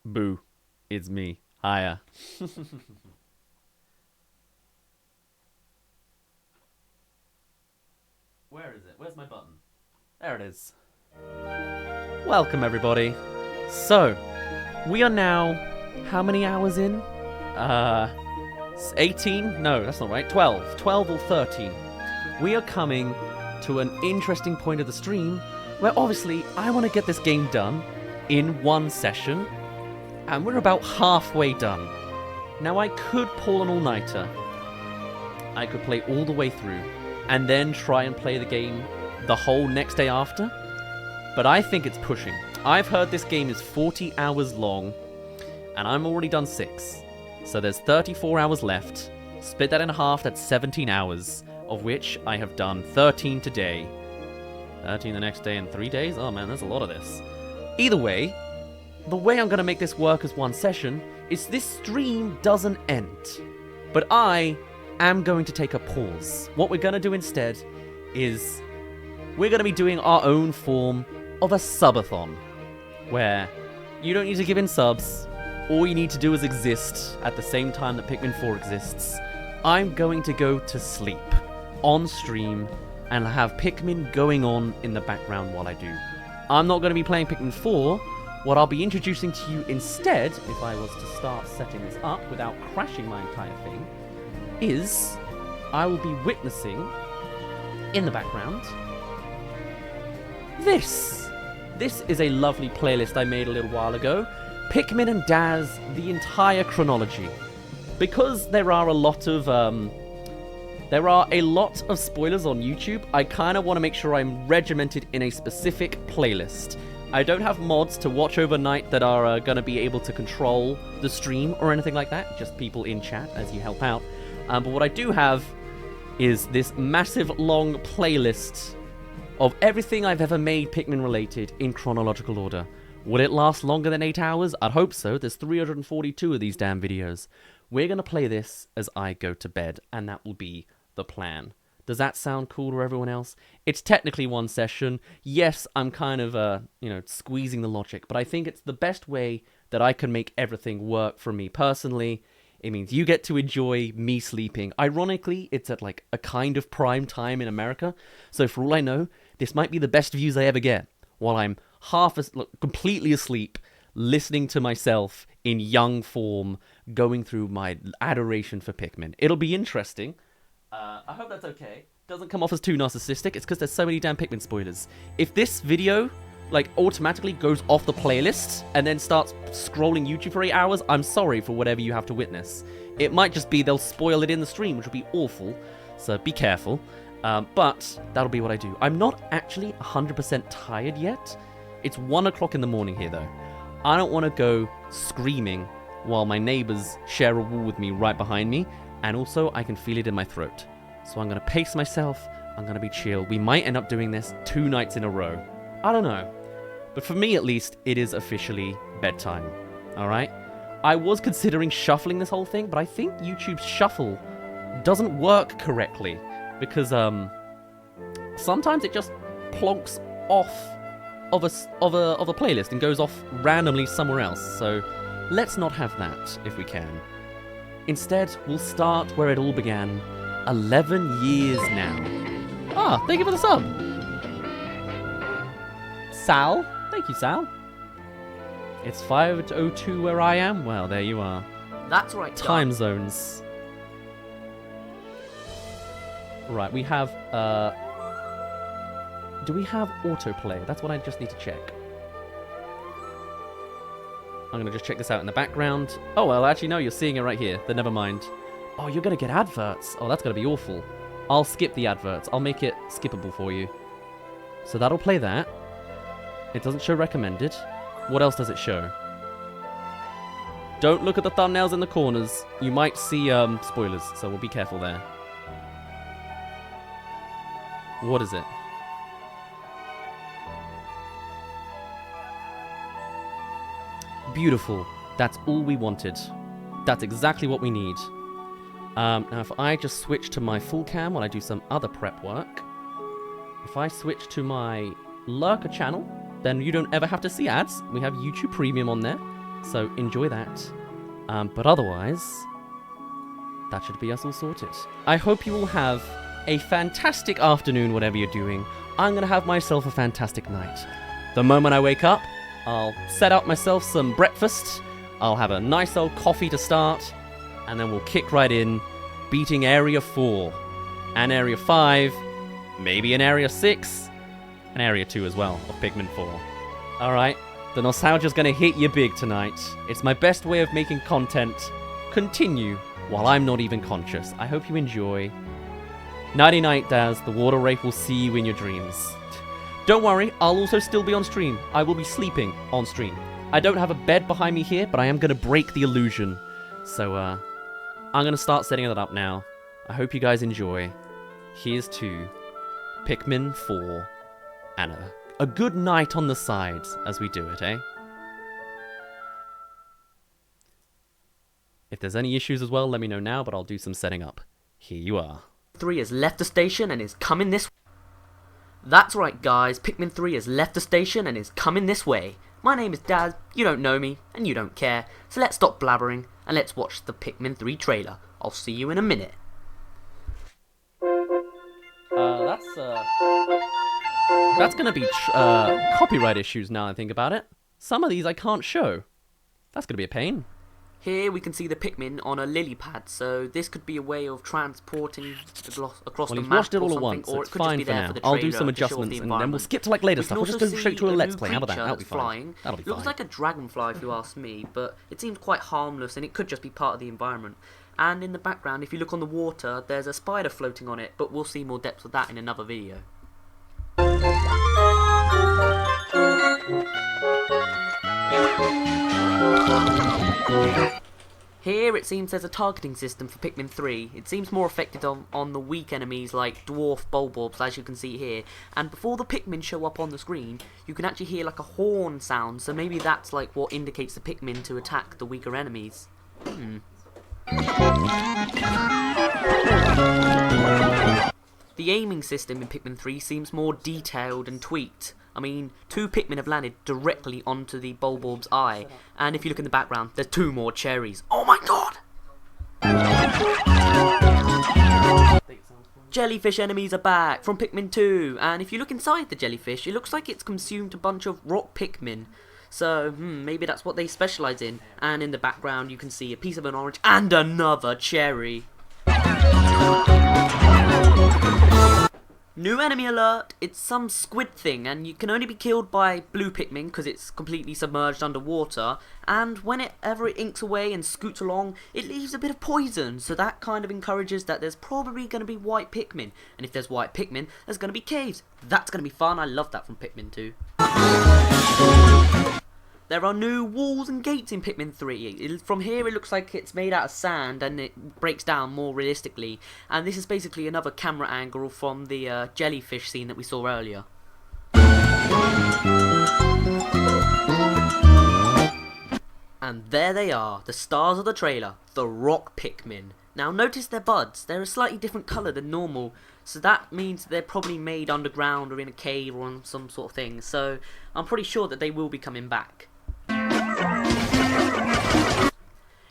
Boo. It's me. Hiya. Where is it? Where's my button? There it is. Welcome, everybody. So, we are now... How many hours in? 18? No, that's not right. 12. 12 or 13. We are coming to an interesting point of the stream where obviously I want to get this game done in one session, and we're about halfway done. Now, I could pull an all-nighter. I could play all the way through and then try and play the game the whole next day after, but I think it's pushing. I've heard this game is 40 hours long, and I'm already done 6. So there's 34 hours left. Split that in half, that's 17 hours, of which I have done 13 today. 13 the next day and 3 days? Oh man, there's a lot of this. Either way, the way I'm going to make this work as one session is this stream doesn't end. But I am going to take a pause. What we're going to do instead is we're going to be doing our own form of a subathon, where you don't need to give in subs. All you need to do is exist at the same time that Pikmin 4 exists. I'm going to go to sleep on stream and have Pikmin going on in the background while I do. I'm not going to be playing Pikmin 4. What I'll be introducing to you instead, if I was to start setting this up without crashing my entire thing, is I will be witnessing in the background this. This is a lovely playlist I made a little while ago. Pikmin and Dazz, the entire chronology. Because there are a lot of spoilers on YouTube, I kind of want to make sure I'm regimented in a specific playlist. I don't have mods to watch overnight that are going to be able to control the stream or anything like that, just people in chat as you help out. But what I do have is this massive long playlist of everything I've ever made Pikmin related in chronological order. Would it last longer than 8 hours? I'd hope so. There's 342 of these damn videos. We're going to play this as I go to bed, and that will be the plan. Does that sound cool to everyone else? It's technically one session. Yes, I'm kind of, squeezing the logic, but I think it's the best way that I can make everything work for me personally. It means you get to enjoy me sleeping. Ironically, it's at like a kind of prime time in America, so for all I know, this might be the best views I ever get, while I'm completely asleep, listening to myself in young form, going through my adoration for Pikmin. It'll be interesting. I hope that's okay. Doesn't come off as too narcissistic. It's because there's so many damn Pikmin spoilers. If this video, automatically goes off the playlist and then starts scrolling YouTube for 8 hours, I'm sorry for whatever you have to witness. It might just be they'll spoil it in the stream, which will be awful. So be careful. But that'll be what I do. I'm not actually 100% tired yet. It's 1 o'clock in the morning here, though. I don't want to go screaming while my neighbors share a wall with me right behind me, and also I can feel it in my throat. So I'm going to pace myself, I'm going to be chill. We might end up doing this 2 nights in a row. I don't know. But for me, at least, it is officially bedtime. Alright? I was considering shuffling this whole thing, but I think YouTube's shuffle doesn't work correctly. Because, sometimes it just plonks off of a playlist and goes off randomly somewhere else. So let's not have that, if we can. Instead, we'll start where it all began, 11 years now. Ah, thank you for the sub! Sal? Thank you, Sal. It's 5:02 where I am? Well, there you are. That's right, Time zones. Right, we have, do we have autoplay? That's what I just need to check. I'm going to just check this out in the background. Oh, well, actually, no, you're seeing it right here. Then never mind. Oh, you're going to get adverts. Oh, that's going to be awful. I'll skip the adverts. I'll make it skippable for you. So that'll play that. It doesn't show recommended. What else does it show? Don't look at the thumbnails in the corners. You might see spoilers, so we'll be careful there. What is it? Beautiful. That's all we wanted. That's exactly what we need. Now, if I just switch to my full cam while I do some other prep work, if I switch to my Lurker channel, then you don't ever have to see ads. We have YouTube Premium on there. So enjoy that. But otherwise, that should be us all sorted. I hope you all have a fantastic afternoon, whatever you're doing. I'm gonna have myself a fantastic night. The moment I wake up, I'll set out myself some breakfast, I'll have a nice old coffee to start, and then we'll kick right in, beating Area 4, and Area 5, maybe an Area 6, and Area 2 as well, of Pikmin 4. Alright, the nostalgia's gonna hit you big tonight. It's my best way of making content continue while I'm not even conscious. I hope you enjoy. Nighty-night, Dazz. The water wraith will see you in your dreams. Don't worry, I'll also still be on stream. I will be sleeping on stream. I don't have a bed behind me here, but I am going to break the illusion. So, I'm going to start setting that up now. I hope you guys enjoy. Here's to Pikmin 4 and a good night on the sides as we do it, eh? If there's any issues as well, let me know now, but I'll do some setting up. Here you are. 3 has left the station and is coming this way. That's right guys, Pikmin 3 has left the station and is coming this way. My name is Dazz, you don't know me, and you don't care, so let's stop blabbering and let's watch the Pikmin 3 trailer. I'll see you in a minute. That's gonna be copyright issues now I think about it. Some of these I can't show. That's gonna be a pain. Here we can see the Pikmin on a lily pad, so this could be a way of transporting across the map. Well, he's watched it all or at something, once, so or it's it could just fine be for there now. for the I'll do trailer some to show off adjustments, the and then we'll environment. skip to like later We stuff. can We'll just also go straight to a see let's new play. How about that? creature That'll be that's fine. flying. That'll be Looks fine. like a dragonfly if you ask me, but it seems quite harmless and it could just be part of the environment. And in the background, if you look on the water, there's a spider floating on it, but we'll see more depth of that in another video. Here it seems there's a targeting system for Pikmin 3. It seems more effective on the weak enemies like dwarf bulbobs, as you can see here. And before the Pikmin show up on the screen, you can actually hear like a horn sound, so maybe that's like what indicates the Pikmin to attack the weaker enemies. The aiming system in Pikmin 3 seems more detailed and tweaked. I mean, 2 Pikmin have landed directly onto the Bulborb's eye, and if you look in the background, there's 2 more cherries. Oh my god! Jellyfish enemies are back from Pikmin 2, and if you look inside the jellyfish, it looks like it's consumed a bunch of rock Pikmin. So, maybe that's what they specialise in. And in the background, you can see a piece of an orange and another cherry. New enemy alert! It's some squid thing, and you can only be killed by blue Pikmin because it's completely submerged underwater. And whenever it inks away and scoots along, it leaves a bit of poison, so that kind of encourages that there's probably going to be white Pikmin. And if there's white Pikmin, there's going to be caves. That's going to be fun. I love that from Pikmin 2. There are new walls and gates in Pikmin 3. From here it looks like it's made out of sand and it breaks down more realistically. And this is basically another camera angle from the jellyfish scene that we saw earlier. And there they are, the stars of the trailer, the rock Pikmin. Now notice their buds, they're a slightly different colour than normal, so that means they're probably made underground or in a cave or on some sort of thing, so I'm pretty sure that they will be coming back.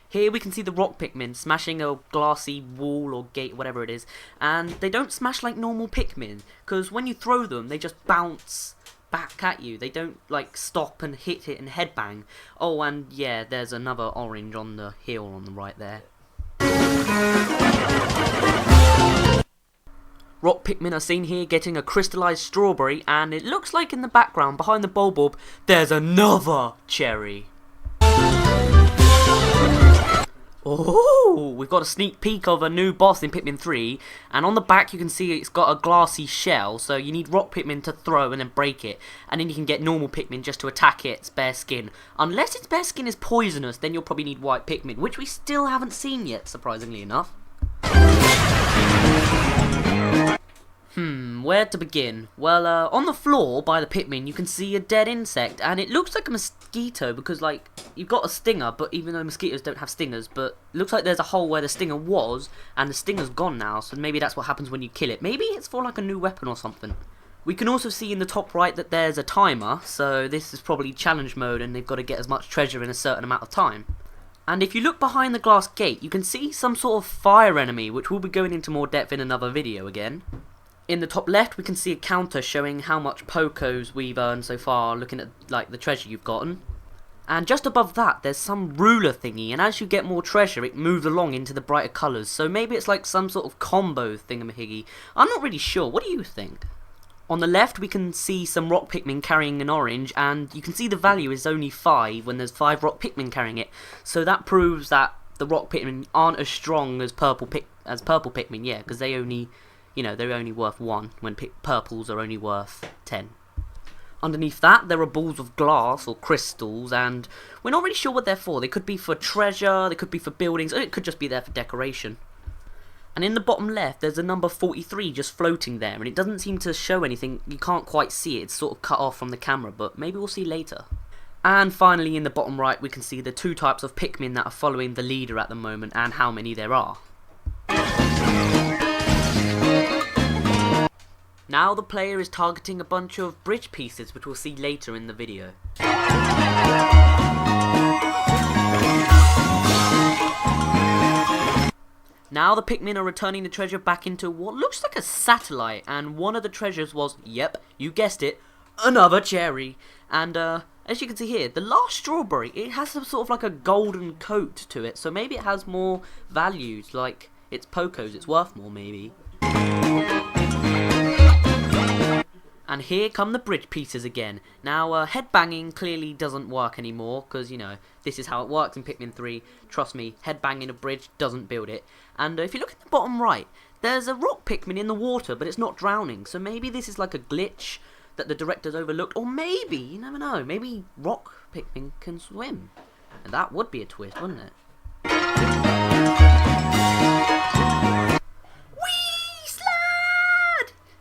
Here we can see the rock Pikmin smashing a glassy wall or gate, whatever it is, and they don't smash like normal Pikmin, because when you throw them, they just bounce back at you. They don't like stop and hit it and headbang. Oh, and yeah, there's another orange on the hill on the right there. Rock Pikmin are seen here getting a crystallized strawberry, and it looks like in the background behind the Bulbob there's another cherry. Oh, we've got a sneak peek of a new boss in Pikmin 3, and on the back you can see it's got a glassy shell, so you need rock Pikmin to throw and then break it, and then you can get normal Pikmin just to attack its bare skin. Unless its bare skin is poisonous, then you'll probably need white Pikmin, which we still haven't seen yet, surprisingly enough. Where to begin? Well, on the floor by the Pikmin you can see a dead insect, and it looks like a mosquito because, like, you've got a stinger, but even though mosquitoes don't have stingers, but it looks like there's a hole where the stinger was, and the stinger's gone now, so maybe that's what happens when you kill it. Maybe it's for, like, a new weapon or something. We can also see in the top right that there's a timer, so this is probably challenge mode and they've got to get as much treasure in a certain amount of time. And if you look behind the glass gate, you can see some sort of fire enemy, which we'll be going into more depth in another video again. In the top left, we can see a counter showing how much Pokos we've earned so far, looking at like the treasure you've gotten. And just above that, there's some ruler thingy, and as you get more treasure, it moves along into the brighter colours. So maybe it's like some sort of combo thingamahiggy. I'm not really sure. What do you think? On the left, we can see some rock Pikmin carrying an orange, and you can see the value is only 5 when there's 5 rock Pikmin carrying it. So that proves that the rock Pikmin aren't as strong as purple Pikmin, yeah, because they only, you know, they're only worth 1 when purples are only worth 10. Underneath that, there are balls of glass or crystals, and we're not really sure what they're for. They could be for treasure, they could be for buildings, or it could just be there for decoration. And in the bottom left, there's a number 43 just floating there, and it doesn't seem to show anything. You can't quite see it. It's sort of cut off from the camera, but maybe we'll see later. And finally, in the bottom right, we can see the 2 types of Pikmin that are following the leader at the moment, and how many there are. Now the player is targeting a bunch of bridge pieces, which we'll see later in the video. Now the Pikmin are returning the treasure back into what looks like a satellite, and one of the treasures was, yep, you guessed it, another cherry. And as you can see here, the last strawberry, it has some sort of like a golden coat to it, so maybe it has more values, like it's Pokos, it's worth more maybe. And here come the bridge pieces again. Now, headbanging clearly doesn't work anymore, because, you know, this is how it works in Pikmin 3. Trust me, headbanging a bridge doesn't build it. And if you look at the bottom right, there's a rock Pikmin in the water, but it's not drowning. So maybe this is like a glitch that the directors overlooked. Or maybe, you never know, maybe rock Pikmin can swim. And that would be a twist, wouldn't it?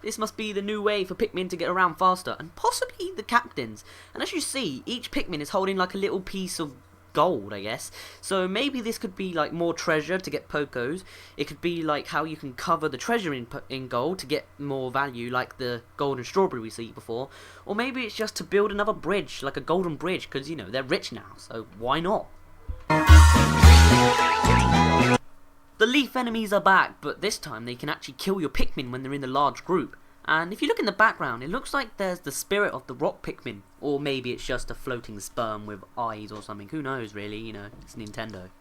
This must be the new way for Pikmin to get around faster, and possibly the captains. And as you see, each Pikmin is holding like a little piece of gold, I guess. So maybe this could be like more treasure to get Pokos. It could be like how you can cover the treasure in gold to get more value, like the golden strawberry we see before. Or maybe it's just to build another bridge, like a golden bridge, because, you know, they're rich now, so why not? The leaf enemies are back, but this time they can actually kill your Pikmin when they're in the large group. And if you look in the background, it looks like there's the spirit of the rock Pikmin. Or maybe it's just a floating sperm with eyes or something. Who knows, really? You know, it's Nintendo.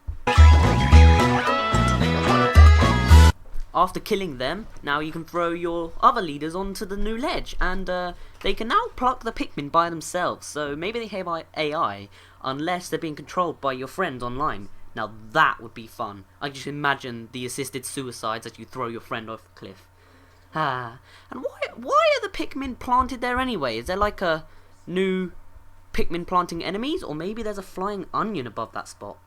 After killing them, now you can throw your other leaders onto the new ledge. And they can now pluck the Pikmin by themselves. So maybe they have AI, unless they're being controlled by your friends online. Now that would be fun. I just imagine the assisted suicides as you throw your friend off the cliff. And why are the Pikmin planted there anyway? Is there like a new Pikmin planting enemies? Or maybe there's a flying onion above that spot?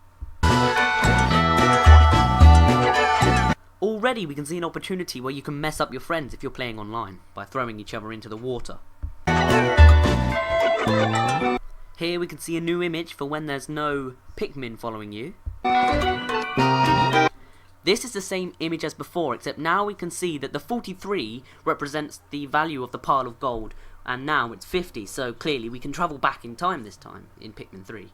Already we can see an opportunity where you can mess up your friends if you're playing online by throwing each other into the water. Here we can see a new image for when there's no Pikmin following you. This is the same image as before, except now we can see that the 43 represents the value of the pile of gold, and now it's 50, so clearly we can travel back in time this time in Pikmin 3.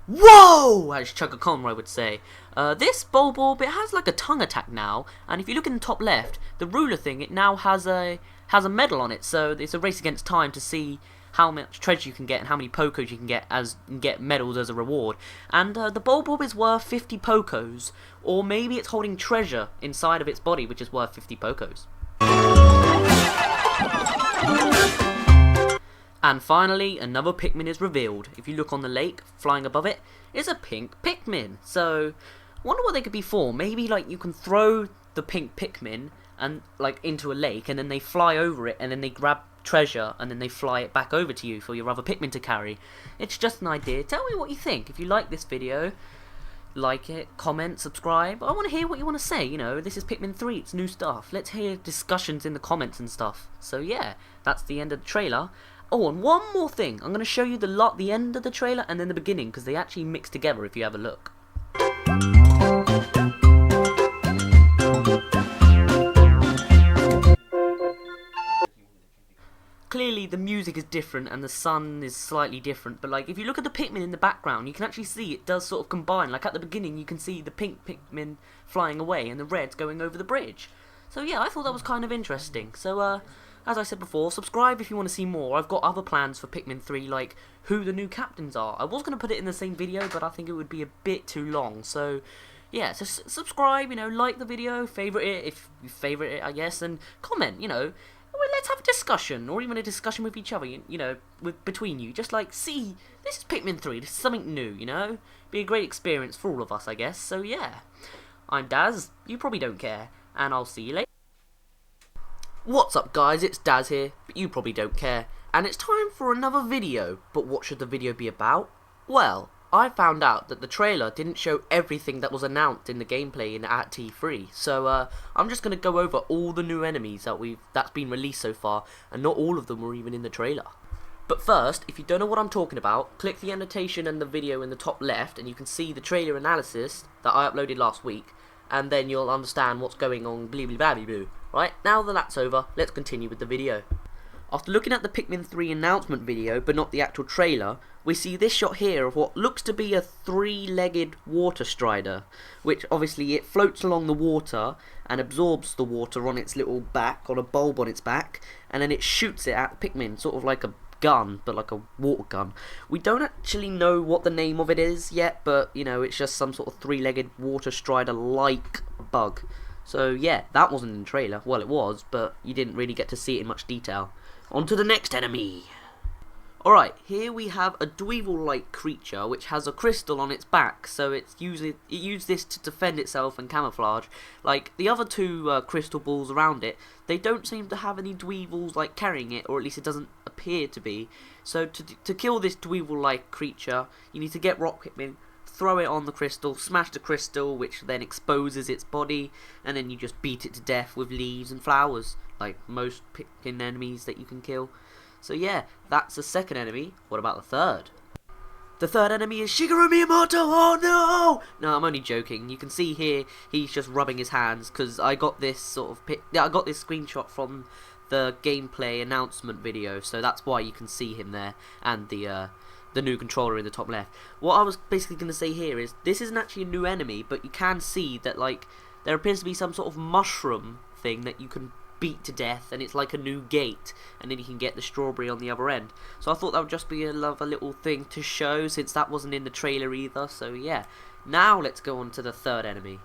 Whoa! As Chugga-Conroy would say. This Bulborb, it has like a tongue attack now, and if you look in the top left, the ruler thing, it now has a medal on it, so it's a race against time to see how much treasure you can get and how many Pokos you can get medals as a reward. And the Bulborb is worth 50 Pokos, or maybe it's holding treasure inside of its body, which is worth 50 Pokos. And finally, another Pikmin is revealed. If you look on the lake, flying above it, is a pink Pikmin. So, wonder what they could be for. Maybe like you can throw the pink Pikmin and like into a lake, and then they fly over it, and then they grab treasure, and then they fly it back over to you for your other Pikmin to carry. It's just an idea. Tell me what you think. If you like this video, like it, comment, subscribe. I want to hear what you want to say. You know, this is Pikmin 3, it's new stuff. Let's hear discussions in the comments and stuff. So yeah, that's the end of the trailer. Oh, and one more thing. I'm going to show you the end of the trailer and then the beginning, because they actually mix together if you have a look. clearly the music is different and the sun is slightly different, but like if you look at the Pikmin in the background, you can actually see it does sort of combine. Like at the beginning you can see the pink Pikmin flying away and the reds going over the bridge. So yeah, I thought that was kind of interesting. So as I said before, subscribe if you want to see more. I've got other plans for Pikmin 3, like who the new captains are. I was going to put it in the same video, but I think it would be a bit too long. So yeah, so subscribe, you know, like the video, favourite it if you favourite it, I guess, and comment, you know. Well, let's have a discussion, or even a discussion with each other, you know, between you. Just like, see, this is Pikmin 3, this is something new, you know? Be a great experience for all of us, I guess. So yeah, I'm Dazz, you probably don't care, and I'll see you later. What's up guys, it's Dazz here, but you probably don't care, and it's time for another video. But what should the video be about? Well, I found out that the trailer didn't show everything that was announced in the gameplay at T3, so I'm just going to go over all the new enemies that's been released so far, and not all of them were even in the trailer. But first, if you don't know what I'm talking about, click the annotation and the video in the top left, and you can see the trailer analysis that I uploaded last week, and then you'll understand what's going on, blee blee blah blee blue. Right, now that that's over, let's continue with the video. After looking at the Pikmin 3 announcement video, but not the actual trailer, we see this shot here of what looks to be a three-legged water strider, which obviously it floats along the water and absorbs the water on its little back, on a bulb on its back, and then it shoots it at the Pikmin, sort of like a gun, but like a water gun. We don't actually know what the name of it is yet, but you know, it's just some sort of three-legged water strider-like bug. So yeah, that wasn't in the trailer. Well, it was, but you didn't really get to see it in much detail. On to the next enemy. Alright, here we have a Dweevil-like creature which has a crystal on its back, so it used this to defend itself and camouflage. Like the other two crystal balls around it, they don't seem to have any Dweevils like carrying it, or at least it doesn't appear to be. So to kill this Dweevil-like creature, you need to get Rock Pikmin, throw it on the crystal, smash the crystal, which then exposes its body, and then you just beat it to death with leaves and flowers, like most Pikmin enemies that you can kill. So yeah, that's the second enemy. What about the third? The third enemy is Shigeru Miyamoto. Oh no! No, I'm only joking. You can see here he's just rubbing his hands because I got this I got this screenshot from the gameplay announcement video, so that's why you can see him there, and the new controller in the top left. What I was basically going to say here is this isn't actually a new enemy, but you can see that like there appears to be some sort of mushroom thing that you can beat to death, and it's like a new gate, and then you can get the strawberry on the other end. So I thought that would just be another little thing to show, since that wasn't in the trailer either. So yeah, now let's go on to the third enemy,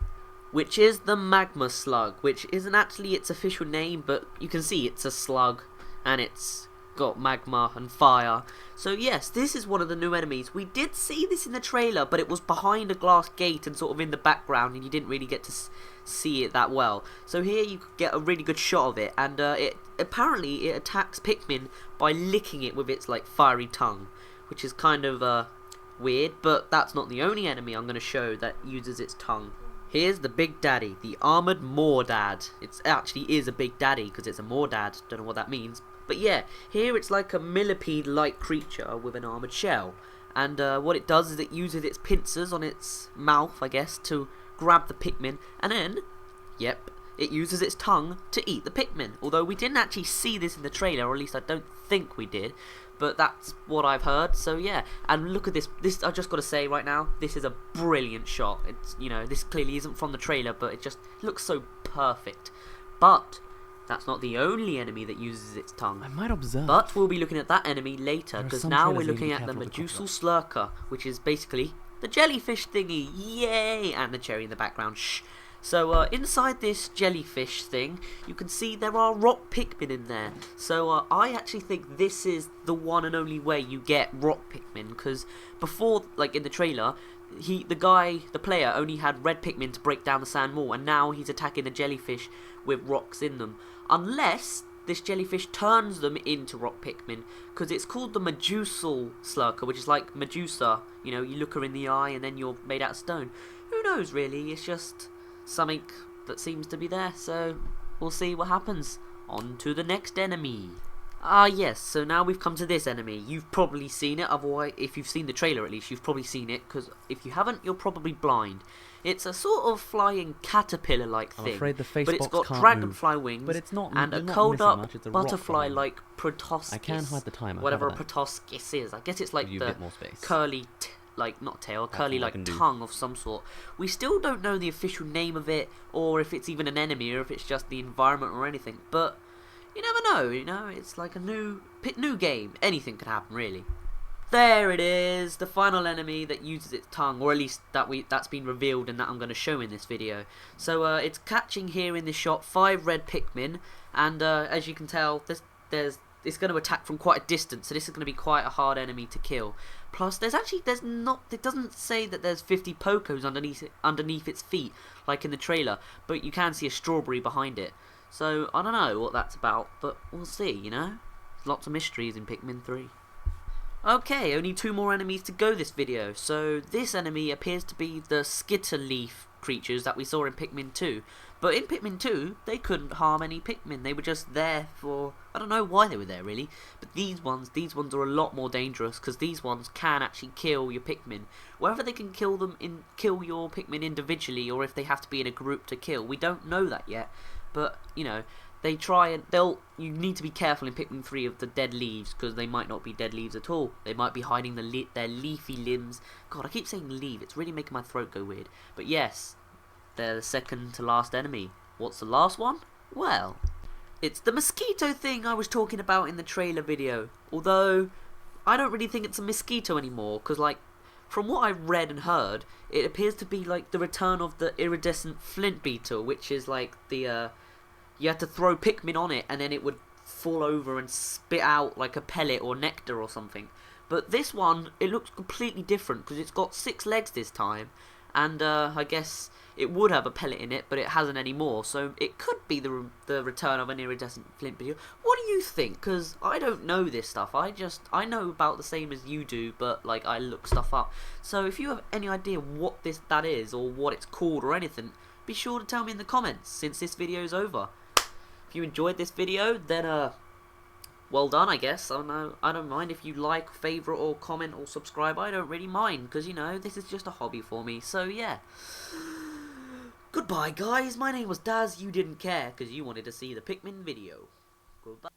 which is the Magma Slug, which isn't actually its official name, but you can see it's a slug, and it's got magma and fire. So yes, this is one of the new enemies. We did see this in the trailer, but it was behind a glass gate and sort of in the background, and you didn't really get to see it that well. So here you get a really good shot of it, and apparently it attacks Pikmin by licking it with its like fiery tongue, which is kind of weird, but that's not the only enemy I'm going to show that uses its tongue. Here's the Big Daddy, the Armoured Mordad. It actually is a Big Daddy because it's a Mordad. Don't know what that means. But yeah, here it's like a millipede-like creature with an armoured shell. And what it does is it uses its pincers on its mouth, I guess, to grab the Pikmin. And then, yep, it uses its tongue to eat the Pikmin. Although we didn't actually see this in the trailer, or at least I don't think we did. But that's what I've heard, so yeah. And look at this. This, I just got to say right now, this is a brilliant shot. It's, you know, this clearly isn't from the trailer, but it just looks so perfect. But that's not the only enemy that uses its tongue. I might observe. But we'll be looking at that enemy later, because now we're looking at the Medusal Slurker, which is basically the jellyfish thingy. Yay! And the cherry in the background. Shh. So inside this jellyfish thing, you can see there are rock Pikmin in there. So I actually think this is the one and only way you get rock Pikmin, because before, like in the trailer, the player only had red Pikmin to break down the sand wall, and now he's attacking the jellyfish with rocks in them. Unless this jellyfish turns them into rock Pikmin, because it's called the Medusal Slurker, which is like Medusa. You know, you look her in the eye and then you're made out of stone. Who knows really, it's just something that seems to be there, so we'll see what happens. On to the next enemy. Yes, so now we've come to this enemy. You've probably seen it, otherwise, if you've seen the trailer at least, you've probably seen it, because if you haven't, you're probably blind. It's a sort of flying caterpillar-like I'm thing, afraid the face but it's box got can't dragonfly move. wings But it's not, and a you're not curled missing up much, it's a rock behind it. butterfly-like proboscis. I can hide the timer, whatever a how about that? proboscis is. I guess it's like Give you a the bit more space. curly, like not tail, That's curly all I like can do. tongue of some sort. We still don't know the official name of it, or if it's even an enemy, or if it's just the environment or anything. But you never know, you know, it's like a new game. Anything could happen, really. There it is, the final enemy that uses its tongue, or at least that's been revealed and that I'm going to show in this video. So it's catching here in this shot 5 red Pikmin, and as you can tell, it's going to attack from quite a distance, so this is going to be quite a hard enemy to kill. Plus, it doesn't say that there's 50 Pokos underneath its feet, like in the trailer, but you can see a strawberry behind it. So, I don't know what that's about, but we'll see, you know? Lots of mysteries in Pikmin 3. Okay, only 2 more enemies to go this video. So, this enemy appears to be the Skitterleaf creatures that we saw in Pikmin 2. But in Pikmin 2, they couldn't harm any Pikmin. They were just there for... I don't know why they were there, really. But these ones are a lot more dangerous, because these ones can actually kill your Pikmin. Whether they can kill your Pikmin individually, or if they have to be in a group to kill, we don't know that yet. But, you know, you need to be careful in Pikmin 3 of the dead leaves, because they might not be dead leaves at all. They might be hiding their leafy limbs. God, I keep saying leaf, it's really making my throat go weird. But yes, they're the second to last enemy. What's the last one? Well, it's the mosquito thing I was talking about in the trailer video. Although, I don't really think it's a mosquito anymore, because like, from what I've read and heard, it appears to be like the return of the iridescent flint beetle, which is like the, you had to throw Pikmin on it and then it would fall over and spit out like a pellet or nectar or something. But this one, it looks completely different because it's got 6 legs this time, and I guess it would have a pellet in it, but it hasn't anymore, so it could be the return of an iridescent flint beetle. What do you think? Because I don't know this stuff. I know about the same as you do, but like I look stuff up. So if you have any idea what that is, or what it's called, or anything, be sure to tell me in the comments since this video is over. If you enjoyed this video, then well done, I guess. I don't mind if you like, favourite, or comment, or subscribe. I don't really mind, because, you know, this is just a hobby for me. So, yeah. Goodbye, guys. My name was Dazz. You didn't care, because you wanted to see the Pikmin video. Goodbye.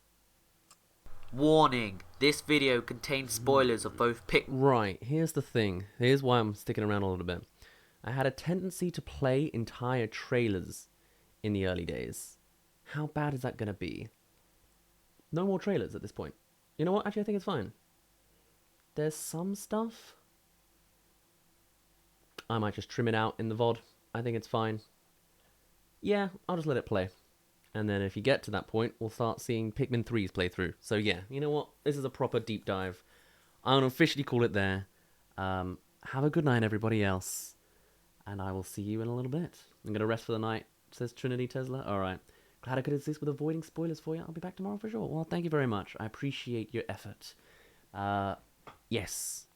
Warning. This video contains spoilers of both Pikmin... Right, here's the thing. Here's why I'm sticking around a little bit. I had a tendency to play entire trailers in the early days. How bad is that going to be? No more trailers at this point. You know what? Actually, I think it's fine. There's some stuff. I might just trim it out in the VOD. I think it's fine. Yeah, I'll just let it play. And then if you get to that point, we'll start seeing Pikmin 3's playthrough. So yeah, you know what? This is a proper deep dive. I'm going to officially call it there. Have a good night, everybody else. And I will see you in a little bit. I'm going to rest for the night, says Trinity Tesla. Alright. Glad I could assist with avoiding spoilers for you. I'll be back tomorrow for sure. Well, thank you very much. I appreciate your effort. Yes.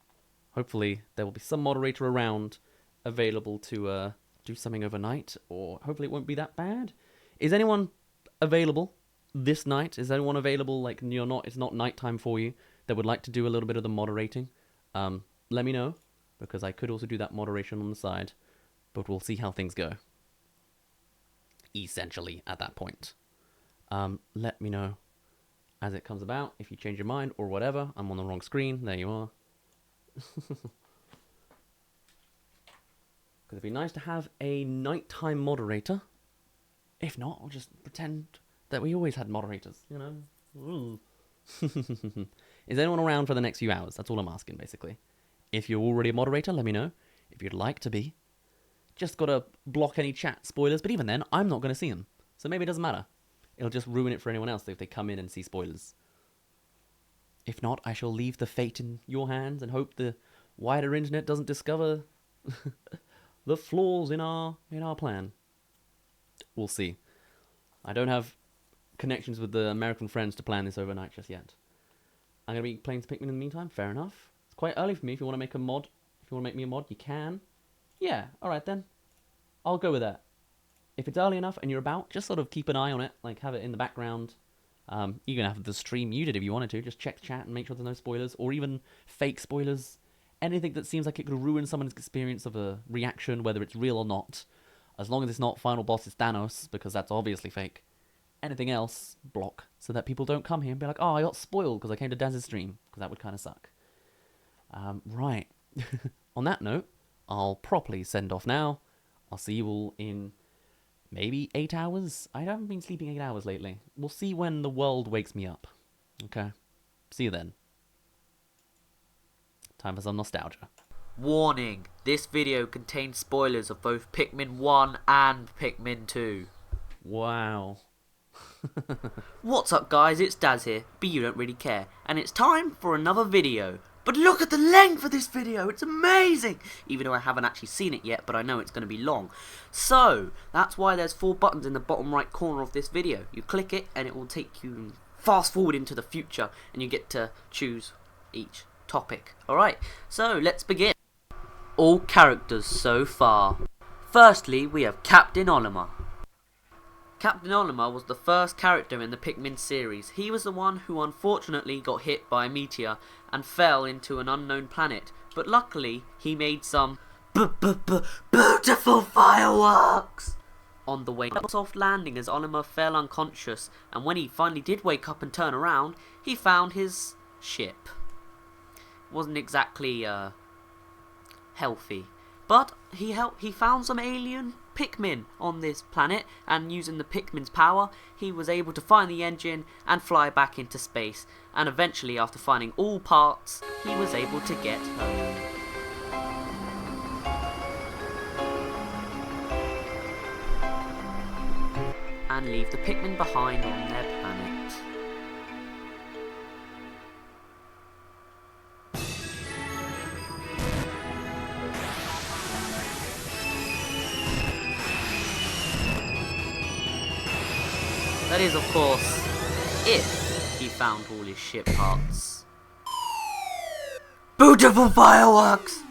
Hopefully, there will be some moderator around available to do something overnight. Or hopefully it won't be that bad. Is anyone available this night? Is anyone available, like, it's not nighttime for you, that would like to do a little bit of the moderating? Let me know, because I could also do that moderation on the side. But we'll see how things go. Essentially, at that point. Let me know as it comes about, if you change your mind or whatever. I'm on the wrong screen. There you are. Because it'd be nice to have a nighttime moderator. If not, I'll just pretend that we always had moderators, you know? Is anyone around for the next few hours? That's all I'm asking, basically. If you're already a moderator, let me know. If you'd like to be. Just gotta block any chat spoilers, but even then, I'm not gonna see them. So maybe it doesn't matter. It'll just ruin it for anyone else if they come in and see spoilers. If not, I shall leave the fate in your hands and hope the wider internet doesn't discover the flaws in our plan. We'll see. I don't have connections with the American friends to plan this overnight just yet. I'm gonna be playing Pikmin in the meantime. Fair enough. It's quite early for me. If you want to make a mod, if you want to make me a mod, you can. Yeah, alright then. I'll go with that. If it's early enough and you're about, just sort of keep an eye on it, like have it in the background, You can have the stream muted if you wanted to. Just check chat and make sure there's no spoilers, or even fake spoilers. Anything that seems like it could ruin someone's experience of a reaction, whether it's real or not. As long as it's not final boss is Thanos, because that's obviously fake. Anything else, block, so that people don't come here and be like, oh, I got spoiled because I came to Dazz's stream, because that would kind of suck. Right. On that note, I'll properly send off now. I'll see you all in maybe 8 hours. I haven't been sleeping 8 hours lately. We'll see when the world wakes me up. Okay? See you then. Time for some nostalgia. Warning, this video contains spoilers of both Pikmin 1 and Pikmin 2. Wow. What's up guys, it's Dazz here, but you don't really care, and it's time for another video. But look at the length of this video, it's amazing! Even though I haven't actually seen it yet, but I know it's going to be long. So, that's why there's 4 buttons in the bottom right corner of this video. You click it and it will take you fast forward into the future, and you get to choose each topic. Alright, so let's begin. All characters so far. Firstly, we have Captain Olimar. Captain Olimar was the first character in the Pikmin series. He was the one who unfortunately got hit by a meteor and fell into an unknown planet, but luckily he made some beautiful fireworks on the way. A soft landing as Olimar fell unconscious, and when he finally did wake up and turn around, he found his ship. Wasn't exactly healthy, but he found some alien Pikmin on this planet, and using the Pikmin's power he was able to find the engine and fly back into space, and eventually after finding all parts he was able to get home. And leave the Pikmin behind on their planet. That is, of course, if he found all his ship parts. Beautiful fireworks!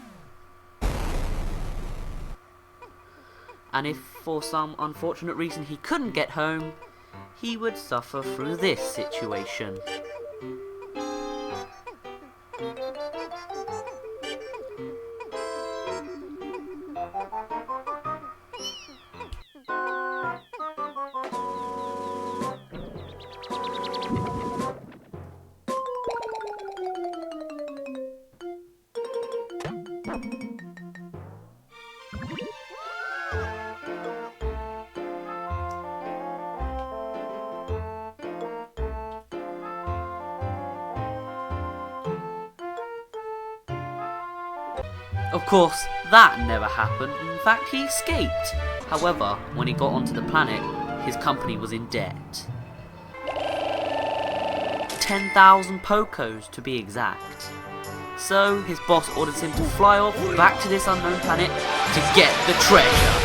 And if for some unfortunate reason he couldn't get home, he would suffer through this situation. Of course, that never happened. In fact, he escaped. However, when he got onto the planet, his company was in debt. 10,000 Pokos to be exact. So, his boss orders him to fly off back to this unknown planet to get the treasure.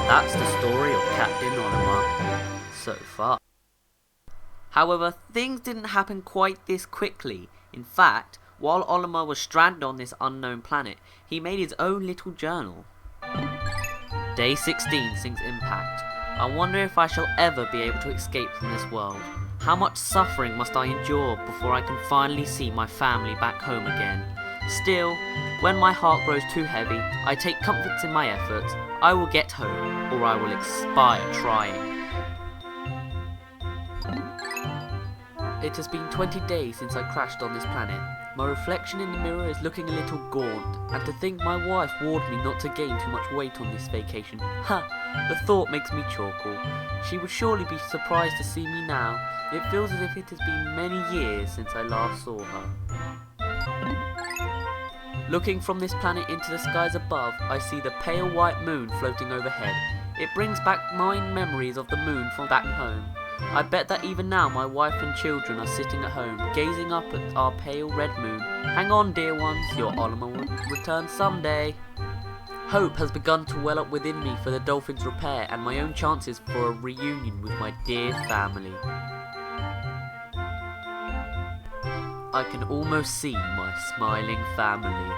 That's the story of Captain Olimar so far. However, things didn't happen quite this quickly. In fact, while Olimar was stranded on this unknown planet, he made his own little journal. Day 16 sings Impact. I wonder if I shall ever be able to escape from this world. How much suffering must I endure before I can finally see my family back home again? Still, when my heart grows too heavy, I take comfort in my efforts. I will get home, or I will expire trying. It has been 20 days since I crashed on this planet. My reflection in the mirror is looking a little gaunt, and to think my wife warned me not to gain too much weight on this vacation. Ha! The thought makes me chuckle. She would surely be surprised to see me now. It feels as if it has been many years since I last saw her. Looking from this planet into the skies above, I see the pale white moon floating overhead. It brings back my memories of the moon from back home. I bet that even now my wife and children are sitting at home, gazing up at our pale red moon. Hang on, dear ones, your Olimar will return someday. Hope has begun to well up within me for the dolphin's repair and my own chances for a reunion with my dear family. I can almost see my smiling family.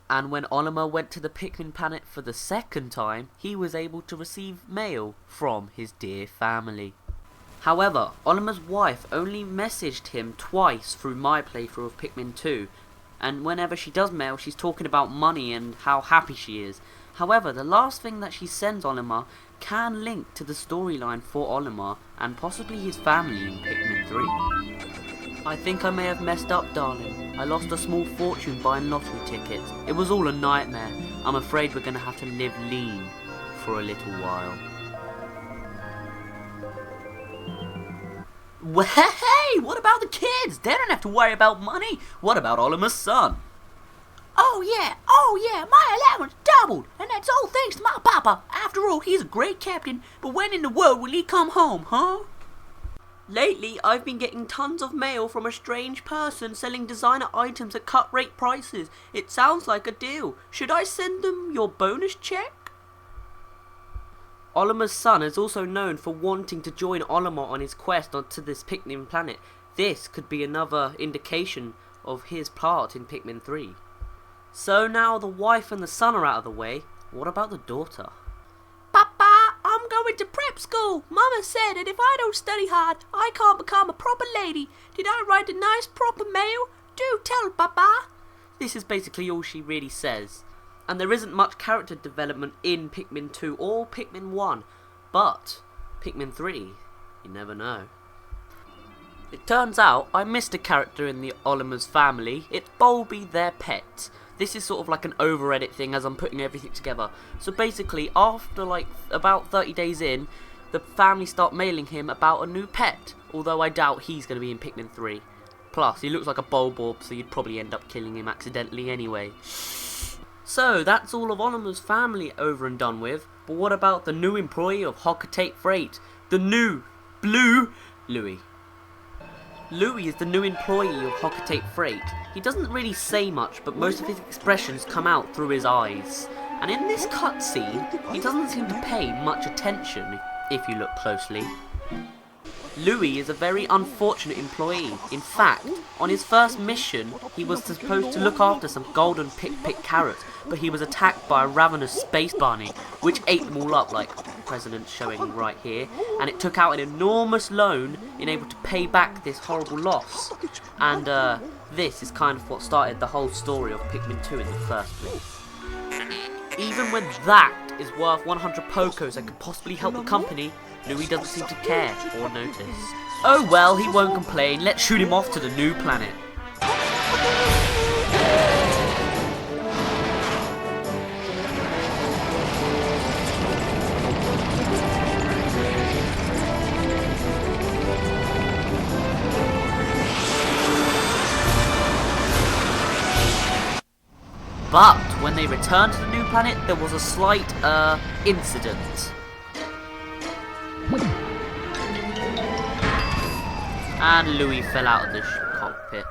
And when Olimar went to the Pikmin planet for the second time, he was able to receive mail from his dear family. However, Olimar's wife only messaged him twice through my playthrough of Pikmin 2, and whenever she does mail, she's talking about money and how happy she is. However, the last thing that she sends Olimar can link to the storyline for Olimar and possibly his family in Pikmin 3. I think I may have messed up, darling. I lost a small fortune buying lottery tickets. It was all a nightmare. I'm afraid we're going to have to live lean for a little while. Well, hey, what about the kids? They don't have to worry about money. What about Olimar's son? Oh yeah, my allowance doubled, and that's all thanks to my papa. After all, he's a great captain, but when in the world will he come home, huh? Lately, I've been getting tons of mail from a strange person selling designer items at cut-rate prices. It sounds like a deal. Should I send them your bonus check? Olimar's son is also known for wanting to join Olimar on his quest onto this Pikmin planet. This could be another indication of his part in Pikmin 3. So now the wife and the son are out of the way, what about the daughter? Papa, I'm going to prep school. Mama said that if I don't study hard, I can't become a proper lady. Did I write a nice proper mail? Do tell, Papa. This is basically all she really says. And there isn't much character development in Pikmin 2 or Pikmin 1. But Pikmin 3, you never know. It turns out I missed a character in the Olimar's family. It's Bulby, their pet. This is sort of like an over-edit thing as I'm putting everything together. So basically, after like about 30 days in, the family start mailing him about a new pet. Although I doubt he's going to be in Pikmin 3. Plus, he looks like a Bulborb, so you'd probably end up killing him accidentally anyway. So, that's all of Olimar's family over and done with. But what about the new employee of Hocotate Freight? The new Blue Louie. Louie is the new employee of Hocotate Freight. He doesn't really say much, but most of his expressions come out through his eyes. And in this cutscene, he doesn't seem to pay much attention, if you look closely. Louie is a very unfortunate employee. In fact, on his first mission, he was supposed to look after some golden pick carrots, but he was attacked by a ravenous space bunny, which ate them all up, like President's showing right here, and it took out an enormous loan in able to pay back this horrible loss. And this is kind of what started the whole story of Pikmin 2 in the first place. Even when that is worth 100 Pokos that could possibly help the company, Louie doesn't seem to care or notice. Oh well, he won't complain. Let's shoot him off to the new planet. But when they returned to the new planet, there was a slight, incident. And Louie fell out of the cockpit.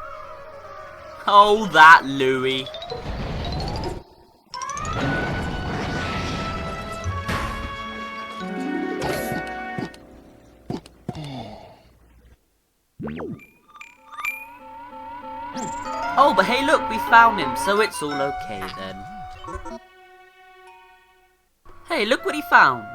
Oh, that Louie. Oh, but hey look, we found him, so it's all okay then. Hey, look what he found.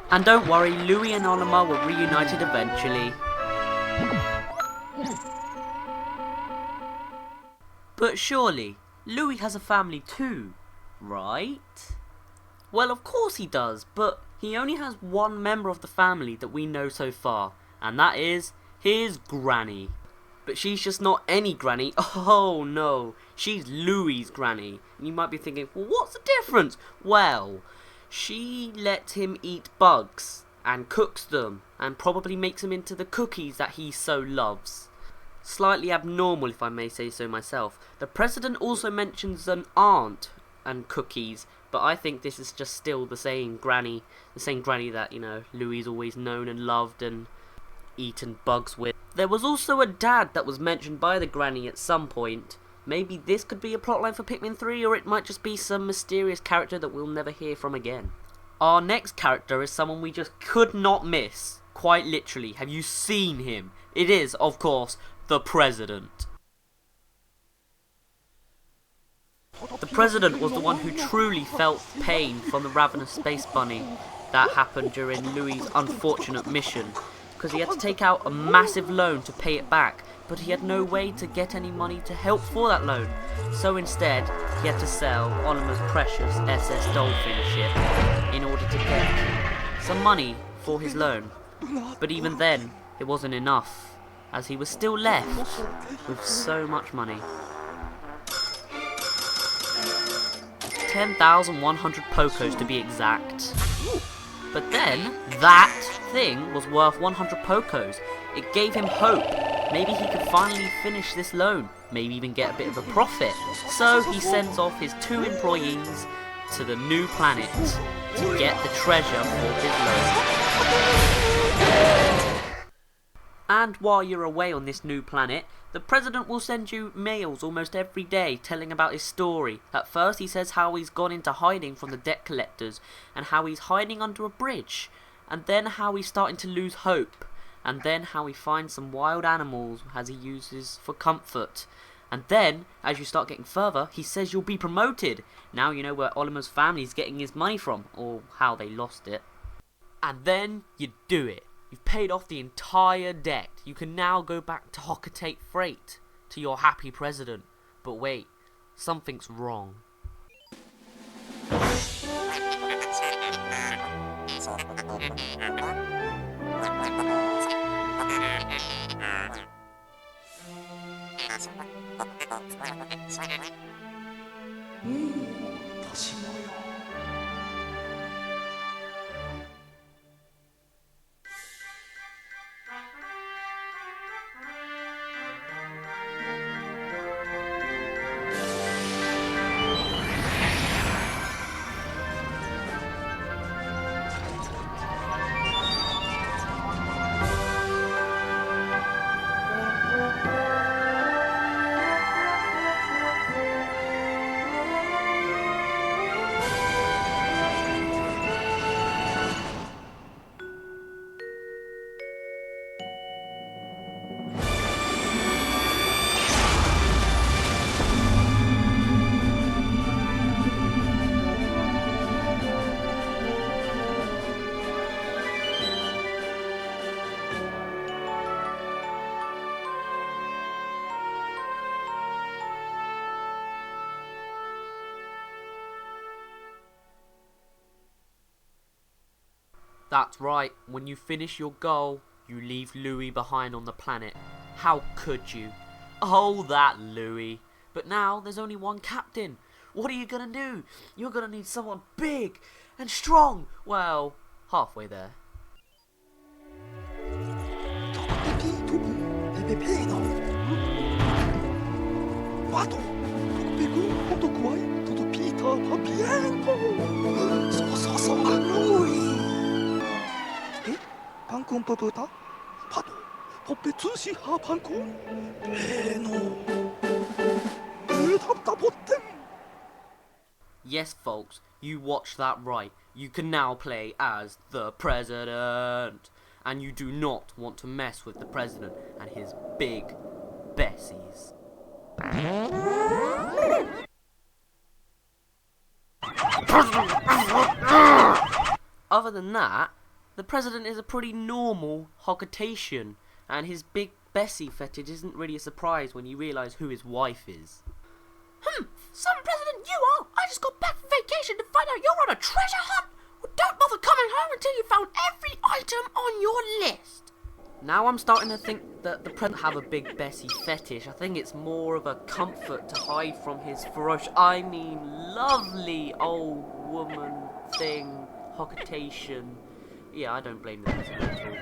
And don't worry, Louie and Olimar were reunited eventually. But surely, Louie has a family too, right? Well, of course he does, but he only has one member of the family that we know so far, and that is his granny. But she's just not any granny. Oh no, she's Louie's granny. And you might be thinking, well, what's the difference? Well, She lets him eat bugs and cooks them and probably makes them into the cookies that he so loves. Slightly abnormal, if I may say so myself. The president also mentions an aunt and cookies, but I think this is just still the same granny that, you know, Louie's always known and loved and eaten bugs with. There was also a dad that was mentioned by the granny at some point. Maybe this could be a plotline for Pikmin 3, or it might just be some mysterious character that we'll never hear from again. Our next character is someone we just could not miss. Quite literally. Have you seen him? It is, of course, the president. The president was the one who truly felt pain from the ravenous space bunny that happened during Louie's unfortunate mission, because he had to take out a massive loan to pay it back, but he had no way to get any money to help for that loan. So instead, he had to sell Oliver's precious SS Dolphin ship in order to get some money for his loan. But even then, it wasn't enough, as he was still left with so much money. 10,100 Pokos to be exact. But then, that thing was worth 100 Pokos. It gave him hope. Maybe he could finally finish this loan. Maybe even get a bit of a profit. So he sends off his 2 employees to the new planet to get the treasure for his loan. And while you're away on this new planet, the president will send you mails almost every day telling about his story. At first he says how he's gone into hiding from the debt collectors and how he's hiding under a bridge, and then how he's starting to lose hope, and then how he finds some wild animals as he uses for comfort. And then, as you start getting further, he says you'll be promoted. Now you know where Oliver's family's getting his money from, or how they lost it. And then you do it. You've paid off the entire debt. You can now go back to Hockatate Freight, to your happy president. But wait, something's wrong. That's right, when you finish your goal, you leave Louie behind on the planet. How could you? Oh, that Louie. But now there's only one captain. What are you gonna do? You're gonna need someone big and strong. Well, halfway there. Yes, folks, you watched that right. You can now play as the president. And you do not want to mess with the president and his big Bessies. Other than that, the president is a pretty normal Hockatatian, and his big Bessie fetish isn't really a surprise when you realise who his wife is. Some president you are! I just got back from vacation to find out you're on a treasure hunt! Well, don't bother coming home until you found every item on your list! Now I'm starting to think that the president have a big Bessie fetish. I think it's more of a comfort to hide from his lovely old woman thing Pocketation. Yeah, I don't blame the president at all.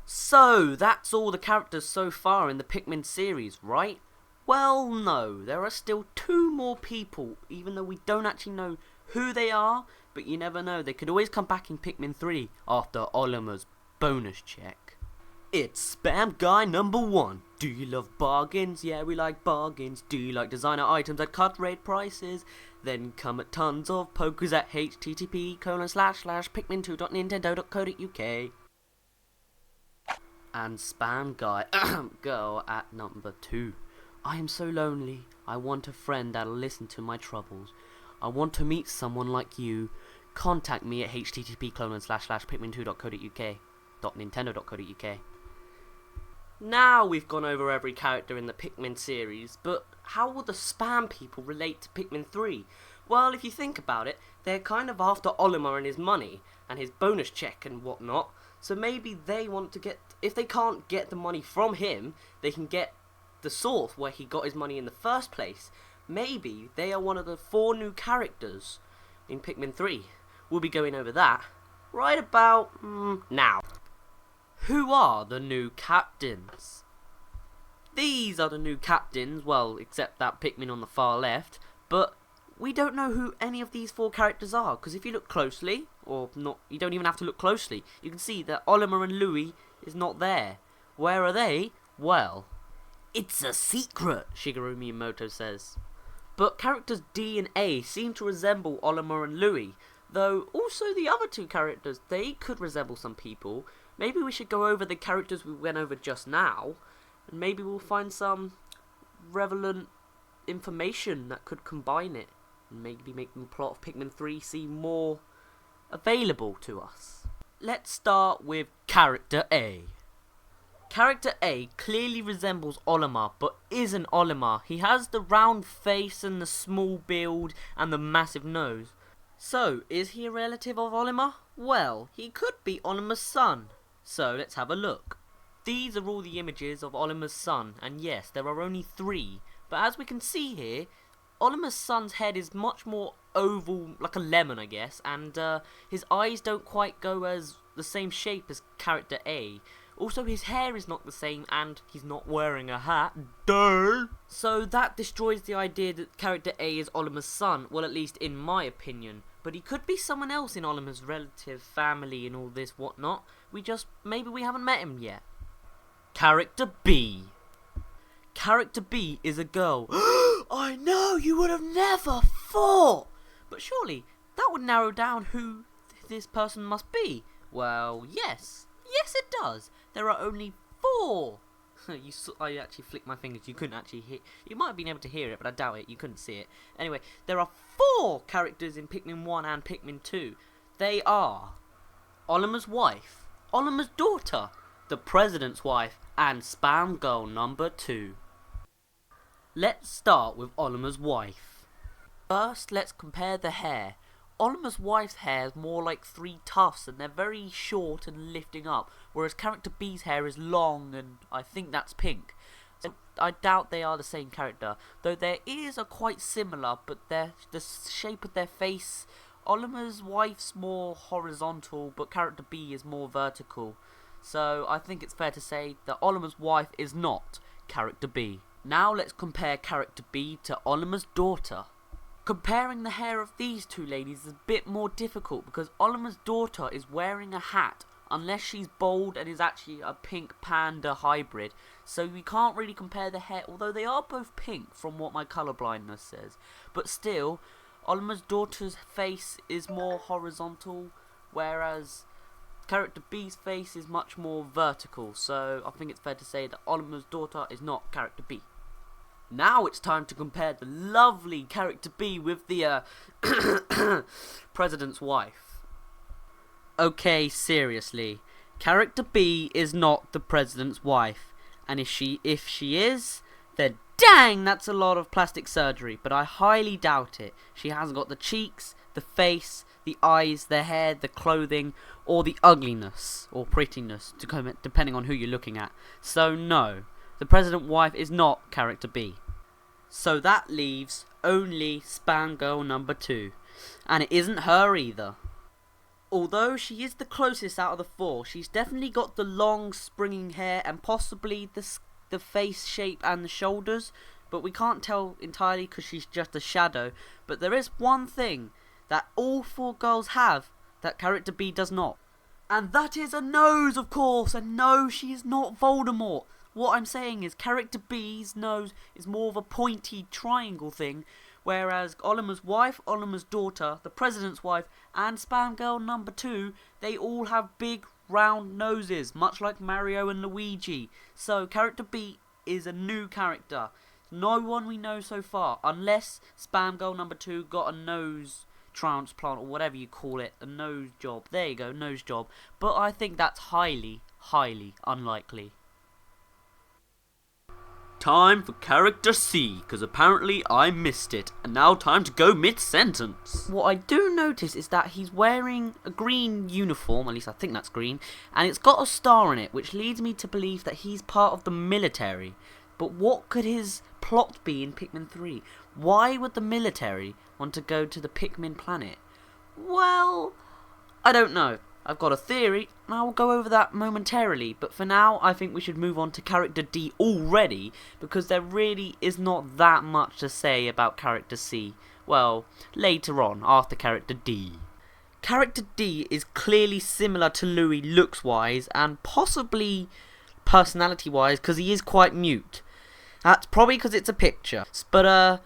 So, that's all the characters so far in the Pikmin series, right? Well, no, there are still 2 more people, even though we don't actually know who they are, but you never know, they could always come back in Pikmin 3 after Oliver's bonus check. It's Spam Guy number 1. Do you love bargains? Yeah, we like bargains. Do you like designer items at cut rate prices? Then come at tons of pokers at http://pikmin2.nintendo.co.uk. And Spam Guy girl at number 2. I am so lonely. I want a friend that'll listen to my troubles. I want to meet someone like you. Contact me at http://pikmin2.co.uk.nintendo.co.uk. Now we've gone over every character in the Pikmin series, but how will the Spam people relate to Pikmin 3? Well, if you think about it, they're kind of after Olimar and his money, and his bonus check and whatnot, so maybe they want to get, if they can't get the money from him, they can get the source where he got his money in the first place. Maybe they are one of the 4 new characters in Pikmin 3. We'll be going over that right about now. Who are the new captains? These are the new captains, well, except that Pikmin on the far left, but we don't know who any of these 4 characters are, because if you look closely, or not, you don't even have to look closely, you can see that Olimar and Louie is not there. Where are they? Well, it's a secret, Shigeru Miyamoto says. But characters D and A seem to resemble Olimar and Louie, though also the other 2 characters, they could resemble some people. Maybe we should go over the characters we went over just now, and maybe we'll find some relevant information that could combine it, and maybe make the plot of Pikmin 3 seem more available to us. Let's start with Character A. Character A clearly resembles Olimar, but isn't Olimar. He has the round face and the small build and the massive nose. So, is he a relative of Olimar? Well, he could be Olimar's son. So, let's have a look. These are all the images of Olimar's son, and yes, there are only 3. But as we can see here, Olimar's son's head is much more oval, like a lemon, I guess, and his eyes don't quite go as the same shape as Character A. Also, his hair is not the same, and he's not wearing a hat. Duh! So that destroys the idea that Character A is Olimar's son, well, at least in my opinion. But he could be someone else in Olimar's relative family and all this whatnot. Maybe we haven't met him yet. Character B. Character B is a girl. I know, you would have never thought! But surely, that would narrow down who this person must be. Well, yes. Yes, it does. There are only 4. I actually flicked my fingers. You couldn't actually hear. You might have been able to hear it, but I doubt it. You couldn't see it. Anyway, there are 4 characters in Pikmin 1 and Pikmin 2. They are Olimar's wife, Olimar's daughter, the president's wife, and Spam Girl number 2. Let's start with Olimar's wife. First, let's compare the hair. Olimar's wife's hair is more like 3 tufts, and they're very short and lifting up, whereas Character B's hair is long, and I think that's pink. So I doubt they are the same character, though their ears are quite similar, but the shape of their face, Olimar's wife's more horizontal, but Character B is more vertical. So I think it's fair to say that Olimar's wife is not Character B. Now let's compare Character B to Olimar's daughter. Comparing the hair of these 2 ladies is a bit more difficult because Olimar's daughter is wearing a hat, unless she's bald and is actually a pink panda hybrid. So we can't really compare the hair, although they are both pink from what my colour blindness says. But still, Olimar's daughter's face is more horizontal, whereas Character B's face is much more vertical. So I think it's fair to say that Olimar's daughter is not Character B. Now it's time to compare the lovely Character B with the president's wife. Okay, seriously, Character B is not the president's wife, and if she is, then dang, that's a lot of plastic surgery, but I highly doubt it. She hasn't got the cheeks, the face, the eyes, the hair, the clothing, or the ugliness, or prettiness, depending on who you're looking at. So no, the president's wife is not Character B. So that leaves only Spam Girl number 2. And it isn't her either. Although she is the closest out of the four, she's definitely got the long springing hair and possibly the face shape and the shoulders, but we can't tell entirely because she's just a shadow. But there is one thing that all four girls have that character B does not. And that is a nose, of course, and no, she is not Voldemort. What I'm saying is character B's nose is more of a pointy triangle thing, whereas Olimar's wife, Olimar's daughter, the president's wife, and Spam Girl number 2, they all have big round noses, much like Mario and Luigi. So character B is a new character. No one we know so far, unless Spam Girl number 2 got a nose transplant or whatever you call it, a nose job. There you go, nose job. But I think that's highly, highly unlikely. Time for character C, because apparently I missed it, and now time to go mid-sentence. What I do notice is that he's wearing a green uniform, at least I think that's green, and it's got a star in it, which leads me to believe that he's part of the military. But what could his plot be in Pikmin 3? Why would the military want to go to the Pikmin planet? Well, I don't know. I've got a theory, and I will go over that momentarily, but for now, I think we should move on to character D already, because there really is not that much to say about character C. Well, later on, after character D. Character D is clearly similar to Louis looks-wise, and possibly personality-wise, because he is quite mute. That's probably because it's a picture. But,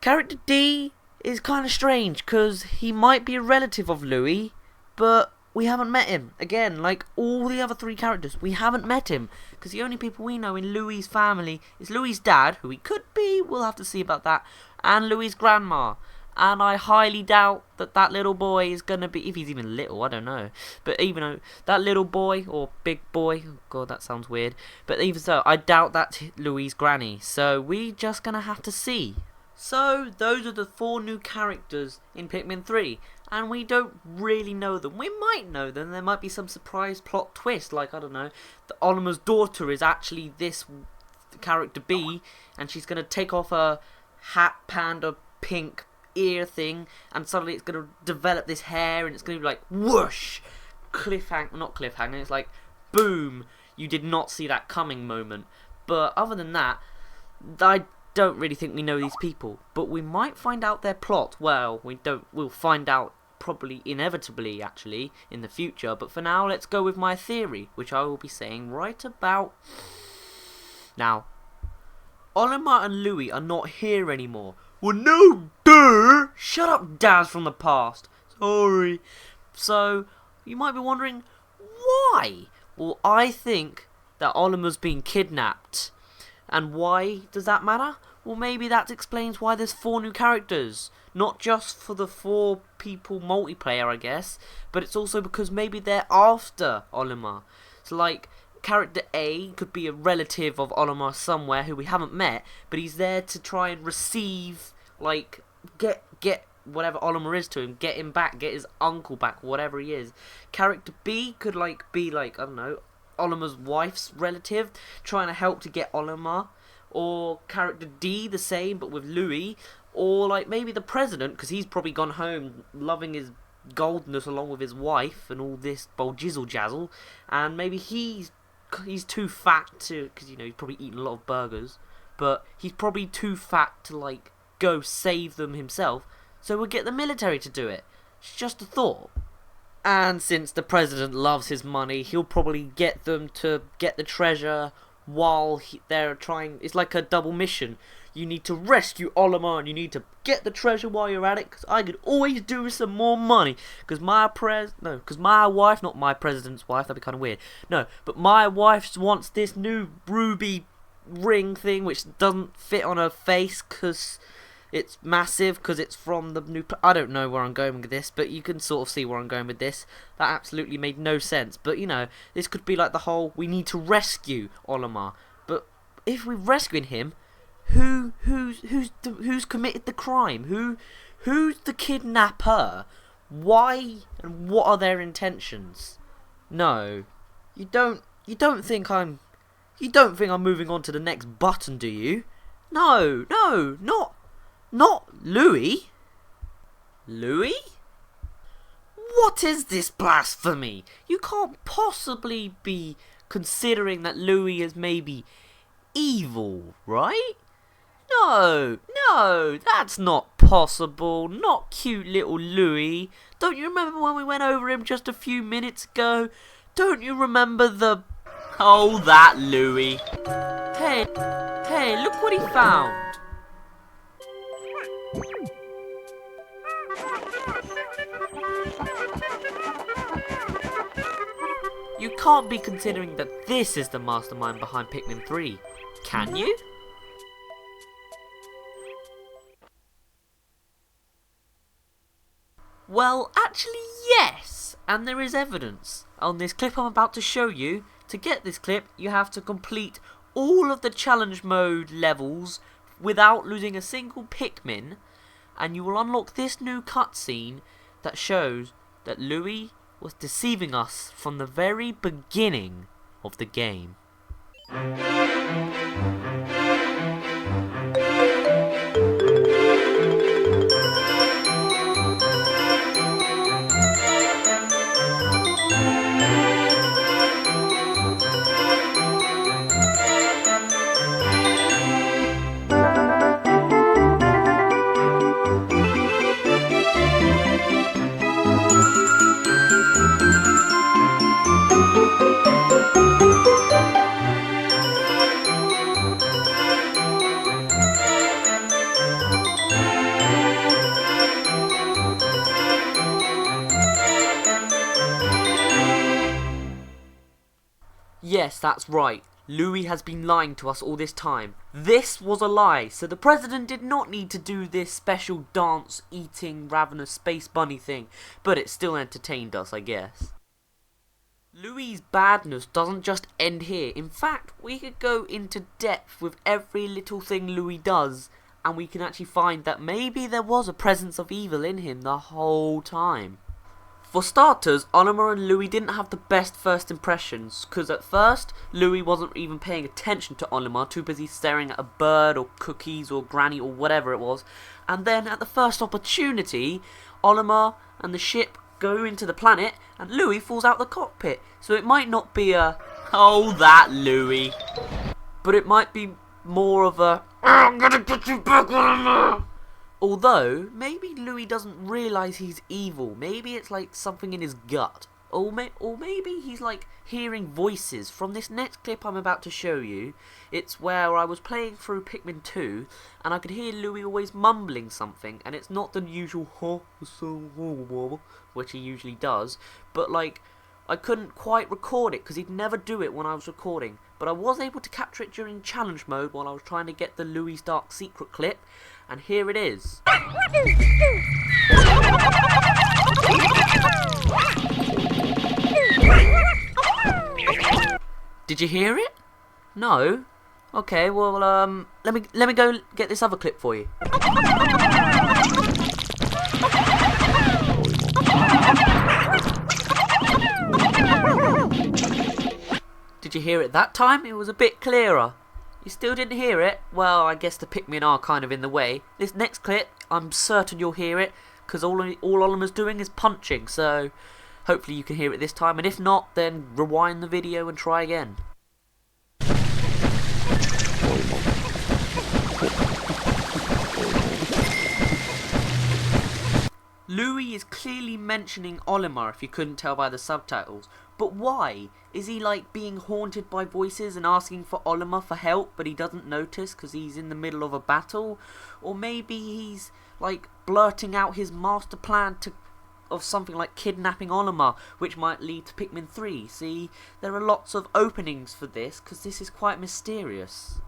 character D is kind of strange, because he might be a relative of Louis, but we haven't met him. Again, like all the other three characters, we haven't met him. Because the only people we know in Louis' family is Louis' dad, who he could be, we'll have to see about that, and Louis' grandma. And I highly doubt that that little boy is going to be, if he's even little, I don't know. But even though that little boy, or big boy, oh god, that sounds weird. But even so, I doubt that's Louis' granny. So we just going to have to see. So, those are the 4 new characters in Pikmin 3, and we don't really know them. We might know them, there might be some surprise plot twist, like, I don't know, that Olimar's daughter is actually this character B, and she's going to take off her hat, panda, pink ear thing, and suddenly it's going to develop this hair, and it's going to be like, whoosh, not cliffhanger, it's like, boom, you did not see that coming moment. But other than that, I don't really think we know these people, but we might find out their plot. Well, we'll find out probably inevitably actually in the future, but for now let's go with my theory, which I will be saying right about now. Olimar and Louis are not here anymore. Well, no, duh! Shut up, Dazz from the past. Sorry. So, you might be wondering, why? Well, I think that Olimar's been kidnapped. And why does that matter? Well, maybe that explains why there's 4 new characters. Not just for the 4 people multiplayer, I guess, but it's also because maybe they're after Olimar. So, like, character A could be a relative of Olimar somewhere who we haven't met, but he's there to try and receive, like, get whatever Olimar is to him, get him back, get his uncle back, whatever he is. Character B could, like, be, like, I don't know, Olimar's wife's relative trying to help to get Olimar, or character D the same but with Louis, or like maybe the president because he's probably gone home loving his goldness along with his wife and all this jizzle jazzle, and maybe he's too fat to, because you know he's probably eaten a lot of burgers, but he's probably too fat to like go save them himself, so we'll get the military to do it. It's just a thought. And since the president loves his money, he'll probably get them to get the treasure while they're trying. It's like a double mission. You need to rescue Olimar and you need to get the treasure while you're at it, because I could always do with some more money. Because my wife, not my president's wife, that'd be kind of weird. No, but my wife wants this new ruby ring thing which doesn't fit on her face because it's massive, because it's from the new... I don't know where I'm going with this, but you can sort of see where I'm going with this. That absolutely made no sense. But, you know, this could be like the whole, we need to rescue Olimar. But if we're rescuing him, who's committed the crime? Who's the kidnapper? Why and what are their intentions? No. You don't think I'm moving on to the next button, do you? No, not Louis. Louis? What is this blasphemy? You can't possibly be considering that Louis is maybe evil, right? No, that's not possible. Not cute little Louis. Don't you remember when we went over him just a few minutes ago? Don't you remember the... Oh, that Louis. Hey, look what he found. You can't be considering that this is the mastermind behind Pikmin 3, can you? Well, actually yes, and there is evidence. On this clip I'm about to show you, to get this clip you have to complete all of the challenge mode levels without losing a single Pikmin, and you will unlock this new cutscene that shows that Louis was deceiving us from the very beginning of the game. Yes, that's right. Louis has been lying to us all this time. This was a lie, so the president did not need to do this special dance, eating, ravenous space bunny thing, but it still entertained us, I guess. Louis' badness doesn't just end here. In fact, we could go into depth with every little thing Louis does, and we can actually find that maybe there was a presence of evil in him the whole time. For starters, Olimar and Louis didn't have the best first impressions, because at first, Louis wasn't even paying attention to Olimar, too busy staring at a bird or cookies or granny or whatever it was, and then at the first opportunity, Olimar and the ship go into the planet, and Louis falls out the cockpit, so it might not be a, oh that Louis, but it might be more of a, I'm gonna get you back, Olimar! Although, maybe Louis doesn't realise he's evil. Maybe it's like something in his gut. Or maybe he's like hearing voices. From this next clip I'm about to show you, it's where I was playing through Pikmin 2 and I could hear Louis always mumbling something, and it's not the usual which he usually does, but like I couldn't quite record it because he'd never do it when I was recording, but I was able to capture it during challenge mode while I was trying to get the Louis Dark Secret clip, and here it is. Did you hear it? No? Okay, well, let me go get this other clip for you. Did you hear it that time? It was a bit clearer. You still didn't hear it? Well, I guess the Pikmin are kind of in the way. This next clip, I'm certain you'll hear it, because all Olimar's doing is punching, so hopefully you can hear it this time, and if not, then rewind the video and try again. Louis is clearly mentioning Olimar, if you couldn't tell by the subtitles. But why? Is he like being haunted by voices and asking for Olimar for help, but he doesn't notice because he's in the middle of a battle? Or maybe he's like blurting out his master plan of something like kidnapping Olimar, which might lead to Pikmin 3. See, there are lots of openings for this because this is quite mysterious.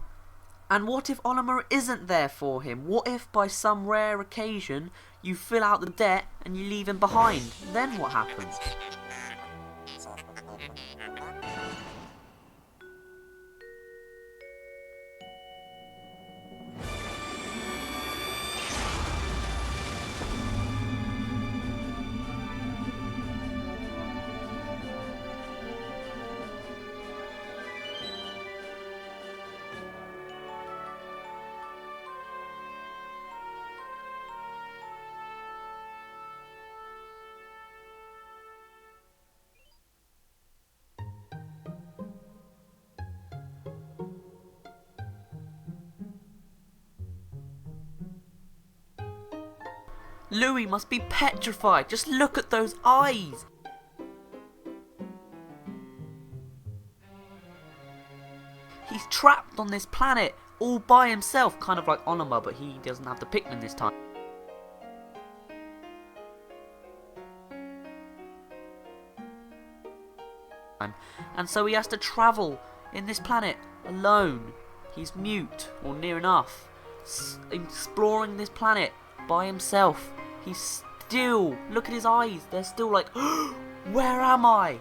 And what if Olimar isn't there for him? What if by some rare occasion you fill out the debt and you leave him behind? Then what happens? Louis must be petrified. Just look at those eyes. He's trapped on this planet all by himself, kind of like Onoma, but he doesn't have the Pikmin this time. And so he has to travel in this planet alone. He's mute, or near enough, exploring this planet by himself. He's still, look at his eyes, they're still like, where am I?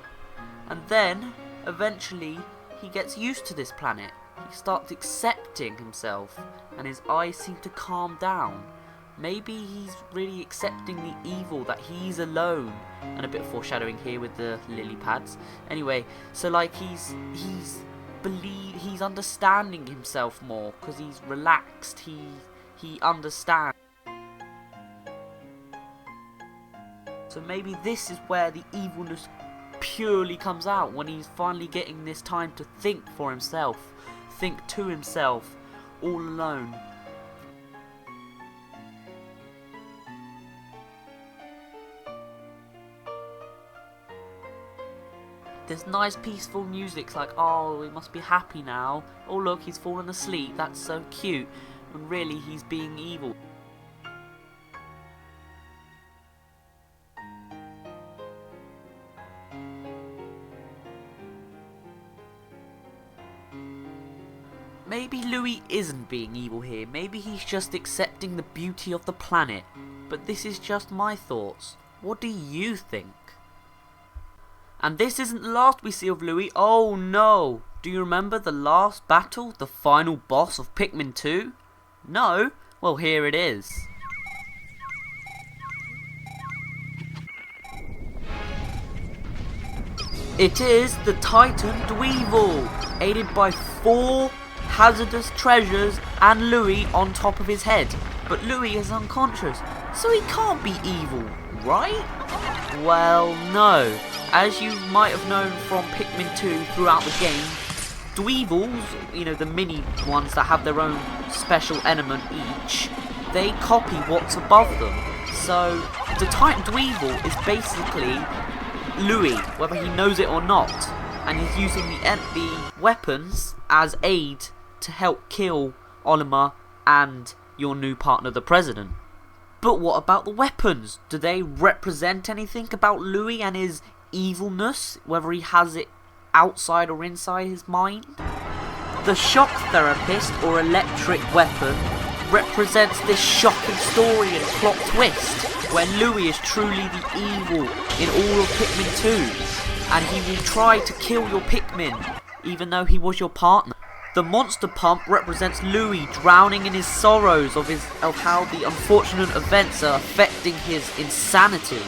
And then, eventually, he gets used to this planet. He starts accepting himself, and his eyes seem to calm down. Maybe he's really accepting the evil that he's alone. And a bit of foreshadowing here with the lily pads. Anyway, so like he's understanding himself more because he's relaxed. He understands. So maybe this is where the evilness purely comes out, when he's finally getting this time to think for himself, think to himself, all alone. There's nice peaceful music, it's like, oh, he must be happy now. Oh look, he's fallen asleep, that's so cute. When really he's being evil. Maybe Louis isn't being evil here, maybe he's just accepting the beauty of the planet. But this is just my thoughts. What do you think? And this isn't the last we see of Louis. Oh no! Do you remember the last battle? The final boss of Pikmin 2? No? Well, here it is. It is the Titan Dweevil, aided by 4 hazardous treasures and Louis on top of his head. But Louis is unconscious, so he can't be evil, right? Well, no. As you might have known from Pikmin 2 throughout the game, Dweevils, you know, the mini ones that have their own special element each, they copy what's above them. So, the Titan Dweevil is basically Louis, whether he knows it or not, and he's using the weapons as aid to help kill Olimar and your new partner, the President. But what about the weapons? Do they represent anything about Louis and his evilness, whether he has it outside or inside his mind? The shock therapist or electric weapon represents this shocking story and plot twist where Louis is truly the evil in all of Pikmin 2, and he will try to kill your Pikmin even though he was your partner. The monster pump represents Louis drowning in his sorrows of how the unfortunate events are affecting his insanity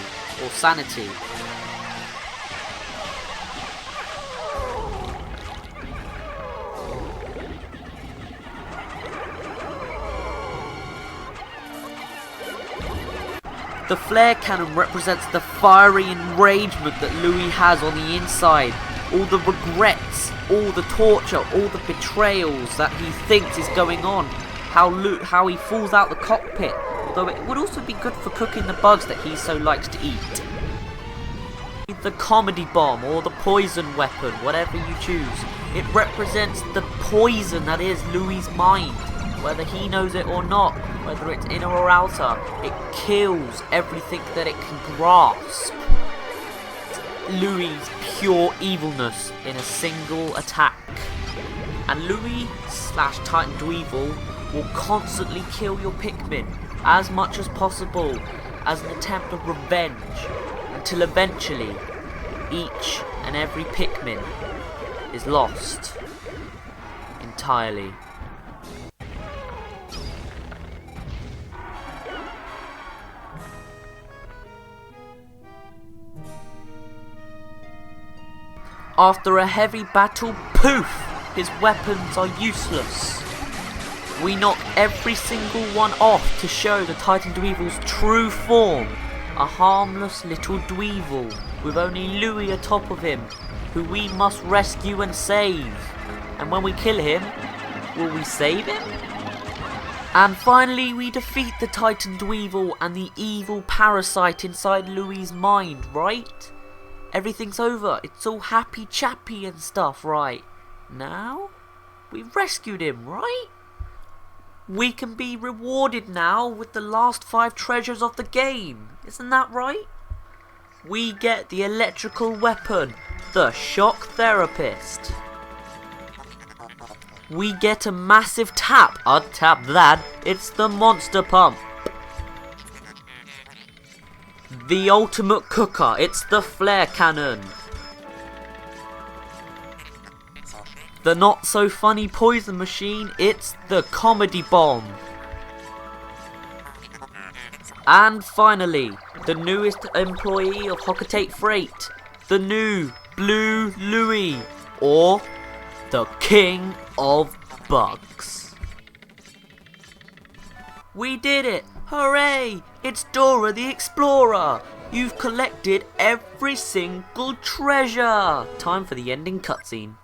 or sanity. The flare cannon represents the fiery enragement that Louis has on the inside, all the regrets, all the torture, all the betrayals that he thinks is going on, how he falls out the cockpit, although it would also be good for cooking the bugs that he so likes to eat. The comedy bomb or the poison weapon, whatever you choose, it represents the poison that is Louis' mind. Whether he knows it or not, whether it's inner or outer, it kills everything that it can grasp. Louis' pure evilness in a single attack. And Louis / Titan Dweevil will constantly kill your Pikmin as much as possible as an attempt of revenge, until eventually each and every Pikmin is lost entirely. After a heavy battle, poof! His weapons are useless. We knock every single one off to show the Titan Dweevil's true form. A harmless little Dweevil with only Louis atop of him, who we must rescue and save. And when we kill him, will we save him? And finally we defeat the Titan Dweevil and the evil parasite inside Louie's mind, right? Everything's over, it's all happy chappy and stuff, right? Now, we've rescued him, right? We can be rewarded now with the last 5 treasures of the game, isn't that right? We get the electrical weapon, the Shock Therapist. We get a massive tap. I'd tap that. It's the Monster Pump. The ultimate cooker. It's the Flare Cannon. The not so funny poison machine. It's the Comedy Bomb. And finally, the newest employee of Hockatate Freight. The new Blue Louie. Or the King of Bugs. We did it! Hooray! It's Dora the Explorer! You've collected every single treasure! Time for the ending cutscene.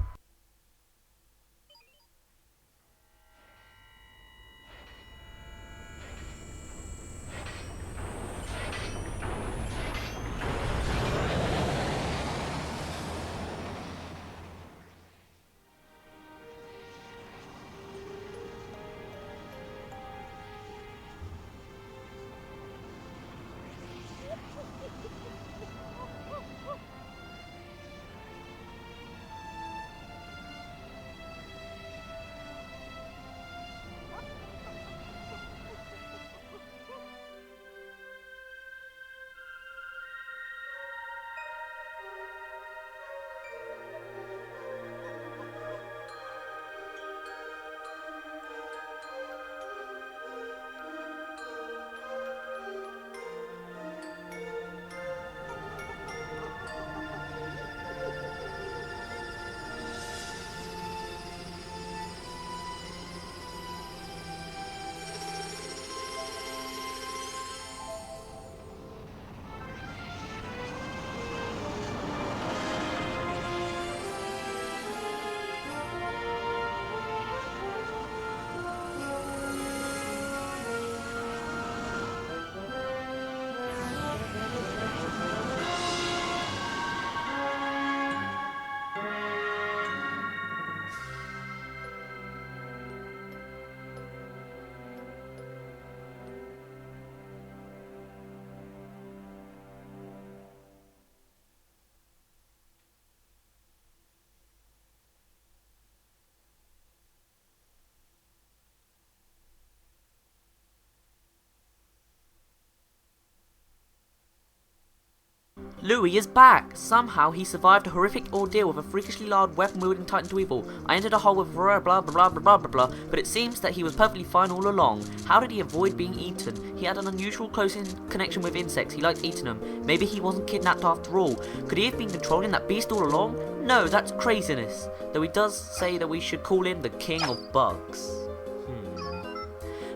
Louie is back! Somehow he survived a horrific ordeal with a freakishly large weapon-wielding Titan Dweevil. I entered a hole with blah blah blah blah blah blah blah, but it seems that he was perfectly fine all along. How did he avoid being eaten? He had an unusual close connection with insects, he liked eating them. Maybe he wasn't kidnapped after all. Could he have been controlling that beast all along? No, that's craziness. Though he does say that we should call him the King of Bugs.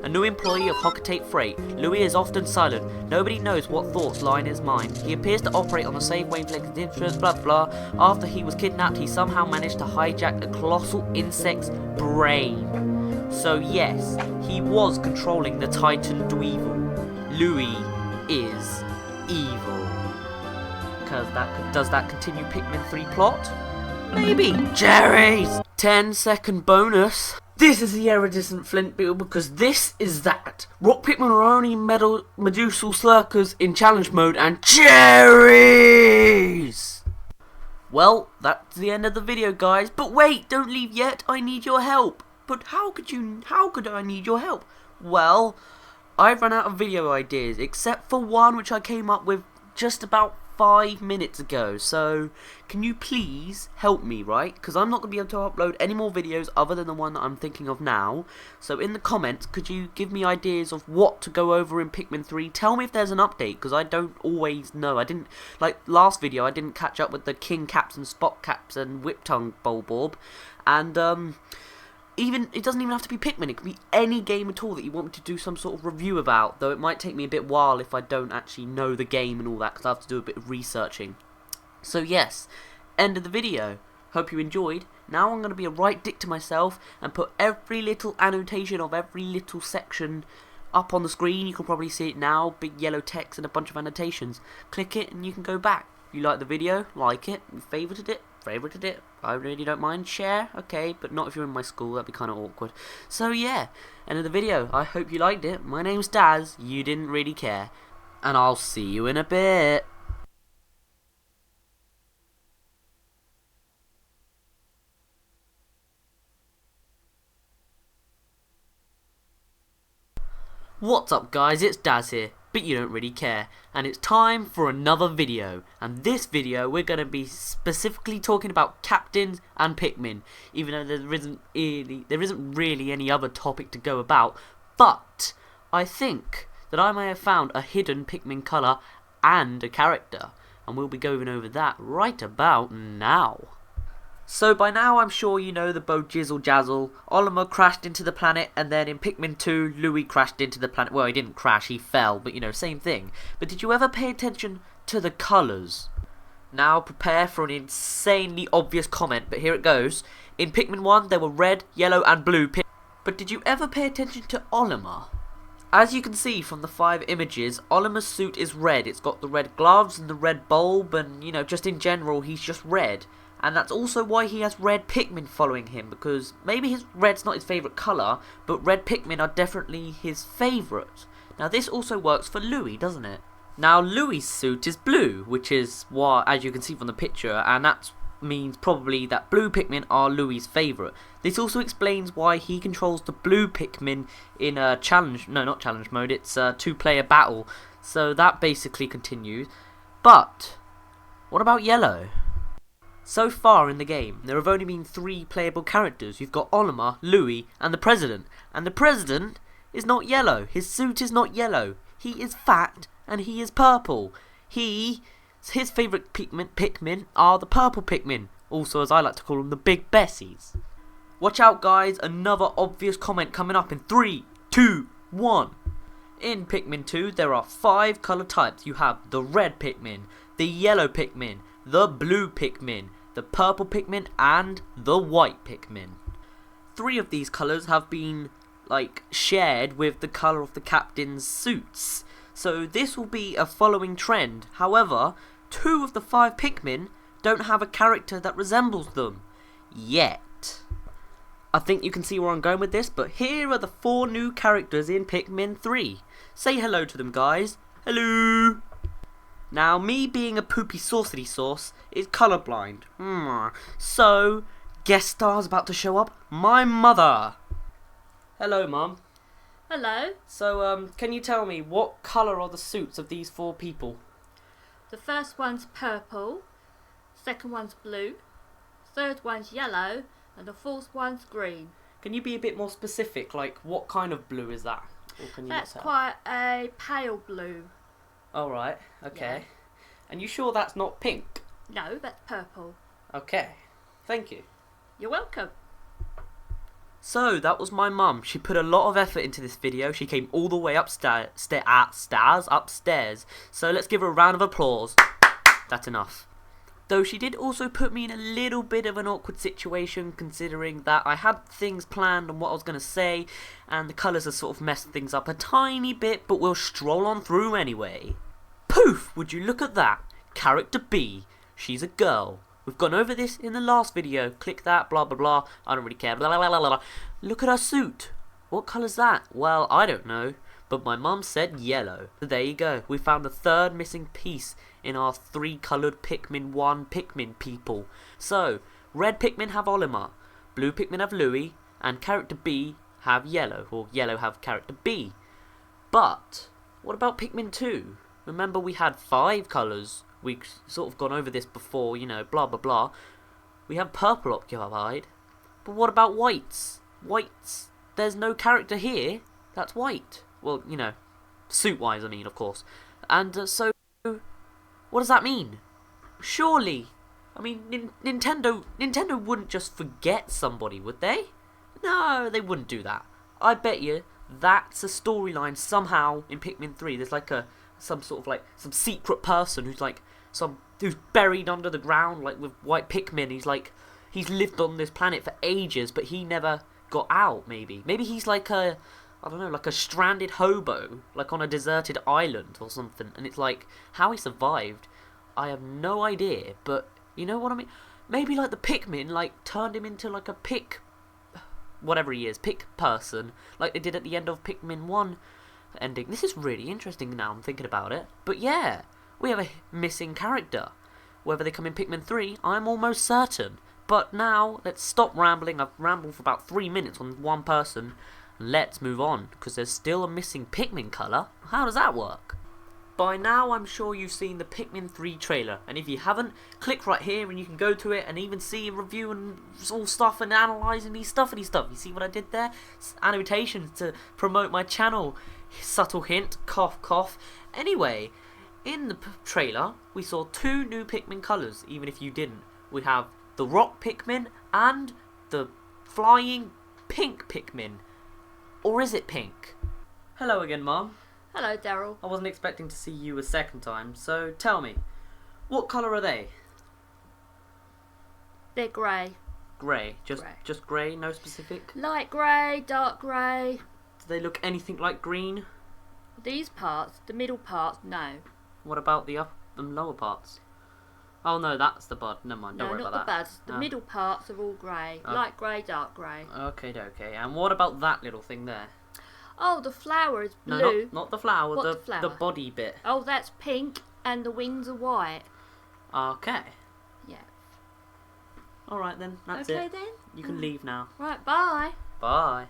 A new employee of Hockatate Freight, Louie is often silent. Nobody knows what thoughts lie in his mind. He appears to operate on the same wavelength as interest, blah blah. After he was kidnapped, he somehow managed to hijack a colossal insect's brain. So yes, he was controlling the Titan Dweevil. Louie is evil. Does that continue Pikmin 3 plot? Maybe. Jerry's 10-second bonus. This is the iridescent flint beetle because this is that. Rock Pikmin are only medusal slurkers in challenge mode and cherries! Well, that's the end of the video, guys. But wait, don't leave yet. I need your help. But how could I need your help? Well, I've run out of video ideas, except for one which I came up with just about 5 minutes ago. So, can you please help me, right? Because I'm not going to be able to upload any more videos other than the one that I'm thinking of now. So in the comments, could you give me ideas of what to go over in Pikmin 3? Tell me if there's an update, because I don't always know. I didn't, like last video, I didn't catch up with the King Caps and Spot Caps and Whip Tongue Bulborb. And, it doesn't even have to be Pikmin, it could be any game at all that you want me to do some sort of review about, though it might take me a bit while if I don't actually know the game and all that, because I have to do a bit of researching. So yes, end of the video. Hope you enjoyed. Now I'm going to be a right dick to myself and put every little annotation of every little section up on the screen. You can probably see it now, big yellow text and a bunch of annotations. Click it and you can go back. If you like the video, like it. You favorited it. I really don't mind. Share, okay, but not if you're in my school, that'd be kind of awkward. So yeah, end of the video. I hope you liked it. My name's Dazz, you didn't really care. And I'll see you in a bit. What's up guys, it's Dazz here, but you don't really care, and it's time for another video. And this video we're going to be specifically talking about captains and Pikmin, even though there isn't really any other topic to go about. But I think that I may have found a hidden Pikmin colour and a character, and we'll be going over that right about now. So by now I'm sure you know the boat Jizzle Jazzle. Olimar crashed into the planet, and then in Pikmin 2 Louis crashed into the planet. Well, he didn't crash, he fell, but you know, same thing. But did you ever pay attention to the colours? Now prepare for an insanely obvious comment, but here it goes. In Pikmin 1 there were red, yellow and blue Pikmin. But did you ever pay attention to Olimar? As you can see from the 5 images, Olimar's suit is red. It's got the red gloves and the red bulb, and you know, just in general he's just red. And that's also why he has red Pikmin following him, because maybe red's not his favourite colour, but red Pikmin are definitely his favourite. Now this also works for Louis, doesn't it? Now Louis' suit is blue, which is what, as you can see from the picture, and that means probably that blue Pikmin are Louis' favourite. This also explains why he controls the blue Pikmin in a not challenge mode, it's a 2-player battle. So that basically continues. But what about yellow? So far in the game, there have only been 3 playable characters. You've got Olimar, Louis, and the President. And the President is not yellow. His suit is not yellow. He is fat, and he is purple. His favourite Pikmin are the purple Pikmin. Also, as I like to call them, the Big Bessies. Watch out, guys. Another obvious comment coming up in 3, 2, 1. In Pikmin 2, there are 5 colour types. You have the red Pikmin, the yellow Pikmin, the blue Pikmin, the purple Pikmin, and the white Pikmin. 3 of these colours have been, shared with the colour of the captain's suits. So this will be a following trend. However, 2 of the 5 Pikmin don't have a character that resembles them. Yet. I think you can see where I'm going with this, but here are the 4 new characters in Pikmin 3. Say hello to them, guys. Hello! Now, me being a poopy saucity sauce is colourblind. So, guest stars about to show up? My mother! Hello, Mum. Hello. So, can you tell me what colour are the suits of these 4 people? The first one's purple, second one's blue, third one's yellow, and the fourth one's green. Can you be a bit more specific? Like, what kind of blue is that? Or can you That's not tell? quite a pale blue. Alright, okay. Yeah. And you sure that's not pink? No, that's purple. Okay, thank you. You're welcome. So, that was my mum. She put a lot of effort into this video. She came all the way upstairs. So let's give her a round of applause. That's enough. Though she did also put me in a little bit of an awkward situation, considering that I had things planned on what I was going to say, and the colours have sort of messed things up a tiny bit, but we'll stroll on through anyway. Poof! Would you look at that? Character B. She's a girl. We've gone over this in the last video. Click that, blah blah blah. I don't really care. Blah blah blah blah blah. Look at her suit. What colour's that? Well, I don't know. But my mum said yellow. So there you go. We found the 3rd missing piece in our 3-coloured Pikmin 1 Pikmin people. So, red Pikmin have Olimar, blue Pikmin have Louis, and character B have yellow, or yellow have character B. But, what about Pikmin 2? Remember we had 5 colours. We've sort of gone over this before, you know, blah blah blah. We have purple occupied. But what about whites? Whites, there's no character here that's white. Well, you know, suit-wise, I mean, of course. And so, what does that mean? Surely, I mean, Nintendo wouldn't just forget somebody, would they? No, they wouldn't do that. I bet you that's a storyline somehow in Pikmin 3. There's like some secret person who's buried under the ground, like with white Pikmin. he's lived on this planet for ages, but he never got out, maybe. Maybe he's like a, I don't know, like a stranded hobo, like on a deserted island or something. And it's like, how he survived, I have no idea. But, you know what I mean? Maybe like the Pikmin, like, turned him into like a pick, whatever he is, pick person, like they did at the end of Pikmin 1 ending. This is really interesting now I'm thinking about it. But yeah, we have a missing character. Whether they come in Pikmin 3, I'm almost certain. But now, let's stop rambling. I've rambled for about 3 minutes on one person. Let's move on, because there's still a missing Pikmin colour. How does that work? By now, I'm sure you've seen the Pikmin 3 trailer. And if you haven't, click right here and you can go to it and even see a review and all stuff and analysing these stuff. You see what I did there? It's annotations to promote my channel. Subtle hint, cough, cough. Anyway, in the trailer, we saw 2 new Pikmin colours, even if you didn't. We have the rock Pikmin and the flying pink Pikmin. Or is it pink? Hello again, Mum. Hello, Daryl. I wasn't expecting to see you a second time, so tell me, what colour are they? They're grey. Grey. Grey. Just grey, no specific? Light grey, dark grey. Do they look anything like green? These parts, the middle parts, no. What about the up and lower parts? Oh no, that's the bud. Never mind, don't No, worry not about the that. buds. The middle parts are all grey. Oh. Light grey, dark grey. Okay. And what about that little thing there? Oh, the flower is No, blue. not the flower. What, the the flower? the body bit. Oh, that's pink, and the wings are white. Okay. Yeah. All right then. That's Okay it. then. You can leave now. Right, bye. Bye.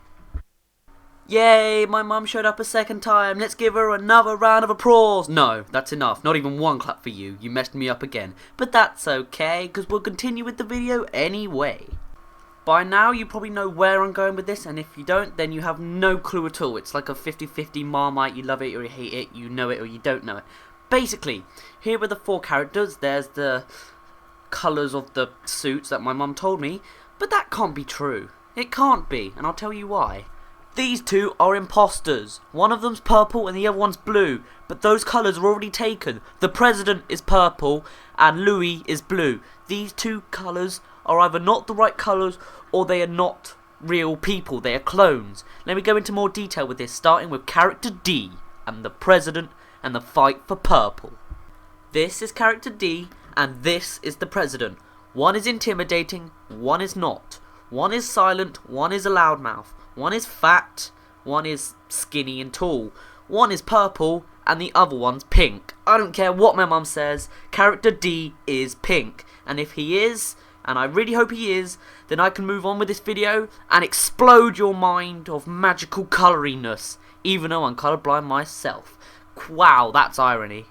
Yay, my mum showed up a second time. Let's give her another round of applause. No, that's enough. Not even one clap for you. You messed me up again. But that's okay, because we'll continue with the video anyway. By now, you probably know where I'm going with this, and if you don't, then you have no clue at all. It's like a 50-50 Marmite. You love it or you hate it. You know it or you don't know it. Basically, here are the 4 characters. There's the colours of the suits that my mum told me. But that can't be true. It can't be, and I'll tell you why. These 2 are imposters. One of them's purple and the other one's blue. But those colours are already taken. The president is purple and Louis is blue. These 2 colours are either not the right colours or they are not real people. They are clones. Let me go into more detail with this, starting with character D and the president and the fight for purple. This is character D and this is the president. One is intimidating, one is not. One is silent, one is a loudmouth. One is fat, one is skinny and tall. One is purple, and the other one's pink. I don't care what my mum says, character D is pink. And if he is, and I really hope he is, then I can move on with this video and explode your mind of magical colouriness, even though I'm colourblind myself. Wow, that's irony.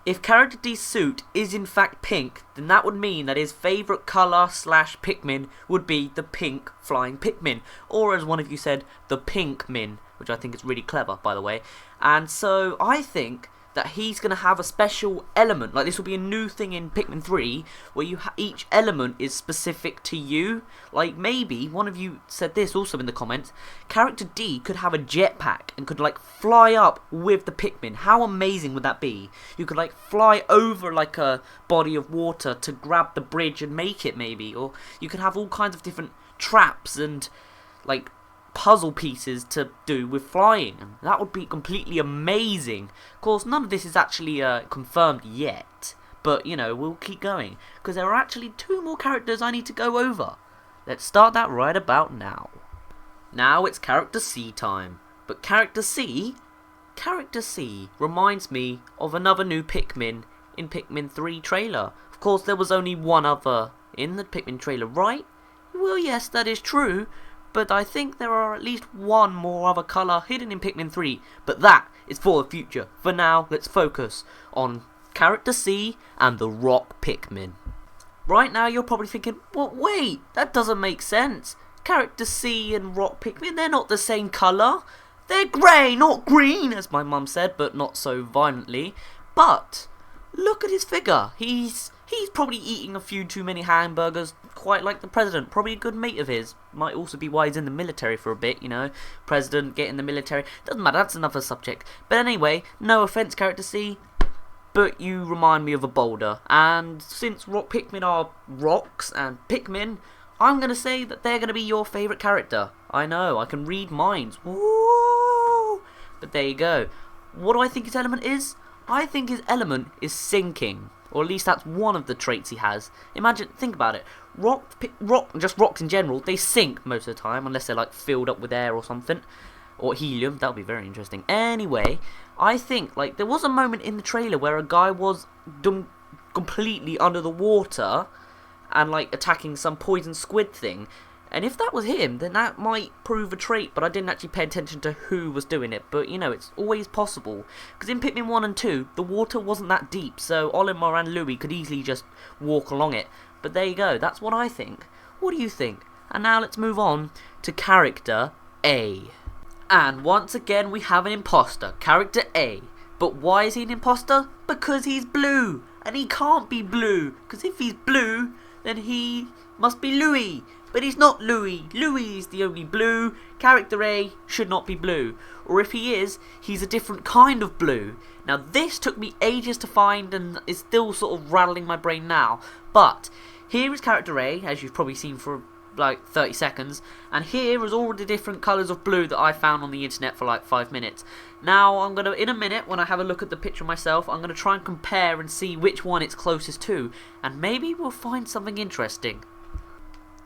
If character D's suit is in fact pink, then that would mean that his favourite colour / Pikmin would be the pink flying Pikmin. Or as one of you said, the Pinkmin, which I think is really clever, by the way. And so I think that he's going to have a special element. Like, this will be a new thing in Pikmin 3, where each element is specific to you. Like, maybe, one of you said this also in the comments, character D could have a jetpack and could, like, fly up with the Pikmin. How amazing would that be? You could, like, fly over, like, a body of water to grab the bridge and make it, maybe. Or you could have all kinds of different traps and, like, puzzle pieces to do with flying, and that would be completely amazing. Of course, none of this is actually confirmed yet, but you know, we'll keep going because there are actually 2 more characters I need to go over. Let's start that right about now. Now it's character C time, but character C reminds me of another new Pikmin in Pikmin 3 trailer. Of course, there was only one other in the Pikmin trailer, right? Well, yes, that is true. But I think there are at least one more other colour hidden in Pikmin 3, but that is for the future. For now, let's focus on character C and the rock Pikmin. Right now you're probably thinking, well, wait, that doesn't make sense. Character C and rock Pikmin, they're not the same colour. They're grey, not green, as my mum said, but not so violently. But look at his figure. He's probably eating a few too many hamburgers, quite like the president. Probably a good mate of his. Might also be why he's in the military for a bit, you know. President, get in the military. Doesn't matter, that's another subject. But anyway, no offence, character C, but you remind me of a boulder. And since rock Pikmin are rocks and Pikmin I'm going to say that they're going to be your favourite character. I know, I can read minds. Woo! But there you go. What do I think his element is? I think his element is sinking. Or at least that's one of the traits he has. Imagine, think about it. Just rocks in general, they sink most of the time, unless they're like filled up with air or something. Or helium, that would be very interesting. Anyway, I think, like, there was a moment in the trailer where a guy was completely under the water and, like, attacking some poison squid thing. And if that was him, then that might prove a trait, but I didn't actually pay attention to who was doing it. But, you know, it's always possible. Because in Pikmin 1 and 2, the water wasn't that deep, so Olimar and Louie could easily just walk along it. But there you go, that's what I think. What do you think? And now let's move on to character A. And once again, we have an imposter, character A. But why is he an imposter? Because he's blue. And he can't be blue, because if he's blue, then he must be Louie. But he's not Louie. Louie is the only blue. Character A should not be blue. Or if he is, he's a different kind of blue. Now this took me ages to find and is still sort of rattling my brain now. But here is character A, as you've probably seen for like 30 seconds. And here is all the different colours of blue that I found on the internet for like 5 minutes. Now I'm going to, in a minute, when I have a look at the picture myself, I'm going to try and compare and see which one it's closest to. And maybe we'll find something interesting.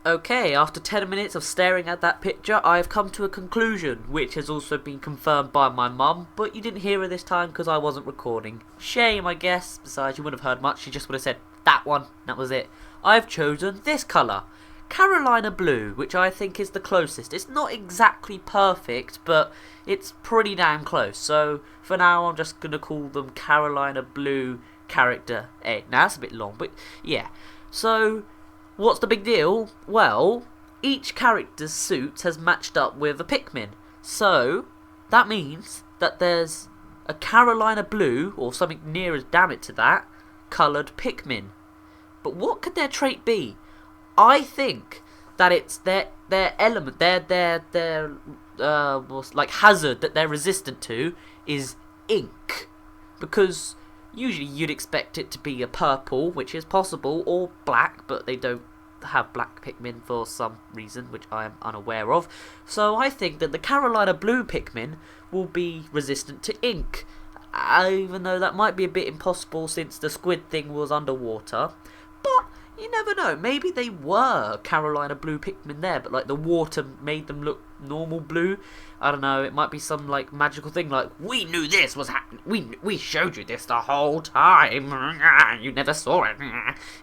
Okay, after 10 minutes of staring at that picture, I have come to a conclusion, which has also been confirmed by my mum, but you didn't hear her this time because I wasn't recording. Shame, I guess. Besides, you wouldn't have heard much, she just would have said, that one, that was it. I've chosen this colour, Carolina Blue, which I think is the closest. It's not exactly perfect, but it's pretty damn close, so for now I'm just going to call them Carolina Blue Character A. Now that's a bit long, but yeah. So what's the big deal? Well, each character's suit has matched up with a Pikmin. So that means that there's a Carolina Blue, or something near as damn it to that, coloured Pikmin. But what could their trait be? I think that it's their element, their like hazard that they're resistant to is ink. Because usually you'd expect it to be a purple, which is possible, or black, but they don't have black Pikmin for some reason, which I am unaware of. So I think that the Carolina Blue Pikmin will be resistant to ink. Even though that might be a bit impossible since the squid thing was underwater. But you never know, maybe they were Carolina Blue Pikmin there, but like the water made them look normal blue. I don't know, it might be some like magical thing like, we knew this was happening, we showed you this the whole time, you never saw it.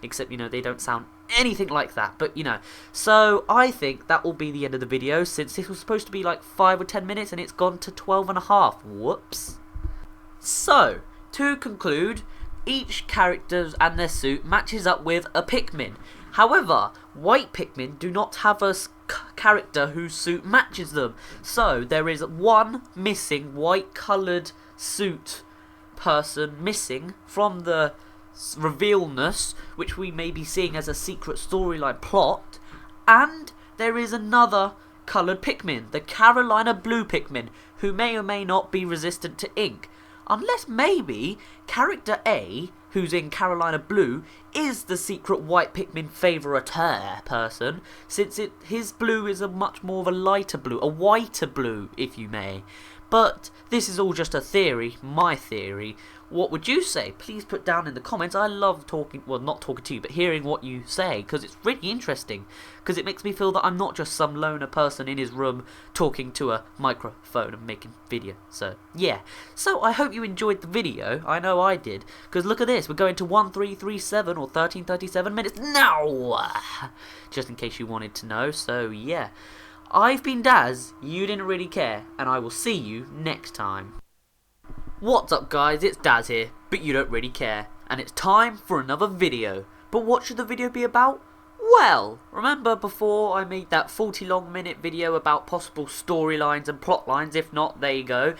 Except, you know, they don't sound anything like that, but you know. So I think that will be the end of the video, since this was supposed to be like 5 or 10 minutes and it's gone to 12 and a half. Whoops. So, to conclude, each character and their suit matches up with a Pikmin. However, white Pikmin do not have a character whose suit matches them. So there is one missing white coloured suit person missing from the revealness, which we may be seeing as a secret storyline plot. And there is another coloured Pikmin, the Carolina Blue Pikmin, who may or may not be resistant to ink. Unless maybe character A, who's in Carolina Blue, is the secret white Pikmin favouriter person, since his blue is a much more of a lighter blue, a whiter blue, if you may. But this is all just a theory, my theory. What would you say? Please put down in the comments. I love talking, well, not talking to you, but hearing what you say, because it's really interesting. Because it makes me feel that I'm not just some loner person in his room talking to a microphone and making video. So, yeah. So, I hope you enjoyed the video. I know I did. Because look at this. We're going to 1337 or 1337 minutes now. Just in case you wanted to know. So, yeah. I've been Dazz. You didn't really care. And I will see you next time. What's up guys, it's Dazz here, but you don't really care, and it's time for another video. But what should the video be about? Well, remember before I made that 40-long-minute video about possible storylines and plot lines? If not, there you go.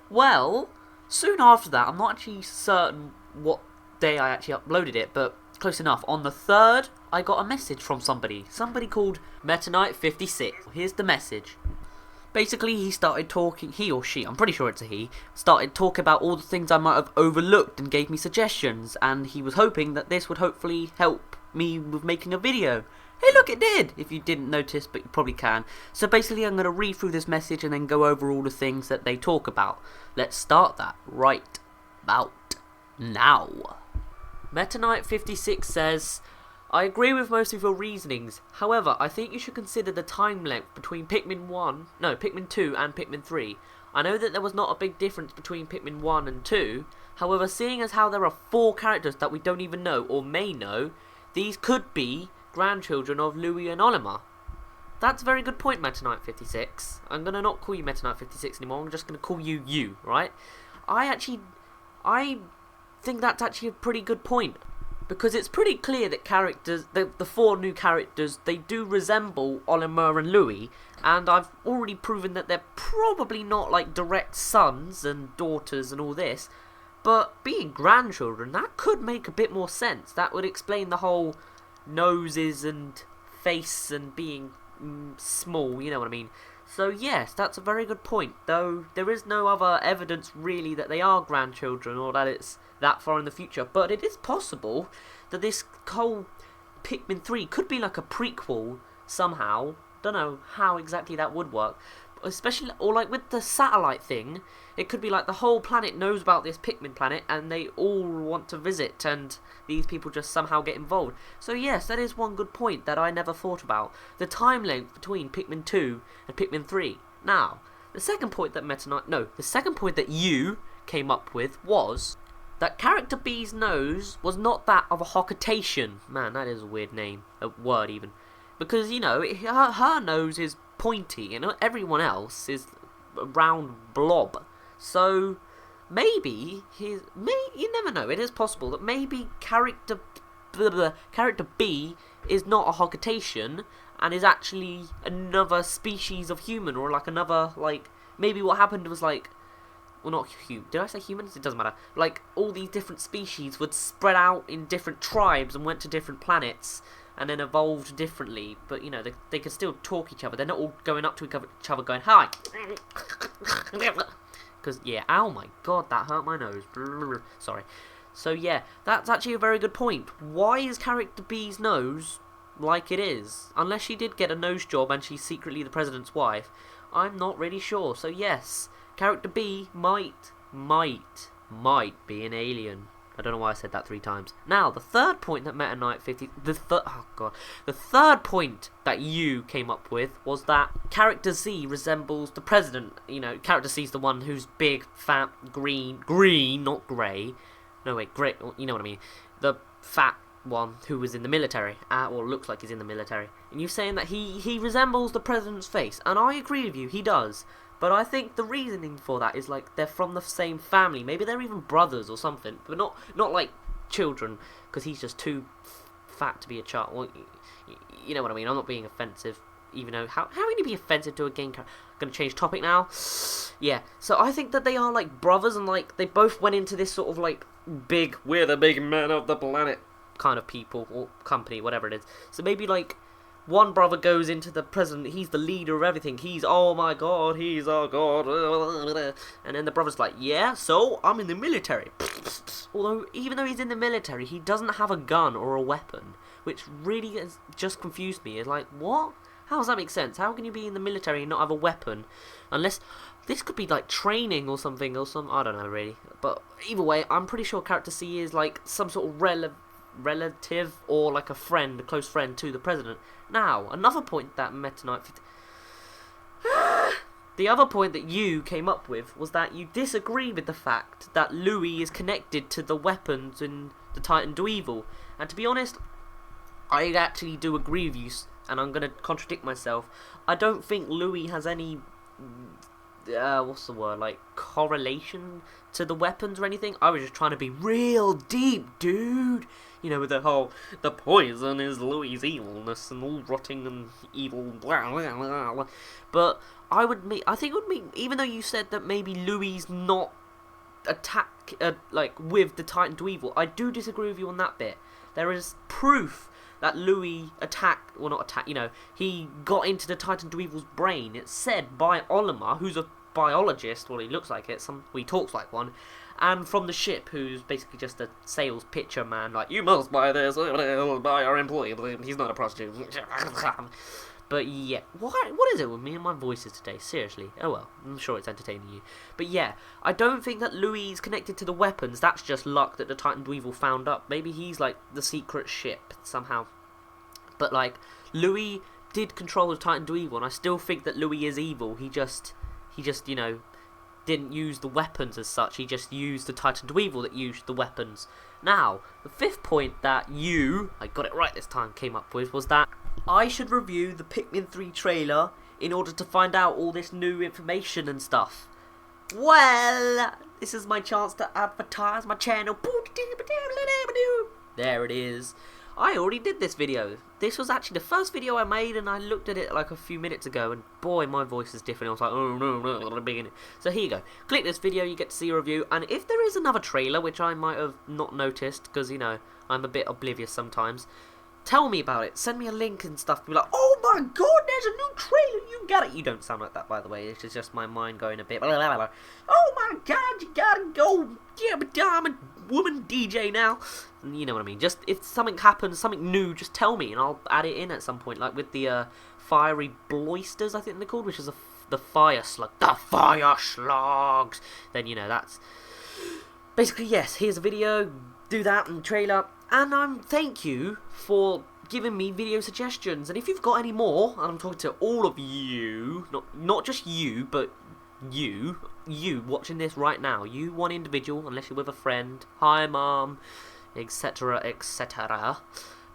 Well, soon after that, I'm not actually certain what day I actually uploaded it, but close enough. On the 3rd, I got a message from somebody called Metanite56. Here's the message. Basically, he started talking, he or she, I'm pretty sure it's a he, started talking about all the things I might have overlooked and gave me suggestions, and he was hoping that this would hopefully help me with making a video. Hey look, it did! If you didn't notice, but you probably can. So basically I'm going to read through this message and then go over all the things that they talk about. Let's start that right about now. Meta Knight 56 says, I agree with most of your reasonings. However, I think you should consider the time length between Pikmin 2 and Pikmin 3. I know that there was not a big difference between Pikmin 1 and 2. However, seeing as how there are 4 characters that we don't even know or may know, these could be grandchildren of Louis and Olimar. That's a very good point, Meta Knight 56. I'm going to not call you Meta Knight 56 anymore. I'm just going to call you, right? I think that's actually a pretty good point. Because it's pretty clear that characters, the 4 new characters, they do resemble Olimar and Louis. And I've already proven that they're probably not like direct sons and daughters and all this. But being grandchildren, that could make a bit more sense. That would explain the whole noses and face and being small, you know what I mean. So yes, that's a very good point. Though there is no other evidence really that they are grandchildren or that it's that far in the future. But it is possible that this whole Pikmin 3 could be like a prequel somehow. Don't know how exactly that would work. Especially, or like with the satellite thing, it could be like the whole planet knows about this Pikmin planet and they all want to visit and these people just somehow get involved. So yes, that is one good point that I never thought about. The time length between Pikmin 2 and Pikmin 3. Now, the second point that you came up with was that character B's nose was not that of a Hocketation. Man, that is a weird name. A word even. Because, you know, her nose is pointy and everyone else is a round blob. So maybe you never know. It is possible that maybe character B is not a Hocketation and is actually another species of human, or like another, like, maybe what happened was like, well, not human. Did I say humans? It doesn't matter. Like, all these different species would spread out in different tribes and went to different planets and then evolved differently. But, you know, they can still talk each other. They're not all going up to each other going, hi. Because, yeah, oh my god, that hurt my nose. Sorry. So, yeah, that's actually a very good point. Why is character B's nose like it is? Unless she did get a nose job and she's secretly the president's wife. I'm not really sure. So, yes, character B might be an alien. I don't know why I said that 3 times. Now, the third point that Meta Knight 50... The third point that you came up with was that character Z resembles the president. You know, character C is the one who's big, fat, green, not grey. No, wait, grey, you know what I mean. The fat one who was in the military, or looks like he's in the military. And you're saying that he resembles the president's face. And I agree with you, he does. But I think the reasoning for that is like they're from the same family. Maybe they're even brothers or something. But not like children, because he's just too fat to be a child. Well, you know what I mean. I'm not being offensive, even though how can you be offensive to a game character? Gonna change topic now. Yeah. So I think that they are like brothers, and like they both went into this sort of like big, we're the big men of the planet kind of people or company, whatever it is. So maybe like one brother goes into the president, he's the leader of everything, he's, oh my god, he's our god, and then the brother's like, yeah, so, I'm in the military. Although, even though he's in the military, he doesn't have a gun or a weapon, which really has just confused me. It's like, what? How does that make sense? How can you be in the military and not have a weapon? Unless, this could be like training or something, I don't know really. But either way, I'm pretty sure character C is like some sort of relative or like a friend, a close friend to the president. Now, another point that Meta Knight... The other point that you came up with was that you disagree with the fact that Louis is connected to the weapons in the Titan Dweevil. And to be honest, I actually do agree with you, and I'm going to contradict myself. I don't think Louis has any... what's the word? Like, correlation to the weapons or anything. I was just trying to be real deep, dude. You know, with the whole, the poison is Louis' evilness and all rotting and evil, blah, blah, blah, blah. But I think it would mean, even though you said that maybe Louis not like, with the Titan Dweevil, I do disagree with you on that bit. There is proof that Louis he got into the Titan Dweevil's brain. It's said by Olimar, who's a biologist, well, he looks like it, he talks like one, and from the ship, who's basically just a sales pitcher man, like, you must buy this, buy our employee, he's not a prostitute. But yeah, what is it with me and my voices today? Seriously. Oh well, I'm sure it's entertaining you. But yeah, I don't think that Louis is connected to the weapons. That's just luck that the Titan Dweevil found up. Maybe he's like the secret ship somehow. But like, Louis did control the Titan Dweevil, and I still think that Louis is evil. He just, you know, didn't use the weapons as such. He just used the Titan Dweevil that used the weapons. Now, the fifth point that I got it right this time, came up with was that I should review the Pikmin 3 trailer in order to find out all this new information and stuff. Well, this is my chance to advertise my channel. There it is. I already did this video. This was actually the first video I made, and I looked at it like a few minutes ago, and boy, my voice is different. I was like, oh no, beginning. So here you go. Click this video, you get to see a review, and if there is another trailer, which I might have not noticed, because, you know, I'm a bit oblivious sometimes, tell me about it. Send me a link and stuff. Be like, oh my god, there's a new trailer. You got it. You don't sound like that, by the way. It's just my mind going a bit. Blah, blah, blah. Oh my god, you gotta go. Yeah, but I'm a woman DJ now. You know what I mean. Just if something happens, something new, just tell me, and I'll add it in at some point. Like with the fiery bloisters, I think they're called, which is the fire slug. The fire slugs. Then you know that's basically yes. Here's a video. Do that and trailer. And thank you for giving me video suggestions. And if you've got any more, and I'm talking to all of you, not just you, but you watching this right now, you one individual, unless you're with a friend, hi mom, etc, etc.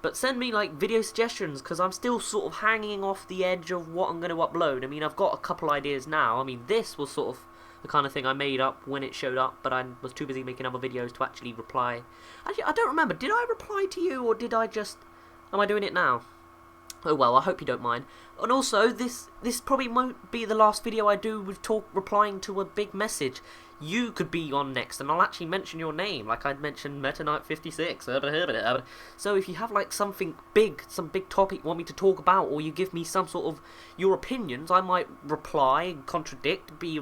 But send me like video suggestions, because I'm still sort of hanging off the edge of what I'm going to upload. I mean, I've got a couple ideas now. I mean, this was sort of the kind of thing I made up when it showed up, but I was too busy making other videos to actually reply. Actually, I don't remember. Did I reply to you, or did I just... Am I doing it now? Oh well, I hope you don't mind. And also, this probably won't be the last video I do with replying to a big message. You could be on next, and I'll actually mention your name, like I'd mentioned Meta Knight 56. So if you have like something big, some big topic you want me to talk about, or you give me some sort of your opinions, I might reply, contradict, be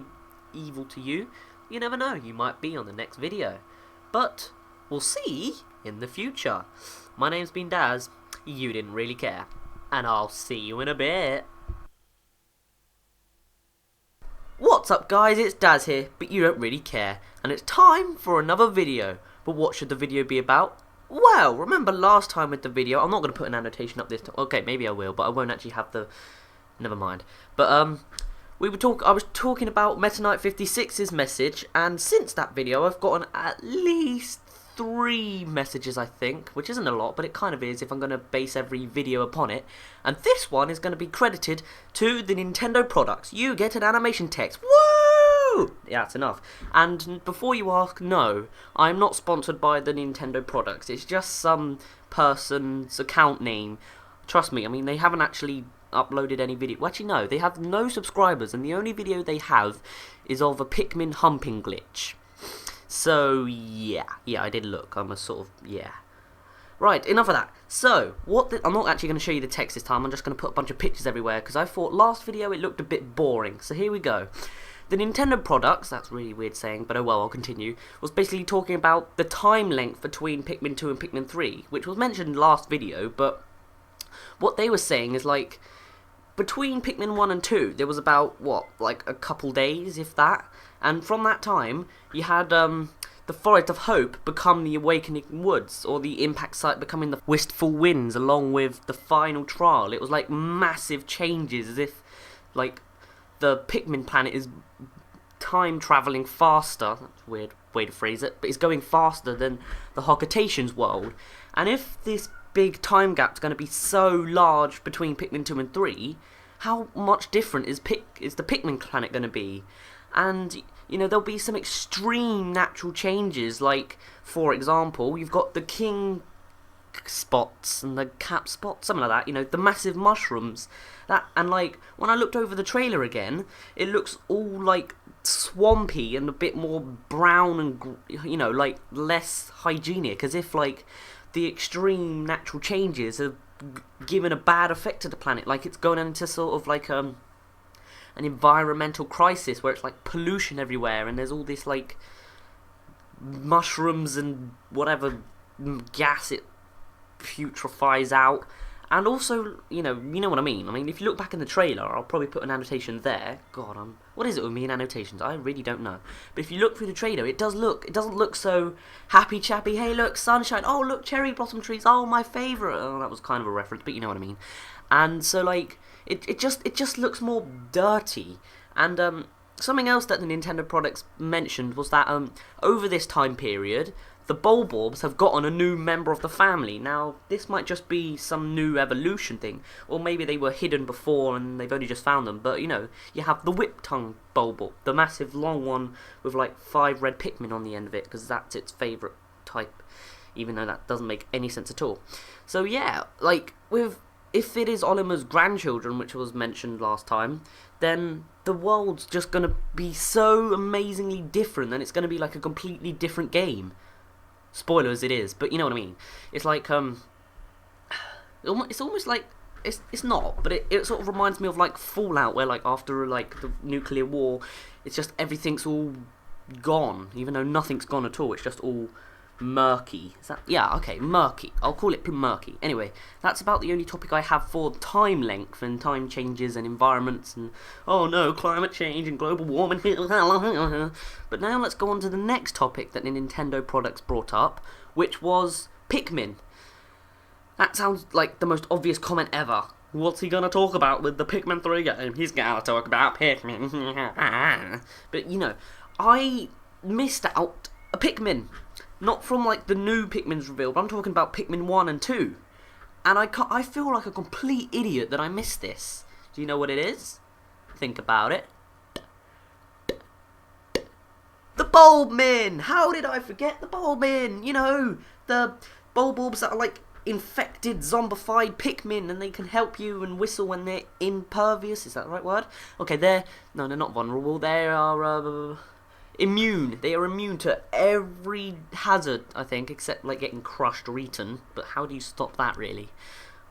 evil to you. You never know, you might be on the next video. But we'll see in the future. My name's been Dazz. You didn't really care. And I'll see you in a bit. What's up guys, it's Dazz here, but you don't really care. And it's time for another video. But what should the video be about? Well, remember last time with the video, I'm not going to put an annotation up this time. Okay, maybe I will, but I won't actually have the... Never mind. But, I was talking about Meta Knight 56's message, and since that video I've gotten at least 3 messages, I think, which isn't a lot, but it kind of is if I'm going to base every video upon it. And this one is going to be credited to the Nintendo products. You get an animation text. Woo! Yeah, that's enough. And before you ask, no, I'm not sponsored by the Nintendo products. It's just some person's account name. Trust me, I mean, they haven't actually uploaded any video. Well, actually no, they have no subscribers, and the only video they have is of a Pikmin humping glitch. So yeah, I did look. I'm a sort of yeah. Right, enough of that. So I'm not actually going to show you the text this time. I'm just going to put a bunch of pictures everywhere because I thought last video it looked a bit boring. So here we go. The Nintendo products, that's really weird saying, but oh well, I'll continue, was basically talking about the time length between Pikmin 2 and Pikmin 3, which was mentioned last video, but what they were saying is like between Pikmin 1 and 2, there was about, what, like a couple days, if that? And from that time, you had the Forest of Hope become the Awakening Woods, or the Impact Site becoming the Wistful Winds, along with the final trial. It was like massive changes, as if, like, the Pikmin planet is time-travelling faster, that's a weird way to phrase it, but it's going faster than the Hogatations world. And if this big time gap's going to be so large between Pikmin 2 and 3, how much different is the Pikmin planet going to be? And, you know, there'll be some extreme natural changes, like, for example, you've got the king spots and the cap spots, something like that, you know, the massive mushrooms. And, like, when I looked over the trailer again, it looks all, like, swampy and a bit more brown and, you know, like, less hygienic, as if, like, the extreme natural changes have given a bad effect to the planet, like it's going into sort of like an environmental crisis where it's like pollution everywhere and there's all this like mushrooms and whatever gas it putrefies out. And also, you know what I mean. I mean, if you look back in the trailer, I'll probably put an annotation there. God, what is it with me and annotations? I really don't know. But if you look through the trailer, it doesn't look so happy chappy. Hey, look, sunshine. Oh, look, cherry blossom trees. Oh, my favourite. Oh, that was kind of a reference, but you know what I mean. And so, like, it just looks more dirty. And something else that the Nintendo products mentioned was that over this time period, the Bulborbs have gotten a new member of the family. Now, this might just be some new evolution thing, or maybe they were hidden before and they've only just found them. But, you know, you have the Whip-tongue Bulborb, the massive long one with, like, 5 red Pikmin on the end of it, because that's its favourite type, even though that doesn't make any sense at all. So, yeah, like, if it is Oliver's grandchildren, which was mentioned last time, then the world's just going to be so amazingly different, and it's going to be like a completely different game. Spoilers it is, but you know what I mean. It's like, it's almost like, it's not, but it sort of reminds me of like Fallout, where like after like the nuclear war, it's just everything's all gone, even though nothing's gone at all, it's just all murky. Is that, yeah, okay, murky. I'll call it murky. Anyway, that's about the only topic I have for time length and time changes and environments and, oh no, climate change and global warming. But now let's go on to the next topic that the Nintendo products brought up, which was Pikmin. That sounds like the most obvious comment ever. What's he gonna talk about with the Pikmin 3 game? He's gonna talk about Pikmin. But, you know, I missed out a Pikmin. Not from, like, the new Pikmin's revealed, but I'm talking about Pikmin 1 and 2. And I feel like a complete idiot that I missed this. Do you know what it is? Think about it. The Bulbmin! How did I forget the Bulbmin? You know, the Bulborbs that are, like, infected, zombified Pikmin, and they can help you and whistle when they're impervious. Is that the right word? Okay, they're not vulnerable. They are, immune. They are immune to every hazard, I think, except like getting crushed or eaten. But how do you stop that, really?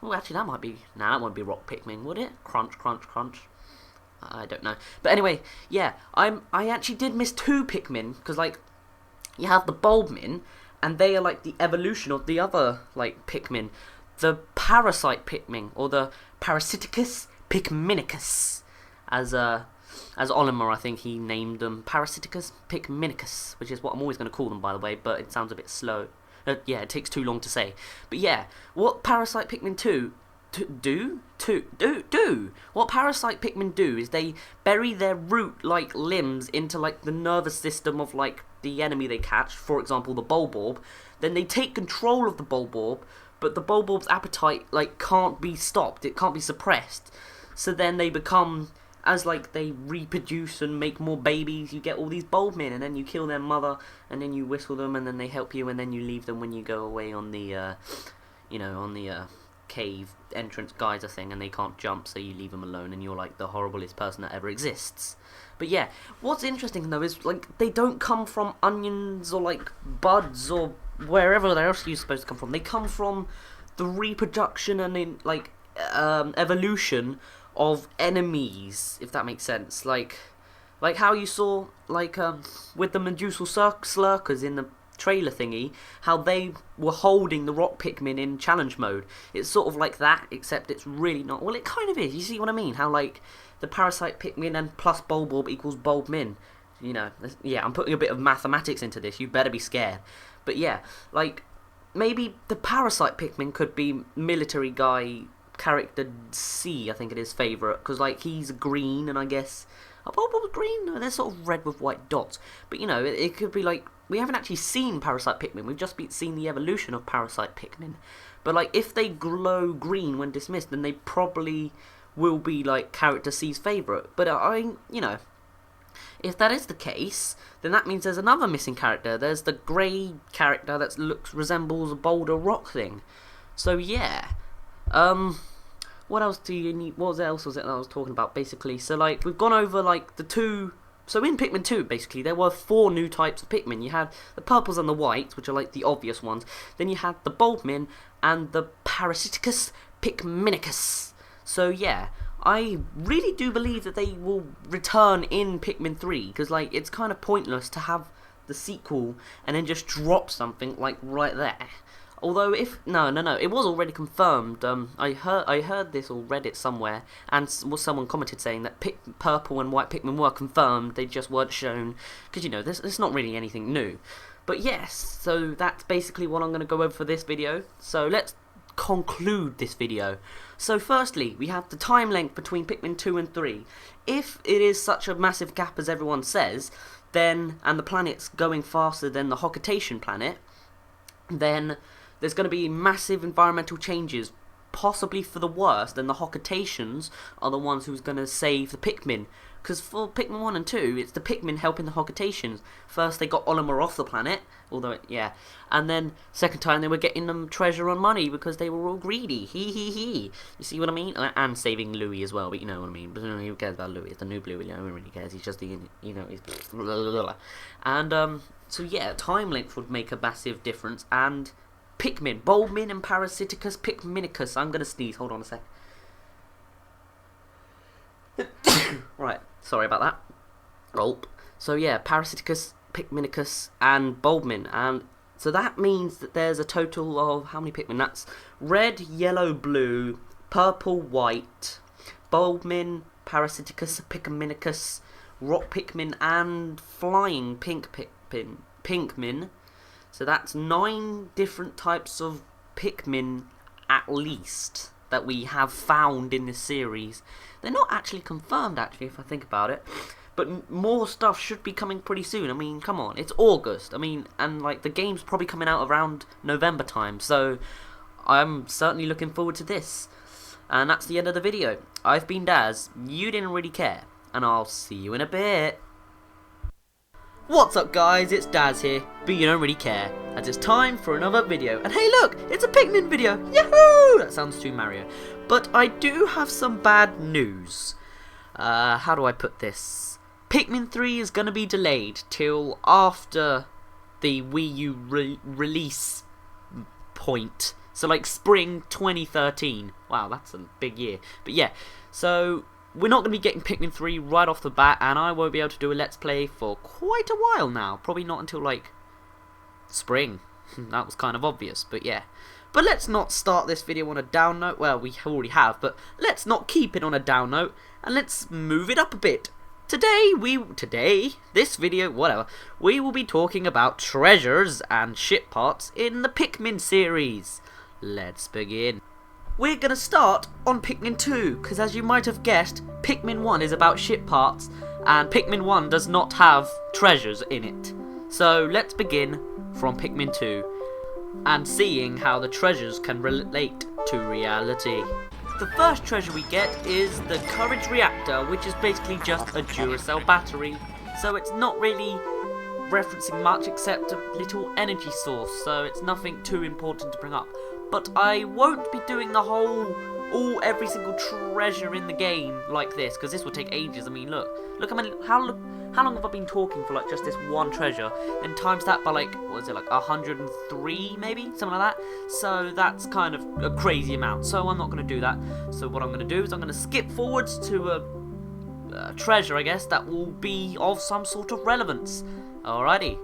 Well, actually, that might be... Nah, that wouldn't be rock Pikmin, would it? Crunch, crunch, crunch. I don't know. But anyway, yeah, I actually did miss 2 Pikmin, because, like, you have the Bulbmin, and they are, like, the evolution of the other, like, Pikmin. The Parasite Pikmin, or the Parasiticus Pikminicus, as Olimar, I think he named them Parasiticus Pikminicus, which is what I'm always going to call them, by the way, but it sounds a bit slow. Yeah, it takes too long to say. But yeah, what Parasite Pikmin do? What Parasite Pikmin do is they bury their root-like limbs into, like, the nervous system of, like, the enemy they catch, for example, the Bulborb. Then they take control of the Bulborb, but the Bulborb's appetite, like, can't be stopped. It can't be suppressed. So then they become... As, like, they reproduce and make more babies, you get all these Bulbmin, and then you kill their mother, and then you whistle them, and then they help you, and then you leave them when you go away on the, cave entrance geyser thing, and they can't jump, so you leave them alone, and you're, like, the horriblest person that ever exists. But yeah, what's interesting, though, is, like, they don't come from onions, or, like, buds, or wherever else you're supposed to come from. They come from the reproduction and, evolution of enemies, if that makes sense. Like how you saw, like, with the Medusal Slurkers in the trailer thingy, how they were holding the rock Pikmin in challenge mode. It's sort of like that, except it's really not. Well, it kind of is. You see what I mean? How, like, the Parasite Pikmin and plus Bulborb equals Bulbmin. You know, yeah, I'm putting a bit of mathematics into this. You better be scared. But yeah, like, maybe the Parasite Pikmin could be military guy character C, I think it is, favourite, because, like, he's green, and I guess Bulbor's green? No, they're sort of red with white dots, but, you know, it could be, like, we haven't actually seen Parasite Pikmin, we've just seen the evolution of Parasite Pikmin, but, like, if they glow green when dismissed, then they probably will be, like, character C's favourite, but you know, if that is the case, then that means there's another missing character. There's the grey character that resembles a boulder rock thing, so yeah. What else do you need? What else was it that I was talking about, basically? So, like, we've gone over, like, the 2... So, in Pikmin 2, basically, there were 4 new types of Pikmin. You had the purples and the whites, which are, like, the obvious ones. Then you had the Bulbmin and the Parasiticus Pikminicus. So, yeah, I really do believe that they will return in Pikmin 3, because, like, it's kind of pointless to have the sequel and then just drop something like right there. Although if no, it was already confirmed. I heard this or read it somewhere, and someone commented saying that purple and white Pikmin were confirmed. They just weren't shown because there's not really anything new. But yes, so that's basically what I'm going to go over for this video. So let's conclude this video. So firstly, we have the time length between Pikmin 2 and 3. If it is such a massive gap as everyone says, then and the planet's going faster than the Hocotation planet, then there's going to be massive environmental changes, possibly for the worst, and the Hocotations are the ones who's going to save the Pikmin. Because for Pikmin 1 and 2, it's the Pikmin helping the Hocotations. First they got Olimar off the planet, and then second time they were getting them treasure and money because they were all greedy. Hee. You see what I mean? And saving Louis as well, but you know what I mean. But who cares about Louis? It's the new Louis. No one really cares. He's just the, he's blah, blah, blah. And so yeah, time length would make a massive difference. And Pikmin, Bulbmin and Parasiticus Pikminicus. I'm gonna sneeze. Hold on a sec. Right, sorry about that. Gulp. So yeah, Parasiticus, Pikminicus, and Bulbmin, and so that means that there's a total of how many Pikmin? That's red, yellow, blue, purple, white, Bulbmin, Parasiticus, Pikminicus, rock Pikmin, and flying pink Pinkmin. So that's 9 different types of Pikmin at least that we have found in this series. They're not actually confirmed, actually, if I think about it. But more stuff should be coming pretty soon. I mean, come on, it's August. I mean, and like the game's probably coming out around November time. So I'm certainly looking forward to this. And that's the end of the video. I've been Dazz. You didn't really care. And I'll see you in a bit. What's up guys, it's Dazz here, but you don't really care, as it's time for another video. And hey look, it's a Pikmin video, yahoo! That sounds too Mario. But I do have some bad news. How do I put this? Pikmin 3 is going to be delayed till after the Wii U release point. So like spring 2013. Wow, that's a big year. But yeah, so we're not going to be getting Pikmin 3 right off the bat, and I won't be able to do a Let's Play for quite a while now. Probably not until, like, spring. That was kind of obvious, but yeah. But let's not start this video on a down note. Well, we already have, but let's not keep it on a down note, and let's move it up a bit. Today, this video, whatever, we will be talking about treasures and ship parts in the Pikmin series. Let's begin. We're going to start on Pikmin 2, because as you might have guessed, Pikmin 1 is about ship parts, and Pikmin 1 does not have treasures in it. So let's begin from Pikmin 2, and seeing how the treasures can relate to reality. The first treasure we get is the Courage Reactor, which is basically just a Duracell battery, so it's not really referencing much except a little energy source, so it's nothing too important to bring up. But I won't be doing the whole, every single treasure in the game like this, because this will take ages. I mean, look how long have I been talking for, like, just this one treasure, and times that by, like, what is it, like 103 maybe, something like that. So that's kind of a crazy amount, so I'm not going to do that. So what I'm going to do is I'm going to skip forwards to a treasure, I guess, that will be of some sort of relevance. Alrighty.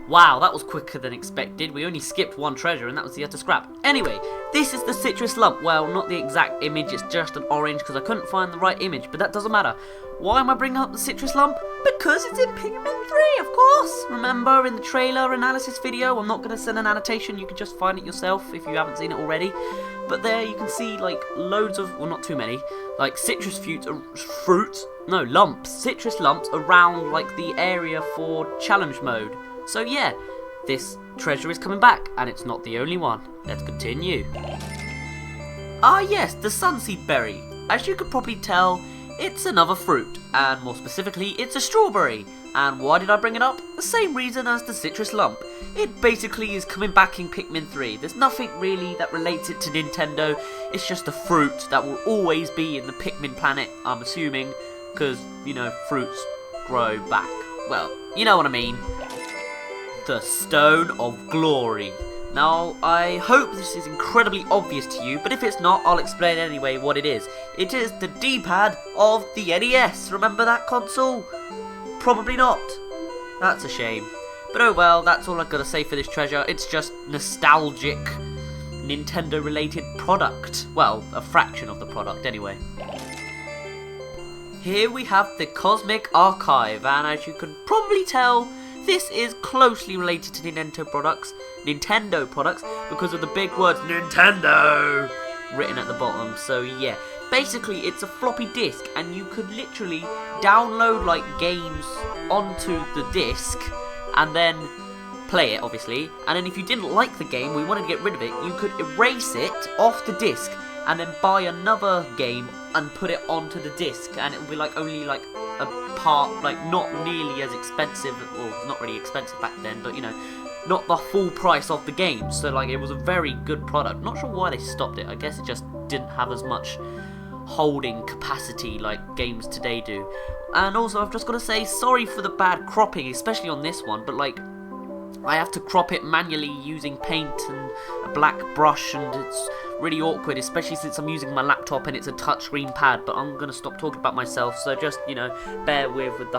Wow, that was quicker than expected. We only skipped one treasure, and that was the utter scrap. Anyway, this is the citrus lump. Well, not the exact image, it's just an orange, because I couldn't find the right image, but that doesn't matter. Why am I bringing up the citrus lump? Because it's in Pikmin 3, of course! Remember, in the trailer analysis video, I'm not going to send an annotation, you can just find it yourself if you haven't seen it already. But there you can see, like, loads of, well, not too many, like, citrus lumps, citrus lumps around, like, the area for challenge mode. So yeah, this treasure is coming back, and it's not the only one. Let's continue. Ah yes, the sunseed berry. As you could probably tell, it's another fruit, and more specifically, it's a strawberry. And why did I bring it up? The same reason as the citrus lump. It basically is coming back in Pikmin 3. There's nothing really that relates it to Nintendo. It's just a fruit that will always be in the Pikmin planet, I'm assuming, because, you know, fruits grow back. Well, you know what I mean. The Stone of Glory. Now, I hope this is incredibly obvious to you, but if it's not, I'll explain anyway what it is. It is the D-pad of the NES. Remember that console? Probably not. That's a shame. But oh well, that's all I've got to say for this treasure. It's just nostalgic Nintendo related product. Well, a fraction of the product anyway. Here we have the Cosmic Archive, and as you can probably tell, this is closely related to Nintendo products, because of the big words Nintendo written at the bottom. So yeah, basically it's a floppy disk, and you could literally download like games onto the disc and then play it, obviously. And then if you didn't like the game, we wanted to get rid of it, you could erase it off the disc and then buy another game and put it onto the disc, and it would be like only like a part, like not nearly as expensive, or not really expensive back then, but you know, not the full price of the game. So like it was a very good product. Not sure why they stopped it. I guess it just didn't have as much holding capacity like games today do. And also I've just got to say sorry for the bad cropping, especially on this one, but like I have to crop it manually using paint and a black brush, and it's really awkward, especially since I'm using my laptop and it's a touchscreen pad. But I'm going to stop talking about myself, so just, you know, bear with the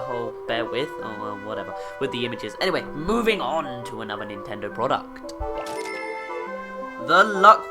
images. Anyway, moving on to another Nintendo product. The Luck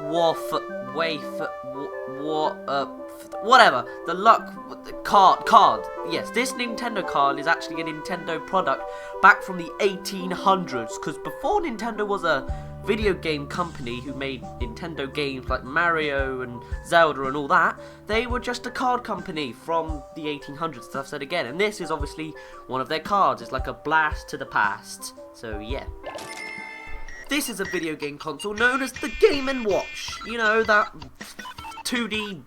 the Luck card. Yes, this Nintendo card is actually a Nintendo product back from the 1800s, because before Nintendo was a video game company who made Nintendo games like Mario and Zelda and all that, they were just a card company from the 1800s, as I've said again, and this is obviously one of their cards. It's like a blast to the past. So yeah. This is a video game console known as the Game & Watch. You know, that 2D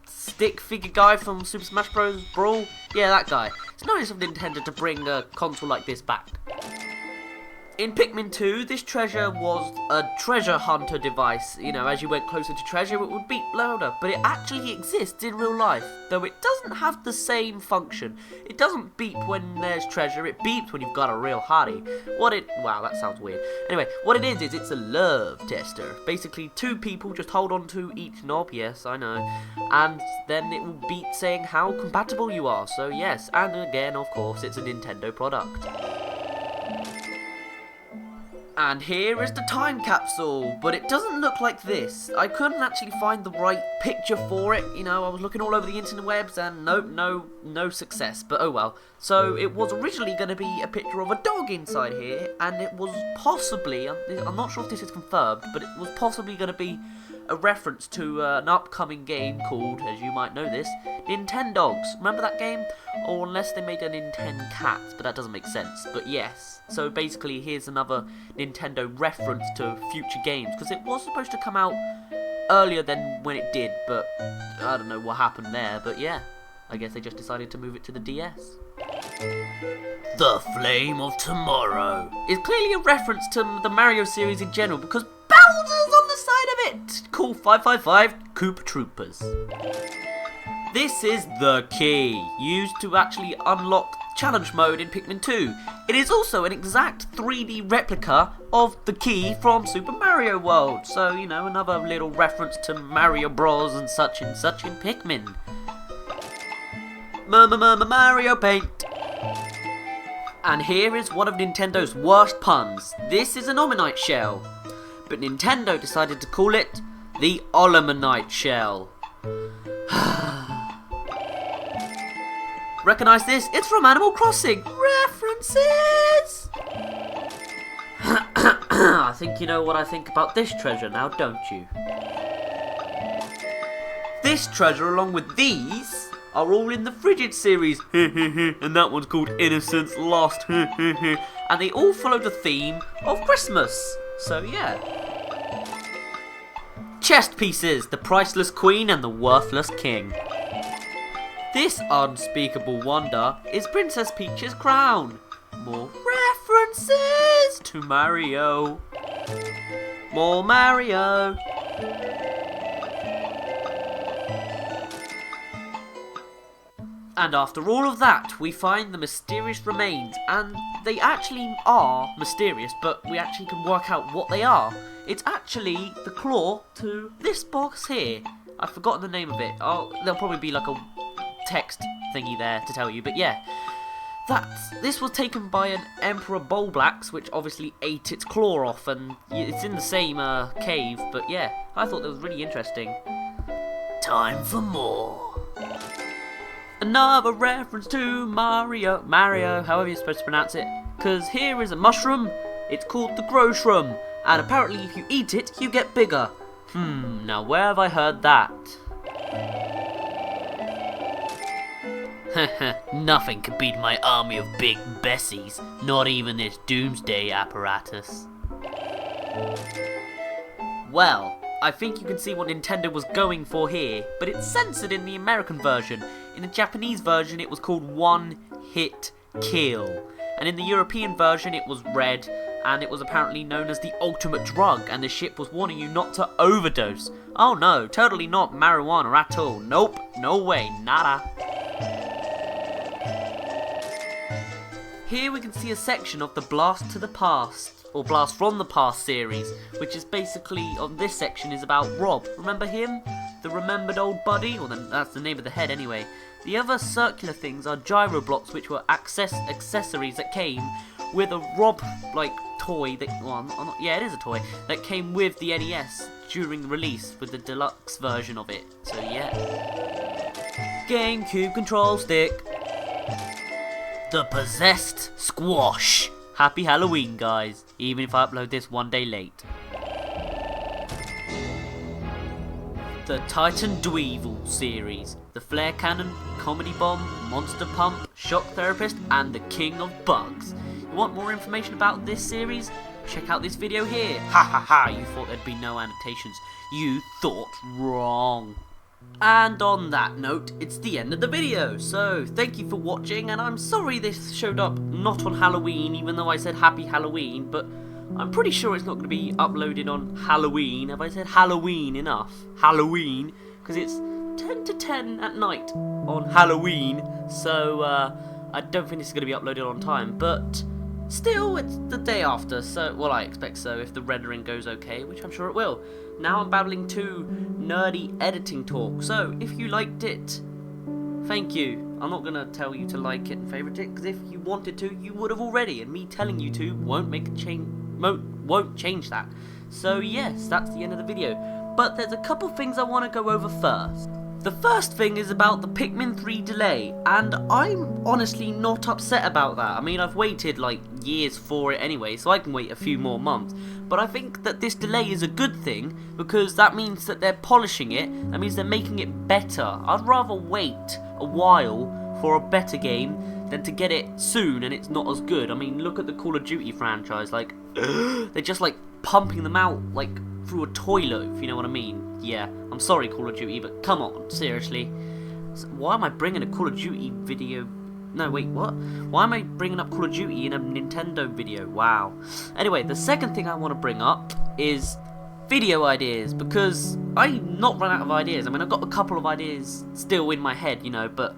stick figure guy from Super Smash Bros. Brawl? Yeah, that guy. It's nice of Nintendo to bring a console like this back. In Pikmin 2, this treasure was a treasure hunter device. You know, as you went closer to treasure, it would beep louder. But it actually exists in real life, though it doesn't have the same function. It doesn't beep when there's treasure, it beeps when you've got a real hottie. Wow, that sounds weird. Anyway, what it is it's a love tester. Basically, two people just hold on to each knob, yes, I know, and then it will beep saying how compatible you are. So yes, and again, of course, it's a Nintendo product. And here is the time capsule, but it doesn't look like this. I couldn't actually find the right picture for it. You know, I was looking all over the interwebs and no success, but oh well. So it was originally going to be a picture of a dog inside here, and it was possibly, I'm not sure if this is confirmed, but it was possibly going to be a reference to an upcoming game called, as you might know this, Nintendogs. Remember that game? Or unless they made a Nintendo Cats, but that doesn't make sense. But yes, so basically here's another Nintendo reference to future games, because it was supposed to come out earlier than when it did, but I don't know what happened there. But yeah, I guess they just decided to move it to the DS. The Flame of Tomorrow is clearly a reference to the Mario series in general, because Bowser's on the side of it! Cool 555 Koopa Troopers. This is the key, used to actually unlock challenge mode in Pikmin 2. It is also an exact 3D replica of the key from Super Mario World. So, you know, another little reference to Mario Bros and such in Pikmin. Mario Paint. And here is one of Nintendo's worst puns. This is an Omanite shell, but Nintendo decided to call it the Olamanite shell. Recognize this? It's from Animal Crossing. References! I think you know what I think about this treasure now, don't you? This treasure, along with these, are all in the Frigid series. And that one's called Innocence Lost. And they all follow the theme of Christmas. So yeah. Chest pieces, the priceless queen and the worthless king. This unspeakable wonder is Princess Peach's crown. More references to Mario. More Mario. And after all of that, we find the mysterious remains, and they actually are mysterious, but we actually can work out what they are. It's actually the claw to this box here. I've forgotten the name of it. There'll probably be like a text thingy there to tell you, but yeah. This was taken by an Emperor Bulblax, which obviously ate its claw off, and it's in the same cave, but yeah, I thought that was really interesting. Time for more. Another reference to Mario, however you're supposed to pronounce it, because here is a mushroom, it's called the grow shroom, and apparently if you eat it, you get bigger. Now where have I heard that? Nothing can beat my army of big Bessies, not even this doomsday apparatus. Well, I think you can see what Nintendo was going for here, but it's censored in the American version. In the Japanese version it was called One Hit Kill, and in the European version it was red, and it was apparently known as the ultimate drug, and the ship was warning you not to overdose. Oh no, totally not marijuana at all. Nope, no way, nada. Here we can see a section of the Blast to the Past, or Blast from the Past series, which is basically, on this section, is about Rob. Remember him? The remembered old buddy? Well, then that's the name of the head anyway. The other circular things are gyro blocks, which were accessories that came with a Rob, toy that, yeah, it is a toy, that came with the NES during the release with the deluxe version of it. So yeah. GameCube control stick. The Possessed Squash. Happy Halloween, guys, even if I upload this one day late. The Titan Dweevil series. The Flare Cannon, Comedy Bomb, Monster Pump, Shock Therapist, and the King of Bugs. You want more information about this series? Check out this video here. Ha ha ha, you thought there'd be no annotations. You thought wrong. And on that note, it's the end of the video, so thank you for watching, and I'm sorry this showed up not on Halloween, even though I said Happy Halloween, but I'm pretty sure it's not going to be uploaded on Halloween. Have I said Halloween enough? Halloween, because it's 10 to 10 at night on Halloween, so I don't think this is going to be uploaded on time, but still, it's the day after, so, well, I expect so, if the rendering goes okay, which I'm sure it will. Now I'm babbling to nerdy editing talk, so if you liked it, thank you. I'm not going to tell you to like it and favourite it, because if you wanted to, you would have already, and me telling you to won't change that. So yes, that's the end of the video, but there's a couple things I want to go over first. The first thing is about the Pikmin 3 delay, and I'm honestly not upset about that. I mean, I've waited years for it anyway, so I can wait a few more months. But I think that this delay is a good thing, because that means that they're polishing it, that means they're making it better. I'd rather wait a while for a better game than to get it soon and it's not as good. I mean, look at the Call of Duty franchise, they're just pumping them out through a toilet, if you know what I mean. Yeah, I'm sorry Call of Duty, but come on, seriously. So why am I bringing a Call of Duty video? No, wait, what? Why am I bringing up Call of Duty in a Nintendo video? Wow. Anyway, the second thing I want to bring up is video ideas, because I've not run out of ideas. I mean, I've got a couple of ideas still in my head, you know, but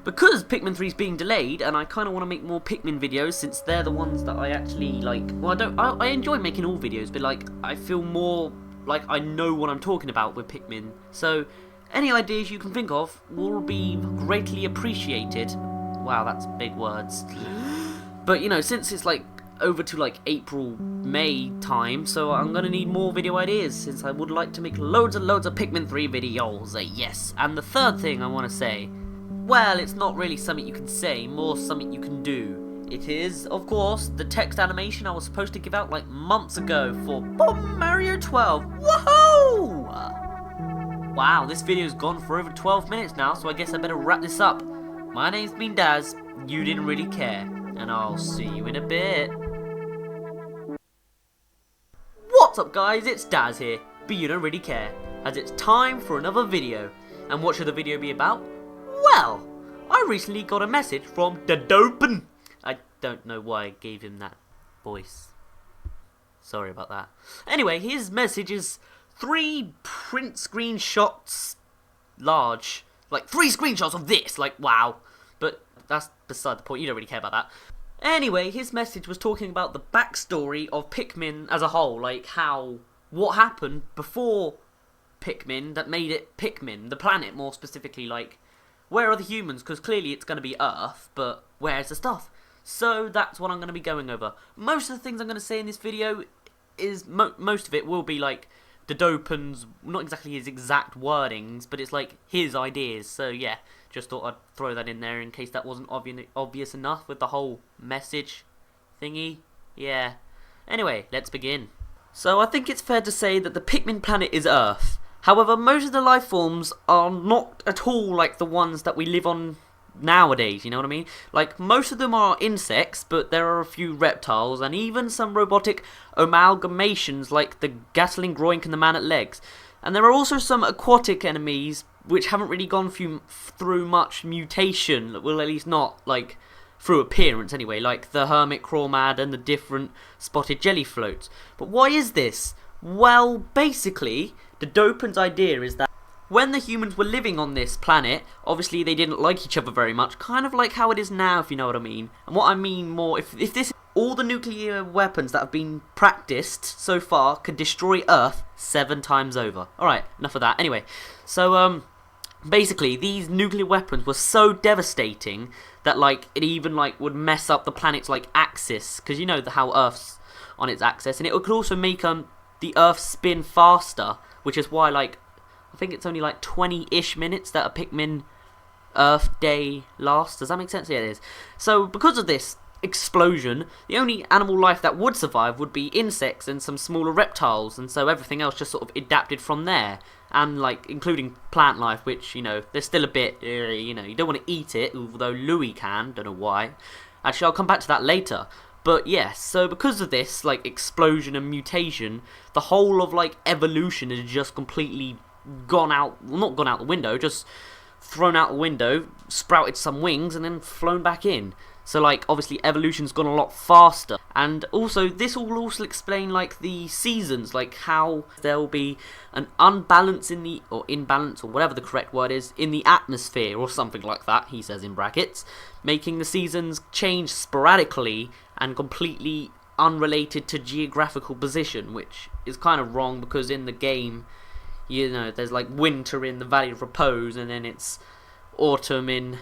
because Pikmin 3 is being delayed, and I kind of want to make more Pikmin videos, since they're the ones that I actually well, I enjoy making all videos, but I feel more like I know what I'm talking about with Pikmin. So any ideas you can think of will be greatly appreciated. Wow, that's big words. But you know, since it's over to April, May time, so I'm gonna need more video ideas, since I would like to make loads and loads of Pikmin 3 videos. Yes. And the third thing I want to say, well, it's not really something you can say, more something you can do. It is, of course, the text animation I was supposed to give out months ago for Mario 12. Woohoo! Wow, this video's gone for over 12 minutes now, so I guess I better wrap this up. My name's been Dazz, you didn't really care, and I'll see you in a bit. What's up guys, it's Dazz here, but you don't really care, as it's time for another video. And what should the video be about? Well, I recently got a message from the Dopen. I don't know why I gave him that voice. Sorry about that. Anyway, his message is 3 print screenshots large. 3 screenshots of this. Wow. But that's beside the point. You don't really care about that. Anyway, his message was talking about the backstory of Pikmin as a whole. What happened before Pikmin that made it Pikmin. The planet, more specifically, where are the humans? Because clearly it's going to be Earth, but where's the stuff? So that's what I'm going to be going over. Most of the things I'm going to say in this video is, most of it will be like the Dopen's, not exactly his exact wordings, but it's like his ideas. So yeah, just thought I'd throw that in there in case that wasn't obvious enough with the whole message thingy. Yeah. Anyway, let's begin. So I think it's fair to say that the Pikmin planet is Earth. However, most of the life forms are not at all like the ones that we live on nowadays, you know what I mean? Like, most of them are insects, but there are a few reptiles, and even some robotic amalgamations like the Gatling Groink and the Man at Legs. And there are also some aquatic enemies which haven't really gone through much mutation, well, at least not, like, through appearance anyway, like the Hermit Crawmad and the different spotted jelly floats. But why is this? Well, basically, the Dopen's idea is that when the humans were living on this planet, obviously they didn't like each other very much, kind of like how it is now, if you know what I mean. And what I mean more, if this, all the nuclear weapons that have been practiced so far could destroy Earth 7 times over. Alright, enough of that. Anyway, so, basically, these nuclear weapons were so devastating that, like, it even, like, would mess up the planet's, like, axis, because you know how Earth's on its axis, and it could also make, the Earth spin faster, which is why, like, I think it's only like 20-ish minutes that a Pikmin Earth day lasts. Does that make sense? Yeah, it is. So, because of this explosion, the only animal life that would survive would be insects and some smaller reptiles, and so everything else just sort of adapted from there. And, like, including plant life, which, you know, there's still a bit, you know, you don't want to eat it, although Louis can, don't know why. Actually, I'll come back to that later. But yes, so because of this, like, explosion and mutation, the whole of, like, evolution is just completely gone out, well, not gone out the window, just thrown out the window, sprouted some wings, and then flown back in. So, like, obviously evolution's gone a lot faster. And also, this will also explain, like, the seasons, like how there'll be an unbalance in the, or imbalance, or whatever the correct word is, in the atmosphere, or something like that, he says in brackets, making the seasons change sporadically and completely unrelated to geographical position, which is kind of wrong, because in the game, you know, there's like winter in the Valley of Repose, and then it's autumn in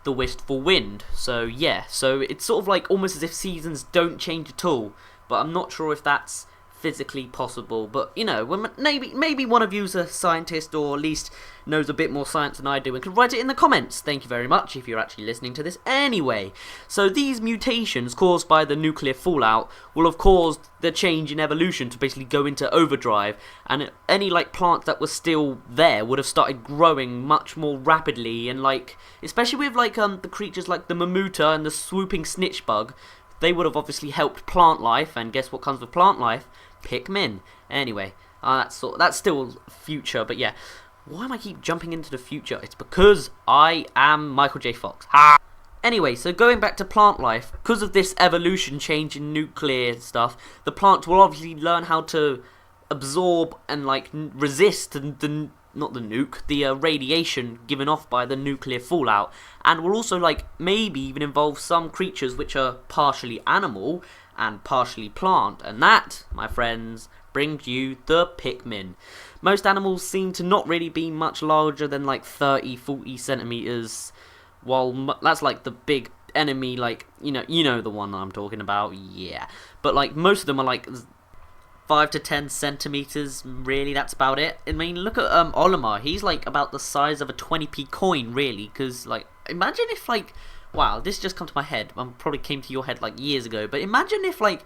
the Wistful Wind. So yeah, so it's sort of like almost as if seasons don't change at all, but I'm not sure if that's physically possible. But you know, when maybe one of you's a scientist, or at least knows a bit more science than I do, and can write it in the comments. Thank you very much if you're actually listening to this. Anyway, so these mutations caused by the nuclear fallout will have caused the change in evolution to basically go into overdrive, and any like plants that were still there would have started growing much more rapidly, and like, especially with like the creatures like the Mamuta and the swooping snitch bug, they would have obviously helped plant life, and guess what comes with plant life? Pikmin. Anyway, that's still future, but yeah. Why am I keep jumping into the future? It's because I am Michael J. Fox. Ha! Anyway, so going back to plant life, because of this evolution change in nuclear stuff, the plant will obviously learn how to absorb and like resist the not the nuke, the radiation given off by the nuclear fallout, and will also like maybe even involve some creatures which are partially animal and partially plant, and that, my friends, brings you the Pikmin. Most animals seem to not really be much larger than like 30-40 centimeters, while that's like the big enemy, like, you know the one that I'm talking about, yeah. But like most of them are like 5 to 10 centimeters, really, that's about it. I mean, look at Olimar, he's like about the size of a 20p coin, really, because like, imagine if like, wow, this just come to my head, probably came to your head like years ago, but imagine if like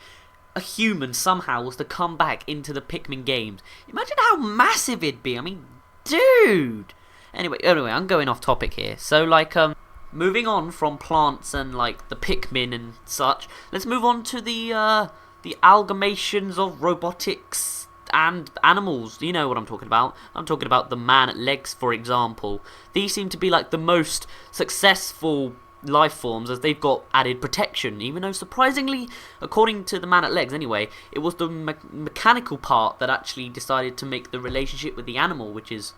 a human somehow was to come back into the Pikmin games. Imagine how massive it'd be. I mean, dude. Anyway, I'm going off topic here. So like moving on from plants and like the Pikmin and such, let's move on to the amalgamations of robotics and animals. You know what I'm talking about. I'm talking about the Man at Legs, for example. These seem to be like the most successful life forms, as they've got added protection, even though surprisingly, according to the Man at Legs anyway, it was the mechanical part that actually decided to make the relationship with the animal, which is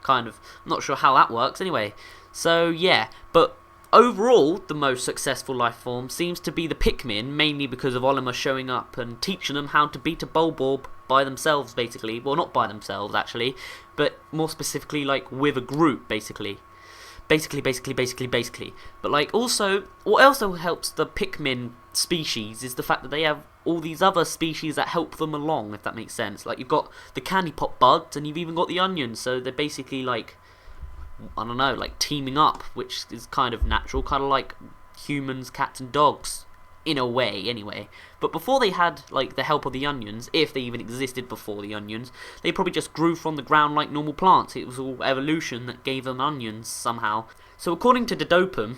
kind of, I'm not sure how that works anyway. So yeah, but overall the most successful life form seems to be the Pikmin, mainly because of Olimar showing up and teaching them how to beat a Bulborb by themselves, basically. Well, not by themselves actually, but more specifically like with a group, basically. Basically. But like also, what also helps the Pikmin species is the fact that they have all these other species that help them along, if that makes sense. Like you've got the candy pop bugs, and you've even got the onions, so they're basically like, I don't know, like teaming up, which is kind of natural, kind of like humans, cats and dogs, in a way anyway. But before they had like the help of the onions, if they even existed before the onions, they probably just grew from the ground like normal plants. It was all evolution that gave them onions somehow. So according to Dodopum,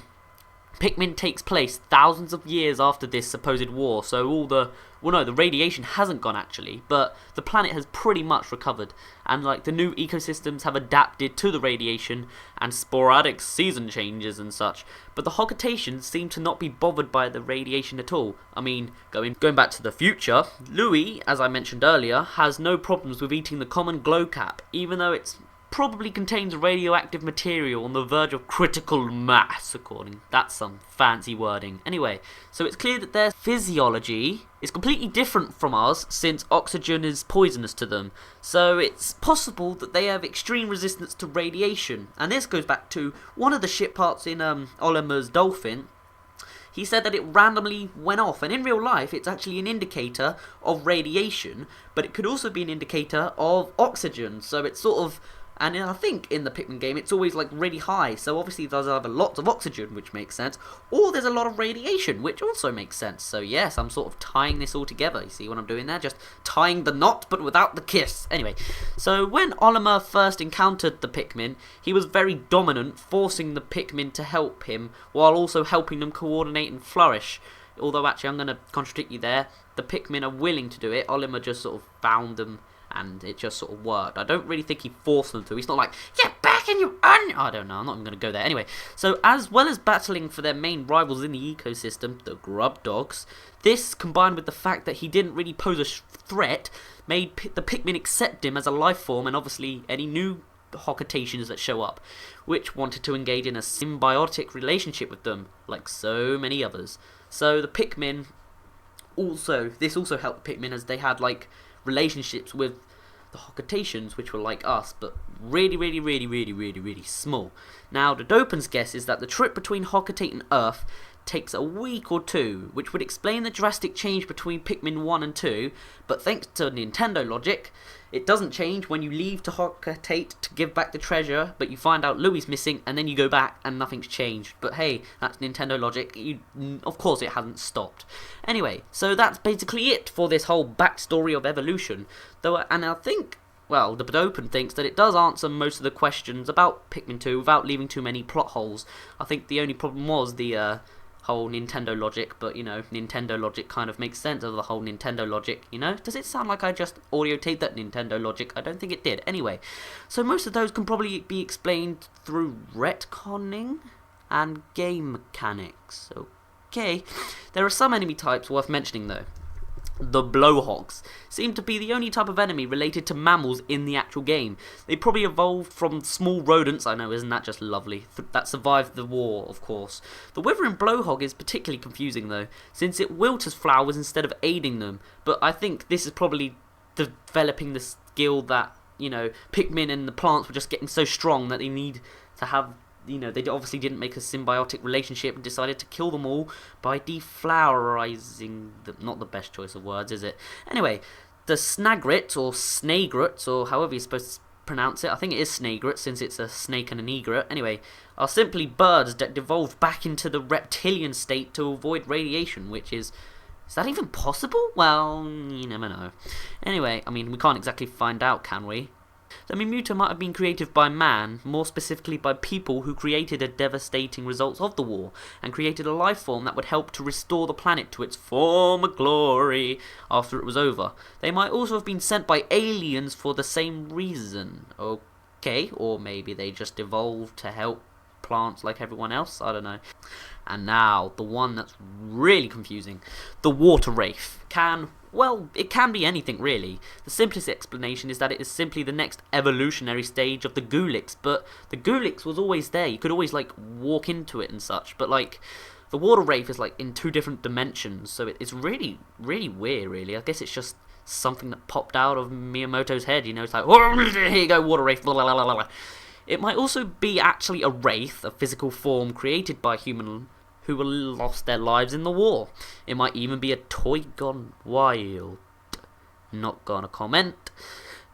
Pikmin takes place thousands of years after this supposed war, so all the, well no, the radiation hasn't gone actually, but the planet has pretty much recovered, and like the new ecosystems have adapted to the radiation and sporadic season changes and such. But the Hogatations seem to not be bothered by the radiation at all. I mean, going back to the future, Louis, as I mentioned earlier, has no problems with eating the common glowcap, even though it's probably contains radioactive material on the verge of critical mass, that's some fancy wording. Anyway, so it's clear that their physiology is completely different from ours, since oxygen is poisonous to them. So it's possible that they have extreme resistance to radiation. And this goes back to one of the ship parts in Olimer's dolphin. He said that it randomly went off, and in real life it's actually an indicator of radiation, but it could also be an indicator of oxygen. So it's sort of, and I think in the Pikmin game it's always like really high, so obviously there's either lots of oxygen, which makes sense, or there's a lot of radiation, which also makes sense. So yes, I'm sort of tying this all together. You see what I'm doing there? Just tying the knot, but without the kiss. Anyway, so when Olimer first encountered the Pikmin, he was very dominant, forcing the Pikmin to help him, while also helping them coordinate and flourish. Although actually I'm going to contradict you there. The Pikmin are willing to do it. Olimer just sort of found them, and it just sort of worked. I don't really think he forced them to. He's not like, get back in your I don't know, I'm not even going to go there. Anyway, so as well as battling for their main rivals in the ecosystem, the grub dogs, this combined with the fact that he didn't really pose a threat made the Pikmin accept him as a life form, and obviously any new Hogatations that show up, which wanted to engage in a symbiotic relationship with them, like so many others. So the Pikmin this also helped the Pikmin, as they had like relationships with the Hogatations, which were like us, but really small. Now, the Dopin's guess is that the trip between Hogatate and Earth takes a week or two, which would explain the drastic change between Pikmin 1 and 2, but thanks to Nintendo logic, it doesn't change when you leave to Hogatate to give back the treasure, but you find out Louie's missing, and then you go back and nothing's changed. But hey, that's Nintendo logic. Of course it hasn't stopped. Anyway, so that's basically it for this whole backstory of evolution. And I think, well, the Dopin thinks that it does answer most of the questions about Pikmin 2 without leaving too many plot holes. I think the only problem was the whole Nintendo logic, but you know, Nintendo logic kind of makes sense of the whole Nintendo logic, you know? Does it sound like I just audio taped that Nintendo logic? I don't think it did. Anyway, so most of those can probably be explained through retconning and game mechanics. Okay, there are some enemy types worth mentioning though. The blowhogs seem to be the only type of enemy related to mammals in the actual game. They probably evolved from small rodents, I know, isn't that just lovely, that survived the war, of course. The withering blowhog is particularly confusing though, since it wilts flowers instead of aiding them, but I think this is probably developing the skill that, you know, Pikmin and the plants were just getting so strong that they need to have, you know, they obviously didn't make a symbiotic relationship and decided to kill them all by deflowerizing them. Not the best choice of words, is it? Anyway, the snagrets, or snagrets, or however you're supposed to pronounce it, I think it is snagret since it's a snake and an egret, anyway, are simply birds that devolved back into the reptilian state to avoid radiation, which is that even possible? Well, you never know. Anyway, I mean, we can't exactly find out, can we? The Mimute might have been created by man, more specifically by people who created the devastating results of the war, and created a life form that would help to restore the planet to its former glory after it was over. They might also have been sent by aliens for the same reason. Okay, or maybe they just evolved to help plants like everyone else, I don't know. And now, the one that's really confusing. The water wraith it can be anything really. The simplest explanation is that it is simply the next evolutionary stage of the Gulix, but the Gulix was always there. You could always like walk into it and such, but like the water wraith is like in two different dimensions, so it's really weird really. I guess it's just something that popped out of Miyamoto's head, you know, it's like, here you go, water wraith, blah, blah, blah, blah. It might also be actually a wraith, a physical form created by human who lost their lives in the war. It might even be a toy gone wild. Not gonna comment.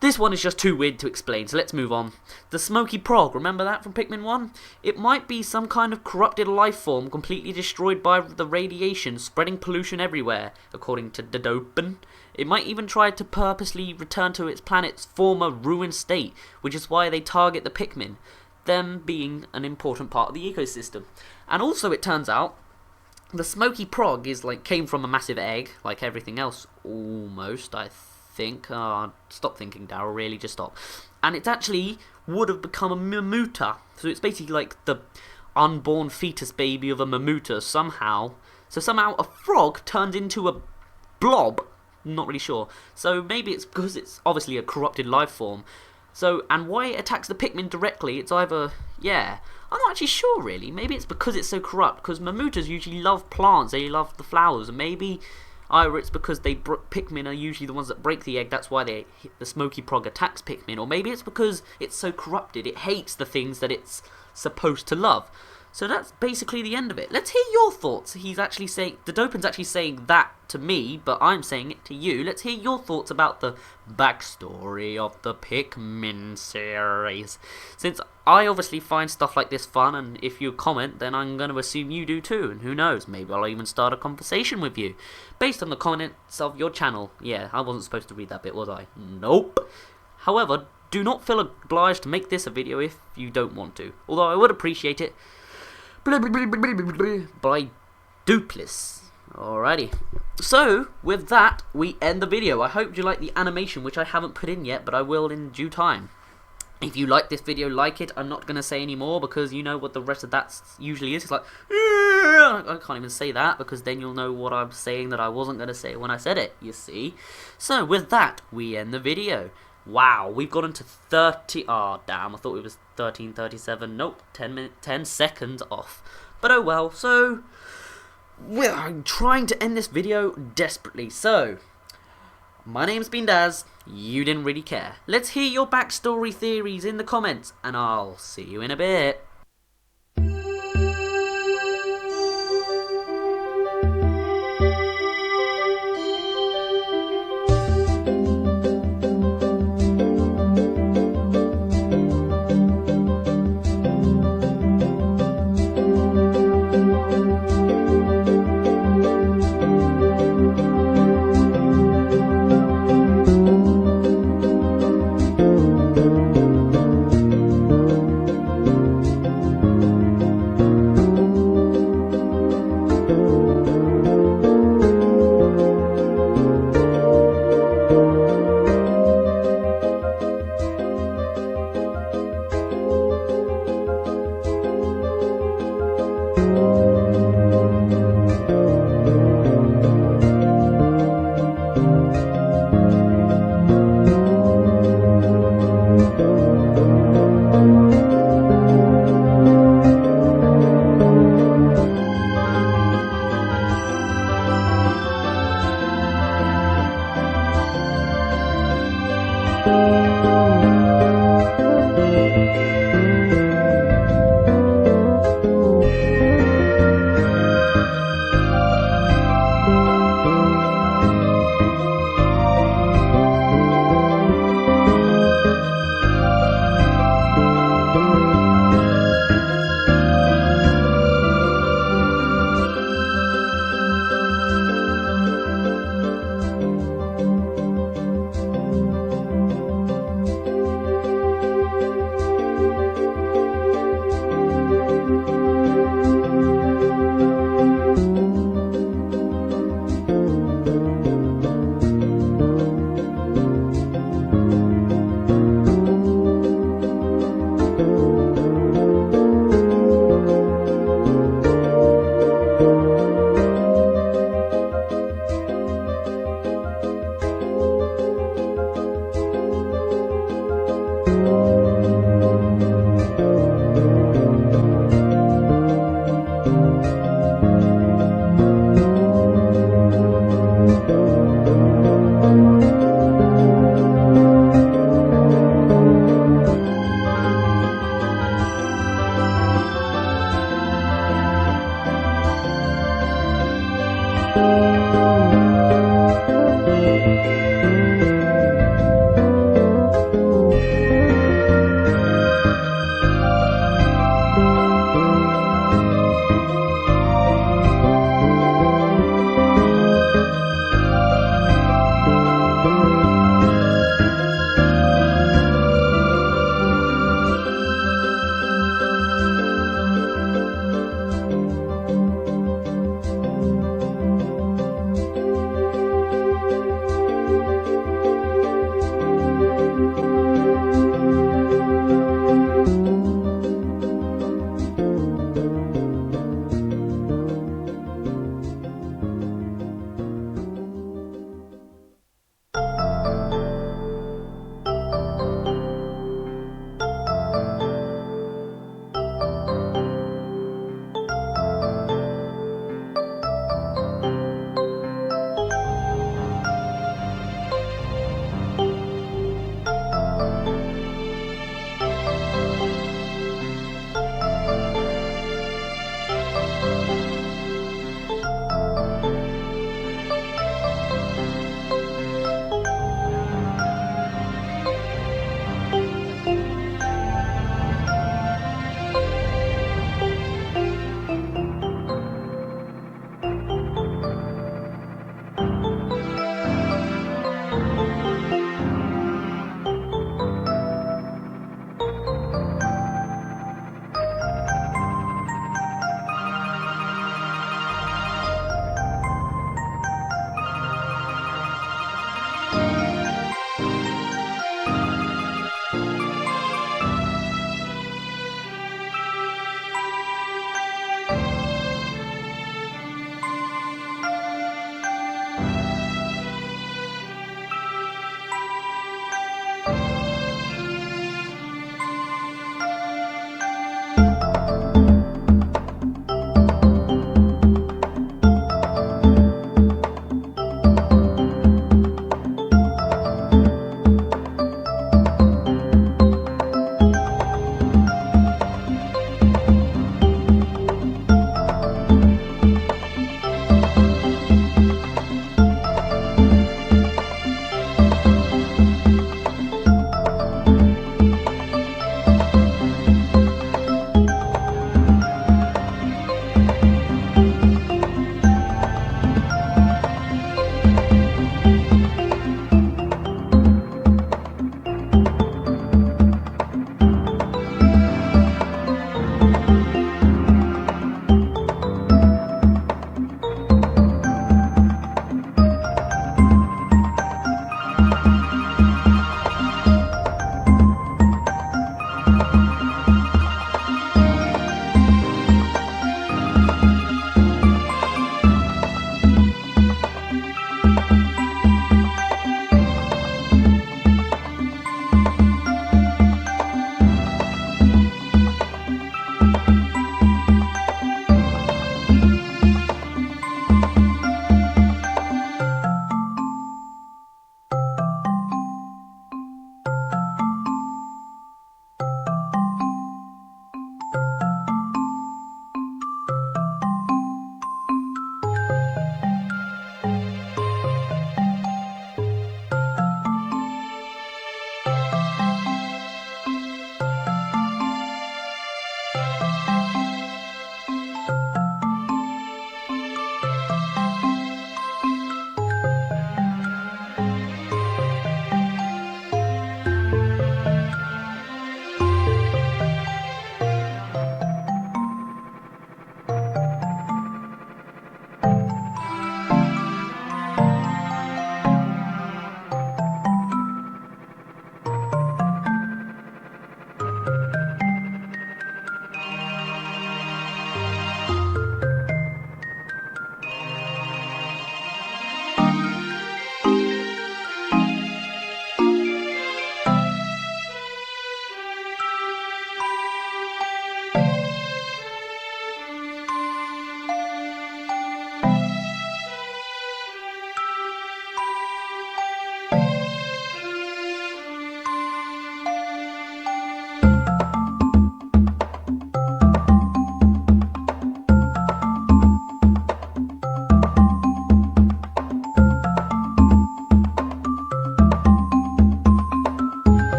This one is just too weird to explain, so let's move on. The Smoky Prog, remember that from Pikmin 1? It might be some kind of corrupted life form completely destroyed by the radiation, spreading pollution everywhere, according to Dodopen. It might even try to purposely return to its planet's former ruined state, which is why they target the Pikmin, them being an important part of the ecosystem. And also it turns out, the Smoky Prog came from a massive egg, like everything else, almost, I think. Stop thinking, Daryl, really, just stop. And it actually would have become a Mamuta, so it's basically like the unborn fetus baby of a Mamuta somehow. So somehow a frog turned into a blob, not really sure. So maybe it's because it's obviously a corrupted life form. So, and why it attacks the Pikmin directly, it's either, yeah, I'm not actually sure really. Maybe it's because it's so corrupt, because Mamutas usually love plants, they love the flowers, and maybe either it's because Pikmin are usually the ones that break the egg, that's why the Smoky Prog attacks Pikmin, or maybe it's because it's so corrupted, it hates the things that it's supposed to love. So that's basically the end of it. Let's hear your thoughts. He's actually saying, Dodopen's actually saying that to me, but I'm saying it to you. Let's hear your thoughts about the backstory of the Pikmin series. Since I obviously find stuff like this fun, and if you comment, then I'm going to assume you do too, and who knows, maybe I'll even start a conversation with you, based on the comments of your channel. Yeah, I wasn't supposed to read that bit, was I? Nope. However, do not feel obliged to make this a video if you don't want to, although I would appreciate it. By Dupless. Alrighty. So, with that, we end the video. I hope you like the animation, which I haven't put in yet, but I will in due time. If you like this video, like it. I'm not going to say any more, because you know what the rest of that usually is. It's like, I can't even say that, because then you'll know what I'm saying that I wasn't going to say when I said it, you see. So, with that, we end the video. Wow, we've gotten to 30. Oh, damn, I thought it was 13:37. Nope, 10 seconds off. But oh well, so I'm trying to end this video desperately. So, my name's been Dazz. You didn't really care. Let's hear your backstory theories in the comments, and I'll see you in a bit.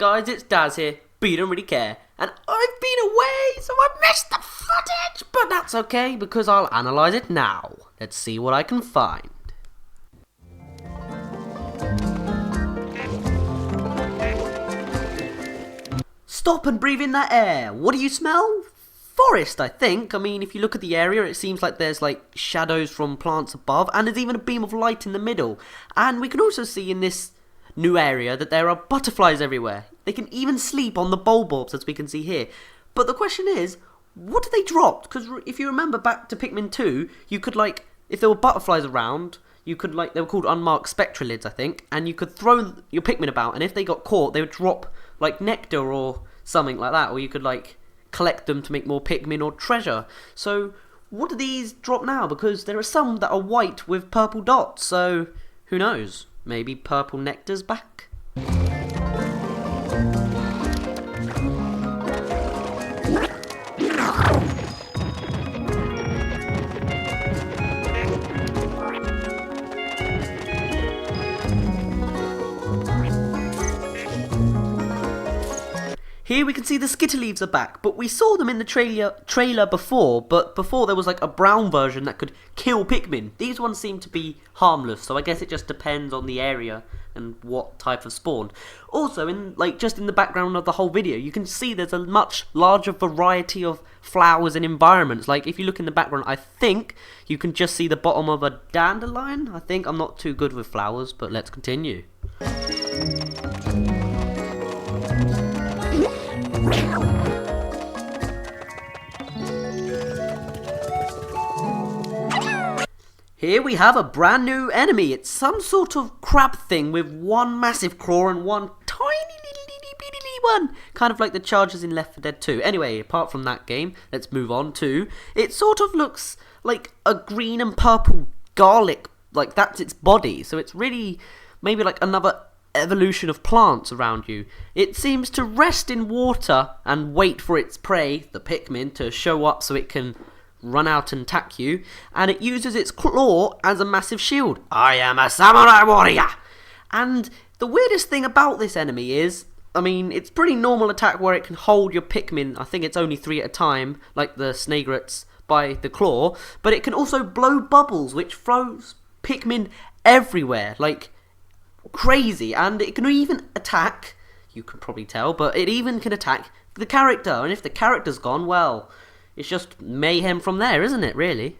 up guys, it's Dazz here, but you don't really care. And I've been away, so I missed the footage, but that's okay because I'll analyse it now. Let's see what I can find. Stop and breathe in that air. What do you smell? Forest, I think. I mean, if you look at the area, it seems like there's like shadows from plants above, and there's even a beam of light in the middle. And we can also see in this new area that there are butterflies everywhere. They can even sleep on the bulbs, as we can see here. But the question is, what do they drop? Because if you remember back to Pikmin 2, you could like, if there were butterflies around, you could like, they were called unmarked spectralids, I think, and you could throw your Pikmin about, and if they got caught, they would drop like nectar or something like that, or you could like collect them to make more Pikmin or treasure. So what do these drop now? Because there are some that are white with purple dots, so who knows? Maybe purple nectar's back? Here we can see the Skitterleaves are back, but we saw them in the trailer before, but before there was like a brown version that could kill Pikmin. These ones seem to be harmless, so I guess it just depends on the area and what type of spawn. Also, just in the background of the whole video, you can see there's a much larger variety of flowers and environments. Like if you look in the background, I think you can just see the bottom of a dandelion. I think I'm not too good with flowers, but let's continue. Here we have a brand new enemy. It's some sort of crab thing with one massive claw and one tiny little one. Kind of like the chargers in Left 4 Dead 2. Anyway, apart from that game, let's move on to... It sort of looks like a green and purple garlic. Like that's its body. So it's really maybe like another evolution of plants around you. It seems to rest in water and wait for its prey, the Pikmin, to show up so it can run out and attack you, and it uses its claw as a massive shield. I am a samurai warrior! And the weirdest thing about this enemy is, I mean, it's pretty normal attack where it can hold your Pikmin, I think it's only 3 at a time, like the Snagrets, by the claw, but it can also blow bubbles, which throws Pikmin everywhere, like crazy, and it can even attack, you can probably tell, but it even can attack the character, and if the character's gone, well, it's just mayhem from there, isn't it, really?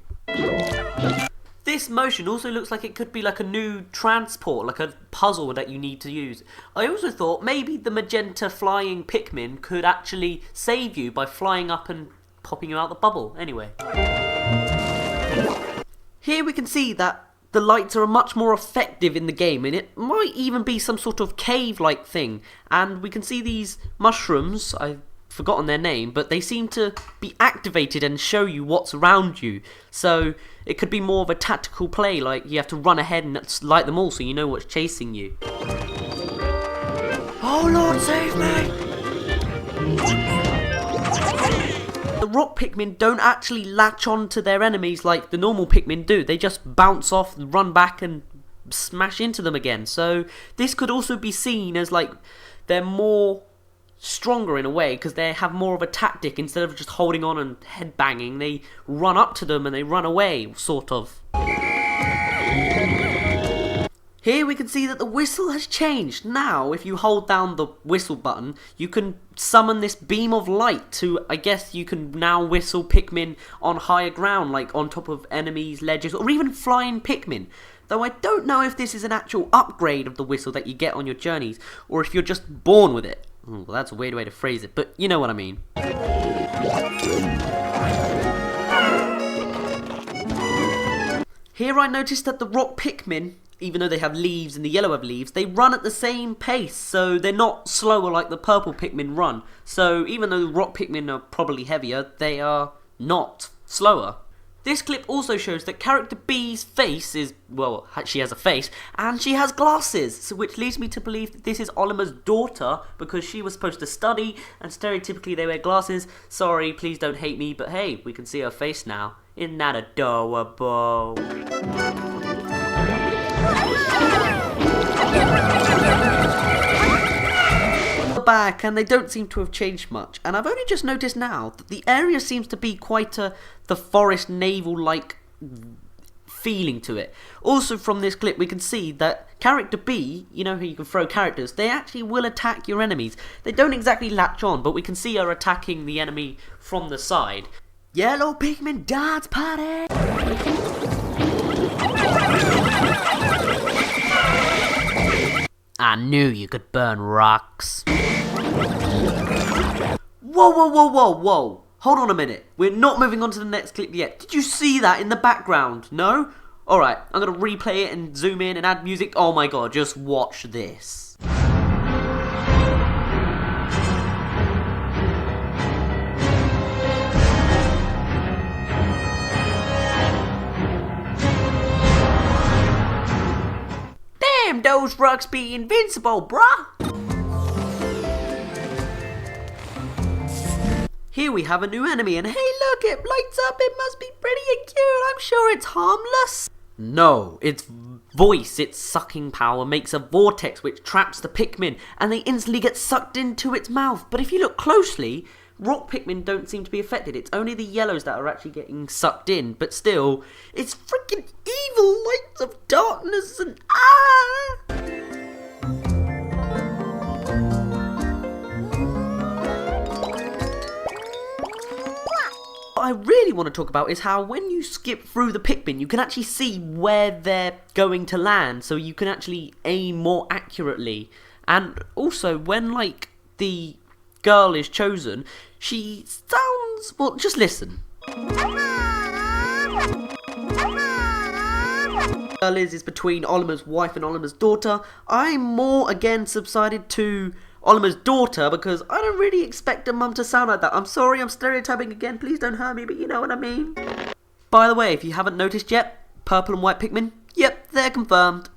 This motion also looks like it could be like a new transport, like a puzzle that you need to use. I also thought maybe the magenta flying Pikmin could actually save you by flying up and popping you out the bubble. Anyway. Here we can see that the lights are much more effective in the game, and it might even be some sort of cave-like thing. And we can see these mushrooms, I've forgotten their name, but they seem to be activated and show you what's around you. So it could be more of a tactical play, like you have to run ahead and light them all so you know what's chasing you. Oh Lord, save me! The rock Pikmin don't actually latch on to their enemies like the normal Pikmin do. They just bounce off, run back and smash into them again. So this could also be seen as like they're more stronger in a way, because they have more of a tactic. Instead of just holding on and headbanging, they run up to them and they run away, sort of. Here we can see that the whistle has changed. Now, if you hold down the whistle button, you can summon this beam of light to, I guess you can now whistle Pikmin on higher ground, like on top of enemies, ledges, or even flying Pikmin. Though I don't know if this is an actual upgrade of the whistle that you get on your journeys, or if you're just born with it. Well, that's a weird way to phrase it, but you know what I mean. Here I noticed that the rock Pikmin, even though they have leaves and the yellow have leaves, they run at the same pace, so they're not slower like the purple Pikmin run. So even though the rock Pikmin are probably heavier, they are not slower. This clip also shows that character B's face is, well, she has a face, and she has glasses, so which leads me to believe that this is Olimer's daughter, because she was supposed to study, and stereotypically they wear glasses. Sorry, please don't hate me, but hey, we can see her face now. Isn't that adorable? back, and they don't seem to have changed much. And I've only just noticed now that the area seems to be quite the forest naval-like feeling to it. Also from this clip we can see that character B, you know how you can throw characters, they actually will attack your enemies. They don't exactly latch on, but we can see her attacking the enemy from the side. Yellow Pikmin dance party! I knew you could burn rocks. Whoa, whoa, whoa, whoa, whoa. Hold on a minute. We're not moving on to the next clip yet. Did you see that in the background? No? Alright, I'm going to replay it and zoom in and add music. Oh my god, just watch this. Damn, those rocks be invincible, bruh! Here we have a new enemy, and hey look, it lights up, it must be pretty cute, I'm sure it's harmless. No, its voice, its sucking power makes a vortex which traps the Pikmin, and they instantly get sucked into its mouth. But if you look closely, rock Pikmin don't seem to be affected, it's only the yellows that are actually getting sucked in, but still, it's freaking evil lights of darkness and What I really want to talk about is how when you skip through the Pikmin, you can actually see where they're going to land, so you can actually aim more accurately. And also, when like the girl is chosen, she sounds, well, just listen. Girl is between Olimer's wife and Olimer's daughter. I'm more again subsided to Olimer's daughter because I don't really expect a mum to sound like that. I'm sorry, I'm stereotyping again, please don't hurt me, but you know what I mean. By the way, if you haven't noticed yet, purple and white Pikmin, yep, they're confirmed.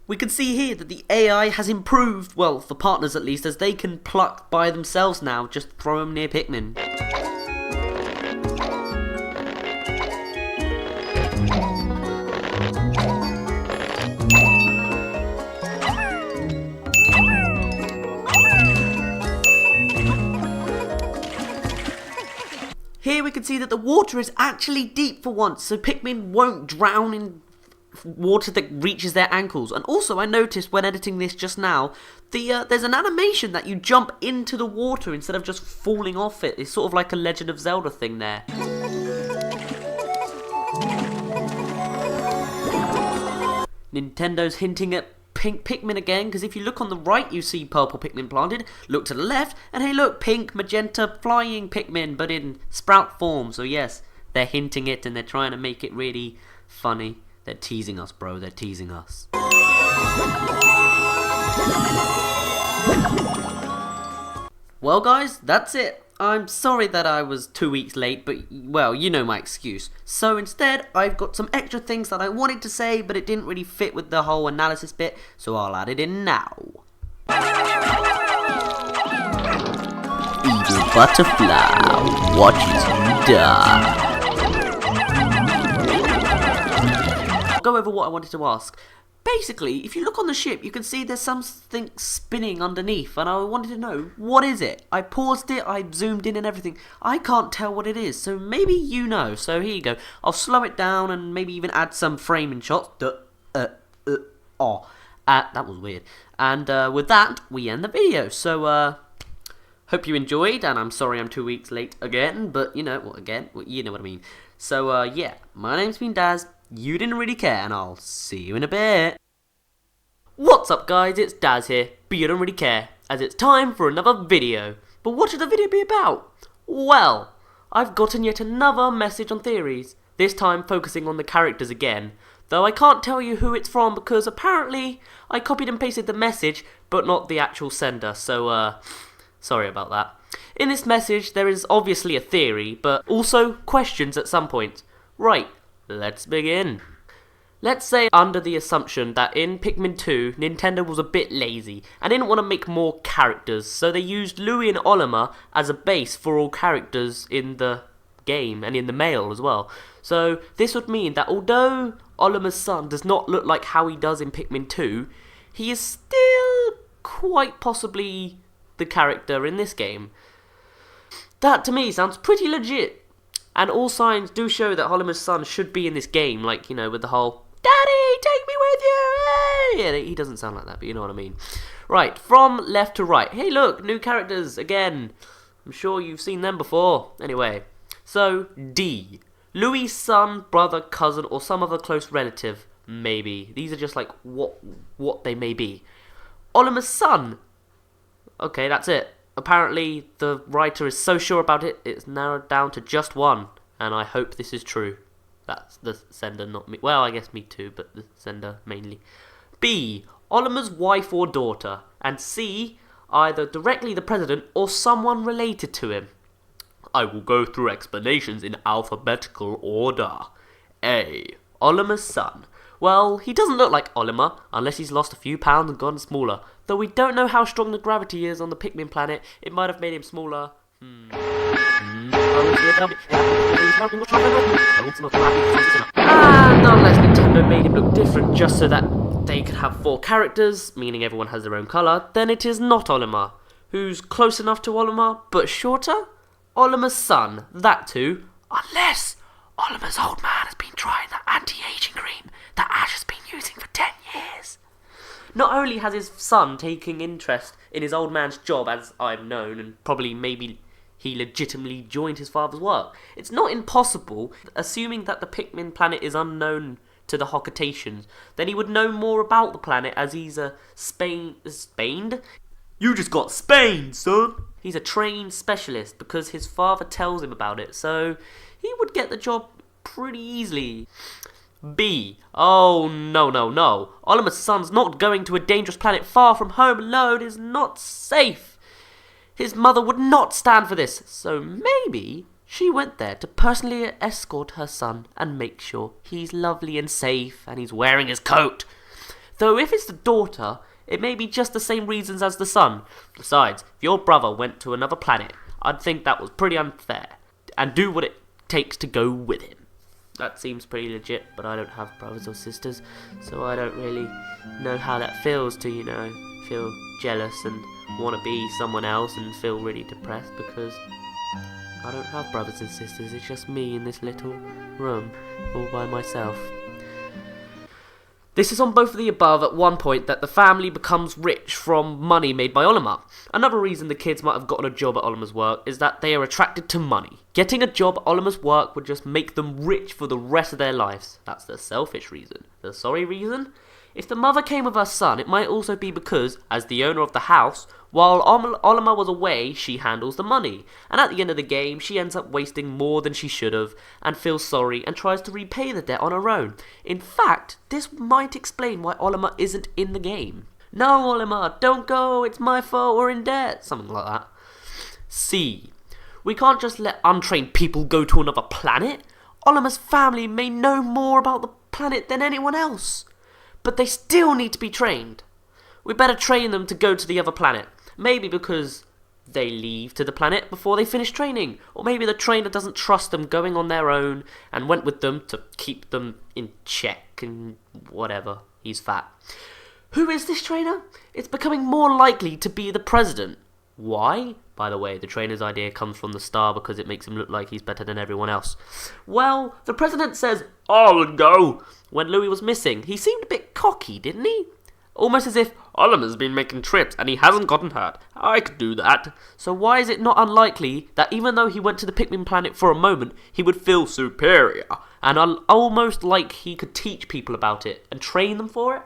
We can see here that the AI has improved, well, for partners at least, as they can pluck by themselves now, just throw them near Pikmin. Here we can see that the water is actually deep for once, so Pikmin won't drown in water that reaches their ankles. And also I noticed when editing this just now, there's an animation that you jump into the water instead of just falling off it. It's sort of like a Legend of Zelda thing there. Nintendo's hinting at pink Pikmin again, because if you look on the right you see purple Pikmin planted, look to the left and hey look, pink, magenta, flying Pikmin but in sprout form. So yes, they're hinting it and they're trying to make it really funny. They're teasing us, bro, they're teasing us. Well guys, that's it. I'm sorry that I was 2 weeks late, but well, you know my excuse. So instead, I've got some extra things that I wanted to say, but it didn't really fit with the whole analysis bit, so I'll add it in now. Evil butterfly watches you die. I'll go over what I wanted to ask. Basically, if you look on the ship, you can see there's something spinning underneath, and I wanted to know, what is it? I paused it, I zoomed in and everything. I can't tell what it is, so maybe you know. So here you go. I'll slow it down and maybe even add some framing shots. That was weird. And with that, we end the video. So, hope you enjoyed, and I'm sorry I'm 2 weeks late again, but you know, you know what I mean. So, yeah, my name's been Dazz. You didn't really care, and I'll see you in a bit. What's up guys, it's Dazz here, but you don't really care, as it's time for another video. But what should the video be about? Well, I've gotten yet another message on theories, this time focusing on the characters again, though I can't tell you who it's from because apparently I copied and pasted the message, but not the actual sender, so sorry about that. In this message there is obviously a theory, but also questions at some point. Right. Let's begin. Let's say under the assumption that in Pikmin 2, Nintendo was a bit lazy and didn't want to make more characters, so they used Louie and Olimer as a base for all characters in the game and in the mail as well. So this would mean that although Olimer's son does not look like how he does in Pikmin 2, he is still quite possibly the character in this game. That to me sounds pretty legit. And all signs do show that Olimer's son should be in this game, like, you know, with the whole, "Daddy, take me with you!" Yeah, he doesn't sound like that, but you know what I mean. Right, from left to right. Hey look, new characters again. I'm sure you've seen them before. Anyway, so D. Louis' son, brother, cousin, or some other close relative, maybe. These are just like what they may be. Olimer's son. Okay, that's it. Apparently, the writer is so sure about it, it's narrowed down to just one. And I hope this is true. That's the sender, not me. Well, I guess me too, but the sender mainly. B. Olimer's wife or daughter. And C. Either directly the president or someone related to him. I will go through explanations in alphabetical order. A. Olimer's son. Well, he doesn't look like Olimer, unless he's lost a few pounds and gotten smaller. Though we don't know how strong the gravity is on the Pikmin planet, it might have made him smaller. And unless Nintendo made him look different just so that they could have 4 characters, meaning everyone has their own colour, then it is not Olimer. Who's close enough to Olimer, but shorter? Olimer's son, that too. Unless Olimer's old man has been trying that anti-aging cream that Ash has been using for 10 years. Not only has his son taken interest in his old man's job, as I've known, and probably maybe he legitimately joined his father's work, it's not impossible, assuming that the Pikmin planet is unknown to the Hockatations, then he would know more about the planet as he's a Spained? You just got Spained, son! He's a trained specialist because his father tells him about it, so he would get the job pretty easily. B. Oh, no. Olimer's son's not going to a dangerous planet far from home alone. Is not safe. His mother would not stand for this, so maybe she went there to personally escort her son and make sure he's lovely and safe and he's wearing his coat. Though if it's the daughter, it may be just the same reasons as the son. Besides, if your brother went to another planet, I'd think that was pretty unfair. And do what it takes to go with him. That seems pretty legit, but I don't have brothers or sisters, so I don't really know how that feels to, feel jealous and want to be someone else and feel really depressed because I don't have brothers and sisters. It's just me in this little room all by myself. This is on both of the above at one point that the family becomes rich from money made by Olimer. Another reason the kids might have gotten a job at Olimer's work is that they are attracted to money. Getting a job at Olimer's work would just make them rich for the rest of their lives. That's the selfish reason. The sorry reason? If the mother came with her son, it might also be because, as the owner of the house, while Olimer was away, she handles the money. And at the end of the game, she ends up wasting more than she should have, and feels sorry and tries to repay the debt on her own. In fact, this might explain why Olimer isn't in the game. No, Olimer, don't go, it's my fault, we're in debt. Something like that. C. We can't just let untrained people go to another planet. Olimer's family may know more about the planet than anyone else. But they still need to be trained. We better train them to go to the other planet. Maybe because they leave to the planet before they finish training. Or maybe the trainer doesn't trust them going on their own and went with them to keep them in check and whatever. He's fat. Who is this trainer? It's becoming more likely to be the president. Why? By the way, the trainer's idea comes from the star because it makes him look like he's better than everyone else. Well, the president says, "I'll go." When Louis was missing, he seemed a bit cocky, didn't he? Almost as if Olimer's been making trips and he hasn't gotten hurt. I could do that. So why is it not unlikely that even though he went to the Pikmin planet for a moment, he would feel superior and almost like he could teach people about it and train them for it?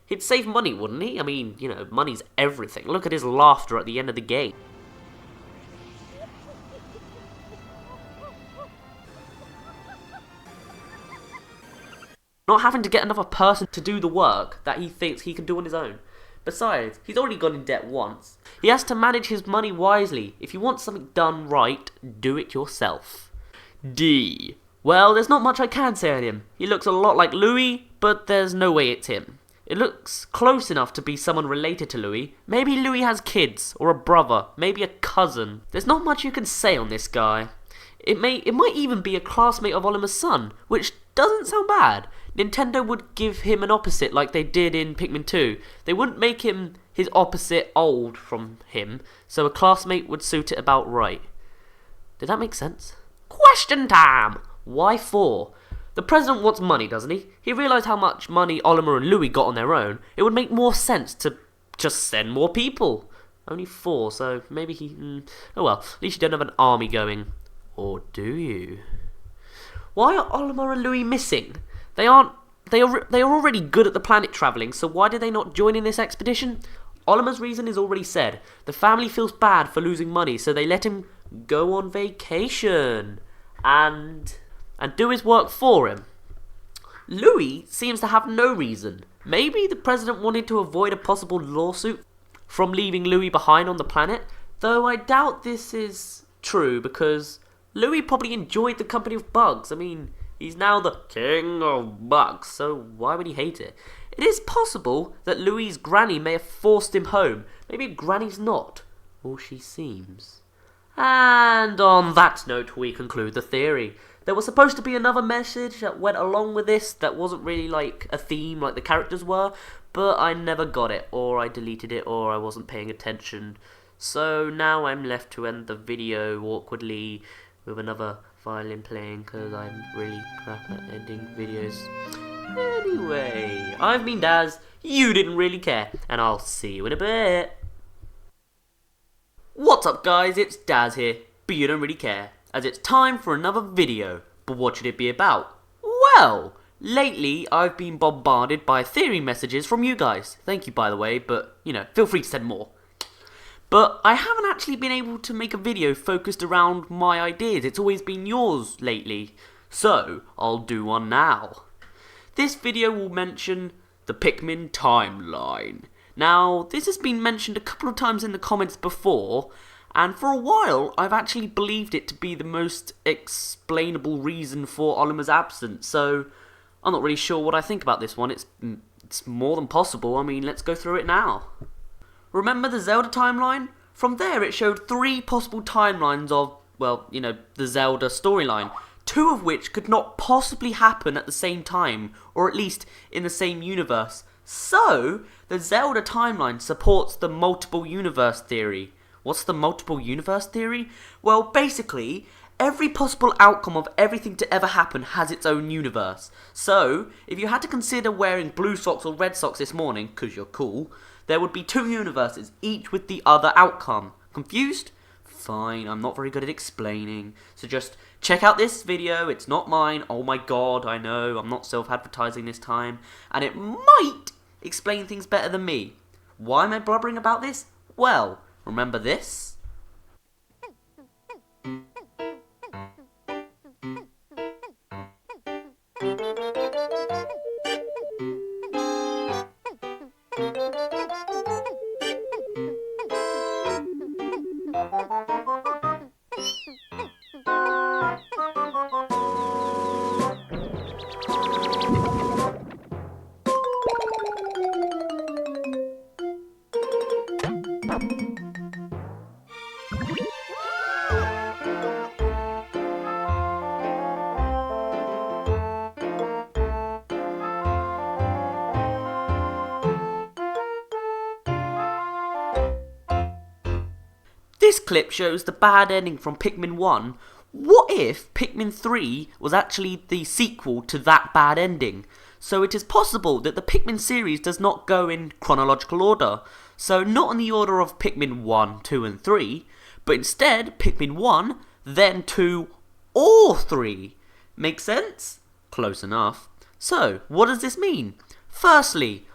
He'd save money, wouldn't he? I mean, money's everything. Look at his laughter at the end of the game. Not having to get another person to do the work that he thinks he can do on his own. Besides, he's already gone in debt once. He has to manage his money wisely. If you want something done right, do it yourself. D. Well, there's not much I can say on him. He looks a lot like Louis, but there's no way it's him. It looks close enough to be someone related to Louis. Maybe Louis has kids, or a brother, maybe a cousin. There's not much you can say on this guy. It might even be a classmate of Olimer's son, which doesn't sound bad. Nintendo would give him an opposite like they did in Pikmin 2. They wouldn't make him his opposite old from him, so a classmate would suit it about right. Did that make sense? Question time! Why 4? The president wants money, doesn't he? He realised how much money Olimar and Louis got on their own. It would make more sense to just send more people. Only 4, so maybe he... oh well, at least you don't have an army going. Or do you? Why are Olimar and Louis missing? They are already good at the planet travelling, so why did they not join in this expedition? Olimar's reason is already said. The family feels bad for losing money, so they let him go on vacation. And do his work for him. Louis seems to have no reason. Maybe the president wanted to avoid a possible lawsuit from leaving Louis behind on the planet, though I doubt this is true because Louis probably enjoyed the company of bugs. I mean, he's now the king of bugs, so why would he hate it? It is possible that Louis' granny may have forced him home. Maybe granny's not, or she seems. And on that note, we conclude the theory. There was supposed to be another message that went along with this that wasn't really like a theme like the characters were, but I never got it, or I deleted it, or I wasn't paying attention. So now I'm left to end the video awkwardly with another violin playing, because I'm really crap at ending videos. Anyway, I've been Dazz, you didn't really care, and I'll see you in a bit. What's up guys, it's Dazz here, but you don't really care, as it's time for another video. But what should it be about? Well, lately I've been bombarded by theory messages from you guys. Thank you by the way, but you know, feel free to send more. But I haven't actually been able to make a video focused around my ideas. It's always been yours lately. So, I'll do one now. This video will mention the Pikmin timeline. Now, this has been mentioned a couple of times in the comments before, and for a while I've actually believed it to be the most explainable reason for Olimar's absence, so I'm not really sure what I think about this one. It's more than possible. I mean, let's go through it now. Remember the Zelda timeline? From there it showed 3 possible timelines of, well, you know, the Zelda storyline, 2 of which could not possibly happen at the same time, or at least in the same universe. So, the Zelda timeline supports the multiple universe theory. What's the multiple universe theory? Well, basically, every possible outcome of everything to ever happen has its own universe. So, if you had to consider wearing blue socks or red socks this morning, because you're cool, there would be 2 universes, each with the other outcome. Confused? Fine, I'm not very good at explaining. So just check out this video, it's not mine. Oh my god, I know, I'm not self-advertising this time. And it might explain things better than me. Why am I blubbering about this? Well, remember this? This clip shows the bad ending from Pikmin 1. What if Pikmin 3 was actually the sequel to that bad ending? So it is possible that the Pikmin series does not go in chronological order. So not in the order of Pikmin 1, 2 and 3, but instead Pikmin 1, then 2 or 3. Make sense? Close enough. So, what does this mean? Firstly,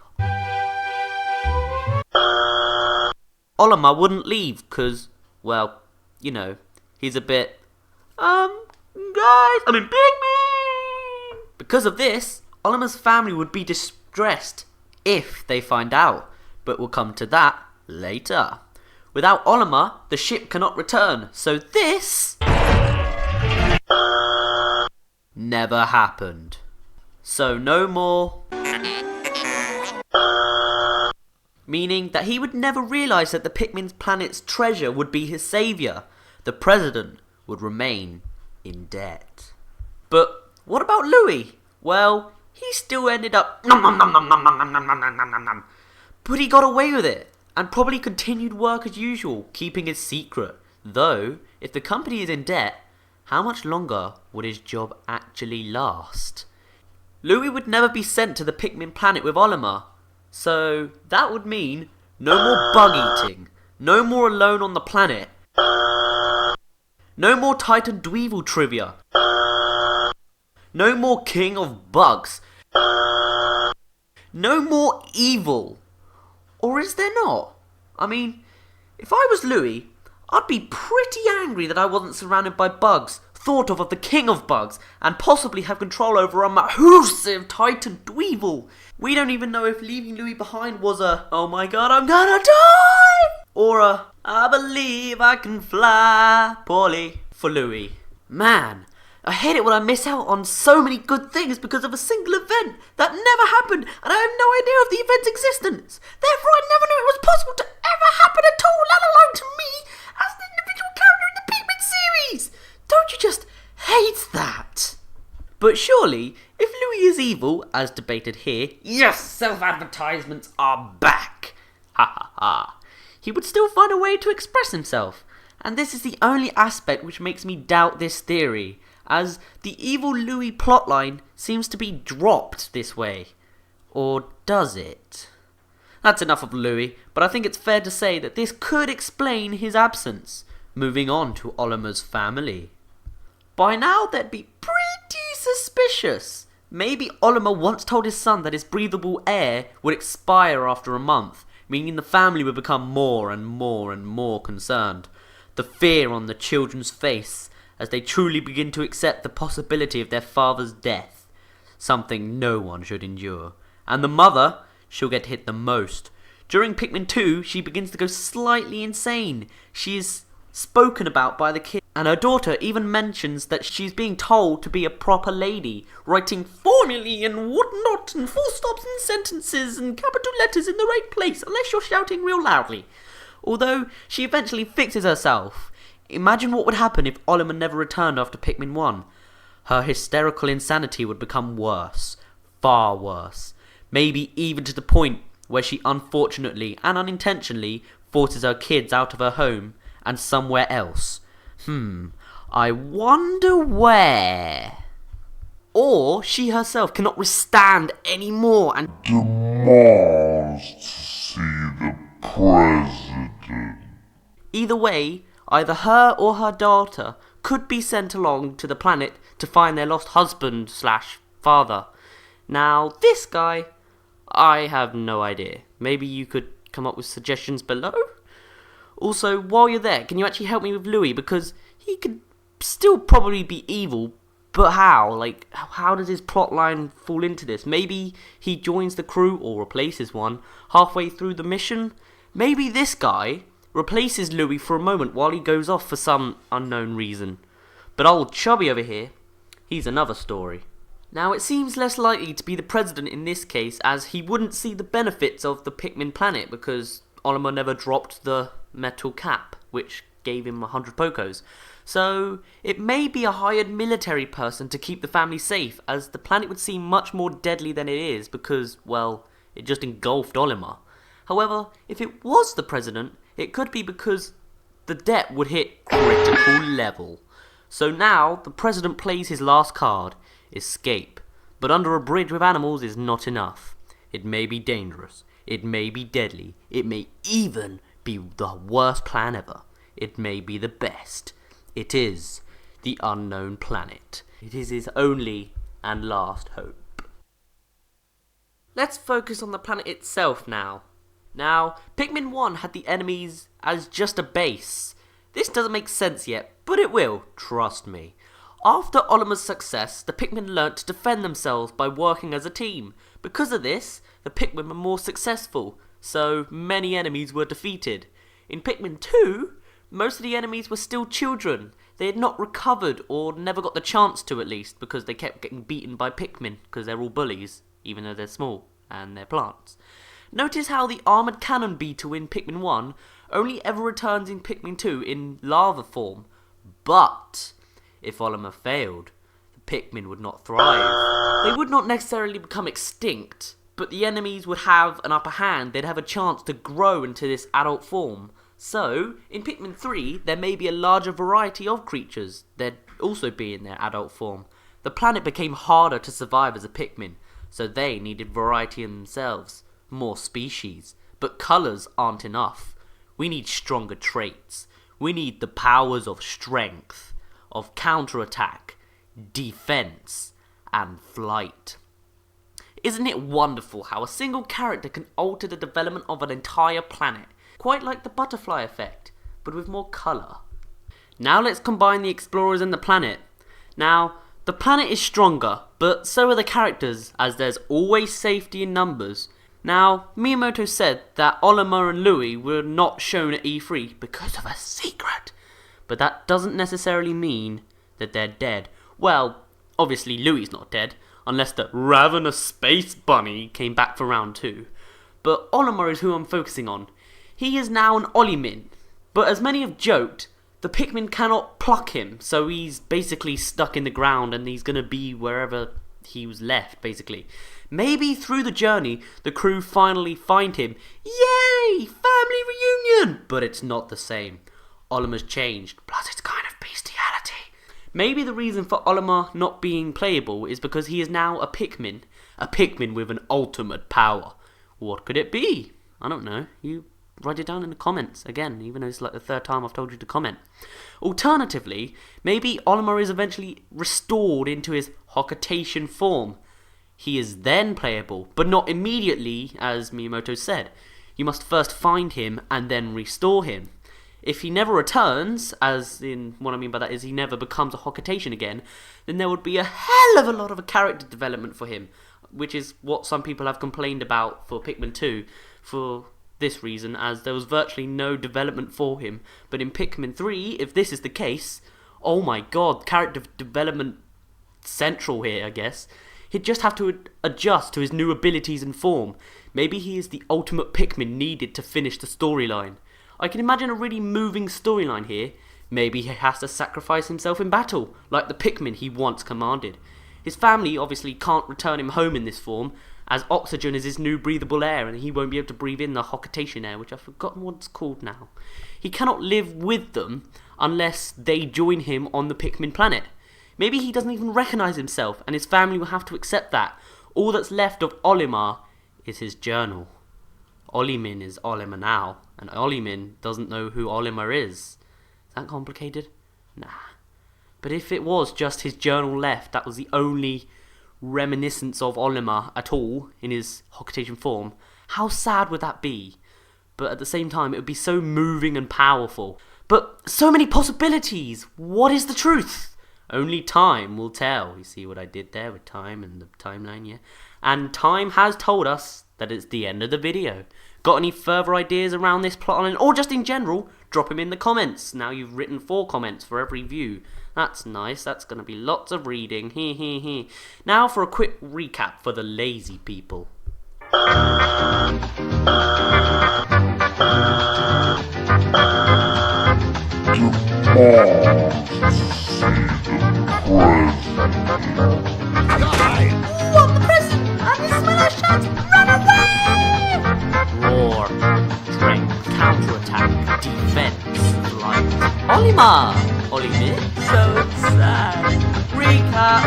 Olimar wouldn't leave because, well, you know, he's a bit, guys, I'm in Pikmin! Because of this, Olimar's family would be distressed if they find out, but we'll come to that later. Without Olimar, the ship cannot return, so this never happened. So no more, meaning that he would never realise that the Pikmin planet's treasure would be his saviour. The president would remain in debt. But what about Louis? Well, he still ended up nom nom nom nom nom nom nom nom nom nom nom nom. But he got away with it, and probably continued work as usual, keeping his secret. Though, if the company is in debt, how much longer would his job actually last? Louis would never be sent to the Pikmin planet with Olimar, so that would mean no more bug eating, no more alone on the planet, no more Titan Dweevil trivia, no more King of Bugs, no more evil. Or is there not? I mean, if I was Louis, I'd be pretty angry that I wasn't surrounded by bugs, thought of the King of Bugs, and possibly have control over a massive Titan Dweevil. We don't even know if leaving Louis behind was a, oh my god, I'm gonna die! Or a, I believe I can fly, poorly for Louis. Man, I hate it when I miss out on so many good things because of a single event that never happened, and I have no idea of the event's existence. Therefore, I never knew it was possible to ever happen at all, let alone to me, as an individual character in the Pikmin series. Don't you just hate that? But surely, if Louis is evil, as debated here, yes, self-advertisements are back. Ha ha ha. He would still find a way to express himself. And this is the only aspect which makes me doubt this theory, as the evil Louis plotline seems to be dropped this way. Or does it? That's enough of Louis, but I think it's fair to say that this could explain his absence. Moving on to Olimar's family. By now, they'd be pretty suspicious. Maybe Olimar once told his son that his breathable air would expire after a month, meaning the family would become more and more and more concerned. The fear on the children's face as they truly begin to accept the possibility of their father's death. Something no one should endure. And the mother, she'll get hit the most. During Pikmin 2, she begins to go slightly insane. She is spoken about by the kid, and her daughter even mentions that she's being told to be a proper lady, writing formulae and whatnot, and full stops and sentences and capital letters in the right place, unless you're shouting real loudly. Although she eventually fixes herself. Imagine what would happen if Olimar never returned after Pikmin 1. Her hysterical insanity would become worse, far worse, maybe even to the point where she unfortunately and unintentionally forces her kids out of her home and somewhere else. I wonder where. Or she herself cannot withstand any more and demands to see the president. Either way, either her or her daughter could be sent along to the planet to find their lost husband/father. Now, this guy, I have no idea. Maybe you could come up with suggestions below? Also, while you're there, can you actually help me with Louis? Because he could still probably be evil, but how? Like, how does his plotline fall into this? Maybe he joins the crew, or replaces one, halfway through the mission? Maybe this guy replaces Louis for a moment while he goes off for some unknown reason. But old Chubby over here, he's another story. Now, it seems less likely to be the president in this case, as he wouldn't see the benefits of the Pikmin planet because Olimar never dropped the metal cap, which gave him 100 Pokos. So, it may be a hired military person to keep the family safe, as the planet would seem much more deadly than it is because, well, it just engulfed Olimar. However, if it was the president, it could be because the debt would hit critical level. So now, the president plays his last card, escape. But under a bridge with animals is not enough. It may be dangerous. It may be deadly. It may even be the worst plan ever. It may be the best. It is the unknown planet. It is his only and last hope. Let's focus on the planet itself now. Now, Pikmin 1 had the enemies as just a base. This doesn't make sense yet, but it will, trust me. After Olimar's success, the Pikmin learnt to defend themselves by working as a team. Because of this, the Pikmin were more successful, so many enemies were defeated. In Pikmin 2, most of the enemies were still children. They had not recovered, or never got the chance to at least, because they kept getting beaten by Pikmin, because they're all bullies, even though they're small, and they're plants. Notice how the armoured cannon beetle in Pikmin 1 only ever returns in Pikmin 2 in lava form. But if Olimar failed, the Pikmin would not thrive. They would not necessarily become extinct, but the enemies would have an upper hand. They'd have a chance to grow into this adult form. So, in Pikmin 3, there may be a larger variety of creatures. They'd also be in their adult form. The planet became harder to survive as a Pikmin, so they needed variety in themselves. More species. But colours aren't enough. We need stronger traits. We need the powers of strength, of counterattack, defense, and flight. Isn't it wonderful how a single character can alter the development of an entire planet? Quite like the butterfly effect, but with more colour. Now let's combine the explorers and the planet. Now, the planet is stronger, but so are the characters, as there's always safety in numbers. Now, Miyamoto said that Olimar and Louie were not shown at E3 because of a secret. But that doesn't necessarily mean that they're dead. Well, obviously Louie's not dead, unless the ravenous space bunny came back for round 2. But Olimar is who I'm focusing on. He is now an Olimin, but as many have joked, the Pikmin cannot pluck him, so he's basically stuck in the ground and he's gonna be wherever he was left, basically. Maybe through the journey, the crew finally find him. Yay! Family reunion! But it's not the same. Olimar's changed, plus it's kind of bestiality. Maybe the reason for Olimar not being playable is because he is now a Pikmin with an ultimate power. What could it be? I don't know. You write it down in the comments, again, even though it's like the 3rd time I've told you to comment. Alternatively, maybe Olimar is eventually restored into his Hocotation form. He is then playable, but not immediately, as Miyamoto said. You must first find him and then restore him. If he never returns, as in what I mean by that is he never becomes a Hocotation again, then there would be a hell of a lot of a character development for him, which is what some people have complained about for Pikmin 2, for this reason, as there was virtually no development for him. But in Pikmin 3, if this is the case, oh my god, character development central here, I guess. He'd just have to adjust to his new abilities and form. Maybe he is the ultimate Pikmin needed to finish the storyline. I can imagine a really moving storyline here. Maybe he has to sacrifice himself in battle, like the Pikmin he once commanded. His family obviously can't return him home in this form, as oxygen is his new breathable air and he won't be able to breathe in the Hocotation air, which I've forgotten what it's called now. He cannot live with them unless they join him on the Pikmin planet. Maybe he doesn't even recognise himself and his family will have to accept that. All that's left of Olimar is his journal. Olimin is Olimar now, and Olimin doesn't know who Olimar is. Is that complicated? Nah. But if it was just his journal left, that was the only reminiscence of Olimar at all in his Hocotation form, how sad would that be? But at the same time, it would be so moving and powerful. But so many possibilities! What is the truth? Only time will tell. You see what I did there with time and the timeline, yeah? And time has told us that it's the end of the video. Got any further ideas around this plotline, or just in general? Drop them in the comments. Now you've written 4 comments for every view. That's nice, that's going to be lots of reading. Now for a quick recap for the lazy people. Want the present? And this is when I shout, run away! Roar, strength, counterattack, defense, flight. Olimar! Olimin? So sad. Recap.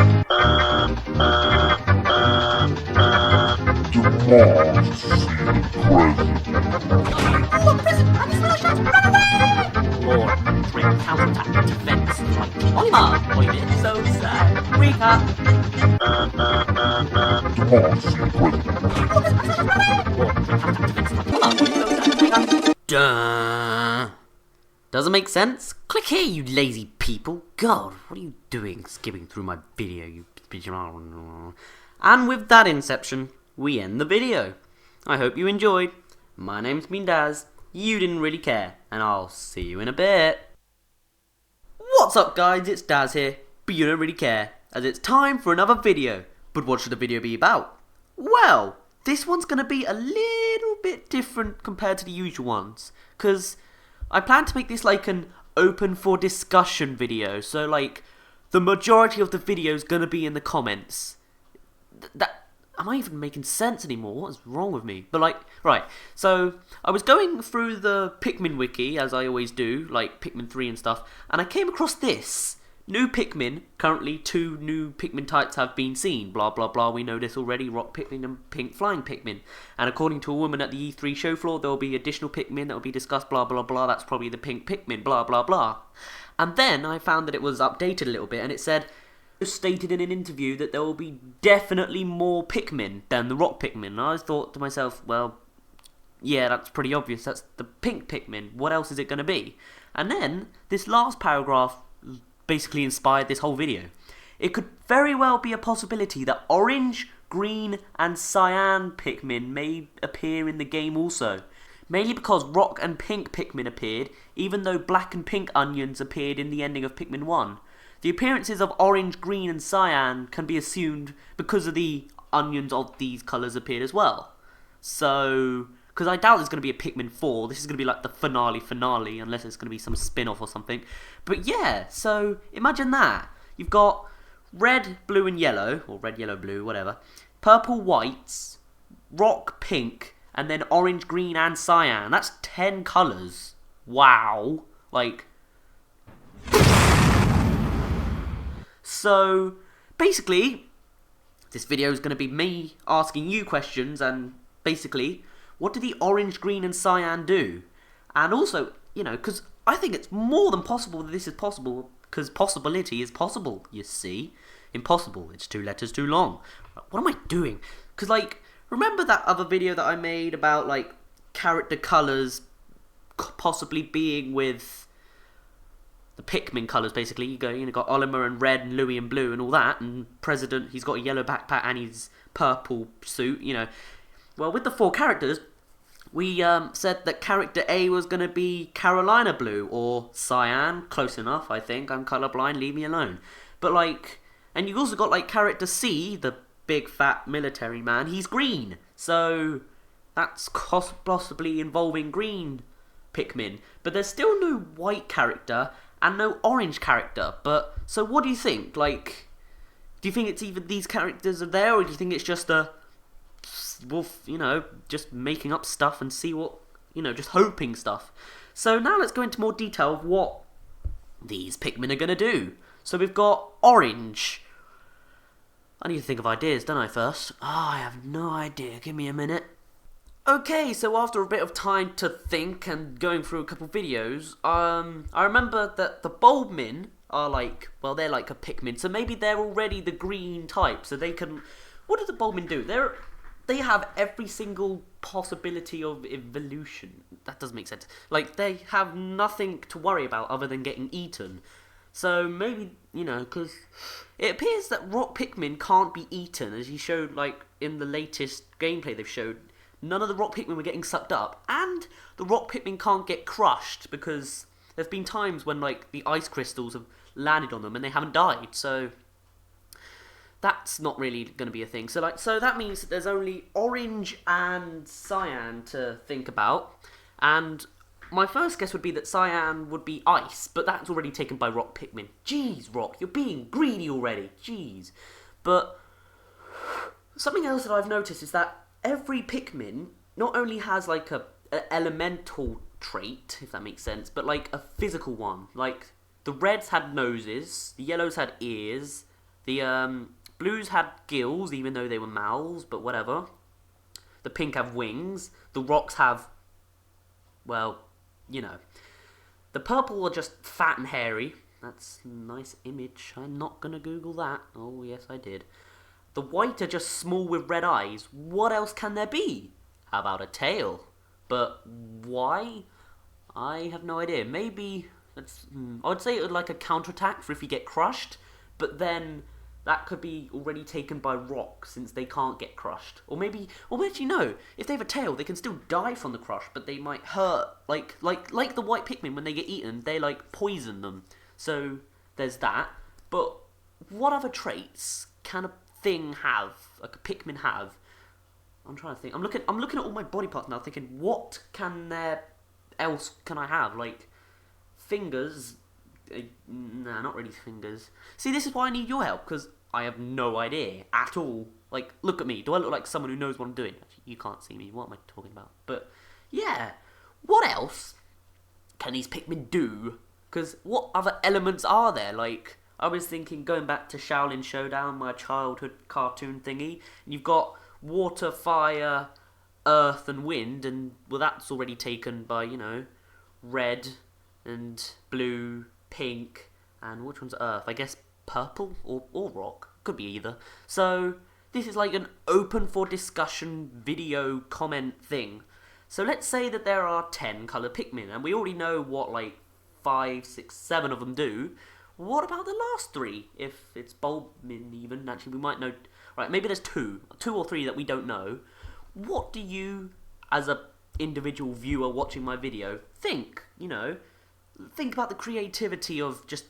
Demand to see the president. Want the present? And this is when I shout, run away! Roar, strength, counterattack, defense, flight. Olimar! Olimin? So sad. Recap. Demand to see the president. Roar, strength, counterattack, defense, flight. Duh. Doesn't make sense? Click here, you lazy people. God, what are you doing skipping through my video, you bitch. And with that inception, we end the video. I hope you enjoyed. My name's been Dazz. You didn't really care, and I'll see you in a bit. What's up, guys? It's Dazz here, but you don't really care, as it's time for another video. But what should the video be about? Well, this one's gonna be a little bit different compared to the usual ones, because I plan to make this like an open for discussion video. So like, the majority of the video is going to be in the comments. Am I even making sense anymore? What is wrong with me? But right, so I was going through the Pikmin wiki, as I always do, like Pikmin 3 and stuff, and I came across this. New Pikmin, currently 2 new Pikmin types have been seen, blah blah blah, we know this already, Rock Pikmin and Pink Flying Pikmin. And according to a woman at the E3 show floor, there will be additional Pikmin that will be discussed, blah blah blah, that's probably the Pink Pikmin, blah blah blah. And then I found that it was updated a little bit, and it said, stated in an interview that there will be definitely more Pikmin than the Rock Pikmin. And I thought to myself, well, yeah, that's pretty obvious, that's the Pink Pikmin, what else is it going to be? And then, this last paragraph basically inspired this whole video. It could very well be a possibility that orange, green and cyan Pikmin may appear in the game also. Mainly because rock and pink Pikmin appeared, even though black and pink onions appeared in the ending of Pikmin 1. The appearances of orange, green and cyan can be assumed because of the onions of these colours appeared as well. So, because I doubt there's going to be a Pikmin 4, this is going to be like the finale, unless it's going to be some spin-off or something. But yeah, so imagine that. You've got red, blue and yellow, or red, yellow, blue, whatever. Purple, whites, rock, pink, and then orange, green and cyan. That's 10 colours. Wow. Like, so basically, this video is going to be me asking you questions, and basically, what do the orange, green and cyan do? And also, you know, because I think it's more than possible that this is possible, because possibility is possible, you see. Impossible, it's 2 letters too long. What am I doing? Because, like, remember that other video that I made about, like, character colours possibly being with the Pikmin colours, basically? You got Olimar and red and Louie and blue and all that, and President, he's got a yellow backpack and his purple suit, you know. Well, with the 4 characters, we said that character A was going to be Carolina Blue, or Cyan, close enough, I think. I'm colourblind, leave me alone. But, like, and you've also got, like, character C, the big fat military man, he's green. So, that's possibly involving green Pikmin. But there's still no white character and no orange character. But, so what do you think? Like, do you think it's either these characters are there, or do you think it's just you know, just making up stuff and see what, you know, just hoping stuff? So now let's go into more detail of what these Pikmin are going to do. So we've got orange. I need to think of ideas, don't I, first? I have no idea. Give me a minute. Okay, so after a bit of time to think and going through a couple videos, I remember that the Bulbmin are like, well, they're like a Pikmin, so maybe they're already the green type, so they can... What do the Bulbmin do? They have every single possibility of evolution. That doesn't make sense. Like, they have nothing to worry about other than getting eaten. So maybe, you know, because it appears that rock Pikmin can't be eaten, as he showed, like, in the latest gameplay they've showed. None of the rock Pikmin were getting sucked up, and the rock Pikmin can't get crushed, because there's been times when, like, the ice crystals have landed on them and they haven't died, so that's not really going to be a thing. So, like, so that means that there's only orange and cyan to think about, and my first guess would be that cyan would be ice, but that's already taken by rock Pikmin. Jeez, Rock, you're being greedy already. Jeez. But something else that I've noticed is that every Pikmin not only has, like, an elemental trait, if that makes sense, but, like, a physical one. Like, the reds had noses, the yellows had ears, the blues had gills, even though they were mouths, but whatever. The pink have wings, the rocks have, well, you know. The purple are just fat and hairy. That's a nice image. I'm not going to Google that. Oh, yes, I did. The white are just small with red eyes. What else can there be? How about a tail? But why? I have no idea. Maybe it's, I would say it would like a counterattack for if you get crushed, but then that could be already taken by rock since they can't get crushed. Or maybe you know, if they have a tail, they can still die from the crush, but they might hurt. Like the white Pikmin, when they get eaten, they like poison them. So there's that. But what other traits can a thing have, like a Pikmin have? I'm trying to think. I'm looking at all my body parts now, thinking, what else can I have? Like, fingers, Nah, not really fingers. See, this is why I need your help, because I have no idea at all. Like, look at me. Do I look like someone who knows what I'm doing? Actually, you can't see me. What am I talking about? But, yeah. What else can these Pikmin do? Because what other elements are there? Like, I was thinking, going back to Shaolin Showdown, my childhood cartoon thingy, you've got water, fire, earth, and wind, and, well, that's already taken by, you know, red and blue, pink, and which one's earth? I guess purple or rock. Could be either. So, this is like an open for discussion video comment thing. So let's say that there are 10 colour Pikmin, and we already know what, like, 5, 6, 7 of them do. What about the last 3? If it's Bulbmin even, actually we might know. Right, maybe there's 2 or 3 that we don't know. What do you, as a individual viewer watching my video, think? You know, think about the creativity of just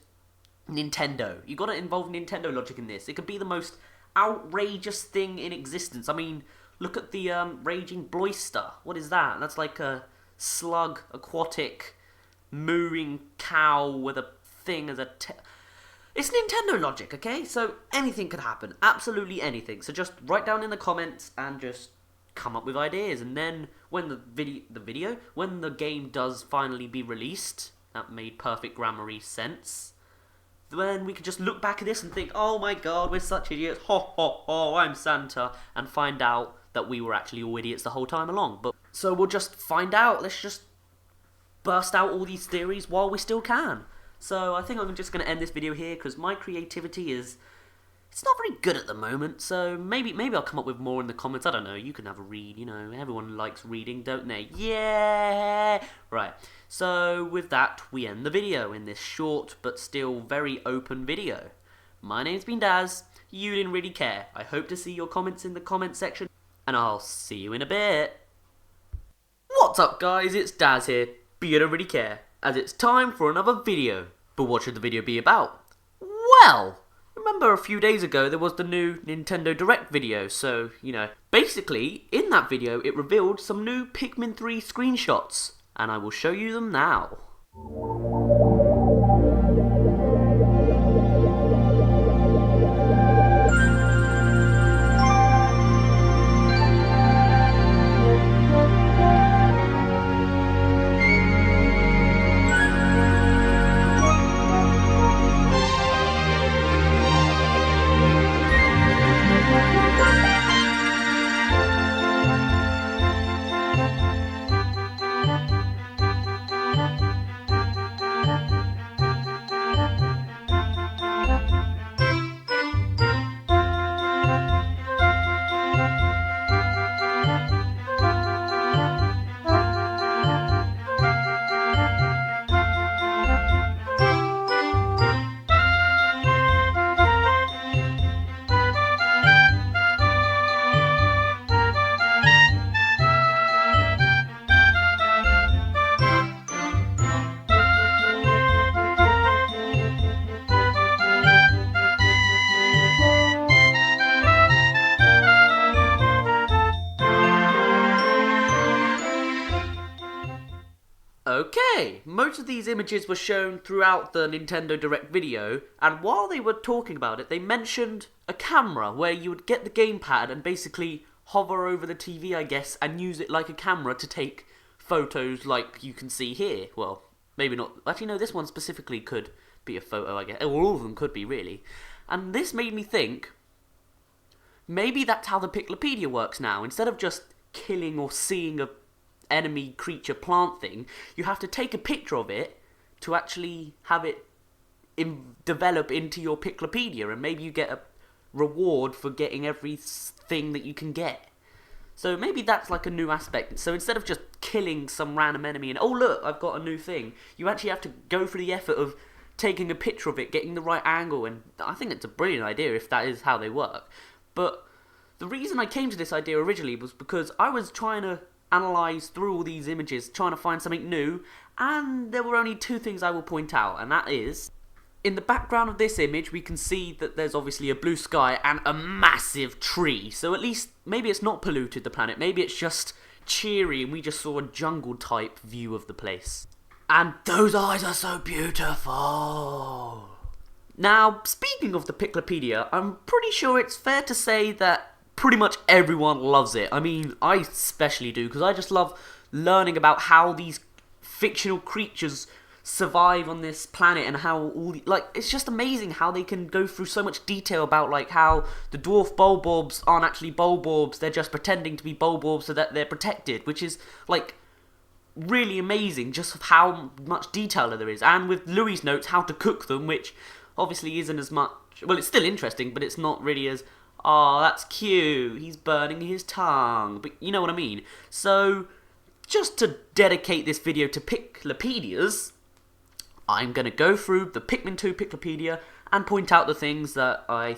Nintendo. You got to involve Nintendo logic in this. It could be the most outrageous thing in existence. I mean, look at the Raging Bloister. What is that? That's like a slug, aquatic, mooing cow with a thing as a... It's Nintendo logic, okay? So anything could happen. Absolutely anything. So just write down in the comments and just come up with ideas. And then when when the game does finally be released, that made perfect grammary sense, then we can just look back at this and think, oh my god, we're such idiots, ho ho ho, I'm Santa, and find out that we were actually all idiots the whole time along. But so we'll just find out, let's just burst out all these theories while we still can. So I think I'm just going to end this video here, because my creativity is, it's not very good at the moment, so maybe I'll come up with more in the comments. I don't know, you can have a read, you know, everyone likes reading, don't they? Yeah! Right, so with that, we end the video in this short but still very open video. My name's been Dazz, you didn't really care. I hope to see your comments in the comment section, and I'll see you in a bit. What's up guys, it's Dazz here, but you don't really care, as it's time for another video. But what should the video be about? Well, remember a few days ago there was the new Nintendo Direct video, so, you know, basically, in that video it revealed some new Pikmin 3 screenshots, and I will show you them now. Okay, most of these images were shown throughout the Nintendo Direct video, and while they were talking about it, they mentioned a camera where you would get the gamepad and basically hover over the TV, I guess, and use it like a camera to take photos like you can see here. Well, maybe not. Actually, no, this one specifically could be a photo, I guess. Well, all of them could be, really. And this made me think, maybe that's how the Piclopedia works now. Instead of just killing or seeing a enemy creature plant thing, you have to take a picture of it to actually have it develop into your Piclopedia, and maybe you get a reward for getting everything that you can get. So maybe that's like a new aspect. So instead of just killing some random enemy and, oh look, I've got a new thing, you actually have to go through the effort of taking a picture of it, getting the right angle, and I think it's a brilliant idea if that is how they work. But the reason I came to this idea originally was because I was trying to analyse through all these images, trying to find something new, and there were only 2 things I will point out, and that is, in the background of this image we can see that there's obviously a blue sky and a massive tree, so at least maybe it's not polluted, the planet, maybe it's just cheery and we just saw a jungle type view of the place. And those eyes are so beautiful. Now, speaking of the Piclopedia, I'm pretty sure it's fair to say that pretty much everyone loves it. I mean, I especially do, because I just love learning about how these fictional creatures survive on this planet and how all the, like, it's just amazing how they can go through so much detail about like how the dwarf bulborbs aren't actually bulborbs, they're just pretending to be bulborbs so that they're protected, which is like really amazing just of how much detail there is. And with Louis' notes how to cook them, which obviously isn't as much, well, it's still interesting, but it's not really as, oh, that's cute, he's burning his tongue, but you know what I mean. So just to dedicate this video to Piclopedias, I'm going to go through the Pikmin 2 Piclopedia and point out the things that I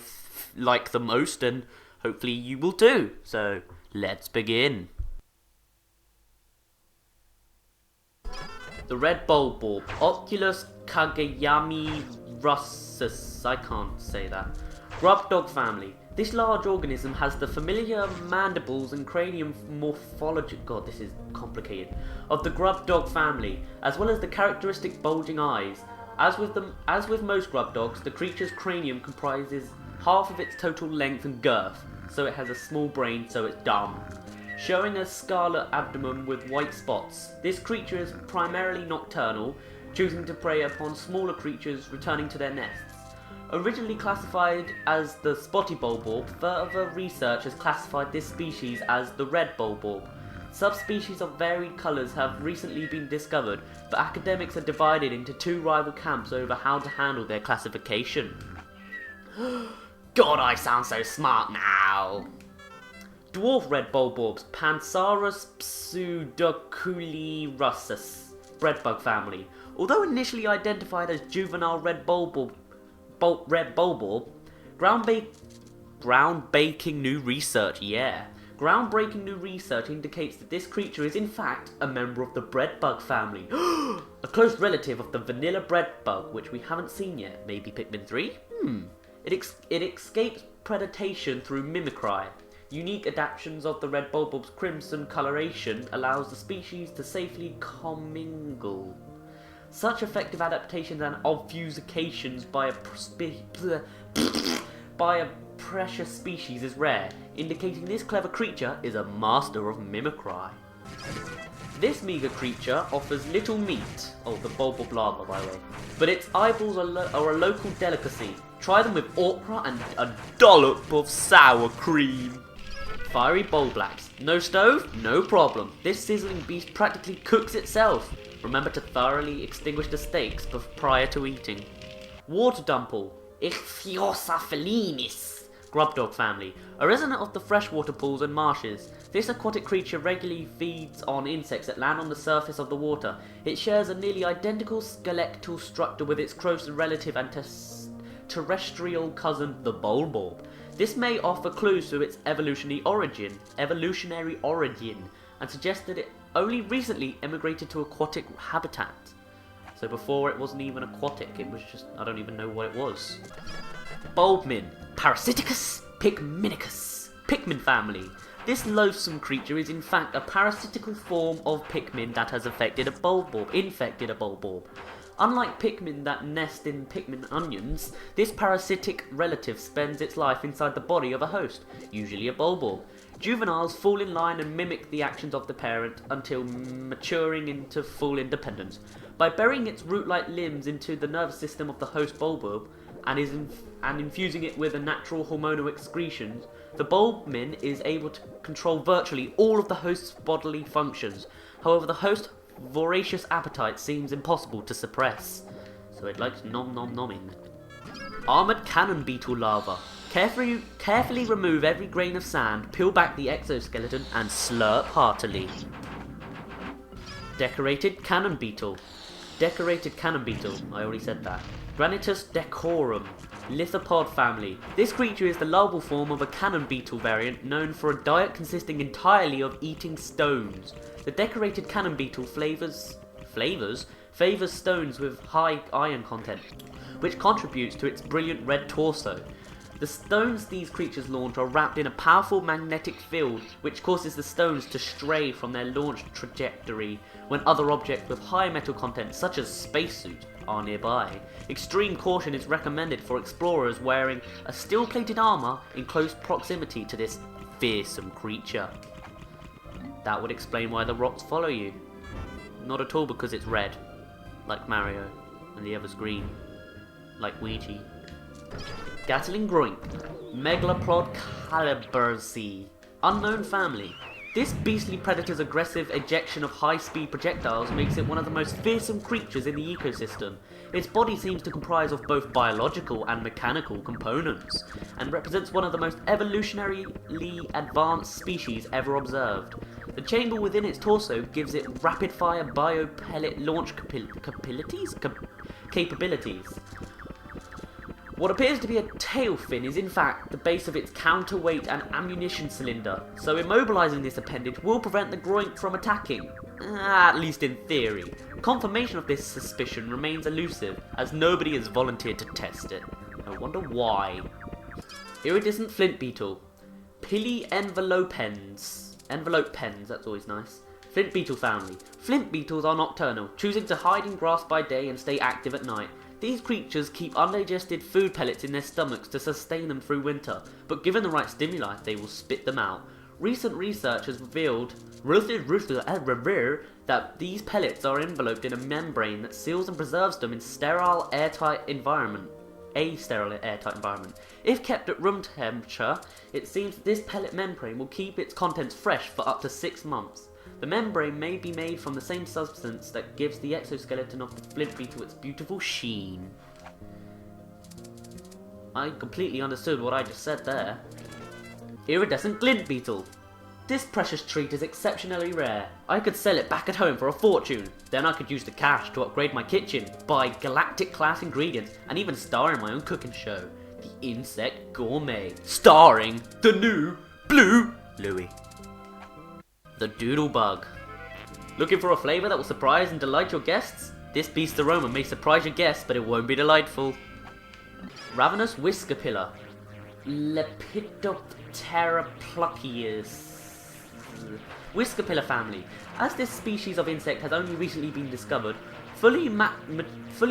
like the most, and hopefully you will too. So, let's begin. The red bulborb, Oculus Kageyami russus, I can't say that. Grub dog family. This large organism has the familiar mandibles and cranium morphology, god this is complicated, of the grub dog family, as well as the characteristic bulging eyes. As with most grub dogs, the creature's cranium comprises half of its total length and girth, so it has a small brain, so it's dumb. Showing a scarlet abdomen with white spots, this creature is primarily nocturnal, choosing to prey upon smaller creatures returning to their nests. Originally classified as the spotty bulborb, further research has classified this species as the red bulborb. Subspecies of varied colours have recently been discovered, but academics are divided into two rival camps over how to handle their classification. God, I sound so smart now! Dwarf red bulborbs, Pansarus pseudoculirusus, breadbug family. Although initially identified as juvenile red bulborb, groundbreaking new research, Groundbreaking new research indicates that this creature is in fact a member of the breadbug family. A close relative of the vanilla breadbug, which we haven't seen yet. Maybe Pikmin 3? It escapes predation through mimicry. Unique adaptations of the red bulborb's crimson coloration allows the species to safely commingle. Such effective adaptations and obfuscations by a precious species is rare, indicating this clever creature is a master of mimicry. This meagre creature offers little meat, the bulborb larva by the way, but its eyeballs are a local delicacy. Try them with okra and a dollop of sour cream. Fiery bulblaps. No stove? No problem. This sizzling beast practically cooks itself. Remember to thoroughly extinguish the steaks prior to eating. Water dumple, Ichthyosa felinis, grub dog family. A resident of the freshwater pools and marshes, this aquatic creature regularly feeds on insects that land on the surface of the water. It shares a nearly identical skeletal structure with its close relative and terrestrial cousin, the bulborb. This may offer clues to its evolutionary origin, and suggest that it only recently emigrated to aquatic habitat. So before it wasn't even aquatic, it was just, I don't even know what it was. Bulbmin, Parasiticus Pikminicus, Pikmin family. This loathsome creature is in fact a parasitical form of Pikmin that has infected a bulborb. Unlike Pikmin that nest in Pikmin onions, this parasitic relative spends its life inside the body of a host, usually a bulborb. Juveniles fall in line and mimic the actions of the parent until maturing into full independence. By burying its root-like limbs into the nervous system of the host bulborb and infusing it with a natural hormonal excretions, the bulbmin is able to control virtually all of the host's bodily functions. However, the host's voracious appetite seems impossible to suppress, so it likes nom-nom-nomming. Armoured cannon beetle larva. Carefully remove every grain of sand, peel back the exoskeleton, and slurp heartily. Decorated cannon beetle. I already said that. Granitus decorum, lithopod family. This creature is the larval form of a cannon beetle variant known for a diet consisting entirely of eating stones. The decorated cannon beetle favours stones with high iron content, which contributes to its brilliant red torso. The stones these creatures launch are wrapped in a powerful magnetic field which causes the stones to stray from their launch trajectory when other objects with high metal content such as spacesuits are nearby. Extreme caution is recommended for explorers wearing a steel-plated armor in close proximity to this fearsome creature. That would explain why the rocks follow you. Not at all because it's red, like Mario, and the other's green, like Ouija. Gatling Groink, Megaloplod calibursi, unknown family. This beastly predator's aggressive ejection of high-speed projectiles makes it one of the most fearsome creatures in the ecosystem. Its body seems to comprise of both biological and mechanical components, and represents one of the most evolutionarily advanced species ever observed. The chamber within its torso gives it rapid-fire bio-pellet launch capabilities. What appears to be a tail fin is in fact the base of its counterweight and ammunition cylinder, so immobilizing this appendage will prevent the groink from attacking, at least in theory. Confirmation of this suspicion remains elusive, as nobody has volunteered to test it. I wonder why. Iridescent flint beetle, Pili envelopens, that's always nice. Flint beetle family. Flint beetles are nocturnal, choosing to hide in grass by day and stay active at night. These creatures keep undigested food pellets in their stomachs to sustain them through winter, but given the right stimuli, they will spit them out. Recent research has revealed that these pellets are enveloped in a membrane that seals and preserves them in a sterile, airtight environment. If kept at room temperature, it seems that this pellet membrane will keep its contents fresh for up to 6 months. The membrane may be made from the same substance that gives the exoskeleton of the flint beetle its beautiful sheen. I completely understood what I just said there. Iridescent glint beetle. This precious treat is exceptionally rare. I could sell it back at home for a fortune. Then I could use the cash to upgrade my kitchen, buy galactic class ingredients, and even star in my own cooking show, The Insect Gourmet, starring the new Blue Louie. The Doodlebug. Looking for a flavour that will surprise and delight your guests? This beast's aroma may surprise your guests, but it won't be delightful. Ravenous Whiskerpillar. Lepidopterapluckius. Whiskerpillar family. As this species of insect has only recently been discovered, fully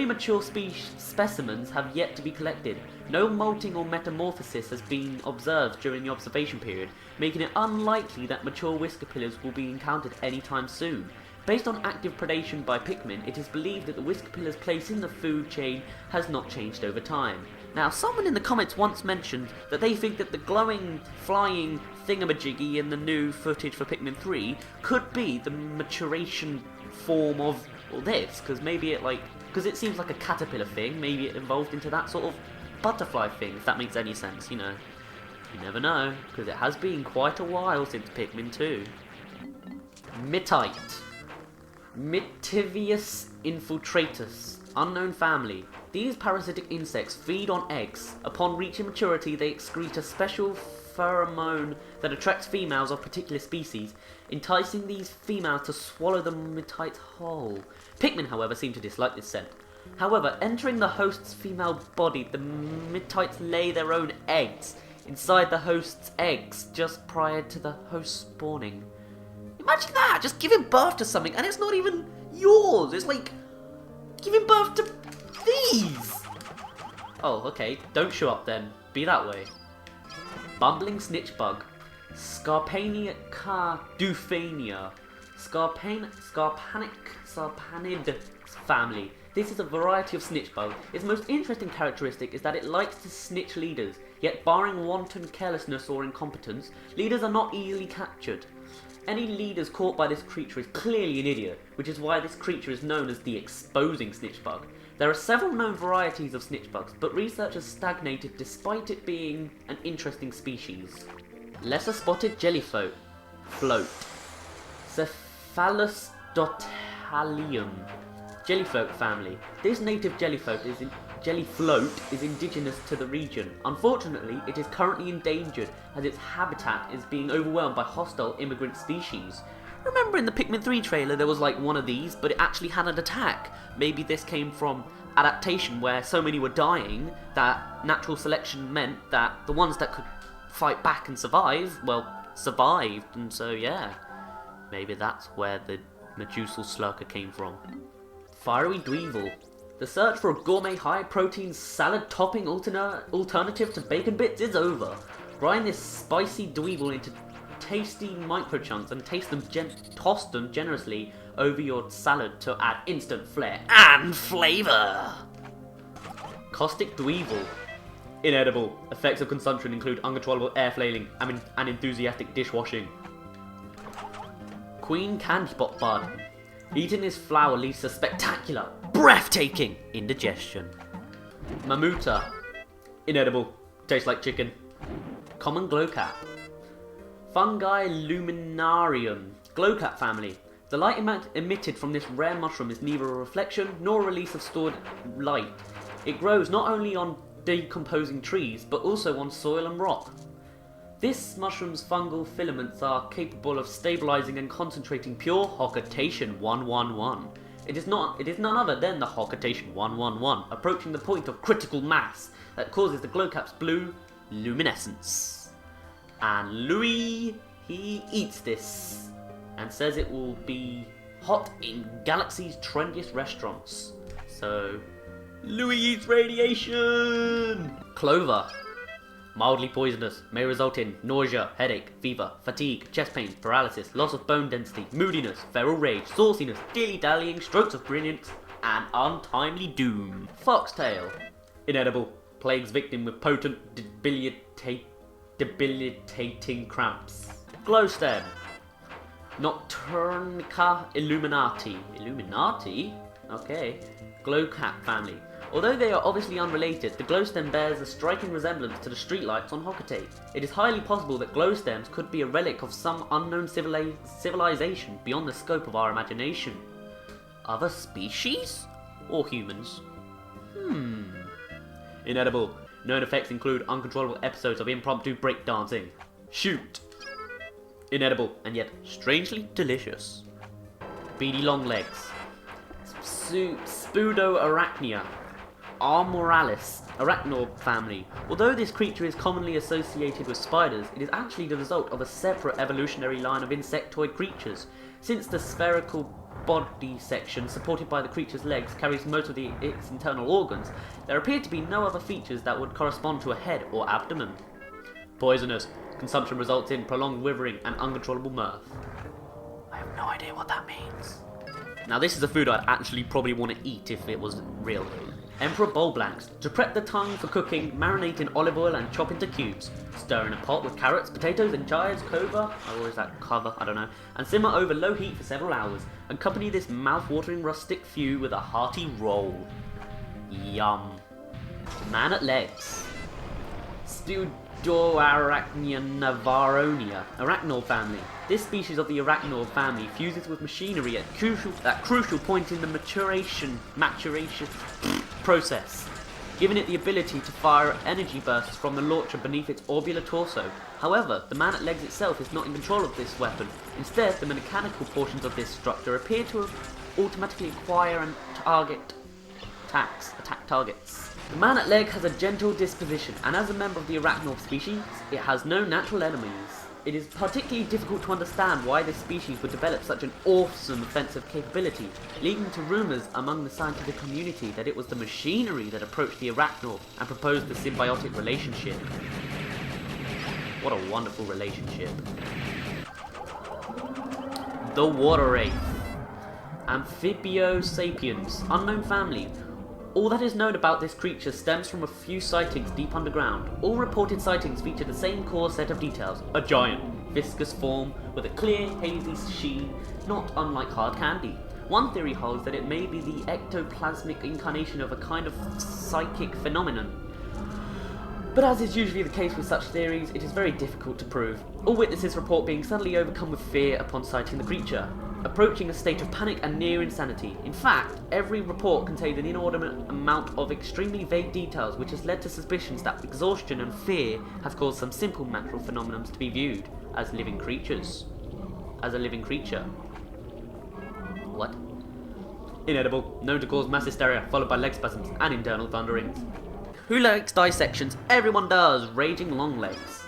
mature specimens have yet to be collected. No molting or metamorphosis has been observed during the observation period, making it unlikely that mature whiskerpillars will be encountered anytime soon. Based on active predation by Pikmin, it is believed that the whiskerpillar's place in the food chain has not changed over time. Now, someone in the comments once mentioned that they think that the glowing, flying thingamajiggy in the new footage for Pikmin 3 could be the maturation form of this, because maybe because it seems like a caterpillar thing, maybe it evolved into that sort of butterfly thing, if that makes any sense, you know. You never know, because it has been quite a while since Pikmin 2. Mittite. Mitivius infiltratus. Unknown family. These parasitic insects feed on eggs. Upon reaching maturity, they excrete a special pheromone that attracts females of particular species, enticing these females to swallow the mittite whole. Pikmin, however, seem to dislike this scent. However, entering the host's female body, the mittites lay their own eggs inside the host's eggs just prior to the host spawning. Imagine that! Just giving birth to something and it's not even yours! It's like giving birth to these! Oh, okay. Don't show up then. Be that way. Bumbling snitch bug. Scarpania cardufania. Scarpanid family. This is a variety of snitch bug. Its most interesting characteristic is that it likes to snitch leaders, yet barring wanton carelessness or incompetence, leaders are not easily captured. Any leaders caught by this creature is clearly an idiot, which is why this creature is known as the exposing snitch bug. There are several known varieties of snitch bugs, but research has stagnated despite it being an interesting species. Lesser spotted jellyfloat. Cephalosdotalium. Jellyfloat family. This native jellyfloat is indigenous to the region. Unfortunately, it is currently endangered as its habitat is being overwhelmed by hostile immigrant species. Remember in the Pikmin 3 trailer there was like one of these, but it actually had an attack. Maybe this came from adaptation where so many were dying that natural selection meant that the ones that could fight back and survive, well, survived, and so yeah, maybe that's where the Medusal Slurker came from. Fiery Dweevil. The search for a gourmet high-protein salad topping alternative to bacon bits is over. Grind this spicy dweevil into tasty micro-chunks and toss them generously over your salad to add instant flair and flavour. Caustic Dweevil. Inedible. Effects of consumption include uncontrollable air flailing and enthusiastic dishwashing. Queen Candybot Bud. Eating this flower leads to spectacular, breathtaking indigestion. Mamuta. Inedible. Tastes like chicken. Common Glowcat. Fungi Luminarium. Glowcat family. The light emitted from this rare mushroom is neither a reflection nor a release of stored light. It grows not only on decomposing trees, but also on soil and rock. This mushroom's fungal filaments are capable of stabilizing and concentrating pure Hocketation 111. It is none other than the Hocketation 111, approaching the point of critical mass that causes the Glowcat's blue luminescence. And Louis, he eats this and says it will be hot in Galaxy's trendiest restaurants. So, Louis eats radiation! Clover. Mildly poisonous, may result in nausea, headache, fever, fatigue, chest pain, paralysis, loss of bone density, moodiness, feral rage, sauciness, dilly-dallying, strokes of brilliance, and untimely doom. Foxtail. Inedible. Plagues victim with potent, debilitating cramps. Glowstem. Nocturnica Illuminati. Illuminati? Okay. Glowcat family. Although they are obviously unrelated, the glowstem bears a striking resemblance to the streetlights on Hocketate. It is highly possible that glowstems could be a relic of some unknown civilization beyond the scope of our imagination. Other species? Or humans? Inedible. Known effects include uncontrollable episodes of impromptu breakdancing. Shoot! Inedible, and yet strangely delicious. Beady Longlegs. Spudoarachnia. Armoralis, arachnoid family. Although this creature is commonly associated with spiders, it is actually the result of a separate evolutionary line of insectoid creatures. Since the spherical body section supported by the creature's legs carries most of its internal organs, there appear to be no other features that would correspond to a head or abdomen. Poisonous. Consumption results in prolonged withering and uncontrollable mirth. I have no idea what that means. Now this is a food I'd actually probably want to eat if it was real. Emperor Bowl Blanks. To prep the tongue for cooking, marinate in olive oil and chop into cubes. Stir in a pot with carrots, potatoes, and chives, cova, or is that cover? I don't know. And simmer over low heat for several hours. Accompany this mouth-watering rustic few with a hearty roll. Yum. Man at legs. Spudoarachnia navaronia. Arachnoid family. This species of the arachnoid family fuses with machinery at crucial point in the maturation process, giving it the ability to fire energy bursts from the launcher beneath its orbular torso. However, the man at legs itself is not in control of this weapon. Instead, the mechanical portions of this structure appear to automatically acquire and attack targets. The man at leg has a gentle disposition, and as a member of the arachnoid species, it has no natural enemies. It is particularly difficult to understand why this species would develop such an awesome offensive capability, leading to rumours among the scientific community that it was the machinery that approached the arachnoid and proposed the symbiotic relationship. What a wonderful relationship. The Water Wraith. Amphibio sapiens, unknown family. All that is known about this creature stems from a few sightings deep underground. All reported sightings feature the same core set of details. A giant, viscous form with a clear, hazy sheen, not unlike hard candy. One theory holds that it may be the ectoplasmic incarnation of a kind of psychic phenomenon. But as is usually the case with such theories, it is very difficult to prove. All witnesses report being suddenly overcome with fear upon sighting the creature, approaching a state of panic and near insanity. In fact, every report contained an inordinate amount of extremely vague details, which has led to suspicions that exhaustion and fear have caused some simple natural phenomena to be viewed as living creatures. As a living creature. What? inedible, known to cause mass hysteria, followed by leg spasms and internal thunderings. Who likes dissections? Everyone does. Raging long legs.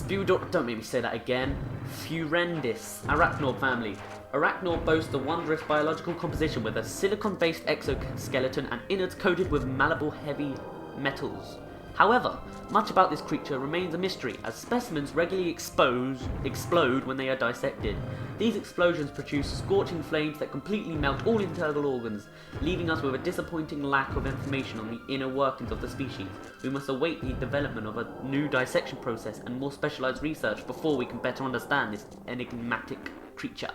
Don't make me say that again. Furendis, Arachnid family. Arachnid boasts a wondrous biological composition with a silicon-based exoskeleton and innards coated with malleable heavy metals. However, much about this creature remains a mystery, as specimens regularly explode when they are dissected. These explosions produce scorching flames that completely melt all internal organs, leaving us with a disappointing lack of information on the inner workings of the species. We must await the development of a new dissection process and more specialized research before we can better understand this enigmatic creature.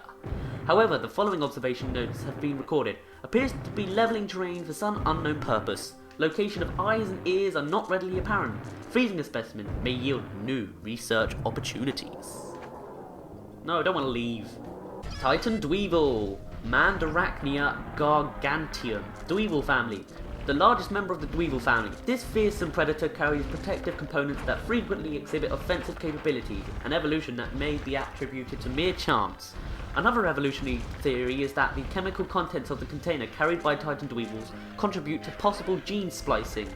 However, the following observation notes have been recorded. Appears to be leveling terrain for some unknown purpose. Location of eyes and ears are not readily apparent. Freezing a specimen may yield new research opportunities. No, I don't want to leave. Titan Dweevil, Mandarachnia gargantium, Dweevil family. The largest member of the Dweevil family, this fearsome predator carries protective components that frequently exhibit offensive capabilities, an evolution that may be attributed to mere chance. Another evolutionary theory is that the chemical contents of the container carried by Titan Dweevils contribute to possible gene splicing.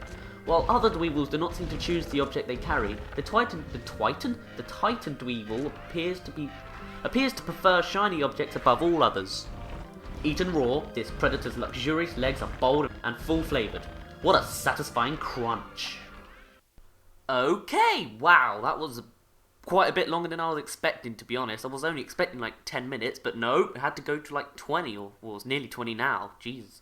While other Dweevils do not seem to choose the object they carry, the Titan Dweevil appears to prefer shiny objects above all others. Eaten raw, this predator's luxurious legs are bold and full-flavoured. What a satisfying crunch! Okay, wow, that was quite a bit longer than I was expecting, to be honest. I was only expecting like 10 minutes, but no, it had to go to like 20, or well, it's nearly 20 now, Jesus.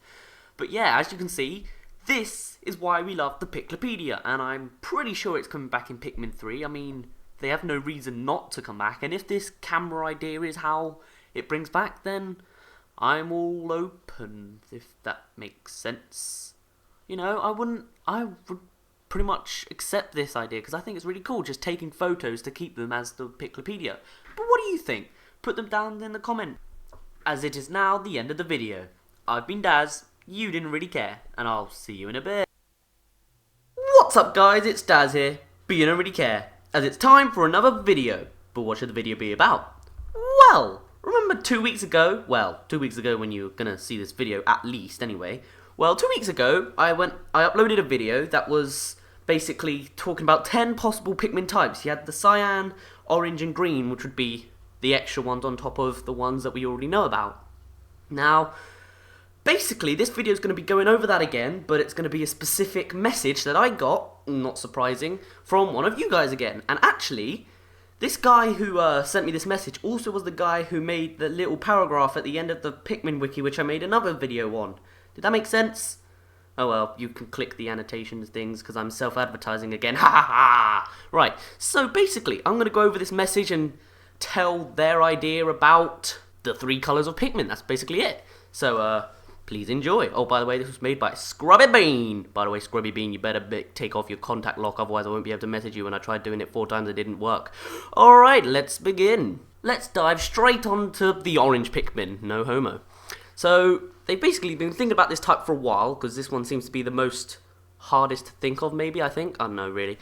But yeah, as you can see, this is why we love the Piclopedia, and I'm pretty sure it's coming back in Pikmin 3. I mean, they have no reason not to come back, and if this camera idea is how it brings back, then I'm all open, if that makes sense. You know, I would pretty much accept this idea, because I think it's really cool, just taking photos to keep them as the Piclopedia. But what do you think? Put them down in the comment. As it is now the end of the video. I've been Dazz, you didn't really care, and I'll see you in a bit. What's up guys, it's Dazz here, but you don't really care, as it's time for another video. But what should the video be about? Well, remember 2 weeks ago, when you were gonna see this video at least anyway, well, 2 weeks ago, I uploaded a video that was basically talking about 10 possible Pikmin types. You had the cyan, orange and green, which would be the extra ones on top of the ones that we already know about. Now, basically, this video is going to be going over that again, but it's going to be a specific message that I got, not surprising, from one of you guys again. And actually, this guy who sent me this message also was the guy who made the little paragraph at the end of the Pikmin wiki, which I made another video on. Did that make sense? Oh well, you can click the annotations things because I'm self-advertising again. Ha ha ha! Right, so basically, I'm going to go over this message and tell their idea about the 3 colours of Pikmin. That's basically it. So, please enjoy. Oh, by the way, this was made by Scrubby Bean. By the way, Scrubby Bean, you better take off your contact lock, otherwise I won't be able to message you. When I tried doing it 4 times, it didn't work. Alright, let's begin. Let's dive straight onto the orange Pikmin. No homo. So, they've basically been thinking about this type for a while, because this one seems to be the most hardest to think of, maybe, I think. I don't know, really.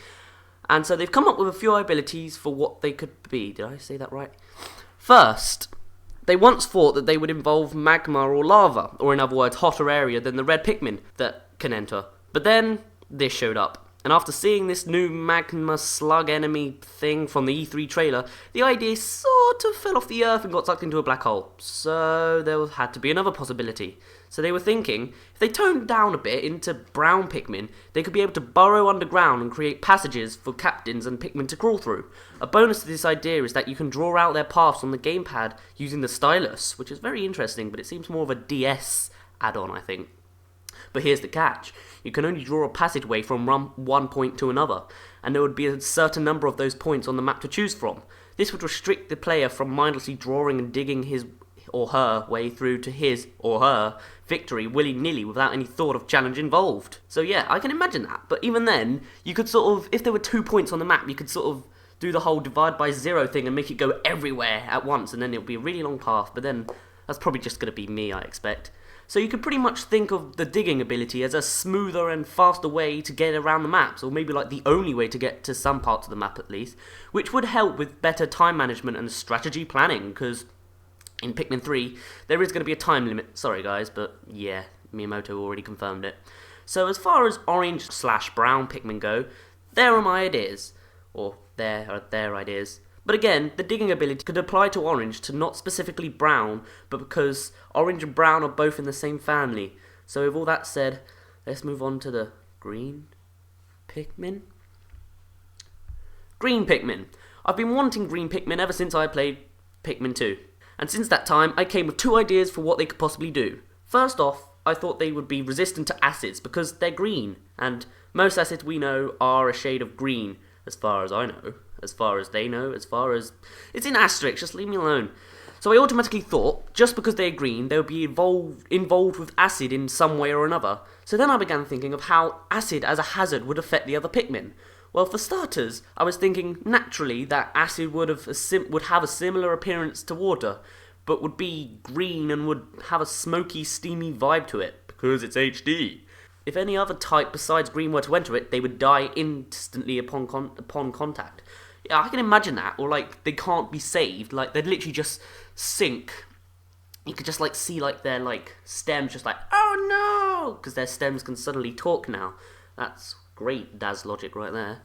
And so they've come up with a few abilities for what they could be. Did I say that right? First, they once thought that they would involve magma or lava, or in other words, hotter area than the red Pikmin that can enter. But then, this showed up. And after seeing this new magma slug enemy thing from the E3 trailer, the idea sort of fell off the earth and got sucked into a black hole. So there had to be another possibility. So they were thinking, if they toned down a bit into brown Pikmin, they could be able to burrow underground and create passages for captains and Pikmin to crawl through. A bonus to this idea is that you can draw out their paths on the gamepad using the stylus, which is very interesting, but it seems more of a DS add-on, I think. But here's the catch. You can only draw a passageway from one point to another, and there would be a certain number of those points on the map to choose from. This would restrict the player from mindlessly drawing and digging his or her way through to his or her victory willy-nilly without any thought of challenge involved. So yeah, I can imagine that. But even then, you could sort of, if there were 2 points on the map, you could sort of do the whole divide by 0 thing and make it go everywhere at once, and then it would be a really long path. But then, that's probably just going to be me, I expect. So you could pretty much think of the digging ability as a smoother and faster way to get around the maps, or maybe like the only way to get to some parts of the map at least, which would help with better time management and strategy planning, because in Pikmin 3, there is going to be a time limit. Sorry guys, but yeah, Miyamoto already confirmed it. So as far as orange/brown Pikmin go, there are my ideas. Or there are their ideas. But again, the digging ability could apply to orange to not specifically brown, but because orange and brown are both in the same family. So with all that said, let's move on to the green Pikmin. Green Pikmin. I've been wanting green Pikmin ever since I played Pikmin 2. And since that time, I came with 2 ideas for what they could possibly do. First off, I thought they would be resistant to acids because they're green. And most acids we know are a shade of green, as far as I know. As far as they know, as far as... It's in asterisk, just leave me alone. So I automatically thought, just because they're green, they would be involved with acid in some way or another. So then I began thinking of how acid as a hazard would affect the other Pikmin. Well, for starters, I was thinking naturally that acid would have a similar appearance to water, but would be green and would have a smoky, steamy vibe to it, because it's HD. If any other type besides green were to enter it, they would die instantly upon contact. Yeah, I can imagine that, or like, they can't be saved, like, they'd literally just sink. You could just, like, see, like, their, like, stems just like, oh no! Because their stems can suddenly talk now. That's great Dazz logic right there.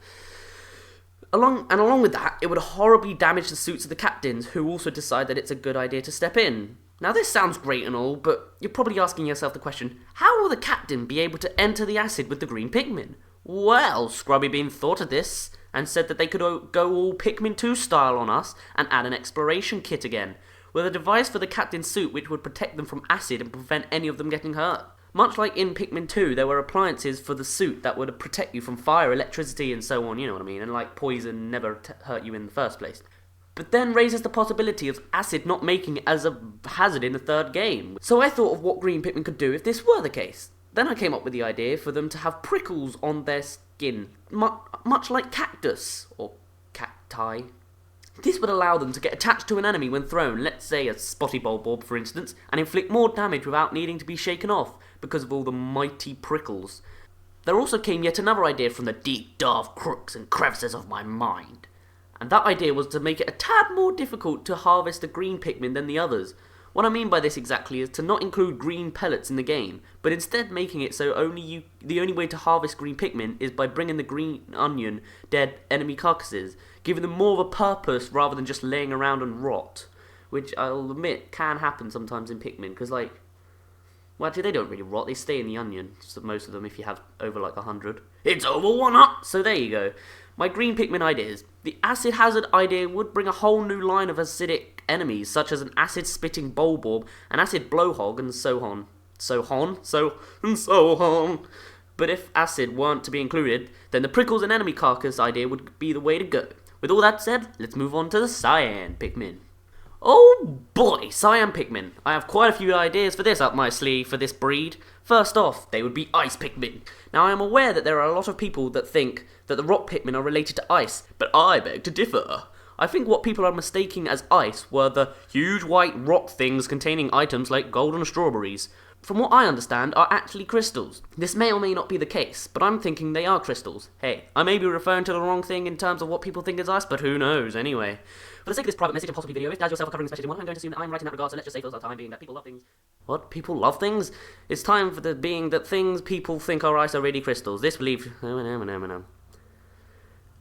Along with that, it would horribly damage the suits of the captains, who also decide that it's a good idea to step in. Now this sounds great and all, but you're probably asking yourself the question, how will the captain be able to enter the acid with the green Pikmin? Well, Scrubby Bean thought of this, and said that they could go all Pikmin 2 style on us, and add an exploration kit again, with a device for the captain's suit which would protect them from acid and prevent any of them getting hurt. Much like in Pikmin 2, there were appliances for the suit that would protect you from fire, electricity, and so on, you know what I mean, and like poison never hurt you in the first place. But then raises the possibility of acid not making it as a hazard in the third game. So I thought of what green Pikmin could do if this were the case. Then I came up with the idea for them to have prickles on their skin, much like cactus, or cacti. This would allow them to get attached to an enemy when thrown, let's say a spotty bulb for instance, and inflict more damage without needing to be shaken off, because of all the mighty prickles. There also came yet another idea from the deep, dark crooks and crevices of my mind. And that idea was to make it a tad more difficult to harvest the green Pikmin than the others. What I mean by this exactly is to not include green pellets in the game, but instead making it so the only way to harvest green Pikmin is by bringing the green onion dead enemy carcasses, giving them more of a purpose rather than just laying around and rot. Which I'll admit can happen sometimes in Pikmin, because like, well actually they don't really rot, they stay in the onion, so most of them if you have over like 100. It's over 100! So there you go. My green Pikmin ideas. The acid hazard idea would bring a whole new line of acidic enemies, such as an acid-spitting bulborb, an acid blowhog, and so on. So on. But if acid weren't to be included, then the prickles and enemy carcass idea would be the way to go. With all that said, let's move on to the cyan Pikmin. Oh boy, cyan Pikmin. I have quite a few ideas for this up my sleeve for this breed. First off, they would be ice Pikmin. Now I am aware that there are a lot of people that think that the rock Pikmin are related to ice, but I beg to differ. I think what people are mistaking as ice were the huge white rock things containing items like golden strawberries. From what I understand, are actually crystals. This may or may not be the case, but I'm thinking they are crystals. Hey, I may be referring to the wrong thing in terms of what people think is ice, but who knows, anyway. For the sake of this private message and possibly video, if Dazz yourself are covering this message in one, I'm going to assume that I'm right in that regard, so let's just say for the time being that people love things. What? People love things? It's time for the being that things people think are ice are really crystals. This would leave...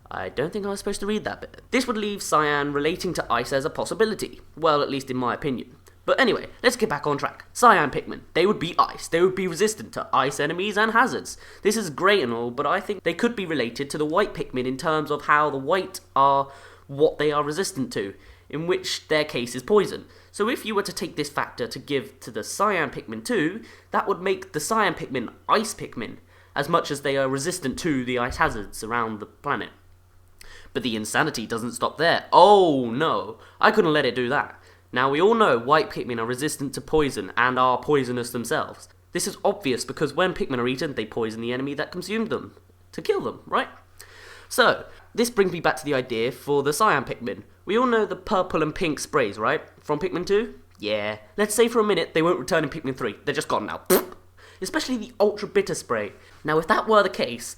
I don't think I was supposed to read that bit. This would leave cyan relating to ice as a possibility. Well, at least in my opinion. But anyway, let's get back on track. Cyan Pikmin. They would be ice. They would be resistant to ice enemies and hazards. This is great and all, but I think they could be related to the white Pikmin in terms of how the white are what they are resistant to, in which their case is poison. So if you were to take this factor to give to the cyan Pikmin too, that would make the cyan Pikmin ice Pikmin, as much as they are resistant to the ice hazards around the planet. But the insanity doesn't stop there. Oh no, I couldn't let it do that. Now we all know white Pikmin are resistant to poison and are poisonous themselves. This is obvious because when Pikmin are eaten, they poison the enemy that consumed them, to kill them, right? So, this brings me back to the idea for the cyan Pikmin. We all know the purple and pink sprays, right? From Pikmin 2? Yeah. Let's say for a minute they won't return in Pikmin 3. They're just gone now. Especially the ultra bitter spray. Now if that were the case,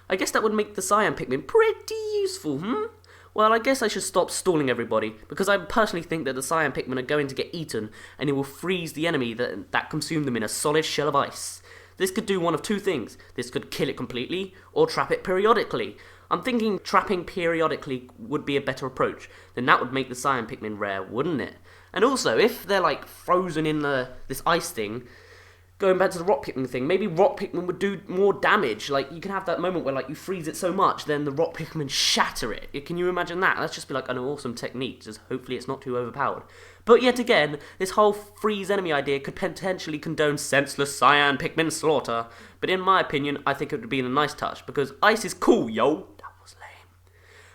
I guess that would make the cyan Pikmin pretty useful, Well, I guess I should stop stalling everybody, because I personally think that the cyan Pikmin are going to get eaten, and it will freeze the enemy that consumed them in a solid shell of ice. This could do one of two things. This could kill it completely, or trap it periodically. I'm thinking trapping periodically would be a better approach. Then that would make the cyan Pikmin rare, wouldn't it? And also, if they're like frozen in this ice thing, going back to the rock Pikmin thing, maybe rock Pikmin would do more damage. Like, you can have that moment where, like, you freeze it so much, then the rock Pikmin shatter it. Can you imagine that? That's just be like an awesome technique, just hopefully it's not too overpowered. But yet again, this whole freeze enemy idea could potentially condone senseless cyan Pikmin slaughter. But in my opinion, I think it would be a nice touch, because ice is cool, yo! That was lame.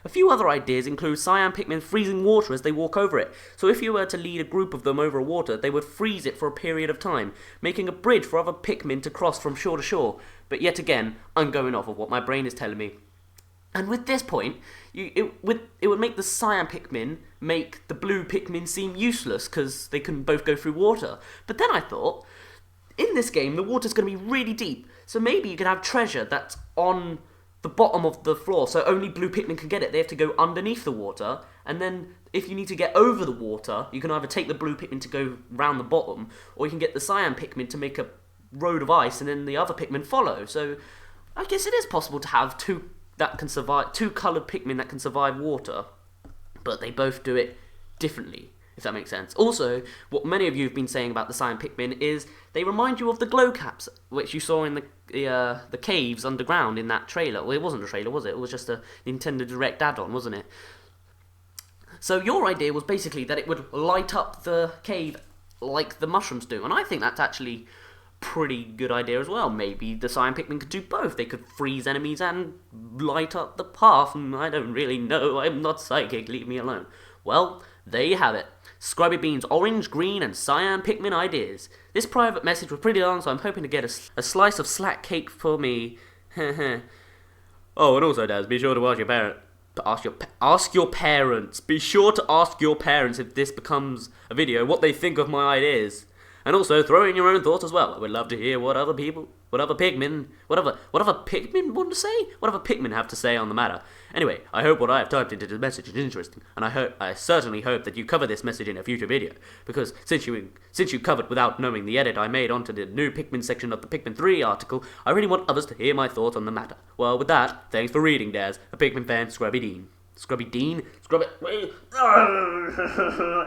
A few other ideas include cyan Pikmin freezing water as they walk over it. So if you were to lead a group of them over water, they would freeze it for a period of time, making a bridge for other Pikmin to cross from shore to shore. But yet again, I'm going off of what my brain is telling me. And with this point, it would make the cyan Pikmin make the blue Pikmin seem useless, because they can both go through water. But then I thought, in this game, the water's going to be really deep, so maybe you could have treasure that's on the bottom of the floor, so only blue Pikmin can get it. They have to go underneath the water, and then if you need to get over the water, you can either take the blue Pikmin to go round the bottom, or you can get the cyan Pikmin to make a road of ice, and then the other Pikmin follow. So I guess it is possible to have two coloured Pikmin that can survive water, but they both do it differently, if that makes sense. Also, what many of you have been saying about the cyan Pikmin is they remind you of the glow caps, which you saw in the caves underground in that trailer. Well, it wasn't a trailer, was it? It was just a Nintendo Direct add-on, wasn't it? So your idea was basically that it would light up the cave like the mushrooms do, and I think that's actually pretty good idea as well. Maybe the cyan Pikmin could do both. They could freeze enemies and light up the path. I don't really know. I'm not psychic. Leave me alone. Well, there you have it. Scrubby Bean's orange, green, and cyan Pikmin ideas. This private message was pretty long, so I'm hoping to get a slice of slack cake for me. Oh, and also, Dazz, be sure to ask your parents. Ask your parents. Be sure to ask your parents if this becomes a video what they think of my ideas. And also, throw in your own thoughts as well. I would love to hear what other Pikmin want to say? What other Pikmin have to say on the matter? Anyway, I hope what I have typed into the message is interesting, and I certainly hope that you cover this message in a future video, because since you covered without knowing the edit I made onto the new Pikmin section of the Pikmin 3 article, I really want others to hear my thoughts on the matter. Well, with that, thanks for reading, Dazz, a Pikmin fan, Scrubby Dean. Scrubby Dean? I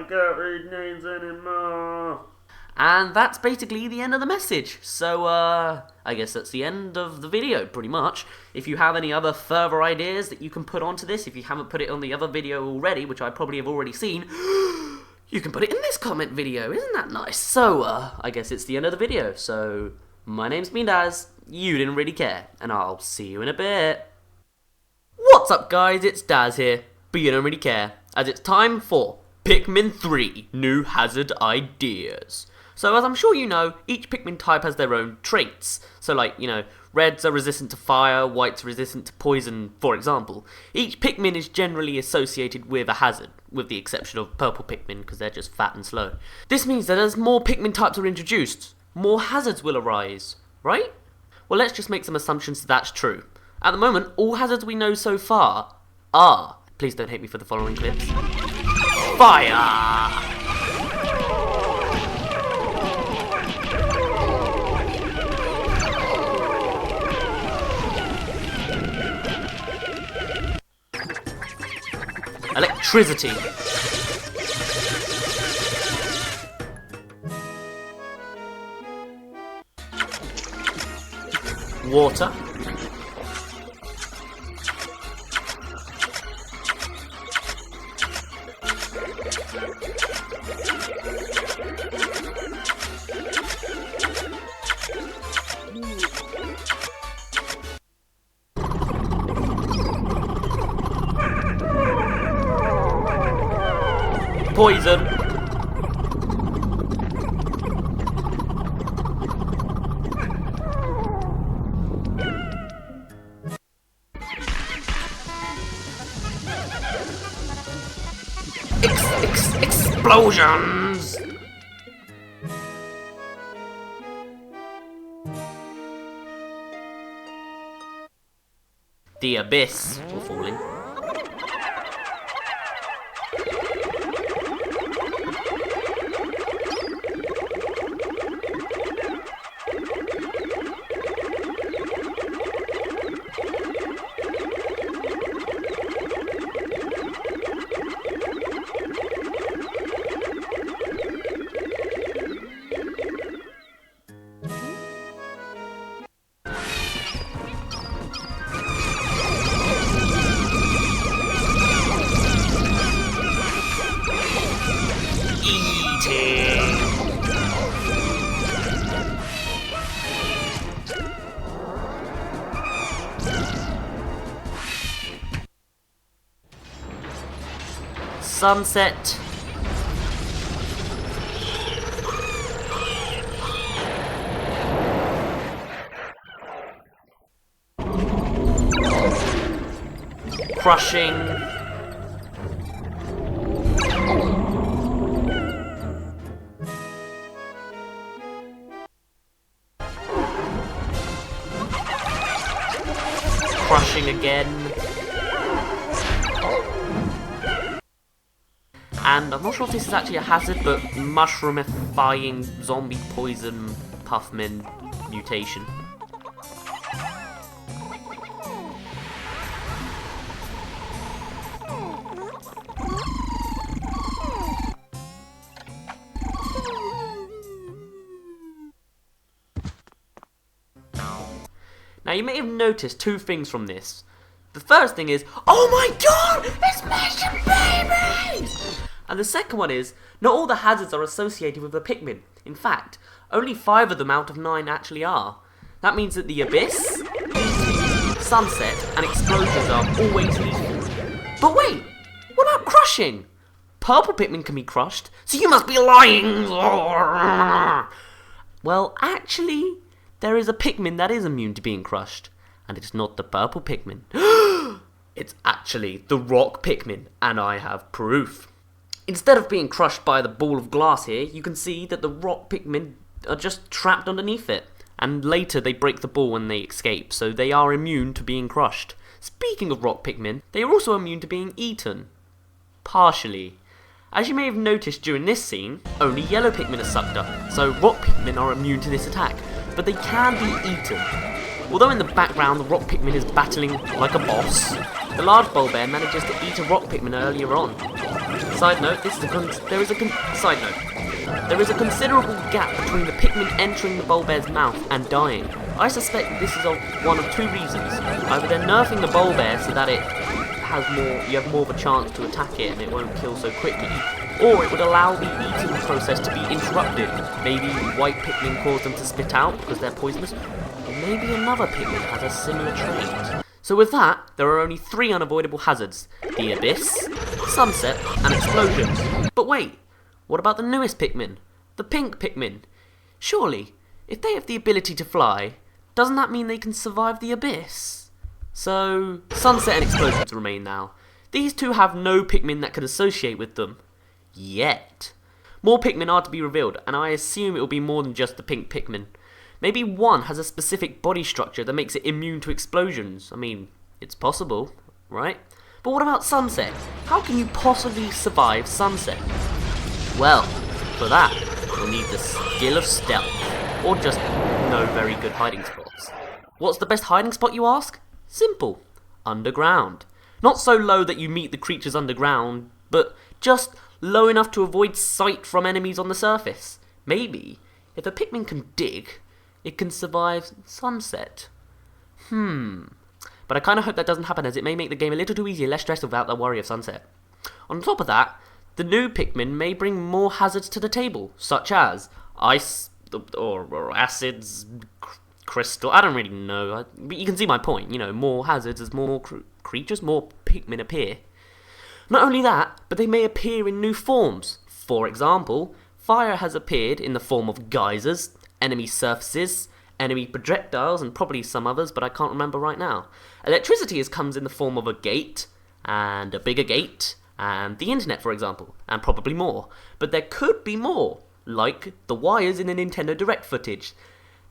can't read names anymore. And that's basically the end of the message. So, I guess that's the end of the video, pretty much. If you have any other further ideas that you can put onto this, if you haven't put it on the other video already, which I probably have already seen, you can put it in this comment video. Isn't that nice? So, I guess it's the end of the video. So, my name's been Dazz. You didn't really care. And I'll see you in a bit. What's up, guys? It's Dazz here. But you don't really care, as it's time for Pikmin 3 New Hazard Ideas. So as I'm sure you know, each Pikmin type has their own traits. So like, reds are resistant to fire, whites are resistant to poison, for example. Each Pikmin is generally associated with a hazard, with the exception of purple Pikmin, because they're just fat and slow. This means that as more Pikmin types are introduced, more hazards will arise, right? Well, let's just make some assumptions that that's true. At the moment, all hazards we know so far are, please don't hate me for the following clips, fire! Electricity. Water. Poison. Explosions. The abyss or falling. Sunset. Crushing. Crushing again. And I'm not sure if this is actually a hazard, but mushroomifying zombie poison puffmin mutation. Now you may have noticed two things from this. The first thing is, oh my god, it's Mission Babies! And the second one is, not all the hazards are associated with the Pikmin. In fact, only 5 of them out of 9 actually are. That means that the Abyss, Sunset, and Explosions are always lethal. But wait, what about crushing? Purple Pikmin can be crushed, so you must be lying! Well, actually, there is a Pikmin that is immune to being crushed, and it's not the purple Pikmin. It's actually the rock Pikmin, and I have proof. Instead of being crushed by the ball of glass here, you can see that the rock Pikmin are just trapped underneath it, and later they break the ball when they escape, so they are immune to being crushed. Speaking of rock Pikmin, they are also immune to being eaten. Partially. As you may have noticed during this scene, only yellow Pikmin are sucked up, so rock Pikmin are immune to this attack, but they can be eaten. Although in the background the rock Pikmin is battling like a boss, the large bull bear manages to eat a rock Pikmin earlier on. Side note, there is a considerable gap between the Pikmin entering the bull bear's mouth and dying. I suspect this is one of 2 reasons. Either they're nerfing the bull bear so that you have more of a chance to attack it and it won't kill so quickly, or it would allow the eating process to be interrupted. Maybe white Pikmin cause them to spit out because they're poisonous, or maybe another Pikmin has a similar trait. So with that, there are only 3 unavoidable hazards: the Abyss, Sunset, and Explosions. But wait, what about the newest Pikmin? The pink Pikmin? Surely, if they have the ability to fly, doesn't that mean they can survive the Abyss? So, Sunset and Explosions remain now. These 2 have no Pikmin that could associate with them. Yet. More Pikmin are to be revealed, and I assume it will be more than just the pink Pikmin. Maybe one has a specific body structure that makes it immune to explosions. I mean, it's possible, right? But what about Sunset? How can you possibly survive Sunset? Well, for that, you'll need the skill of stealth, or just no very good hiding spots. What's the best hiding spot, you ask? Simple. Underground. Not so low that you meet the creatures underground, but just low enough to avoid sight from enemies on the surface. Maybe, if a Pikmin can dig, it can survive Sunset. But I kind of hope that doesn't happen, as it may make the game a little too easy and less stressful without the worry of Sunset. On top of that, the new Pikmin may bring more hazards to the table, such as ice, or acids, crystal, I don't really know, but you can see my point, more hazards as more creatures, more Pikmin appear. Not only that, but they may appear in new forms. For example, fire has appeared in the form of geysers, enemy surfaces, enemy projectiles, and probably some others, but I can't remember right now. Electricity comes in the form of a gate, and a bigger gate, and the internet, for example, and probably more. But there could be more, like the wires in the Nintendo Direct footage.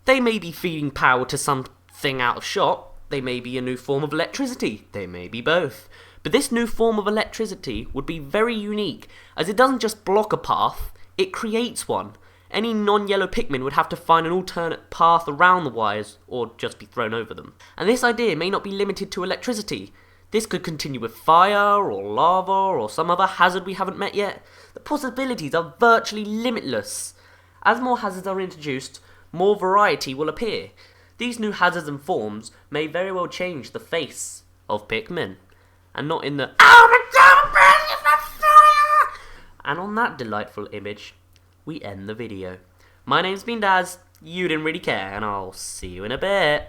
They may be feeding power to something out of shot, they may be a new form of electricity, they may be both. But this new form of electricity would be very unique, as it doesn't just block a path, it creates one. Any non-yellow Pikmin would have to find an alternate path around the wires, or just be thrown over them. And this idea may not be limited to electricity. This could continue with fire, or lava, or some other hazard we haven't met yet. The possibilities are virtually limitless. As more hazards are introduced, more variety will appear. These new hazards and forms may very well change the face of Pikmin. And not in the "Oh my god, I'm burning on fire!" And on that delightful image, we end the video. My name's been Dazz, you didn't really care, and I'll see you in a bit.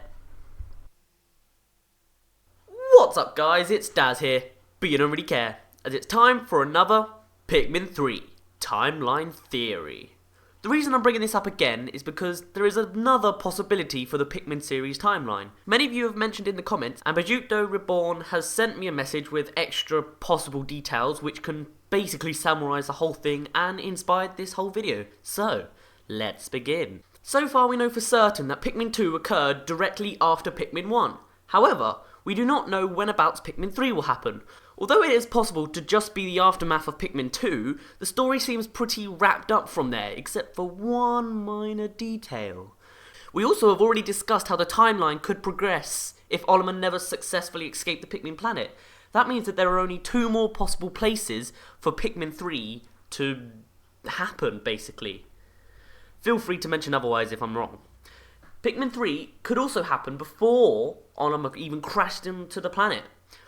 What's up guys, it's Dazz here, but you don't really care. as it's time for another Pikmin 3 Timeline Theory. The reason I'm bringing this up again is because there is another possibility for the Pikmin series timeline. Many of you have mentioned in the comments, and Pik-a-thon Reborn has sent me a message with extra possible details which can basically summarise the whole thing and inspired this whole video. So, let's begin. So far we know for certain that Pikmin 2 occurred directly after Pikmin 1. However, we do not know when abouts Pikmin 3 will happen. Although it is possible to just be the aftermath of Pikmin 2, the story seems pretty wrapped up from there, except for one minor detail. We also have already discussed how the timeline could progress if Olimar never successfully escaped the Pikmin planet. That means that there are only 2 more possible places for Pikmin 3 to happen, basically. Feel free to mention otherwise if I'm wrong. Pikmin 3 could also happen before Olimar even crashed into the planet.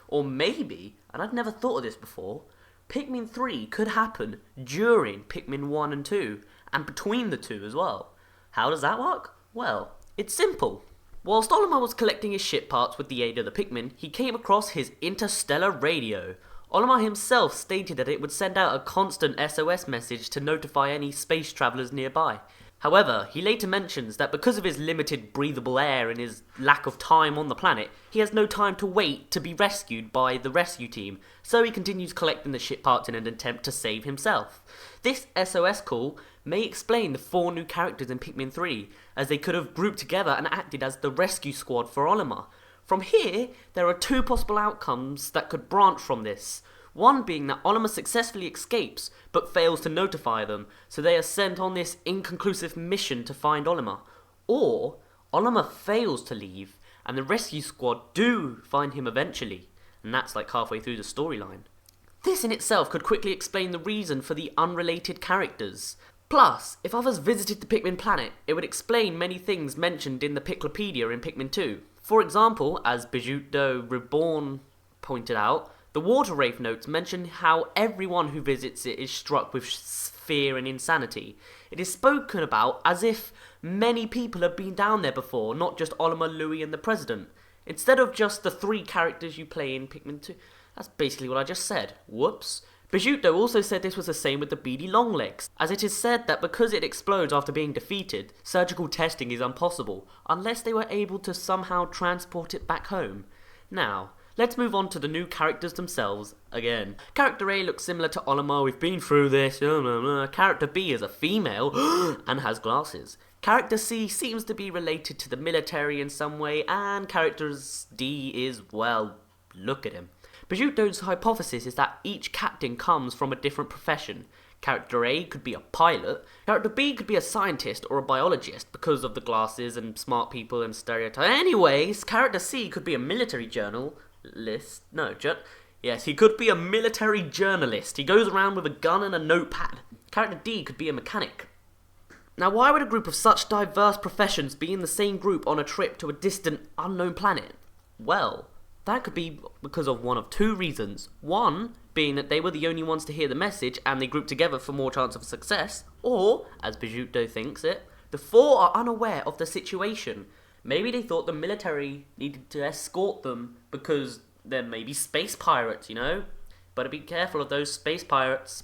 Or maybe, and I'd never thought of this before, Pikmin 3 could happen during Pikmin 1 and 2, and between the two as well. How does that work? Well, it's simple. Whilst Olimar was collecting his ship parts with the aid of the Pikmin, he came across his interstellar radio. Olimar himself stated that it would send out a constant SOS message to notify any space travellers nearby. However, he later mentions that because of his limited breathable air and his lack of time on the planet, he has no time to wait to be rescued by the rescue team, so he continues collecting the ship parts in an attempt to save himself. This SOS call may explain the 4 new characters in Pikmin 3, as they could have grouped together and acted as the rescue squad for Olimar. From here, there are 2 possible outcomes that could branch from this. One being that Olimar successfully escapes, but fails to notify them, so they are sent on this inconclusive mission to find Olimar. Or, Olimar fails to leave, and the rescue squad do find him eventually, and that's like halfway through the storyline. This in itself could quickly explain the reason for the unrelated characters. Plus, if others visited the Pikmin planet, it would explain many things mentioned in the Piklopedia in Pikmin 2. For example, as Pik-a-thon Reborn pointed out, the Water Wraith notes mention how everyone who visits it is struck with fear and insanity. It is spoken about as if many people have been down there before, not just Olimar, Louis and the President. Instead of just the 3 characters you play in Pikmin 2. That's basically what I just said. Whoops. Pik-a-thon also said this was the same with the beady longlegs, as it is said that because it explodes after being defeated, surgical testing is impossible, unless they were able to somehow transport it back home. Now, let's move on to the new characters themselves again. Character A looks similar to Olimar, we've been through this. Character B is a female and has glasses. Character C seems to be related to the military in some way, and character D is, well, look at him. Pik-a-thon's hypothesis is that each captain comes from a different profession. Character A could be a pilot, character B could be a scientist or a biologist because of the glasses and smart people and stereotypes. Anyways, character C could be a military journalist. Yes, he could be a military journalist. He goes around with a gun and a notepad. Character D could be a mechanic. Now, why would a group of such diverse professions be in the same group on a trip to a distant, unknown planet? Well, that could be because of one of 2 reasons. One being that they were the only ones to hear the message and they grouped together for more chance of success. Or, as Pik-a-thon thinks it, the 4 are unaware of the situation. Maybe they thought the military needed to escort them because there may be space pirates, you know? Better be careful of those space pirates.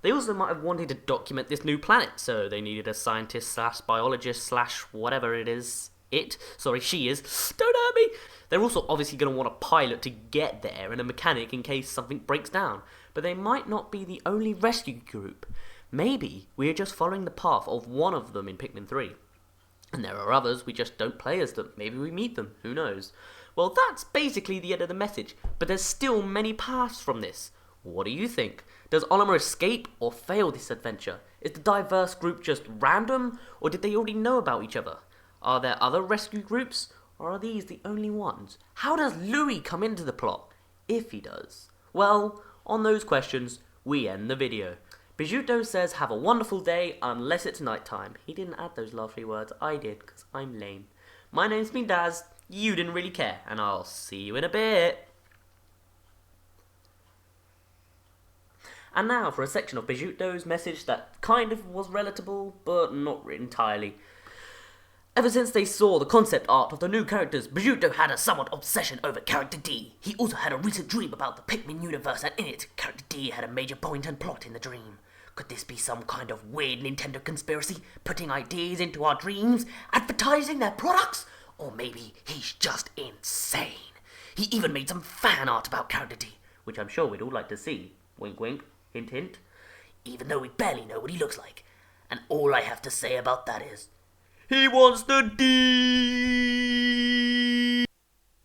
They also might have wanted to document this new planet, so they needed a scientist / biologist / whatever it is. She is. Don't hurt me! They're also obviously going to want a pilot to get there and a mechanic in case something breaks down. But they might not be the only rescue group. Maybe we are just following the path of one of them in Pikmin 3. And there are others, we just don't play as them. Maybe we meet them, who knows? Well, that's basically the end of the message, but there's still many paths from this. What do you think? Does Olimar escape or fail this adventure? Is the diverse group just random, or did they already know about each other? Are there other rescue groups, or are these the only ones? How does Louis come into the plot, if he does? Well, on those questions, we end the video. Pik-a-thon says have a wonderful day unless it's night time. He didn't add those lovely words, I did, because I'm lame. My name's been Dazz, you didn't really care, and I'll see you in a bit. And now for a section of Pik-a-thon's message that kind of was relatable, but not entirely. Ever since they saw the concept art of the new characters, Bajuto had a somewhat obsession over Character D. He also had a recent dream about the Pikmin universe, and in it, Character D had a major point and plot in the dream. Could this be some kind of weird Nintendo conspiracy, putting ideas into our dreams, advertising their products? Or maybe he's just insane. He even made some fan art about Character D, which I'm sure we'd all like to see. Wink wink, hint hint. Even though we barely know what he looks like. And all I have to say about that is, he wants the D.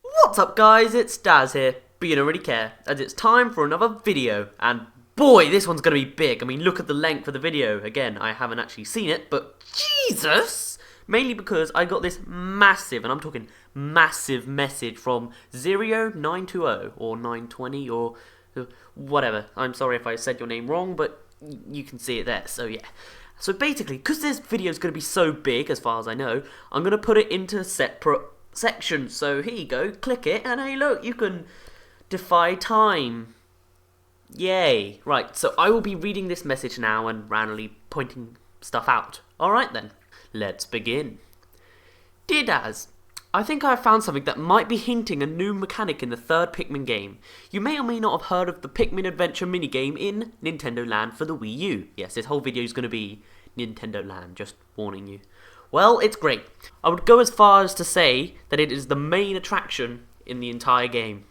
What's up guys, it's Dazz here, but you don't really care, as it's time for another video, and boy, this one's gonna be big. I mean, look at the length of the video. Again, I haven't actually seen it, but Jesus! Mainly because I got this massive, and I'm talking massive message from Zerio920, or 920, or whatever. I'm sorry if I said your name wrong, but you can see it there, so yeah. So basically, because this video is going to be so big, as far as I know, I'm going to put it into separate sections. So here you go, click it, and hey look, you can defy time. Yay. Right, so I will be reading this message now and randomly pointing stuff out. Alright then, let's begin. Dear Dazz, I think I have found something that might be hinting a new mechanic in the third Pikmin game. You may or may not have heard of the Pikmin Adventure minigame in Nintendo Land for the Wii U. Yes, this whole video is going to be Nintendo Land, just warning you. Well, it's great. I would go as far as to say that it is the main attraction in the entire game.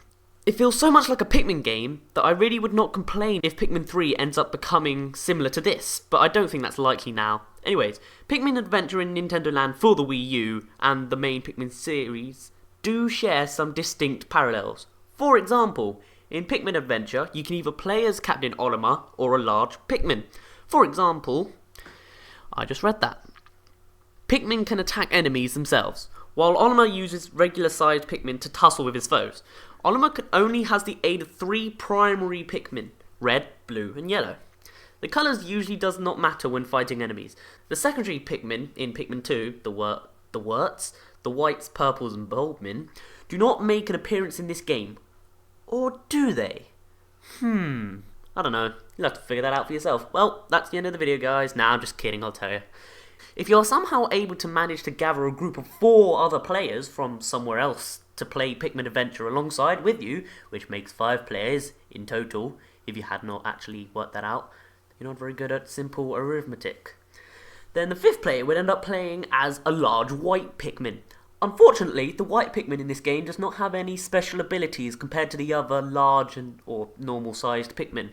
It feels so much like a Pikmin game that I really would not complain if Pikmin 3 ends up becoming similar to this, but I don't think that's likely now. Anyways, Pikmin Adventure in Nintendo Land for the Wii U and the main Pikmin series do share some distinct parallels. For example, in Pikmin Adventure, you can either play as Captain Olimar or a large Pikmin. For example, I just read that. Pikmin can attack enemies themselves, while Olimar uses regular-sized Pikmin to tussle with his foes. Olimar only has the aid of 3 primary Pikmin, red, blue and yellow. The colours usually does not matter when fighting enemies. The secondary Pikmin in Pikmin 2, the Wurts, the Whites, Purples and Bulbmin, do not make an appearance in this game. Or do they? I don't know. You'll have to figure that out for yourself. Well, that's the end of the video guys. Nah, I'm just kidding, I'll tell you. If you're somehow able to manage to gather a group of 4 other players from somewhere else to play Pikmin Adventure alongside with you, which makes 5 players in total, if you had not actually worked that out, you're not very good at simple arithmetic, then the 5th player would end up playing as a large white Pikmin. Unfortunately, the white Pikmin in this game does not have any special abilities compared to the other large or normal sized Pikmin.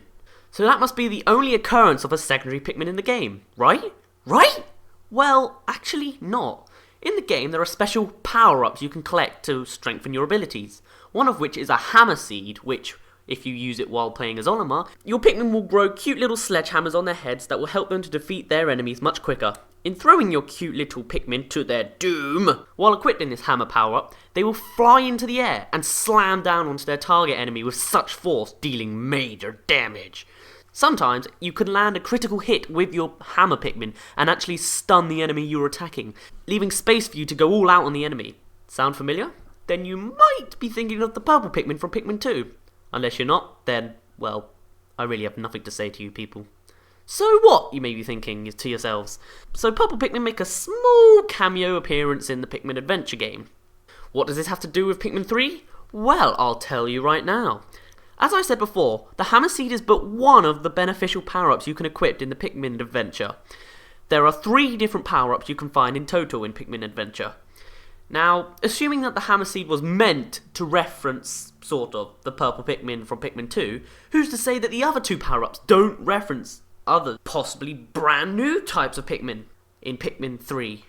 So that must be the only occurrence of a secondary Pikmin in the game, right? Right? Well, actually not. In the game, there are special power-ups you can collect to strengthen your abilities. One of which is a hammer seed, which, if you use it while playing as Olimar, your Pikmin will grow cute little sledgehammers on their heads that will help them to defeat their enemies much quicker. In throwing your cute little Pikmin to their doom, while equipped in this hammer power-up, they will fly into the air and slam down onto their target enemy with such force, dealing major damage. Sometimes, you can land a critical hit with your hammer Pikmin and actually stun the enemy you're attacking, leaving space for you to go all out on the enemy. Sound familiar? Then you might be thinking of the purple Pikmin from Pikmin 2. Unless you're not, then, well, I really have nothing to say to you people. So what, you may be thinking to yourselves? So purple Pikmin make a small cameo appearance in the Pikmin Adventure game. What does this have to do with Pikmin 3? Well, I'll tell you right now. As I said before, the Hammer Seed is but one of the beneficial power-ups you can equip in the Pikmin Adventure. There are 3 different power-ups you can find in total in Pikmin Adventure. Now, assuming that the Hammer Seed was meant to reference, sort of, the purple Pikmin from Pikmin 2, who's to say that the other 2 power-ups don't reference other, possibly brand new types of Pikmin in Pikmin 3?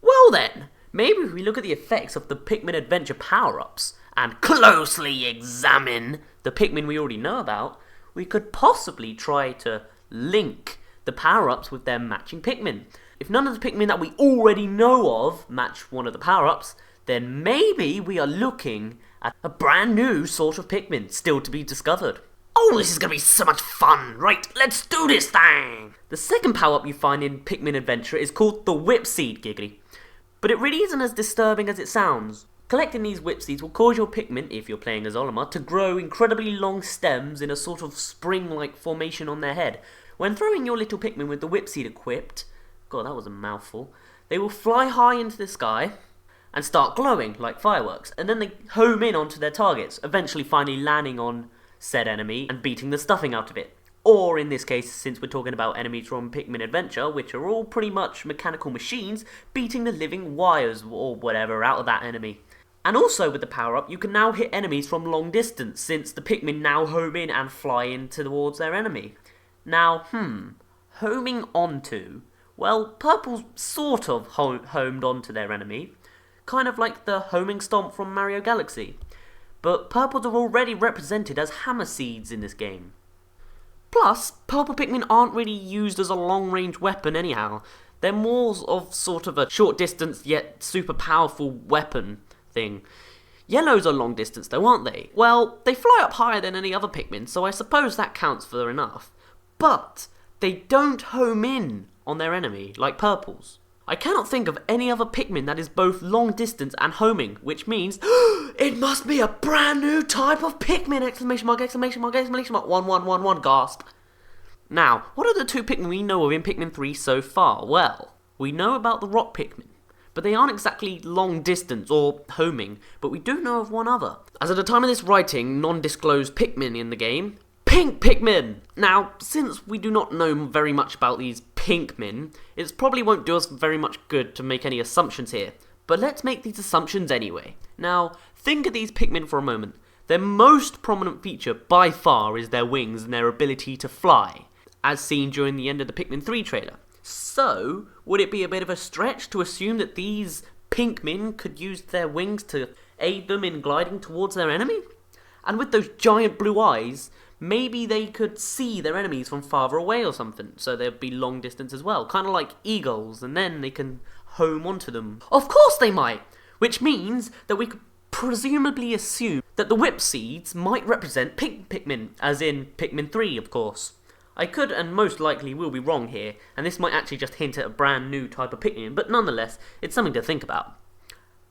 Well then, maybe if we look at the effects of the Pikmin Adventure power-ups, and closely examine the Pikmin we already know about, we could possibly try to link the power-ups with their matching Pikmin. If none of the Pikmin that we already know of match one of the power-ups, then maybe we are looking at a brand new sort of Pikmin still to be discovered. Oh, this is going to be so much fun! Right, let's do this thing! The second power-up you find in Pikmin Adventure is called the Whip Seed, giggity. But it really isn't as disturbing as it sounds. Collecting these whip seeds will cause your Pikmin, if you're playing as Olimar, to grow incredibly long stems in a sort of spring-like formation on their head. When throwing your little Pikmin with the whip seed equipped, God, that was a mouthful, they will fly high into the sky and start glowing like fireworks, and then they home in onto their targets, eventually finally landing on said enemy and beating the stuffing out of it. Or in this case, since we're talking about enemies from Pikmin Adventure, which are all pretty much mechanical machines, beating the living wires or whatever out of that enemy. And also with the power-up, you can now hit enemies from long distance, since the Pikmin now home in and fly in towards their enemy. Now, homing onto, well, Purple's sort of homed onto their enemy, kind of like the homing stomp from Mario Galaxy. But Purples are already represented as hammer seeds in this game. Plus, purple Pikmin aren't really used as a long-range weapon anyhow. They're more of sort of a short-distance yet super powerful weapon thing. Yellows are long-distance though, aren't they? Well, they fly up higher than any other Pikmin, so I suppose that counts for enough. But they don't home in on their enemy like purples. I cannot think of any other Pikmin that is both long-distance and homing, which means it must be a brand new type of Pikmin! Exclamation mark, exclamation mark, exclamation mark, 1111, gasp. Now, what are the two Pikmin we know of in Pikmin 3 so far? Well, we know about the rock Pikmin, but they aren't exactly long-distance or homing, but we do know of one other. As at the time of this writing, non-disclosed Pikmin in the game, Pink Pikmin! Now, since we do not know very much about these Pinkmin, it probably won't do us very much good to make any assumptions here, but let's make these assumptions anyway. Now, think of these Pikmin for a moment. Their most prominent feature by far is their wings and their ability to fly, as seen during the end of the Pikmin 3 trailer. So, would it be a bit of a stretch to assume that these Pinkmin could use their wings to aid them in gliding towards their enemy? And with those giant blue eyes, maybe they could see their enemies from farther away or something, so they'd be long distance as well, kind of like eagles, and then they can home onto them. Of course they might! Which means that we could presumably assume that the whip seeds might represent pink Pikmin, as in Pikmin 3, of course. I could and most likely will be wrong here, and this might actually just hint at a brand new type of Pikmin, but nonetheless, it's something to think about.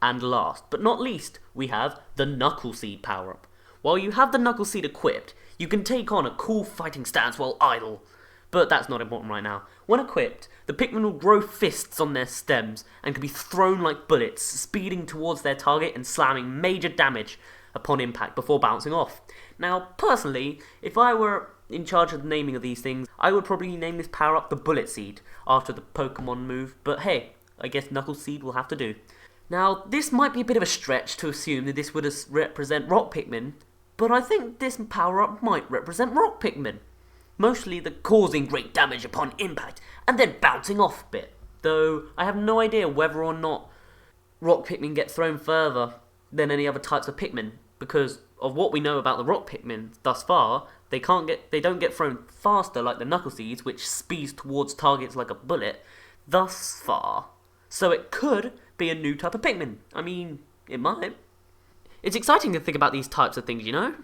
And last but not least, we have the Knuckle Seed power-up. While you have the Knuckle Seed equipped, you can take on a cool fighting stance while idle. But that's not important right now. When equipped, the Pikmin will grow fists on their stems and can be thrown like bullets, speeding towards their target and slamming major damage upon impact before bouncing off. Now, personally, if I were in charge of the naming of these things, I would probably name this power-up the Bullet Seed, after the Pokemon move, but hey, I guess Knuckle Seed will have to do. Now, this might be a bit of a stretch to assume that this would represent Rock Pikmin, but I think this power-up might represent Rock Pikmin. Mostly the causing great damage upon impact, and then bouncing off bit. Though, I have no idea whether or not Rock Pikmin get thrown further than any other types of Pikmin, because of what we know about the Rock Pikmin thus far, they don't get thrown faster like the Knuckle Seeds, which speeds towards targets like a bullet, thus far. So it could be a new type of Pikmin. I mean, it might. It's exciting to think about these types of things, you know?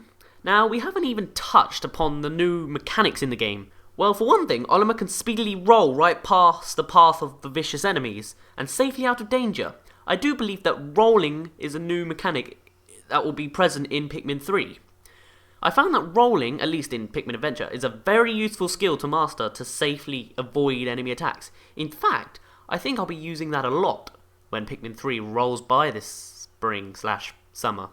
Now, we haven't even touched upon the new mechanics in the game. Well, for one thing, Olimar can speedily roll right past the path of the vicious enemies, and safely out of danger. I do believe that rolling is a new mechanic that will be present in Pikmin 3. I found that rolling, at least in Pikmin Adventure, is a very useful skill to master to safely avoid enemy attacks. In fact, I think I'll be using that a lot when Pikmin 3 rolls by this spring/summer.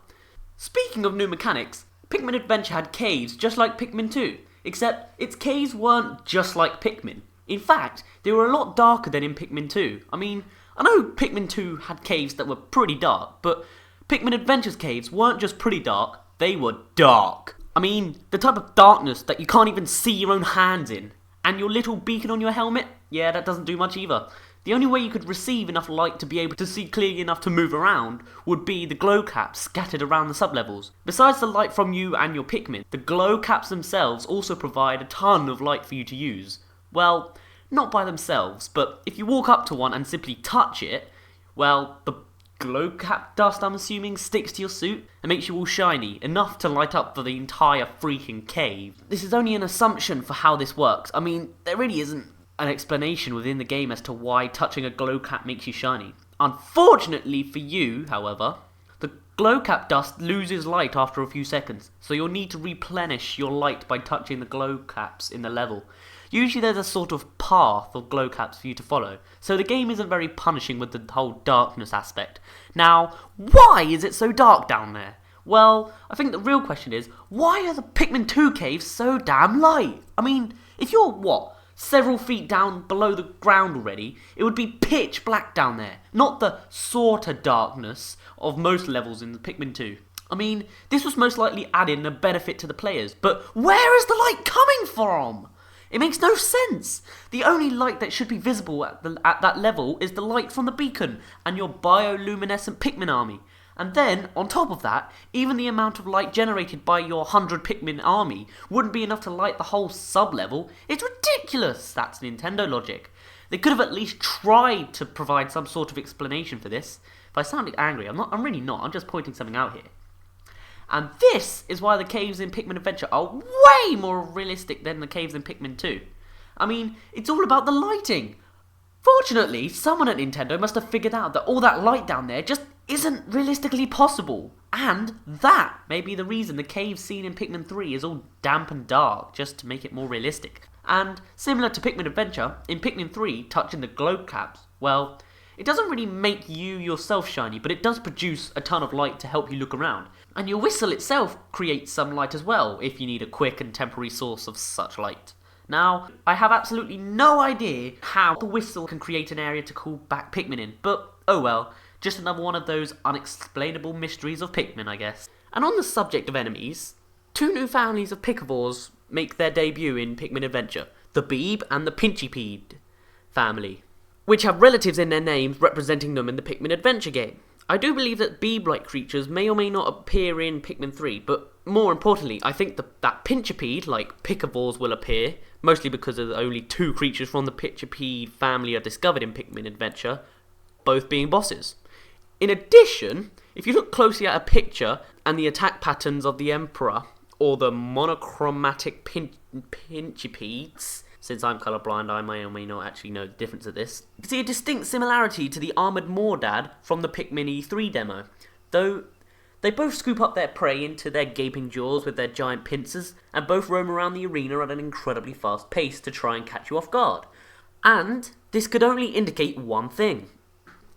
Speaking of new mechanics, Pikmin Adventure had caves just like Pikmin 2, except its caves weren't just like Pikmin. In fact, they were a lot darker than in Pikmin 2. I mean, I know Pikmin 2 had caves that were pretty dark, but Pikmin Adventure's caves weren't just pretty dark, they were dark. I mean, the type of darkness that you can't even see your own hands in. And your little beacon on your helmet? Yeah, that doesn't do much either. The only way you could receive enough light to be able to see clearly enough to move around would be the glow caps scattered around the sublevels. Besides the light from you and your Pikmin, the glow caps themselves also provide a ton of light for you to use. Well, not by themselves, but if you walk up to one and simply touch it, well, the glow cap dust, I'm assuming, sticks to your suit and makes you all shiny, enough to light up for the entire freaking cave. This is only an assumption for how this works. I mean, there really isn't an explanation within the game as to why touching a glow cap makes you shiny. Unfortunately for you, however, the glow cap dust loses light after a few seconds, so you'll need to replenish your light by touching the glow caps in the level. Usually there's a sort of path of glow caps for you to follow, so the game isn't very punishing with the whole darkness aspect. Now, why is it so dark down there? Well, I think the real question is, why are the Pikmin 2 caves so damn light? I mean, if you're, several feet down below the ground already, it would be pitch black down there, not the sort of darkness of most levels in the Pikmin 2. I mean, this was most likely adding a benefit to the players, but where is the light coming from? It makes no sense. The only light that should be visible at that level is the light from the beacon and your bioluminescent Pikmin army. And then, on top of that, even the amount of light generated by your 100 Pikmin army wouldn't be enough to light the whole sub-level. It's ridiculous! That's Nintendo logic. They could have at least tried to provide some sort of explanation for this. If I sounded angry, I'm really not. I'm just pointing something out here. And this is why the caves in Pikmin Adventure are way more realistic than the caves in Pikmin 2. I mean, it's all about the lighting. Fortunately, someone at Nintendo must have figured out that all that light down there just isn't realistically possible. And that may be the reason the cave scene in Pikmin 3 is all damp and dark, just to make it more realistic. And similar to Pikmin Adventure, in Pikmin 3, touching the glow caps, well, it doesn't really make you yourself shiny, but it does produce a ton of light to help you look around. And your whistle itself creates some light as well, if you need a quick and temporary source of such light. Now, I have absolutely no idea how the whistle can create an area to call back Pikmin in, but oh well, just another one of those unexplainable mysteries of Pikmin, I guess. And on the subject of enemies, 2 new families of Pik-a-thons make their debut in Pikmin Adventure, the Beeb and the Pinchipede family, which have relatives in their names representing them in the Pikmin Adventure game. I do believe that Beeb-like creatures may or may not appear in Pikmin 3, but more importantly, I think that Pinchipede, like Pik-a-thons, will appear, mostly because of only 2 creatures from the Pinchipede family are discovered in Pikmin Adventure, both being bosses. In addition, if you look closely at a picture and the attack patterns of the Emperor, or the monochromatic Pinchipedes, since I'm colourblind, I may or may not actually know the difference of this, you can see a distinct similarity to the Armoured Mordad from the Pikmin E3 demo, though they both scoop up their prey into their gaping jaws with their giant pincers, and both roam around the arena at an incredibly fast pace to try and catch you off guard. And this could only indicate one thing.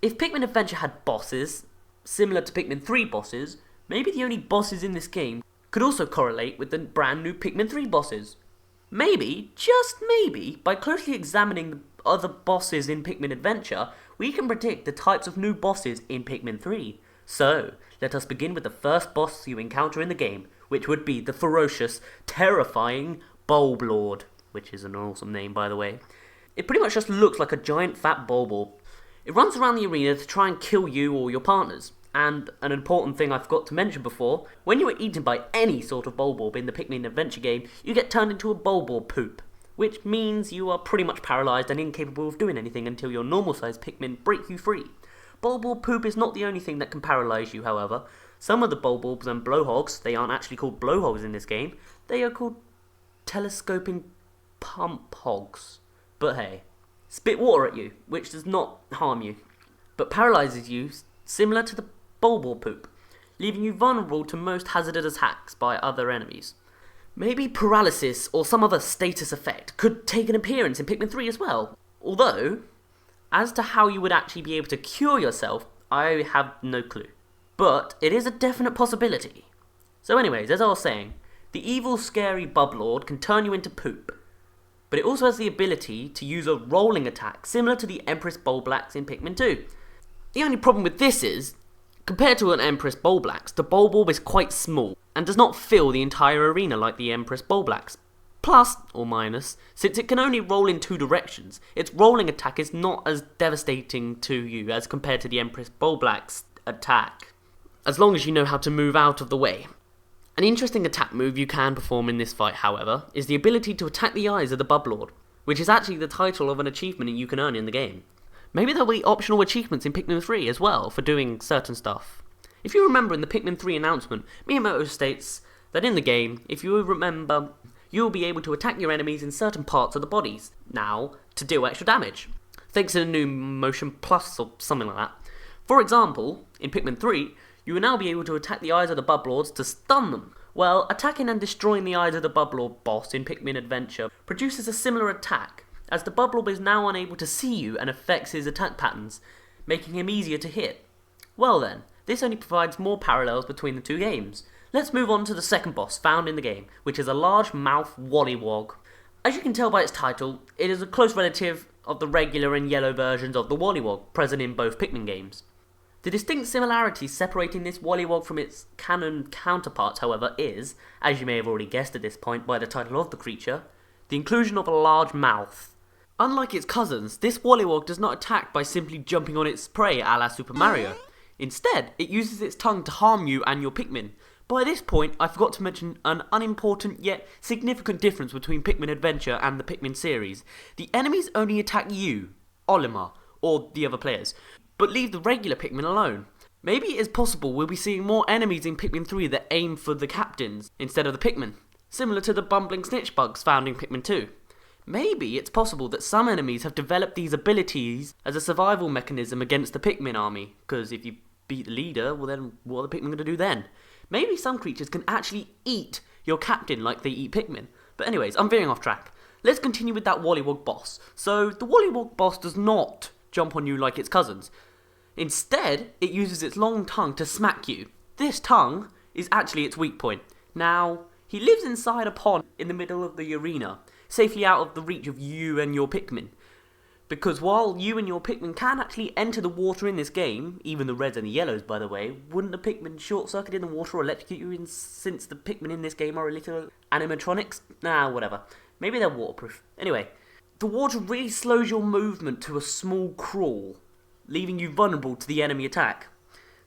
If Pikmin Adventure had bosses, similar to Pikmin 3 bosses, maybe the only bosses in this game could also correlate with the brand new Pikmin 3 bosses. Maybe, just maybe, by closely examining the other bosses in Pikmin Adventure, we can predict the types of new bosses in Pikmin 3. So, let us begin with the first boss you encounter in the game, which would be the ferocious, terrifying Bulb Lord, which is an awesome name by the way. It pretty much just looks like a giant fat Bulborb. It runs around the arena to try and kill you or your partners. And an important thing I forgot to mention before, when you are eaten by any sort of Bulborb in the Pikmin Adventure game, you get turned into a Bulborb poop, which means you are pretty much paralysed and incapable of doing anything until your normal sized Pikmin break you free. Bulborb poop is not the only thing that can paralyse you, however. Some of the Bulborbs and Blowhogs, they aren't actually called Blowhogs in this game, they are called telescoping pump hogs. But hey, spit water at you, which does not harm you, but paralyses you similar to the Bulborb poop, leaving you vulnerable to most hazardous attacks by other enemies. Maybe paralysis or some other status effect could take an appearance in Pikmin 3 as well, although, as to how you would actually be able to cure yourself, I have no clue. But it is a definite possibility. So anyways, as I was saying, the evil scary Bulb Lord can turn you into poop, but it also has the ability to use a rolling attack similar to the Empress Bulblax in Pikmin 2. The only problem with this is, compared to an Empress Bulblax, the Bulborb is quite small and does not fill the entire arena like the Empress Bulblax. Plus, or minus, since it can only roll in 2 directions, its rolling attack is not as devastating to you as compared to the Empress Bulblax attack, as long as you know how to move out of the way. An interesting attack move you can perform in this fight, however, is the ability to attack the eyes of the Bulb Lord, which is actually the title of an achievement you can earn in the game. Maybe there'll be optional achievements in Pikmin 3 as well for doing certain stuff. If you remember in the Pikmin 3 announcement, Miyamoto states that in the game, if you remember, you will be able to attack your enemies in certain parts of the bodies now to deal extra damage, thanks to the new Motion Plus or something like that. For example, in Pikmin 3, you will now be able to attack the eyes of the Bulb Lords to stun them, Well, attacking and destroying the eyes of the Bubbleorb boss in Pikmin Adventure produces a similar attack, as the Bubbleorb is now unable to see you and affects his attack patterns, making him easier to hit. Well then, this only provides more parallels between the two games. Let's move on to the second boss found in the game, which is a large mouth Wollywog. As you can tell by its title, it is a close relative of the regular and yellow versions of the Wollywog present in both Pikmin games. The distinct similarities separating this Wollywog from its canon counterparts, however, is, as you may have already guessed at this point by the title of the creature, the inclusion of a large mouth. Unlike its cousins, this Wollywog does not attack by simply jumping on its prey a la Super Mario. Instead, it uses its tongue to harm you and your Pikmin. By this point, I forgot to mention an unimportant yet significant difference between Pikmin Adventure and the Pikmin series. The enemies only attack you, Olimar, or the other players, but leave the regular Pikmin alone. Maybe it is possible we'll be seeing more enemies in Pikmin 3 that aim for the captains instead of the Pikmin, similar to the bumbling snitch bugs found in Pikmin 2. Maybe it's possible that some enemies have developed these abilities as a survival mechanism against the Pikmin army, because if you beat the leader, well then what are the Pikmin going to do then? Maybe some creatures can actually eat your captain like they eat Pikmin. But anyways, I'm veering off track. Let's continue with that Wollywog boss. So, the Wollywog boss does not jump on you like its cousins. Instead, it uses its long tongue to smack you. This tongue is actually its weak point. Now, he lives inside a pond in the middle of the arena, safely out of the reach of you and your Pikmin. Because while you and your Pikmin can actually enter the water in this game, even the reds and the yellows by the way, wouldn't the Pikmin short-circuit in the water or electrocute you since the Pikmin in this game are a little animatronics? Nah, whatever. Maybe they're waterproof. Anyway, the water really slows your movement to a small crawl, leaving you vulnerable to the enemy attack.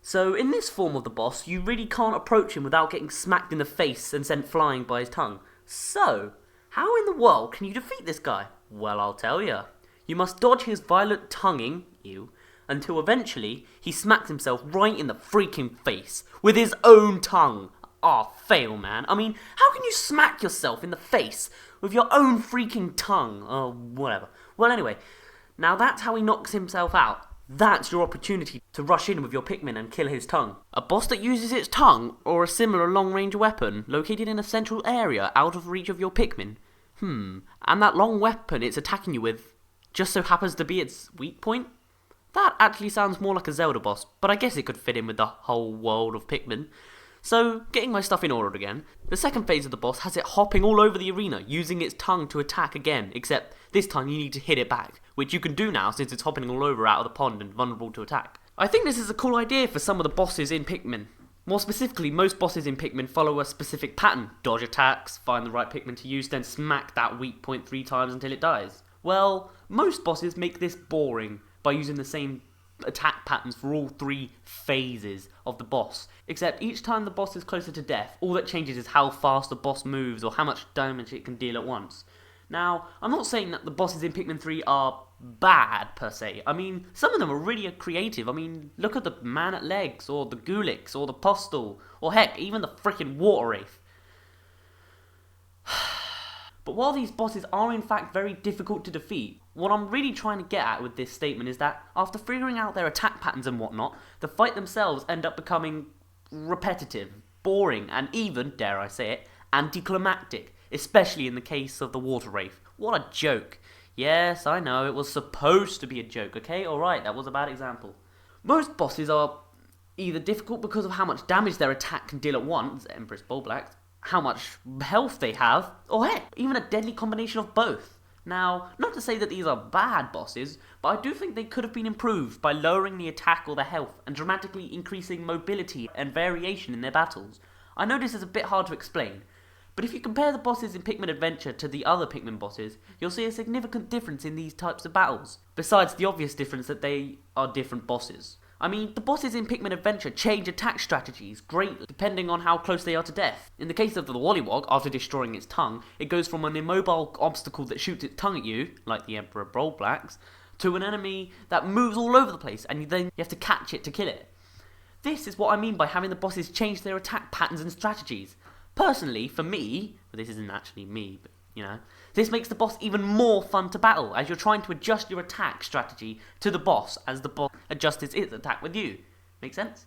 So in this form of the boss, you really can't approach him without getting smacked in the face and sent flying by his tongue. So, how in the world can you defeat this guy? Well, I'll tell ya. You must dodge his violent tonguing, until eventually he smacks himself right in the freaking face with his own tongue. Ah, fail, man. I mean, how can you smack yourself in the face with your own freaking tongue? Oh, whatever. Well, anyway, now that's how he knocks himself out. That's your opportunity to rush in with your Pikmin and kill his tongue. A boss that uses its tongue, or a similar long-range weapon, located in a central area out of reach of your Pikmin. And that long weapon it's attacking you with just so happens to be its weak point? That actually sounds more like a Zelda boss, but I guess it could fit in with the whole world of Pikmin. So, getting my stuff in order again, the second phase of the boss has it hopping all over the arena, using its tongue to attack again, except this time you need to hit it back, which you can do now since it's hopping all over out of the pond and vulnerable to attack. I think this is a cool idea for some of the bosses in Pikmin. More specifically, most bosses in Pikmin follow a specific pattern. Dodge attacks, find the right Pikmin to use, then smack that weak point 3 times until it dies. Well, most bosses make this boring by using the same attack patterns for all 3 phases of the boss, except each time the boss is closer to death, all that changes is how fast the boss moves or how much damage it can deal at once. Now, I'm not saying that the bosses in Pikmin 3 are bad per se. I mean, some of them are really creative. I mean, look at the Man at Legs, or the Gulix, or the Postal, or heck, even the frickin' Water Wraith. But while these bosses are in fact very difficult to defeat, what I'm really trying to get at with this statement is that after figuring out their attack patterns and whatnot, the fight themselves end up becoming repetitive, boring, and even, dare I say it, anticlimactic, especially in the case of the Water Wraith. What a joke. Yes, I know, it was supposed to be a joke, okay? Alright, that was a bad example. Most bosses are either difficult because of how much damage their attack can deal at once, Empress Bullblack, how much health they have, or heck, even a deadly combination of both. Now, not to say that these are bad bosses, but I do think they could have been improved by lowering the attack or the health and dramatically increasing mobility and variation in their battles. I know this is a bit hard to explain, but if you compare the bosses in Pikmin Adventure to the other Pikmin bosses, you'll see a significant difference in these types of battles, besides the obvious difference that they are different bosses. I mean, the bosses in Pikmin Adventure change attack strategies greatly depending on how close they are to death. In the case of the Wollywog, after destroying its tongue, it goes from an immobile obstacle that shoots its tongue at you, like the Emperor Bullblack's, to an enemy that moves all over the place and then you have to catch it to kill it. This is what I mean by having the bosses change their attack patterns and strategies. Personally, for me, well, this isn't actually me, but this makes the boss even more fun to battle, as you're trying to adjust your attack strategy to the boss as the boss adjusts its attack with you. Make sense?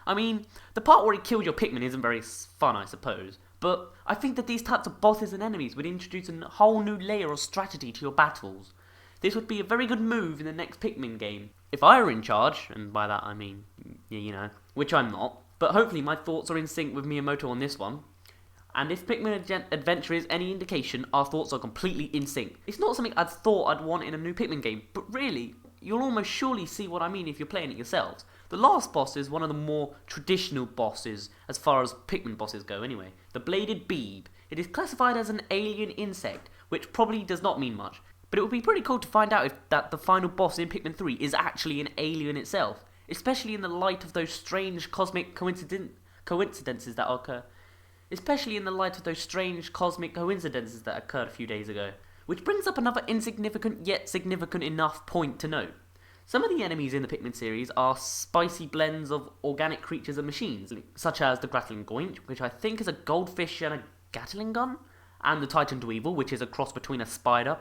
I mean, the part where he kills your Pikmin isn't very fun, I suppose, but I think that these types of bosses and enemies would introduce a whole new layer of strategy to your battles. This would be a very good move in the next Pikmin game. If I were in charge, and by that I mean, you know, which I'm not, but hopefully my thoughts are in sync with Miyamoto on this one. And if Pikmin Adventure is any indication, our thoughts are completely in sync. It's not something I'd thought I'd want in a new Pikmin game, but really, you'll almost surely see what I mean if you're playing it yourselves. The last boss is one of the more traditional bosses, as far as Pikmin bosses go anyway. The Bladed Beeb. It is classified as an alien insect, which probably does not mean much. But it would be pretty cool to find out if that the final boss in Pikmin 3 is actually an alien itself, especially in the light of those strange cosmic coincidences that occur. Especially in the light of those strange cosmic coincidences that occurred a few days ago. Which brings up another insignificant yet significant enough point to note. Some of the enemies in the Pikmin series are spicy blends of organic creatures and machines, such as the Grattling Goinch, which I think is a goldfish and a Gatling gun, and the Titan Dweevil, which is a cross between a spider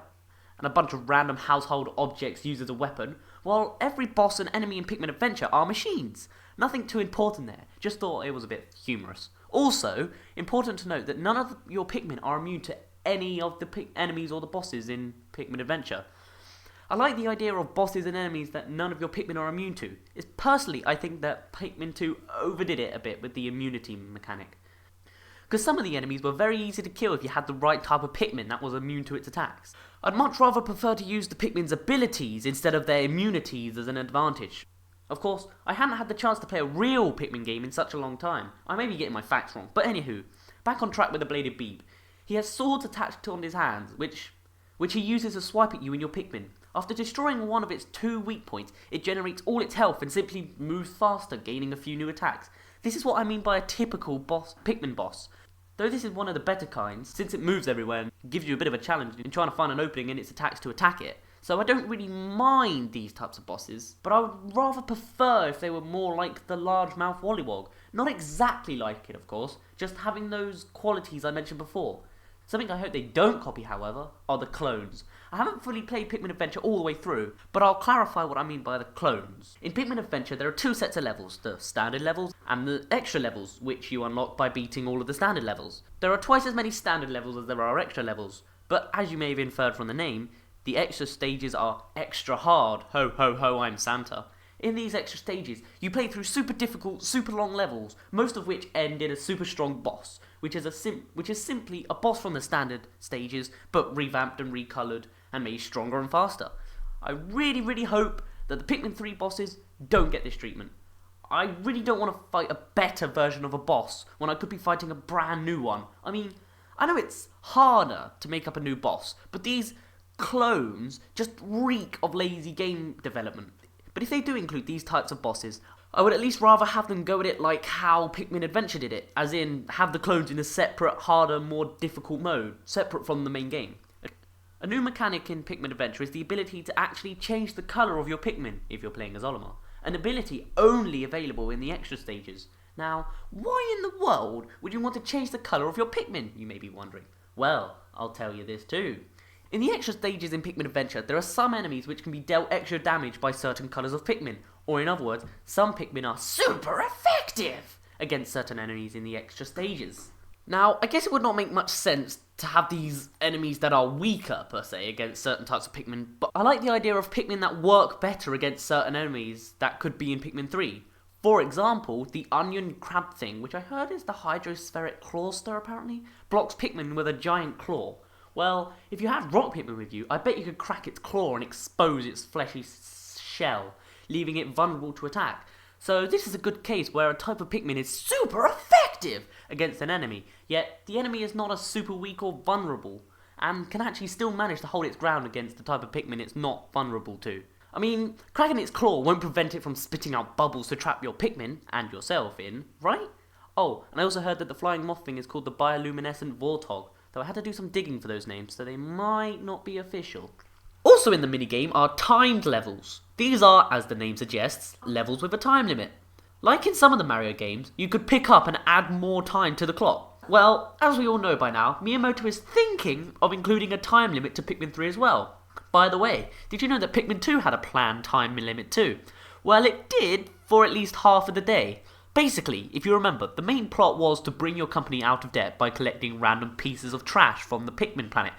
and a bunch of random household objects used as a weapon, while every boss and enemy in Pikmin Adventure are machines. Nothing too important there, just thought it was a bit humorous. Also, important to note that none of your Pikmin are immune to any of the enemies or the bosses in Pikmin Adventure. I like the idea of bosses and enemies that none of your Pikmin are immune to. Personally, I think that Pikmin 2 overdid it a bit with the immunity mechanic. Because some of the enemies were very easy to kill if you had the right type of Pikmin that was immune to its attacks. I'd much rather prefer to use the Pikmin's abilities instead of their immunities as an advantage. Of course, I hadn't had the chance to play a real Pikmin game in such a long time. I may be getting my facts wrong, but anywho, back on track with the Bladed Beeb. He has swords attached on his hands, which he uses to swipe at you and your Pikmin. After destroying one of its 2 weak points, it generates all its health and simply moves faster, gaining a few new attacks. This is what I mean by a typical Pikmin boss. Though this is one of the better kinds, since it moves everywhere and gives you a bit of a challenge in trying to find an opening in its attacks to attack it. So I don't really mind these types of bosses, but I would rather prefer if they were more like the largemouth Wollywog. Not exactly like it, of course, just having those qualities I mentioned before. Something I hope they don't copy, however, are the clones. I haven't fully played Pikmin Adventure all the way through, but I'll clarify what I mean by the clones. In Pikmin Adventure, there are 2 sets of levels, the standard levels and the extra levels, which you unlock by beating all of the standard levels. There are twice as many standard levels as there are extra levels, but as you may have inferred from the name, the extra stages are extra hard. Ho ho ho, I'm Santa. In these extra stages, you play through super difficult, super long levels, most of which end in a super strong boss, which is simply a boss from the standard stages, but revamped and recoloured and made stronger and faster. I really hope that the Pikmin 3 bosses don't get this treatment. I really don't want to fight a better version of a boss when I could be fighting a brand new one. I mean, I know it's harder to make up a new boss, but these clones just reek of lazy game development. But if they do include these types of bosses, I would at least rather have them go at it like how Pikmin Adventure did it, as in have the clones in a separate, harder, more difficult mode, separate from the main game. A new mechanic in Pikmin Adventure is the ability to actually change the colour of your Pikmin if you're playing as Olimar, an ability only available in the extra stages. Now, why in the world would you want to change the colour of your Pikmin, you may be wondering? Well, I'll tell you this too. In the extra stages in Pikmin Adventure, there are some enemies which can be dealt extra damage by certain colours of Pikmin, or in other words, some Pikmin are super effective against certain enemies in the extra stages. Now, I guess it would not make much sense to have these enemies that are weaker, per se, against certain types of Pikmin, but I like the idea of Pikmin that work better against certain enemies that could be in Pikmin 3. For example, the onion crab thing, which I heard is the hydrospheric clawster apparently, blocks Pikmin with a giant claw. Well, if you had rock Pikmin with you, I bet you could crack its claw and expose its fleshy shell, leaving it vulnerable to attack. So this is a good case where a type of Pikmin is super effective against an enemy, yet the enemy is not as super weak or vulnerable, and can actually still manage to hold its ground against the type of Pikmin it's not vulnerable to. I mean, cracking its claw won't prevent it from spitting out bubbles to trap your Pikmin, and yourself in, right? Oh, and I also heard that the flying moth thing is called the bioluminescent Warthog, though I had to do some digging for those names, so they might not be official. Also in the minigame are timed levels. These are, as the name suggests, levels with a time limit. Like in some of the Mario games, you could pick up and add more time to the clock. Well, as we all know by now, Miyamoto is thinking of including a time limit to Pikmin 3 as well. By the way, did you know that Pikmin 2 had a planned time limit too? Well, it did for at least half of the day. Basically, if you remember, the main plot was to bring your company out of debt by collecting random pieces of trash from the Pikmin planet.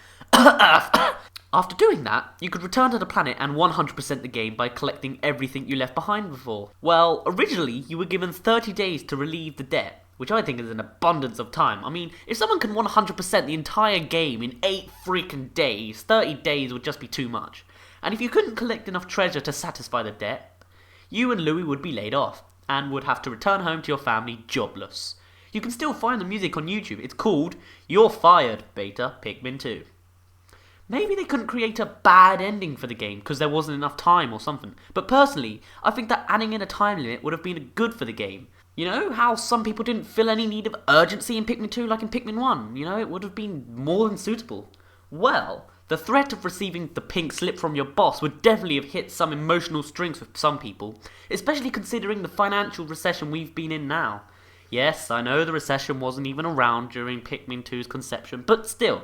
After doing that, you could return to the planet and 100% the game by collecting everything you left behind before. Well, originally, you were given 30 days to relieve the debt, which I think is an abundance of time. I mean, if someone can 100% the entire game in 8 freaking days, 30 days would just be too much. And if you couldn't collect enough treasure to satisfy the debt, you and Louie would be laid off, and would have to return home to your family jobless. You can still find the music on YouTube. It's called You're Fired, Beta Pikmin 2. Maybe they couldn't create a bad ending for the game because there wasn't enough time or something. But personally, I think that adding in a time limit would have been good for the game. You know how some people didn't feel any need of urgency in Pikmin 2 like in Pikmin 1? You know, it would have been more than suitable. Well, the threat of receiving the pink slip from your boss would definitely have hit some emotional strings with some people, especially considering the financial recession we've been in now. Yes, I know the recession wasn't even around during Pikmin 2's conception, but still.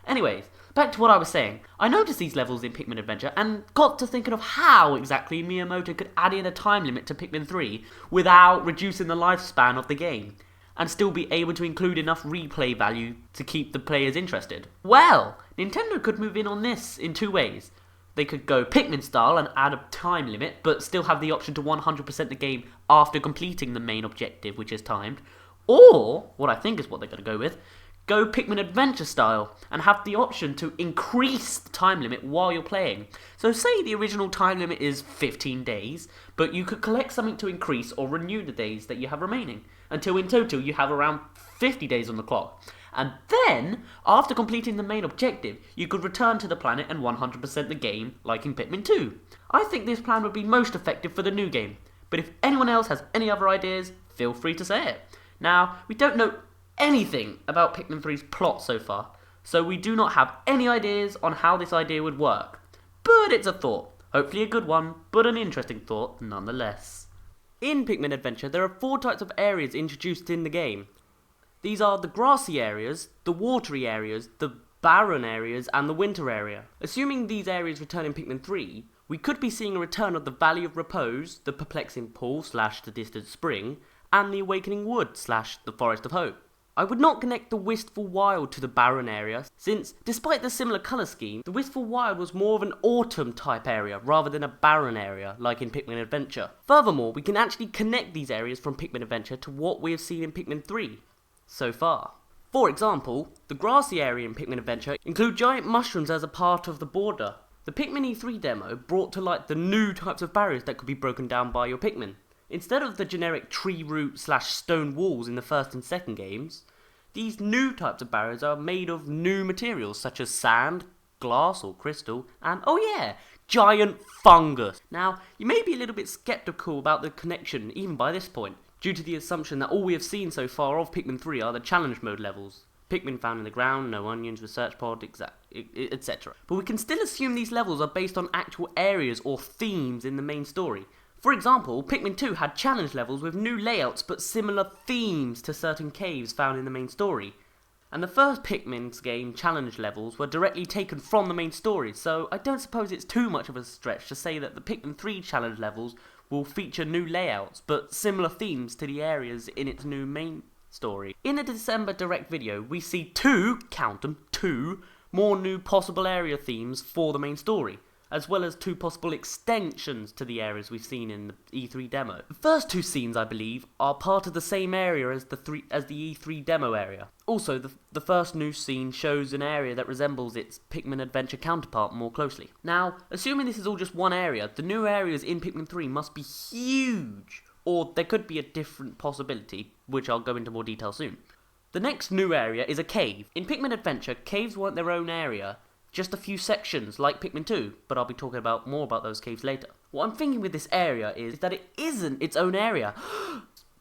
Anyways, back to what I was saying. I noticed these levels in Pikmin Adventure and got to thinking of how exactly Miyamoto could add in a time limit to Pikmin 3 without reducing the lifespan of the game, and still be able to include enough replay value to keep the players interested. Well, Nintendo could move in on this in 2 ways. They could go Pikmin style and add a time limit, but still have the option to 100% the game after completing the main objective, which is timed. Or, what I think is what they're going to go with, go Pikmin Adventure style and have the option to increase the time limit while you're playing. So say the original time limit is 15 days, but you could collect something to increase or renew the days that you have remaining, until in total you have around 50 days on the clock. And then, after completing the main objective, you could return to the planet and 100% the game, like in Pikmin 2. I think this plan would be most effective for the new game, but if anyone else has any other ideas, feel free to say it. Now, we don't know anything about Pikmin 3's plot so far, so we do not have any ideas on how this idea would work. But it's a thought. Hopefully a good one, but an interesting thought nonetheless. In Pikmin Adventure, there are 4 types of areas introduced in the game. These are the grassy areas, the watery areas, the barren areas, and the winter area. Assuming these areas return in Pikmin 3, we could be seeing a return of the Valley of Repose, the Perplexing Pool / the Distant Spring, and the Awakening Wood / the Forest of Hope. I would not connect the Wistful Wild to the barren area, since, despite the similar colour scheme, the Wistful Wild was more of an autumn type area rather than a barren area like in Pikmin Adventure. Furthermore, we can actually connect these areas from Pikmin Adventure to what we have seen in Pikmin 3 so far. For example, the grassy area in Pikmin Adventure include giant mushrooms as a part of the border. The Pikmin E3 demo brought to light the new types of barriers that could be broken down by your Pikmin. Instead of the generic tree root / stone walls in the first and second games, these new types of barriers are made of new materials such as sand, glass or crystal, and oh yeah, giant fungus. Now, you may be a little bit skeptical about the connection even by this point, due to the assumption that all we have seen so far of Pikmin 3 are the challenge mode levels. Pikmin found in the ground, no onions, research pod, etc. But we can still assume these levels are based on actual areas or themes in the main story. For example, Pikmin 2 had challenge levels with new layouts but similar themes to certain caves found in the main story. And the first Pikmin's game challenge levels were directly taken from the main story, so I don't suppose it's too much of a stretch to say that the Pikmin 3 challenge levels will feature new layouts but similar themes to the areas in its new main story. In the December Direct video, we see 2, count them, 2 more new possible area themes for the main story, as well as 2 possible extensions to the areas we've seen in the E3 demo. The first 2 scenes, I believe, are part of the same area as the E3 demo area. Also, the first new scene shows an area that resembles its Pikmin Adventure counterpart more closely. Now, assuming this is all just one area, the new areas in Pikmin 3 must be huge, or there could be a different possibility, which I'll go into more detail soon. The next new area is a cave. In Pikmin Adventure, caves weren't their own area, just a few sections like Pikmin 2, but I'll be talking more about those caves later. What I'm thinking with this area is that it isn't its own area,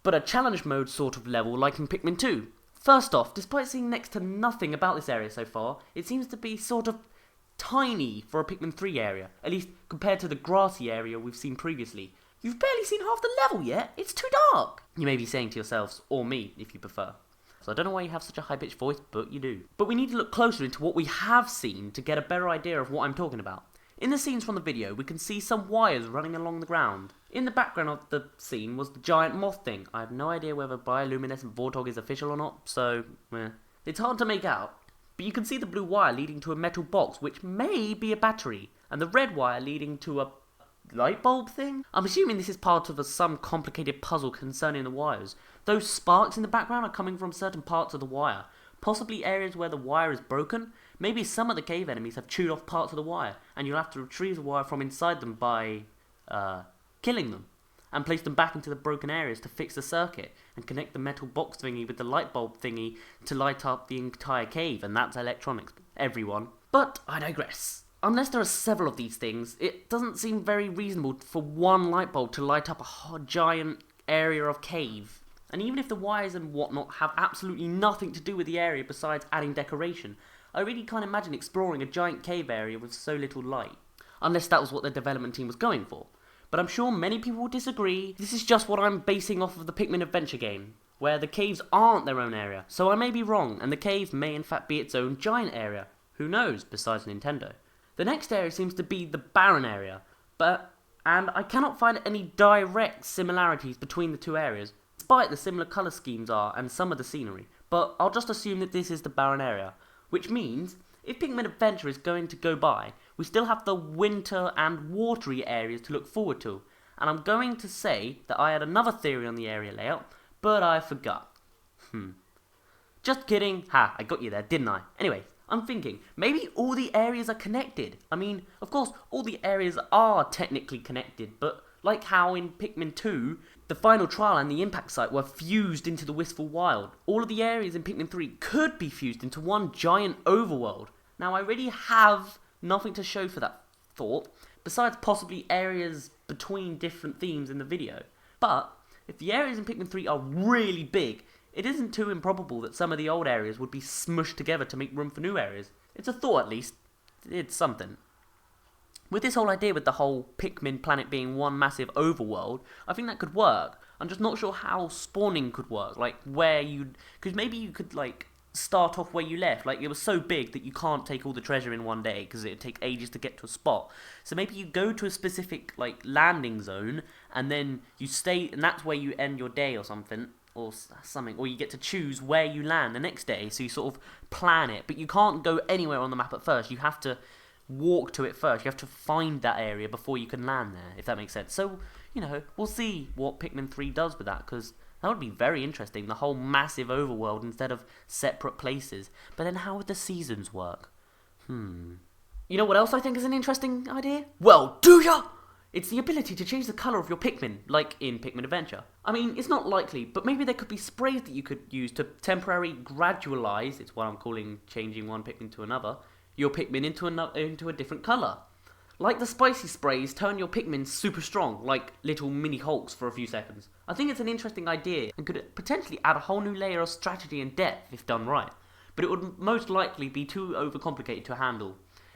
but a challenge mode sort of level like in Pikmin 2. First off, despite seeing next to nothing about this area so far, it seems to be sort of tiny for a Pikmin 3 area, at least compared to the grassy area we've seen previously. You've barely seen half the level yet, it's too dark! You may be saying to yourselves, or me if you prefer. So I don't know why you have such a high-pitched voice, but you do. But we need to look closer into what we have seen to get a better idea of what I'm talking about. In the scenes from the video, we can see some wires running along the ground. In the background of the scene was the giant moth thing. I have no idea whether bioluminescent Vortog is official or not, so it's hard to make out. But you can see the blue wire leading to a metal box, which may be a battery, and the red wire leading to a light bulb thing? I'm assuming this is part of some complicated puzzle concerning the wires. Those sparks in the background are coming from certain parts of the wire, possibly areas where the wire is broken. Maybe some of the cave enemies have chewed off parts of the wire, and you'll have to retrieve the wire from inside them by killing them, and place them back into the broken areas to fix the circuit, and connect the metal box thingy with the light bulb thingy to light up the entire cave, and that's electronics, everyone. But I digress. Unless there are several of these things, it doesn't seem very reasonable for one light bulb to light up a giant area of cave. And even if the wires and whatnot have absolutely nothing to do with the area besides adding decoration, I really can't imagine exploring a giant cave area with so little light. Unless that was what the development team was going for. But I'm sure many people will disagree. This is just what I'm basing off of the Pikmin Adventure game, where the caves aren't their own area. So I may be wrong, and the cave may in fact be its own giant area. Who knows, besides Nintendo. The next area seems to be the barren area, and I cannot find any direct similarities between the two areas, despite the similar colour schemes are and some of the scenery. But I'll just assume that this is the barren area, which means if Pikmin Adventure is going to go by, we still have the winter and watery areas to look forward to. And I'm going to say that I had another theory on the area layout, but I forgot. Just kidding. Ha, I got you there, didn't I? Anyway, I'm thinking, maybe all the areas are connected. I mean, of course, all the areas are technically connected, but like how in Pikmin 2, the final trial and the impact site were fused into the Wistful Wild, all of the areas in Pikmin 3 could be fused into one giant overworld. Now, I really have nothing to show for that thought, besides possibly areas between different themes in the video. But if the areas in Pikmin 3 are really big, it isn't too improbable that some of the old areas would be smushed together to make room for new areas. It's a thought, at least. It's something. With this whole idea with the whole Pikmin planet being one massive overworld, I think that could work. I'm just not sure how spawning could work. Like, where you'd... Because maybe you could, like, start off where you left. Like, it was so big that you can't take all the treasure in one day, because it'd take ages to get to a spot. So maybe you go to a specific, like, landing zone, and then you stay... And that's where you end your day or something. Or you get to choose where you land the next day, so you sort of plan it, but you can't go anywhere on the map at first. You have to walk to it first. You have to find that area before you can land there, if that makes sense. So, you know, we'll see what Pikmin 3 does with that, because that would be very interesting, the whole massive overworld instead of separate places. But then how would the seasons work? You know what else I think is an interesting idea? Well, do ya? It's the ability to change the colour of your Pikmin, like in Pikmin Adventure. I mean, it's not likely, but maybe there could be sprays that you could use to temporarily gradualise, it's what I'm calling changing one Pikmin to another, your Pikmin into a different colour. Like the spicy sprays turn your Pikmin super strong, like little mini Hulks for a few seconds. I think it's an interesting idea, and could potentially add a whole new layer of strategy and depth if done right. But it would most likely be too overcomplicated to handle,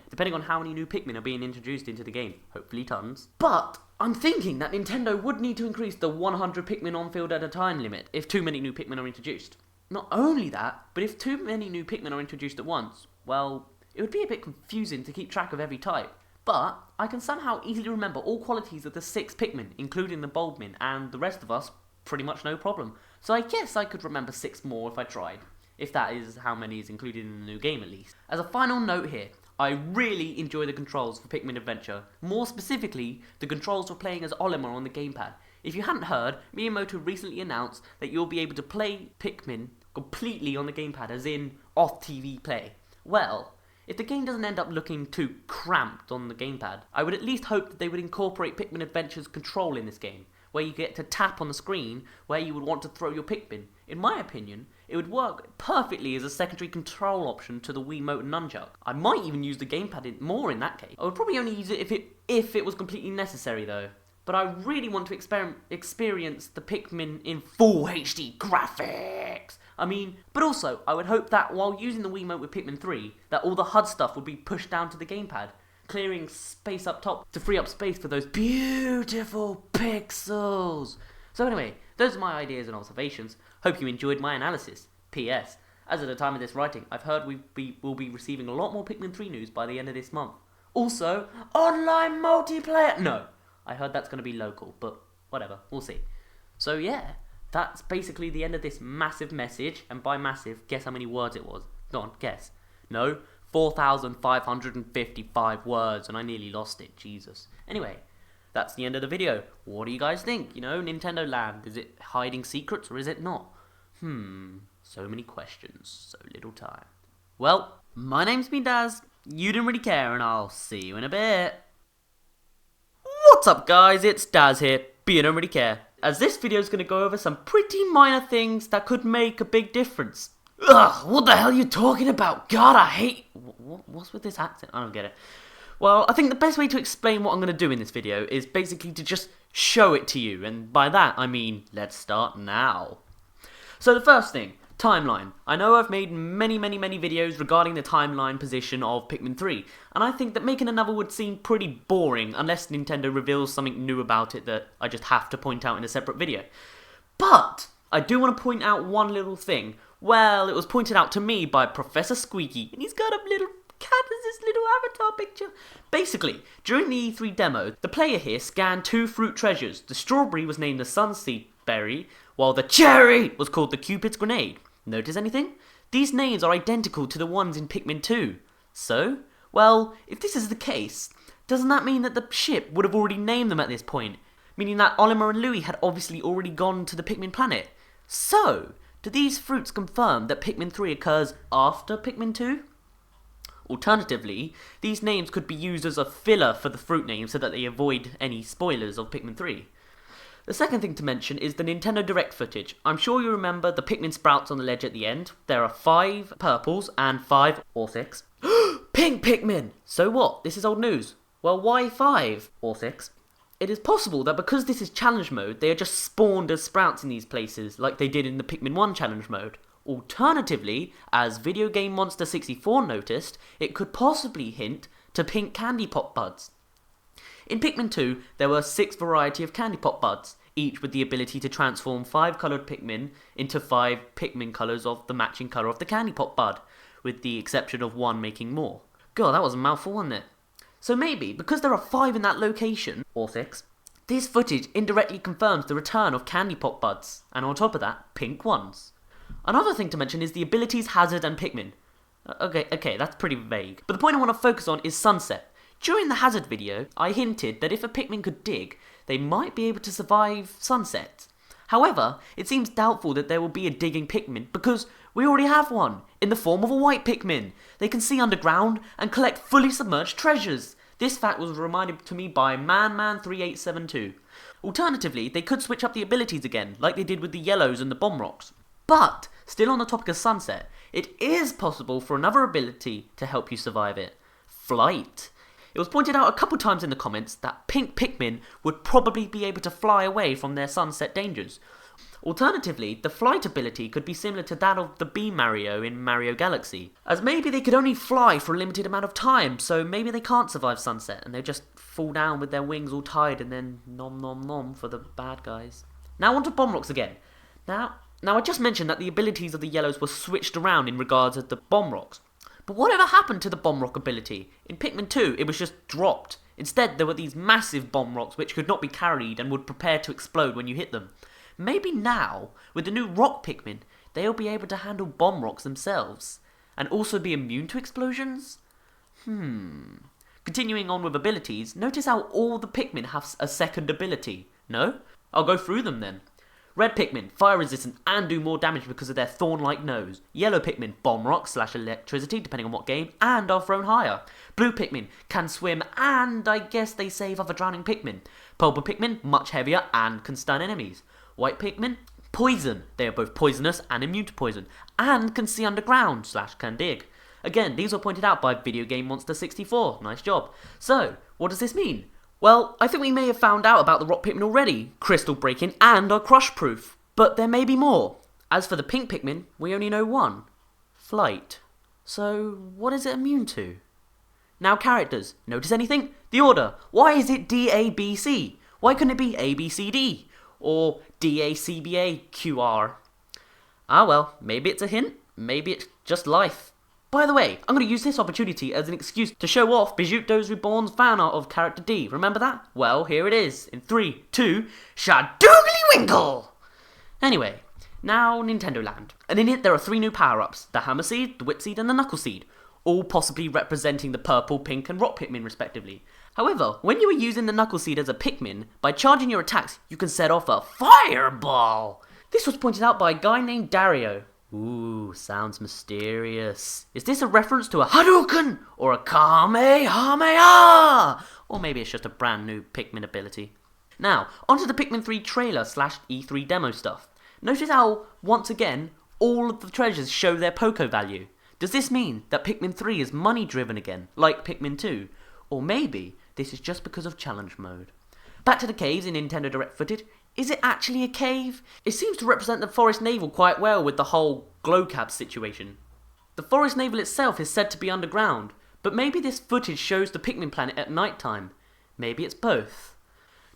depending on how many new Pikmin are being introduced into the game. Hopefully tons. But I'm thinking that Nintendo would need to increase the 100 Pikmin on field at a time limit if too many new Pikmin are introduced. Not only that, but if too many new Pikmin are introduced at once, well, it would be a bit confusing to keep track of every type. But I can somehow easily remember all qualities of the 6 Pikmin, including the Bulbmin, and the rest of us pretty much no problem. So I guess I could remember 6 more if I tried. If that is how many is included in the new game at least. As a final note here, I really enjoy the controls for Pikmin Adventure. More specifically, the controls for playing as Olimar on the gamepad. If you hadn't heard, Miyamoto recently announced that you'll be able to play Pikmin completely on the gamepad, as in off-TV play. Well, if the game doesn't end up looking too cramped on the gamepad, I would at least hope that they would incorporate Pikmin Adventure's control in this game, where you get to tap on the screen where you would want to throw your Pikmin. In my opinion, it would work perfectly as a secondary control option to the Wiimote and Nunchuck. I might even use the gamepad more in that case. I would probably only use it if it was completely necessary though. But I really want to experience the Pikmin in full HD graphics. I mean, but also, I would hope that while using the Wiimote with Pikmin 3, that all the HUD stuff would be pushed down to the gamepad, clearing space up top to free up space for those beautiful pixels. So anyway, those are my ideas and observations. Hope you enjoyed my analysis. P.S. As of the time of this writing, I've heard we'll be receiving a lot more Pikmin 3 news by the end of this month. Also, online multiplayer. No, I heard that's going to be local, but whatever, we'll see. So yeah, that's basically the end of this massive message, and by massive, guess how many words it was? Go on, guess. No, 4,555 words, and I nearly lost it, Jesus. Anyway, that's the end of the video. What do you guys think? You know, Nintendo Land, is it hiding secrets or is it not? So many questions, so little time. Well, my name's been Dazz, you didn't really care, and I'll see you in a bit. What's up guys, it's Dazz here, but you don't really care, as this video is going to go over some pretty minor things that could make a big difference. Ugh, what the hell are you talking about? God, I hate... What's with this accent? I don't get it. Well, I think the best way to explain what I'm going to do in this video is basically to just show it to you, and by that I mean, let's start now. So the first thing, timeline. I know I've made many videos regarding the timeline position of Pikmin 3, and I think that making another would seem pretty boring unless Nintendo reveals something new about it that I just have to point out in a separate video. But I do want to point out one little thing. Well, it was pointed out to me by Professor Squeaky, and he's got a little cat as his little avatar picture. Basically, during the E3 demo, the player here scanned 2 fruit treasures. The strawberry was named the Sunseed Berry, while the cherry was called the Cupid's Grenade. Notice anything? These names are identical to the ones in Pikmin 2. So, well, if this is the case, doesn't that mean that the ship would have already named them at this point? Meaning that Olimar and Louie had obviously already gone to the Pikmin planet. So, do these fruits confirm that Pikmin 3 occurs after Pikmin 2? Alternatively, these names could be used as a filler for the fruit names so that they avoid any spoilers of Pikmin 3. The second thing to mention is the Nintendo Direct footage. I'm sure you remember the Pikmin sprouts on the ledge at the end. There are 5 purples and 5 or 6 pink Pikmin! So what? This is old news. Well, why 5 or 6? It is possible that because this is challenge mode, they are just spawned as sprouts in these places, like they did in the Pikmin 1 challenge mode. Alternatively, as Video Game Monster 64 noticed, it could possibly hint to pink candy pop buds. In Pikmin 2, there were 6 variety of candy pop buds, each with the ability to transform 5 coloured Pikmin into 5 Pikmin colours of the matching colour of the candy pop bud, with the exception of 1 making more. God, that was a mouthful, wasn't it? So maybe, because there are 5 in that location, or 6, this footage indirectly confirms the return of candy pop buds, and on top of that, pink ones. Another thing to mention is the abilities Hazard and Pikmin. Okay, that's pretty vague. But the point I want to focus on is Sunset. During the Hazard video, I hinted that if a Pikmin could dig, they might be able to survive sunset. However, it seems doubtful that there will be a digging Pikmin because we already have one, in the form of a white Pikmin. They can see underground and collect fully submerged treasures. This fact was reminded to me by ManMan3872. Alternatively, they could switch up the abilities again, like they did with the yellows and the bomb rocks. But, still on the topic of sunset, it is possible for another ability to help you survive it. Flight. It was pointed out a couple times in the comments that pink Pikmin would probably be able to fly away from their sunset dangers. Alternatively, the flight ability could be similar to that of the Bee Mario in Mario Galaxy, as maybe they could only fly for a limited amount of time, so maybe they can't survive sunset and they just fall down with their wings all tied and then nom nom nom for the bad guys. Now onto bomb rocks again. Now I just mentioned that the abilities of the yellows were switched around in regards to the bomb rocks. But whatever happened to the bomb rock ability? In Pikmin 2, it was just dropped. Instead, there were these massive bomb rocks which could not be carried and would prepare to explode when you hit them. Maybe now, with the new rock Pikmin, they'll be able to handle bomb rocks themselves. And also be immune to explosions? Continuing on with abilities, notice how all the Pikmin have a second ability. No? I'll go through them then. Red Pikmin, fire resistant and do more damage because of their thorn-like nose. Yellow Pikmin, bomb rock / electricity depending on what game, and are thrown higher. Blue Pikmin, can swim and I guess they save other drowning Pikmin. Purple Pikmin, much heavier and can stun enemies. White Pikmin, poison. They are both poisonous and immune to poison, and can see underground / can dig. Again, these were pointed out by Video Game Monster 64. Nice job. So, what does this mean? Well, I think we may have found out about the rock Pikmin already, crystal breaking and are crush proof, but there may be more. As for the pink Pikmin, we only know one. Flight. So, what is it immune to? Now characters, notice anything? The order, why is it D-A-B-C? Why couldn't it be A-B-C-D? Or D-A-C-B-A-Q-R? Ah well, maybe it's a hint, maybe it's just life. By the way, I'm going to use this opportunity as an excuse to show off Bijouto's Reborn's fan art of character D. Remember that? Well, here it is. In 3, 2, Shadoogly Winkle! Anyway, now Nintendo Land. And in it there are 3 new power-ups. The Hammer Seed, the Whip Seed, and the Knuckle Seed. All possibly representing the purple, pink, and rock Pikmin respectively. However, when you are using the Knuckle Seed as a Pikmin, by charging your attacks, you can set off a fireball! This was pointed out by a guy named Dario. Ooh, sounds mysterious. Is this a reference to a Hadouken or a Kamehameha? Or maybe it's just a brand new Pikmin ability. Now, onto the Pikmin 3 trailer / E3 demo stuff. Notice how, once again, all of the treasures show their Poco value. Does this mean that Pikmin 3 is money driven again, like Pikmin 2? Or maybe this is just because of challenge mode. Back to the caves in Nintendo Direct footage. Is it actually a cave? It seems to represent the Forest Navel quite well with the whole glow cap situation. The Forest Navel itself is said to be underground, but maybe this footage shows the Pikmin planet at night time. Maybe it's both.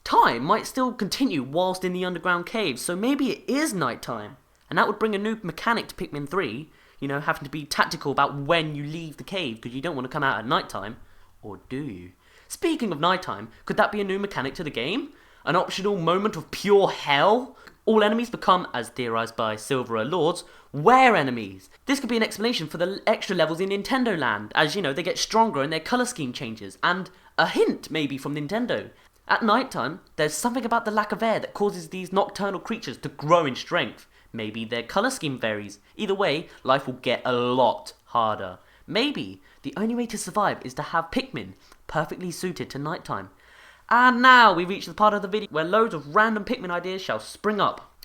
Time might still continue whilst in the underground caves, so maybe it is night time. And that would bring a new mechanic to Pikmin 3, you know, having to be tactical about when you leave the cave because you don't want to come out at night time. Or do you? Speaking of nighttime, could that be a new mechanic to the game? An optional moment of pure hell? All enemies become, as theorized by Silverer Lords, were enemies. This could be an explanation for the extra levels in Nintendo Land, as you know, they get stronger and their colour scheme changes, and a hint maybe from Nintendo. At night time, there's something about the lack of air that causes these nocturnal creatures to grow in strength. Maybe their colour scheme varies. Either way, life will get a lot harder. Maybe the only way to survive is to have Pikmin perfectly suited to nighttime. And now we reach the part of the video where loads of random Pikmin ideas shall spring up.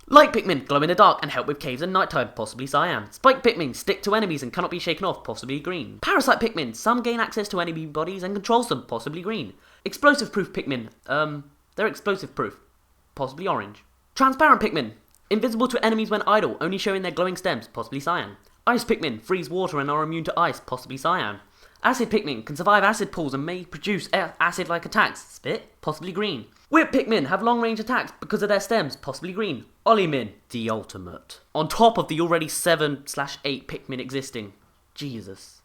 Light Pikmin, glow in the dark and help with caves and nighttime, possibly cyan. Spike Pikmin, stick to enemies and cannot be shaken off, possibly green. Parasite Pikmin, some gain access to enemy bodies and controls them, possibly green. Explosive proof Pikmin, they're explosive proof, possibly orange. Transparent Pikmin, invisible to enemies when idle, only showing their glowing stems, possibly cyan. Ice Pikmin, freeze water and are immune to ice, possibly cyan. Acid Pikmin, can survive acid pools and may produce acid-like attacks, spit, possibly green. Whip Pikmin, have long-range attacks because of their stems, possibly green. Olymin, the ultimate. On top of the already 7/8 Pikmin existing. Jesus.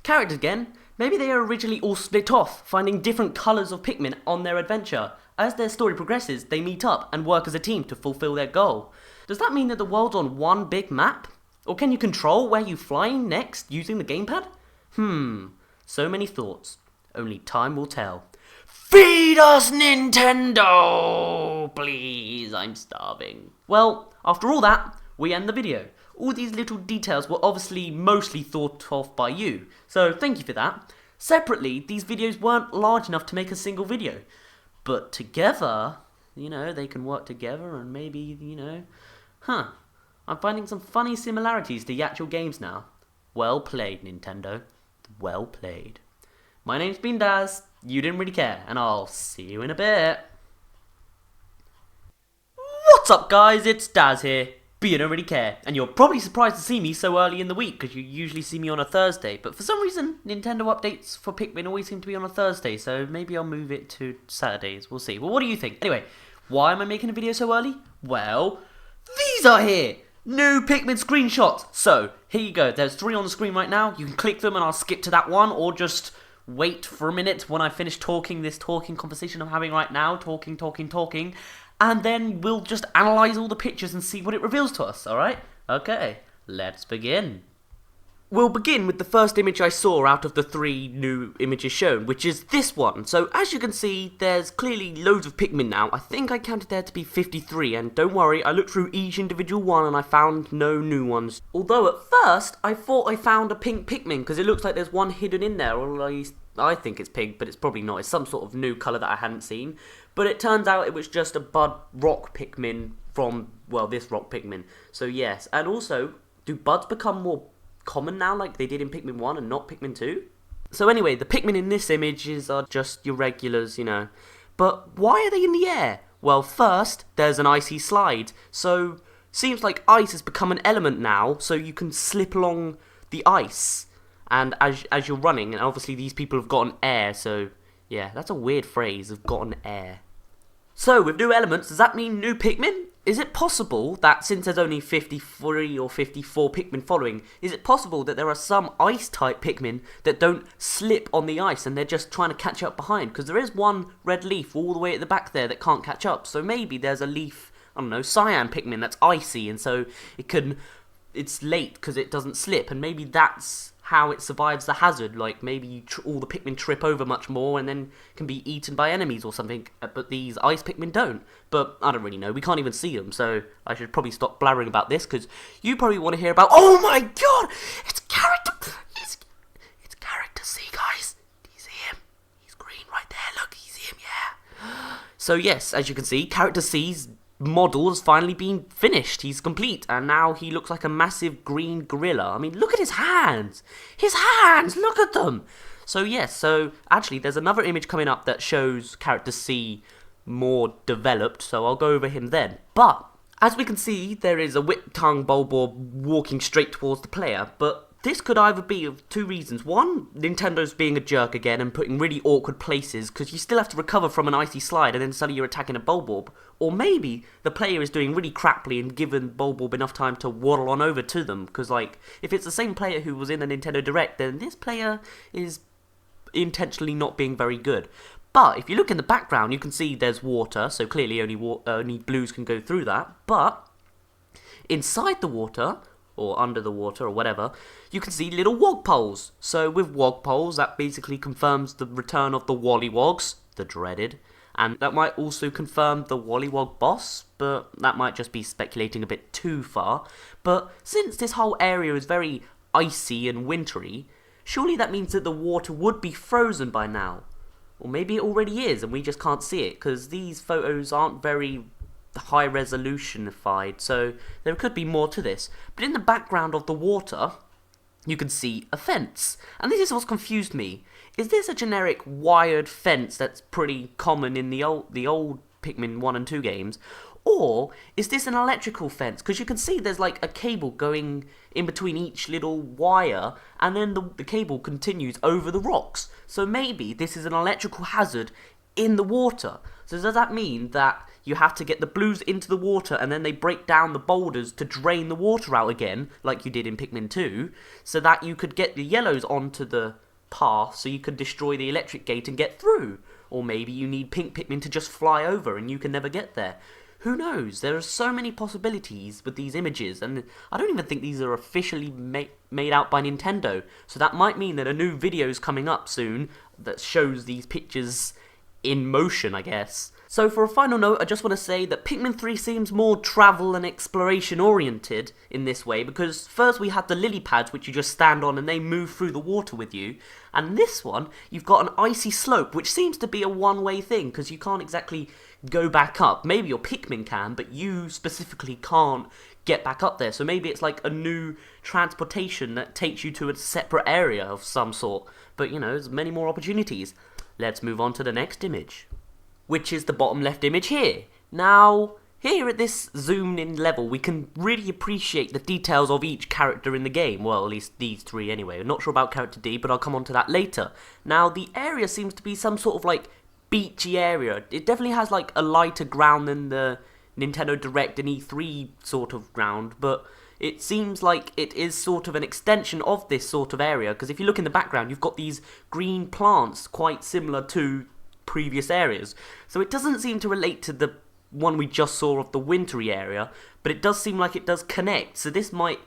Characters again, maybe they are originally all split off, finding different colours of Pikmin on their adventure. As their story progresses, they meet up and work as a team to fulfill their goal. Does that mean that the world's on one big map? Or can you control where you fly next using the gamepad? So many thoughts. Only time will tell. Feed us, Nintendo! Please, I'm starving. Well, after all that, we end the video. All these little details were obviously mostly thought of by you, so thank you for that. Separately, these videos weren't large enough to make a single video. But together, you know, they can work together and maybe, you know... I'm finding some funny similarities to the actual games now. Well played, Nintendo. Well played. My name's been Dazz, you didn't really care, and I'll see you in a bit. What's up guys, it's Dazz here, but you don't really care, and you're probably surprised to see me so early in the week, because you usually see me on a Thursday, but for some reason, Nintendo updates for Pikmin always seem to be on a Thursday, so maybe I'll move it to Saturdays, we'll see. Well, what do you think? Anyway, why am I making a video so early? Well, these are here! New Pikmin screenshots! So, here you go, there's 3 on the screen right now, you can click them and I'll skip to that one, or just wait for a minute when I finish talking this conversation I'm having right now, talking, and then we'll just analyse all the pictures and see what it reveals to us, alright? Okay, let's begin. We'll begin with the first image I saw out of the 3 new images shown, which is this one. So as you can see, there's clearly loads of Pikmin now. I think I counted there to be 53, and don't worry, I looked through each individual one and I found no new ones. Although at first, I thought I found a pink Pikmin, because it looks like there's one hidden in there, or at least I think it's pink, but it's probably not. It's some sort of new colour that I hadn't seen. But it turns out it was just a bud rock Pikmin from, well, this rock Pikmin. So yes, and also, do buds become more common now like they did in Pikmin 1 and not Pikmin 2? So anyway, the Pikmin in this image are just your regulars, you know. But why are they in the air? Well, first, there's an icy slide. So, seems like ice has become an element now, so you can slip along the ice. And as you're running, and obviously these people have gotten air, so yeah, that's a weird phrase, have gotten air. So, with new elements, does that mean new Pikmin? is it possible that since there's only 53 or 54 Pikmin following, is it possible that there are some ice-type Pikmin that don't slip on the ice and they're just trying to catch up behind? Because there is one red leaf all the way at the back there that can't catch up. So maybe there's a leaf, I don't know, cyan Pikmin that's icy, and so it's late because it doesn't slip, and maybe that's how it survives the hazard. Like maybe all the Pikmin trip over much more and then can be eaten by enemies or something, but these ice Pikmin don't. But I don't really know, we can't even see them, so I should probably stop blabbering about this, because you probably want to hear about, oh my god, it's character C, guys. Do you see him? He's green right there, look, you see him, yeah. So yes, as you can see, character C's model has finally been finished. He's complete, and now he looks like a massive green gorilla. I mean, look at his hands! His hands! Look at them! So yes, so actually there's another image coming up that shows character C more developed, so I'll go over him then. But as we can see, there is a whip-tongue Bulborb walking straight towards the player, but this could either be of two reasons. One, Nintendo's being a jerk again and putting really awkward places, because you still have to recover from an icy slide and then suddenly you're attacking a Bulborb. Or maybe the player is doing really crappily and given Bulborb enough time to waddle on over to them, because like, if it's the same player who was in the Nintendo Direct, then this player is intentionally not being very good. But if you look in the background, you can see there's water, so clearly only blues can go through that. But inside the water, or under the water, or whatever, you can see little Wogpoles. So with Wogpoles, that basically confirms the return of the Wollywogs, the dreaded, and that might also confirm the Wollywog boss, but that might just be speculating a bit too far. But since this whole area is very icy and wintry, surely that means that the water would be frozen by now. Or maybe it already is and we just can't see it, because these photos aren't very high resolution-ified, so there could be more to this. But in the background of the water, you can see a fence. And this is what's confused me. Is this a generic wired fence that's pretty common in the old Pikmin 1 and 2 games? Or is this an electrical fence? Because you can see there's like a cable going in between each little wire, and then the cable continues over the rocks. So maybe this is an electrical hazard in the water. So does that mean that you have to get the blues into the water and then they break down the boulders to drain the water out again, like you did in Pikmin 2, so that you could get the yellows onto the path so you could destroy the electric gate and get through? Or maybe you need pink Pikmin to just fly over and you can never get there. Who knows? There are so many possibilities with these images, and I don't even think these are officially made out by Nintendo. So that might mean that a new video is coming up soon that shows these pictures in motion, I guess. So for a final note, I just want to say that Pikmin 3 seems more travel and exploration oriented in this way, because first we have the lily pads which you just stand on and they move through the water with you, and this one you've got an icy slope which seems to be a one-way thing, because you can't exactly go back up. Maybe your Pikmin can, but you specifically can't get back up there, so maybe it's like a new transportation that takes you to a separate area of some sort. But you know, there's many more opportunities. Let's move on to the next image, which is the bottom left image here. Now, here at this zoomed in level, we can really appreciate the details of each character in the game. Well, at least these three anyway. I'm not sure about character D, but I'll come on to that later. Now, the area seems to be some sort of like beachy area. It definitely has like a lighter ground than the Nintendo Direct and E3 sort of ground, but it seems like it is sort of an extension of this sort of area, because if you look in the background, you've got these green plants quite similar to previous areas. So it doesn't seem to relate to the one we just saw of the wintry area, but it does seem like it does connect. So this might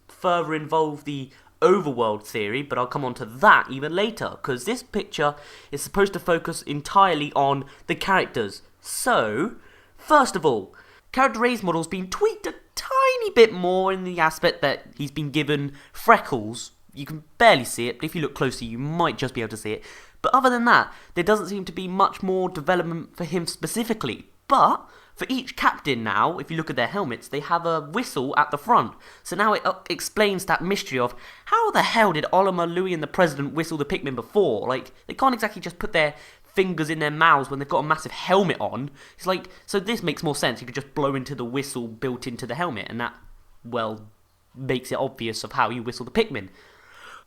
further involve the overworld theory, but I'll come on to that even later, because this picture is supposed to focus entirely on the characters. So, first of all, character A's model's been tweaked a tiny bit more in the aspect that he's been given freckles. You can barely see it, but if you look closer you might just be able to see it. But other than that, there doesn't seem to be much more development for him specifically. But for each captain now, if you look at their helmets, they have a whistle at the front. So now it explains that mystery of how the hell did Olimar, Louie and the President whistle the Pikmin before? Like, they can't exactly just put their fingers in their mouths when they've got a massive helmet on. It's like, so this makes more sense. You could just blow into the whistle built into the helmet, and that, well, makes it obvious of how you whistle the Pikmin.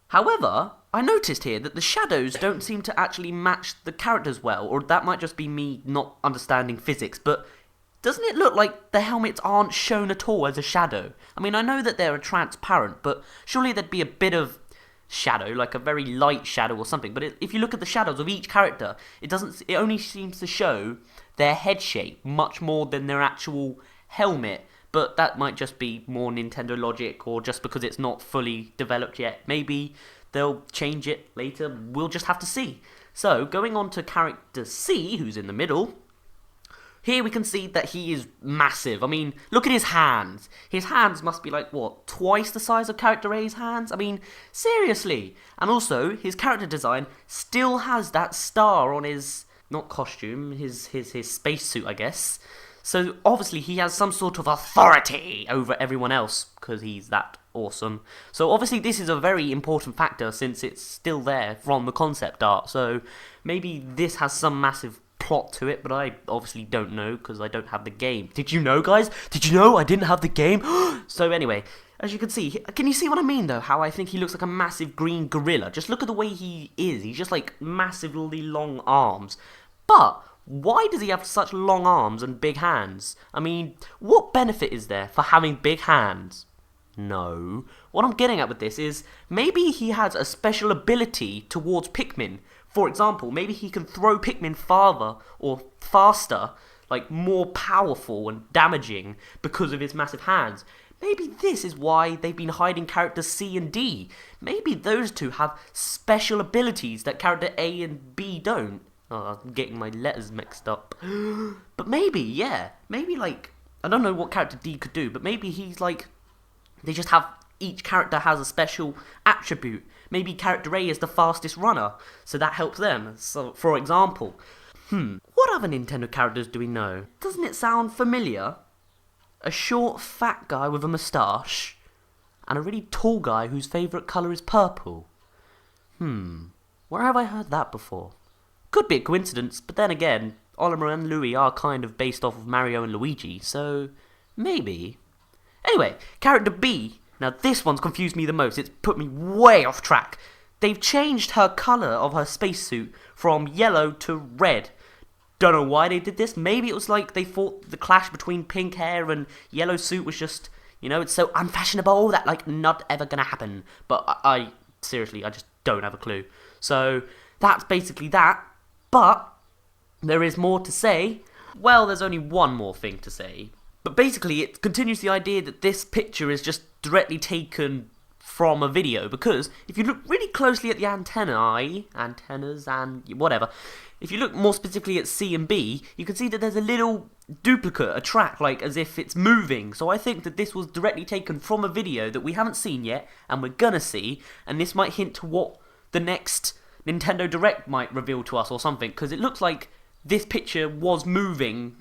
However, I noticed here that the shadows don't seem to actually match the characters well, or that might just be me not understanding physics, but doesn't it look like the helmets aren't shown at all as a shadow? I mean, I know that they're transparent, but surely there'd be a bit of shadow, like a very light shadow or something. But if you look at the shadows of each character, it only seems to show their head shape much more than their actual helmet. But that might just be more Nintendo logic, or just because it's not fully developed yet. Maybe they'll change it later. We'll just have to see. So, going on to character C, who's in the middle. Here we can see that he is massive. I mean, look at his hands. His hands must be like, what, twice the size of character A's hands? I mean, seriously. And also, his character design still has that star on his, not costume, his spacesuit, I guess. So, obviously, he has some sort of authority over everyone else, because he's that awesome. So, obviously, this is a very important factor, since it's still there from the concept art. So, maybe this has some massive plot to it, but I obviously don't know, because I don't have the game. Did you know, guys? Did you know I didn't have the game? So, anyway, as you can see, can you see what I mean, though? How I think he looks like a massive green gorilla. Just look at the way he is. He's just, like, massively long arms. But why does he have such long arms and big hands? I mean, what benefit is there for having big hands? No. What I'm getting at with this is, maybe he has a special ability towards Pikmin. For example, maybe he can throw Pikmin farther or faster, like more powerful and damaging because of his massive hands. Maybe this is why they've been hiding characters C and D. Maybe those two have special abilities that character A and B don't. Oh, I'm getting my letters mixed up. But maybe, yeah. Maybe, like, I don't know what character D could do, but maybe he's like, they just have, each character has a special attribute. Maybe character A is the fastest runner, so that helps them. So, for example, what other Nintendo characters do we know? Doesn't it sound familiar? A short, fat guy with a moustache, and a really tall guy whose favourite colour is purple. Where have I heard that before? Could be a coincidence, but then again, Oliver and Louie are kind of based off of Mario and Luigi, so maybe. Anyway, character B. Now this one's confused me the most. It's put me way off track. They've changed her colour of her spacesuit from yellow to red. Don't know why they did this. Maybe it was like they thought the clash between pink hair and yellow suit was just, you know, it's so unfashionable that, like, not ever gonna happen. But I seriously, I just don't have a clue. So that's basically that. But there is more to say. Well, there's only one more thing to say. But basically, it continues the idea that this picture is just directly taken from a video. Because if you look really closely at the antennas and whatever, if you look more specifically at C and B, you can see that there's a little duplicate, a track, like as if it's moving. So I think that this was directly taken from a video that we haven't seen yet, and we're gonna see. And this might hint to what the next Nintendo Direct might reveal to us or something, because it looks like this picture was moving,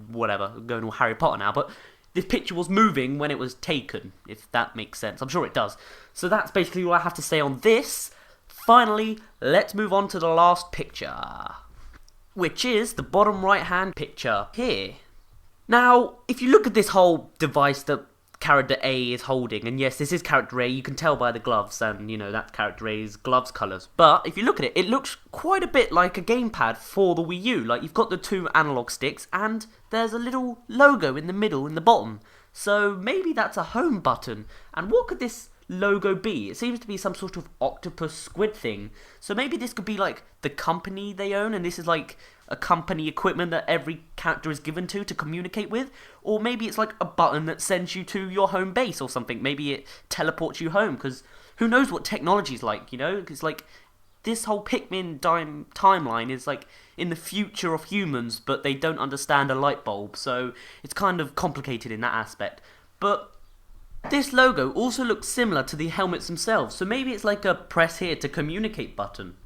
whatever, going all Harry Potter now, but this picture was moving when it was taken, if that makes sense. I'm sure it does. So that's basically all I have to say on this. Finally, let's move on to the last picture, which is the bottom right hand picture here. Now, if you look at this whole device that character A is holding, and yes, this is character A, you can tell by the gloves, and you know, that's character A's gloves colours. But if you look at it, it looks quite a bit like a gamepad for the Wii U. Like, you've got the two analog sticks, and there's a little logo in the middle, in the bottom. So maybe that's a home button. And what could this logo be? It seems to be some sort of octopus squid thing. So maybe this could be like the company they own, and this is like a company equipment that every character is given to communicate with. Or maybe it's like a button that sends you to your home base or something. Maybe it teleports you home, because who knows what technology's like, you know? Because like, this whole Pikmin timeline is like in the future of humans, but they don't understand a light bulb, so it's kind of complicated in that aspect. But this logo also looks similar to the helmets themselves, so maybe it's like a press here to communicate button.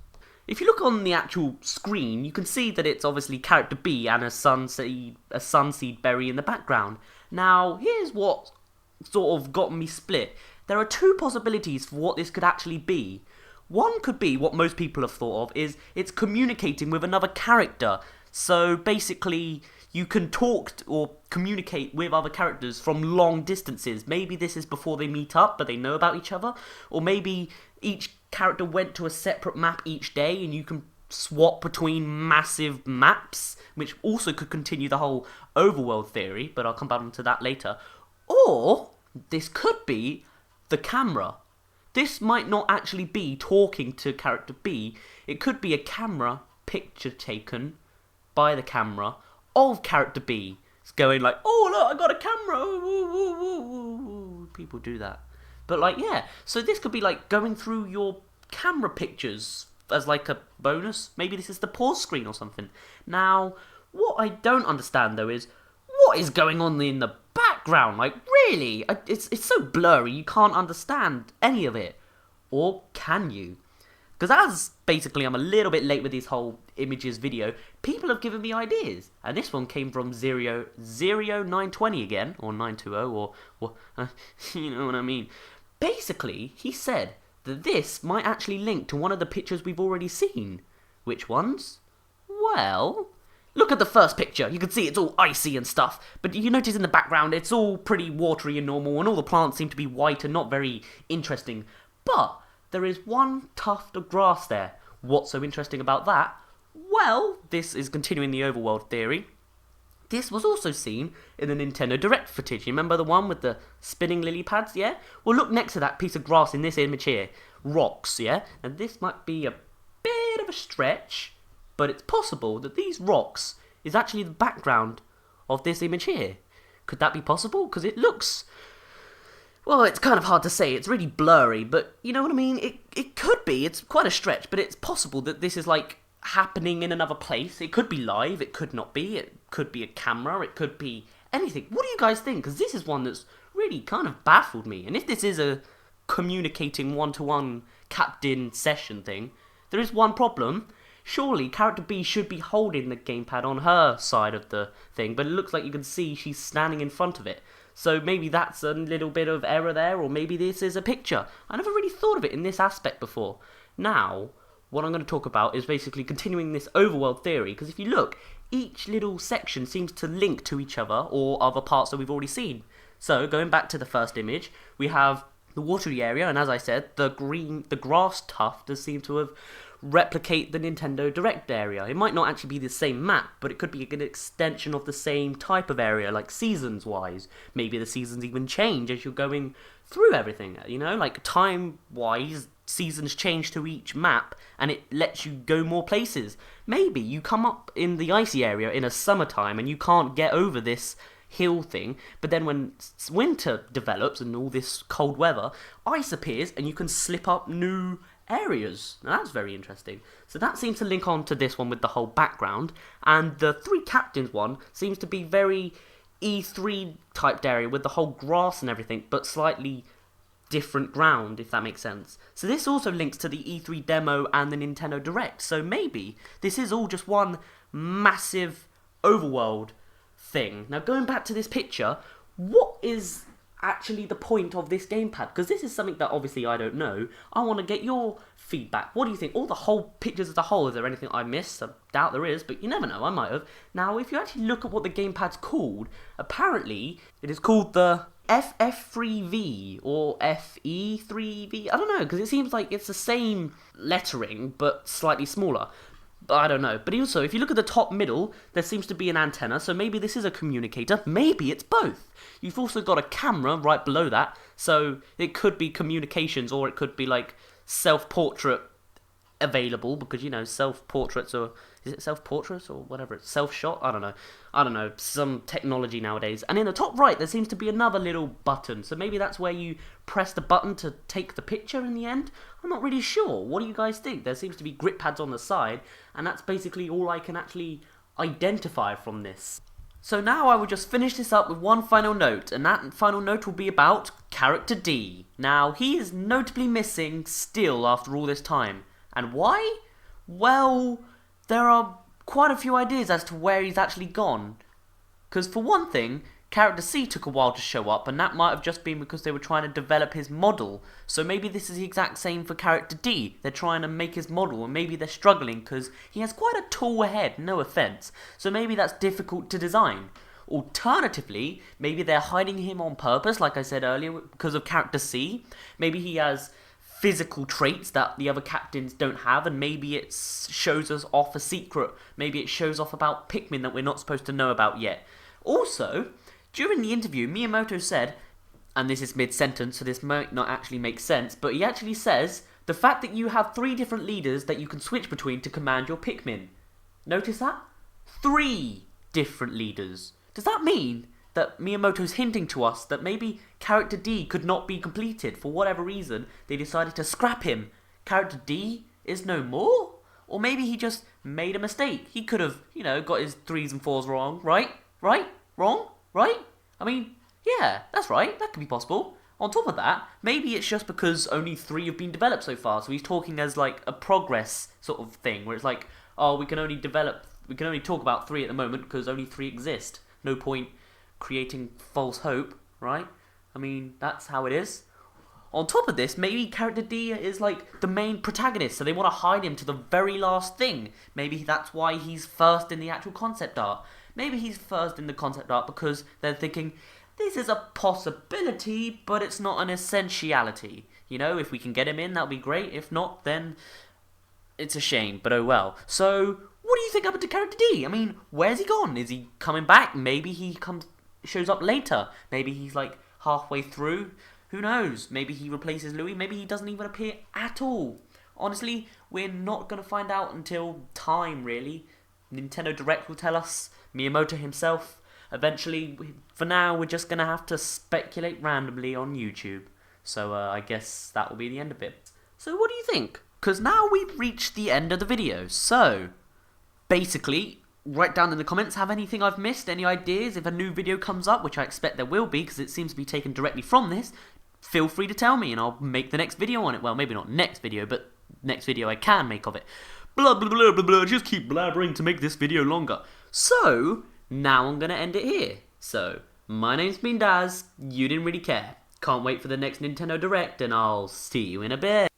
If you look on the actual screen, you can see that it's obviously character B and a sunseed berry in the background. Now, here's what sort of got me split. There are two possibilities for what this could actually be. One could be what most people have thought of, is it's communicating with another character. So basically, you can talk or communicate with other characters from long distances. Maybe this is before they meet up, but they know about each other. Or maybe each character went to a separate map each day, and you can swap between massive maps, which also could continue the whole overworld theory, but I'll come back to that later. Or this could be the camera. This might not actually be talking to character B. It could be a camera picture taken by the camera of character B. It's going like, oh look, I got a camera. Ooh, ooh, ooh, ooh. People do that. But like, yeah. So this could be like going through your camera pictures as like a bonus. Maybe this is the pause screen or something. Now, what I don't understand though is what is going on in the background. Like, really? It's so blurry you can't understand any of it. Or can you? Because as basically I'm a little bit late with this whole images video, people have given me ideas. And this one came from 0920 again, or 920, or you know what I mean. Basically, he said that this might actually link to one of the pictures we've already seen. Which ones? Well, look at the first picture. You can see it's all icy and stuff. But you notice in the background it's all pretty watery and normal, and all the plants seem to be white and not very interesting. But there is one tuft of grass there. What's so interesting about that? Well, this is continuing the overworld theory. This was also seen in the Nintendo Direct footage. You remember the one with the spinning lily pads, yeah? Well, look next to that piece of grass in this image here. Rocks, yeah? And this might be a bit of a stretch, but it's possible that these rocks is actually the background of this image here. Could that be possible? Because it looks... well, it's kind of hard to say. It's really blurry, but you know what I mean? It could be. It's quite a stretch, but it's possible that this is like happening in another place. It could be live. It could not be. It could be a camera. It could be anything. What do you guys think? Because this is one that's really kind of baffled me. And if this is a communicating one-to-one captain session thing, there is one problem. Surely character B should be holding the gamepad on her side of the thing, but it looks like you can see she's standing in front of it. So maybe that's a little bit of error there, or maybe this is a picture. I never really thought of it in this aspect before. Now, what I'm going to talk about is basically continuing this overworld theory, because if you look, each little section seems to link to each other, or other parts that we've already seen. So, going back to the first image, we have the watery area, and as I said, the grass tuft does seem to have replicate the Nintendo Direct area. It might not actually be the same map, but it could be an extension of the same type of area, like seasons-wise. Maybe the seasons even change as you're going through everything, you know? Like, time-wise, seasons change to each map, and it lets you go more places. Maybe you come up in the icy area in a summertime, and you can't get over this hill thing, but then when winter develops and all this cold weather, ice appears, and you can slip up new areas. Now that's very interesting. So that seems to link on to this one with the whole background, and the Three Captains one seems to be very E3 typed area with the whole grass and everything, but slightly different ground, if that makes sense. So this also links to the E3 demo and the Nintendo Direct, so maybe this is all just one massive overworld thing. Now going back to this picture, what is actually the point of this gamepad? Because this is something that obviously I don't know. I want to get your feedback. What do you think? All the whole pictures as a whole, is there anything I missed? I doubt there is, but you never know, I might have. Now, if you actually look at what the gamepad's called, apparently it is called the FF3V or FE3V. I don't know, because it seems like it's the same lettering, but slightly smaller. I don't know. But also, if you look at the top middle, there seems to be an antenna, so maybe this is a communicator. Maybe it's both. You've also got a camera right below that, so it could be communications, or it could be like self-portrait available, because, you know, self-portraits are... is it self-portraits or whatever? It's self-shot? I don't know. Some technology nowadays. And in the top right, there seems to be another little button. So maybe that's where you press the button to take the picture in the end? I'm not really sure. What do you guys think? There seems to be grip pads on the side, and that's basically all I can actually identify from this. So now I will just finish this up with one final note, and that final note will be about character D. Now, he is notably missing still after all this time. And why? Well, there are quite a few ideas as to where he's actually gone. Because for one thing, character C took a while to show up, and that might have just been because they were trying to develop his model. So maybe this is the exact same for character D. They're trying to make his model, and maybe they're struggling because he has quite a tall head, no offense. So maybe that's difficult to design. Alternatively, maybe they're hiding him on purpose, like I said earlier, because of character C. Maybe he has physical traits that the other captains don't have, and maybe it shows us off a secret. Maybe it shows off about Pikmin that we're not supposed to know about yet. Also, during the interview, Miyamoto said, and this is mid-sentence, so this might not actually make sense, but he actually says, the fact that you have 3 different leaders that you can switch between to command your Pikmin. Notice that? 3 different leaders. Does that mean that Miyamoto's hinting to us that maybe Character D could not be completed for whatever reason? They decided to scrap him. Character D is no more? Or maybe he just made a mistake. He could have, got his 3s and 4s wrong, right? Right? Wrong? Right? I mean, yeah, that's right. That could be possible. On top of that, maybe it's just because only 3 have been developed so far. So he's talking as like a progress sort of thing, where it's like, oh, we can only talk about 3 at the moment because only 3 exist. No point creating false hope, right? I mean, that's how it is. On top of this, maybe Character D is like the main protagonist, so they want to hide him to the very last thing. Maybe that's why he's first in the actual concept art. Maybe he's first in the concept art because they're thinking, this is a possibility, but it's not an essentiality. If we can get him in, that'll be great. If not, then it's a shame, but oh well. So, what do you think happened to Character D? I mean, where's he gone? Is he coming back? Maybe he shows up later. Maybe he's like halfway through. Who knows? Maybe he replaces Louis. Maybe he doesn't even appear at all. Honestly, we're not going to find out until time, really. Nintendo Direct will tell us. Miyamoto himself. Eventually, for now, we're just going to have to speculate randomly on YouTube. So I guess that will be the end of it. So what do you think? Because now we've reached the end of the video. So, basically, write down in the comments, have anything I've missed, any ideas, if a new video comes up, which I expect there will be, because it seems to be taken directly from this, feel free to tell me, and I'll make the next video on it. Well, maybe not next video, but next video I can make of it. Blah, blah, blah, blah, blah, just keep blabbering to make this video longer. So, now I'm going to end it here. So, my name's been Dazz, you didn't really care. Can't wait for the next Nintendo Direct, and I'll see you in a bit.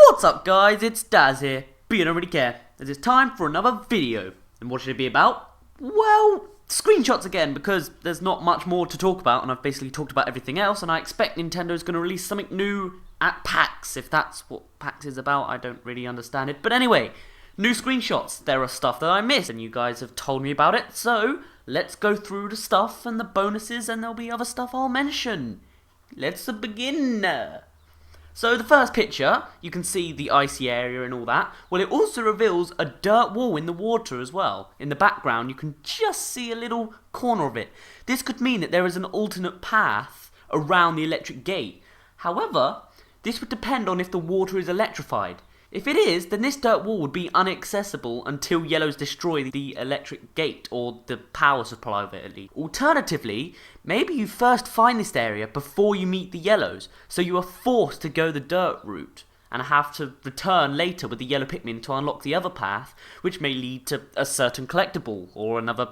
What's up, guys? It's Dazz here, but you don't really care. It is time for another video. And what should it be about? Well, screenshots again, because there's not much more to talk about, and I've basically talked about everything else, and I expect Nintendo's going to release something new at PAX. If that's what PAX is about, I don't really understand it. But anyway, new screenshots. There are stuff that I missed, and you guys have told me about it, so let's go through the stuff and the bonuses, and there'll be other stuff I'll mention. Let's begin. So the first picture, you can see the icy area and all that. Well, it also reveals a dirt wall in the water as well. In the background, you can just see a little corner of it. This could mean that there is an alternate path around the electric gate. However, this would depend on if the water is electrified. If it is, then this dirt wall would be inaccessible until yellows destroy the electric gate, or the power supply of it at least. Alternatively, maybe you first find this area before you meet the yellows, so you are forced to go the dirt route, and have to return later with the yellow Pikmin to unlock the other path, which may lead to a certain collectible, or another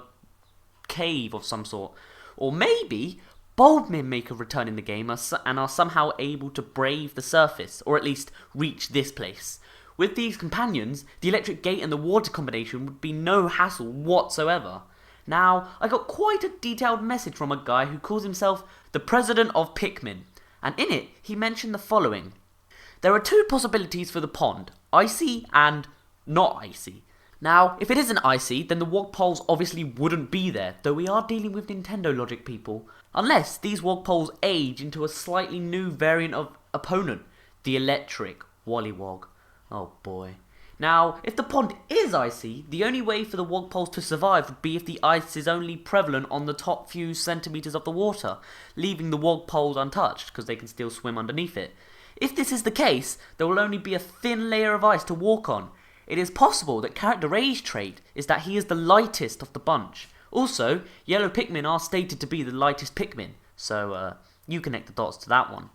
cave of some sort. Or maybe Bulbmin make a return in the game and are somehow able to brave the surface, or at least reach this place. With these companions, the electric gate and the water combination would be no hassle whatsoever. Now, I got quite a detailed message from a guy who calls himself the President of Pikmin, and in it, he mentioned the following. There are 2 possibilities for the pond, icy and not icy. Now, if it isn't icy, then the Wogpoles obviously wouldn't be there, though we are dealing with Nintendo logic, people. Unless these Wogpoles age into a slightly new variant of opponent, the electric Wollywog. Oh boy. Now, if the pond is icy, the only way for the Wogpoles to survive would be if the ice is only prevalent on the top few centimetres of the water, leaving the Wogpoles untouched, because they can still swim underneath it. If this is the case, there will only be a thin layer of ice to walk on. It is possible that Character A's trait is that he is the lightest of the bunch. Also, yellow Pikmin are stated to be the lightest Pikmin, so you connect the dots to that one.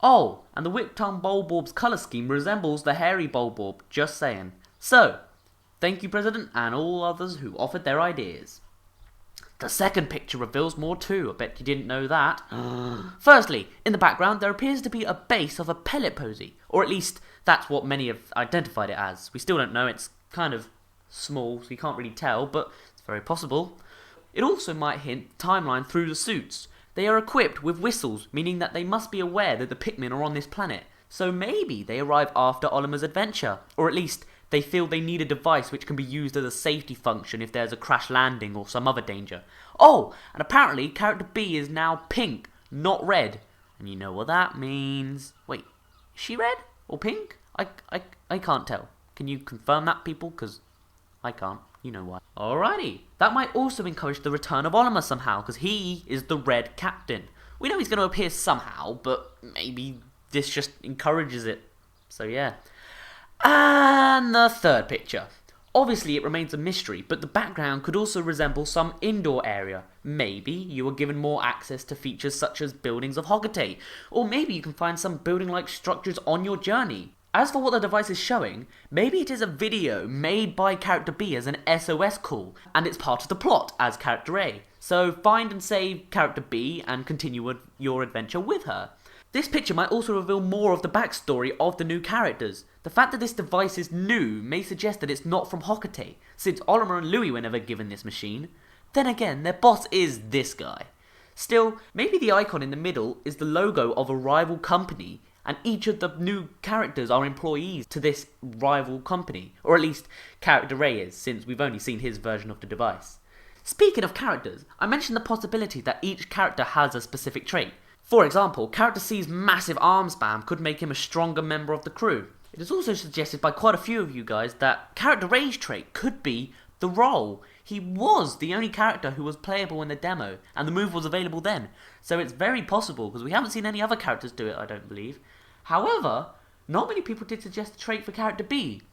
Oh, and the Whip-Tongue Bulborb's colour scheme resembles the hairy Bulborb, just saying. So, thank you President and all others who offered their ideas. The second picture reveals more too, I bet you didn't know that. Firstly, in the background there appears to be a base of a pellet posy, or at least that's what many have identified it as. We still don't know, it's kind of small so you can't really tell, but it's very possible. It also might hint timeline through the suits. They are equipped with whistles, meaning that they must be aware that the Pikmin are on this planet. So maybe they arrive after Oliver's adventure, or at least they feel they need a device which can be used as a safety function if there's a crash landing or some other danger. Oh, and apparently character B is now pink, not red. And you know what that means. Wait, is she red or pink? I can't tell. Can you confirm that, people? Because I can't. You know why. Alrighty. That might also encourage the return of Oliver somehow, because he is the red captain. We know he's going to appear somehow, but maybe this just encourages it. So yeah. And the third picture. Obviously it remains a mystery, but the background could also resemble some indoor area. Maybe you were given more access to features such as buildings of Hogate, or maybe you can find some building-like structures on your journey. As for what the device is showing, maybe it is a video made by character B as an SOS call, and it's part of the plot as character A. So find and save character B and continue your adventure with her. This picture might also reveal more of the backstory of the new characters. The fact that this device is new may suggest that it's not from Hokate, since Oliver and Louis were never given this machine. Then again, their boss is this guy. Still, maybe the icon in the middle is the logo of a rival company, and each of the new characters are employees to this rival company, or at least character A is, since we've only seen his version of the device. Speaking of characters, I mentioned the possibility that each character has a specific trait. For example, character C's massive arm spam could make him a stronger member of the crew. It is also suggested by quite a few of you guys that character A's trait could be the roll. He was the only character who was playable in the demo, and the move was available then. So it's very possible, because we haven't seen any other characters do it, I don't believe. However, not many people did suggest a trait for character B.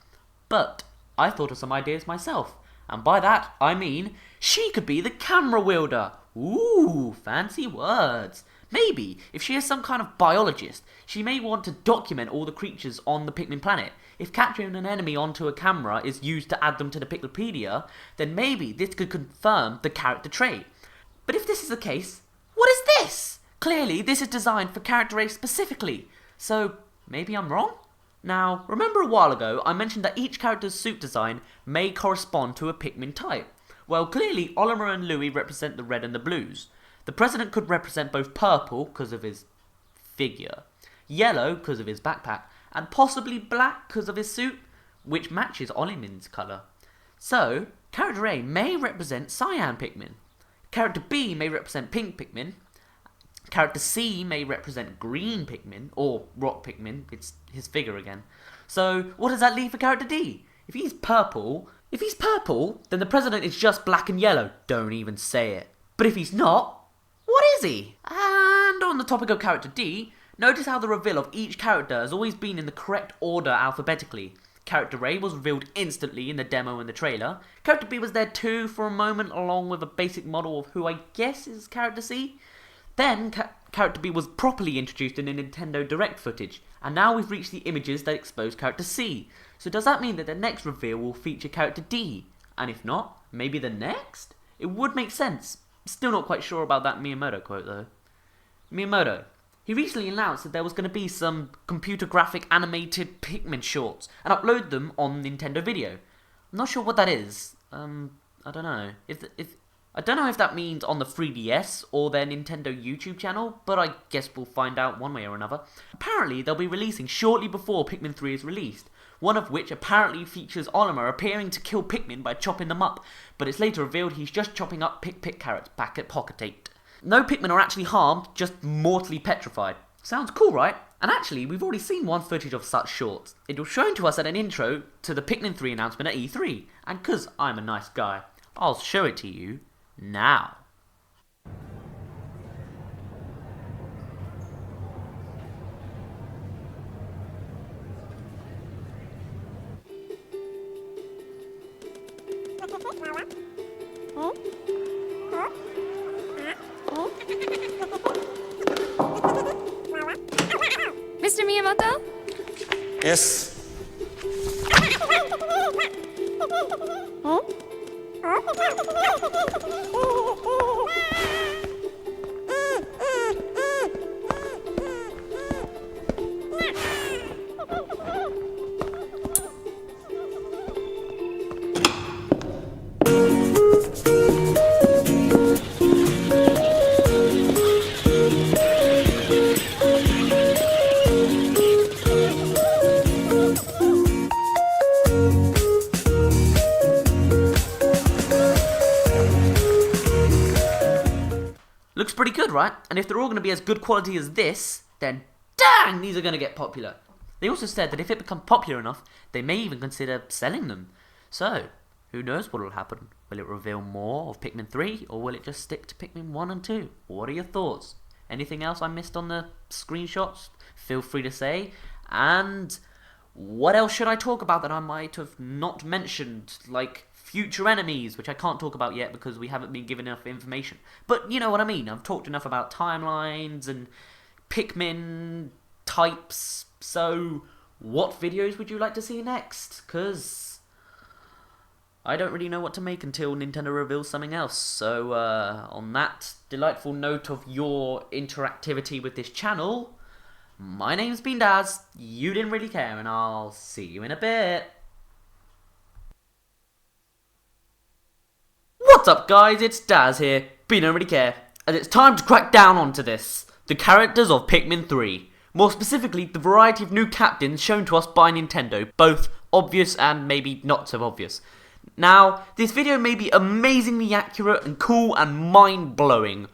But I thought of some ideas myself. And by that, I mean, she could be the camera wielder. Ooh, fancy words. Maybe, if she is some kind of biologist, she may want to document all the creatures on the Pikmin planet. If capturing an enemy onto a camera is used to add them to the Piclopedia, then maybe this could confirm the character trait. But if this is the case, what is this? Clearly, this is designed for character A specifically. So, maybe I'm wrong? Now, remember a while ago, I mentioned that each character's suit design may correspond to a Pikmin type. Well, clearly, Oliver and Louis represent the red and the blues. The president could represent both purple, because of his figure, yellow, because of his backpack, and possibly black, because of his suit, which matches Olimin's colour. So, character A may represent cyan Pikmin. Character B may represent pink Pikmin. Character C may represent green Pikmin, or rock Pikmin. It's his figure again. So, what does that leave for character D? If he's purple, then the president is just black and yellow. Don't even say it. But if he's not, what is he? And on the topic of character D, notice how the reveal of each character has always been in the correct order alphabetically. Character A was revealed instantly in the demo and the trailer. Character B was there too for a moment, along with a basic model of who I guess is character C. Then character B was properly introduced in the Nintendo Direct footage, and now we've reached the images that expose character C. So does that mean that the next reveal will feature character D? And if not, maybe the next? It would make sense. Still not quite sure about that Miyamoto quote though. Miyamoto. He recently announced that there was going to be some computer graphic animated Pikmin shorts and upload them on Nintendo Video. I'm not sure what that is. I don't know. I don't know if that means on the 3DS or their Nintendo YouTube channel, but I guess we'll find out one way or another. Apparently, they'll be releasing shortly before Pikmin 3 is released, one of which apparently features Oliver appearing to kill Pikmin by chopping them up, but it's later revealed he's just chopping up Pik carrots back at Hokate. No Pikmin are actually harmed, just mortally petrified. Sounds cool, right? And actually, we've already seen one footage of such shorts. It was shown to us at an intro to the Pikmin 3 announcement at E3, and 'cause I'm a nice guy, I'll show it to you now. Mr. Miyamoto? Yes. right? And if they're all going to be as good quality as this, then dang, these are going to get popular. They also said that if it becomes popular enough, they may even consider selling them. So, who knows what will happen? Will it reveal more of Pikmin 3, or will it just stick to Pikmin 1 and 2? What are your thoughts? Anything else I missed on the screenshots? Feel free to say. And what else should I talk about that I might have not mentioned? Like future enemies, which I can't talk about yet because we haven't been given enough information. But you know what I mean. I've talked enough about timelines and Pikmin types. So, what videos would you like to see next? Because I don't really know what to make until Nintendo reveals something else. So, on that delightful note of your interactivity with this channel, my name's been Dazz, you didn't really care, and I'll see you in a bit. What's up guys, it's Dazz here, but you don't really care, and it's time to crack down onto this. The characters of Pikmin 3. More specifically, the variety of new captains shown to us by Nintendo, both obvious and maybe not so obvious. Now, this video may be amazingly accurate and cool and mind-blowing,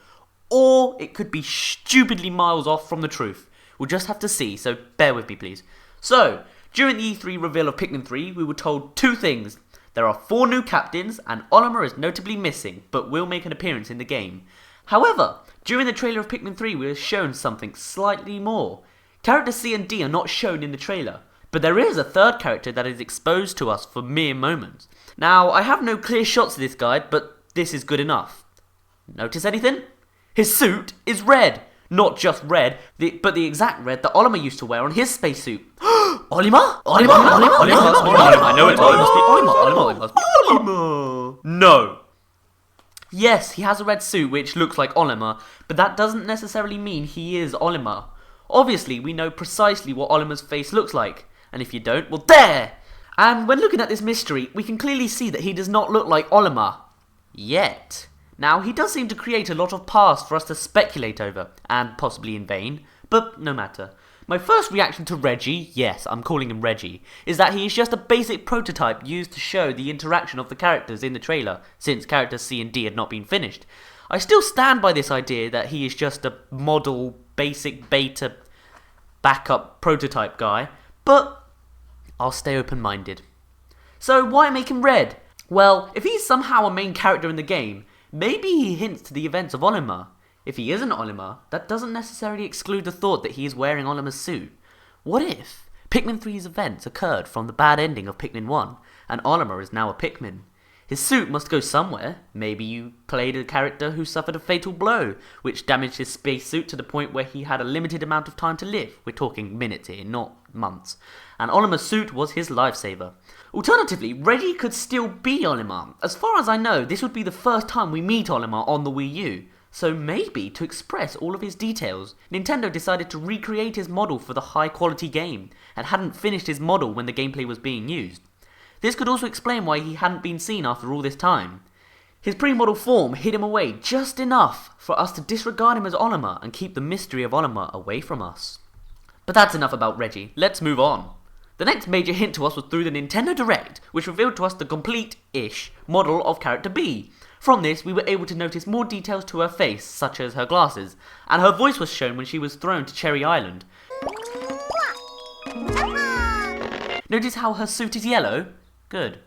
or it could be stupidly miles off from the truth. We'll just have to see, so bear with me please. So, during the E3 reveal of Pikmin 3, we were told two things. There are 4 new captains, and Olimar is notably missing, but will make an appearance in the game. However, during the trailer of Pikmin 3, we were shown something slightly more. Characters C and D are not shown in the trailer, but there is a third character that is exposed to us for mere moments. Now, I have no clear shots of this guy, but this is good enough. Notice anything? His suit is red. Not just red, but the exact red that Olimar used to wear on his spacesuit. Olimar? I know it's Olimar. Olimar. No. Yes, he has a red suit which looks like Olimar, but that doesn't necessarily mean he is Olimar. Obviously, we know precisely what Olimar's face looks like, and if you don't, well there! And when looking at this mystery, we can clearly see that he does not look like Olimar. Yet. Now, he does seem to create a lot of past for us to speculate over, and possibly in vain, but no matter. My first reaction to Reggie, yes, I'm calling him Reggie, is that he is just a basic prototype used to show the interaction of the characters in the trailer, since characters C and D had not been finished. I still stand by this idea that he is just a model, basic beta, backup prototype guy, but I'll stay open-minded. So why make him red? Well, if he's somehow a main character in the game, maybe he hints to the events of Olimar. If he isn't Olimar, that doesn't necessarily exclude the thought that he is wearing Olimar's suit. What if Pikmin 3's events occurred from the bad ending of Pikmin 1, and Olimar is now a Pikmin? His suit must go somewhere. Maybe you played a character who suffered a fatal blow, which damaged his spacesuit to the point where he had a limited amount of time to live. We're talking minutes here, not months. And Olimar's suit was his lifesaver. Alternatively, Reggie could still be Olimar. As far as I know, this would be the first time we meet Olimar on the Wii U. So maybe, to express all of his details, Nintendo decided to recreate his model for the high-quality game, and hadn't finished his model when the gameplay was being used. This could also explain why he hadn't been seen after all this time. His pre-model form hid him away just enough for us to disregard him as Olimar and keep the mystery of Olimar away from us. But that's enough about Reggie, let's move on. The next major hint to us was through the Nintendo Direct, which revealed to us the complete-ish model of character B. From this, we were able to notice more details to her face, such as her glasses, and her voice was shown when she was thrown to Cherry Island. Notice how her suit is yellow? Good.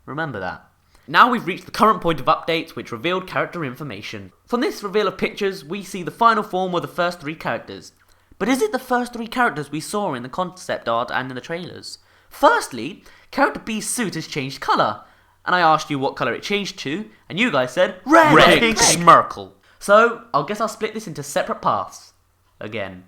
Remember that. Now we've reached the current point of updates, which revealed character information. From this reveal of pictures, we see the final form of the first 3 characters. But is it the first 3 characters we saw in the concept art and in the trailers? Firstly, character B's suit has changed colour. And I asked you what colour it changed to, and you guys said red! Red Smirkle. So, I guess I'll split this into separate paths. Again.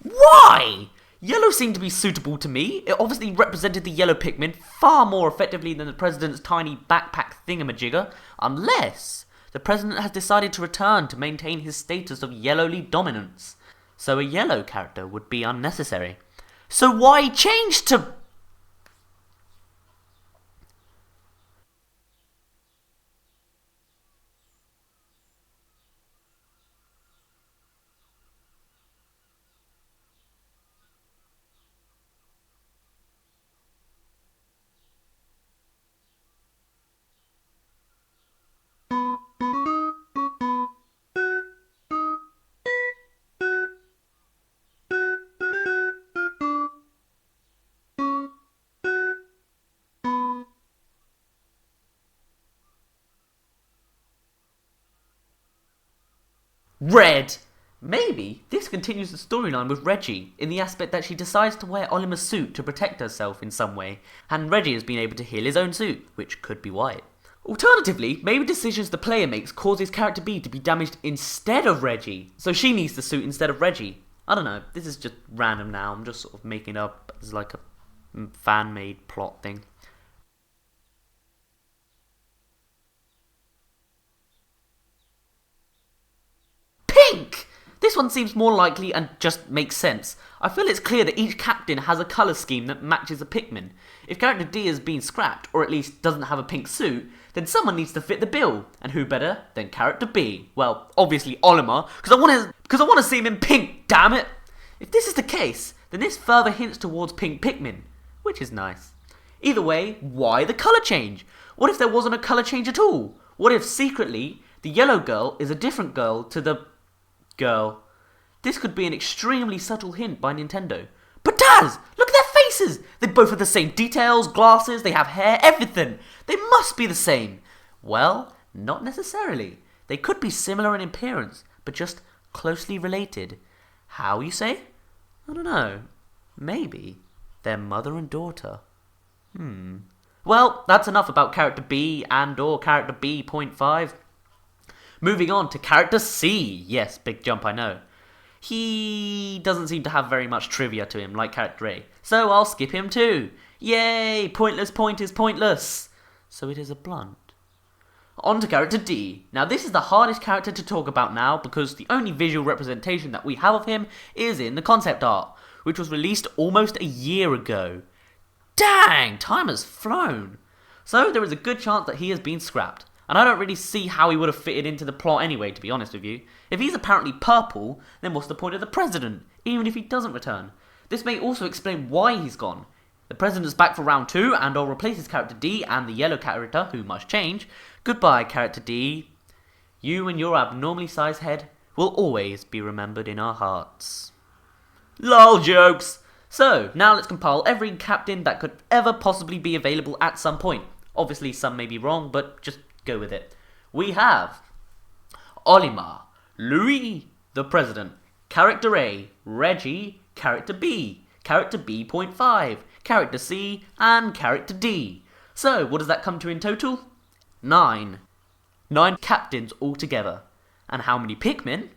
Why? Yellow seemed to be suitable to me. It obviously represented the yellow Pikmin far more effectively than the president's tiny backpack thingamajigger, unless the president has decided to return to maintain his status of yellowly dominance. So a yellow character would be unnecessary. So why change to... Red! Maybe this continues the storyline with Reggie, in the aspect that she decides to wear Olimar's suit to protect herself in some way, and Reggie has been able to heal his own suit, which could be white. Alternatively, maybe decisions the player makes causes character B to be damaged instead of Reggie, so she needs the suit instead of Reggie. I don't know, this is just random now, I'm just sort of making it up as like a fan-made plot thing. Pink! This one seems more likely and just makes sense. I feel it's clear that each captain has a colour scheme that matches a Pikmin. If character D has been scrapped, or at least doesn't have a pink suit, then someone needs to fit the bill. And who better than character B? Well, obviously Olimar, because I want to see him in pink, damn it! If this is the case, then this further hints towards pink Pikmin, which is nice. Either way, why the colour change? What if there wasn't a colour change at all? What if secretly the yellow girl is a different girl to the girl? This could be an extremely subtle hint by Nintendo. But Dazz! Look at their faces! They both have the same details, glasses, they have hair, everything! They must be the same! Well, not necessarily. They could be similar in appearance, but just closely related. How, you say? I don't know. Maybe they're mother and daughter. Well, that's enough about character B and or character B.5. Moving on to character C. Yes, big jump, I know. He doesn't seem to have very much trivia to him, like character A, so I'll skip him too. Yay! Pointless point is pointless. So it is a blunt. On to character D. Now this is the hardest character to talk about now because the only visual representation that we have of him is in the concept art, which was released almost a year ago. Dang! Time has flown. So there is a good chance that he has been scrapped. And I don't really see how he would have fitted into the plot anyway, to be honest with you. If he's apparently purple, then what's the point of the president, even if he doesn't return? This may also explain why he's gone. The president's back for round 2, and I'll replace his character D and the yellow character, who must change. Goodbye, character D. You and your abnormally sized head will always be remembered in our hearts. LOL jokes! So, now let's compile every captain that could ever possibly be available at some point. Obviously, some may be wrong, but just go with it. We have Olimar, Louis, the President, Character A, Reggie, Character B, Character B.5, Character C, and Character D. So, what does that come to in total? 9. 9 captains altogether. And how many Pikmin?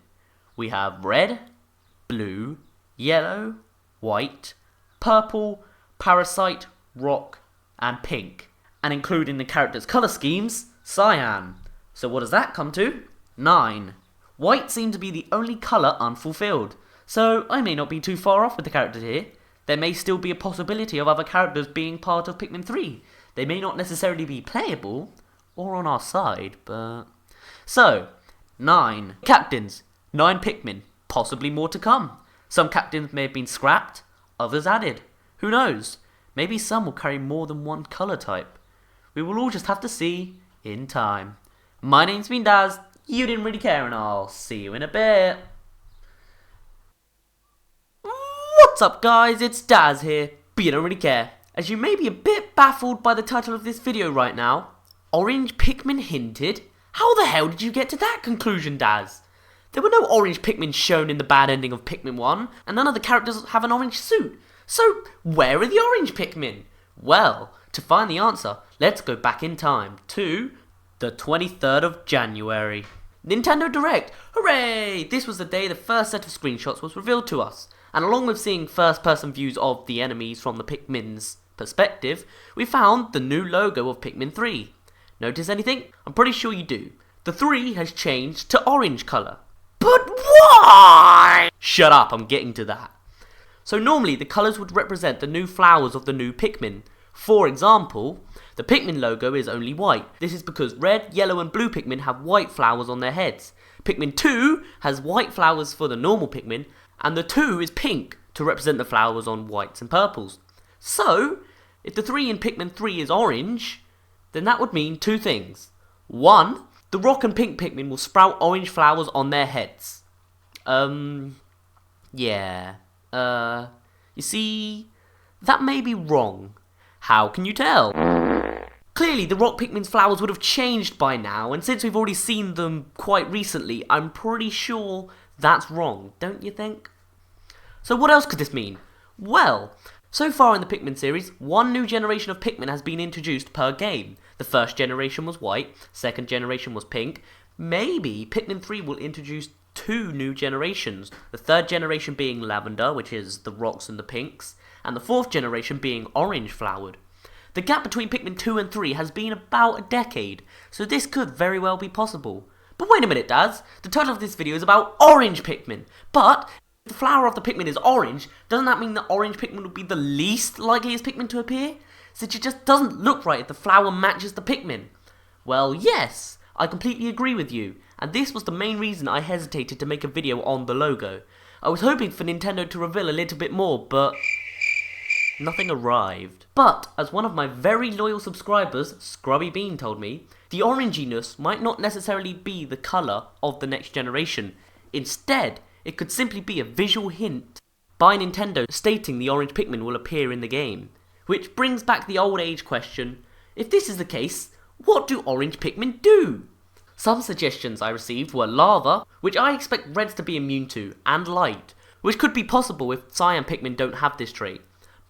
We have red, blue, yellow, white, purple, parasite, rock, and pink. And including the characters' colour schemes, cyan. So what does that come to? 9. White seemed to be the only colour unfulfilled, so I may not be too far off with the characters here. There may still be a possibility of other characters being part of Pikmin 3. They may not necessarily be playable, or on our side, but... So, 9 captains, 9 Pikmin, possibly more to come. Some captains may have been scrapped, others added. Who knows? Maybe some will carry more than one colour type. We will all just have to see in time. My name's been Dazz, you didn't really care, and I'll see you in a bit. What's up guys, it's Dazz here, but you don't really care. As you may be a bit baffled by the title of this video right now, Orange Pikmin hinted? How the hell did you get to that conclusion, Dazz? There were no orange Pikmin shown in the bad ending of Pikmin 1, and none of the characters have an orange suit. So, where are the orange Pikmin? Well, to find the answer, let's go back in time to the 23rd of January. Nintendo Direct! Hooray! This was the day the first set of screenshots was revealed to us, and along with seeing first-person views of the enemies from the Pikmin's perspective, we found the new logo of Pikmin 3. Notice anything? I'm pretty sure you do. The 3 has changed to orange colour. But why? Shut up, I'm getting to that. So normally the colours would represent the new flowers of the new Pikmin. For example, the Pikmin logo is only white. This is because red, yellow and blue Pikmin have white flowers on their heads. Pikmin 2 has white flowers for the normal Pikmin, and the 2 is pink to represent the flowers on whites and purples. So, if the 3 in Pikmin 3 is orange, then that would mean 2 things. 1, the rock and pink Pikmin will sprout orange flowers on their heads. Yeah. You see, that may be wrong. How can you tell? Clearly, the rock Pikmin's flowers would have changed by now, and since we've already seen them quite recently, I'm pretty sure that's wrong, don't you think? So what else could this mean? Well, so far in the Pikmin series, one new generation of Pikmin has been introduced per game. The first generation was white, second generation was pink. Maybe Pikmin 3 will introduce 2 new generations, the third generation being lavender, which is the rocks and the pinks, and the fourth generation being orange flowered. The gap between Pikmin 2 and 3 has been about a decade, so this could very well be possible. But wait a minute, Dazz, the title of this video is about orange Pikmin, but if the flower of the Pikmin is orange, doesn't that mean that orange Pikmin would be the least likeliest Pikmin to appear? Since it just doesn't look right if the flower matches the Pikmin. Well, yes, I completely agree with you, and this was the main reason I hesitated to make a video on the logo. I was hoping for Nintendo to reveal a little bit more, but nothing arrived. But, as one of my very loyal subscribers, Scrubby Bean, told me, the oranginess might not necessarily be the colour of the next generation. Instead, it could simply be a visual hint by Nintendo stating the orange Pikmin will appear in the game. Which brings back the old age question, if this is the case, what do orange Pikmin do? Some suggestions I received were lava, which I expect reds to be immune to, and light, which could be possible if cyan Pikmin don't have this trait.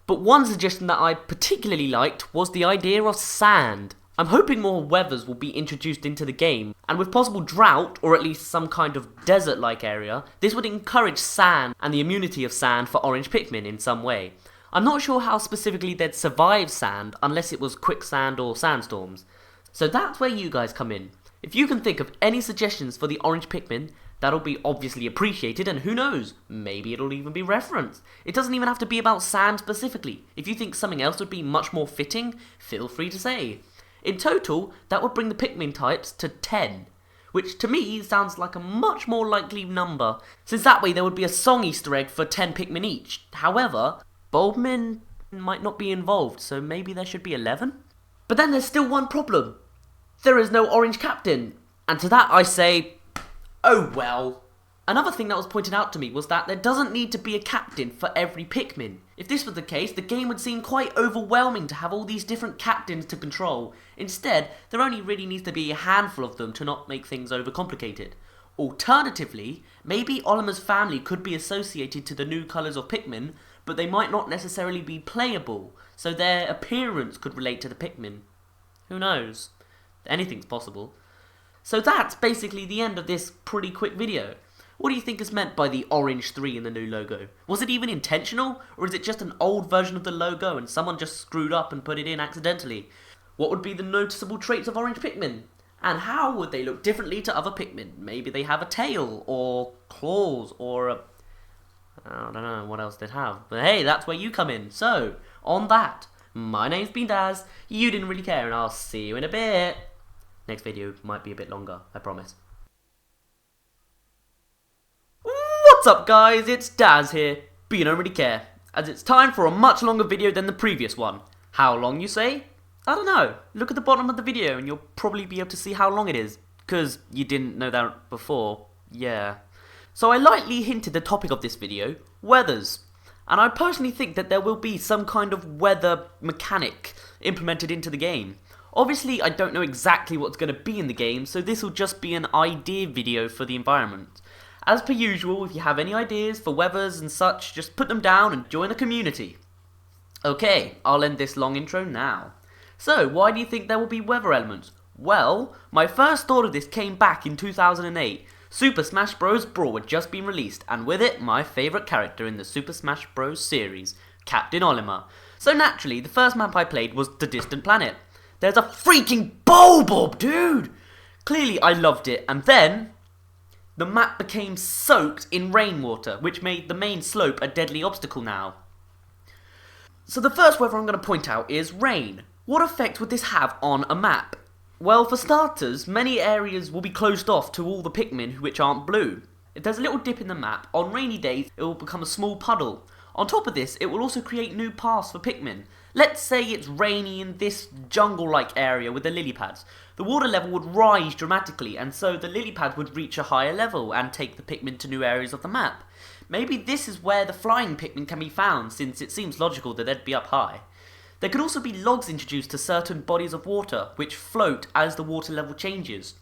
But one suggestion that I particularly liked was the idea of sand. I'm hoping more weathers will be introduced into the game, and with possible drought, or at least some kind of desert-like area, this would encourage sand and the immunity of sand for orange Pikmin in some way. I'm not sure how specifically they'd survive sand unless it was quicksand or sandstorms. So that's where you guys come in. If you can think of any suggestions for the orange Pikmin, that'll be obviously appreciated, and who knows, maybe it'll even be referenced. It doesn't even have to be about sand specifically. If you think something else would be much more fitting, feel free to say. In total, that would bring the Pikmin types to 10, which to me sounds like a much more likely number, since that way there would be a song Easter egg for 10 Pikmin each. However, Bulbmin might not be involved, so maybe there should be 11? But then there's still one problem. There is no orange captain, and to that I say, oh well. Another thing that was pointed out to me was that there doesn't need to be a captain for every Pikmin. If this was the case, the game would seem quite overwhelming to have all these different captains to control. Instead, there only really needs to be a handful of them to not make things overcomplicated. Alternatively, maybe Olimer's family could be associated to the new colours of Pikmin, but they might not necessarily be playable, so their appearance could relate to the Pikmin. Who knows? Anything's possible. So that's basically the end of this pretty quick video. What do you think is meant by the orange 3 in the new logo? Was it even intentional, or is it just an old version of the logo and someone just screwed up and put it in accidentally? What would be the noticeable traits of orange Pikmin? And how would they look differently to other Pikmin? Maybe they have a tail, or claws, or a... I don't know what else they'd have. But hey, that's where you come in. So, on that, my name's been Dazz, you didn't really care, and I'll see you in a bit. Next video might be a bit longer, I promise. What's up guys, it's Dazz here, but you don't really care, as it's time for a much longer video than the previous one. How long you say? I don't know, look at the bottom of the video and you'll probably be able to see how long it is, because you didn't know that before, yeah. So I lightly hinted the topic of this video, weathers, and I personally think that there will be some kind of weather mechanic implemented into the game. Obviously I don't know exactly what's going to be in the game, so this will just be an idea video for the environment. As per usual, if you have any ideas for weathers and such, just put them down and join the community. Okay, I'll end this long intro now. So, why do you think there will be weather elements? Well, my first thought of this came back in 2008. Super Smash Bros. Brawl had just been released, and with it, my favourite character in the Super Smash Bros. Series, Captain Olimar. So naturally, the first map I played was The Distant Planet. There's a freaking Bulborb, dude! Clearly I loved it, and then the map became soaked in rainwater, which made the main slope a deadly obstacle now. So the first weather I'm going to point out is rain. What effect would this have on a map? Well, for starters, many areas will be closed off to all the Pikmin which aren't blue. If there's a little dip in the map, on rainy days it will become a small puddle. On top of this, it will also create new paths for Pikmin. Let's say it's rainy in this jungle-like area with the lily pads. The water level would rise dramatically, and so the lily pads would reach a higher level and take the Pikmin to new areas of the map. Maybe this is where the flying Pikmin can be found, since it seems logical that they'd be up high. There could also be logs introduced to certain bodies of water, which float as the water level changes.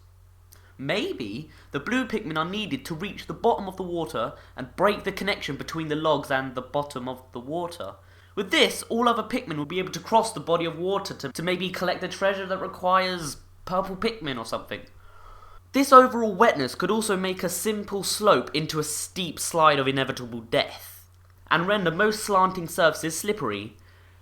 Maybe the blue Pikmin are needed to reach the bottom of the water and break the connection between the logs and the bottom of the water. With this, all other Pikmin will be able to cross the body of water to maybe collect a treasure that requires purple Pikmin or something. This overall wetness could also make a simple slope into a steep slide of inevitable death, and render most slanting surfaces slippery.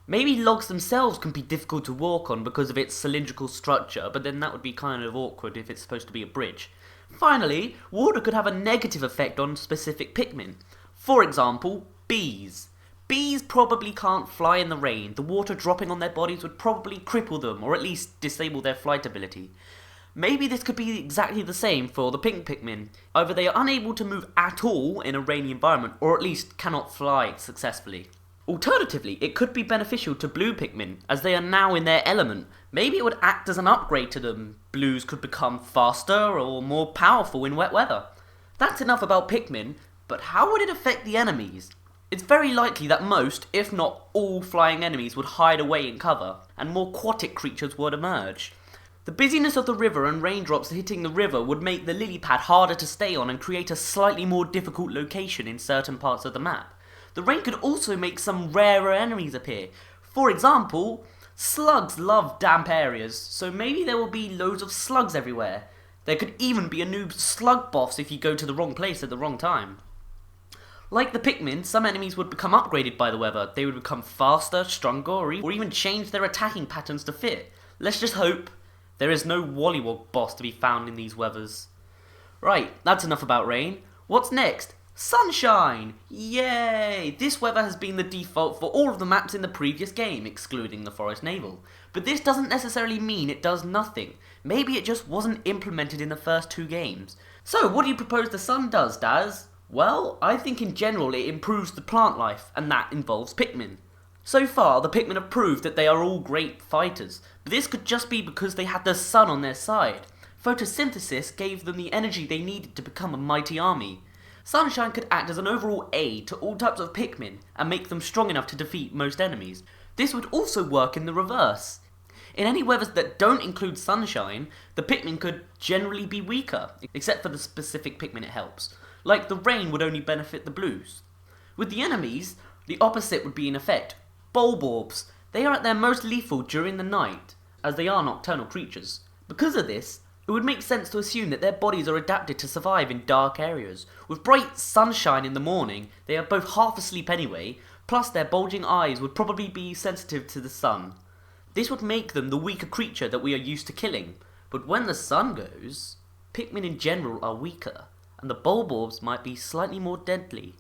Maybe logs themselves can be difficult to walk on because of its cylindrical structure, but then that would be kind of awkward if it's supposed to be a bridge. Finally, water could have a negative effect on specific Pikmin. For example, bees. Bees probably can't fly in the rain. The water dropping on their bodies would probably cripple them, or at least disable their flight ability. Maybe this could be exactly the same for the pink Pikmin. Either they are unable to move at all in a rainy environment, or at least cannot fly successfully. Alternatively, it could be beneficial to blue Pikmin, as they are now in their element. Maybe it would act as an upgrade to them. Blues could become faster or more powerful in wet weather. That's enough about Pikmin, but how would it affect the enemies? It's very likely that most, if not all, flying enemies would hide away in cover, and more aquatic creatures would emerge. The busyness of the river and raindrops hitting the river would make the lily pad harder to stay on and create a slightly more difficult location in certain parts of the map. The rain could also make some rarer enemies appear. For example, slugs love damp areas, so maybe there will be loads of slugs everywhere. There could even be a new slug boss if you go to the wrong place at the wrong time. Like the Pikmin, some enemies would become upgraded by the weather. They would become faster, stronger, or even change their attacking patterns to fit. Let's just hope there is no Wollywog boss to be found in these weathers. Right, that's enough about rain. What's next? Sunshine! Yay! This weather has been the default for all of the maps in the previous game, excluding the Forest Navel. But this doesn't necessarily mean it does nothing. Maybe it just wasn't implemented in the first 2 games. So, what do you propose the sun does, Dazz? Well, I think in general it improves the plant life, and that involves Pikmin. So far, the Pikmin have proved that they are all great fighters, but this could just be because they had the sun on their side. Photosynthesis gave them the energy they needed to become a mighty army. Sunshine could act as an overall aid to all types of Pikmin and make them strong enough to defeat most enemies. This would also work in the reverse. In any weathers that don't include sunshine, the Pikmin could generally be weaker, except for the specific Pikmin it helps. Like the rain would only benefit the blues. With the enemies, the opposite would be in effect. Bulborbs. They are at their most lethal during the night, as they are nocturnal creatures. Because of this, it would make sense to assume that their bodies are adapted to survive in dark areas. With bright sunshine in the morning, they are both half asleep anyway, plus their bulging eyes would probably be sensitive to the sun. This would make them the weaker creature that we are used to killing. But when the sun goes, Pikmin in general are weaker, and the Bulborbs might be slightly more deadly.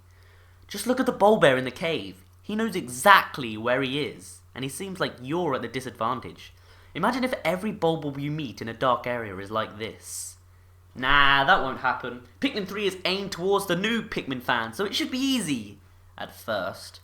Just look at the Bulbear in the cave. He knows exactly where he is, and he seems like you're at the disadvantage. Imagine if every Bulborb you meet in a dark area is like this. Nah, that won't happen. Pikmin 3 is aimed towards the new Pikmin fans, so it should be easy. At first.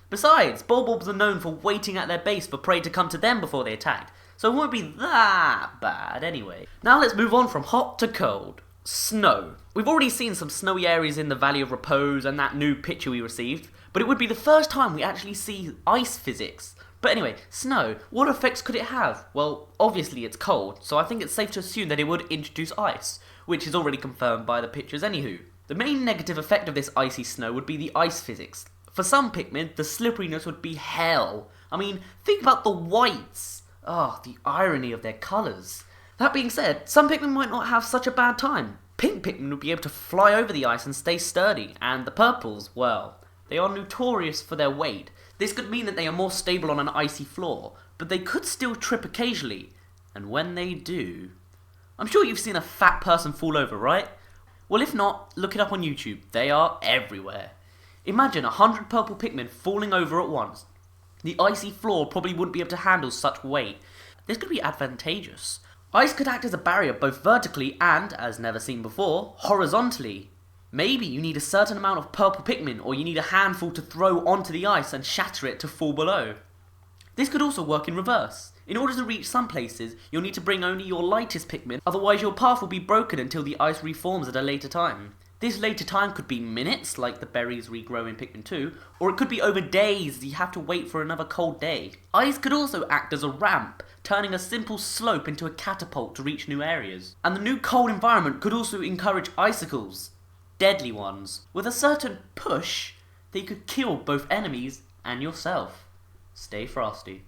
Besides, Bulborbs are known for waiting at their base for prey to come to them before they attack, so it won't be that bad anyway. Now let's move on from hot to cold. Snow. We've already seen some snowy areas in the Valley of Repose and that new picture we received, but it would be the first time we actually see ice physics. But anyway, snow, what effects could it have? Well, obviously it's cold, so I think it's safe to assume that it would introduce ice, which is already confirmed by the pictures anywho. The main negative effect of this icy snow would be the ice physics. For some Pikmin, the slipperiness would be hell. I mean, think about the whites. The irony of their colours. That being said, some Pikmin might not have such a bad time. Pink Pikmin would be able to fly over the ice and stay sturdy, and the purples, well, they are notorious for their weight. This could mean that they are more stable on an icy floor, but they could still trip occasionally, and when they do... I'm sure you've seen a fat person fall over, right? Well, if not, look it up on YouTube. They are everywhere. Imagine 100 purple Pikmin falling over at once. The icy floor probably wouldn't be able to handle such weight. This could be advantageous. Ice could act as a barrier both vertically and, as never seen before, horizontally. Maybe you need a certain amount of purple Pikmin, or you need a handful to throw onto the ice and shatter it to fall below. This could also work in reverse. In order to reach some places, you'll need to bring only your lightest Pikmin, otherwise your path will be broken until the ice reforms at a later time. This later time could be minutes, like the berries regrow in Pikmin 2, or it could be over days, you have to wait for another cold day. Ice could also act as a ramp, turning a simple slope into a catapult to reach new areas. And the new cold environment could also encourage icicles, deadly ones. With a certain push, they could kill both enemies and yourself. Stay frosty.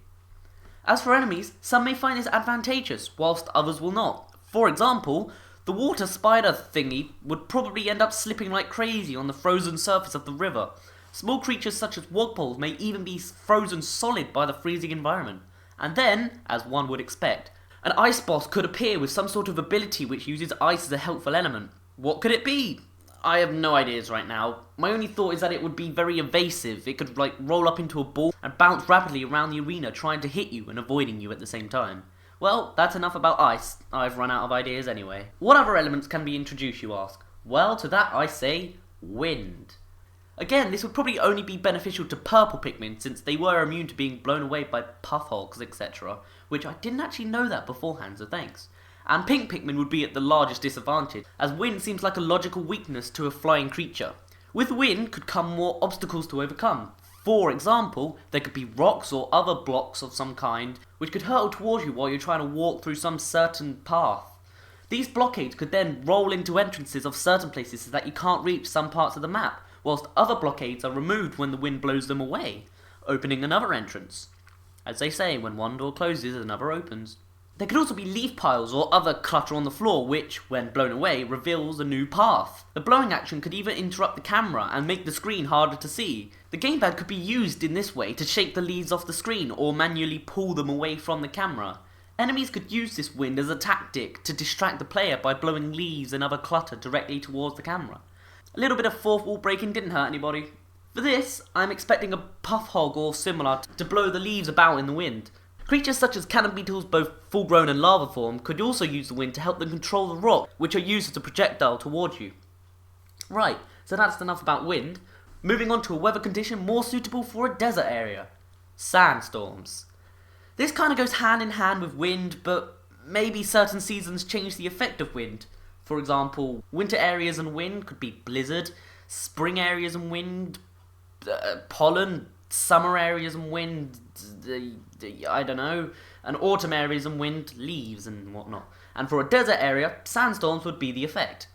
As for enemies, some may find this advantageous, whilst others will not. For example, the water spider thingy would probably end up slipping like crazy on the frozen surface of the river. Small creatures such as wogpoles may even be frozen solid by the freezing environment. And then, as one would expect, an ice boss could appear with some sort of ability which uses ice as a helpful element. What could it be? I have no ideas right now. My only thought is that it would be very evasive. It could roll up into a ball and bounce rapidly around the arena trying to hit you and avoiding you at the same time. Well, that's enough about ice. I've run out of ideas anyway. What other elements can be introduced, you ask? Well, to that I say wind. Again, this would probably only be beneficial to purple Pikmin since they were immune to being blown away by puff hogs, etc. Which I didn't actually know that beforehand, so thanks. And pink Pikmin would be at the largest disadvantage, as wind seems like a logical weakness to a flying creature. With wind could come more obstacles to overcome. For example, there could be rocks or other blocks of some kind which could hurtle towards you while you're trying to walk through some certain path. These blockades could then roll into entrances of certain places so that you can't reach some parts of the map, whilst other blockades are removed when the wind blows them away, opening another entrance. As they say, when one door closes, another opens. There could also be leaf piles or other clutter on the floor which, when blown away, reveals a new path. The blowing action could even interrupt the camera and make the screen harder to see. The gamepad could be used in this way to shake the leaves off the screen or manually pull them away from the camera. Enemies could use this wind as a tactic to distract the player by blowing leaves and other clutter directly towards the camera. A little bit of fourth wall breaking didn't hurt anybody. For this, I'm expecting a puff hog or similar to blow the leaves about in the wind. Creatures such as cannon beetles, both full-grown and larva form, could also use the wind to help them control the rock, which are used as a projectile towards you. Right, so that's enough about wind. Moving on to a weather condition more suitable for a desert area. Sandstorms. This kind of goes hand in hand with wind, but maybe certain seasons change the effect of wind. For example, winter areas and wind could be blizzard, spring areas and wind, pollen, summer areas and wind, I don't know, and autumn areas and wind, leaves and whatnot. And for a desert area, sandstorms would be the effect.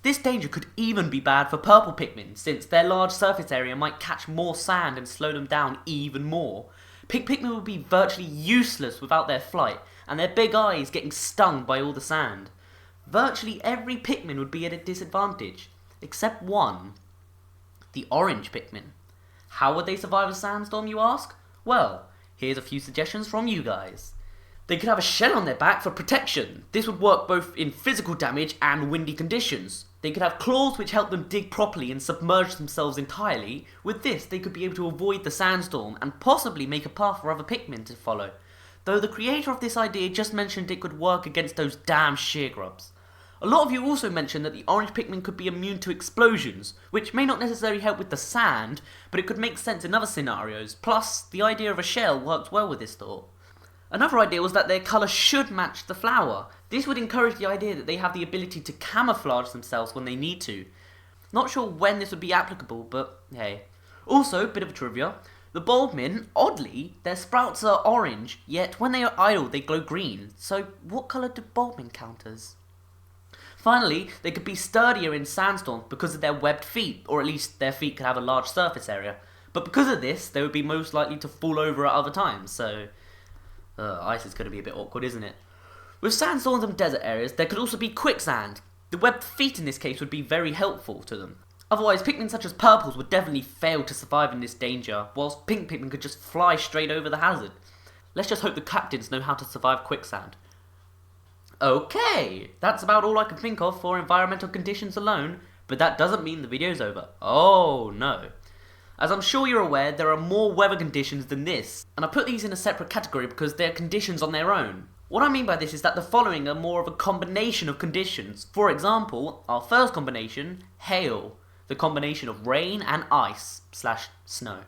This danger could even be bad for purple Pikmin, since their large surface area might catch more sand and slow them down even more. Pink Pikmin would be virtually useless without their flight, and their big eyes getting stung by all the sand. Virtually every Pikmin would be at a disadvantage, except one. The orange Pikmin. How would they survive a sandstorm, you ask? Well, here's a few suggestions from you guys. They could have a shell on their back for protection. This would work both in physical damage and windy conditions. They could have claws which help them dig properly and submerge themselves entirely. With this, they could be able to avoid the sandstorm and possibly make a path for other Pikmin to follow. Though the creator of this idea just mentioned it could work against those damn sheer grubs. A lot of you also mentioned that the orange Pikmin could be immune to explosions, which may not necessarily help with the sand, but it could make sense in other scenarios. Plus, the idea of a shell works well with this thought. Another idea was that their colour should match the flower. This would encourage the idea that they have the ability to camouflage themselves when they need to. Not sure when this would be applicable, but hey. Also, bit of a trivia, the Bulbmin, oddly, their sprouts are orange, yet when they are idle they glow green. So what colour do Bulbmin count as? Finally, they could be sturdier in sandstorms because of their webbed feet, or at least their feet could have a large surface area. But because of this, they would be most likely to fall over at other times, so ice is going to be a bit awkward, isn't it? With sandstorms and desert areas, there could also be quicksand. The webbed feet in this case would be very helpful to them. Otherwise, Pikmin such as purples would definitely fail to survive in this danger, whilst pink Pikmin could just fly straight over the hazard. Let's just hope the captains know how to survive quicksand. Okay, that's about all I can think of for environmental conditions alone, but that doesn't mean the video's over. Oh no. As I'm sure you're aware, there are more weather conditions than this, and I put these in a separate category because they're conditions on their own. What I mean by this is that the following are more of a combination of conditions. For example, our first combination, hail, the combination of rain and ice/snow.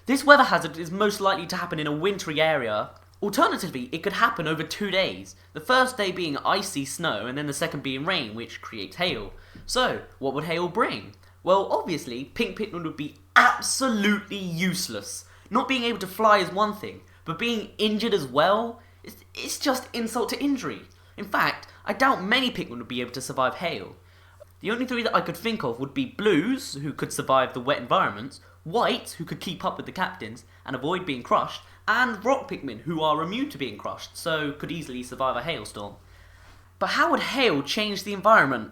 This weather hazard is most likely to happen in a wintry area. Alternatively, it could happen over 2 days, the first day being icy snow and then the second being rain, which creates hail. So, what would hail bring? Well, obviously, Pink Pikmin would be absolutely useless. Not being able to fly is one thing, but being injured as well, it's just insult to injury. In fact, I doubt many Pikmin would be able to survive hail. The only three that I could think of would be Blues, who could survive the wet environments, Whites, who could keep up with the captains and avoid being crushed, and Rock Pikmin, who are immune to being crushed, so could easily survive a hailstorm. But how would hail change the environment?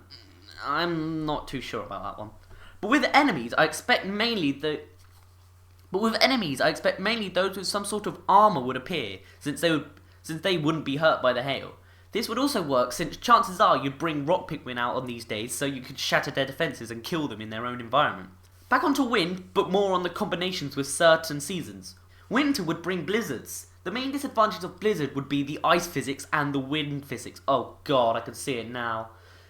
I'm not too sure about that one. But with enemies, I expect mainly those with some sort of armor would appear, since they wouldn't be hurt by the hail. This would also work since chances are you'd bring Rock Pikmin out on these days so you could shatter their defenses and kill them in their own environment. Back onto wind, but more on the combinations with certain seasons. Winter would bring blizzards. The main disadvantage of blizzard would be the ice physics and the wind physics. Oh god, I can see it now.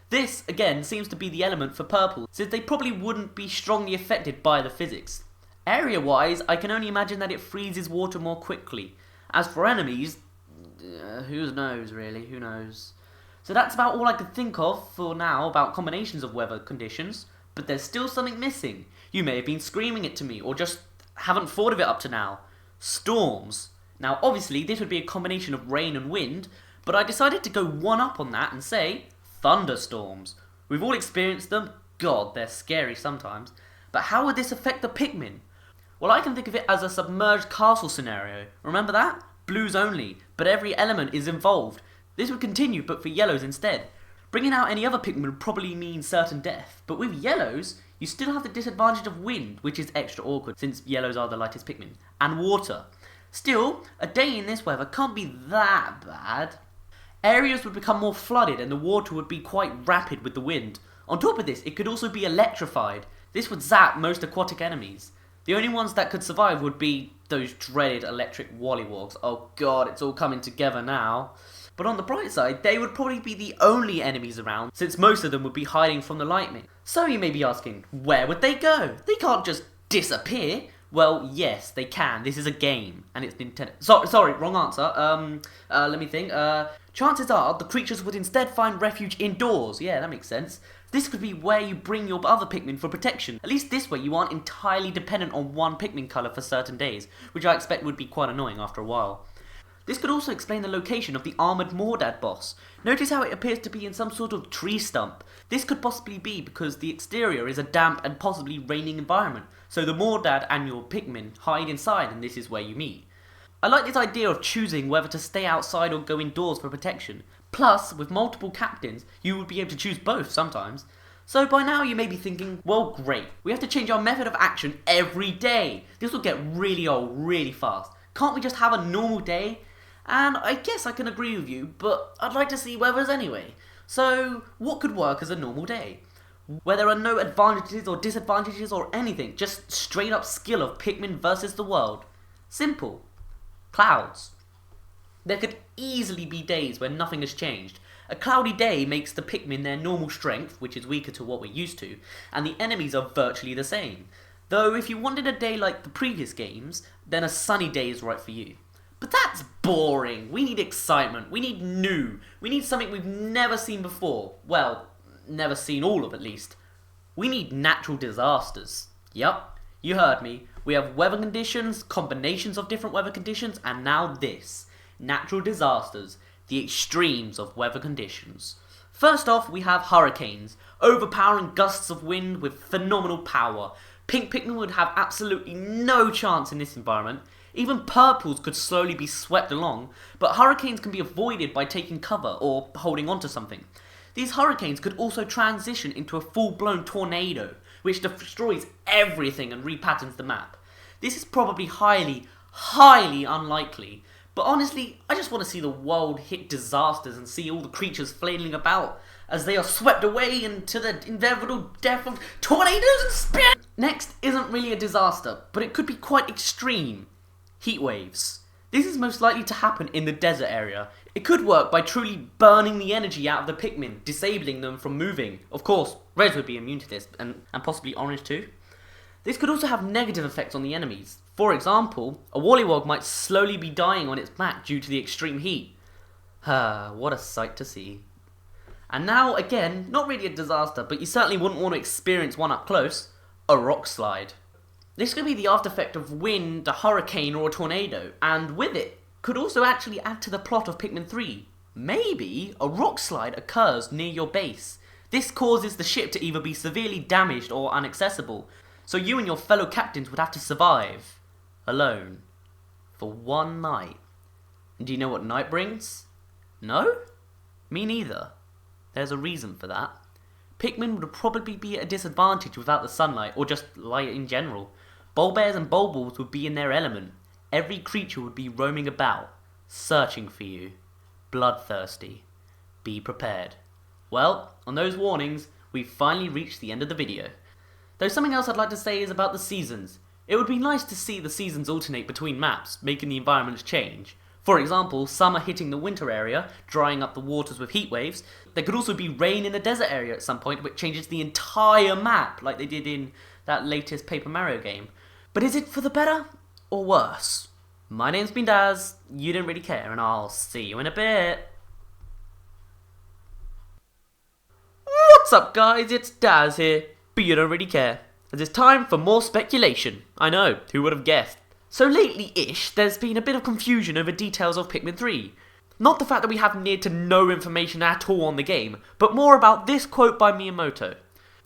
This, again, seems to be the element for purple, since they probably wouldn't be strongly affected by the physics. Area-wise, I can only imagine that it freezes water more quickly. As for enemies, who knows really, who knows. So that's about all I could think of for now about combinations of weather conditions, but there's still something missing. You may have been screaming it to me, or just haven't thought of it up to now. Storms. Now obviously this would be a combination of rain and wind, but I decided to go one up on that and say thunderstorms. We've all experienced them. God, they're scary sometimes. But how would this affect the Pikmin? Well, I can think of it as a submerged castle scenario. Remember that? Blues only, but every element is involved. This would continue, but for yellows instead. Bringing out any other Pikmin would probably mean certain death. But with yellows, you still have the disadvantage of wind, which is extra awkward, since yellows are the lightest Pikmin, and water. Still, a day in this weather can't be that bad. Areas would become more flooded and the water would be quite rapid with the wind. On top of this, it could also be electrified. This would zap most aquatic enemies. The only ones that could survive would be those dreaded electric wollywogs. Oh god, it's all coming together now. But on the bright side, they would probably be the only enemies around, since most of them would be hiding from the lightning. So you may be asking, where would they go? They can't just disappear. Well, yes, they can. This is a game, and it's Nintendo. Sorry, wrong answer. Let me think. Chances are the creatures would instead find refuge indoors. Yeah, that makes sense. This could be where you bring your other Pikmin for protection. At least this way you aren't entirely dependent on one Pikmin colour for certain days, which I expect would be quite annoying after a while. This could also explain the location of the armoured Mordad boss. Notice how it appears to be in some sort of tree stump. This could possibly be because the exterior is a damp and possibly raining environment, so the Mordad and your Pikmin hide inside and this is where you meet. I like this idea of choosing whether to stay outside or go indoors for protection. Plus, with multiple captains, you would be able to choose both sometimes. So by now you may be thinking, well great, we have to change our method of action every day. This will get really old really fast. Can't we just have a normal day? And I guess I can agree with you, but I'd like to see weathers anyway. So, what could work as a normal day? Where there are no advantages or disadvantages or anything, just straight up skill of Pikmin versus the world. Simple. Clouds. There could easily be days where nothing has changed. A cloudy day makes the Pikmin their normal strength, which is weaker to what we're used to, and the enemies are virtually the same. Though if you wanted a day like the previous games, then a sunny day is right for you. But that's boring. We need excitement. We need new. We need something we've never seen before. Well, never seen all of at least. We need natural disasters. Yup, you heard me. We have weather conditions, combinations of different weather conditions, and now this. Natural disasters. The extremes of weather conditions. First off, we have hurricanes. Overpowering gusts of wind with phenomenal power. Pink Pikmin would have absolutely no chance in this environment. Even purples could slowly be swept along, but hurricanes can be avoided by taking cover or holding onto something. These hurricanes could also transition into a full-blown tornado, which destroys everything and repatterns the map. This is probably highly unlikely, but honestly, I just want to see the world hit disasters and see all the creatures flailing about as they are swept away into the inevitable death of tornadoes and spin. Next isn't really a disaster, but it could be quite extreme. Heat waves. This is most likely to happen in the desert area. It could work by truly burning the energy out of the Pikmin, disabling them from moving. Of course, reds would be immune to this, and possibly orange too. This could also have negative effects on the enemies. For example, a Wollywog might slowly be dying on its back due to the extreme heat. What a sight to see. And now, again, not really a disaster, but you certainly wouldn't want to experience one up close, a rock slide. This could be the after effect of wind, a hurricane, or a tornado, and with it, could also actually add to the plot of Pikmin 3. Maybe a rock slide occurs near your base. This causes the ship to either be severely damaged or inaccessible, so you and your fellow captains would have to survive, alone, for one night. And do you know what night brings? No? Me neither. There's a reason for that. Pikmin would probably be at a disadvantage without the sunlight, or just light in general. Bulbears and Bulbulbs would be in their element. Every creature would be roaming about, searching for you. Bloodthirsty. Be prepared. Well, on those warnings, we've finally reached the end of the video. Though something else I'd like to say is about the seasons. It would be nice to see the seasons alternate between maps, making the environments change. For example, summer hitting the winter area, drying up the waters with heat waves. There could also be rain in the desert area at some point, which changes the entire map, like they did in that latest Paper Mario game. But is it for the better or worse? My name's been Dazz, you didn't really care, and I'll see you in a bit. What's up guys, it's Dazz here, but you don't really care, as it's time for more speculation. I know, who would have guessed? So lately-ish, there's been a bit of confusion over details of Pikmin 3. Not the fact that we have near to no information at all on the game, but more about this quote by Miyamoto.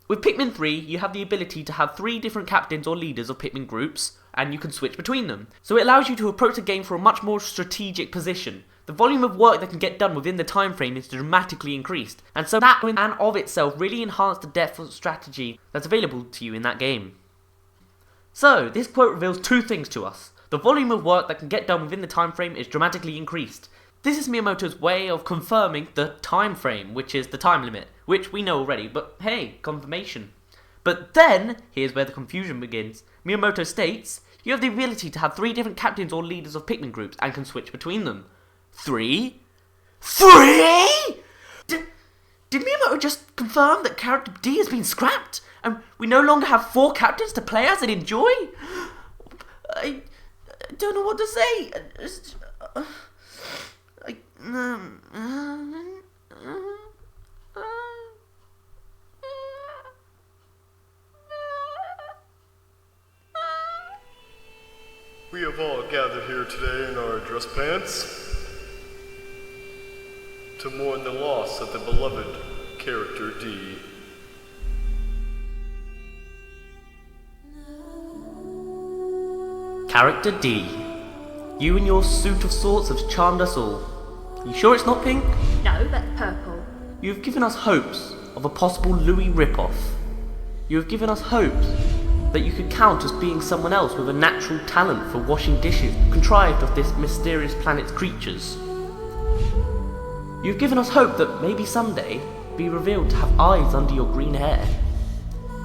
With Pikmin 3, you have the ability to have 3 different captains or leaders of Pikmin groups, and you can switch between them. So it allows you to approach the game from a much more strategic position. The volume of work that can get done within the time frame is dramatically increased, and so that in and of itself really enhanced the depth of strategy that's available to you in that game. So, this quote reveals 2 things to us. The volume of work that can get done within the time frame is dramatically increased. This is Miyamoto's way of confirming the time frame, which is the time limit, which we know already, but hey, confirmation. But then, here's where the confusion begins. Miyamoto states, you have the ability to have 3 different captains or leaders of Pikmin groups and can switch between them. 3? 3?! Did Miyamoto just confirm that character D has been scrapped? And we no longer have 4 captains to play as and enjoy? I don't know what to say. We have all gathered here today in our dress pants to mourn the loss of the beloved character D. Character D. You and your suit of sorts have charmed us all. You sure it's not pink? No, that's purple. You have given us hopes of a possible Louis ripoff. You have given us hopes that you could count as being someone else with a natural talent for washing dishes contrived of this mysterious planet's creatures. You've given us hope that maybe someday be revealed to have eyes under your green hair.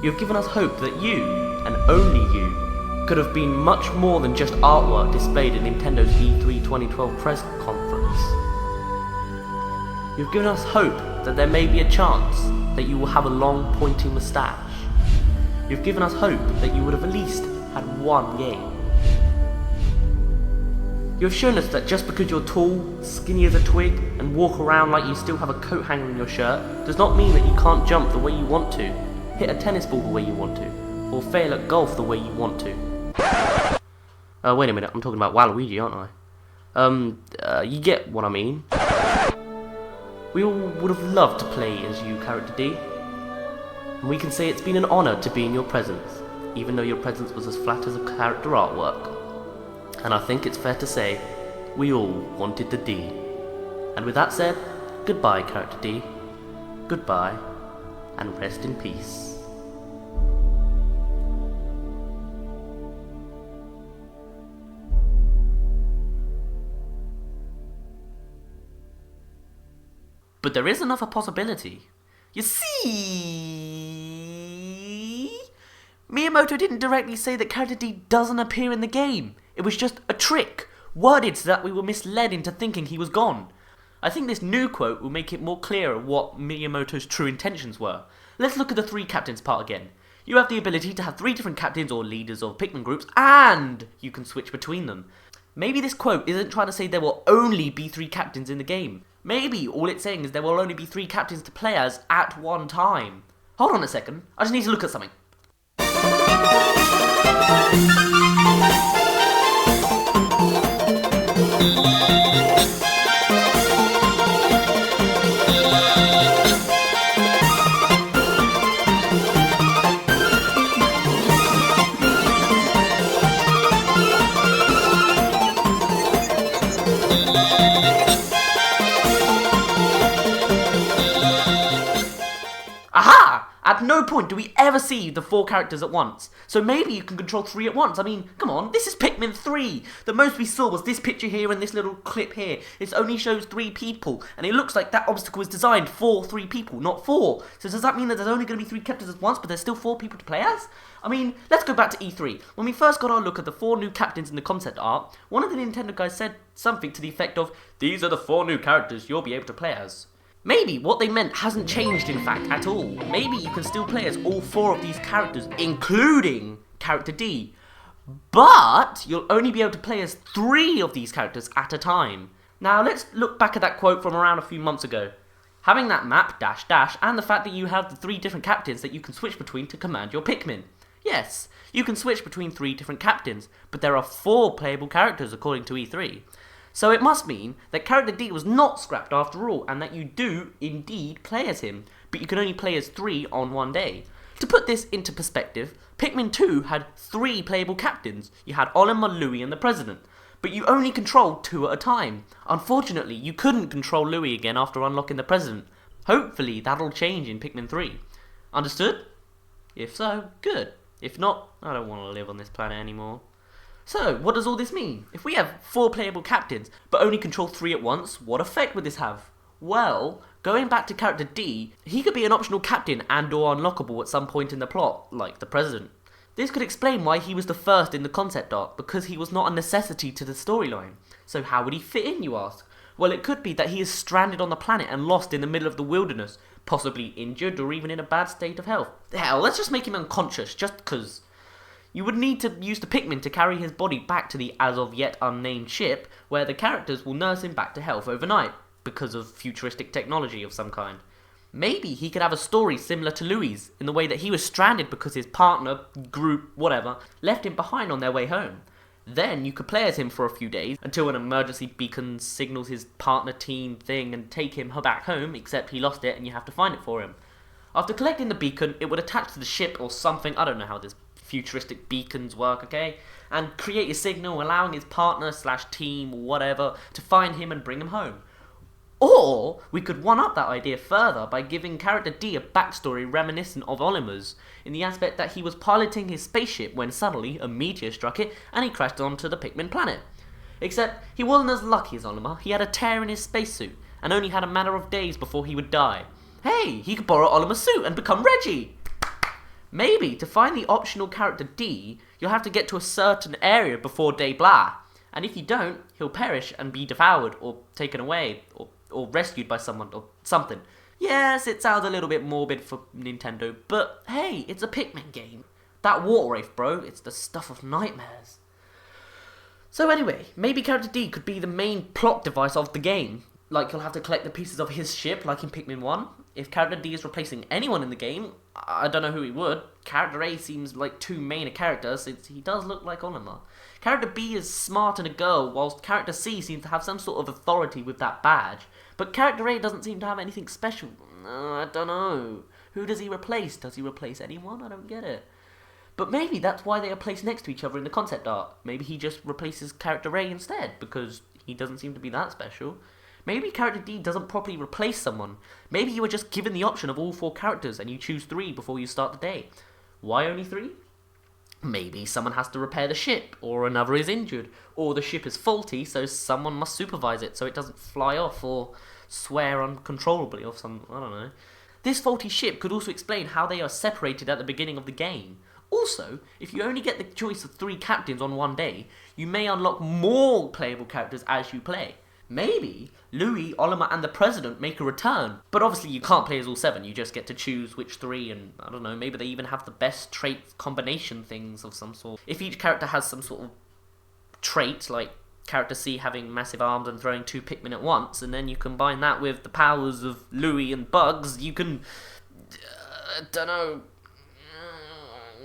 You've given us hope that you, and only you, could have been much more than just artwork displayed at Nintendo's E3 2012 press conference. You've given us hope that there may be a chance that you will have a long pointing moustache. You've given us hope that you would have at least had one game. You have shown us that just because you're tall, skinny as a twig, and walk around like you still have a coat hanger in your shirt, does not mean that you can't jump the way you want to, hit a tennis ball the way you want to, or fail at golf the way you want to. Wait a minute, I'm talking about Waluigi, aren't I? You get what I mean. We all would have loved to play as you, Character D. And we can say it's been an honour to be in your presence, even though your presence was as flat as a character artwork. And I think it's fair to say, we all wanted the D. And with that said, goodbye, Character D. Goodbye, and rest in peace. But there is another possibility. You see, Miyamoto didn't directly say that Character D doesn't appear in the game. It was just a trick, worded so that we were misled into thinking he was gone. I think this new quote will make it more clear what Miyamoto's true intentions were. Let's look at the 3 captains part again. You have the ability to have 3 different captains or leaders of Pikmin groups, and you can switch between them. Maybe this quote isn't trying to say there will only be 3 captains in the game. Maybe all it's saying is there will only be 3 captains to play as at one time. Hold on a second, I just need to look at something. Aha! At no point do we ever see the 4 characters at once. So maybe you can control 3 at once. I mean, come on, this is Pikmin 3. The most we saw was this picture here and this little clip here. It only shows 3 people, and it looks like that obstacle was designed for 3 people, not 4. So does that mean that there's only going to be 3 captains at once, but there's still 4 people to play as? I mean, let's go back to E3. When we first got our look at the 4 new captains in the concept art, one of the Nintendo guys said something to the effect of, "These are the 4 new characters you'll be able to play as." Maybe what they meant hasn't changed in fact at all. Maybe you can still play as all 4 of these characters, including Character D. But you'll only be able to play as 3 of these characters at a time. Now let's look back at that quote from around a few months ago. Having that map, dash dash, and the fact that you have the 3 different captains that you can switch between to command your Pikmin. Yes, you can switch between 3 different captains, but there are 4 playable characters according to E3. So it must mean that Character D was not scrapped after all, and that you do indeed play as him, but you can only play as 3 on one day. To put this into perspective, Pikmin 2 had 3 playable captains. You had Olimar, Louie, and the President, but you only controlled 2 at a time. Unfortunately, you couldn't control Louie again after unlocking the President. Hopefully that'll change in Pikmin 3. Understood? If so, good. If not, I don't want to live on this planet anymore. So, what does all this mean? If we have 4 playable captains, but only control 3 at once, what effect would this have? Well, going back to Character D, he could be an optional captain and or unlockable at some point in the plot, like the President. This could explain why he was the first in the concept art, because he was not a necessity to the storyline. So how would he fit in, you ask? Well, it could be that he is stranded on the planet and lost in the middle of the wilderness, possibly injured or even in a bad state of health. Hell, let's just make him unconscious, just 'cause. You would need to use the Pikmin to carry his body back to the as-of-yet unnamed ship, where the characters will nurse him back to health overnight, because of futuristic technology of some kind. Maybe he could have a story similar to Louie's, in the way that he was stranded because his partner, group, whatever, left him behind on their way home. Then you could play as him for a few days, until an emergency beacon signals his partner team thing and take him back home, except he lost it and you have to find it for him. After collecting the beacon, it would attach to the ship or something, I don't know how this futuristic beacons work, okay? And create a signal allowing his partner / team or whatever to find him and bring him home. Or we could one-up that idea further by giving Character D a backstory reminiscent of Olimar's, in the aspect that he was piloting his spaceship when suddenly a meteor struck it and he crashed onto the Pikmin planet. Except he wasn't as lucky as Olimar. He had a tear in his spacesuit and only had a matter of days before he would die. Hey, he could borrow Olimar's suit and become Reggie! Maybe, to find the optional Character D, you'll have to get to a certain area before day blah. And if you don't, he'll perish and be devoured, or taken away, or rescued by someone, or something. Yes, it sounds a little bit morbid for Nintendo, but hey, it's a Pikmin game. That water wraith, bro, it's the stuff of nightmares. So anyway, maybe Character D could be the main plot device of the game. Like, you'll have to collect the pieces of his ship, like in Pikmin 1. If Character D is replacing anyone in the game, I don't know who he would. Character A seems like too main a character, since he does look like Olimar. Character B is smart and a girl, whilst Character C seems to have some sort of authority with that badge. But Character A doesn't seem to have anything special. I don't know. Who does he replace? Does he replace anyone? I don't get it. But maybe that's why they are placed next to each other in the concept art. Maybe he just replaces Character A instead, because he doesn't seem to be that special. Maybe Character D doesn't properly replace someone. Maybe you were just given the option of all 4 characters and you choose 3 before you start the day. Why only 3? Maybe someone has to repair the ship, or another is injured, or the ship is faulty, so someone must supervise it so it doesn't fly off or swear uncontrollably or some, I don't know. This faulty ship could also explain how they are separated at the beginning of the game. Also, if you only get the choice of 3 captains on one day, you may unlock more playable characters as you play. Maybe Louie, Olimar, and the President make a return, but obviously you can't play as all 7, you just get to choose which 3, and I don't know, maybe they even have the best trait combination things of some sort. If each character has some sort of trait, like character C having massive arms and throwing 2 Pikmin at once, and then you combine that with the powers of Louie and Bugs, you can... dunno...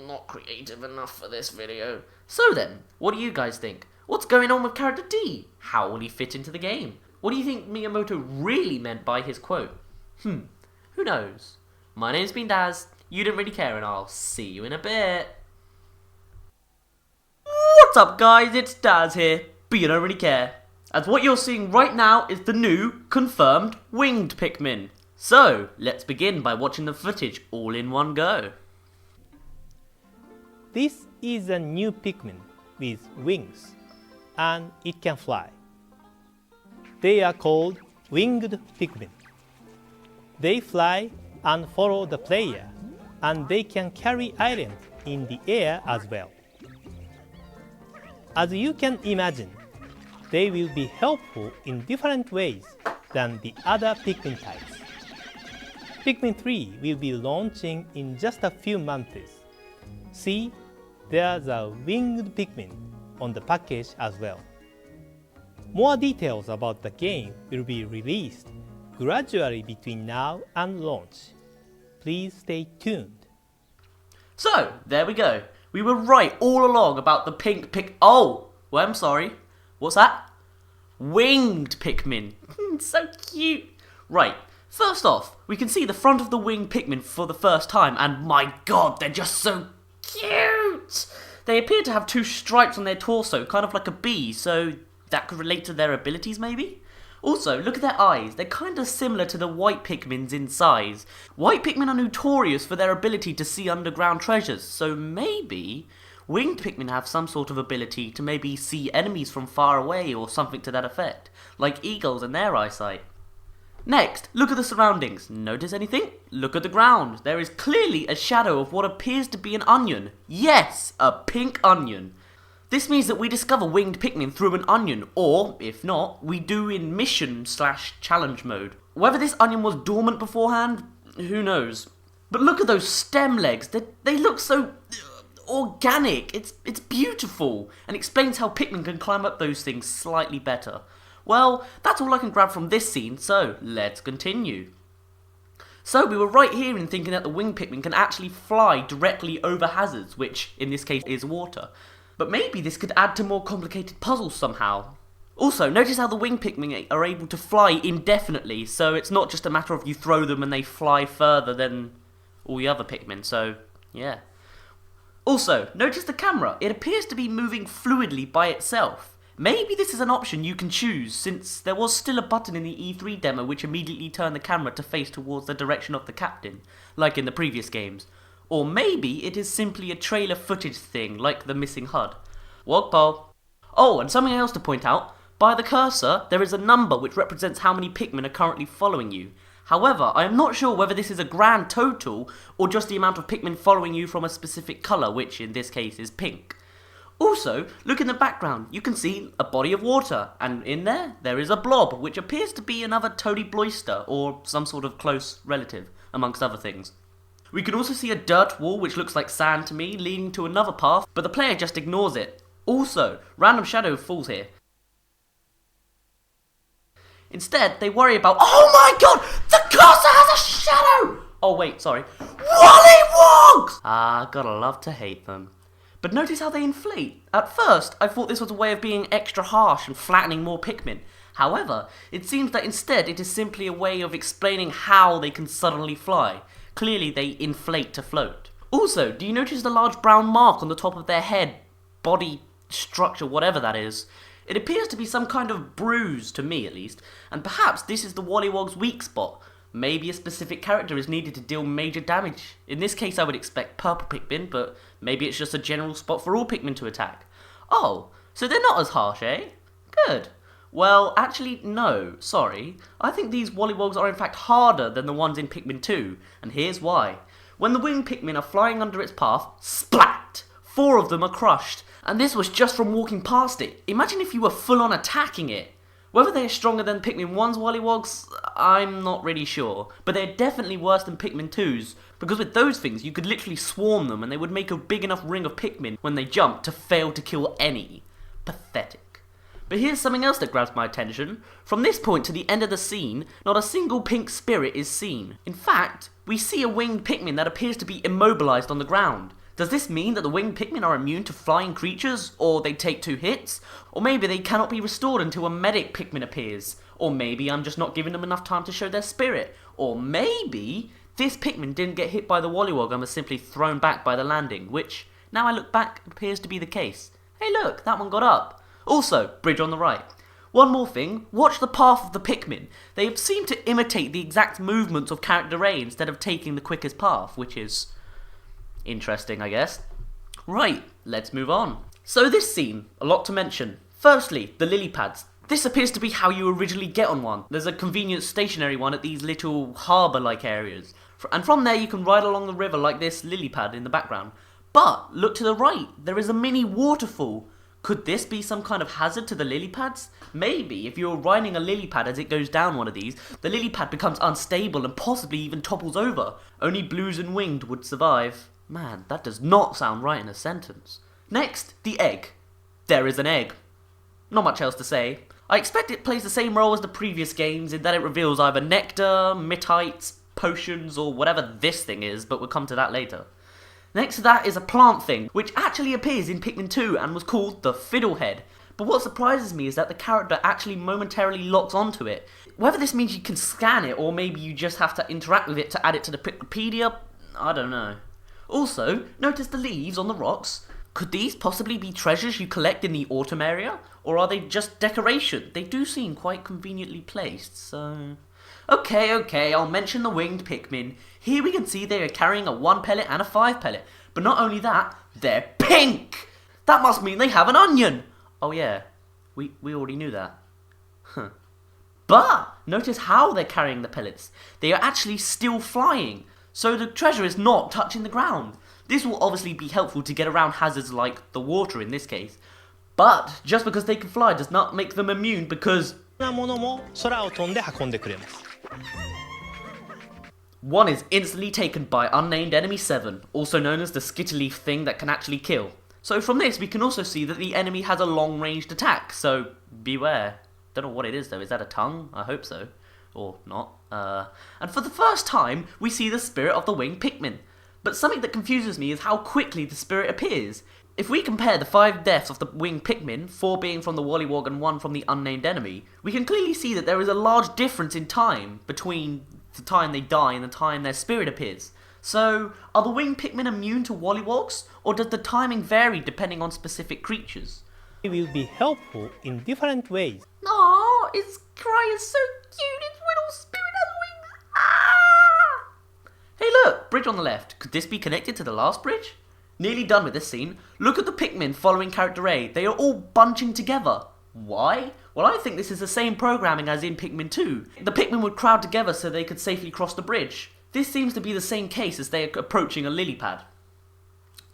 not creative enough for this video. So then, what do you guys think? What's going on with character D? How will he fit into the game? What do you think Miyamoto really meant by his quote? Who knows? My name's been Dazz, you didn't really care, and I'll see you in a bit. What's up guys, it's Dazz here, but you don't really care. As what you're seeing right now is the new, confirmed, winged Pikmin. So, let's begin by watching the footage all in one go. This is a new Pikmin with wings, and it can fly. They are called winged Pikmin. They fly and follow the player, and they can carry items in the air as well. As you can imagine, they will be helpful in different ways than the other Pikmin types. Pikmin 3 will be launching in just a few months. See, there's a winged Pikmin on the package as well. More details about the game will be released gradually between now and launch. Please stay tuned. So, there we go. We were right all along about the Oh! Well, I'm sorry. What's that? Winged Pikmin. So cute. Right. First off, we can see the front of the winged Pikmin for the first time, and my god, they're just so cute! They appear to have 2 stripes on their torso, kind of like a bee, so that could relate to their abilities maybe? Also, look at their eyes, they're kind of similar to the white Pikmins in size. White Pikmin are notorious for their ability to see underground treasures, so maybe winged Pikmin have some sort of ability to maybe see enemies from far away or something to that effect, like eagles and their eyesight. Next, look at the surroundings. Notice anything? Look at the ground. There is clearly a shadow of what appears to be an onion. Yes, a pink onion. This means that we discover winged Pikmin through an onion, or, if not, we do in mission/challenge mode. Whether this onion was dormant beforehand, who knows. But look at those stem legs, they look so organic, it's beautiful, and explains how Pikmin can climb up those things slightly better. Well, that's all I can grab from this scene, so let's continue. So we were right here in thinking that the winged Pikmin can actually fly directly over hazards, which in this case is water. But maybe this could add to more complicated puzzles somehow. Also, notice how the winged Pikmin are able to fly indefinitely, so it's not just a matter of you throw them and they fly further than all the other Pikmin, so yeah. Also, notice the camera. It appears to be moving fluidly by itself. Maybe this is an option you can choose, since there was still a button in the E3 demo which immediately turned the camera to face towards the direction of the captain, like in the previous games. Or maybe it is simply a trailer footage thing, like the missing HUD. Wogpole. Oh, and something else to point out. By the cursor, there is a number which represents how many Pikmin are currently following you. However, I am not sure whether this is a grand total, or just the amount of Pikmin following you from a specific colour, which in this case is pink. Also, look in the background, you can see a body of water, and in there is a blob, which appears to be another Toady Bloister, or some sort of close relative, amongst other things. We can also see a dirt wall, which looks like sand to me, leading to another path, but the player just ignores it. Also, random shadow falls here. Instead, they worry about— oh my god! The cursor has a shadow! Oh wait, sorry. Wollywogs! Ah, gotta love to hate them. But notice how they inflate. At first, I thought this was a way of being extra harsh and flattening more Pikmin. However, it seems that instead it is simply a way of explaining how they can suddenly fly. Clearly they inflate to float. Also, do you notice the large brown mark on the top of their head, body, structure, whatever that is? It appears to be some kind of bruise, to me at least, and perhaps this is the Wollywog's weak spot. Maybe a specific character is needed to deal major damage. In this case I would expect purple Pikmin, but maybe it's just a general spot for all Pikmin to attack. Oh, so they're not as harsh, eh? Good. Well, actually, no, sorry. I think these Wollywogs are in fact harder than the ones in Pikmin 2, and here's why. When the winged Pikmin are flying under its path, splat! 4 of them are crushed, and this was just from walking past it. Imagine if you were full on attacking it. Whether they are stronger than Pikmin 1's Wollywogs, I'm not really sure, but they're definitely worse than Pikmin 2's, because with those things you could literally swarm them and they would make a big enough ring of Pikmin when they jump to fail to kill any. Pathetic. But But here's something else that grabs my attention. From this point to the end of the scene, not a single pink spirit is seen. In fact, we see a winged Pikmin that appears to be immobilized on the ground. Does this mean that the winged Pikmin are immune to flying creatures, or they take 2 hits? Or maybe they cannot be restored until a medic Pikmin appears? Or maybe I'm just not giving them enough time to show their spirit? Or maybe this Pikmin didn't get hit by the Wollywog and was simply thrown back by the landing, which, now I look back, appears to be the case. Hey look, that one got up. Also, bridge on the right. One more thing, watch the path of the Pikmin. They seem to imitate the exact movements of character A instead of taking the quickest path, which is interesting, I guess. Right, let's move on. So this scene, a lot to mention. Firstly, the lily pads. This appears to be how you originally get on one. There's a convenient stationary one at these little harbour-like areas. And from there you can ride along the river like this lily pad in the background. But, look to the right, there is a mini waterfall. Could this be some kind of hazard to the lily pads? Maybe, if you're riding a lily pad as it goes down one of these, the lily pad becomes unstable and possibly even topples over. Only blues and winged would survive. Man, that does not sound right in a sentence. Next, the egg. There is an egg. Not much else to say. I expect it plays the same role as the previous games in that it reveals either nectar, mitites, potions, or whatever this thing is, but we'll come to that later. Next to that is a plant thing, which actually appears in Pikmin 2 and was called the Fiddlehead. But what surprises me is that the character actually momentarily locks onto it. Whether this means you can scan it, or maybe you just have to interact with it to add it to the Wikipedia, I don't know. Also, notice the leaves on the rocks. Could these possibly be treasures you collect in the autumn area? Or are they just decoration? They do seem quite conveniently placed, so... Okay, I'll mention the winged Pikmin. Here we can see they are carrying a 1 pellet and a 5 pellet. But not only that, they're pink! That must mean they have an onion! Oh yeah, we already knew that. Huh. But, notice how they're carrying the pellets. They are actually still flying, so the treasure is not touching the ground. This will obviously be helpful to get around hazards like the water in this case. But, just because they can fly does not make them immune because... One is instantly taken by unnamed enemy 7, also known as the skittily thing that can actually kill. So from this we can also see that the enemy has a long-ranged attack, so beware. Don't know what it is though, is that a tongue? I hope so. Or not. And for the first time, we see the spirit of the winged Pikmin. But something that confuses me is how quickly the spirit appears. If we compare the 5 deaths of the winged Pikmin, 4 being from the Wollywog and 1 from the unnamed enemy, we can clearly see that there is a large difference in time between the time they die and the time their spirit appears. So, are the winged Pikmin immune to Wollywogs, or does the timing vary depending on specific creatures? It will be helpful in different ways. Aww, its cry is so cute, its little spirit has wings! Ah! Hey look, bridge on the left. Could this be connected to the last bridge? Nearly done with this scene. Look at the Pikmin following character A. They are all bunching together. Why? Well, I think this is the same programming as in Pikmin 2. The Pikmin would crowd together so they could safely cross the bridge. This seems to be the same case as they are approaching a lily pad.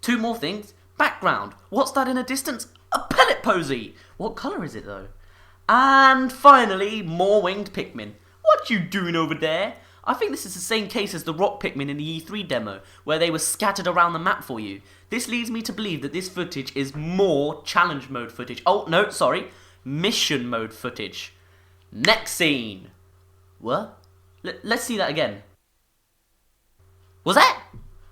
2 more things. Background. What's that in the distance? A pellet posy! What colour is it though? And finally, more winged Pikmin. What you doing over there? I think this is the same case as the rock Pikmin in the E3 demo, where they were scattered around the map for you. This leads me to believe that this footage is more challenge mode footage. Oh, no, sorry. Mission mode footage. Next scene. What? Let's see that again. Was that?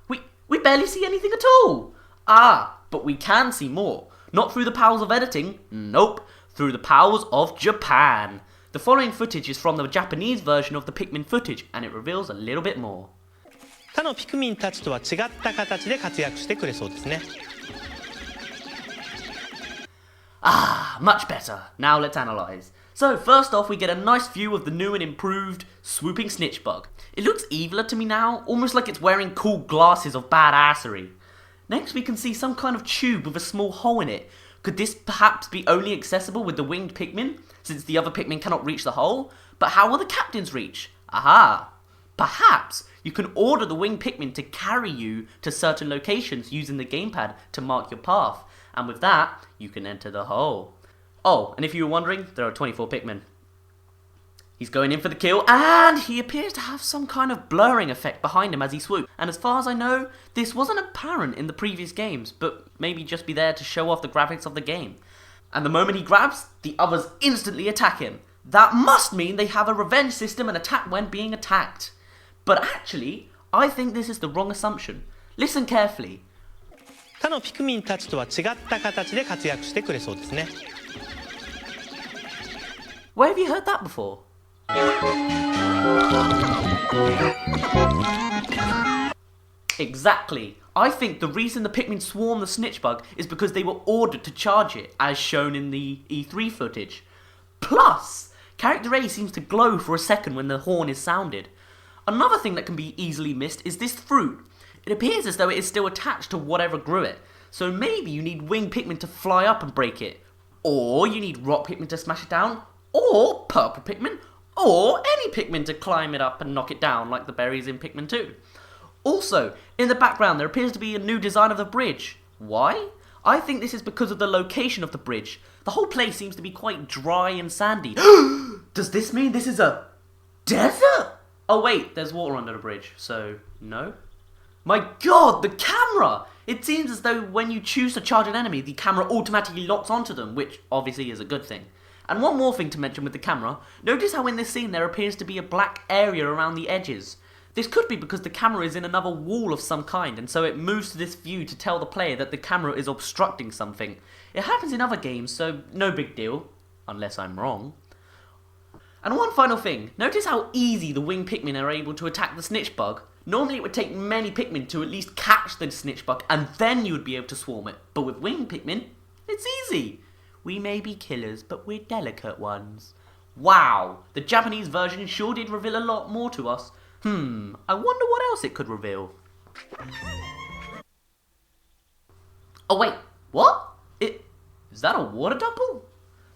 We barely see anything at all. Ah, but we can see more. Not through the powers of editing. Nope. Through the powers of Japan. The following footage is from the Japanese version of the Pikmin footage, and it reveals a little bit more. 他のピクミンたちとは違った形で活躍してくれそうですね。Ah, much better. Now let's analyse. So, first off, we get a nice view of the new and improved swooping snitch bug. It looks eviler to me now, almost like it's wearing cool glasses of badassery. Next, we can see some kind of tube with a small hole in it. Could this perhaps be only accessible with the winged Pikmin, since the other Pikmin cannot reach the hole? But how will the captains reach? Aha! Perhaps you can order the winged Pikmin to carry you to certain locations using the gamepad to mark your path, and with that, you can enter the hole. Oh, and if you were wondering, there are 24 Pikmin. He's going in for the kill, and he appears to have some kind of blurring effect behind him as he swoops. And as far as I know, this wasn't apparent in the previous games, but maybe just be there to show off the graphics of the game. And the moment he grabs, the others instantly attack him. That must mean they have a revenge system and attack when being attacked. But actually, I think this is the wrong assumption. Listen carefully. 他のピクミンたちとは違った形で活躍してくれそうですね。Where have you heard that before? Exactly. I think the reason the Pikmin swarm the snitch bug is because they were ordered to charge it, as shown in the E3 footage. Plus, Character A seems to glow for a second when the horn is sounded. Another thing that can be easily missed is this fruit. It appears as though it is still attached to whatever grew it, so maybe you need winged Pikmin to fly up and break it. Or you need rock Pikmin to smash it down, or purple Pikmin, or any Pikmin to climb it up and knock it down like the berries in Pikmin 2. Also, in the background there appears to be a new design of the bridge. Why? I think this is because of the location of the bridge. The whole place seems to be quite dry and sandy. Does this mean this is a desert? Oh wait, there's water under the bridge, so no? My god, the camera! It seems as though when you choose to charge an enemy, the camera automatically locks onto them, which obviously is a good thing. And one more thing to mention with the camera, notice how in this scene there appears to be a black area around the edges. This could be because the camera is in another wall of some kind, and so it moves to this view to tell the player that the camera is obstructing something. It happens in other games, so no big deal, unless I'm wrong. And one final thing, notice how easy the winged Pikmin are able to attack the snitch bug. Normally it would take many Pikmin to at least catch the snitch bug, and then you would be able to swarm it. But with winged Pikmin, it's easy. We may be killers, but we're delicate ones. Wow, the Japanese version sure did reveal a lot more to us. I wonder what else it could reveal. Oh wait, what? Is that a water double?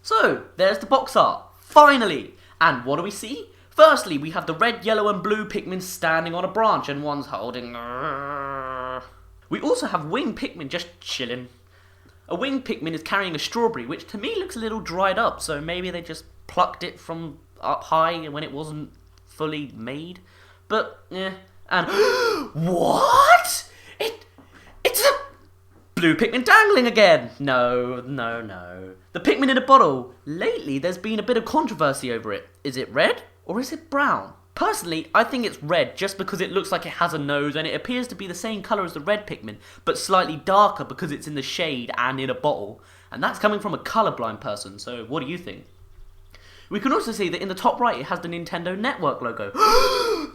So, there's the box art, finally! And what do we see? Firstly, we have the red, yellow and blue Pikmin standing on a branch and one's holding... We also have winged Pikmin just chilling. A winged Pikmin is carrying a strawberry, which to me looks a little dried up, so maybe they just plucked it from up high when it wasn't fully made. But, yeah, and... What? It's a blue Pikmin dangling again! No. The Pikmin in a bottle. Lately, there's been a bit of controversy over it. Is it red or is it brown? Personally, I think it's red just because it looks like it has a nose and it appears to be the same colour as the red Pikmin, but slightly darker because it's in the shade and in a bottle. And that's coming from a colourblind person, so what do you think? We can also see that in the top right it has the Nintendo Network logo.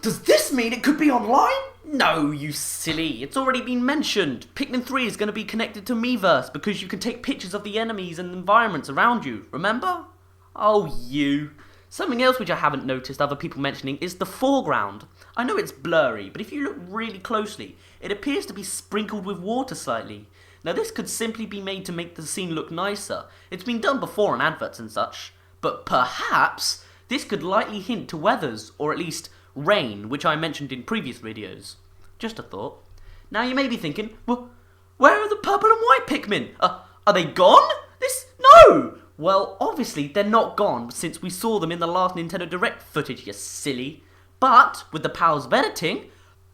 Does this mean it could be online? No, you silly. It's already been mentioned. Pikmin 3 is going to be connected to Miiverse because you can take pictures of the enemies and environments around you. Remember? Oh, you. Something else which I haven't noticed other people mentioning is the foreground. I know it's blurry, but if you look really closely, it appears to be sprinkled with water slightly. Now this could simply be made to make the scene look nicer. It's been done before on adverts and such. But perhaps this could lightly hint to weathers, or at least rain, which I mentioned in previous videos. Just a thought. Now you may be thinking, well, where are the purple and white Pikmin? Are they gone? No! Well, obviously they're not gone since we saw them in the last Nintendo Direct footage, you silly. But with the powers of editing,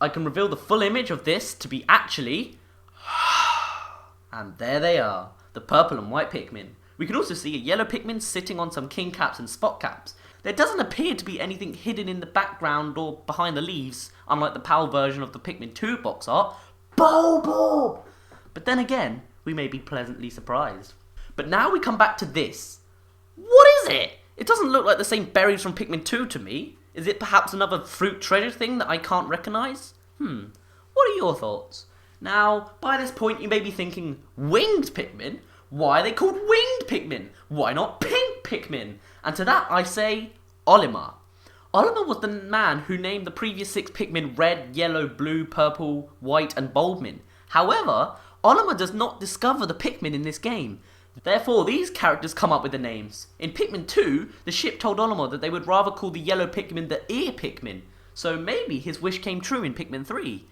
I can reveal the full image of this to be actually... And there they are, the purple and white Pikmin. We can also see a yellow Pikmin sitting on some king caps and spot caps. There doesn't appear to be anything hidden in the background or behind the leaves, unlike the PAL version of the Pikmin 2 box art. Bulb! But then again, we may be pleasantly surprised. But now we come back to this. What is it? It doesn't look like the same berries from Pikmin 2 to me. Is it perhaps another fruit treasure thing that I can't recognise? What are your thoughts? Now, by this point you may be thinking, winged Pikmin? Why are they called winged Pikmin? Why not pink Pikmin? And to that I say, Olimar. Olimar was the man who named the previous 6 Pikmin red, yellow, blue, purple, white and Bulbmin. However, Olimar does not discover the Pikmin in this game. Therefore, these characters come up with the names. In Pikmin 2, the ship told Olimar that they would rather call the yellow Pikmin the ear Pikmin. So maybe his wish came true in Pikmin 3.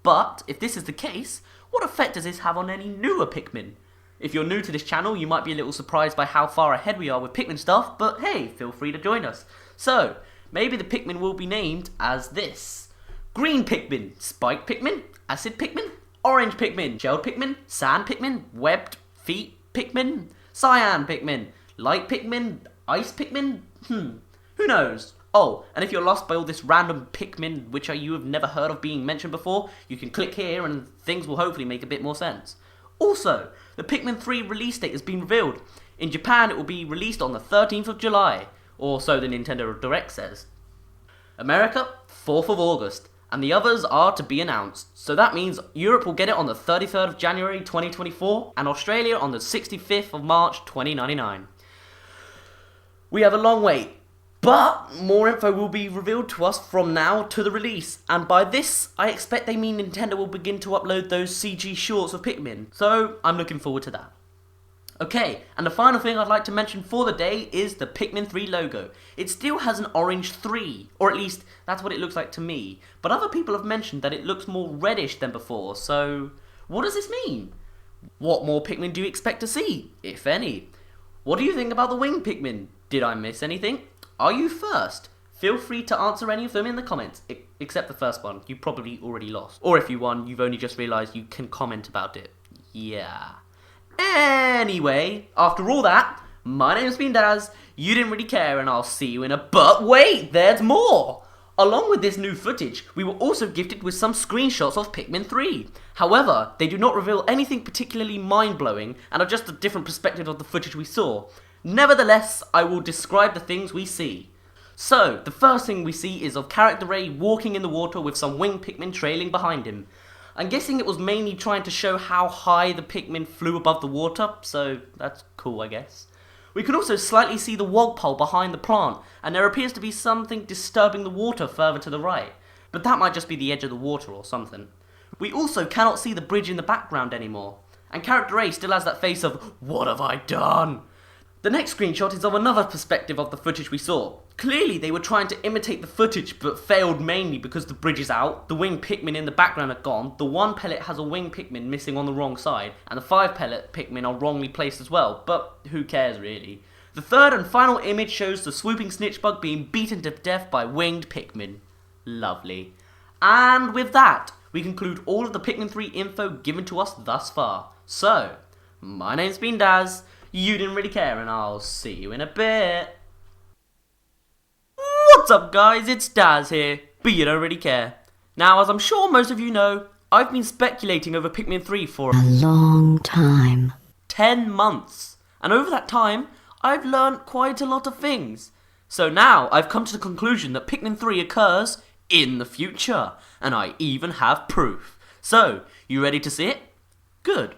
But, if this is the case, what effect does this have on any newer Pikmin? If you're new to this channel, you might be a little surprised by how far ahead we are with Pikmin stuff, but hey, feel free to join us. So, maybe the Pikmin will be named as this. Green Pikmin, Spike Pikmin, Acid Pikmin, Orange Pikmin, Shelled Pikmin, Sand Pikmin, Webbed Feet Pikmin, Cyan Pikmin, Light Pikmin, Ice Pikmin? Who knows? Oh, and if you're lost by all this random Pikmin which you have never heard of being mentioned before, you can click here and things will hopefully make a bit more sense. Also, the Pikmin 3 release date has been revealed. In Japan it will be released on the 13th of July, or so the Nintendo Direct says. America, 4th of August, and the others are to be announced. So that means Europe will get it on the 33rd of January 2024, and Australia on the 65th of March 2099. We have a long wait, but more info will be revealed to us from now to the release, and by this, I expect they mean Nintendo will begin to upload those CG shorts of Pikmin, so I'm looking forward to that. Okay, and the final thing I'd like to mention for the day is the Pikmin 3 logo. It still has an orange 3, or at least that's what it looks like to me, but other people have mentioned that it looks more reddish than before, so what does this mean? What more Pikmin do you expect to see, if any? What do you think about the winged Pikmin? Did I miss anything? Are you first? Feel free to answer any of them in the comments, except the first one, you probably already lost. Or if you won, you've only just realised you can comment about it. Yeah. Anyway, after all that, my name's been Dazz, you didn't really care, and I'll see you in a... But wait, there's more! Along with this new footage, we were also gifted with some screenshots of Pikmin 3. However, they do not reveal anything particularly mind-blowing, and are just a different perspective of the footage we saw. Nevertheless, I will describe the things we see. So, the first thing we see is of Character Ray walking in the water with some winged Pikmin trailing behind him. I'm guessing it was mainly trying to show how high the Pikmin flew above the water, so that's cool, I guess. We can also slightly see the wogpole behind the plant, and there appears to be something disturbing the water further to the right, but that might just be the edge of the water or something. We also cannot see the bridge in the background anymore, and Character A still has that face of, "What have I done?" The next screenshot is of another perspective of the footage we saw. Clearly they were trying to imitate the footage but failed mainly because the bridge is out, the winged Pikmin in the background are gone, the 1 pellet has a winged Pikmin missing on the wrong side, and the 5 pellet Pikmin are wrongly placed as well, but who cares really. The third and final image shows the swooping snitchbug being beaten to death by winged Pikmin. Lovely. And with that, we conclude all of the Pikmin 3 info given to us thus far. So, my name's been Dazz, you didn't really care, and I'll see you in a bit. What's up guys, it's Dazz here, but you don't really care. Now, as I'm sure most of you know, I've been speculating over Pikmin 3 for a long time. 10 months. And over that time, I've learned quite a lot of things. So now, I've come to the conclusion that Pikmin 3 occurs in the future. And I even have proof. So, you ready to see it? Good.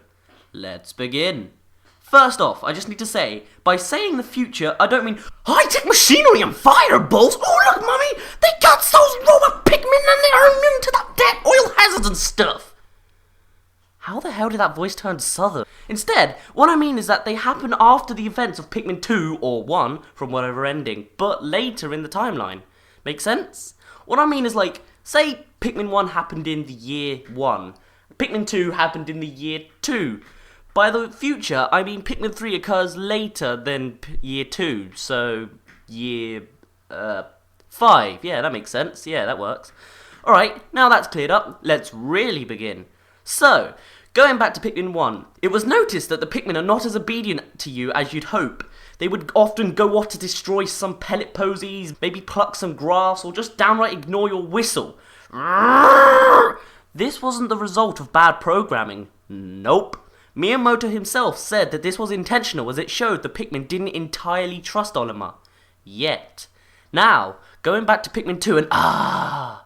Let's begin. First off, I just need to say, by saying the future, I don't mean high-tech machinery and fireballs. Oh, look, Mummy! They got those robot Pikmin and they're immune to that dead oil hazards and stuff. How the hell did that voice turn southern? Instead, what I mean is that they happen after the events of Pikmin 2 or 1, from whatever ending, but later in the timeline. Make sense? What I mean is like, say Pikmin 1 happened in the year 1, Pikmin 2 happened in the year 2. By the future, I mean Pikmin 3 occurs later than year 2, so year 5. Yeah, that makes sense. Yeah, that works. Alright, now that's cleared up, let's really begin. So, going back to Pikmin 1, it was noticed that the Pikmin are not as obedient to you as you'd hope. They would often go off to destroy some pellet posies, maybe pluck some grass, or just downright ignore your whistle. This wasn't the result of bad programming. Nope. Miyamoto himself said that this was intentional as it showed the Pikmin didn't entirely trust Olimar. Yet. Now, going back to Pikmin 2 and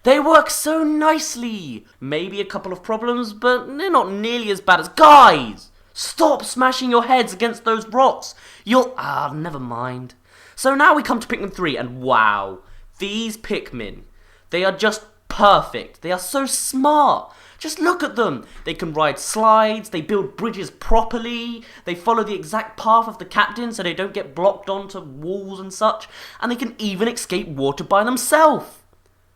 they work so nicely! Maybe a couple of problems, but they're not nearly as bad as... Guys! Stop smashing your heads against those rocks! You'll... never mind. So now we come to Pikmin 3 and wow. These Pikmin. They are just perfect. They are so smart. Just look at them. They can ride slides, they build bridges properly, they follow the exact path of the captain so they don't get blocked onto walls and such, and they can even escape water by themselves.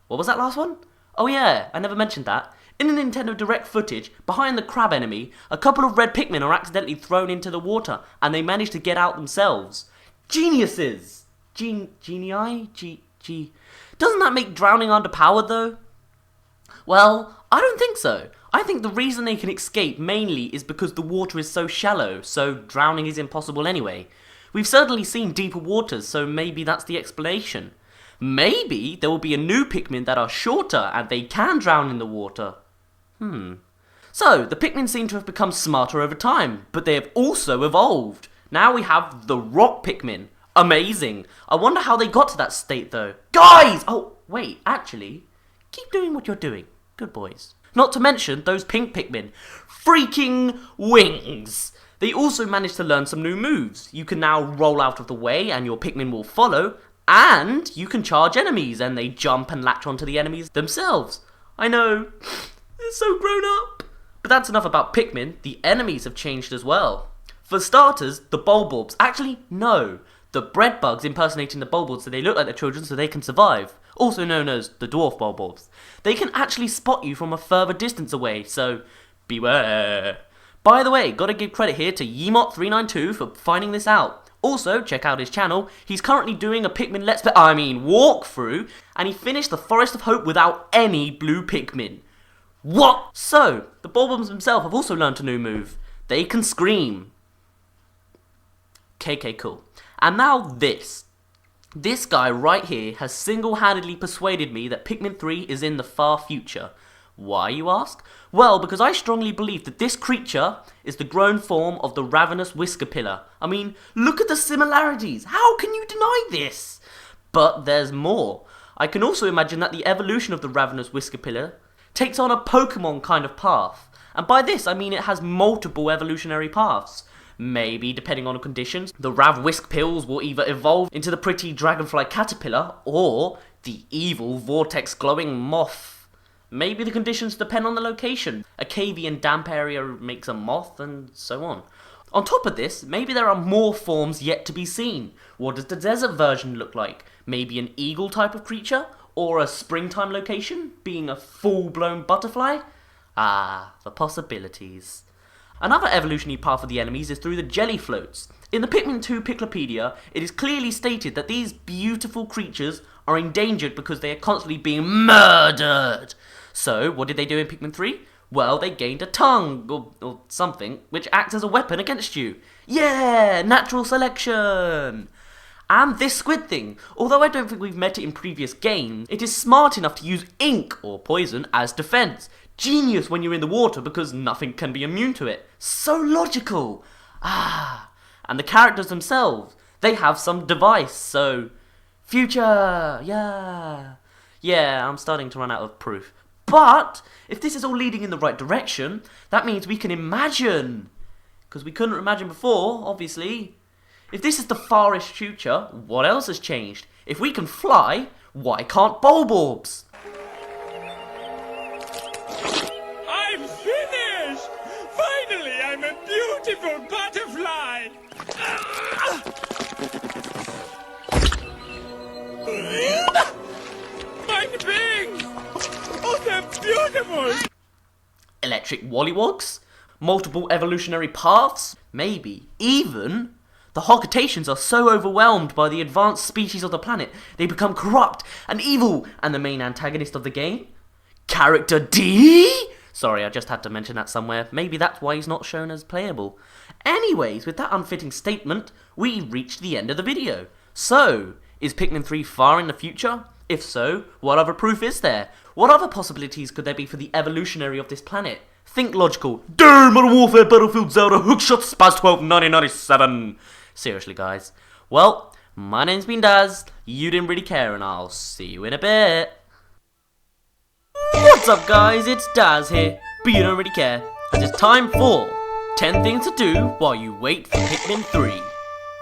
What was that last one? Oh yeah, I never mentioned that. In the Nintendo Direct footage, behind the crab enemy, a couple of red Pikmin are accidentally thrown into the water, and they manage to get out themselves. Geniuses! Genii? Doesn't that make drowning underpowered though? Well, I don't think so. I think the reason they can escape mainly is because the water is so shallow, so drowning is impossible anyway. We've certainly seen deeper waters, so maybe that's the explanation. Maybe there will be a new Pikmin that are shorter and they can drown in the water. So, the Pikmin seem to have become smarter over time, but they have also evolved. Now we have the Rock Pikmin. Amazing. I wonder how they got to that state though. Guys! Oh, wait, actually, keep doing what you're doing. Good boys. Not to mention those pink Pikmin. Freaking wings! They also managed to learn some new moves. You can now roll out of the way and your Pikmin will follow, and you can charge enemies and they jump and latch onto the enemies themselves. I know, they're so grown up. But that's enough about Pikmin. The enemies have changed as well. For starters, the Bulborbs. Actually, no. The bread bugs impersonating the Bulborbs so they look like their children so they can survive. Also known as the Dwarf Bulborbs. They can actually spot you from a further distance away, so beware. By the way, gotta give credit here to Yemot392 for finding this out. Also, check out his channel. He's currently doing a Pikmin walkthrough, and he finished the Forest of Hope without any blue Pikmin. What? So, the Bulborbs themselves have also learned a new move. They can scream. KK, cool. And now this. This guy right here has single-handedly persuaded me that Pikmin 3 is in the far future. Why, you ask? Well, because I strongly believe that this creature is the grown form of the ravenous Whiskerpillar. I mean, look at the similarities. How can you deny this? But there's more. I can also imagine that the evolution of the ravenous Whiskerpillar takes on a Pokemon kind of path. And by this, I mean it has multiple evolutionary paths. Maybe, depending on the conditions, the Rav-Whisk-Pills will either evolve into the pretty Dragonfly Caterpillar or the evil Vortex-Glowing Moth. Maybe the conditions depend on the location. A cavey and damp area makes a moth, and so on. On top of this, maybe there are more forms yet to be seen. What does the desert version look like? Maybe an eagle type of creature? Or a springtime location, being a full-blown butterfly? Ah, the possibilities. Another evolutionary path of the enemies is through the jelly floats. In the Pikmin 2 Piclopedia, it is clearly stated that these beautiful creatures are endangered because they are constantly being murdered. So, what did they do in Pikmin 3? Well, they gained a tongue, or something, which acts as a weapon against you. Yeah, natural selection! And this squid thing, although I don't think we've met it in previous games, it is smart enough to use ink, or poison, as defense. Genius when you're in the water because nothing can be immune to it. So logical! Ah, and the characters themselves, they have some device, so... Future! Yeah, I'm starting to run out of proof. But, if this is all leading in the right direction, that means we can imagine. Because we couldn't imagine before, obviously. If this is the farish future, what else has changed? If we can fly, why can't Bulborbs? I'm finished! Finally, I'm a beautiful butterfly! My wings! Oh, they're beautiful! Electric Wollywogs? Multiple evolutionary paths? Maybe. Even... The Hogatations are so overwhelmed by the advanced species of the planet, they become corrupt and evil, and the main antagonist of the game? Character D? Sorry, I just had to mention that somewhere. Maybe that's why he's not shown as playable. Anyways, with that unfitting statement, we reached the end of the video. So, is Pikmin 3 far in the future? If so, what other proof is there? What other possibilities could there be for the evolutionary of this planet? Think logical. Damn, Modern Warfare, Battlefield, Zelda, Hookshot, Spaz 12, 1997. Seriously, guys. Well, my name's been Dazz, you didn't really care, and I'll see you in a bit. What's up, guys? It's Dazz here, but you don't really care, as it's time for 10 things to do while you wait for Pikmin 3.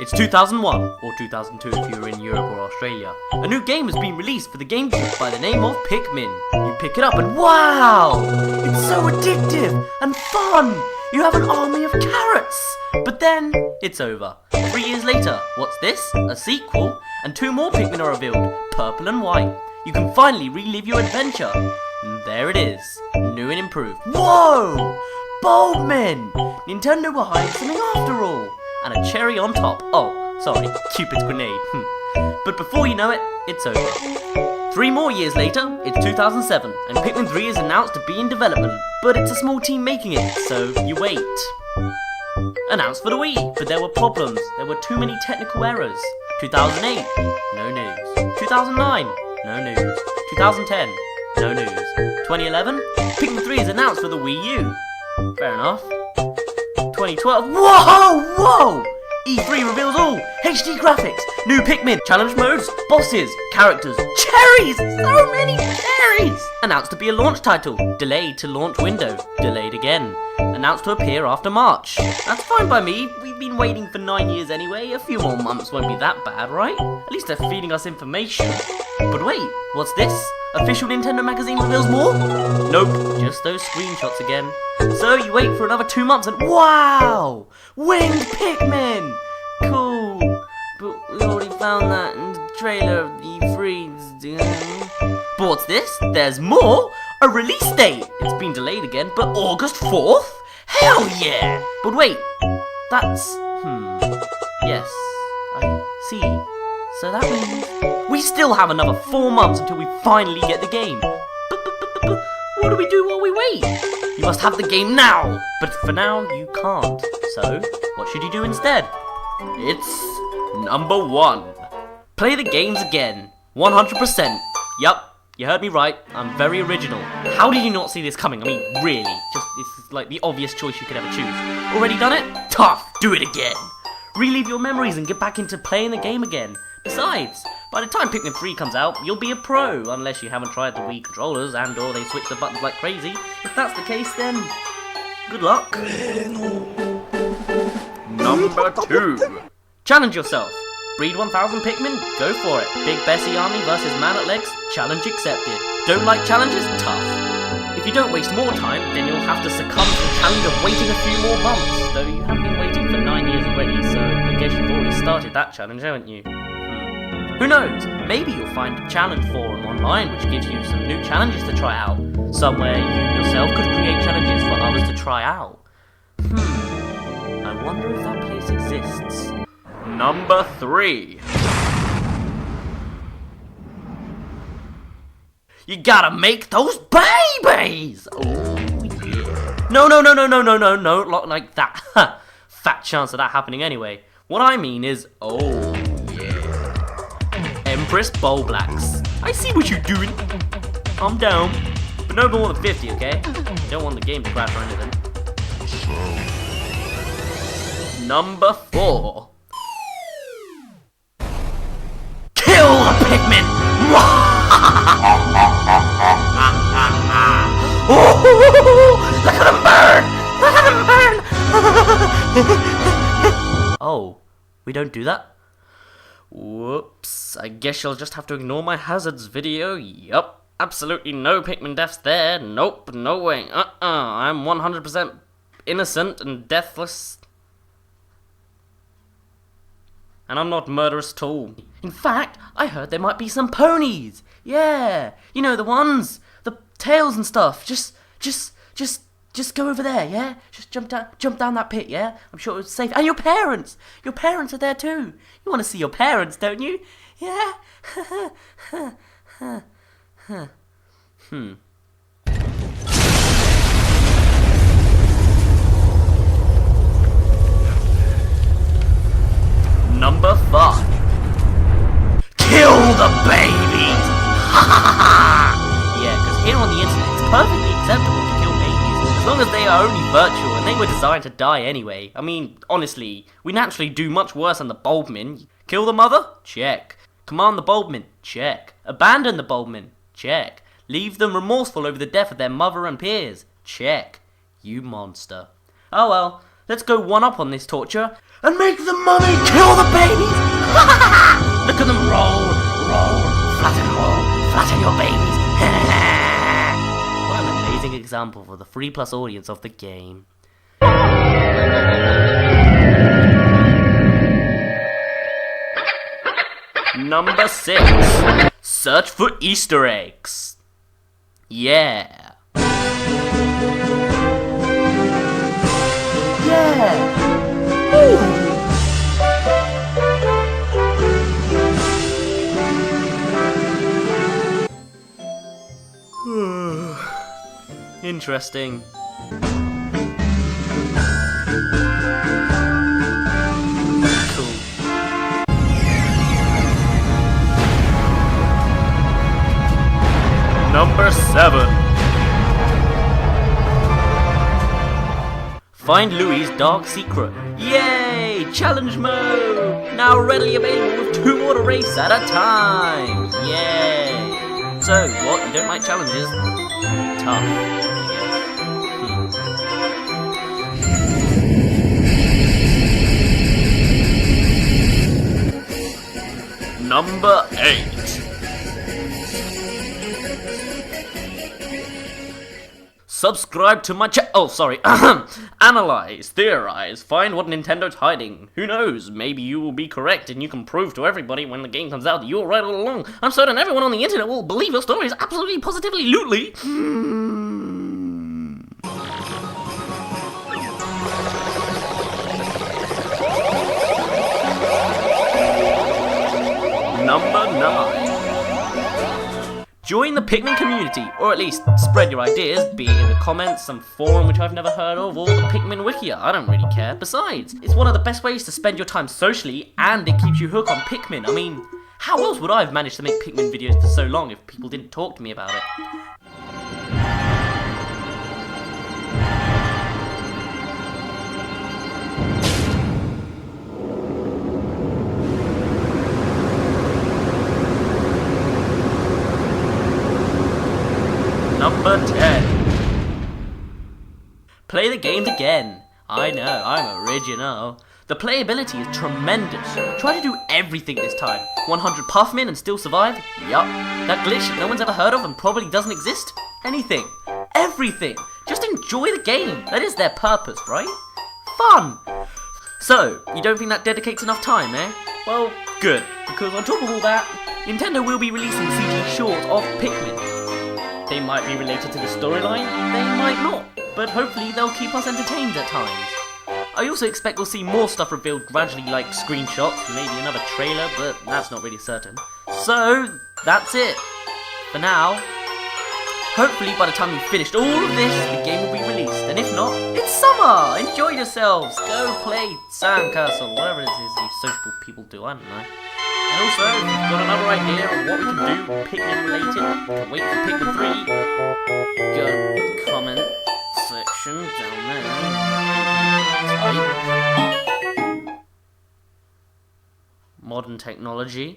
It's 2001, or 2002 if you're in Europe or Australia. A new game has been released for the GameCube by the name of Pikmin. You pick it up and wow! It's so addictive and fun! You have an army of carrots! But then, it's over. 3 years later, what's this? A sequel? And 2 more Pikmin are revealed, purple and white. You can finally relive your adventure. And there it is, new and improved. Whoa! Bulbmin! Nintendo were hiding something after all. And a cherry on top. Oh, sorry, Cupid's grenade. But before you know it, it's over. 3 3 more years later, it's 2007, and Pikmin 3 is announced to be in development, but it's a small team making it, so you wait. Announced for the Wii, but there were problems. There were too many technical errors. 2008, no news. 2009, no news. 2010, no news. 2011, Pikmin 3 is announced for the Wii U. Fair enough. 2012, whoa! E3 reveals all! HD graphics, new Pikmin, challenge modes, bosses, characters, cherries! So many cherries! Announced to be a launch title, delayed to launch window, delayed again. Announced to appear after March. That's fine by me, we've been waiting for 9 years anyway, a few more months won't be that bad, right? At least they're feeding us information. But wait, what's this? Official Nintendo magazine reveals more? Nope, just those screenshots again. So you wait for another 2 months and wow! Winged Pikmin! Cool. But we already found that in the trailer of the E3. But what's this? There's more! A release date! It's been delayed again, but August 4th? Hell yeah! But wait, that's... Yes, I see. So that means we still have another 4 months until we finally get the game. But what do we do while we wait? You must have the game now! But for now, you can't. So, what should you do instead? It's number 1. Play the games again. 100%. Yup. You heard me right, I'm very original. How did you not see this coming? I mean, really, this is like the obvious choice you could ever choose. Already done it? Tough, do it again. Relive your memories and get back into playing the game again. Besides, by the time Pikmin 3 comes out, you'll be a pro, unless you haven't tried the Wii controllers and or they switch the buttons like crazy. If that's the case, then good luck. Number 2. Challenge yourself. Breed 1000 Pikmin? Go for it. Big Bessie Army versus Man at Legs? Challenge accepted. Don't like challenges? Tough. If you don't waste more time, then you'll have to succumb to the challenge of waiting a few more months. Though you have been waiting for 9 years already, so I guess you've already started that challenge, haven't you? Who knows? Maybe you'll find a challenge forum online which gives you some new challenges to try out. Somewhere you yourself could create challenges for others to try out. I wonder if that place exists. Number 3. You gotta make those babies! Oh yeah. No, not like that. Fat chance of that happening anyway. What I mean is, oh yeah. Empress Bowl Blacks. I see what you're doing. I'm down. But no more than 50, okay? Don't want the game to crash or anything. Number 4. Kill the Pikmin! Look at him burn! Look at him burn! Oh, we don't do that? Whoops, I guess you'll just have to ignore my hazards video. Yup, absolutely no Pikmin deaths there. Nope, no way. I'm 100% innocent and deathless. And I'm not murderous at all. In fact, I heard there might be some ponies. Yeah, you know the ones, the tails and stuff. Just go over there, yeah? Just jump down that pit, yeah? I'm sure it's safe. And your parents are there too. You want to see your parents, don't you? Yeah. Number 5. Kill the babies! Yeah, because here on the internet it's perfectly acceptable to kill babies as long as they are only virtual and they were designed to die anyway. I mean, honestly, we naturally do much worse than the Bulbmin. Kill the mother? Check. Command the Bulbmin? Check. Abandon the Bulbmin? Check. Leave them remorseful over the death of their mother and peers? Check. You monster. Oh well, let's go one up on this torture and make the mummy kill the babies! Look at them roll, flatten your babies. What an amazing example for the 3+ audience of the game. Number 6. Search for Easter eggs. Yeah. Ooh. Interesting. Cool. Number 7. Find Louie's dark secret. Yay! Challenge mode! Now readily available with 2 more to race at a time! Yay! So, what? You don't like challenges? Tough, I guess. Number 8. Subscribe to my Analyze, theorize, find what Nintendo's hiding. Who knows? Maybe you will be correct and you can prove to everybody when the game comes out that you were right all along. I'm certain everyone on the internet will believe your story is absolutely, positively, lootly. Number 9. Join the Pikmin community, or at least spread your ideas, be it in the comments, some forum which I've never heard of, or the Pikmin Wikia. I don't really care. Besides, it's one of the best ways to spend your time socially, and it keeps you hooked on Pikmin. I mean, how else would I have managed to make Pikmin videos for so long if people didn't talk to me about it? Number 10. Play the games again. I know, I'm original. The playability is tremendous. Try to do everything this time. 100 Puffmin and still survive? Yup. That glitch that no one's ever heard of and probably doesn't exist? Anything. Everything. Just enjoy the game. That is their purpose, right? Fun. So, you don't think that dedicates enough time, eh? Well, good. Because on top of all that, Nintendo will be releasing CG shorts of Pikmin. They might be related to the storyline, they might not, but hopefully they'll keep us entertained at times. I also expect we'll see more stuff revealed gradually, like screenshots, maybe another trailer, but that's not really certain. So, that's it for now. Hopefully by the time we've finished all of this, the game will be released, and if not, it's summer! Enjoy yourselves! Go play Sandcastle, whatever it is you social people do, I don't know. And also, if you've got another idea of what we can do Pikmin related, to wait for Pikmin 3, go to the comment section down there. Type modern technology.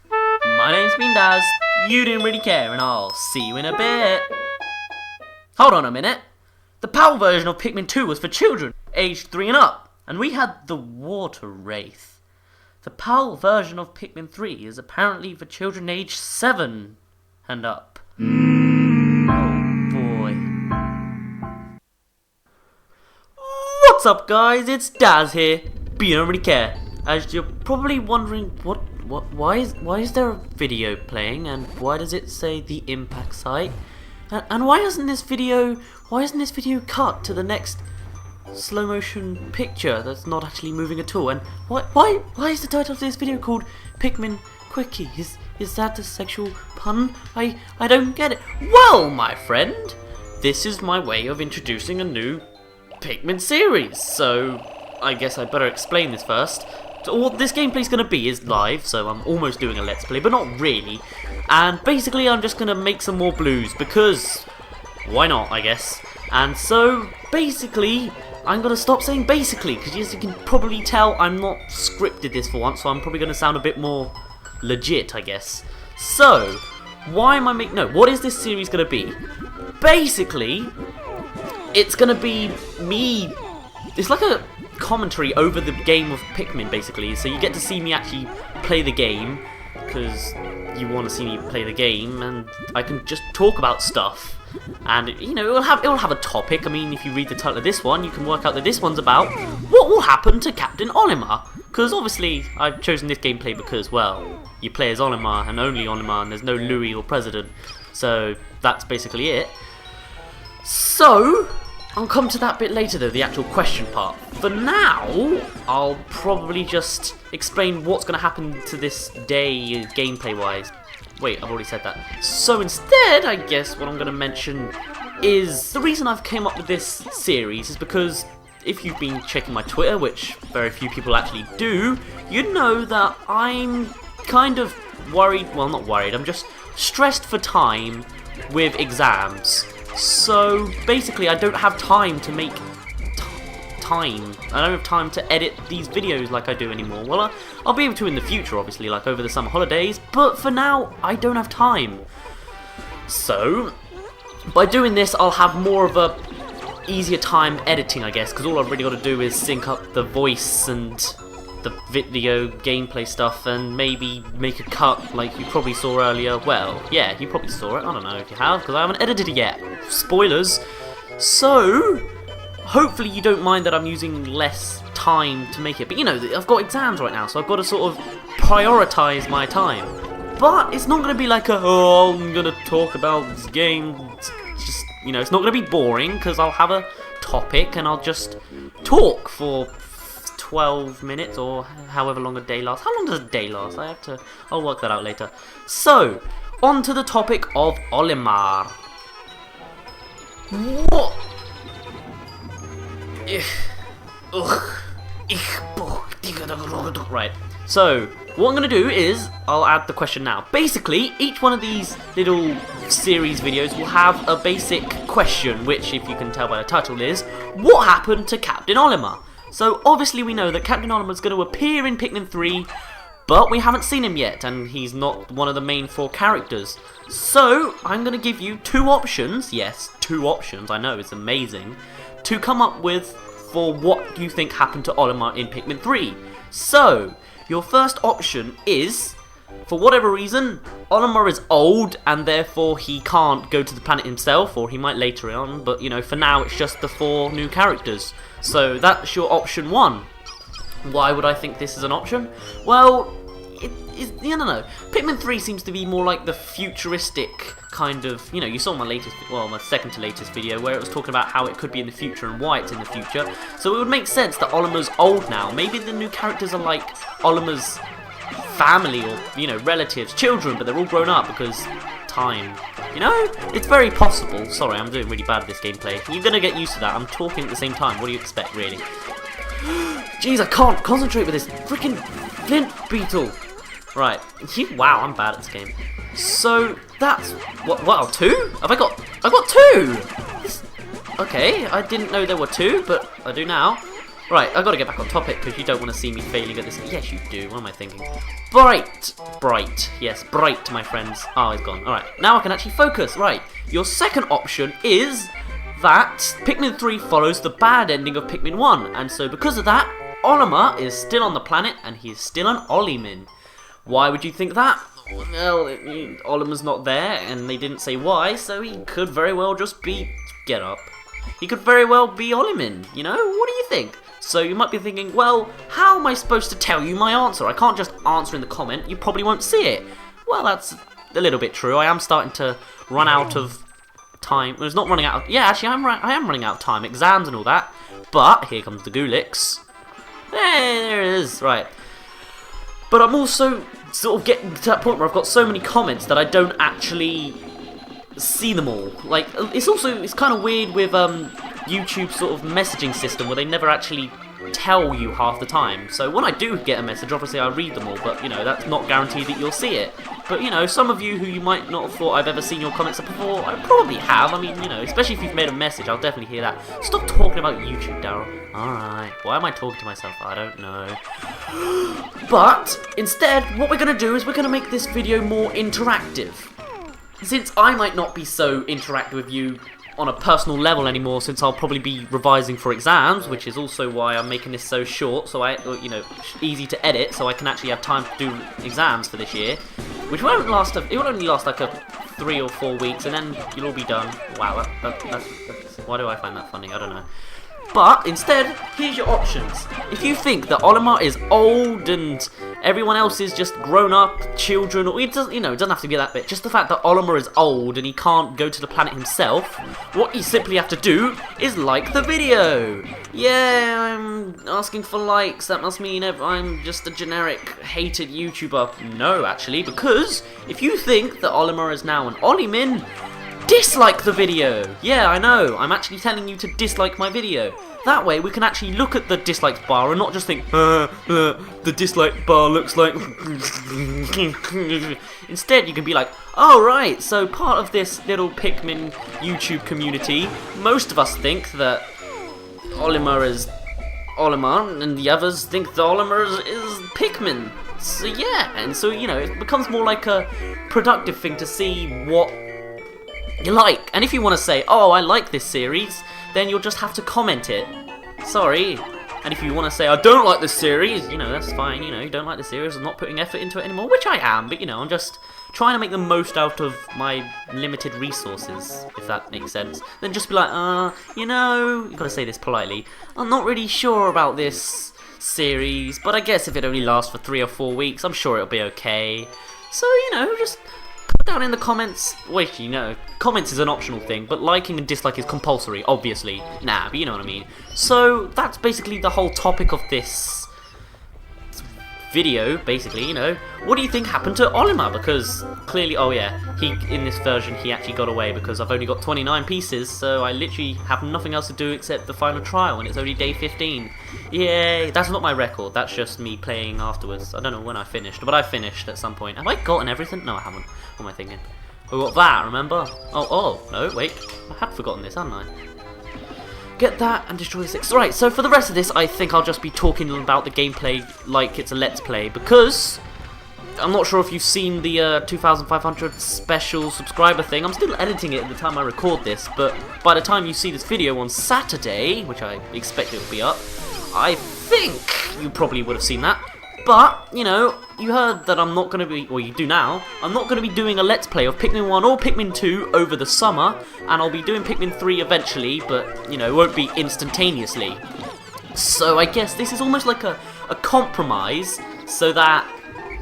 My name's been Dazz, you didn't really care, and I'll see you in a bit. Hold on a minute. The PAL version of Pikmin 2 was for children, aged 3 and up, and we had the Water Wraith. The PAL version of Pikmin 3 is apparently for children aged 7 and up. Oh boy. What's up guys, it's Dazz here, but you don't really care. As you're probably wondering, why is there a video playing and why does it say the impact site? And why isn't this video cut to the next slow motion picture that's not actually moving at all? And why is the title of this video called Pikmin Quickie? Is that a sexual pun? I don't get it. Well, my friend, this is my way of introducing a new Pikmin series, so I guess I better explain this first. So what this gameplay's gonna be is live, so I'm almost doing a let's play, but not really. And basically I'm just gonna make some more blues, because why not, I guess. And so basically I'm gonna stop saying basically, because as you can probably tell, I'm not scripted this for once, so I'm probably gonna sound a bit more legit, I guess. So, why am I making... No, what is this series gonna be? Basically, it's gonna be me... It's like a commentary over the game of Pikmin, basically. So you get to see me actually play the game, because you want to see me play the game, and I can just talk about stuff. And you know, it'll have a topic. I mean, if you read the title of this one, you can work out that this one's about what will happen to Captain Olimar. Because obviously, I've chosen this gameplay because, well, you play as Olimar and only Olimar, and there's no Louis or President. So that's basically it. So I'll come to that bit later, though, the actual question part. For now, I'll probably just explain what's going to happen to this day gameplay-wise. Wait, I've already said that. So instead, I guess what I'm going to mention is the reason I've came up with this series is because if you've been checking my Twitter, which very few people actually do, you'd know that I'm kind of worried, well not worried, I'm just stressed for time with exams. So basically I don't have time to make I don't have time to edit these videos like I do anymore. Well, I'll be able to in the future, obviously, like over the summer holidays, but for now, I don't have time. So, by doing this, I'll have more of a easier time editing, I guess, because all I've really got to do is sync up the voice and the video gameplay stuff and maybe make a cut like you probably saw earlier. Well, yeah, you probably saw it. I don't know if you have, because I haven't edited it yet. Spoilers. So, hopefully you don't mind that I'm using less time to make it. But you know, I've got exams right now, so I've got to sort of prioritise my time. But it's not going to be like oh, I'm going to talk about this game. It's just, you know, it's not going to be boring, because I'll have a topic and I'll just talk for 12 minutes or however long a day lasts. How long does a day last? I'll work that out later. So, on to the topic of Olimar. What? Right, so what I'm going to do is I'll add the question now. Basically, each one of these little series videos will have a basic question, which, if you can tell by the title, is what happened to Captain Olimar? So obviously we know that Captain Olimar is going to appear in Pikmin 3, but we haven't seen him yet, and he's not one of the main 4 characters. So I'm going to give you 2 options, yes, 2 options, I know, it's amazing, to come up with for what you think happened to Olimar in Pikmin 3. So, your first option is, for whatever reason, Olimar is old and therefore he can't go to the planet himself, or he might later on, but you know, for now it's just the 4 new characters. So that's your option 1. Why would I think this is an option? Well, I don't know. Pikmin 3 seems to be more like the futuristic kind of, you know, you saw my latest, well, my second to latest video where it was talking about how it could be in the future and why it's in the future. So it would make sense that Olimar's old now. Maybe the new characters are like Olimar's family or, you know, relatives, children, but they're all grown up because time. You know, it's very possible. Sorry, I'm doing really bad at this gameplay. You're gonna get used to that. I'm talking at the same time. What do you expect, really? Jeez, I can't concentrate with this freaking flint beetle. Right. Wow, I'm bad at this game. So that's what? Wow, 2? I got 2. Okay, I didn't know there were 2, but I do now. Right, I got to get back on topic because you don't want to see me failing at this. Yes, you do. What am I thinking? Bright. Yes, bright, my friends. Oh, he's gone. All right, now I can actually focus. Right, your second option is that Pikmin 3 follows the bad ending of Pikmin 1, and so because of that, Olimar is still on the planet and he's still an Olimin. Why would you think that? Well, Olimar's not there, and they didn't say why, so he could very well just be... Get up. He could very well be Olimin, you know? What do you think? So you might be thinking, well, how am I supposed to tell you my answer? I can't just answer in the comment, you probably won't see it. Well, that's a little bit true. I am starting to run out of time. Well, it's not running out of... Yeah, actually, I am running out of time. Exams and all that. But, here comes the Gulix. There it is. Right. But I'm also sort of getting to that point where I've got so many comments that I don't actually see them all. Like, it's kind of weird with YouTube's sort of messaging system where they never actually tell you half the time. So when I do get a message, obviously I read them all, but you know, that's not guaranteed that you'll see it. But you know, some of you who you might not have thought I've ever seen your comments before, I probably have. I mean, you know, especially if you've made a message, I'll definitely hear that. Stop talking about YouTube, Daryl. Alright, why am I talking to myself? I don't know. But instead, what we're going to do is we're going to make this video more interactive. Since I might not be so interactive with you on a personal level anymore, since I'll probably be revising for exams, which is also why I'm making this so short, so you know, easy to edit, so I can actually have time to do exams for this year, which won't last. It will only last like 3 or 4 weeks, and then you'll all be done. Wow, that's why do I find that funny? I don't know. But instead, here's your options. If you think that Olimar is old and everyone else is just grown up, children, or it doesn't, you know, it doesn't have to be that bit. Just the fact that Olimar is old and he can't go to the planet himself, what you simply have to do is like the video. Yeah, I'm asking for likes. That must mean I'm just a generic hated YouTuber. No, actually, because if you think that Olimar is now an Olimin, dislike the video. Yeah, I know, I'm actually telling you to dislike my video. That way we can actually look at the dislikes bar and not just think, the dislike bar looks like... Instead you can be like, oh right, so part of this little Pikmin YouTube community, most of us think that Olimar is Olimar, and the others think that Olimar is Pikmin. So yeah, and so, you know, it becomes more like a productive thing to see what you like. And if you want to say, oh, I like this series, then you'll just have to comment it. Sorry. And if you want to say, I don't like this series, you know, that's fine. You know, you don't like the series, I'm not putting effort into it anymore, which I am, but, you know, I'm just trying to make the most out of my limited resources, if that makes sense. Then just be like, you know, you gotta say this politely, I'm not really sure about this series, but I guess if it only lasts for 3 or 4 weeks, I'm sure it'll be okay. So, you know, just put down in the comments, wait, you know, comments is an optional thing, but liking and dislike is compulsory, obviously. Nah, but you know what I mean. So, that's basically the whole topic of this video, basically, you know. What do you think happened to Olimar? Because clearly, oh yeah, in this version he actually got away because I've only got 29 pieces, so I literally have nothing else to do except the final trial, and it's only day 15. Yay! That's not my record, that's just me playing afterwards. I don't know when I finished, but I finished at some point. Have I gotten everything? No, I haven't. What am I thinking? I got that, remember? Oh, no, wait. I had forgotten this, hadn't I? Get that and destroy the 6. Right, so for the rest of this, I think I'll just be talking about the gameplay like it's a Let's Play, because I'm not sure if you've seen the 2,500 special subscriber thing. I'm still editing it at the time I record this, but by the time you see this video on Saturday, which I expect it will be up, I think you probably would have seen that. But, you know, you heard that I'm not going to be, well you do now, I'm not going to be doing a Let's Play of Pikmin 1 or Pikmin 2 over the summer, and I'll be doing Pikmin 3 eventually, but, you know, it won't be instantaneously. So I guess this is almost like a compromise, so that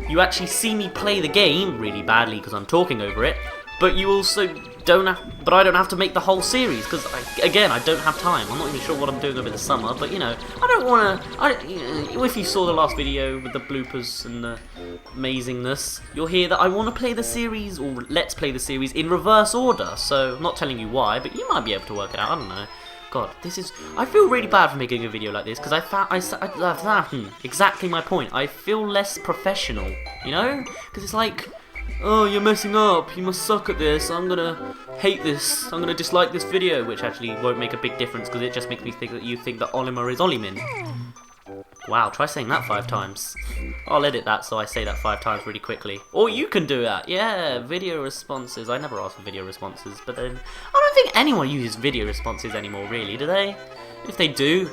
you actually see me play the game, really badly because I'm talking over it, but you also don't have, but I don't have to make the whole series, because, again, I don't have time. I'm not even sure what I'm doing over the summer, but, you know, I don't want to, if you saw the last video with the bloopers and the amazingness, you'll hear that I want to play the series, or let's play the series, in reverse order, so I'm not telling you why, but you might be able to work it out, I don't know. God, this is, I feel really bad for making a video like this, because I found, exactly my point, I feel less professional, you know, because it's like, oh, you're messing up, you must suck at this, I'm gonna hate this, I'm gonna dislike this video, which actually won't make a big difference because it just makes me think that you think that Olimar is Olimin. Wow, try saying that 5 times. I'll edit that so I say that 5 times really quickly. Or you can do that, yeah, video responses. I never ask for video responses, but then I don't think anyone uses video responses anymore, really, do they? If they do,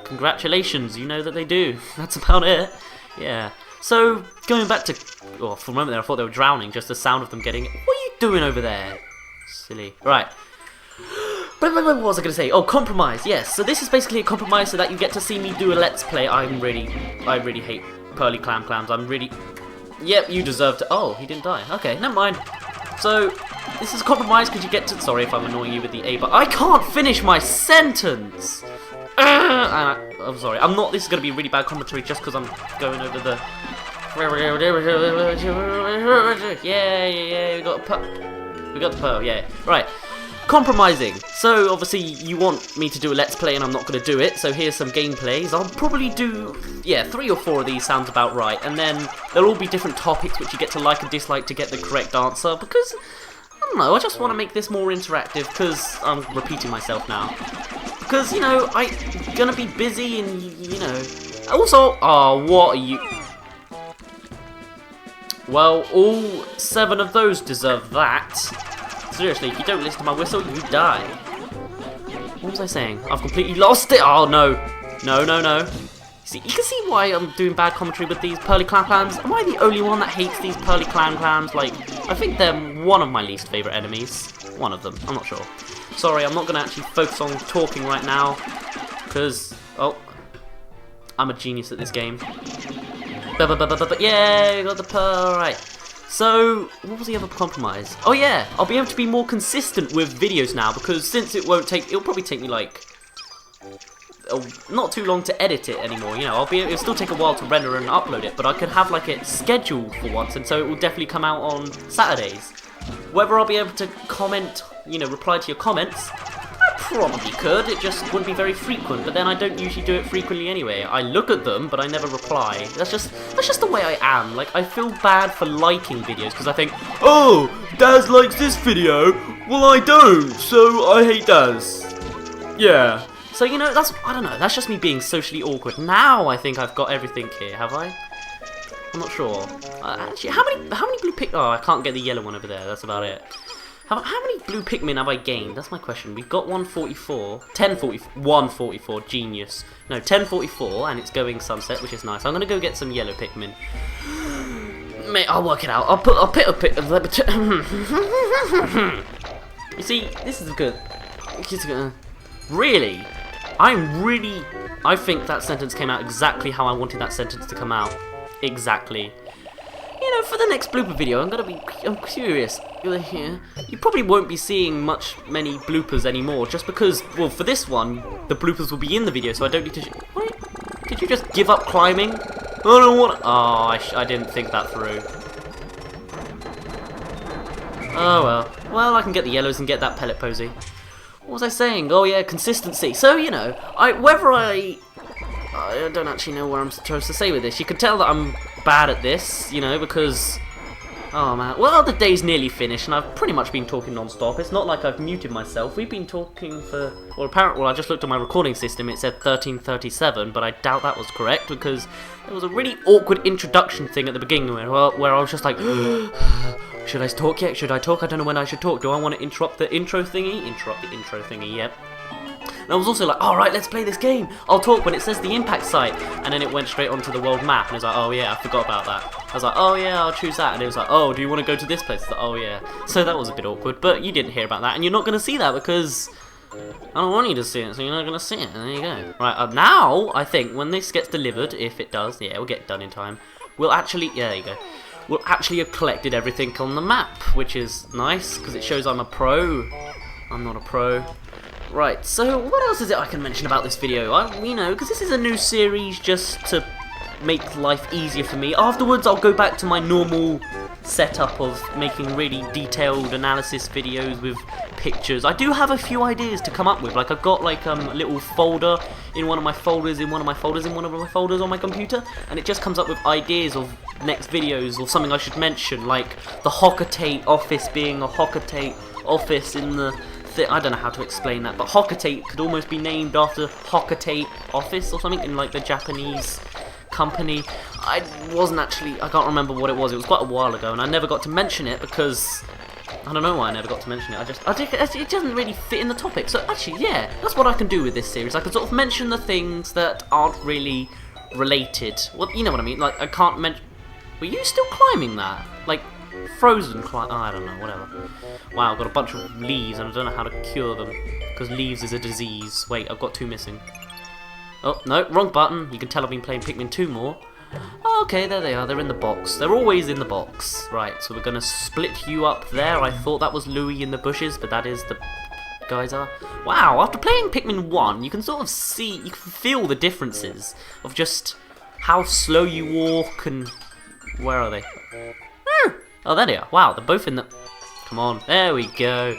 congratulations, you know that they do. That's about it, yeah. So, going back to, oh, for a moment there I thought they were drowning, just the sound of them getting, what are you doing over there? Silly. Right. What was I going to say? Oh, compromise, yes. So this is basically a compromise so that you get to see me do a Let's Play. I really hate Pearly Clams. I'm really, yep, you deserve to, oh, he didn't die. Okay, never mind. So, this is a compromise because you get to, sorry if I'm annoying you with the A, but I can't finish my sentence! I'm sorry, I'm not, this is going to be really bad commentary just because I'm going over the... Yeah, we got the pearl, yeah. Right, compromising. So, obviously, you want me to do a Let's Play and I'm not going to do it, so here's some gameplays. I'll probably do, yeah, 3 or 4 of these sounds about right, and then there'll all be different topics which you get to like and dislike to get the correct answer, because, I don't know, I just want to make this more interactive, because I'm repeating myself now. Because, you know, I'm gonna be busy and, you know... Also, oh, what are you... Well, all 7 of those deserve that. Seriously, if you don't listen to my whistle, you die. What was I saying? I've completely lost it! Oh, no. No. See, you can see why I'm doing bad commentary with these Pearly Clams. Am I the only one that hates these Pearly Clams? Like, I think they're one of my least favourite enemies. One of them, I'm not sure. Sorry, I'm not going to actually focus on talking right now, because, oh, I'm a genius at this game. Yeah, got the pearl, right. So, what was the other compromise? Oh yeah, I'll be able to be more consistent with videos now, because since it'll probably take me like, not too long to edit it anymore, you know, it'll still take a while to render and upload it, but I could have like it scheduled for once, and so it will definitely come out on Saturdays. Whether I'll be able to comment, you know, reply to your comments, I probably could. It just wouldn't be very frequent, but then I don't usually do it frequently anyway. I look at them, but I never reply. That's just the way I am. Like, I feel bad for liking videos, because I think, oh, Dazz likes this video, well I don't, so I hate Dazz. Yeah. So, you know, I don't know, that's just me being socially awkward. Now I think I've got everything here, have I? I'm not sure. Actually, how many blue Pikmin? Oh, I can't get the yellow one over there, that's about it. How many blue Pikmin have I gained? That's my question. We've got 144, genius. No, 1044, and it's going sunset, which is nice. I'm gonna go get some yellow Pikmin. Mate, I'll work it out. I'll put a pick. You see, this is good. Really? I think that sentence came out exactly how I wanted that sentence to come out. Exactly. You know, for the next blooper video, I'm curious. You probably won't be seeing many bloopers anymore, just because, well, for this one, the bloopers will be in the video, so I don't need to. Wait, did you just give up climbing? I don't want. Oh, I didn't think that through. Oh well. Well, I can get the yellows and get that pellet posy. What was I saying? Oh yeah, consistency. So, you know, I don't actually know what I'm supposed to say with this. You can tell that I'm bad at this, you know, because, oh man, well, the day's nearly finished and I've pretty much been talking non-stop. It's not like I've muted myself. We've been talking for, well, apparently, I just looked at my recording system. It said 13:37, but I doubt that was correct because there was a really awkward introduction thing at the beginning where I was just like, should I talk yet? Should I talk? I don't know when I should talk. Do I want to interrupt the intro thingy? Interrupt the intro thingy, yep. And I was also like, alright, let's play this game. I'll talk when it says the impact site. And then it went straight onto the world map. And it was like, oh yeah, I forgot about that. I was like, oh yeah, I'll choose that. And it was like, oh, do you want to go to this place? I was like, oh yeah. So that was a bit awkward. But you didn't hear about that. And you're not going to see that because I don't want you to see it. So you're not going to see it. There you go. Right, now, I think, when this gets delivered, if it does, yeah, it'll get done in time. We'll actually, yeah, there you go. We'll actually have collected everything on the map. Which is nice, because it shows I'm a pro. I'm not a pro. Right, so what else is it I can mention about this video? You know, because this is a new series just to make life easier for me. Afterwards, I'll go back to my normal setup of making really detailed analysis videos with pictures. I do have a few ideas to come up with. Like, I've got like a little folder in one of my folders, on my computer, and it just comes up with ideas of next videos or something I should mention, like the Hockatate office being a Hockatate office in the... I don't know how to explain that, but Hockatate could almost be named after Hockatate office or something in like the Japanese company. I can't remember what it was. It was quite a while ago, and I never got to mention it because I don't know why I never got to mention it. It doesn't really fit in the topic. So actually, yeah, that's what I can do with this series. I can sort of mention the things that aren't really related. Well, you know what I mean. Like, I can't mention. Were you still climbing that? Like, frozen climb? Oh, I don't know, whatever. Wow, I've got a bunch of leaves and I don't know how to cure them. Because leaves is a disease. Wait, I've got 2 missing. Oh, no, wrong button. You can tell I've been playing Pikmin 2 more. Oh, okay, there they are. They're in the box. They're always in the box. Right, so we're going to split you up there. I thought that was Louie in the bushes, but that is the geyser. Wow, after playing Pikmin 1, you can sort of see, you can feel the differences of just how slow you walk and... Where are they? Oh, there they are. Wow, they're both in the... Come on, there we go.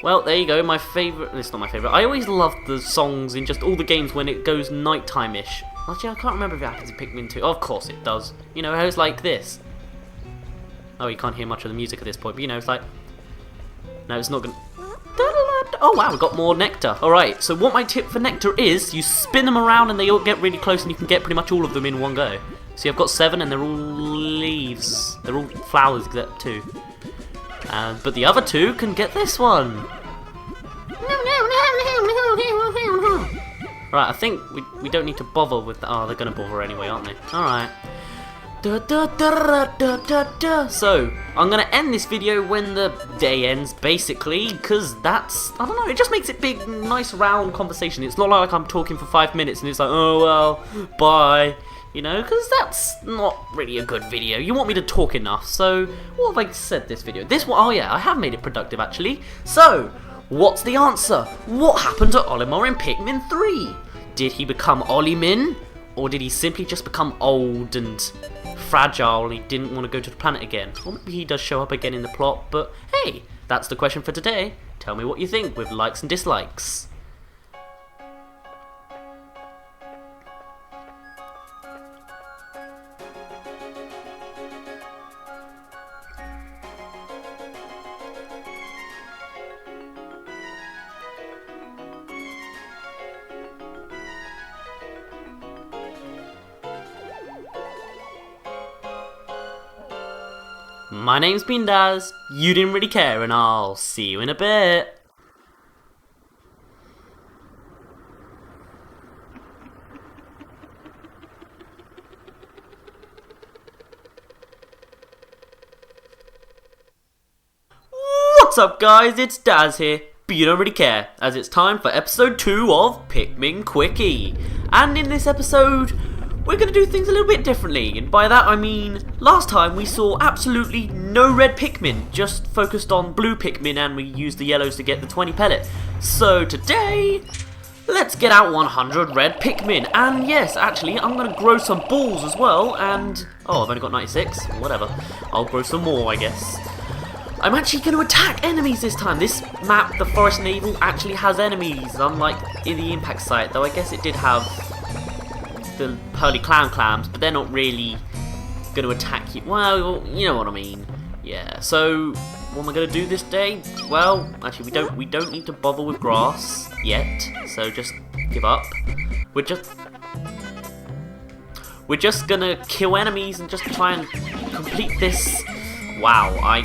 Well, there you go, my favourite... It's not my favourite. I always love the songs in just all the games when it goes nighttime-ish. Actually, I can't remember if it happens in Pikmin 2. Oh, of course it does. You know, how it's like this. Oh, you can't hear much of the music at this point, but you know, it's like... No, it's not gonna... Oh wow, we got more nectar. Alright, so what my tip for nectar is, you spin them around and they all get really close and you can get pretty much all of them in one go. See, I've got 7 and they're all leaves. They're all flowers except 2. But the other 2 can get this one. Right, I think we don't need to bother with that. Oh, they're going to bother anyway, aren't they? Alright. So, I'm going to end this video when the day ends, basically, because that's, I don't know, it just makes it big, nice, round conversation. It's not like I'm talking for 5 minutes and it's like, oh, well, bye. You know, because that's not really a good video. You want me to talk enough, so what have I said this video? This one, oh yeah, I have made it productive, actually. So, what's the answer? What happened to Olimar in Pikmin 3? Did he become Olimin? Or did he simply just become old and fragile and he didn't want to go to the planet again. Or maybe he does show up again in the plot, but hey, that's the question for today. Tell me what you think with likes and dislikes. My name's been Dazz, you didn't really care, and I'll see you in a bit. What's up guys, it's Dazz here, but you don't really care, as it's time for episode 2 of Pikmin Quickie. And in this episode, we're going to do things a little bit differently, and by that I mean, last time we saw absolutely no red Pikmin, just focused on blue Pikmin and we used the yellows to get the 20 pellet. So today, let's get out 100 red Pikmin, and yes, actually, I'm going to grow some balls as well, and, oh, I've only got 96, whatever, I'll grow some more I guess. I'm actually going to attack enemies this time. This map, the Forest Navel, actually has enemies, unlike in the impact site, though I guess it did have the pearly clown clams, but they're not really going to attack you. Well, you know what I mean. Yeah, so what am I going to do this day? Well, actually we don't need to bother with grass yet, so just give up. We're just going to kill enemies and just try and complete this. Wow, I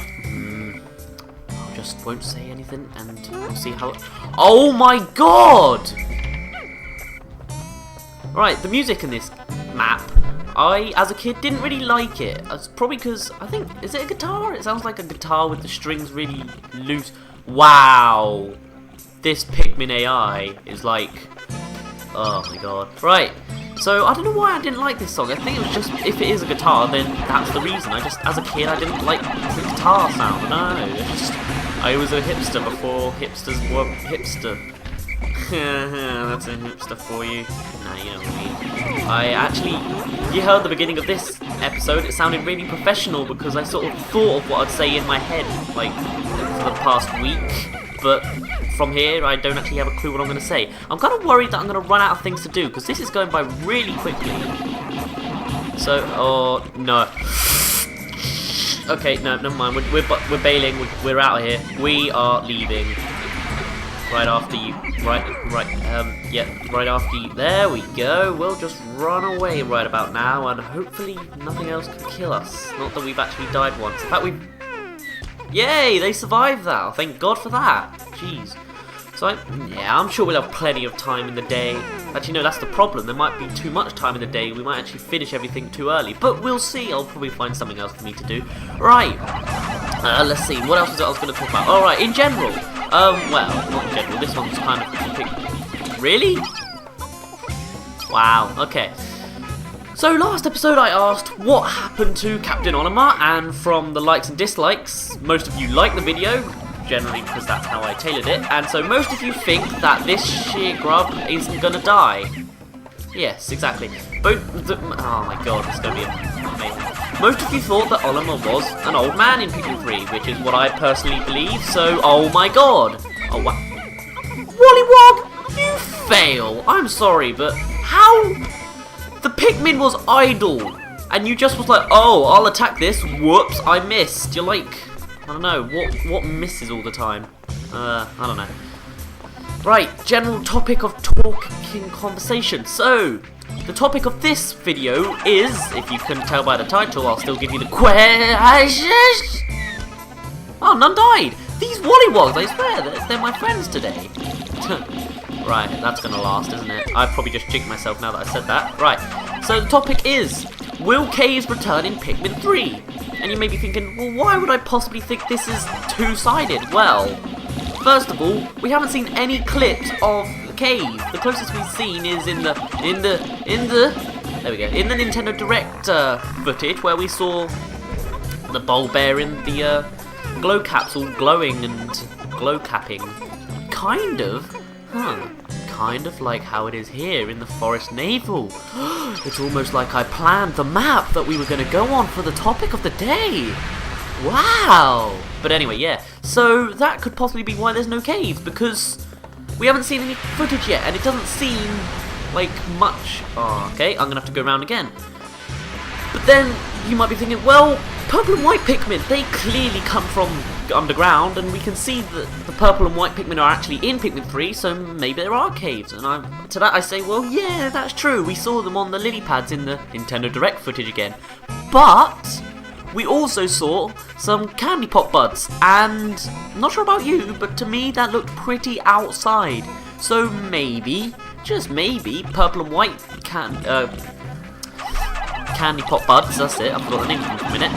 just won't say anything and we'll see how. Oh my god! Right, the music in this map, I, as a kid, didn't really like it. It's probably because, I think, is it a guitar? It sounds like a guitar with the strings really loose. Wow! This Pikmin AI is like, oh my god. Right, so I don't know why I didn't like this song. I think it was just, if it is a guitar, then that's the reason. I just, as a kid, I didn't like the guitar sound. No, I was a hipster before hipsters were hipster. That's a hipster for you. Nah, you know what I mean. I actually, you heard the beginning of this episode, it sounded really professional because I sort of thought of what I'd say in my head, like, for the past week. But from here, I don't actually have a clue what I'm going to say. I'm kind of worried that I'm going to run out of things to do because this is going by really quickly. So, oh, no. Okay, no, never mind. We're bailing. We're out of here. We are leaving. Right after you, right after you, there we go, we'll just run away right about now, and hopefully nothing else can kill us, not that we've actually died once, in fact yay, they survived that, thank god for that, jeez. So yeah, I'm sure we'll have plenty of time in the day. Actually no, that's the problem, there might be too much time in the day, we might actually finish everything too early, but we'll see, I'll probably find something else for me to do. Right, let's see, what else was I was going to talk about? Alright, in general, well, not in general, this one's kind of... Really? Wow, okay. So last episode I asked what happened to Captain Olimar, and from the likes and dislikes, most of you liked the video, generally because that's how I tailored it, and so most of you think that this sheer grub isn't gonna die. Yes, exactly. Oh my god, it's gonna be amazing. Most of you thought that Olimar was an old man in Pikmin 3, which is what I personally believe, so oh my god! Oh wow. Wollywog, you fail! I'm sorry, but how? The Pikmin was idle, and you just was like, oh, I'll attack this, whoops, I missed. You're like, I don't know, what misses all the time? I don't know. Right, general topic of talking conversation. So, the topic of this video is, if you can tell by the title, I'll still give you the question. Oh, none died. These Wollywogs, I swear, they're my friends today. Right, that's gonna last, isn't it? I've probably just jinxed myself now that I said that. Right, so the topic is, will caves return in Pikmin 3? And you may be thinking, well, why would I possibly think this is two-sided? Well, first of all, we haven't seen any clips of the cave. The closest we've seen is in the Nintendo Direct footage where we saw the Bulbear in the glow capsule glowing and glow capping. Kind of. kind of like how it is here in the Forest Navel. It's almost like I planned the map that we were going to go on for the topic of the day. Wow! But anyway, yeah, so that could possibly be why there's no caves, because we haven't seen any footage yet, and it doesn't seem like much. Oh, okay, I'm going to have to go around again. But then, you might be thinking, well, purple and white Pikmin, they clearly come from underground, and we can see that the purple and white Pikmin are actually in Pikmin 3, so maybe there are caves. And to that I say, well, yeah, that's true. We saw them on the lily pads in the Nintendo Direct footage again. But we also saw some candy pop buds, and I'm not sure about you, but to me that looked pretty outside. So maybe, just maybe, purple and white candy pop buds, that's it, I forgot the name for a minute.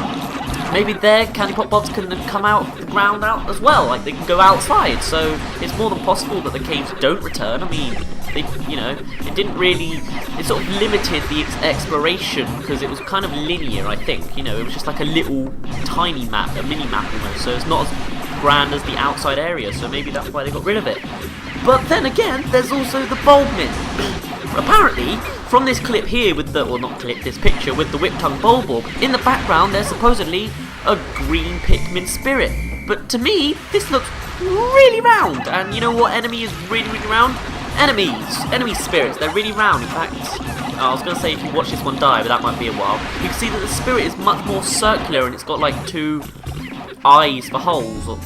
Maybe their candy pop buds can come out the ground out as well, like they can go outside, so it's more than possible that the caves don't return. I mean, they, you know, it didn't really, it sort of limited the exploration because it was kind of linear, I think, you know, it was just like a little tiny map, a mini map almost, so it's not as grand as the outside area, so maybe that's why they got rid of it. But then again, there's also the Bulbmin. Apparently, from this clip here with the, well not clip, this picture with the Whip-Tongue Bulborb, in the background there's supposedly a green Pikmin spirit. But to me, this looks really round, and you know what enemy is really, really round? Enemy spirits, they're really round. In fact, I was going to say if you watch this one die, but that might be a while. You can see that the spirit is much more circular, and it's got like 2 eyes for holes, or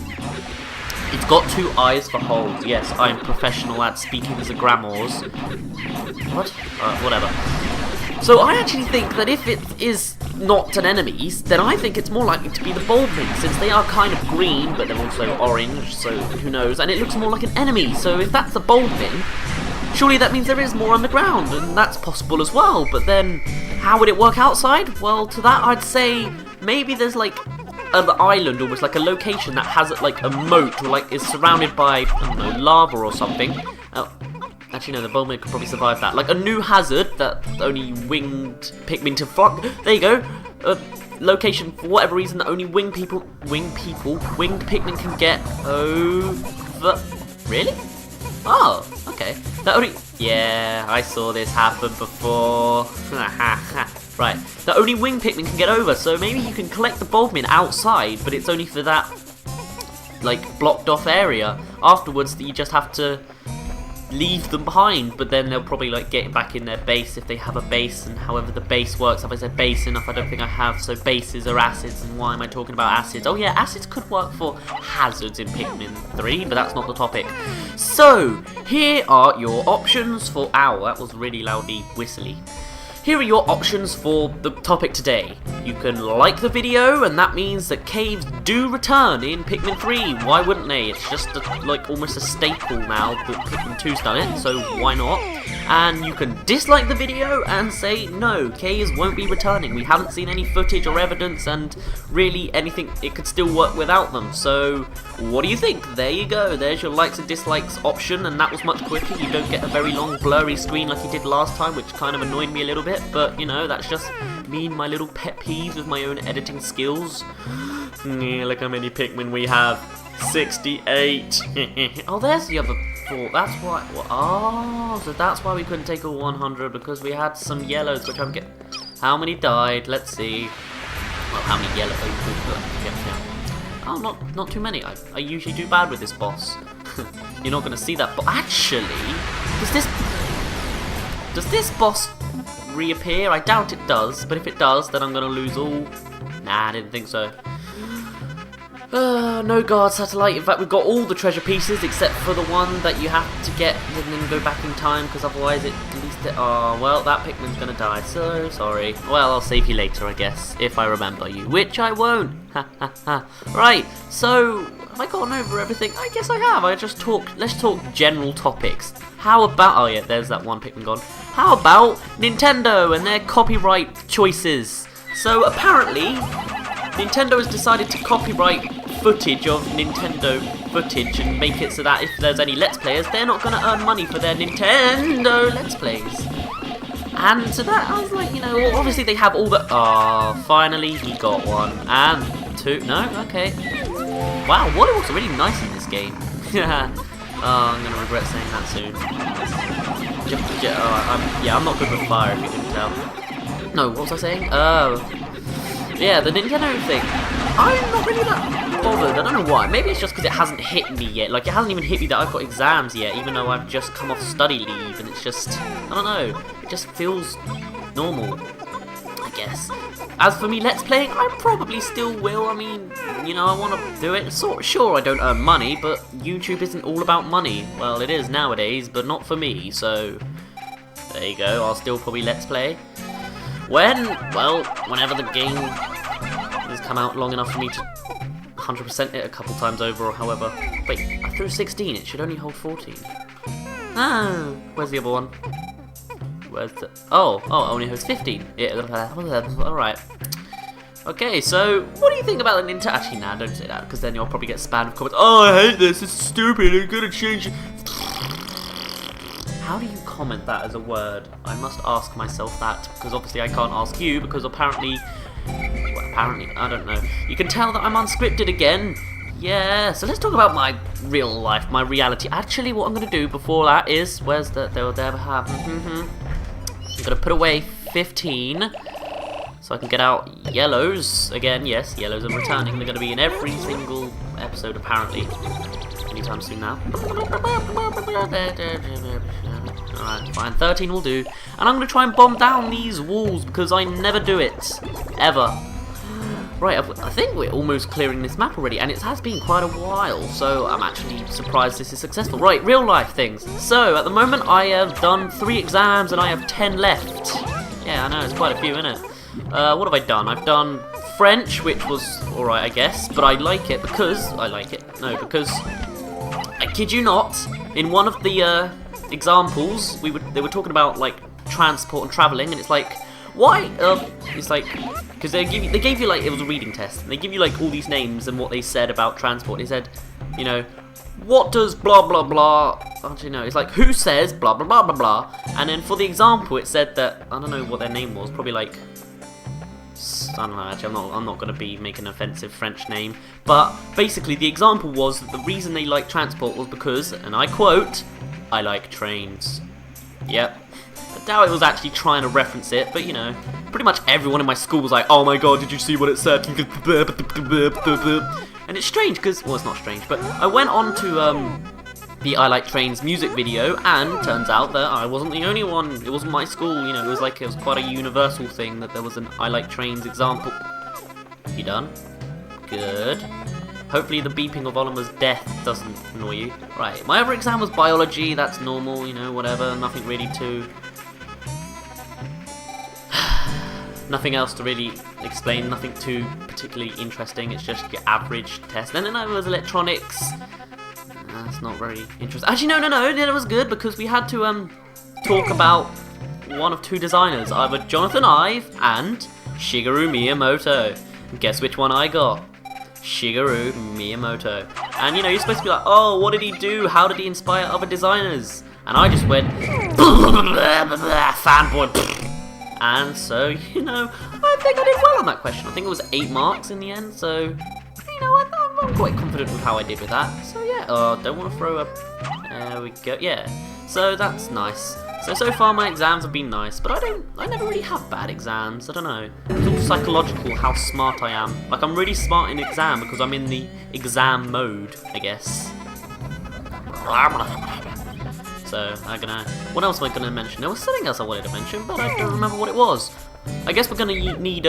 it's got 2 eyes for holes. Yes, I'm professional at speaking as a grammars. What? Whatever. So I actually think that if it is not an enemies, then I think it's more likely to be the Bulbmin, since they are kind of green, but they're also orange, so who knows, and it looks more like an enemy, so if that's the Bulbmin, surely that means there is more underground, and that's possible as well, but then, how would it work outside? Well, to that I'd say, maybe there's like an island, almost like a location that has like a moat, or like is surrounded by, I don't know, lava or something. Actually, no, the Bulbmin could probably survive that. Like a new hazard that only winged Pikmin to fuck. There you go. A location for whatever reason that only winged Pikmin can get over. Really? Oh, okay. That only. Yeah, I saw this happen before. Right. That only winged Pikmin can get over. So maybe you can collect the Bulbmin outside, but it's only for that, like, blocked off area. Afterwards, you just have to leave them behind, but then they'll probably like get back in their base if they have a base, and however the base works. Have I said base enough? I don't think I have. So bases are acids, and why am I talking about acids? Oh yeah, acids could work for hazards in Pikmin 3, but that's not the topic. So here are your options for, ow, that was really loudly whistly. Here are your options for the topic today. You can like the video, and that means that caves do return in Pikmin 3. Why wouldn't they? It's just like almost a staple now that Pikmin 2's done it, so why not? And you can dislike the video and say, no, caves won't be returning. We haven't seen any footage or evidence, and really anything, it could still work without them. So what do you think? There you go. There's your likes and dislikes option, and that was much quicker. You don't get a very long blurry screen like you did last time, which kind of annoyed me a little bit. But, you know, that's just me and my little pet peeves with my own editing skills. Yeah, look how many Pikmin we have. 68. Oh, there's the other 4. That's why. Well, oh, so that's why we couldn't take all 100, because we had some yellows, which I'm getting. How many died? Let's see. Well, how many yellows? Oh, not too many. I usually do bad with this boss. You're not going to see that. But actually, does this boss reappear? I doubt it does, but if it does, then I'm gonna lose all. Nah, I didn't think so. No guard satellite. In fact, we've got all the treasure pieces except for the one that you have to get and then go back in time, because otherwise it at least it. Oh well, that Pikmin's gonna die. So sorry. Well, I'll save you later, I guess, if I remember you, which I won't. Ha ha ha. Right. So have I gone over everything? I guess I have. Let's talk general topics. How about? Oh yeah, there's that one Pikmin gone. How about Nintendo and their copyright choices? So apparently, Nintendo has decided to copyright footage of Nintendo footage and make it so that if there's any Let's Players, they're not going to earn money for their Nintendo Let's Plays. And to that, I was like, you know, obviously they have all the. Oh, finally he got one. And 2. No? Okay. Wow, water looks really nice in this game. Oh, I'm gonna regret saying that soon. I'm not good with fire, if you can tell. No, what was I saying? Yeah, the Nintendo thing. I'm not really that bothered. I don't know why. Maybe it's just because it hasn't hit me yet. Like, it hasn't even hit me that I've got exams yet, even though I've just come off study leave, and it's just, I don't know. It just feels normal, I guess. As for me Let's Playing, I probably still will. I mean, you know, I want to do it. Sure, I don't earn money, but YouTube isn't all about money. Well, it is nowadays, but not for me, so there you go. I'll still probably Let's Play. Whenever the game has come out long enough for me to 100% it a couple times over, or however. Wait, I threw 16, it should only hold 14. Ah, where's the other one? Where's the... Oh, it only holds 15. Yeah, alright. Okay, so, what do you think about the Nintendo... Actually, nah, don't say that, because then you'll probably get spammed with comments. Oh, I hate this, it's stupid, I'm gonna change it. How do you comment that as a word? I must ask myself that, because obviously I can't ask you, because apparently, I don't know. You can tell that I'm unscripted again. Yeah, so let's talk about my real life, my reality. Actually, what I'm going to do before that is, where's the, they'll never have, I'm going to put away 15, so I can get out yellows. Again, yes, yellows are returning. They're going to be in every single episode, apparently. Anytime soon now. Alright, fine. 13 will do. And I'm going to try and bomb down these walls because I never do it. Ever. Right, I think we're almost clearing this map already, and it has been quite a while, so I'm actually surprised this is successful. Right, real life things. So, at the moment I have done 3 exams and I have 10 left. Yeah, I know, it's quite a few, isn't it? What have I done? I've done French, which was alright, I guess, but I like it because... because... I kid you not, in one of the examples, they were talking about, like, transport and travelling, and it's like, why? It's like, because they gave you, like, it was a reading test, and they give you, like, all these names and what they said about transport. They said, you know, what does blah blah blah, actually no, it's like, who says blah blah blah blah blah, and then for the example it said that, I don't know what their name was, probably like, I don't know, actually I'm not going to be making an offensive French name, but basically the example was that the reason they like transport was because, and I quote, I like trains. Yep. I doubt it was actually trying to reference it, but you know, pretty much everyone in my school was like, oh my god, did you see what it said? And it's strange because, well, it's not strange, but I went on to the I Like Trains music video, and turns out that I wasn't the only one. It wasn't my school, you know, it was quite a universal thing that there was an I Like Trains example. You done? Good. Hopefully the beeping of Oliver's death doesn't annoy you. Right, my other exam was biology, that's normal, you know, whatever, nothing really too... Nothing else to really explain, nothing too particularly interesting, it's just your average test. And then there was electronics. That's not very interesting. Actually, no, it was good because we had to talk about one of 2 designers, either Jonathan Ive and Shigeru Miyamoto. And guess which one I got? Shigeru Miyamoto. And you know, you're supposed to be like, oh, what did he do? How did he inspire other designers? And I just went, fanboy. And so, you know, I think I did well on that question. I think it was 8 marks in the end, so, you know, I'm quite confident with how I did with that. So yeah, don't want to throw up. There we go, yeah. So that's nice. So far my exams have been nice, but I never really have bad exams, I don't know. It's all psychological how smart I am. Like, I'm really smart in exam because I'm in the exam mode, I guess. So, I don't know. What else am I going to mention? There was something else I wanted to mention, but I don't remember what it was. I guess we're going to need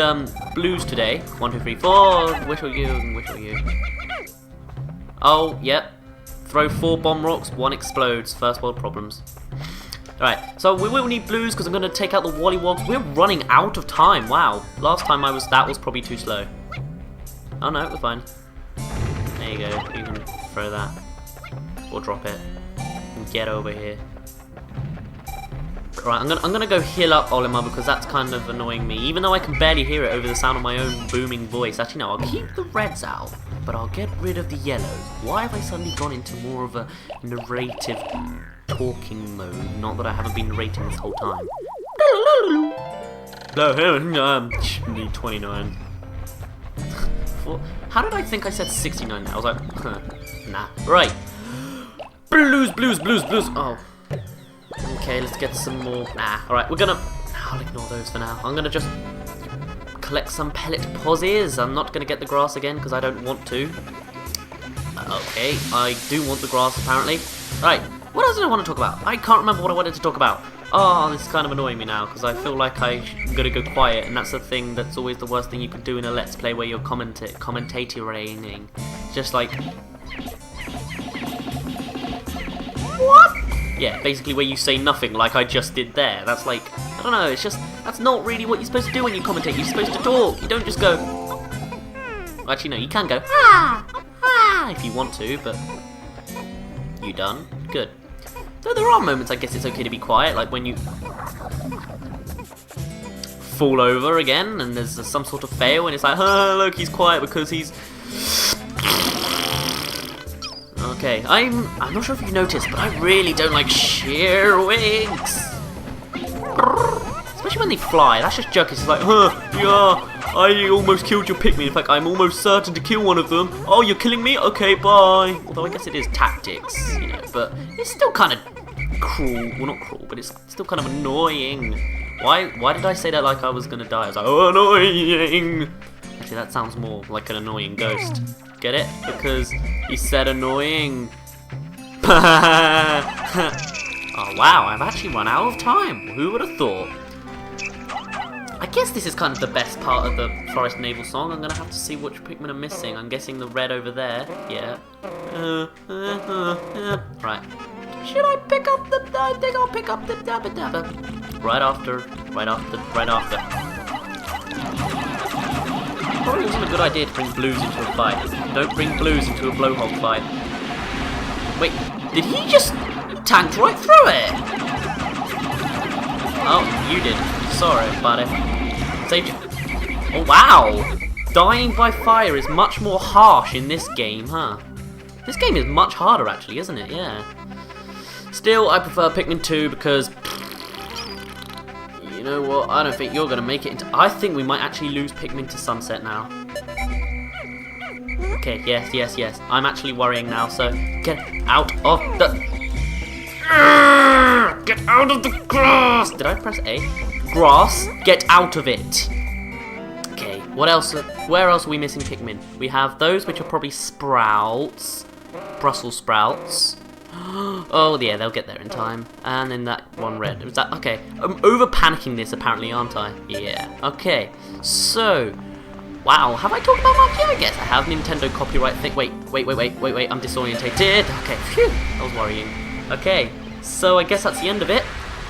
blues today. 1, 2, 3, 4. Which are you and which are you? Oh, yep. Throw 4 bomb rocks, 1 explodes. First world problems. Alright, so we will need blues because I'm going to take out the Wollywogs. We're running out of time. Wow. Last time that was probably too slow. Oh no, we're fine. There you go. You can throw that. Or drop it. Get over here. Right, I'm gonna go heal up Olimar because that's kind of annoying me. Even though I can barely hear it over the sound of my own booming voice. Actually, no, I'll keep the reds out, but I'll get rid of the yellows. Why have I suddenly gone into more of a narrative talking mode? Not that I haven't been narrating this whole time. Need 29. How did I think I said 69 now? I was like, nah. Right. Blues, blues, blues, blues. Oh. Okay, let's get some more. Nah, alright, I'll ignore those for now. I'm gonna just collect some pellet posies. I'm not gonna get the grass again because I don't want to. Okay, I do want the grass apparently. Right, what else did I want to talk about? I can't remember what I wanted to talk about. Oh, this is kind of annoying me now because I feel like I'm gonna go quiet, and that's the thing that's always the worst thing you can do in a Let's Play where you're commentating. Just like... What? Yeah, basically where you say nothing like I just did there. That's like, I don't know, it's just, that's not really what you're supposed to do when you commentate. You're supposed to talk. You don't just go... Well, actually, no, you can go, if you want to, but... You done? Good. Though there are moments I guess it's okay to be quiet, like when you fall over again and there's some sort of fail and it's like, look, he's quiet because he's... Okay, I'm not sure if you noticed, but I really don't like sheer wings. Especially when they fly, that's just jerky. It's like, yeah, I almost killed your Pikmin. In fact, I'm almost certain to kill one of them. Oh, you're killing me? Okay, bye. Although I guess it is tactics, you know, but it's still kind of cruel. Well, not cruel, but it's still kind of annoying. Why did I say that like I was gonna die? I was like, oh, annoying. Actually, that sounds more like an annoying ghost. Get it? Because he said annoying. Oh, wow, I've actually run out of time. Who would have thought? I guess this is kind of the best part of the Forest Naval song. I'm going to have to see which Pikmin are missing. I'm guessing the red over there. Yeah. Right. Should I pick up the... I think I'll pick up the Dabba Dabba. Right after. Probably wasn't a good idea to bring blues into a fight. Don't bring blues into a blowhog fight. Wait, did he just tank right through it? Oh, you did. Sorry, buddy. Saved you. Oh, wow! Dying by fire is much more harsh in this game, huh? This game is much harder, actually, isn't it? Yeah. Still, I prefer Pikmin 2 because... You know what? I don't think you're going to make it into... I think we might actually lose Pikmin to Sunset now. Okay, yes. I'm actually worrying now, so get out of the... Get out of the grass! Did I press A? Grass, get out of it! Okay, what else? Where else are we missing Pikmin? We have those which are probably sprouts. Brussels sprouts. Oh, yeah, they'll get there in time. And then that one red. Was that... Okay, I'm over-panicking this, apparently, aren't I? Yeah. Okay, so... Wow, have I talked about much? Yeah, I guess I have Nintendo copyright thing. Wait, I'm disorientated. Okay, phew, that was worrying. Okay, so I guess that's the end of it.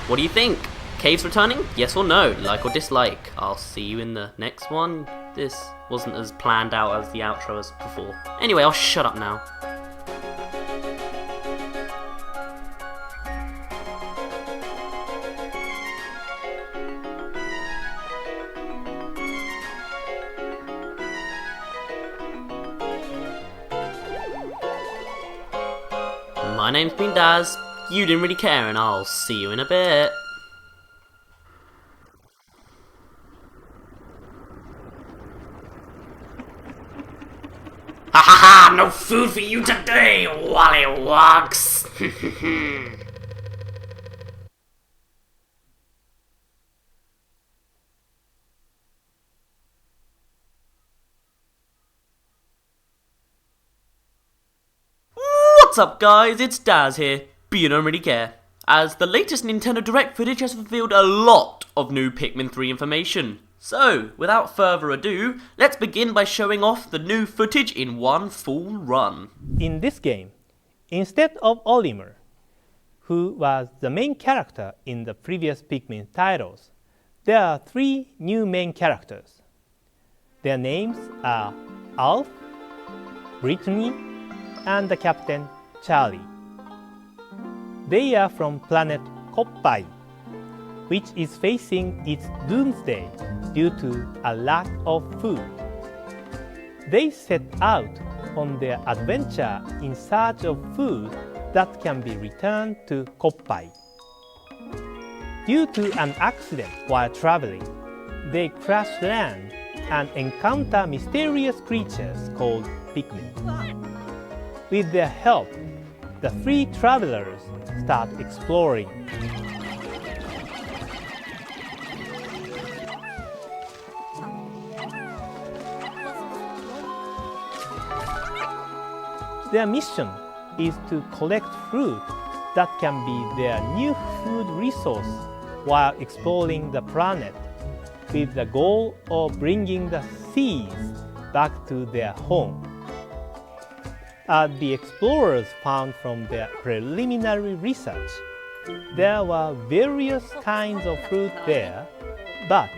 What do you think? Caves returning? Yes or no? Like or dislike? I'll see you in the next one. This wasn't as planned out as the outro as before. Anyway, I'll shut up now. My name's been Dazz, you didn't really care, and I'll see you in a bit. Ha ha ha! No food for you today, Wallywogs! What's up, guys? It's Dazz here, but you don't really care, as the latest Nintendo Direct footage has revealed a lot of new Pikmin 3 information. So, without further ado, let's begin by showing off the new footage in one full run. In this game, instead of Olimar, who was the main character in the previous Pikmin titles, there are 3 new main characters. Their names are Alf, Brittany, and the Captain Charlie. They are from planet Koppai, which is facing its doomsday due to a lack of food. They set out on their adventure in search of food that can be returned to Koppai. Due to an accident while traveling, they crash land and encounter mysterious creatures called Pikmin. With their help, the three travelers start exploring. Their mission is to collect fruit that can be their new food resource while exploring the planet, with the goal of bringing the seeds back to their home. As the explorers found from their preliminary research, there were various kinds of fruit there, but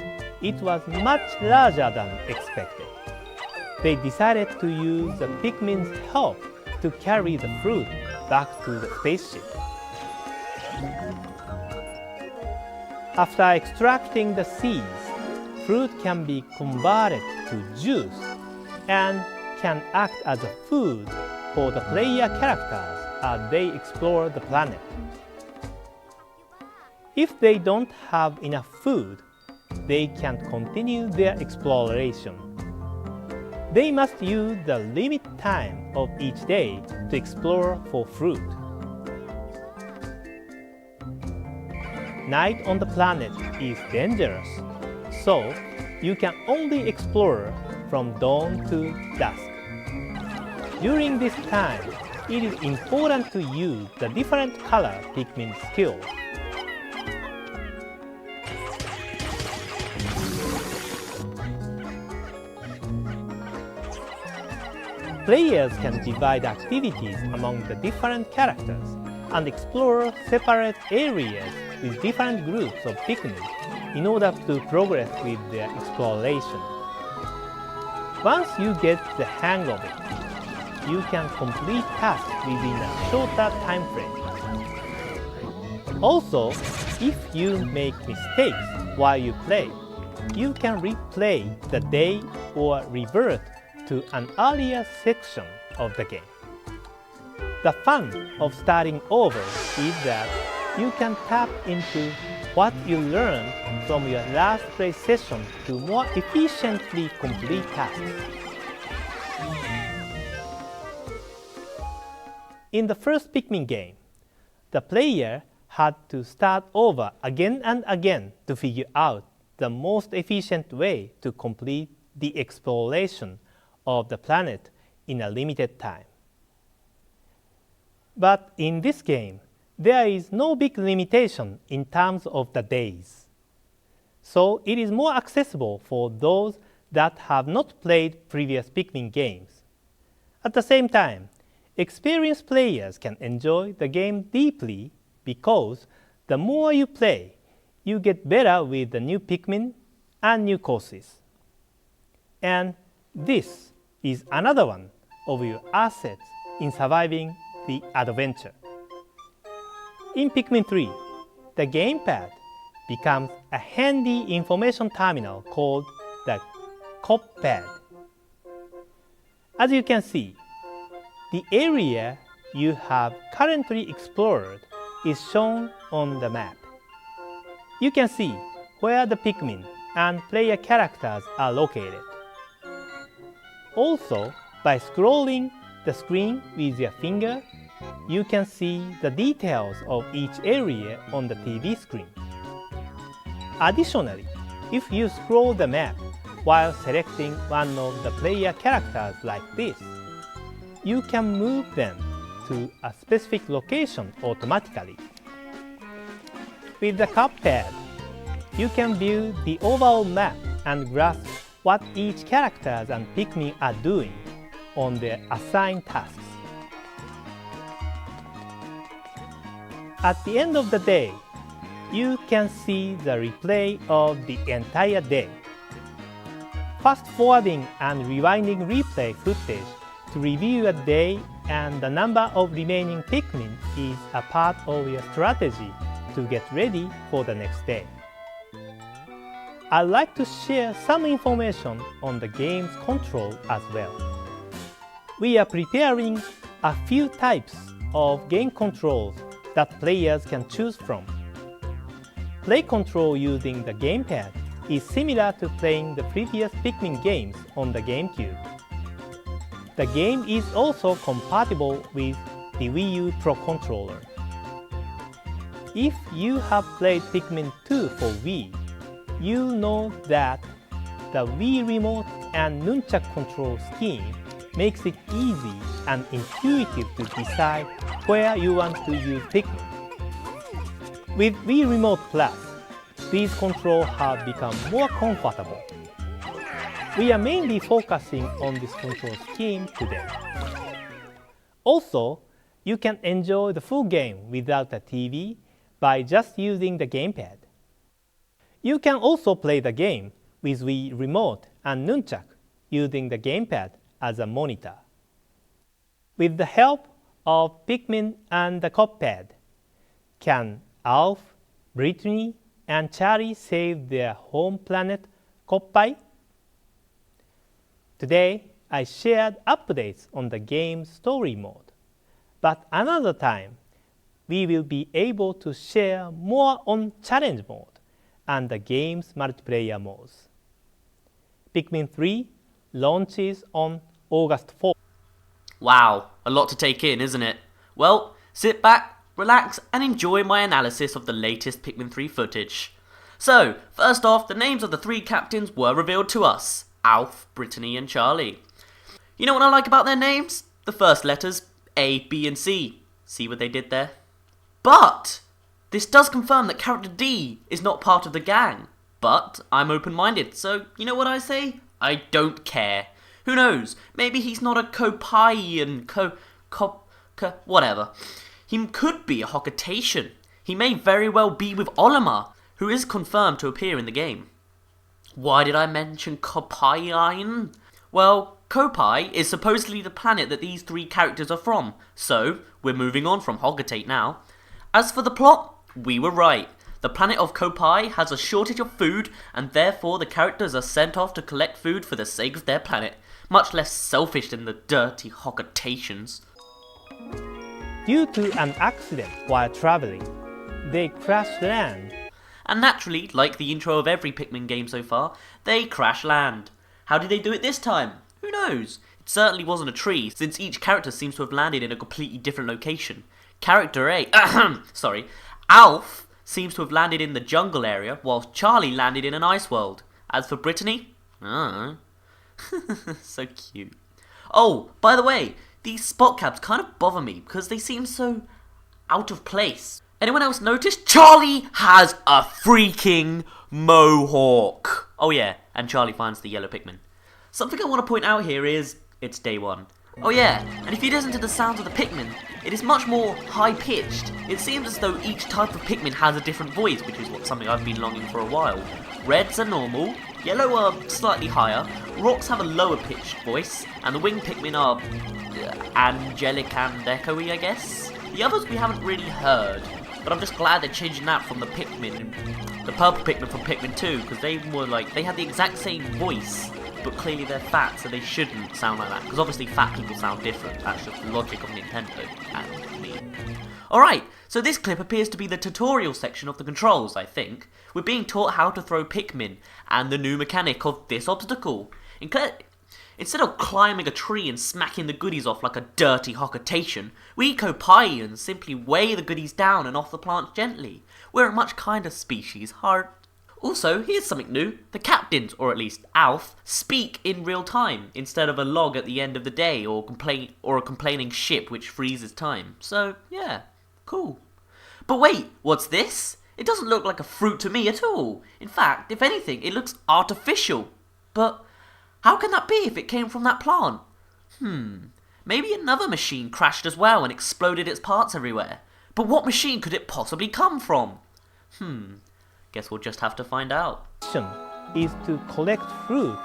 it was much larger than expected. They decided to use the Pikmin's help to carry the fruit back to the spaceship. After extracting the seeds, fruit can be converted to juice and can act as a food for the player characters as they explore the planet. If they don't have enough food, they can't continue their exploration. They must use the limited time of each day to explore for fruit. Night on the planet is dangerous, so you can only explore from dawn to dusk. During this time, it is important to use the different color Pikmin skills. Players can divide activities among the different characters and explore separate areas with different groups of Pikmin in order to progress with their exploration. Once you get the hang of it, you can complete tasks within a shorter time frame. Also, if you make mistakes while you play, you can replay the day or revert to an earlier section of the game. The fun of starting over is that you can tap into what you learned from your last play session to more efficiently complete tasks. In the first Pikmin game, the player had to start over again and again to figure out the most efficient way to complete the exploration of the planet in a limited time. But in this game, there is no big limitation in terms of the days. So it is more accessible for those that have not played previous Pikmin games. At the same time, experienced players can enjoy the game deeply because the more you play, you get better with the new Pikmin and new courses. And this is another one of your assets in surviving the adventure. In Pikmin 3, the gamepad becomes a handy information terminal called the Cop-pad. As you can see, the area you have currently explored is shown on the map. You can see where the Pikmin and player characters are located. Also, by scrolling the screen with your finger, you can see the details of each area on the TV screen. Additionally, if you scroll the map while selecting one of the player characters like this, you can move them to a specific location automatically. With the Cop-pad, you can view the overall map and grasp what each character and Pikmin are doing on their assigned tasks. At the end of the day, you can see the replay of the entire day. Fast-forwarding and rewinding replay footage to review a day and the number of remaining Pikmin is a part of your strategy to get ready for the next day. I'd like to share some information on the game's control as well. We are preparing a few types of game controls that players can choose from. Play control using the gamepad is similar to playing the previous Pikmin games on the GameCube. The game is also compatible with the Wii U Pro Controller. If you have played Pikmin 2 for Wii, you know that the Wii Remote and Nunchuk control scheme makes it easy and intuitive to decide where you want to use Pikmin. With Wii Remote Plus, these controls have become more comfortable. We are mainly focusing on this control scheme today. Also, you can enjoy the full game without a TV by just using the gamepad. You can also play the game with Wii Remote and Nunchuk using the gamepad as a monitor. With the help of Pikmin and the Copepad, can Alf, Brittany, and Charlie save their home planet Koppai? Today, I shared updates on the game's story mode, but another time, we will be able to share more on challenge mode and the game's multiplayer modes. Pikmin 3 launches on August 4th. Wow, a lot to take in, isn't it? Well, sit back, relax, and enjoy my analysis of the latest Pikmin 3 footage. So, first off, the names of the 3 captains were revealed to us: Alf, Brittany, and Charlie. You know what I like about their names? The first letters, A, B, and C. See what they did there? But this does confirm that character D is not part of the gang. But I'm open-minded, so you know what I say? I don't care. Who knows? Maybe he's not a Kopaian, whatever. He could be a Hocotation. He may very well be with Olimar, who is confirmed to appear in the game. Why did I mention Kopaian? Well, Koppai is supposedly the planet that these 3 characters are from, so we're moving on from Hocotate now. As for the plot, we were right. The planet of Koppai has a shortage of food, and therefore the characters are sent off to collect food for the sake of their planet. Much less selfish than the dirty Hocotations. Due to an accident while traveling, they crash land. And naturally, like the intro of every Pikmin game so far, they crash land. How did they do it this time? Who knows? It certainly wasn't a tree, since each character seems to have landed in a completely different location. Character A, Alf seems to have landed in the jungle area, whilst Charlie landed in an ice world. As for Brittany, so cute. Oh, by the way, these spot caps kind of bother me because they seem so out of place. Anyone else notice? Charlie has a freaking mohawk. Oh yeah, and Charlie finds the yellow Pikmin. Something I want to point out here is, it's day 1. Oh yeah, and if you listen to the sounds of the Pikmin, it is much more high-pitched. It seems as though each type of Pikmin has a different voice, which is something I've been longing for a while. Reds are normal, yellow are slightly higher, rocks have a lower-pitched voice, and the winged Pikmin are angelic and echoey, I guess. The others we haven't really heard, but I'm just glad they're changing that from the Pikmin, the purple Pikmin from Pikmin 2, because they had the exact same voice, but clearly they're fat, so they shouldn't sound like that, because obviously fat people sound different. That's just the logic of Nintendo and me. Alright, so this clip appears to be the tutorial section of the controls, I think. We're being taught how to throw Pikmin, and the new mechanic of this obstacle. Instead of climbing a tree and smacking the goodies off like a dirty Hocotation, we Kopaians simply weigh the goodies down and off the plant gently. We're a much kinder species, heart. Also, here's something new. The captains, or at least Alf, speak in real time, instead of a log at the end of the day or a complaining ship which freezes time. So, yeah, cool. But wait, what's this? It doesn't look like a fruit to me at all. In fact, if anything, it looks artificial. But how can that be if it came from that plant? Maybe another machine crashed as well and exploded its parts everywhere. But what machine could it possibly come from? Guess we'll just have to find out. Mission is to collect fruit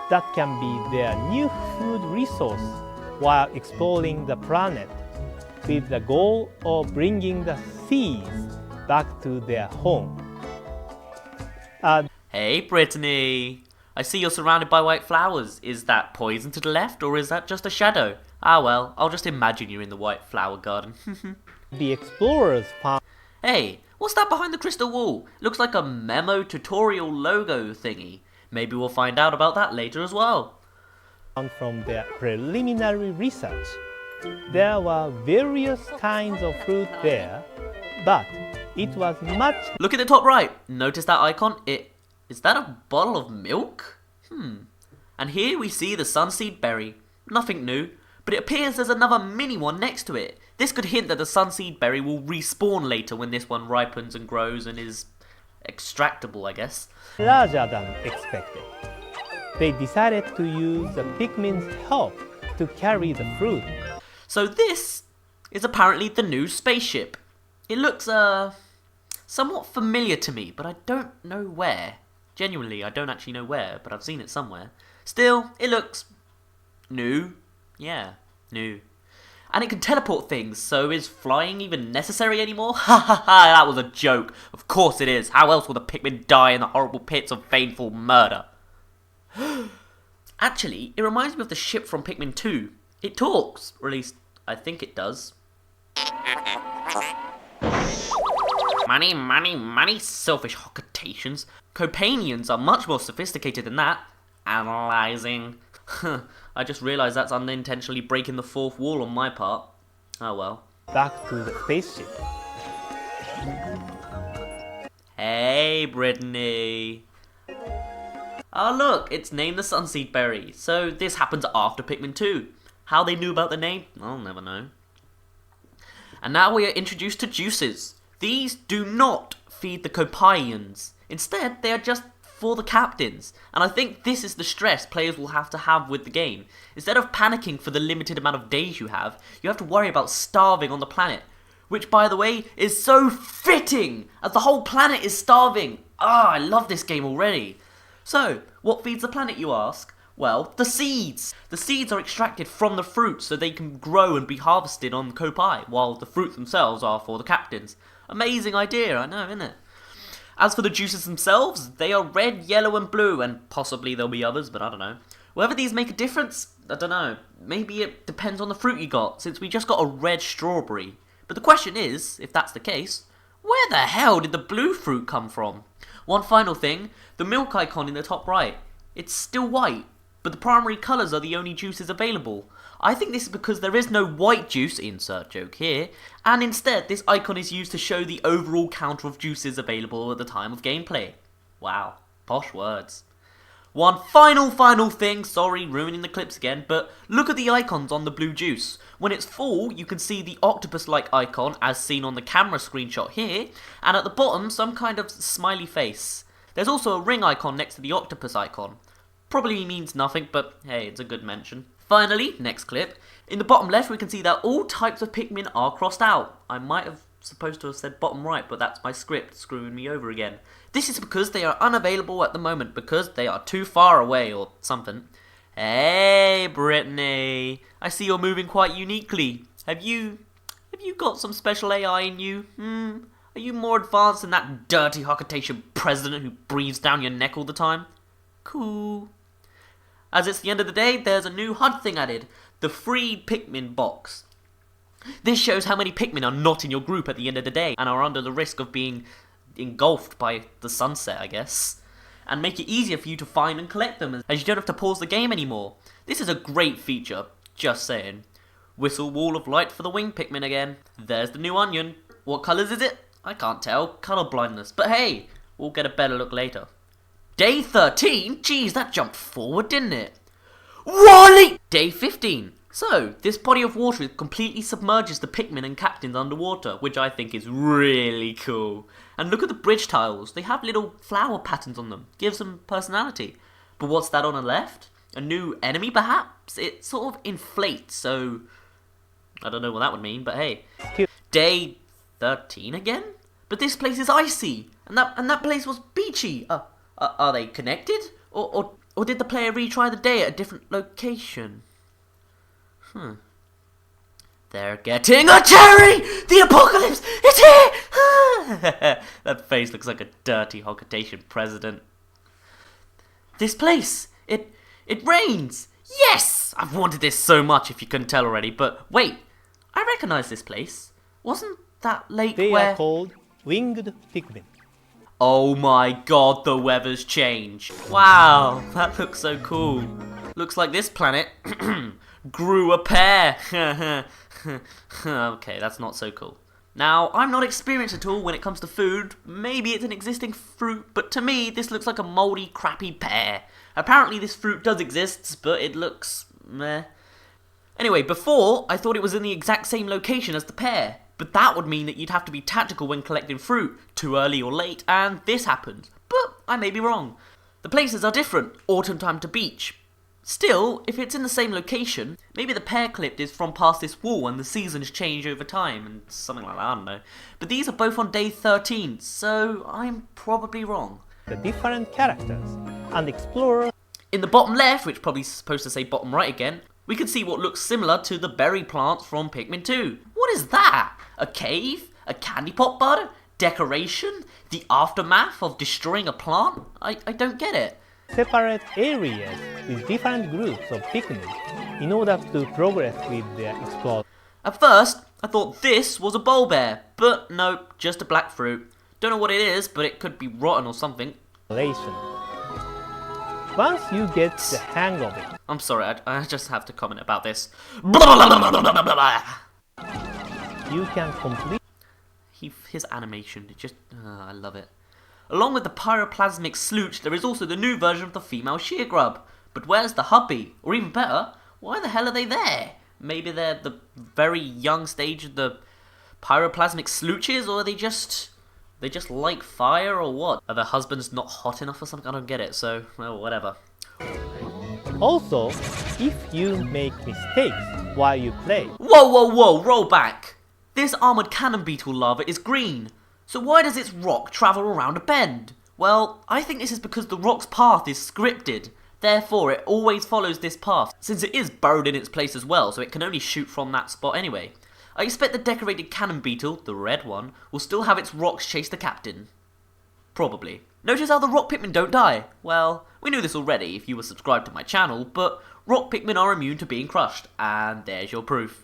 that can be their new food resource while exploring the planet, with the goal of bringing the seeds back to their home. Hey, Brittany! I see you're surrounded by white flowers. Is that poison to the left, or is that just a shadow? Ah well, I'll just imagine you're in the white flower garden. The explorers found... Hey, what's that behind the crystal wall? Looks like a memo tutorial logo thingy. Maybe we'll find out about that later as well. From their preliminary research, There were various kinds of fruit there, but it was much. Look at the top right. Notice that icon? Is that a bottle of milk? And here we see the sunseed berry. Nothing new, but it appears there's another mini one next to it. This could hint that the sunseed berry will respawn later when this one ripens and grows and is extractable, I guess. Larger than expected. They decided to use the Pikmin's help to carry the fruit. So this is apparently the new spaceship. It looks somewhat familiar to me, but I don't know where. Genuinely, I don't actually know where, but I've seen it somewhere. Still, it looks new. Yeah, new. And it can teleport things, so is flying even necessary anymore? Ha ha ha, that was a joke. Of course it is. How else will the Pikmin die in the horrible pits of baneful murder? Actually, it reminds me of the ship from Pikmin 2. It talks, or at least I think it does. Money, money, money, selfish hockatations. Copanians are much more sophisticated than that. Analyzing. I just realised that's unintentionally breaking the fourth wall on my part. Oh well. Back to the spaceship. Hey, Brittany. Oh look, it's named the Sunseed Berry. So this happens after Pikmin 2. How they knew about the name, I'll never know. And now we are introduced to juices. These do not feed the Copaians. Instead, they are just for the captains. And I think this is the stress players will have to have with the game. Instead of panicking for the limited amount of days you have to worry about starving on the planet. Which, by the way, is so fitting, as the whole planet is starving. I love this game already. So, what feeds the planet, you ask? Well, the seeds. The seeds are extracted from the fruit so they can grow and be harvested on the Copai, while the fruits themselves are for the captains. Amazing idea, I know, isn't it? As for the juices themselves, they are red, yellow and blue, and possibly there'll be others, but I don't know. Whether these make a difference, I don't know. Maybe it depends on the fruit you got, since we just got a red strawberry. But the question is, if that's the case, where the hell did the blue fruit come from? One final thing, the milk icon in the top right. It's still white, but the primary colours are the only juices available. I think this is because there is no white juice, insert joke here, and instead this icon is used to show the overall count of juices available at the time of gameplay. Wow, posh words. One final thing, sorry, ruining the clips again, but look at the icons on the blue juice. When it's full, you can see the octopus-like icon as seen on the camera screenshot here, and at the bottom, some kind of smiley face. There's also a ring icon next to the octopus icon. Probably means nothing, but hey, it's a good mention. Finally, next clip, in the bottom left we can see that all types of Pikmin are crossed out. I might have supposed to have said bottom right, but that's my script screwing me over again. This is because they are unavailable at the moment because they are too far away or something. Hey, Brittany, I see you're moving quite uniquely. Have you got some special AI in you? Are you more advanced than that dirty Hokkaitan president who breathes down your neck all the time? Cool. As it's the end of the day, there's a new HUD thing added, the free Pikmin box. This shows how many Pikmin are not in your group at the end of the day and are under the risk of being engulfed by the sunset, I guess. And make it easier for you to find and collect them, as you don't have to pause the game anymore. This is a great feature, just saying. Whistle wall of light for the winged Pikmin again. There's the new onion. What colours is it? I can't tell, colour blindness. But hey, we'll get a better look later. Day 13? Geez, that jumped forward, didn't it? Wally! Day 15. So, this body of water completely submerges the Pikmin and captains underwater, which I think is really cool. And look at the bridge tiles. They have little flower patterns on them. Gives them personality. But what's that on the left? A new enemy, perhaps? It sort of inflates, so I don't know what that would mean, but hey. Day 13 again? But this place is icy, and that place was beachy. Are they connected? Or did the player retry the day at a different location? They're getting a cherry! The apocalypse is here! That face looks like a dirty Hokkaitan president. This place, it rains! Yes! I've wanted this so much if you couldn't tell already, but wait, I recognise this place. Wasn't that lake They where... are called winged Pikmin. Oh my god, the weather's changed. Wow, that looks so cool. Looks like this planet grew a pear. Okay, that's not so cool. Now, I'm not experienced at all when it comes to food. Maybe it's an existing fruit, but to me, this looks like a moldy, crappy pear. Apparently this fruit does exist, but it looks meh. Anyway, before, I thought it was in the exact same location as the pear, but that would mean that you'd have to be tactical when collecting fruit, too early or late, and this happened. But I may be wrong. The places are different, autumn time to beach. Still, if it's in the same location, maybe the pear clipped is from past this wall and the seasons change over time, and something like that, I don't know. But these are both on day 13, so I'm probably wrong. The different characters and explore. In the bottom left, which probably supposed to say bottom right again, we can see what looks similar to the berry plants from Pikmin 2. What is that? A cave? A candy pop bud? Decoration? The aftermath of destroying a plant? I don't get it. Separate areas with different groups of Pikmin in order to progress with their exploration. At first, I thought this was a bowl bear, but nope, just a black fruit. Don't know what it is, but it could be rotten or something. Once you get the hang of it, I'm sorry, I just have to comment about this. you can complete. His animation, I love it. Along with the pyroplasmic slooch, there is also the new version of the female sheargrub. But where's the hubby? Or even better, why the hell are they there? Maybe they're the very young stage of the pyroplasmic slooches, or are they just like fire, or what? Are their husbands not hot enough or something? I don't get it, so, well, whatever. Also, if you make mistakes while you play, Whoa, roll back! This armoured cannon beetle larva is green, so why does its rock travel around a bend? Well, I think this is because the rock's path is scripted. Therefore, it always follows this path, since it is burrowed in its place as well, so it can only shoot from that spot anyway. I expect the decorated cannon beetle, the red one, will still have its rocks chase the captain. Probably. Notice how the rock Pikmin don't die? Well, we knew this already if you were subscribed to my channel, but rock Pikmin are immune to being crushed, and there's your proof.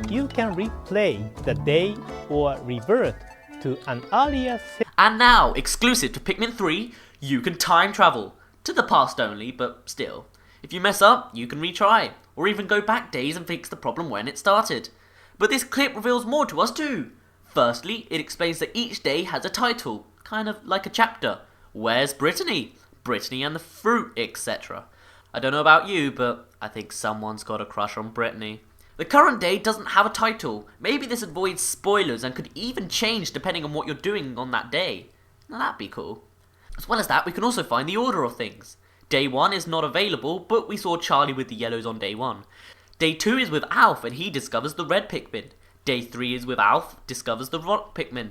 you can replay the day or revert to an earlier And now, exclusive to Pikmin 3, you can time travel. To the past only, but still. If you mess up, you can retry, or even go back days and fix the problem when it started. But this clip reveals more to us too. Firstly, it explains that each day has a title, kind of like a chapter. Where's Brittany? Brittany and the fruit, etc. I don't know about you, but I think someone's got a crush on Brittany. The current day doesn't have a title. Maybe this avoids spoilers and could even change depending on what you're doing on that day. Now that'd be cool. As well as that, we can also find the order of things. Day 1 is not available, but we saw Charlie with the yellows on day 1. Day 2 is with Alf, and he discovers the red Pikmin. Day 3 is with Alf, discovers the rock Pikmin.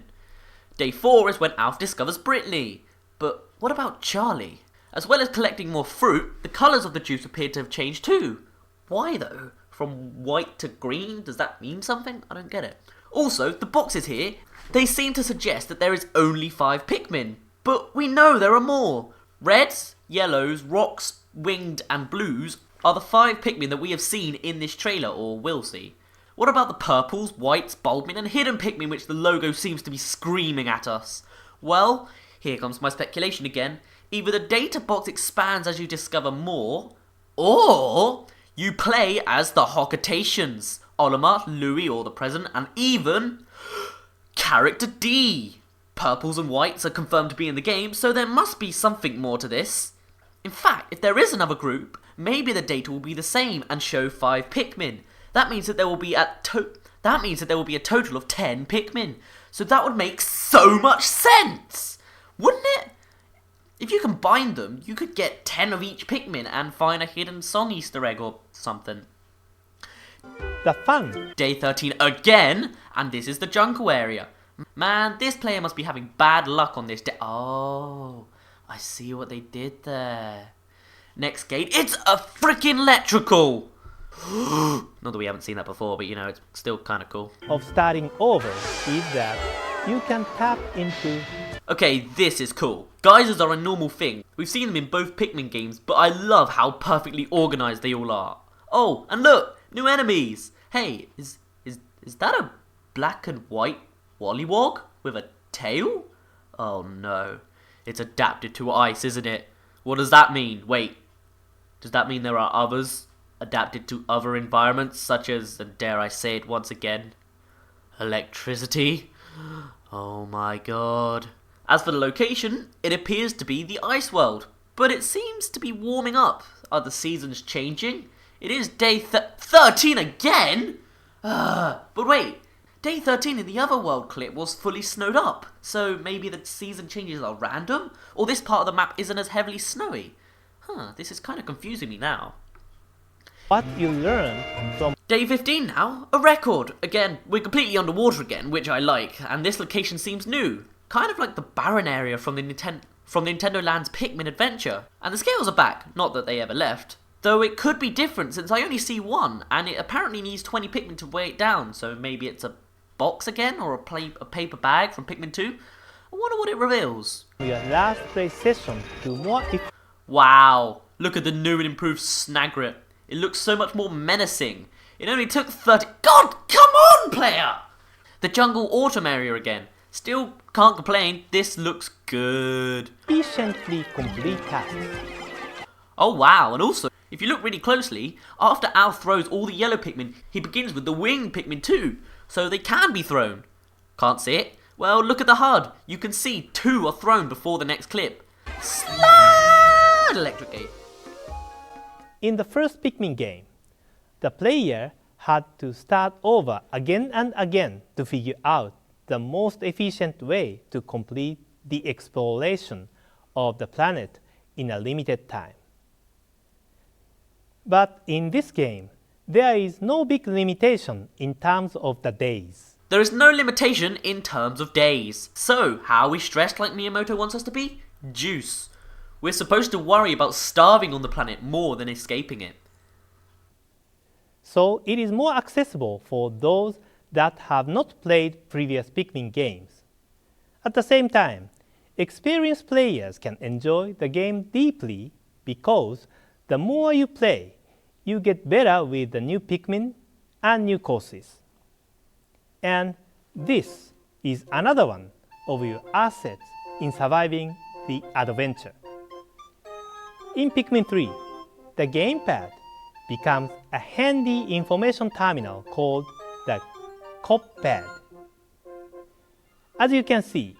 Day 4 is when Alf discovers Brittany. But what about Charlie? As well as collecting more fruit, the colours of the juice appear to have changed too. Why though? From white to green? Does that mean something? I don't get it. Also, the boxes here, they seem to suggest that there is only 5 Pikmin. But we know there are more. Reds, yellows, rocks, winged and blues are the 5 Pikmin that we have seen in this trailer, or will see. What about the purples, whites, Bulbmin and hidden Pikmin which the logo seems to be screaming at us? Well, here comes my speculation again. Either the data box expands as you discover more, or you play as the Hocketations, Olimar, Louis or the President, and even Character D. Purples and whites are confirmed to be in the game, so there must be something more to this. In fact, if there is another group, maybe the data will be the same and show 5 Pikmin. That means that there will be a total of 10 Pikmin. So that would make so much sense, wouldn't it? If you combine them, you could get 10 of each Pikmin and find a hidden song Easter egg or something. the fun. Day 13 again, and this is the Jungle area. Man, this player must be having bad luck on this day. Oh, I see what they did there. Next gate, it's a freaking electrical! Not that we haven't seen that before, but you know, it's still kind of cool. Of starting over is that you can tap into. Okay, this is cool. Geysers are a normal thing. We've seen them in both Pikmin games, but I love how perfectly organized they all are. Oh, and look, new enemies. Hey, is that a black and white Wollywog with a tail? Oh no, it's adapted to ice, isn't it? What does that mean? Wait, does that mean there are others? adapted to other environments such as, and dare I say it once again, electricity. Oh my god. As for the location, it appears to be the ice world, but it seems to be warming up. Are the seasons changing? It is day 13 again? But wait, day 13 in the other world clip was fully snowed up, so maybe the season changes are random? Or this part of the map isn't as heavily snowy? This is kind of confusing me now. What you learn from Day 15 now, a record. Again, we're completely underwater again, which I like, and this location seems new. Kind of like the barren area from the Nintendo Land's Pikmin Adventure. And the scales are back, not that they ever left. Though it could be different since I only see one, and it apparently needs 20 Pikmin to weigh it down, so maybe it's a box again, or a paper bag from Pikmin 2? I wonder what it reveals. your last play session to more Wow, look at the new and improved Snagret. It looks so much more menacing. It only took 30... God, come on, player! The jungle autumn area again. Still can't complain, this looks good. efficiently complete tasks. Oh wow, and also, if you look really closely, after Al throws all the yellow Pikmin, he begins with the winged Pikmin too, so they can be thrown. Can't see it? Well, look at the HUD. You can see 2 are thrown before the next clip. Slide! Electric Gate. In the first Pikmin game, the player had to start over again and again to figure out the most efficient way to complete the exploration of the planet in a limited time. But in this game, there is no big limitation in terms of the days. There is no limitation in terms of days. So, how are we stressed like Miyamoto wants us to be? Juice. We're supposed to worry about starving on the planet more than escaping it. So it is more accessible for those that have not played previous Pikmin games. At the same time, experienced players can enjoy the game deeply because the more you play, you get better with the new Pikmin and new courses. And this is another one of your assets in surviving the adventure. In Pikmin 3, the gamepad becomes a handy information terminal called the Cop-pad. As you can see,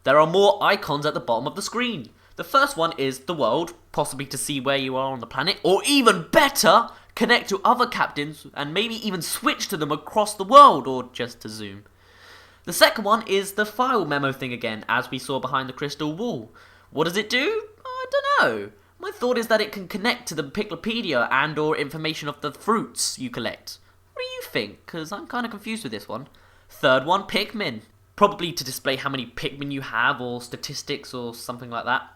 there are more icons at the bottom of the screen. The first one is the world, possibly to see where you are on the planet, or even better, connect to other captains and maybe even switch to them across the world, or just to zoom. The second one is the file memo thing again, as we saw behind the crystal wall. What does it do? I don't know. My thought is that it can connect to the Piclopedia and or information of the fruits you collect. What do you think? Because I'm kind of confused with this one. Third one, Pikmin. Probably to display how many Pikmin you have or statistics or something like that.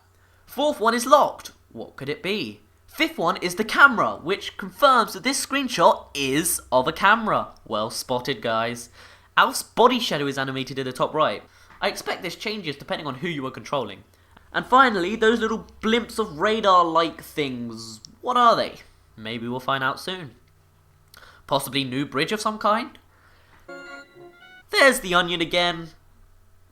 Fourth one is locked. What could it be? Fifth one is the camera, which confirms that this screenshot is of a camera. Well spotted, guys. Alf's body shadow is animated in the top right. I expect this changes depending on who you are controlling. And finally, those little blimps of radar-like things. What are they? Maybe we'll find out soon. Possibly new bridge of some kind? There's the onion again.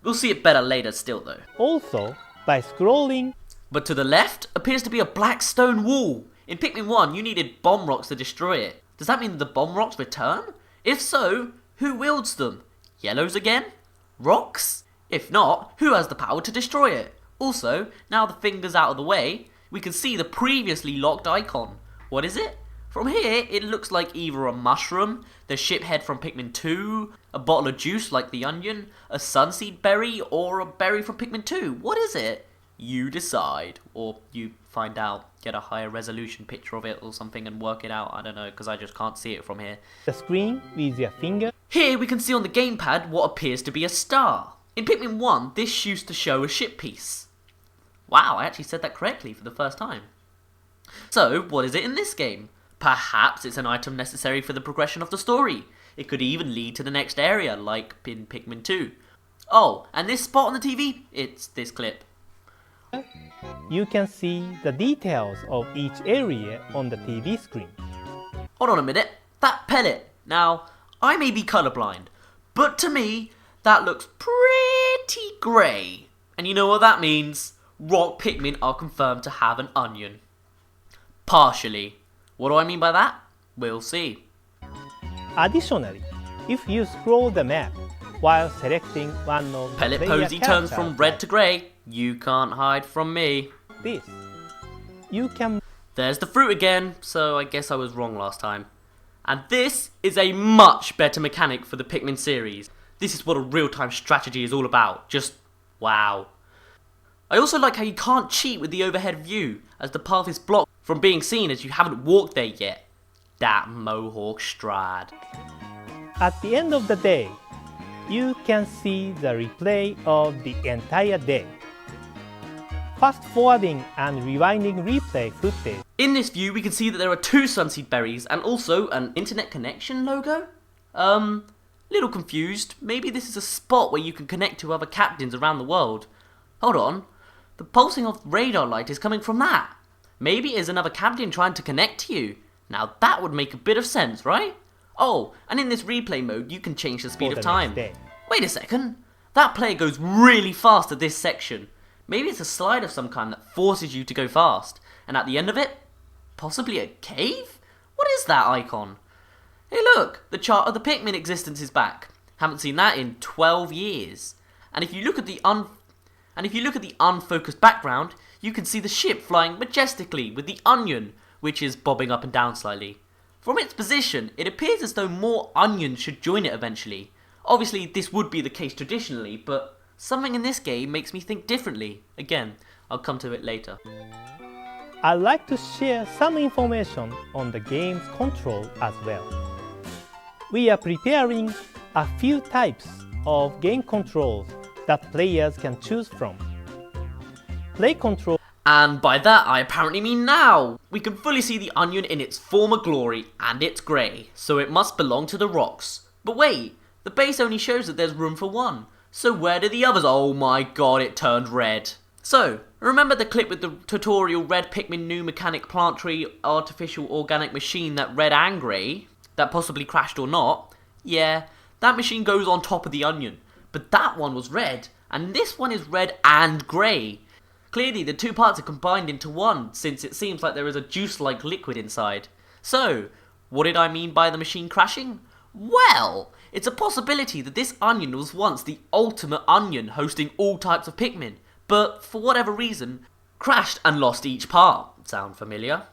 We'll see it better later still though. also by scrolling, But to the left appears to be a black stone wall. In Pikmin 1, you needed bomb rocks to destroy it. Does that mean the bomb rocks return? If so, who wields them? Yellows again? Rocks? If not, who has the power to destroy it? Also, now the finger's out of the way, we can see the previously locked icon. What is it? From here, it looks like either a mushroom, the ship head from Pikmin 2, a bottle of juice like the onion, a sunseed berry, or a berry from Pikmin 2. What is it? You decide. Or you find out, get a higher resolution picture of it or something and work it out. I don't know, because I just can't see it from here. the screen with your finger, Here we can see on the gamepad what appears to be a star. In Pikmin 1, this used to show a ship piece. Wow, I actually said that correctly for the first time. So, what is it in this game? Perhaps it's an item necessary for the progression of the story. It could even lead to the next area, like in Pikmin 2. Oh, and this spot on the TV? It's this clip. you can see the details of each area on the TV screen. Hold on a minute. That pellet. Now, I may be colorblind, but to me, that looks pretty grey. And you know what that means? Rock Pikmin are confirmed to have an onion. Partially. What do I mean by that? We'll see. Additionally, if you scroll the map while selecting one of the Pellet player Posey turns from characters red to grey. You can't hide from me. like this, you can There's the fruit again, so I guess I was wrong last time. And this is a much better mechanic for the Pikmin series. This is what a real-time strategy is all about. Just wow. I also like how you can't cheat with the overhead view, as the path is blocked from being seen as you haven't walked there yet. That Mohawk Strad. At the end of the day, you can see the replay of the entire day. Fast forwarding and rewinding replay footage. In this view, we can see that there are 2 Sunseed berries and also an internet connection logo. Little confused. Maybe this is a spot where you can connect to other captains around the world. Hold on. The pulsing of radar light is coming from that. Maybe it is another captain trying to connect to you. Now that would make a bit of sense, right? Oh, and in this replay mode, you can change the speed For of the time. next day. Wait a second. That player goes really fast at this section. Maybe it's a slide of some kind that forces you to go fast. And at the end of it, possibly a cave? What is that icon? Hey look, the chart of the Pikmin existence is back. Haven't seen that in 12 years. And if you look at the unfocused background, you can see the ship flying majestically with the onion, which is bobbing up and down slightly. From its position, it appears as though more onions should join it eventually. Obviously, this would be the case traditionally, but something in this game makes me think differently. Again, I'll come to it later. I'd like to share some information on the game's control as well. We are preparing a few types of game controls that players can choose from. Play control. And by that I apparently mean now! We can fully see the onion in its former glory, and it's grey, so it must belong to the rocks. But wait, the base only shows that there's room for one. So where did the others? Oh my god, it turned red. So, remember the clip with the tutorial red Pikmin new mechanic plant tree artificial organic machine that red and grey? That possibly crashed or not? Yeah, that machine goes on top of the onion. But that one was red, and this one is red and grey. Clearly the 2 parts are combined into one, since it seems like there is a juice-like liquid inside. So, what did I mean by the machine crashing? Well, it's a possibility that this onion was once the ultimate onion hosting all types of Pikmin, but for whatever reason, crashed and lost each part. Sound familiar?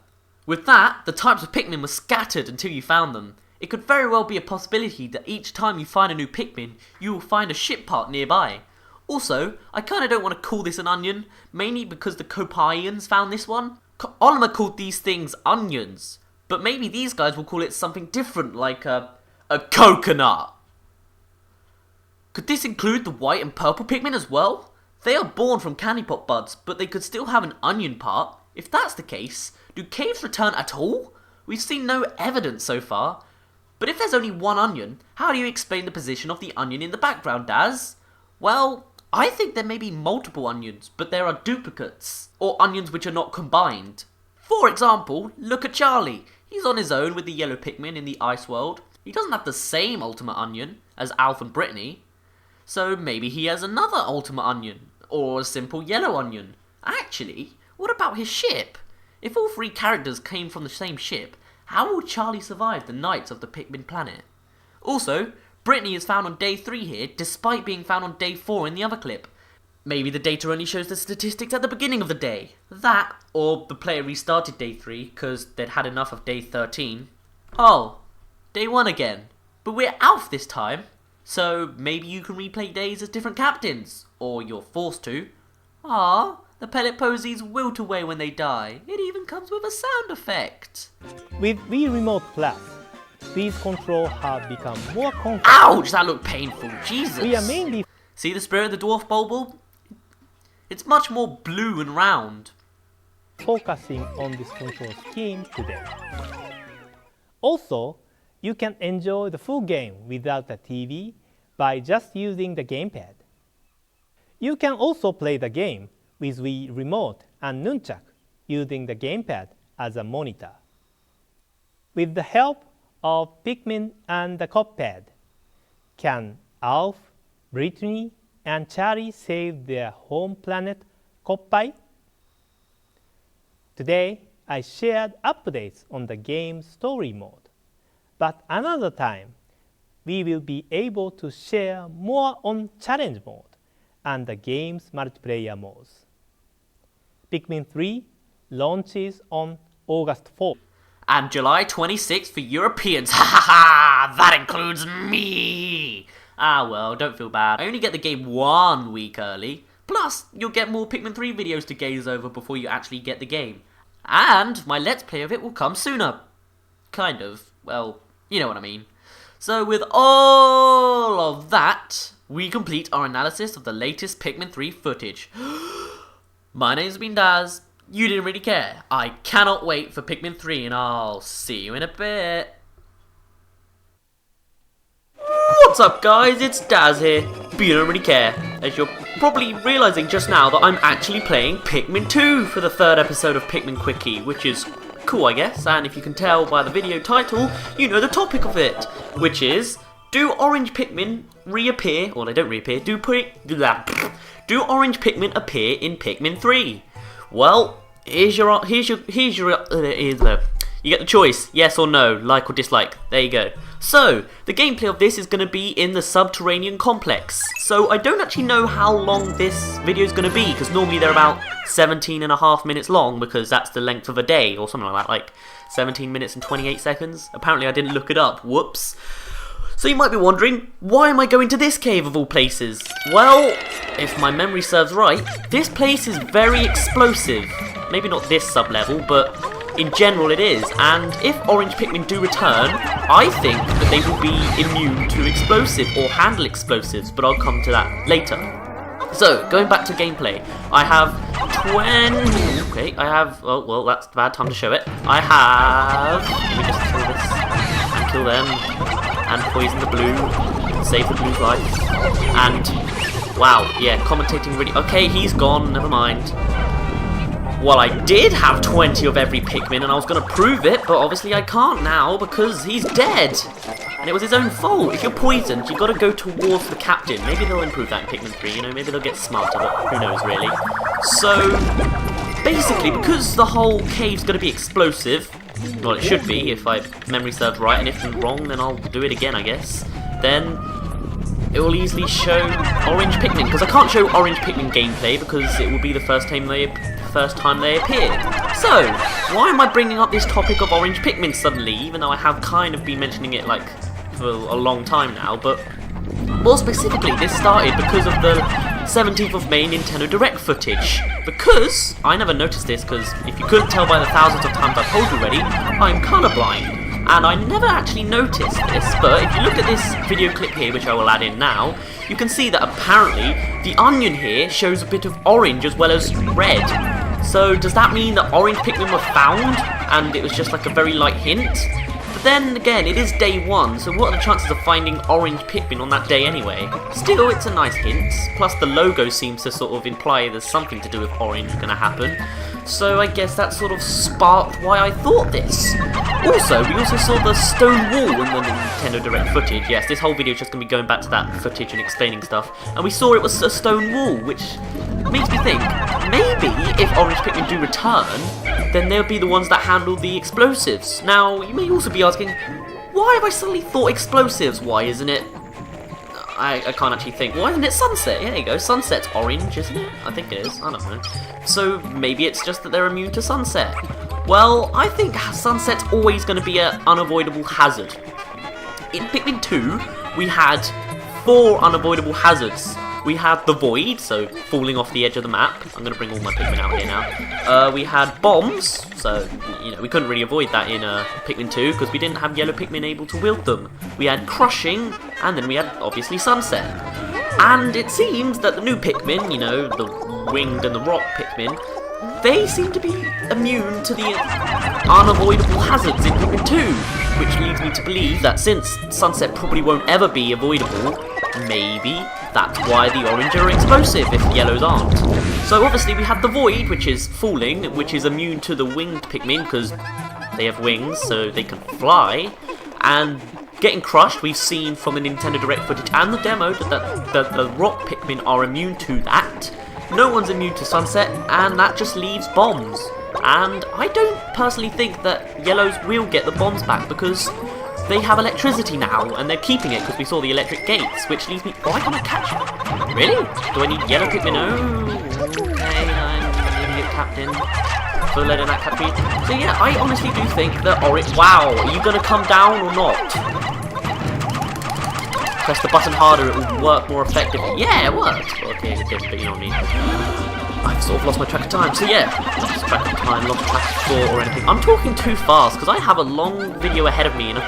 With that, the types of Pikmin were scattered until you found them. It could very well be a possibility that each time you find a new Pikmin, you will find a ship part nearby. Also, I kinda don't want to call this an onion, mainly because the Copaians found this one. Oliver called these things onions, but maybe these guys will call it something different, like a coconut. Could this include the white and purple Pikmin as well? They are born from candy pop buds, but they could still have an onion part. If that's the case, do caves return at all? We've seen no evidence so far. But if there's only one onion, how do you explain the position of the onion in the background, Dazz? Well, I think there may be multiple onions, but there are duplicates, or onions which are not combined. For example, look at Charlie. He's on his own with the yellow Pikmin in the ice world. He doesn't have the same ultimate onion as Alf and Brittany. So maybe he has another ultimate onion, or a simple yellow onion. Actually, what about his ship? If all 3 characters came from the same ship, how will Charlie survive the nights of the Pikmin planet? Also, Brittany is found on day 3 here, despite being found on day 4 in the other clip. Maybe the data only shows the statistics at the beginning of the day. That, or the player restarted day 3, because they'd had enough of day 13. Oh, day 1 again. But we're Alf this time, so maybe you can replay days as different captains, or you're forced to. Ah, the pellet posies wilt away when they die. It even comes with a sound effect. With Wii Remote Plus, these controls have become more comfortable. Ouch, that looked painful. Jesus. We are mainly See the spirit of the dwarf bulb? It's much more blue and round. focusing on this control scheme today. Also, you can enjoy the full game without the TV by just using the gamepad. You can also play the game with Wii Remote and Nunchuk using the gamepad as a monitor. With the help of Pikmin and the Copad, can Alf, Brittany, and Charlie save their home planet Koppai? Today, I shared updates on the game's story mode. But another time, we will be able to share more on challenge mode and the game's multiplayer modes. Pikmin 3 launches on August 4th. And July 26th for Europeans. Ha ha ha! That includes me! Ah well, don't feel bad. I only get the game 1 week early. Plus, you'll get more Pikmin 3 videos to gaze over before you actually get the game. And my Let's Play of it will come sooner. Kind of. Well, you know what I mean. So with all of that, we complete our analysis of the latest Pikmin 3 footage. My name's been Dazz. You didn't really care. I cannot wait for Pikmin 3 and I'll see you in a bit. What's up guys, it's Dazz here, but you don't really care, as you're probably realising just now that I'm actually playing Pikmin 2 for the 3rd episode of Pikmin Quickie, which is cool I guess, and if you can tell by the video title, you know the topic of it, which is, do orange Pikmin reappear, or they don't reappear, do orange Pikmin appear in Pikmin 3? Well, you get the choice, yes or no, like or dislike, there you go. So, the gameplay of this is going to be in the subterranean complex. So, I don't actually know how long this video is going to be, because normally they're about 17.5 minutes long, because that's the length of a day, or something like that, like 17 minutes and 28 seconds. Apparently I didn't look it up, whoops. So you might be wondering, why am I going to this cave of all places? Well, if my memory serves right, this place is very explosive. Maybe not this sub-level, but in general it is, and if orange Pikmin do return, I think that they will be immune to explosive or handle explosives, but I'll come to that later. So, going back to gameplay, I have oh, well, that's a bad time to show it. I have, let me just kill this, and kill them, and poison the blue, save the blue's life, and, wow, yeah, commentating really, okay, he's gone, never mind. Well, I did have 20 of every Pikmin, and I was going to prove it, but obviously I can't now, because he's dead! And it was his own fault. If you're poisoned, you've got to go towards the captain. Maybe they'll improve that in Pikmin 3, you know, maybe they'll get smarter, but who knows, really. So, basically, because the whole cave's going to be explosive, well, it should be, if my memory serves right, and if I'm wrong, then I'll do it again, I guess, then it will easily show orange Pikmin, because I can't show orange Pikmin gameplay, because it will be the first time they appear. So, why am I bringing up this topic of orange Pikmin suddenly, even though I have kind of been mentioning it like for a long time now, but more specifically this started because of the 17th of May Nintendo Direct footage, because I never noticed this, because if you couldn't tell by the thousands of times I've told you already, I'm colorblind, and I never actually noticed this, but if you look at this video clip here, which I will add in now, you can see that apparently the onion here shows a bit of orange as well as red. So does that mean that orange Pikmin were found and it was just like a very light hint? But then again, it is day 1, so what are the chances of finding orange Pikmin on that day anyway? Still, it's a nice hint, plus the logo seems to sort of imply there's something to do with orange gonna happen. So I guess that sort of sparked why I thought this. Also, we also saw the stone wall in the Nintendo Direct footage. Yes, this whole video is just going to be going back to that footage and explaining stuff. And we saw it was a stone wall, which makes me think, maybe if orange Pikmin do return, then they'll be the ones that handle the explosives. Now, you may also be asking, why have I suddenly thought explosives? Why isn't it... I can't actually think. Why isn't it sunset? Yeah, there you go. Sunset's orange, isn't it? I think it is. I don't know. So maybe it's just that they're immune to sunset. Well, I think sunset's always going to be an unavoidable hazard. In Pikmin 2, we had 4 unavoidable hazards. We had the void, so falling off the edge of the map. I'm going to bring all my Pikmin out here now. We had bombs, so you know we couldn't really avoid that in Pikmin 2 because we didn't have yellow Pikmin able to wield them. We had crushing, and then we had obviously sunset. And it seems that the new Pikmin, you know, the winged and the rock Pikmin, they seem to be immune to the unavoidable hazards in Pikmin 2, which leads me to believe that since sunset probably won't ever be avoidable, maybe that's why the orange are explosive if the yellows aren't. So obviously we have the void, which is falling, which is immune to the winged Pikmin because they have wings so they can fly, and getting crushed we've seen from the Nintendo Direct footage and the demo that the rock Pikmin are immune to that. No one's immune to sunset, and that just leaves bombs. and I don't personally think that yellows will get the bombs back because they have electricity now, and they're keeping it because we saw the electric gates, which leaves me... Why can't I catch it? Really? Do I need yellow Pikmin? Oh, okay, I'm an idiot captain for letting that catch me. So yeah, I honestly do think that orange... Wow, are you going to come down or not? Press the button harder, it will work more effectively. Yeah, it worked. Okay, it did, but you know what I mean. I've sort of lost my track of time. So yeah, lost track of time, lost track of thought or anything. I'm talking too fast because I have a long video ahead of me and I've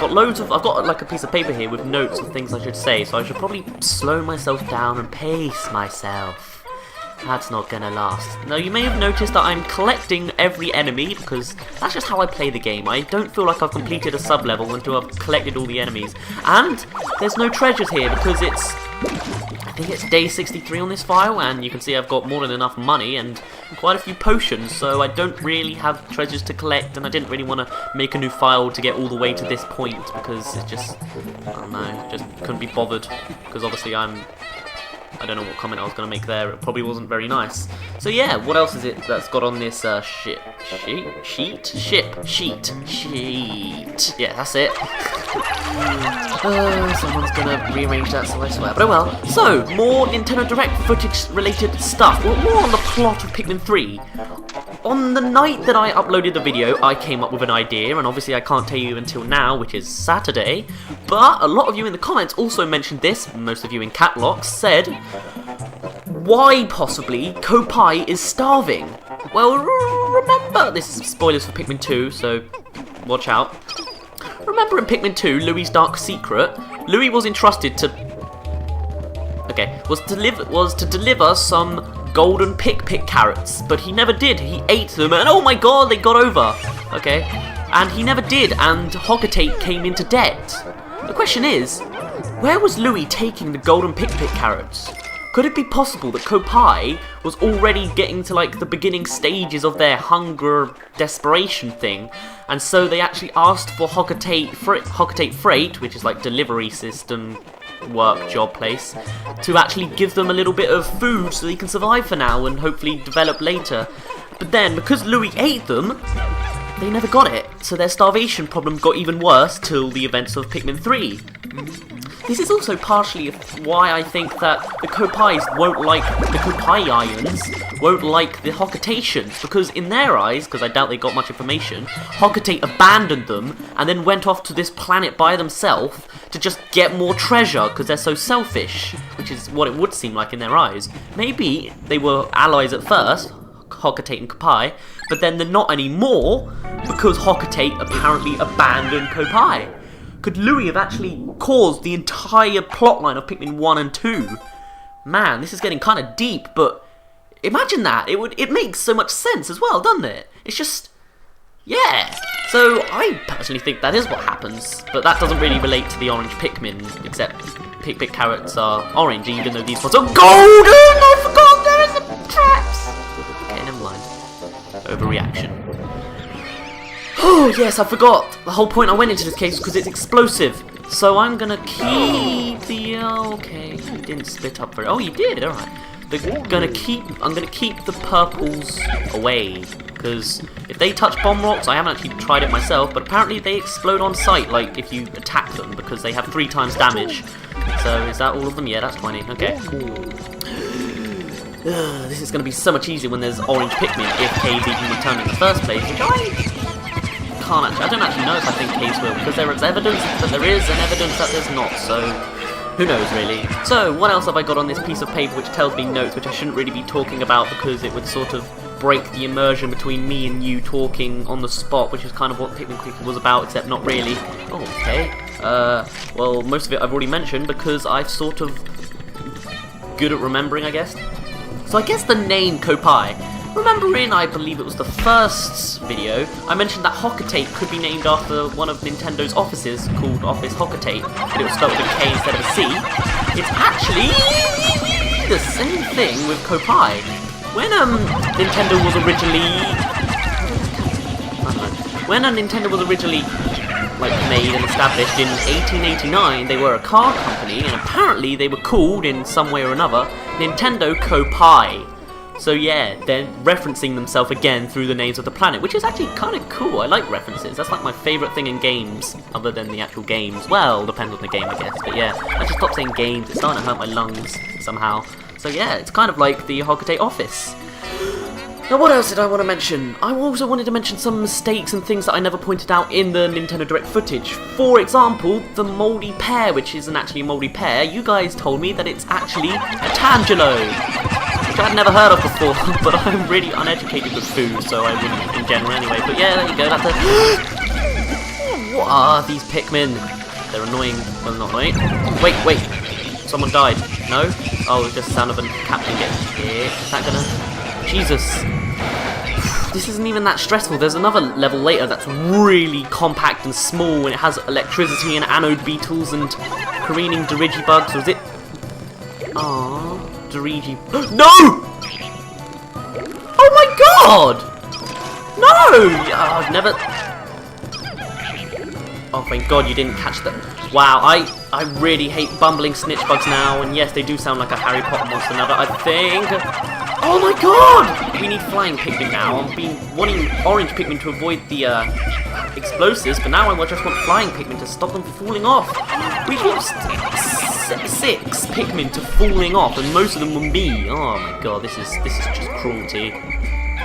got like a piece of paper here with notes of things I should say. So I should probably slow myself down and pace myself. That's not gonna last. Now you may have noticed that I'm collecting every enemy because that's just how I play the game. I don't feel like I've completed a sub-level until I've collected all the enemies. And there's no treasures here because I think it's day 63 on this file, and you can see I've got more than enough money and quite a few potions, so I don't really have treasures to collect, and I didn't really want to make a new file to get all the way to this point because it just, I don't know, just couldn't be bothered because obviously I don't know what comment I was going to make there, it probably wasn't very nice. So yeah, what else is it that's got on this sheet? Yeah, that's it. Someone's going to rearrange that, so I swear. But oh well. So, more Nintendo Direct footage related stuff. Well, more on the plot of Pikmin 3. On the night that I uploaded the video, I came up with an idea, and obviously I can't tell you until now, which is Saturday, but a lot of you in the comments also mentioned this, most of you in cat locks, said, why possibly Kopai is starving? Well, remember, this is spoilers for Pikmin 2, so watch out. Remember in Pikmin 2, Louie's dark secret, Louie was entrusted to... was to deliver some golden Pik carrots, but he never did. He ate them, and oh my god, they got over. Okay, and he never did, and Hocotate came into debt. The question is, where was Louie taking the golden Pik carrots? Could it be possible that Kopai was already getting to like the beginning stages of their hunger desperation thing, and so they actually asked for Hocotate Freight, which is like delivery system work job place, to actually give them a little bit of food so they can survive for now and hopefully develop later. But then, because Louie ate them, they never got it, so their starvation problem got even worse till the events of Pikmin 3. This is also partially why I think that the Kopais won't like the Kopaiians, won't like the Hocotatians, because in their eyes, because I doubt they got much information, Hocotate abandoned them and then went off to this planet by themselves to just get more treasure because they're so selfish, which is what it would seem like in their eyes. Maybe they were allies at first, Hocotate and Kopai, but then they're not anymore because Hocotate apparently abandoned Kopai. Could Louie have actually caused the entire plotline of Pikmin 1 and 2? Man, this is getting kind of deep, but imagine that. It makes so much sense as well, doesn't it? It's just, yeah. So I personally think that is what happens, but that doesn't really relate to the orange Pikmin, except Pik carrots are orange, even though these ones are golden. I forgot there are some traps. Okay, never mind. Overreaction. Oh yes, I forgot. The whole point I went into this case was because it's explosive. So I'm gonna keep the... okay, you didn't split up very... oh, you did, alright. I'm gonna keep the purples away. Because if they touch bomb rocks, I haven't actually tried it myself, but apparently they explode on sight, like if you attack them, because they have 3 times damage. So is that all of them? Yeah, that's 20. Okay. This is gonna be so much easier when there's orange Pikmin if K's even returned in the first place, which I don't actually know if I think Case will, because there is evidence that there is and evidence that there's not, so who knows really. So what else have I got on this piece of paper which tells me notes which I shouldn't really be talking about because it would sort of break the immersion between me and you talking on the spot, which is kind of what Pikmin Clicker was about, except not really. Oh, okay. Well, most of it I've already mentioned because I'm sort of good at remembering, I guess. So I guess the name Kopai. Remember in, I believe it was the first video, I mentioned that Hocotate could be named after one of Nintendo's offices called Office Hocotate, but it was spelled with a K instead of a C. It's actually the same thing with Kopai. When Nintendo was originally made and established in 1889, they were a car company, and apparently they were called in some way or another Nintendo Kopai. So yeah, they're referencing themselves again through the names of the planet, which is actually kind of cool. I like references. That's like my favourite thing in games, other than the actual games. Well, depends on the game, I guess. But yeah, I just stopped saying games. It's starting to hurt my lungs somehow. So yeah, it's kind of like the Hogate office. Now what else did I want to mention? I also wanted to mention some mistakes and things that I never pointed out in the Nintendo Direct footage. For example, the mouldy pear, which isn't actually a mouldy pear. You guys told me that it's actually a tangelo, which I'd never heard of before, but I'm really uneducated with food, so I wouldn't in general anyway. But yeah, there you go, that's a... What are these Pikmin? They're annoying. Well, not annoying. Wait. Someone died. No? Oh, it's just the sound of a captain getting hit. Is that gonna... Jesus. This isn't even that stressful. There's another level later that's really compact and small, and it has electricity and anode beetles and careening Dirigibugs. Or is it... Aww, Dirigi... No! Oh my god! No! I've never... Oh, thank god you didn't catch them. Wow, I really hate bumbling snitch bugs now, and yes, they do sound like a Harry Potter monster now, but I think... Oh my god! We need flying Pikmin now. I've been wanting orange Pikmin to avoid the explosives, but now I just want flying Pikmin to stop them from falling off. We've lost 6 Pikmin to falling off, and most of them were me. Oh my god, this is just cruelty.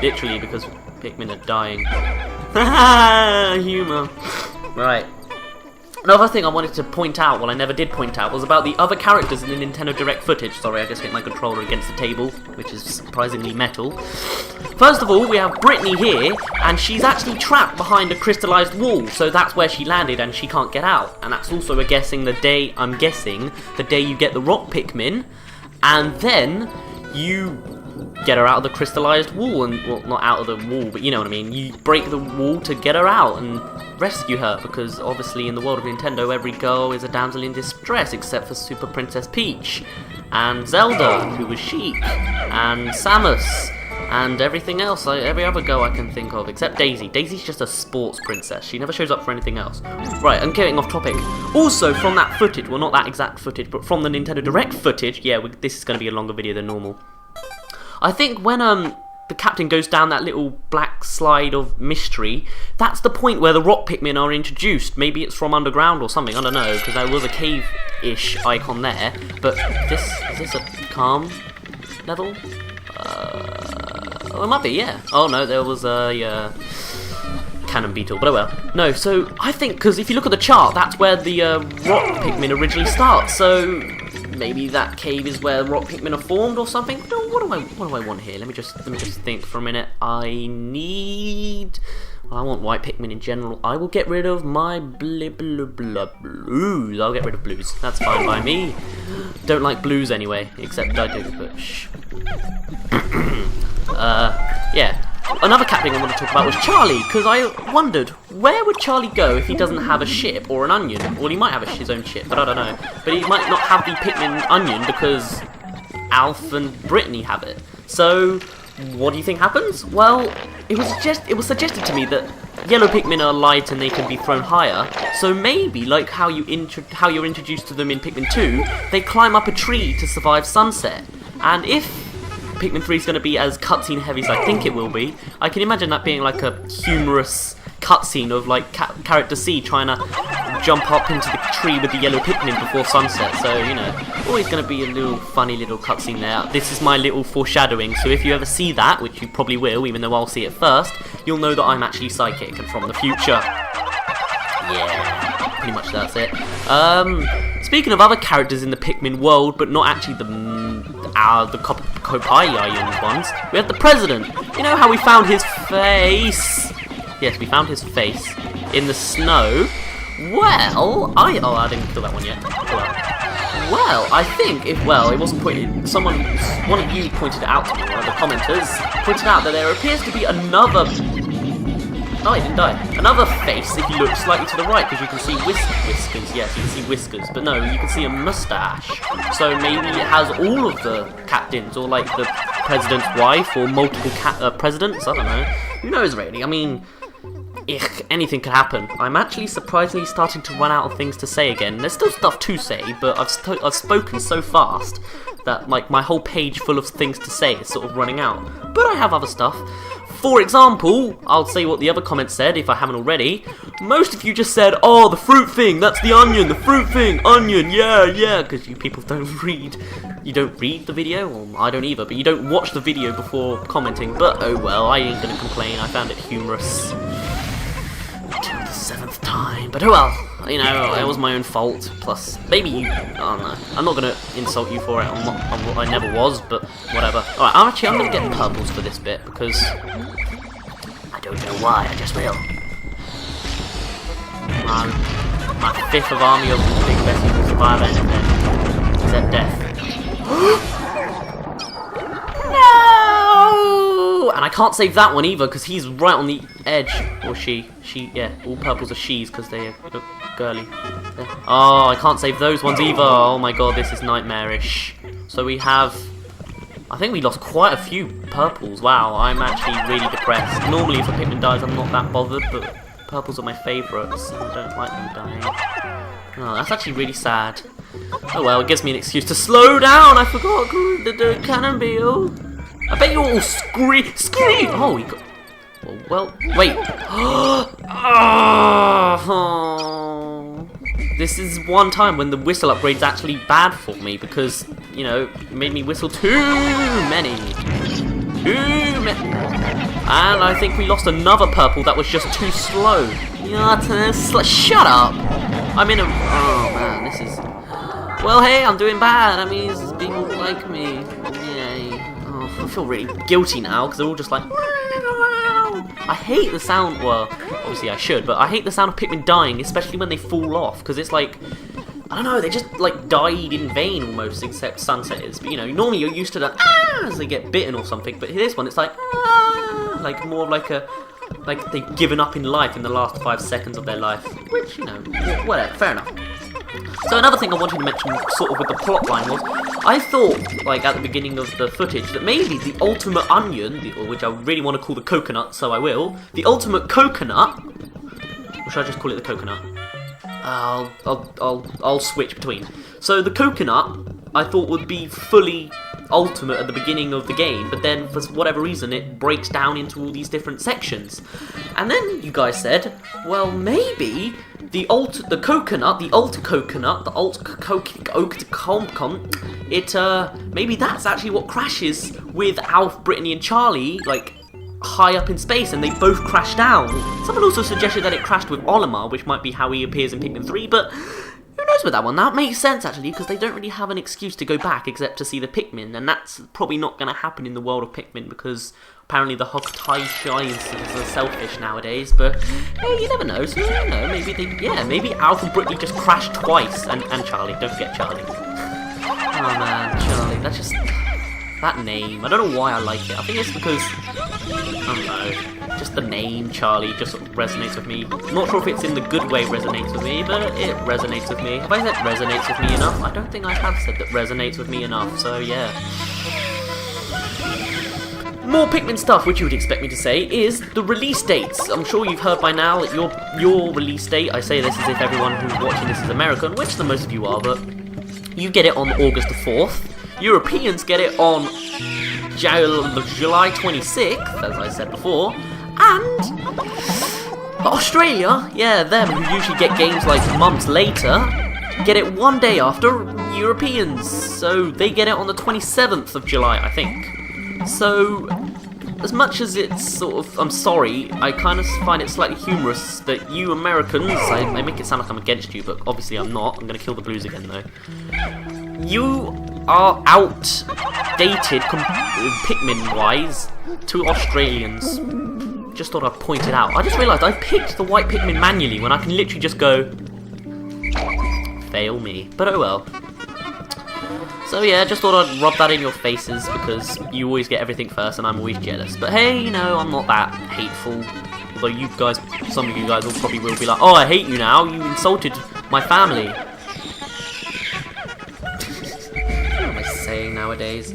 Literally, because Pikmin are dying. Haha, humour. Right. Another thing I wanted to point out, well I never did point out, was about the other characters in the Nintendo Direct footage. Sorry, I just hit my controller against the table, which is surprisingly metal. First of all, we have Brittany here, and she's actually trapped behind a crystallized wall, so that's where she landed and she can't get out. And that's also, I'm guessing, the day you get the rock Pikmin, and then you get her out of the crystallized wall, and, well, not out of the wall, but you know what I mean. You break the wall to get her out and rescue her, because obviously in the world of Nintendo, every girl is a damsel in distress, except for Super Princess Peach, and Zelda, who was Sheik, and Samus, and everything else, every other girl I can think of, except Daisy. Daisy's just a sports princess. She never shows up for anything else. Right, I'm getting off topic. Also, from that footage, well, not that exact footage, but from the Nintendo Direct footage, yeah, this is going to be a longer video than normal. I think when the captain goes down that little black slide of mystery, that's the point where the rock Pikmin are introduced. Maybe it's from underground or something, I don't know, because there was a cave-ish icon there. But is this a calm level? Oh, it might be, yeah. Oh no, there was a cannon beetle, but oh well. No, so I think, because if you look at the chart, that's where the rock Pikmin originally starts, so... Maybe that cave is where rock Pikmin are formed or something. No, what do I want here? Let me just think for a minute. I want white Pikmin in general. I will get rid of my blues. I'll get rid of blues. That's fine by me. Don't like blues anyway, except I do, but shh. Yeah. Another cat thing I want to talk about was Charlie, because I wondered, where would Charlie go if he doesn't have a ship or an onion? Well, he might have his own ship, but I don't know. But he might not have the Pikmin onion because Alf and Brittany have it. So, what do you think happens? Well, it was suggested to me that yellow Pikmin are light and they can be thrown higher. So maybe, like how you're introduced to them in Pikmin 2, they climb up a tree to survive sunset. And if Pikmin 3 is going to be as cutscene heavy as I think it will be, I can imagine that being like a humorous cutscene of like character C trying to jump up into the tree with the yellow Pikmin before sunset. So, you know, always going to be a little funny little cutscene there. This is my little foreshadowing, so if you ever see that, which you probably will, even though I'll see it first, you'll know that I'm actually psychic and from the future. Yeah, pretty much that's it. Speaking of other characters in the Pikmin world, but not actually the Kopaiyan ones, we have the president. You know how we found his face? Yes, we found his face in the snow. Well, I didn't kill that one yet. Well, I think it wasn't pointed. One of you pointed it out to me. One of the commenters pointed out that there appears to be another. Oh, he didn't die. Another face if you look slightly to the right, because you can see whiskers. Yes, you can see whiskers, but no, you can see a mustache. So maybe it has all of the captains, or like the president's wife, or multiple presidents. I don't know. Who knows, really? I mean, anything could happen. I'm actually surprisingly starting to run out of things to say again. There's still stuff to say, but I've spoken so fast that like my whole page full of things to say is sort of running out. But I have other stuff. For example, I'll say what the other comments said if I haven't already. Most of you just said, oh, the fruit thing, that's the onion, the fruit thing, onion, yeah, because you people don't read. You don't read the video, well, I don't either, but you don't watch the video before commenting. But oh well, I ain't gonna complain, I found it humorous. Until the 7th time, but oh well, you know, it was my own fault. Plus, maybe you, I don't know, I'm not gonna insult you for it, I never was, but whatever. Alright, I'm gonna get purples for this bit, because I don't know why, I just will. My 5th of army of Big Bessie will survive anything, except death. No! And I can't save that one either, because he's right on the edge. Or she, yeah, all purples are she's, because they look girly. Yeah. Oh, I can't save those ones either. Oh my god, this is nightmarish. So we have, I think we lost quite a few purples. Wow, I'm actually really depressed. Normally if a Pikmin dies I'm not that bothered, but purples are my favourites. I don't like them dying. Oh, that's actually really sad. Oh well, it gives me an excuse to slow down. I forgot the cannonball. I bet you all scream. Oh, we got. Well, wait. Oh, this is one time when the whistle upgrade's actually bad for me because, you know, it made me whistle too many. And I think we lost another purple that was just too slow. Shut up. I'm in a. Oh man, this is. Well, hey, I'm doing bad. I mean, people like me. Yay. Oh, I feel really guilty now because they're all just like. I hate the sound. Well, obviously I should, but I hate the sound of Pikmin dying, especially when they fall off, because it's like. I don't know, they just like died in vain almost, except Sunset is. But you know, normally you're used to that as they get bitten or something, but this one it's like more like a. Like they've given up in life in the last 5 seconds of their life, which, you know, whatever, fair enough. So another thing I wanted to mention, sort of with the plot line, was I thought, like at the beginning of the footage, that maybe the ultimate onion, which I really want to call the coconut, so I will, the ultimate coconut, or should I just call it the coconut? I'll switch between. So the coconut, I thought would be fully ultimate at the beginning of the game, but then for whatever reason it breaks down into all these different sections. And then you guys said, well, maybe the coconut, maybe that's actually what crashes with Alf, Brittany and Charlie, like, high up in space, and they both crash down. Someone also suggested that it crashed with Olimar, which might be how he appears in Pikmin 3, but who knows with that one? That makes sense, actually, because they don't really have an excuse to go back except to see the Pikmin, and that's probably not going to happen in the world of Pikmin, because apparently the Hokutai are selfish nowadays, but hey, you never know, so you know, maybe Alf and Brittany just crashed twice, and Charlie, don't forget Charlie. Oh man, Charlie, that's just... that name, I don't know why I like it. I think it's because, I don't know, just the name Charlie just sort of resonates with me. I'm not sure if it's in the good way resonates with me, but it resonates with me. Have I said resonates with me enough? I don't think I have said that resonates with me enough, so yeah. More Pikmin stuff, which you would expect me to say, is the release dates. I'm sure you've heard by now that your release date, I say this as if everyone who's watching this is American, which the most of you are, but you get it on August the 4th. Europeans get it on July 26th, as I said before, and Australia, yeah, them who usually get games like months later, get it one day after Europeans, so they get it on the 27th of July, I think. So, as much as it's sort of, I'm sorry, I kind of find it slightly humorous that you Americans, I make it sound like I'm against you, but obviously I'm not. I'm going to kill the blues again though. You are outdated Pikmin-wise to Australians. Just thought I'd point it out. I just realised I picked the white Pikmin manually when I can literally just go... fail me. But oh well. So yeah, just thought I'd rub that in your faces because you always get everything first and I'm always jealous. But hey, you know, I'm not that hateful. Although you guys, some of you guys will probably be like, oh, I hate you now, you insulted my family. What am I saying nowadays?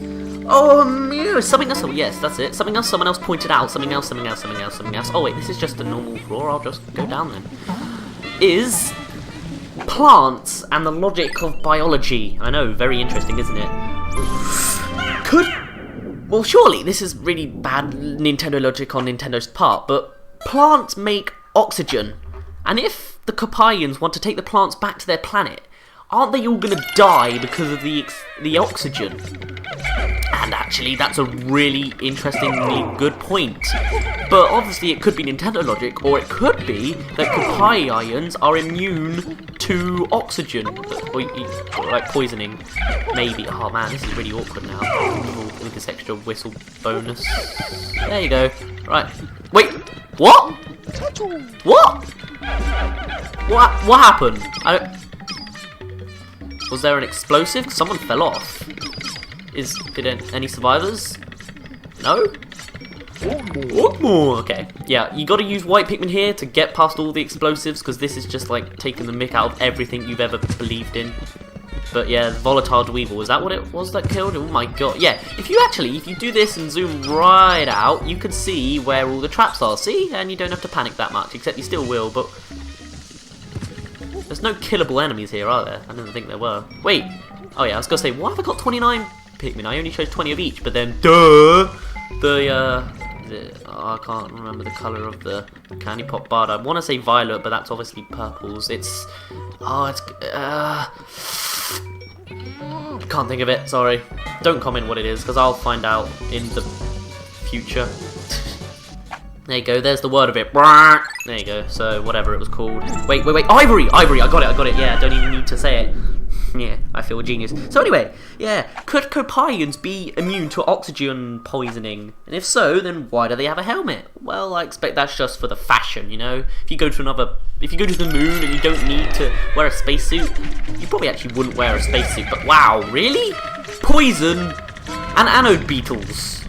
Oh, yeah, something else, oh, yes, that's it. Something else someone else pointed out, something else. Oh wait, this is just a normal floor, I'll just go down then. Is... plants and the logic of biology. I know, very interesting, isn't it? Well, surely this is really bad Nintendo logic on Nintendo's part, but plants make oxygen. And if the Kopaians want to take the plants back to their planet, aren't they all gonna die because of the oxygen? And actually, that's a really interestingly good point. But obviously, it could be Nintendo logic, or it could be that Kopaians are immune to oxygen, or like poisoning. Maybe. Oh man, this is really awkward now with this extra whistle bonus. There you go. Right. Wait. What? What? What happened? Was there an explosive? 'Cause someone fell off. Did any survivors? No? Okay. Yeah, you gotta use white Pikmin here to get past all the explosives, because this is just like taking the mick out of everything you've ever believed in. But yeah, volatile Dweevil, was that what it was that killed? Oh my god. Yeah, if you do this and zoom right out, you can see where all the traps are. See? And you don't have to panic that much, except you still will, but there's no killable enemies here, are there? I didn't think there were. Wait. Oh yeah, I was gonna say, why have I got 29 Pikmin? I only chose 20 of each, but then, duh! I can't remember the colour of the candy pop bud. I want to say violet, but that's obviously purples. Can't think of it, sorry. Don't comment what it is, because I'll find out in the future. There you go, there's the word of it. There you go, so whatever it was called. Wait, Ivory! Ivory, I got it, yeah, I don't even need to say it. Yeah, I feel a genius. So anyway, yeah, could Kopaians be immune to oxygen poisoning? And if so, then why do they have a helmet? Well, I expect that's just for the fashion, you know? If you go to the moon and you don't need to wear a spacesuit, you probably actually wouldn't wear a spacesuit, but wow, really? Poison and anode beetles.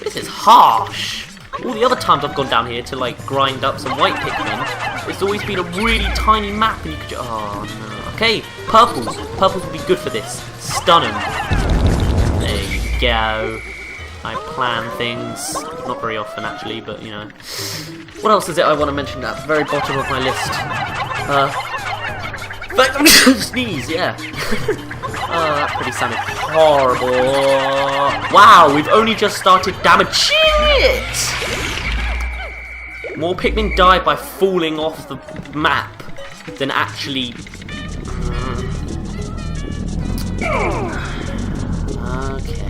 This is harsh. All the other times I've gone down here to like grind up some white Pikmin, it's always been a really tiny map and you could oh no. Okay, purples. Purples would be good for this. Stun 'em. There you go. I plan things. Not very often actually, but you know. What else is it I want to mention at the very bottom of my list? Sneeze, yeah. That pretty sounded horrible. Wow, we've only just started damage. Shit! More Pikmin die by falling off the map than actually. Okay.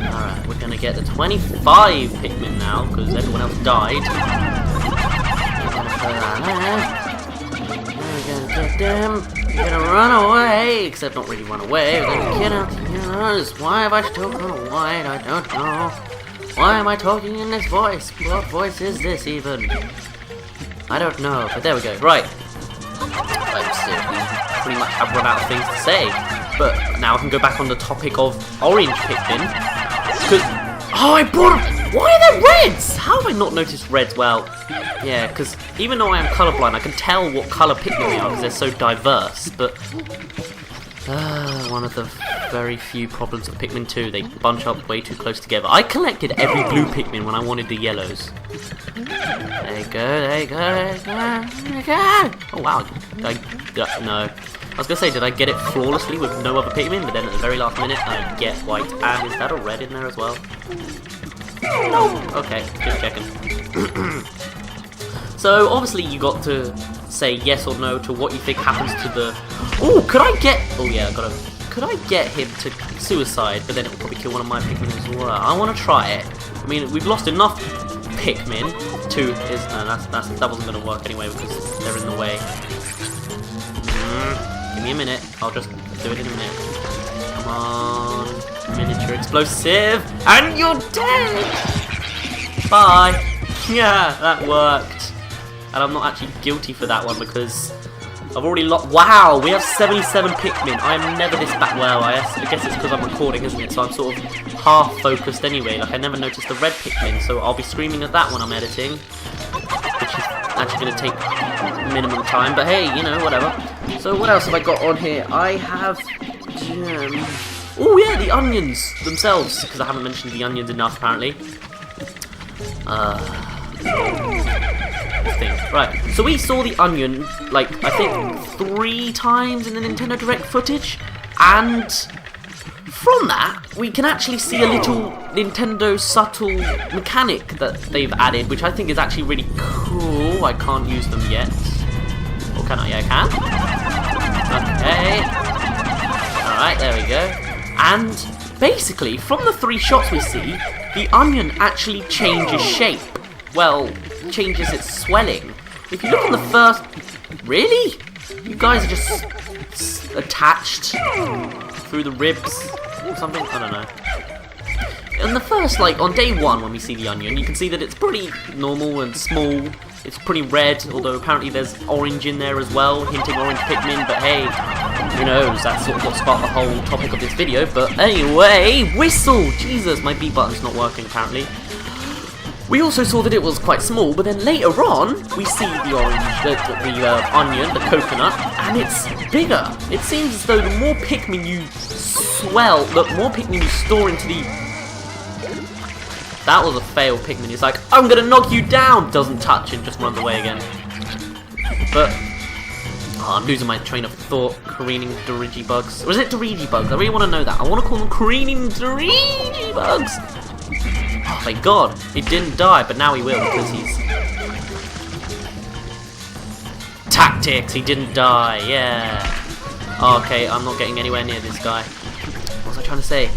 Alright, we're gonna get the 25 Pikmin now, because everyone else died. We're gonna get them. We're gonna run away, except not really run away. We're gonna get out here. Why have I still gone white? I don't know. Why am I talking in this voice? What voice is this even? I don't know, but there we go. Right. I pretty much have run out of things to say. But now I can go back on the topic of orange Pikmin. Oh, I brought them! Why are there reds? How have I not noticed reds? Well, yeah, because even though I am colourblind, I can tell what colour Pikmin they are because they're so diverse. But one of the very few problems of Pikmin 2, they bunch up way too close together. I collected every blue Pikmin when I wanted the yellows. There you go, there you go, there you go, there you go. Oh wow, no. I was going to say, did I get it flawlessly with no other Pikmin? But then at the very last minute, I get white. And is that a red in there as well? No. Okay, just checking. So, obviously you got to say yes or no to what you think happens to the... Oh, could I get... Oh yeah, I gotta... Could I get him to suicide? But then it will probably kill one of my Pikmin as well. I want to try it. I mean, we've lost enough Pikmin to... No, that wasn't going to work anyway because they're in the way. Give me a minute. I'll just do it in a minute. Come on. Miniature explosive. And you're dead! Bye. Yeah, that worked. And I'm not actually guilty for that one because I've already lost. Wow, we have 77 Pikmin. I am never this bad. Well, I guess it's because I'm recording, isn't it? So I'm sort of half focused anyway. Like I never noticed the red Pikmin, so I'll be screaming at that when I'm editing, which is actually going to take minimum time. But hey, you know, whatever. So what else have I got on here? I have oh yeah, the onions themselves, because I haven't mentioned the onions enough apparently. thing. Right, so we saw the onion, like, I think 3 times in the Nintendo Direct footage, and from that, we can actually see a little Nintendo subtle mechanic that they've added, which I think is actually really cool. I can't use them yet. Or can I? Yeah, I can. Okay. Alright, there we go. And basically, from the 3 shots we see, the onion actually changes shape. Well, changes its swelling. If you look on the first... Really? You guys are just attached through the ribs or something? I don't know. In the first, like, on day 1 when we see the onion, you can see that it's pretty normal and small. It's pretty red, although apparently there's orange in there as well, hinting orange Pikmin, but hey, who knows, that's sort of what sparked the whole topic of this video. But anyway, whistle! Jesus, my B button's not working apparently. We also saw that it was quite small, but then later on, we see the orange, the onion, the coconut, and it's bigger. It seems as though the more Pikmin you swell, the more Pikmin you store into the... That was a fail Pikmin. He's like, I'm gonna knock you down! Doesn't touch and just runs away again. But... Oh, I'm losing my train of thought. Careening Dirigibugs. Or is it Dirigibugs? I really want to know that. I want to call them Careening Dirigibugs! Oh, thank God. He didn't die, but now he will because he's... Tactics! He didn't die, yeah! Oh, okay, I'm not getting anywhere near this guy. What was I trying to say?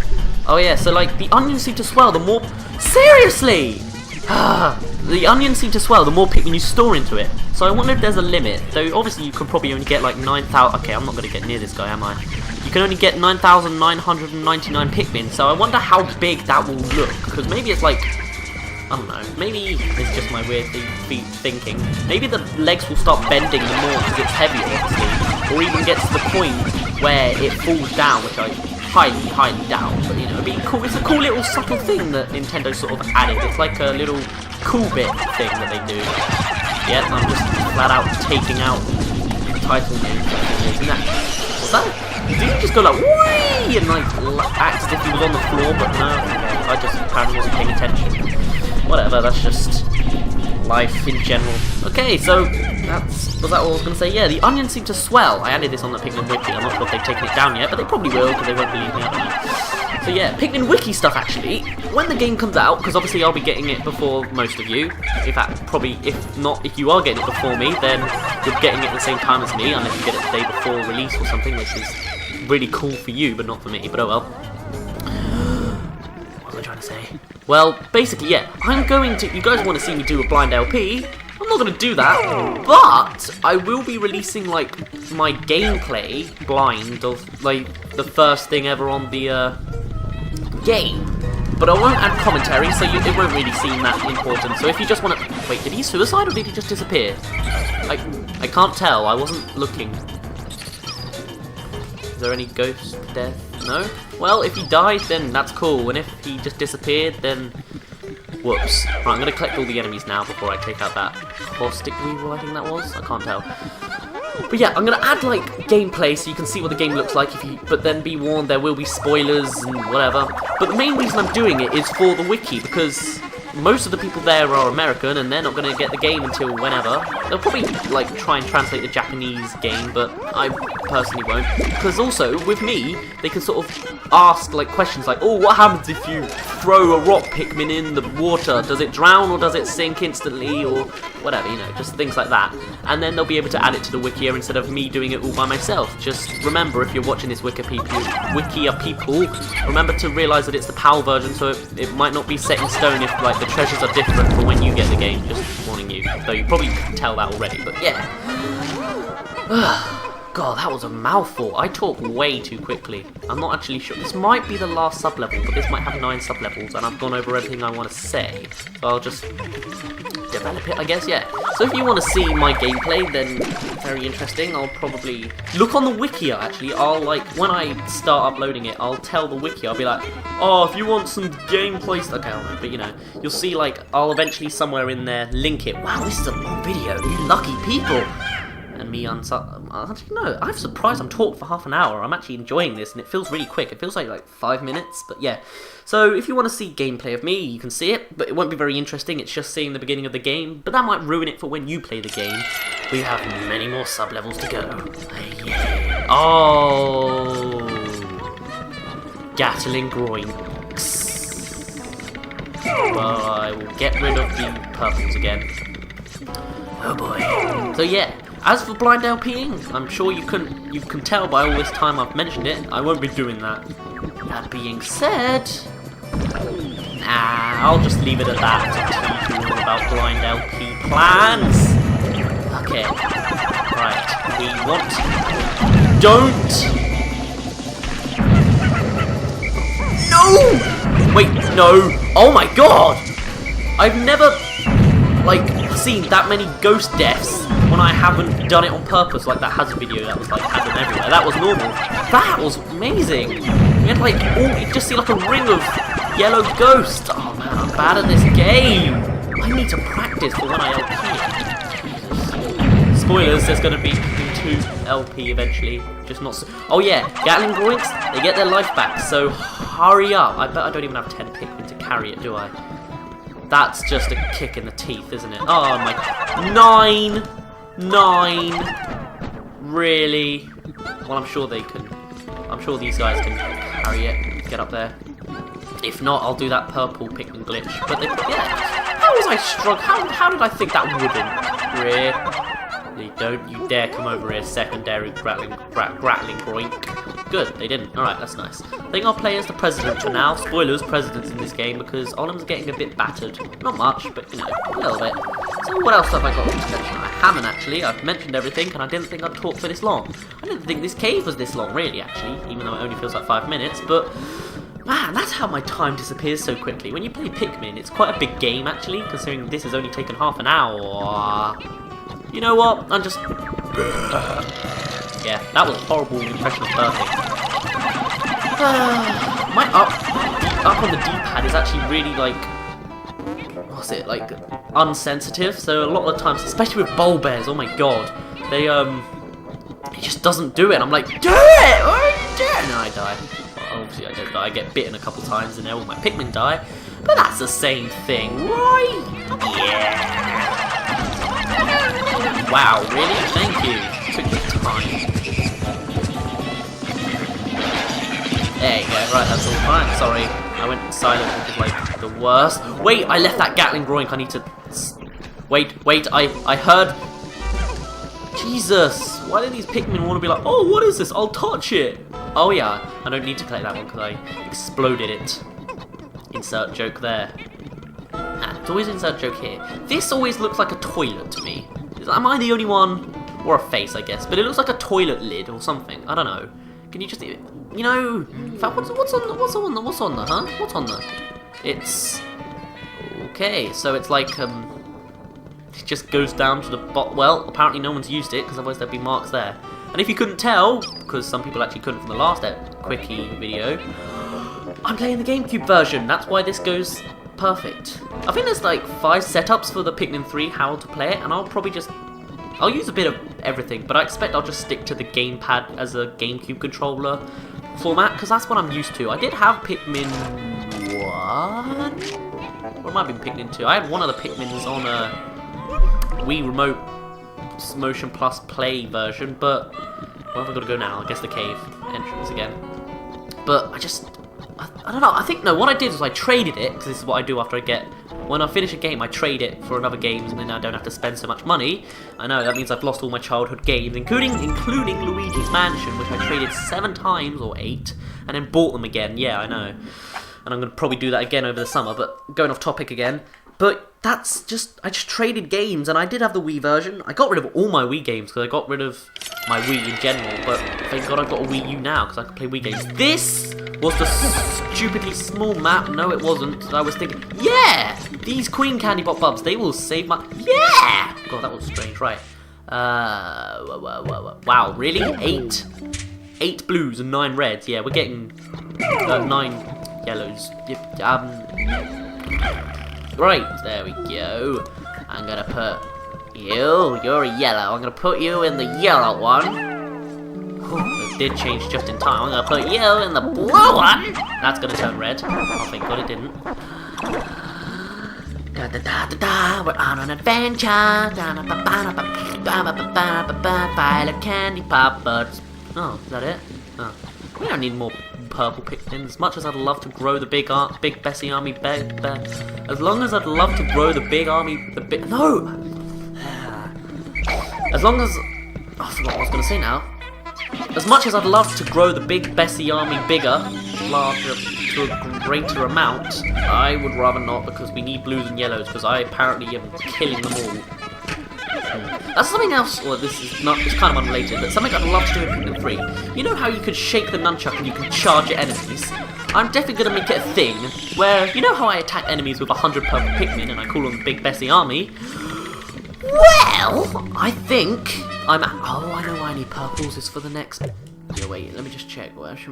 Oh yeah, so like, the onions seem to swell the more... Seriously! The onions seem to swell the more Pikmin you store into it. So I wonder if there's a limit. Though obviously you can probably only get like 9,000... Okay, I'm not going to get near this guy, am I? You can only get 9,999 Pikmin, so I wonder how big that will look. Because maybe it's like... I don't know. Maybe it's just my weird thinking. Maybe the legs will start bending the more because it's heavier, obviously. Or even get to the point where it falls down, which I... highly down, but you know, it'd be cool. It's a cool little subtle thing that Nintendo sort of added. It's like a little cool bit thing that they do. Yeah, I'm just flat out taking out title names. Isn't that? What's that? Did he just go like whee and like act as if he was on the floor? But no, I just apparently wasn't paying attention. Whatever. That's just life in general. Okay, so was that all I was going to say? Yeah, the onions seem to swell. I added this on the Pikmin Wiki. I'm not sure if they've taken it down yet, but they probably will because they won't believe me. I don't know. So yeah, Pikmin Wiki stuff actually. When the game comes out, because obviously I'll be getting it before most of you. In fact, probably if you are getting it before me, then you're getting it at the same time as me, unless you get it the day before release or something, which is really cool for you, but not for me. But oh well. What was I trying to say? Well, basically, yeah, I'm going to... You guys want to see me do a blind LP? I'm not going to do that, but I will be releasing, like, my gameplay blind of, like, the first thing ever on the, game. But I won't add commentary, so it won't really seem that important. So if you just want to... Wait, did he suicide or did he just disappear? I can't tell. I wasn't looking. Is there any ghost death? No? Well, if he died, then that's cool. And if he just disappeared, then... Whoops. Right, I'm going to collect all the enemies now before I take out that caustic weevil, I think that was. I can't tell. But yeah, I'm going to add, like, gameplay so you can see what the game looks like. But then be warned, there will be spoilers and whatever. But the main reason I'm doing it is for the wiki, because most of the people there are American, and they're not going to get the game until whenever. They'll probably, like, try and translate the Japanese game, but I personally won't. Because also, with me, they can sort of ask, like, questions like, oh, what happens if you throw a rock Pikmin in the water? Does it drown or does it sink instantly? Or whatever, you know, just things like that. And then they'll be able to add it to the wiki instead of me doing it all by myself. Just remember, if you're watching this Wikia people, remember to realise that it's the PAL version, so it might not be set in stone if, like, the treasures are different for when you get the game, just warning you. Though you probably can tell that already, but yeah. God, that was a mouthful. I talk way too quickly. I'm not actually sure. This might be the last sub-level, but this might have 9 sub-levels, and I've gone over everything I want to say. So I'll just develop it, I guess, yeah. So if you want to see my gameplay, then very interesting. I'll probably look on the Wikia, actually. I'll, like, when I start uploading it, I'll tell the Wiki, I'll be like, oh, if you want some gameplay stuff, okay, I don't know, but you know, you'll see, like, I'll eventually somewhere in there link it. Wow, this is a long video. You lucky people. And me actually, no, I'm surprised I'm talking for half an hour. I'm actually enjoying this, and it feels really quick. It feels like 5 minutes, but yeah. So if you want to see gameplay of me, you can see it, but it won't be very interesting. It's just seeing the beginning of the game, but that might ruin it for when you play the game. We have many more sub-levels to go. Yeah. Oh, Gatling Groinks. Well, I will get rid of the purples again. Oh boy. So yeah, as for blind LPing, I'm sure you can tell by all this time I've mentioned it, I won't be doing that. That being said, nah, I'll just leave it at that to teach you all about blind LP plans. Okay, right, we want... Don't! No! Wait, no! Oh my god! I've never, seen that many ghost deaths when I haven't done it on purpose, like that hazard video that was had them everywhere. That was normal. That was amazing. We had you just see like a ring of yellow ghosts. Oh man, I'm bad at this game. I need to practice for when I LP. Spoilers, there's gonna be 2 LP eventually. Just not so. Oh yeah, Gatling Groinks, they get their life back, so hurry up. I bet I don't even have 10 Pikmin to carry it, do I? That's just a kick in the teeth, isn't it? Oh my... 9! Really? Well, I'm sure they can... I'm sure these guys can carry it. Get up there. If not, I'll do that purple Pikmin glitch. But they... Yeah. How was I struggling? How did I think that wouldn't? Really? Don't you dare come over here, secondary grappling groink. Good, they didn't. Alright, that's nice. I think I'll play as the president for now. Spoilers, president's in this game because Olim's getting a bit battered. Not much, but you know, a little bit. So what else have I got to mention? I haven't actually. I've mentioned everything and I didn't think I'd talk for this long. I didn't think this cave was this long, really, actually, even though it only feels like 5 minutes, but... Man, that's how my time disappears so quickly. When you play Pikmin, it's quite a big game, actually, considering this has only taken half an hour. You know what? I'm just... Yeah, that was a horrible impression of perfect. My up on the D-pad is actually really, what's it, unsensitive. So a lot of the times, especially with bowl bears, oh my god, they, it just doesn't do it. I'm like, do it! Why are you doing it? And I die. Well, obviously I don't die. I get bitten a couple times and then all my Pikmin die. But that's the same thing, right? Yeah! Wow, really? Thank you. Took your time. There you go. Right, that's all fine. Sorry, I went silent, which is the worst. Wait, I left that Gatling Groink. I need to... Wait, I heard... Jesus, why do these Pikmin want to be like, oh, what is this? I'll touch it. Oh yeah, I don't need to collect that one because I exploded it. Insert joke there. It's always insert joke here. This always looks like a toilet to me. Am I the only one? Or a face, I guess. But it looks like a toilet lid or something. I don't know. Can you just... You know... In fact, what's on the, huh? What's on the... It's... Okay, so it's it just goes down to the bottom. Well, apparently no one's used it, because otherwise there'd be marks there. And if you couldn't tell, because some people actually couldn't from the last quickie video, I'm playing the GameCube version. That's why this goes... perfect. I think there's 5 setups for the Pikmin 3 how to play it, and I'll probably just... I'll use a bit of everything, but I expect I'll just stick to the gamepad as a GameCube controller format, because that's what I'm used to. I did have Pikmin 1? Or it might have been Pikmin 2. I had one of the Pikmins on a Wii Remote Motion Plus Play version, but... Where have I got to go now? I guess the cave entrance again. But I don't know, I think, no, what I did was I traded it, because this is what I do after I get... When I finish a game, I trade it for another game, and then I don't have to spend so much money. I know, that means I've lost all my childhood games, including Luigi's Mansion, which I traded 7 times, or 8, and then bought them again, yeah, I know. And I'm going to probably do that again over the summer, but going off topic again. But that's just, I just traded games, and I did have the Wii version. I got rid of all my Wii games, because I got rid of my Wii in general, but thank God I've got a Wii U now, because I can play Wii games. This was the stupidly small map. No, it wasn't. I was thinking, yeah, these Queen Candy Bot Bubs, they will save my... Yeah! God, that was strange, right. Wow, really? 8 blues and 9 reds. Yeah, we're getting 9 yellows. Right, there we go. I'm gonna put You're a yellow. I'm gonna put you in the yellow one. It did change just in time. I'm gonna put you in the blue one. That's gonna turn red. Oh, thank God it didn't. Da da da da da. We're on an adventure. File of candy poppers. Oh, is that it? Oh. We don't need more purple Pikmin. As much as I'd love to grow the big Bessie army, as long as I'd love to grow the big army, no. As long as I forgot what I was gonna say now. As much as I'd love to grow the big Bessie army larger, to a greater amount, I would rather not, because we need blues and yellows, because I apparently am killing them all. That's something else, well this is kind of unrelated, but something I'd love to do in Pikmin 3. You know how you could shake the nunchuck and you can charge at enemies? I'm definitely going to make it a thing, where, you know how I attack enemies with 100 purple Pikmin and I call them the Big Bessie Army? Well, I think oh, I know why I need purples is for the next... Yeah, wait, let me just check. Let's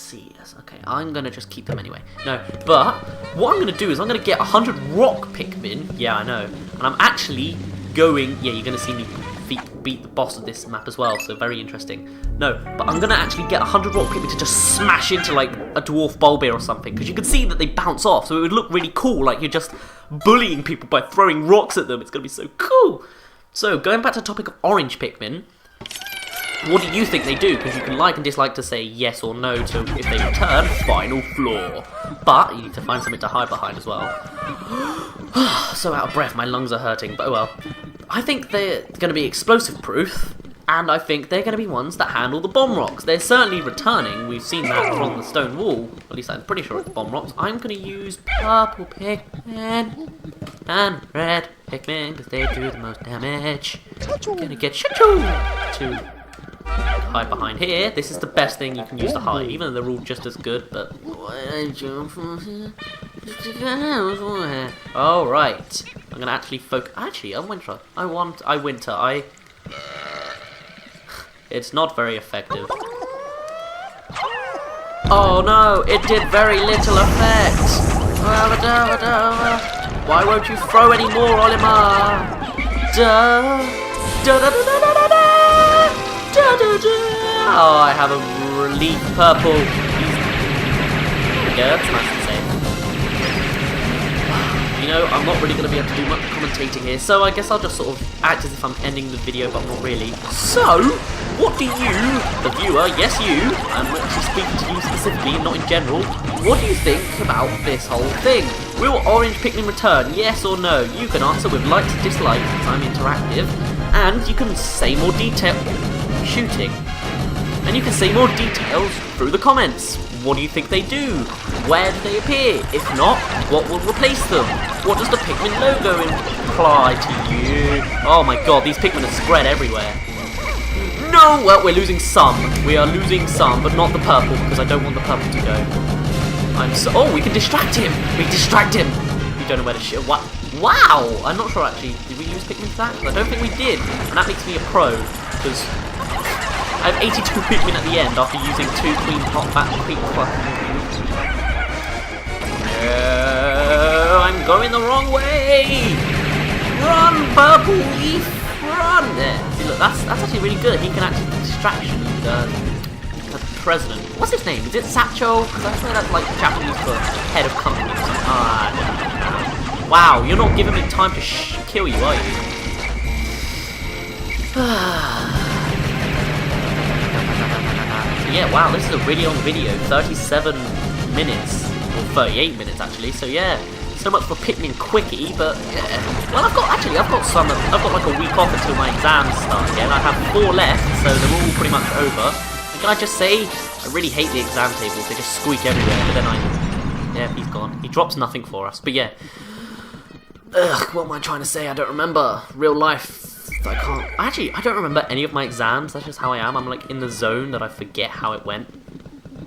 see, yes, okay, I'm gonna just keep them anyway. No, but what I'm gonna do is I'm gonna get 100 rock Pikmin. Yeah, I know. And I'm actually going... Yeah, you're gonna see me beat the boss of this map as well, so very interesting. No, but I'm gonna actually get 100 rock Pikmin to just smash into like a dwarf Bulbir or something, because you can see that they bounce off, so it would look really cool, like you're just bullying people by throwing rocks at them. It's gonna be so cool. So, going back to the topic of orange Pikmin, what do you think they do? Because you can like and dislike to say yes or no to if they return final floor. But you need to find something to hide behind as well. So out of breath, my lungs are hurting, but oh well. I think they're going to be explosive proof, and I think they're going to be ones that handle the bomb rocks. They're certainly returning, we've seen that from the stone wall, at least I'm pretty sure it's the bomb rocks. I'm going to use purple Pikmin and red Pikmin, because they do the most damage. I'm going to get Shachu to hide behind here. This is the best thing you can use to hide, even though they're all just as good, but... Alright. I'm gonna actually focus... Actually, I winter. It's not very effective. Oh no, it did very little effect. Why won't you throw any more, Olimar? Oh, I have a relief purple. There we go, that's nice and safe. You know, I'm not really going to be able to do much commentating here, so I guess I'll just sort of act as if I'm ending the video, but not really. So, what do you, the viewer, yes you, I'm actually speaking to you specifically, not in general, what do you think about this whole thing? Will orange Pikmin return, yes or no? You can answer with likes and dislikes, because I'm interactive, and you can say more detail... shooting. And you can say more details through the comments. What do you think they do? Where do they appear? If not, what will replace them? What does the Pikmin logo imply to you? Oh my god, these Pikmin are spread everywhere. No! Well, we're losing some. We are losing some, but not the purple, because I don't want the purple to go. Oh, we can distract him! We distract him! We don't know where to shit. What? Wow! I'm not sure actually. Did we use Pikmin for that? I don't think we did. And that makes me a pro, because I have 82 Pikmin at the end after using 2 Queen Pot Bat Queen Pot. No, I'm going the wrong way! Run, Purple Leaf! Run! There. See, look, that's actually really good. He can actually distraction the president. What's his name? Is it Satchel? Because I swear that's like Japanese for head of company or something. Ah, no. Wow, you're not giving me time to kill you, are you? Yeah, wow, this is a really long video, 37 minutes, or 38 minutes actually, so yeah, so much for Pikmin Quickie, but yeah. Well, I've got like a week off until my exams start again. I have 4 left, so they're all pretty much over. And can I just say, I really hate the exam tables, they just squeak everywhere, but then yeah, he's gone. He drops nothing for us, but yeah. Ugh, what am I trying to say? I don't remember. Real life. I can't. Actually, I don't remember any of my exams. That's just how I am. I'm like in the zone that I forget how it went.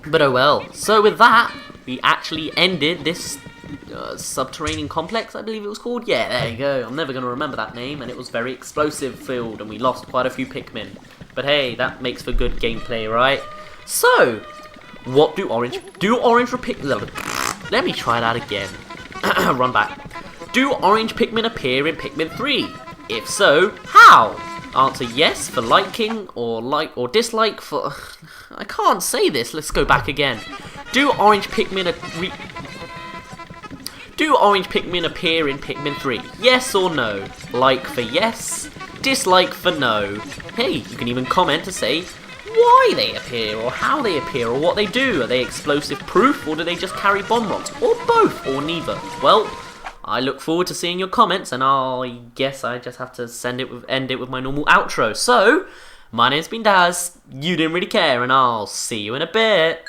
But oh well. So with that, we actually ended this subterranean complex, I believe it was called. Yeah, there you go. I'm never going to remember that name. And it was very explosive filled. And we lost quite a few Pikmin. But hey, that makes for good gameplay, right? So, what do orange repeat? Let me try that again. Run back. Do orange Pikmin appear in Pikmin 3? If so, how? Answer yes for liking, or like or dislike for... I can't say this, let's go back again. Do orange Pikmin appear in Pikmin 3? Yes or no? Like for yes, dislike for no. Hey, you can even comment to say why they appear, or how they appear, or what they do. Are they explosive proof, or do they just carry bomb rocks? Or both, or neither? Well, I look forward to seeing your comments, and I guess I just have to end it with my normal outro. So, my name's been Dazz, you didn't really care, and I'll see you in a bit.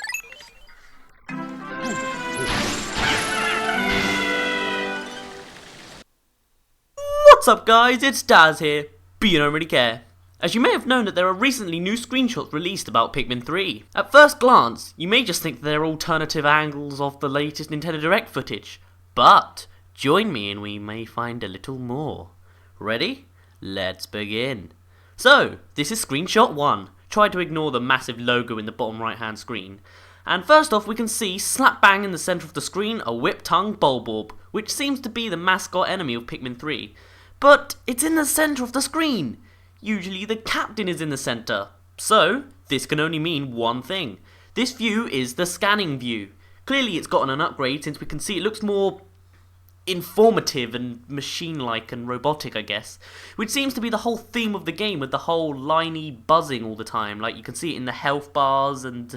What's up guys, it's Dazz here, but you don't really care. As you may have known that there are recently new screenshots released about Pikmin 3. At first glance, you may just think they're alternative angles of the latest Nintendo Direct footage, but join me and we may find a little more. Ready? Let's begin. So, this is screenshot 1. Try to ignore the massive logo in the bottom right hand screen. And first off we can see, slap bang in the centre of the screen, a whip-tongued Bulborb, which seems to be the mascot enemy of Pikmin 3. But it's in the centre of the screen! Usually the captain is in the centre. So, this can only mean one thing. This view is the scanning view. Clearly it's gotten an upgrade since we can see it looks more informative and machine-like and robotic, I guess. Which seems to be the whole theme of the game, with the whole liney buzzing all the time. Like you can see it in the health bars and,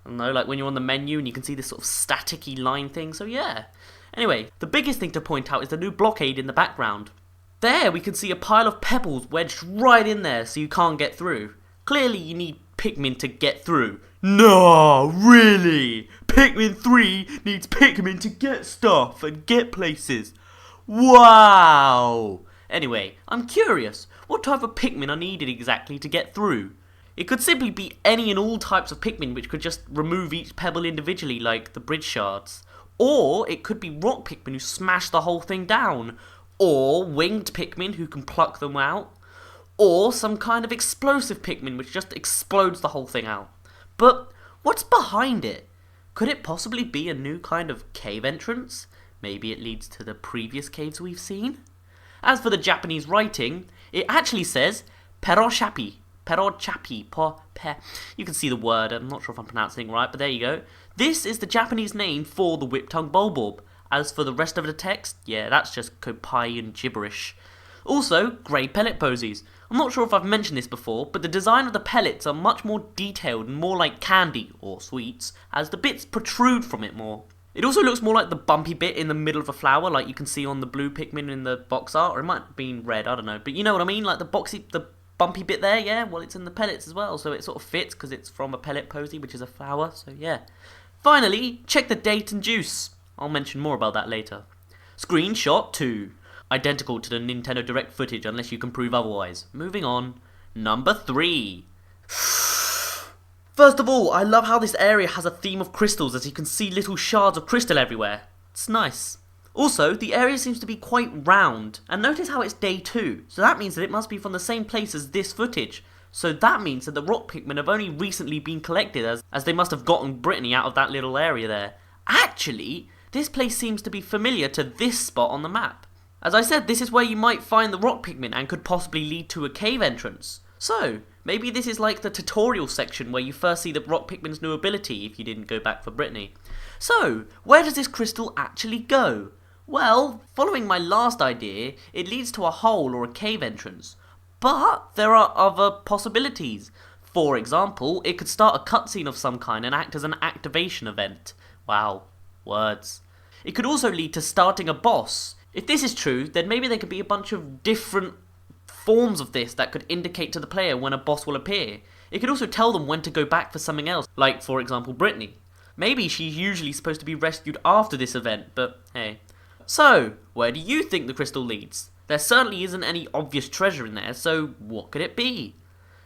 I don't know, like when you're on the menu and you can see this sort of staticky line thing, so yeah. Anyway, the biggest thing to point out is the new blockade in the background. There we can see a pile of pebbles wedged right in there so you can't get through. Clearly you need Pikmin to get through. No, really? Pikmin 3 needs Pikmin to get stuff and get places. Wow! Anyway, I'm curious, what type of Pikmin are needed exactly to get through? It could simply be any and all types of Pikmin which could just remove each pebble individually like the bridge shards. Or it could be rock Pikmin who smash the whole thing down. Or winged Pikmin who can pluck them out. Or some kind of explosive Pikmin which just explodes the whole thing out. But what's behind it? Could it possibly be a new kind of cave entrance? Maybe it leads to the previous caves we've seen? As for the Japanese writing, it actually says Peroshapi. Perochapi. You can see the word, I'm not sure if I'm pronouncing it right, but there you go. This is the Japanese name for the whip-tongued Bulborb. As for the rest of the text, yeah, that's just Kopai gibberish. Also, grey pellet posies. I'm not sure if I've mentioned this before, but the design of the pellets are much more detailed and more like candy, or sweets, as the bits protrude from it more. It also looks more like the bumpy bit in the middle of a flower, like you can see on the blue Pikmin in the box art, or it might have been red, I don't know. But you know what I mean, like the bumpy bit there, yeah? Well, it's in the pellets as well, so it sort of fits, because it's from a pellet posy, which is a flower, so yeah. Finally, check the date and juice. I'll mention more about that later. Screenshot 2. Identical to the Nintendo Direct footage unless you can prove otherwise. Moving on. Number 3. First of all, I love how this area has a theme of crystals, as you can see little shards of crystal everywhere. It's nice. Also, the area seems to be quite round. And notice how it's day 2. So that means that it must be from the same place as this footage. So that means that the rock Pikmin have only recently been collected, as they must have gotten Brittany out of that little area there. Actually, this place seems to be familiar to this spot on the map. As I said, this is where you might find the rock Pikmin and could possibly lead to a cave entrance. So, maybe this is like the tutorial section where you first see the rock Pikmin's new ability if you didn't go back for Brittany. So, where does this crystal actually go? Well, following my last idea, it leads to a hole or a cave entrance. But there are other possibilities. For example, it could start a cutscene of some kind and act as an activation event. Wow, words. It could also lead to starting a boss. If this is true, then maybe there could be a bunch of different forms of this that could indicate to the player when a boss will appear. It could also tell them when to go back for something else, like for example Brittany. Maybe she's usually supposed to be rescued after this event, but hey. So, where do you think the crystal leads? There certainly isn't any obvious treasure in there, so what could it be?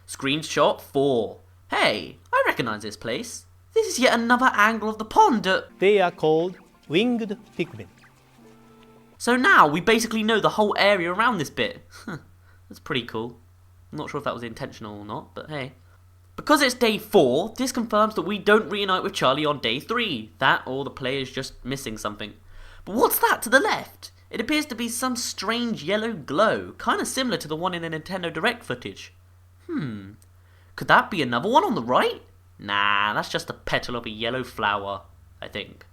Screenshot 4. Hey, I recognise this place. This is yet another angle of the pond They are called winged Pikmin. So now we basically know the whole area around this bit. That's pretty cool. I'm not sure if that was intentional or not, but hey. Because it's day 4, this confirms that we don't reunite with Charlie on day 3. That or the player's just missing something. But what's that to the left? It appears to be some strange yellow glow, kind of similar to the one in the Nintendo Direct footage. Could that be another one on the right? Nah, that's just a petal of a yellow flower, I think.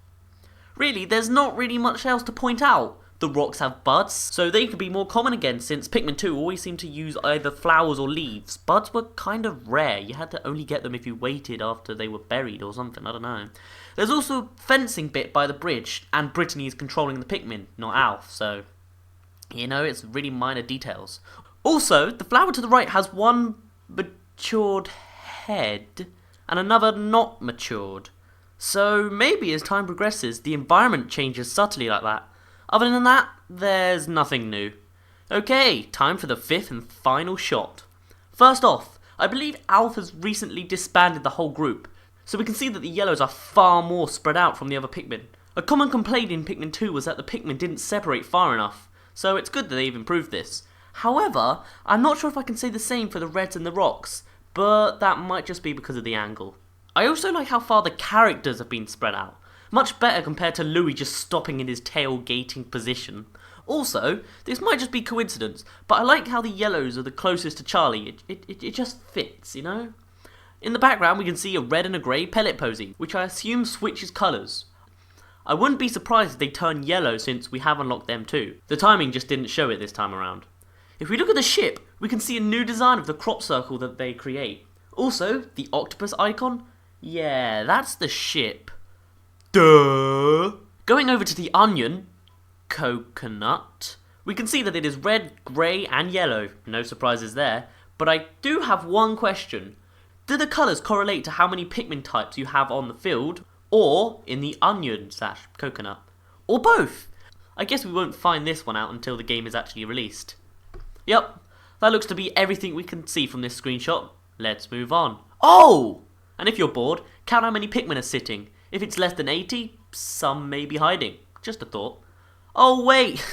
Really, there's not really much else to point out. The rocks have buds, so they could be more common again since Pikmin 2 always seemed to use either flowers or leaves. Buds were kind of rare, you had to only get them if you waited after they were buried or something, I don't know. There's also a fencing bit by the bridge, and Brittany is controlling the Pikmin, not Alf, so... You know, it's really minor details. Also, the flower to the right has one matured head, and another not matured. So maybe as time progresses, the environment changes subtly like that. Other than that, there's nothing new. Okay, time for the 5th and final shot. First off, I believe Alf has recently disbanded the whole group, so we can see that the yellows are far more spread out from the other Pikmin. A common complaint in Pikmin 2 was that the Pikmin didn't separate far enough, so it's good that they've improved this. However, I'm not sure if I can say the same for the reds and the rocks, but that might just be because of the angle. I also like how far the characters have been spread out. Much better compared to Louis just stopping in his tailgating position. Also, this might just be coincidence, but I like how the yellows are the closest to Charlie. It just fits, you know? In the background we can see a red and a grey pellet posing, which I assume switches colours. I wouldn't be surprised if they turn yellow since we have unlocked them too. The timing just didn't show it this time around. If we look at the ship, we can see a new design of the crop circle that they create. Also, the octopus icon? Yeah, that's the ship. Duh! Going over to the onion, coconut, we can see that it is red, grey and yellow. No surprises there. But I do have one question. Do the colours correlate to how many Pikmin types you have on the field, or in the onion/coconut? Or both? I guess we won't find this one out until the game is actually released. Yep, that looks to be everything we can see from this screenshot. Let's move on. Oh! And if you're bored, count how many Pikmin are sitting. If it's less than 80, some may be hiding. Just a thought. Oh wait!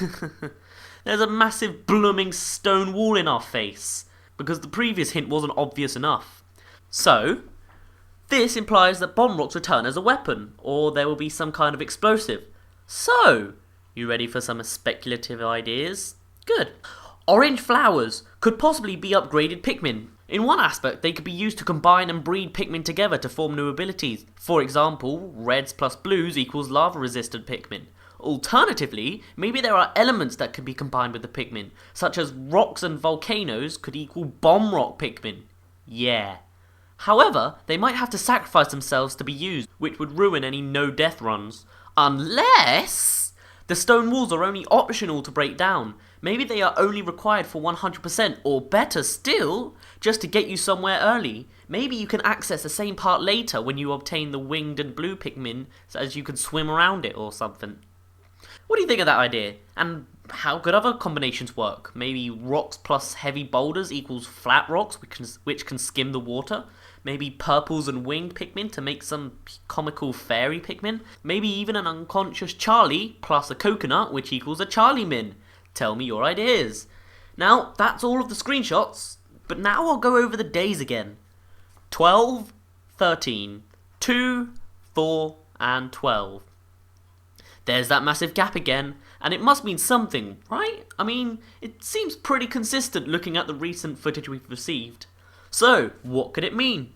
There's a massive blooming stone wall in our face. Because the previous hint wasn't obvious enough. So, this implies that bomb rocks return as a weapon, or there will be some kind of explosive. So, you ready for some speculative ideas? Good. Orange flowers could possibly be upgraded Pikmin. In one aspect, they could be used to combine and breed Pikmin together to form new abilities. For example, reds plus blues equals lava-resistant Pikmin. Alternatively, maybe there are elements that can be combined with the Pikmin, such as rocks and volcanoes could equal bomb rock Pikmin. Yeah. However, they might have to sacrifice themselves to be used, which would ruin any no-death runs. Unless the stone walls are only optional to break down. Maybe they are only required for 100%, or better still, just to get you somewhere early. Maybe you can access the same part later when you obtain the winged and blue Pikmin, so as you can swim around it or something. What do you think of that idea? And how could other combinations work? Maybe rocks plus heavy boulders equals flat rocks, which can skim the water? Maybe purples and winged Pikmin to make some comical fairy Pikmin? Maybe even an unconscious Charlie plus a coconut, which equals a Charlie Min? Tell me your ideas. Now, that's all of the screenshots, but now I'll go over the days again. 12, 13, 2, 4, and 12. There's that massive gap again, and it must mean something, right? I mean, it seems pretty consistent looking at the recent footage we've received. So, what could it mean?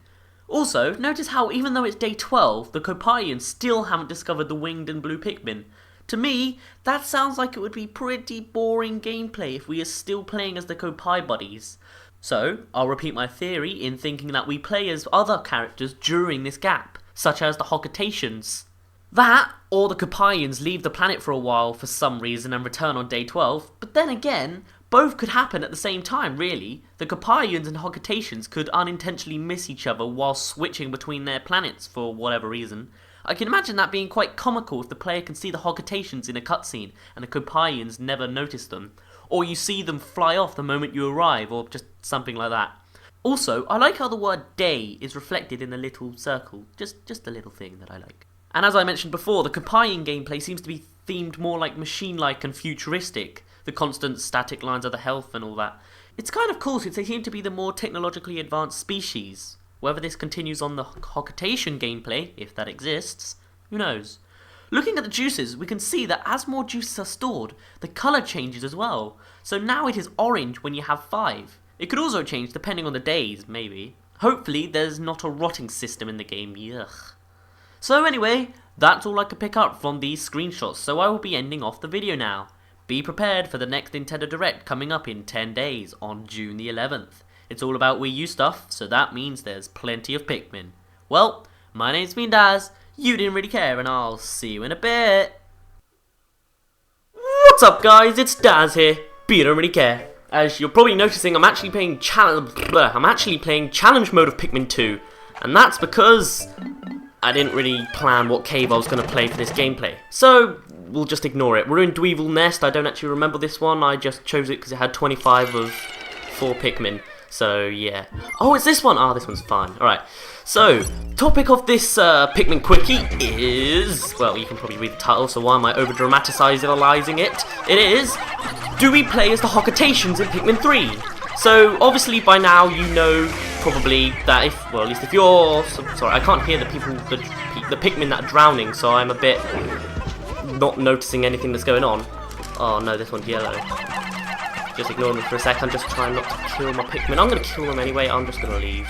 Also, notice how even though it's day 12, the Copaians still haven't discovered the winged and blue Pikmin. To me, that sounds like it would be pretty boring gameplay if we are still playing as the Copai buddies. So, I'll repeat my theory in thinking that we play as other characters during this gap, such as the Hockatations. That, or the Copaians leave the planet for a while for some reason and return on day 12, but then again, both could happen at the same time, really. The Copaians and Hockatations could unintentionally miss each other while switching between their planets for whatever reason. I can imagine that being quite comical if the player can see the Hockatations in a cutscene and the Copaians never notice them. Or you see them fly off the moment you arrive, or just something like that. Also, I like how the word day is reflected in the little circle. Just a little thing that I like. And as I mentioned before, the Copaian gameplay seems to be themed more like machine-like and futuristic. The constant static lines of the health and all that. It's kind of cool since they seem to be the more technologically advanced species. Whether this continues on the Hockatation gameplay, if that exists, who knows. Looking at the juices, we can see that as more juices are stored, the colour changes as well. So now it is orange when you have 5. It could also change depending on the days, maybe. Hopefully there's not a rotting system in the game, yuck. So anyway, that's all I could pick up from these screenshots, so I will be ending off the video now. Be prepared for the next Nintendo Direct coming up in 10 days on June the 11th. It's all about Wii U stuff, so that means there's plenty of Pikmin. Well, my name's been Dazz, you didn't really care, and I'll see you in a bit. What's up guys, it's Dazz here, but you don't really care. As you're probably noticing, I'm actually playing challenge mode of Pikmin 2, and that's because I didn't really plan what cave I was going to play for this gameplay. So, we'll just ignore it. We're in Dweevil Nest. I don't actually remember this one. I just chose it because it had 25 of 4 Pikmin. So, yeah. Oh, it's this one! Ah, this one's fine. Alright. So, topic of this Pikmin Quickie is... Well, you can probably read the title, so why am I over-dramatising it? It is... Do we play as the Hockatations in Pikmin 3? So, obviously by now you know probably that if... Well, at least if you're... Sorry, I can't hear the people... The Pikmin that are drowning, so I'm a bit... not noticing anything that's going on. Oh no, this one's yellow. Just ignore them for a sec, I'm just trying not to kill my Pikmin. I'm going to kill them anyway, I'm just going to leave.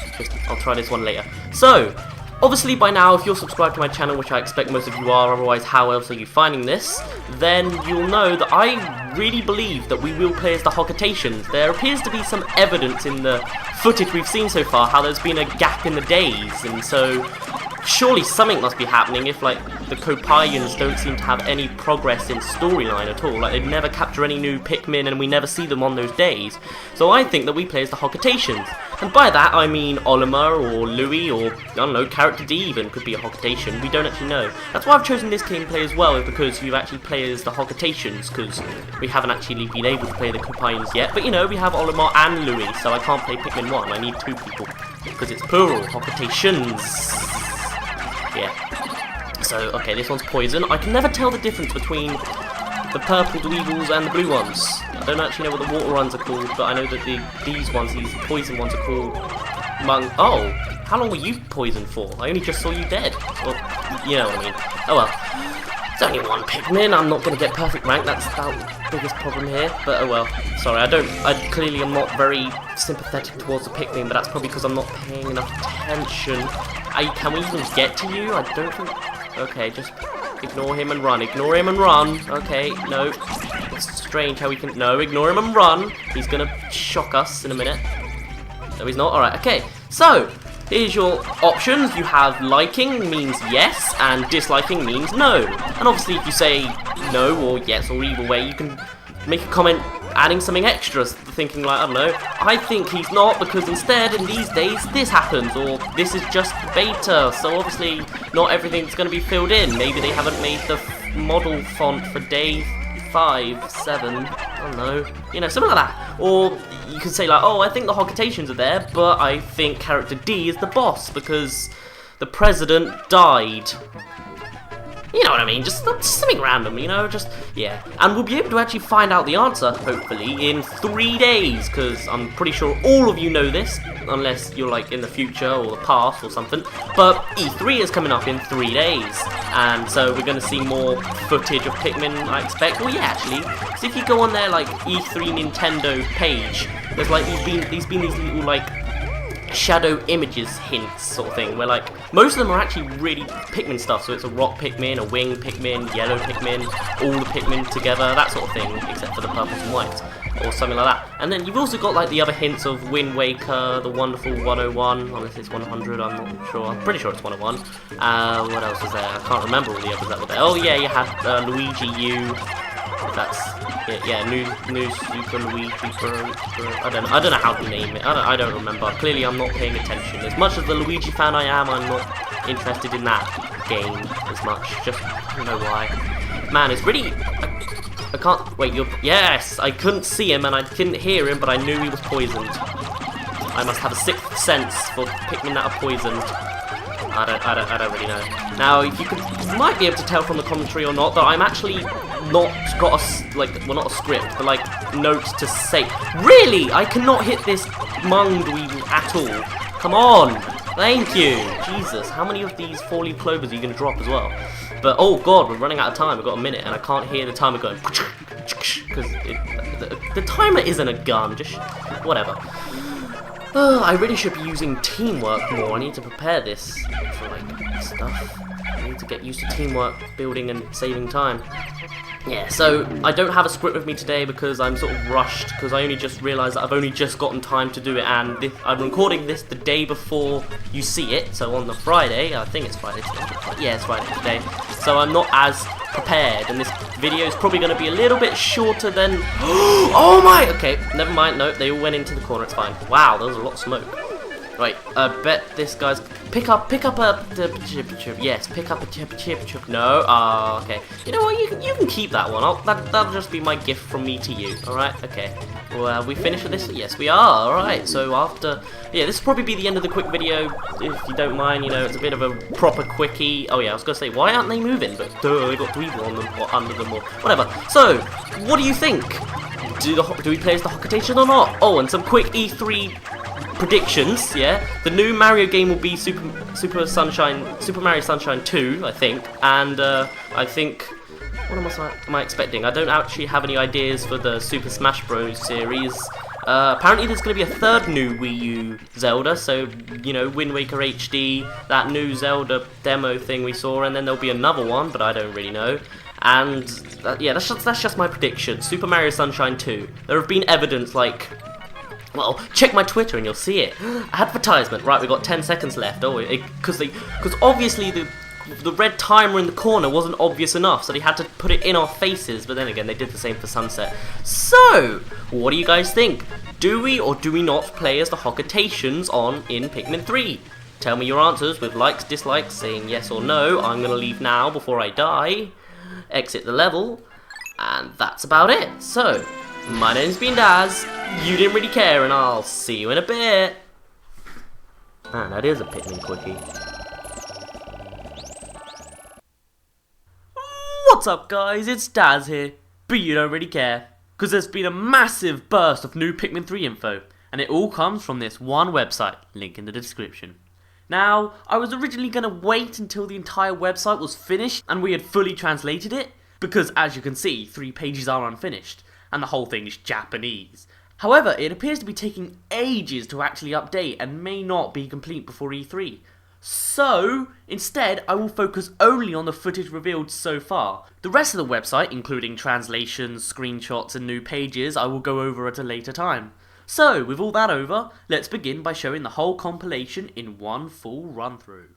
I'll try this one later. So, obviously by now, if you're subscribed to my channel, which I expect most of you are, otherwise how else are you finding this, then you'll know that I really believe that we will play as the Hockatations. There appears to be some evidence in the footage we've seen so far, how there's been a gap in the days, and so surely something must be happening if, like, the Kopaians don't seem to have any progress in storyline at all. Like, they never capture any new Pikmin and we never see them on those days. So I think that we play as the Hockatations. And by that I mean Olimar or Louie or, I don't know, Character D even could be a Hockatation. We don't actually know. That's why I've chosen this gameplay as well, is because you actually play as the Hockatations, because we haven't actually been able to play the Kopaians yet. But you know, we have Olimar and Louie, so I can't play Pikmin 1. I need 2 people, because it's plural, Hockatations. Yeah. So, okay, this one's poison. I can never tell the difference between the purple Dweevils and the blue ones. I don't actually know what the water ones are called, but I know that these poison ones are called Oh, how long were you poisoned for? I only just saw you dead. Well, you know what I mean. Oh well. It's only 1 Pikmin. I'm not going to get perfect rank. That's the biggest problem here. But oh well. Sorry, I clearly am not very sympathetic towards the Pikmin, but that's probably because I'm not paying enough attention. Can we even get to you? I don't think... Okay, just ignore him and run. Ignore him and run. Okay, no. It's strange how we can... No, ignore him and run. He's gonna shock us in a minute. No, he's not. Alright, okay. So, here's your options. You have liking means yes, and disliking means no. And obviously, if you say no or yes or either way, you can make a comment adding something extra, thinking like, I don't know, I think he's not because instead in these days this happens, or this is just beta, so obviously not everything's going to be filled in. Maybe they haven't made the model font for day 5, 7, I don't know, you know, something like that. Or you could say like, oh, I think the Hockatations are there, but I think Character D is the boss because the president died. You know what I mean, just something random, you know, just, yeah. And we'll be able to actually find out the answer, hopefully, in 3 days, because I'm pretty sure all of you know this, unless you're, like, in the future or the past or something. But E3 is coming up in 3 days, and so we're going to see more footage of Pikmin, I expect. Well, yeah, actually, because if you go on their, like, E3 Nintendo page, there's, like, these little, like, shadow images hints sort of thing, where like most of them are actually really Pikmin stuff, so it's a rock Pikmin, a wing Pikmin, yellow Pikmin, all the Pikmin together, that sort of thing, except for the purples and whites, or something like that. And then you've also got like the other hints of Wind Waker, the Wonderful 101, unless it's 100, I'm not sure, I'm pretty sure it's 101. What else was there? I can't remember all the others that were there. Oh yeah, you had Luigi U, that's it, yeah, new Super Luigi Bro. I don't know how to name it. I don't remember. Clearly, I'm not paying attention. As much as the Luigi fan I am, I'm not interested in that game as much. Just I don't know why. Man, it's really. I can't wait. Yes, I couldn't see him and I couldn't hear him, but I knew he was poisoned. I must have a 6th sense for Pikmin that are poisoned. I don't really know. Now, you might be able to tell from the commentary or not that I'm actually not got well, not a script, but like notes to say. Really, I cannot hit this Mung Dweevil at all. Come on, Thank you! Jesus, how many of these 4-leaf clovers are you going to drop as well? But, oh god, we're running out of time. We've got a minute, and I can't hear the timer going... Because the timer isn't a gun, just... whatever. I really should be using teamwork more. I need to prepare this for, like, stuff. I need to get used to teamwork, building, and saving time. Yeah, so I don't have a script with me today because I'm sort of rushed, because I only just realised that I've only just gotten time to do it, and I'm recording this the day before you see it, so on the Friday, I think it's Friday today, yeah, it's Friday today, so I'm not as prepared, and this video is probably going to be a little bit shorter than... Oh my! Okay, never mind, no, they all went into the corner, it's fine. Wow, there was a lot of smoke. Right, I bet this guy's... Pick up a... Yes, pick up a chip. No, okay. You know what, you can keep that one. That'll just be my gift from me to you, alright? Okay. Well, we finished with this? Yes, we are, alright. So after... Yeah, this will probably be the end of the quick video, if you don't mind. You know, it's a bit of a proper quickie. Oh yeah, I was going to say, why aren't they moving? But duh, they got Dweeble on them, or under them, or whatever. So, what do you think? Do we play as the Hockatations or not? Oh, and some quick E3... predictions, yeah. The new Mario game will be Super Mario Sunshine 2, I think, and I think, what am I expecting? I don't actually have any ideas for the Super Smash Bros. Series. Apparently there's going to be a third new Wii U Zelda, so, you know, Wind Waker HD, that new Zelda demo thing we saw, and then there'll be another one, but I don't really know. And, yeah, that's just my prediction. Super Mario Sunshine 2. There have been evidence, like... Well, check my Twitter and you'll see it. Advertisement. Right, we've got 10 seconds left. Oh, because obviously the red timer in the corner wasn't obvious enough, so they had to put it in our faces. But then again, they did the same for Sunset. So, what do you guys think? Do we or do we not play as the Hockatations in Pikmin 3? Tell me your answers with likes, dislikes, saying yes or no. I'm gonna leave now before I die. Exit the level, and that's about it. So. My name's been Dazz, you didn't really care, and I'll see you in a bit. Man, that is a Pikmin quickie. What's up guys, it's Dazz here, but you don't really care, because there's been a massive burst of new Pikmin 3 info, and it all comes from this one website, link in the description. Now, I was originally going to wait until the entire website was finished and we had fully translated it, because as you can see, 3 pages are unfinished. And the whole thing is Japanese. However, it appears to be taking ages to actually update and may not be complete before E3. So, instead, I will focus only on the footage revealed so far. The rest of the website, including translations, screenshots and new pages, I will go over at a later time. So, with all that over, let's begin by showing the whole compilation in one full run-through.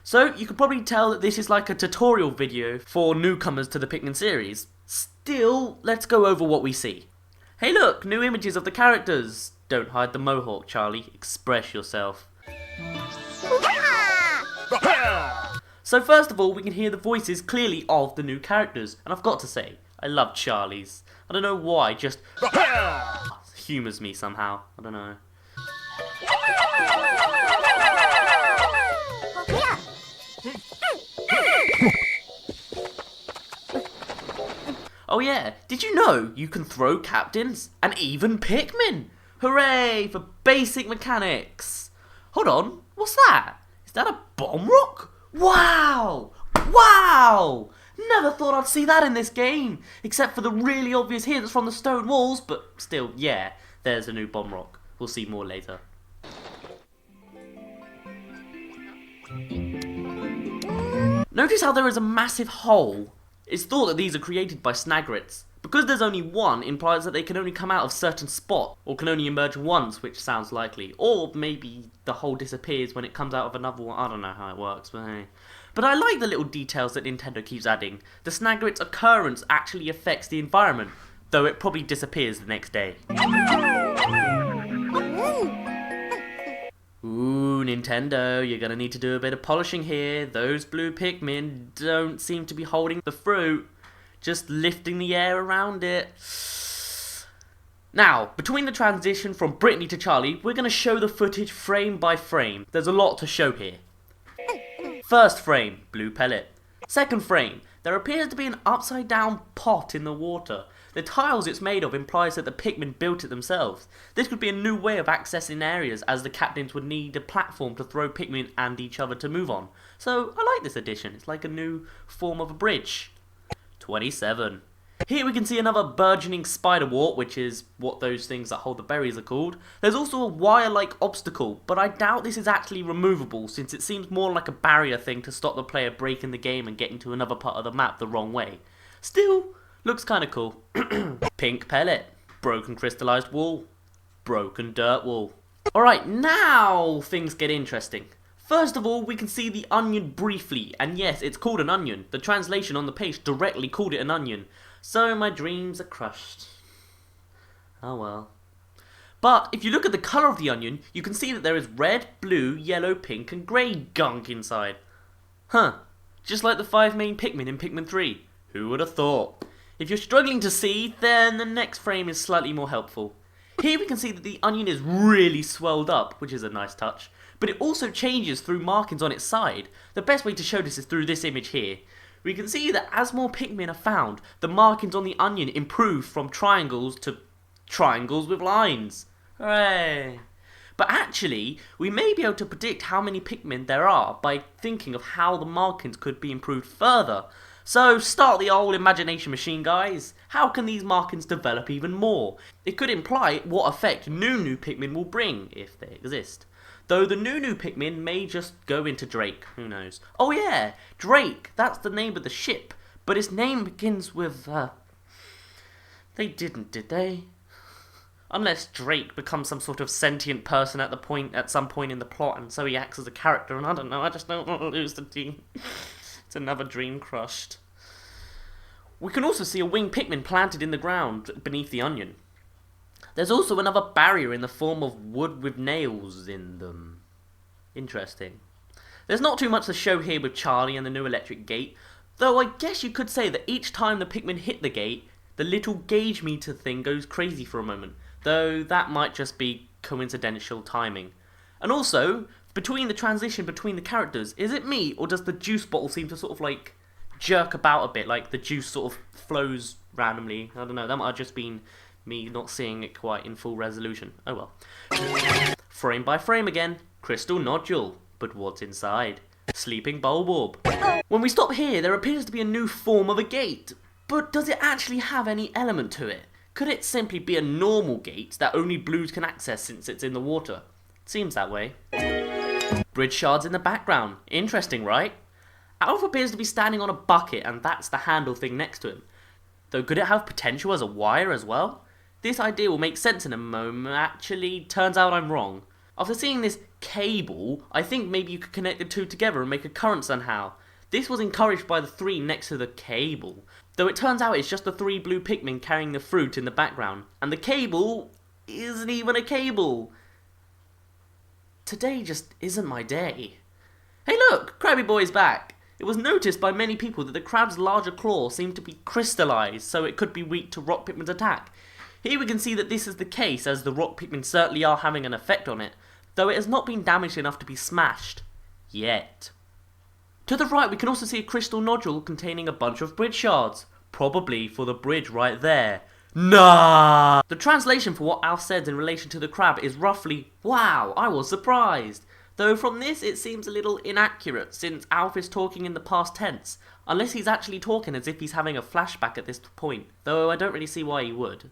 So you can probably tell that this is like a tutorial video for newcomers to the Pikmin series. Still, let's go over what we see. Hey look, new images of the characters. Don't hide the mohawk, Charlie. Express yourself. So first of all, we can hear the voices clearly of the new characters. And I've got to say, I love Charlie's. I don't know why, just humours me somehow. I don't know. Oh yeah, did you know you can throw captains and even Pikmin? Hooray for basic mechanics! Hold on, what's that? Is that a bomb rock? Wow! Wow! Never thought I'd see that in this game, except for the really obvious hints from the stone walls, but still, yeah, there's a new bomb rock. We'll see more later. Notice how there is a massive hole. It's thought that these are created by snagrets. Because there's only one implies that they can only come out of certain spots, or can only emerge once, which sounds likely. Or maybe the hole disappears when it comes out of another one. I don't know how it works, but hey. But I like the little details that Nintendo keeps adding. The snagret's occurrence actually affects the environment, though it probably disappears the next day. Ooh, Nintendo, you're gonna need to do a bit of polishing here. Those blue Pikmin don't seem to be holding the fruit, just lifting the air around it. Now, between the transition from Brittany to Charlie, we're gonna show the footage frame by frame. There's a lot to show here. First frame, blue pellet. Second frame, there appears to be an upside down pot in the water. The tiles it's made of implies that the Pikmin built it themselves. This could be a new way of accessing areas, as the captains would need a platform to throw Pikmin and each other to move on. So I like this addition, it's like a new form of a bridge. 27. Here we can see another burgeoning spider wart, which is what those things that hold the berries are called. There's also a wire-like obstacle, but I doubt this is actually removable, since it seems more like a barrier thing to stop the player breaking the game and getting to another part of the map the wrong way. Still, looks kinda cool. Pink pellet. Broken crystallized wall. Broken dirt wall. Alright, now things get interesting. First of all, we can see the onion briefly, and yes, it's called an onion. The translation on the page directly called it an onion. So my dreams are crushed. Oh well. But if you look at the colour of the onion, you can see that there is red, blue, yellow, pink and grey gunk inside. Huh. Just like the 5 main Pikmin in Pikmin 3. Who would have thought? If you're struggling to see, then the next frame is slightly more helpful. Here we can see that the onion is really swelled up, which is a nice touch. But it also changes through markings on its side. The best way to show this is through this image here. We can see that as more Pikmin are found, the markings on the onion improve from triangles to triangles with lines. Hooray! But actually, we may be able to predict how many Pikmin there are by thinking of how the markings could be improved further. So start the old imagination machine, guys. How can these markings develop even more? It could imply what effect new Pikmin will bring, if they exist. Though the new Pikmin may just go into Drake, who knows. Oh yeah, Drake, that's the name of the ship, but its name begins with, they didn't, did they? Unless Drake becomes some sort of sentient person at some point in the plot, and so he acts as a character, and I don't know, I just don't want to lose the team. It's another dream crushed. We can also see a winged Pikmin planted in the ground beneath the onion. There's also another barrier in the form of wood with nails in them. Interesting. There's not too much to show here with Charlie and the new electric gate, though I guess you could say that each time the Pikmin hit the gate, the little gauge meter thing goes crazy for a moment, though that might just be coincidental timing. And also, between the transition between the characters, is it me, or does the juice bottle seem to sort of like jerk about a bit, like the juice sort of flows randomly? I don't know, that might have just been me not seeing it quite in full resolution. Oh well. Frame by frame again. Crystal nodule. But what's inside? Sleeping Bulborb. When we stop here, there appears to be a new form of a gate. But does it actually have any element to it? Could it simply be a normal gate that only blues can access since it's in the water? Seems that way. Bridge shards in the background. Interesting, right? Alf appears to be standing on a bucket, and that's the handle thing next to him. Though could it have potential as a wire as well? This idea will make sense in a moment. Actually, turns out I'm wrong. After seeing this cable, I think maybe you could connect the two together and make a current somehow. This was encouraged by the 3 next to the cable, though it turns out it's just the 3 blue Pikmin carrying the fruit in the background, and the cable isn't even a cable. Today just isn't my day. Hey look, Krabby Boy's back! It was noticed by many people that the crab's larger claw seemed to be crystallized, so it could be weak to Rock Pikmin's attack. Here we can see that this is the case, as the Rock Pikmin certainly are having an effect on it, though it has not been damaged enough to be smashed. Yet. To the right we can also see a crystal nodule containing a bunch of bridge shards, probably for the bridge right there. Nah! The translation for what Alf said in relation to the crab is roughly, wow, I was surprised. Though from this it seems a little inaccurate since Alf is talking in the past tense, unless he's actually talking as if he's having a flashback at this point, though I don't really see why he would.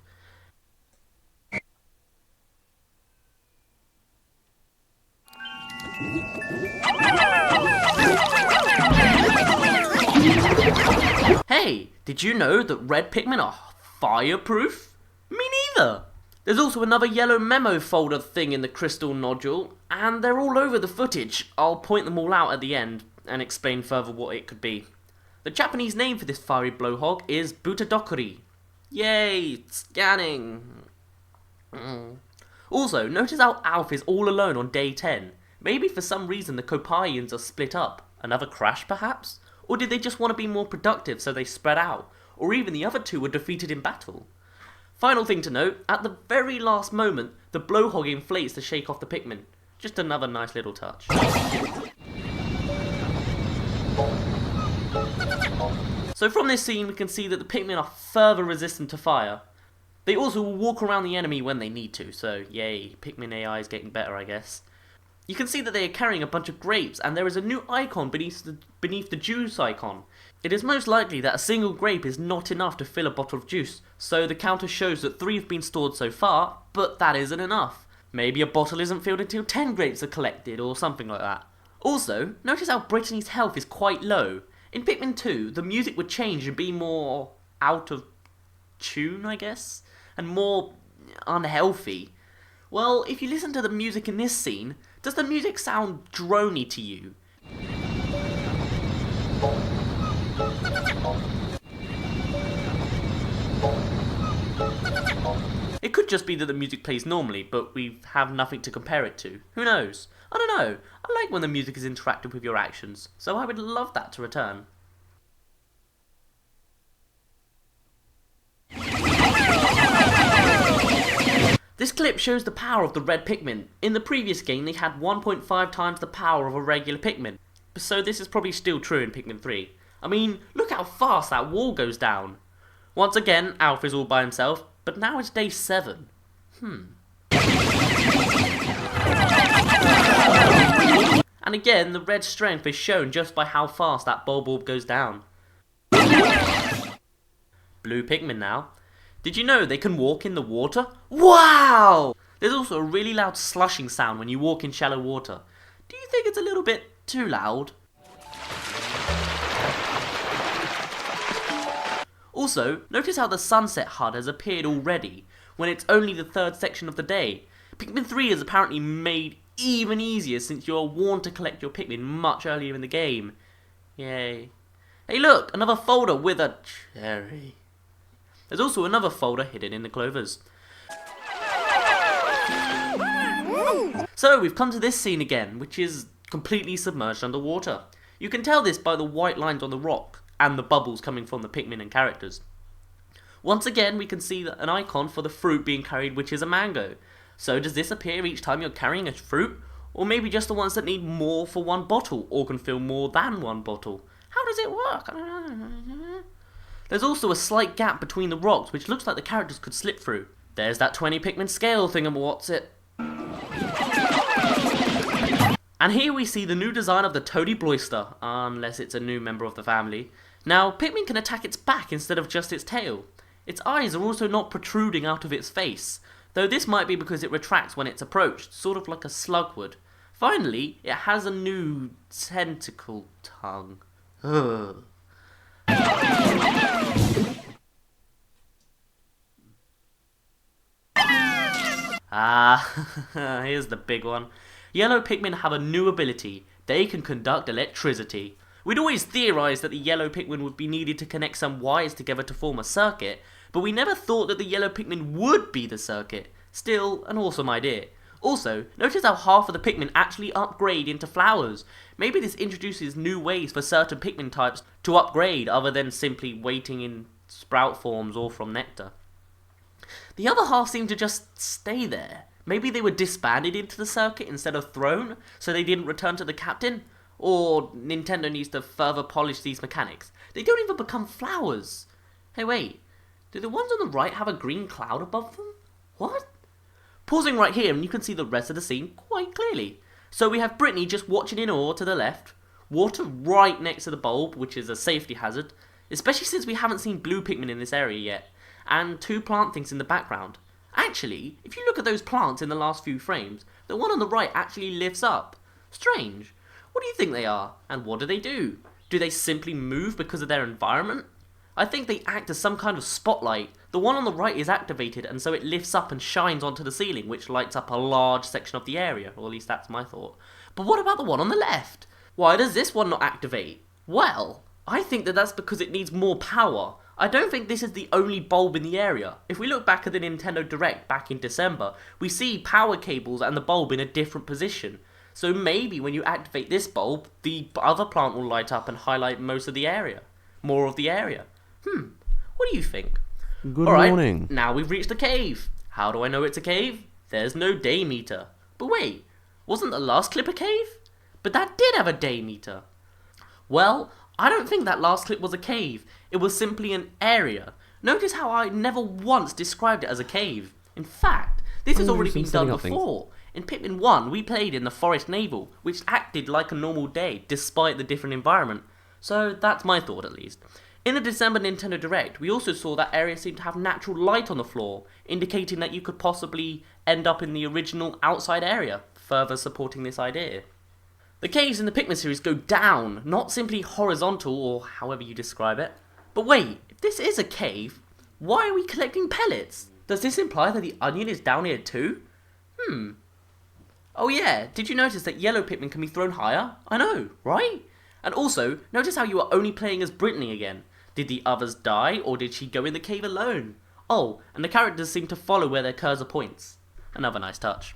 Hey, did you know that red Pikmin are fireproof? Me neither! There's also another yellow memo folder thing in the crystal nodule, and they're all over the footage. I'll point them all out at the end and explain further what it could be. The Japanese name for this fiery blowhog is Butadokuri. Yay, scanning. Also, notice how Alf is all alone on day 10. Maybe for some reason the Kopaians are split up. Another crash perhaps? Or did they just want to be more productive so they spread out? Or even the other 2 were defeated in battle? Final thing to note, at the very last moment, the blowhog inflates to shake off the Pikmin. Just another nice little touch. So from this scene we can see that the Pikmin are further resistant to fire. They also will walk around the enemy when they need to, so yay, Pikmin AI is getting better I guess. You can see that they are carrying a bunch of grapes, and there is a new icon beneath the juice icon. It is most likely that a single grape is not enough to fill a bottle of juice, so the counter shows that 3 have been stored so far, but that isn't enough. Maybe a bottle isn't filled until 10 grapes are collected, or something like that. Also, notice how Brittany's health is quite low. In Pikmin 2, the music would change and be more out of tune, I guess, and more unhealthy. Well, if you listen to the music in this scene, does the music sound drony to you? It could just be that the music plays normally, but we have nothing to compare it to. Who knows? I don't know. I like when the music is interactive with your actions, so I would love that to return. This clip shows the power of the red Pikmin. In the previous game they had 1.5 times the power of a regular Pikmin, so this is probably still true in Pikmin 3. I mean, look how fast that wall goes down. Once again, Alf is all by himself, but now it's day 7. And again, the red strength is shown just by how fast that bulb goes down. Blue Pikmin now. Did you know they can walk in the water? Wow! There's also a really loud slushing sound when you walk in shallow water. Do you think it's a little bit too loud? Also, notice how the sunset HUD has appeared already, when it's only the 3rd section of the day. Pikmin 3 is apparently made even easier since you are warned to collect your Pikmin much earlier in the game. Yay. Hey look, another folder with a cherry. There's also another folder hidden in the clovers. So we've come to this scene again, which is completely submerged underwater. You can tell this by the white lines on the rock, and the bubbles coming from the Pikmin and characters. Once again we can see an icon for the fruit being carried, which is a mango. So does this appear each time you're carrying a fruit? Or maybe just the ones that need more for one bottle, or can fill more than one bottle? How does it work? I don't know. There's also a slight gap between the rocks which looks like the characters could slip through. There's that 20 Pikmin scale thingamawhat's-it. And here we see the new design of the Toady Bloister, unless it's a new member of the family. Now, Pikmin can attack its back instead of just its tail. Its eyes are also not protruding out of its face, though this might be because it retracts when it's approached, sort of like a slug would. Finally, it has a new tentacle tongue. Ugh. Ah, here's the big one. Yellow Pikmin have a new ability. They can conduct electricity. We'd always theorised that the yellow Pikmin would be needed to connect some wires together to form a circuit, but we never thought that the yellow Pikmin would be the circuit. Still, an awesome idea. Also, notice how half of the Pikmin actually upgrade into flowers. Maybe this introduces new ways for certain Pikmin types to upgrade other than simply waiting in sprout forms or from nectar. The other half seem to just stay there. Maybe they were disbanded into the circuit instead of thrown, so they didn't return to the captain? Or Nintendo needs to further polish these mechanics. They don't even become flowers. Hey wait, do the ones on the right have a green cloud above them? What? Pausing right here and you can see the rest of the scene quite clearly. So we have Brittany just watching in awe to the left, water right next to the bulb, which is a safety hazard, especially since we haven't seen blue Pikmin in this area yet, and two plant things in the background. Actually, if you look at those plants in the last few frames, the one on the right actually lifts up. Strange. What do you think they are? And what do they do? Do they simply move because of their environment? I think they act as some kind of spotlight. The one on the right is activated and so it lifts up and shines onto the ceiling, which lights up a large section of the area, or at least that's my thought. But what about the one on the left? Why does this one not activate? Well, I think that that's because it needs more power. I don't think this is the only bulb in the area. If we look back at the Nintendo Direct back in December, we see power cables and the bulb in a different position. So maybe when you activate this bulb, the other plant will light up and highlight most of the area. More of the area. What do you think? Good Alright, morning. now we've reached the cave. How do I know it's a cave? There's no day meter. But wait, wasn't the last clip a cave? But that did have a day meter. Well, I don't think that last clip was a cave. It was simply an area. Notice how I never once described it as a cave. In fact, this has already been done before. In Pikmin 1, we played in the Forest Navel, which acted like a normal day, despite the different environment. So that's my thought at least. In the December Nintendo Direct, we also saw that area seemed to have natural light on the floor, indicating that you could possibly end up in the original outside area, further supporting this idea. The caves in the Pikmin series go down, not simply horizontal or however you describe it. But wait, if this is a cave, why are we collecting pellets? Does this imply that the onion is down here too? Oh yeah, did you notice that yellow Pikmin can be thrown higher? I know, right? And also, notice how you are only playing as Brittany again. Did the others die, or did she go in the cave alone? Oh, and the characters seem to follow where their cursor points. Another nice touch.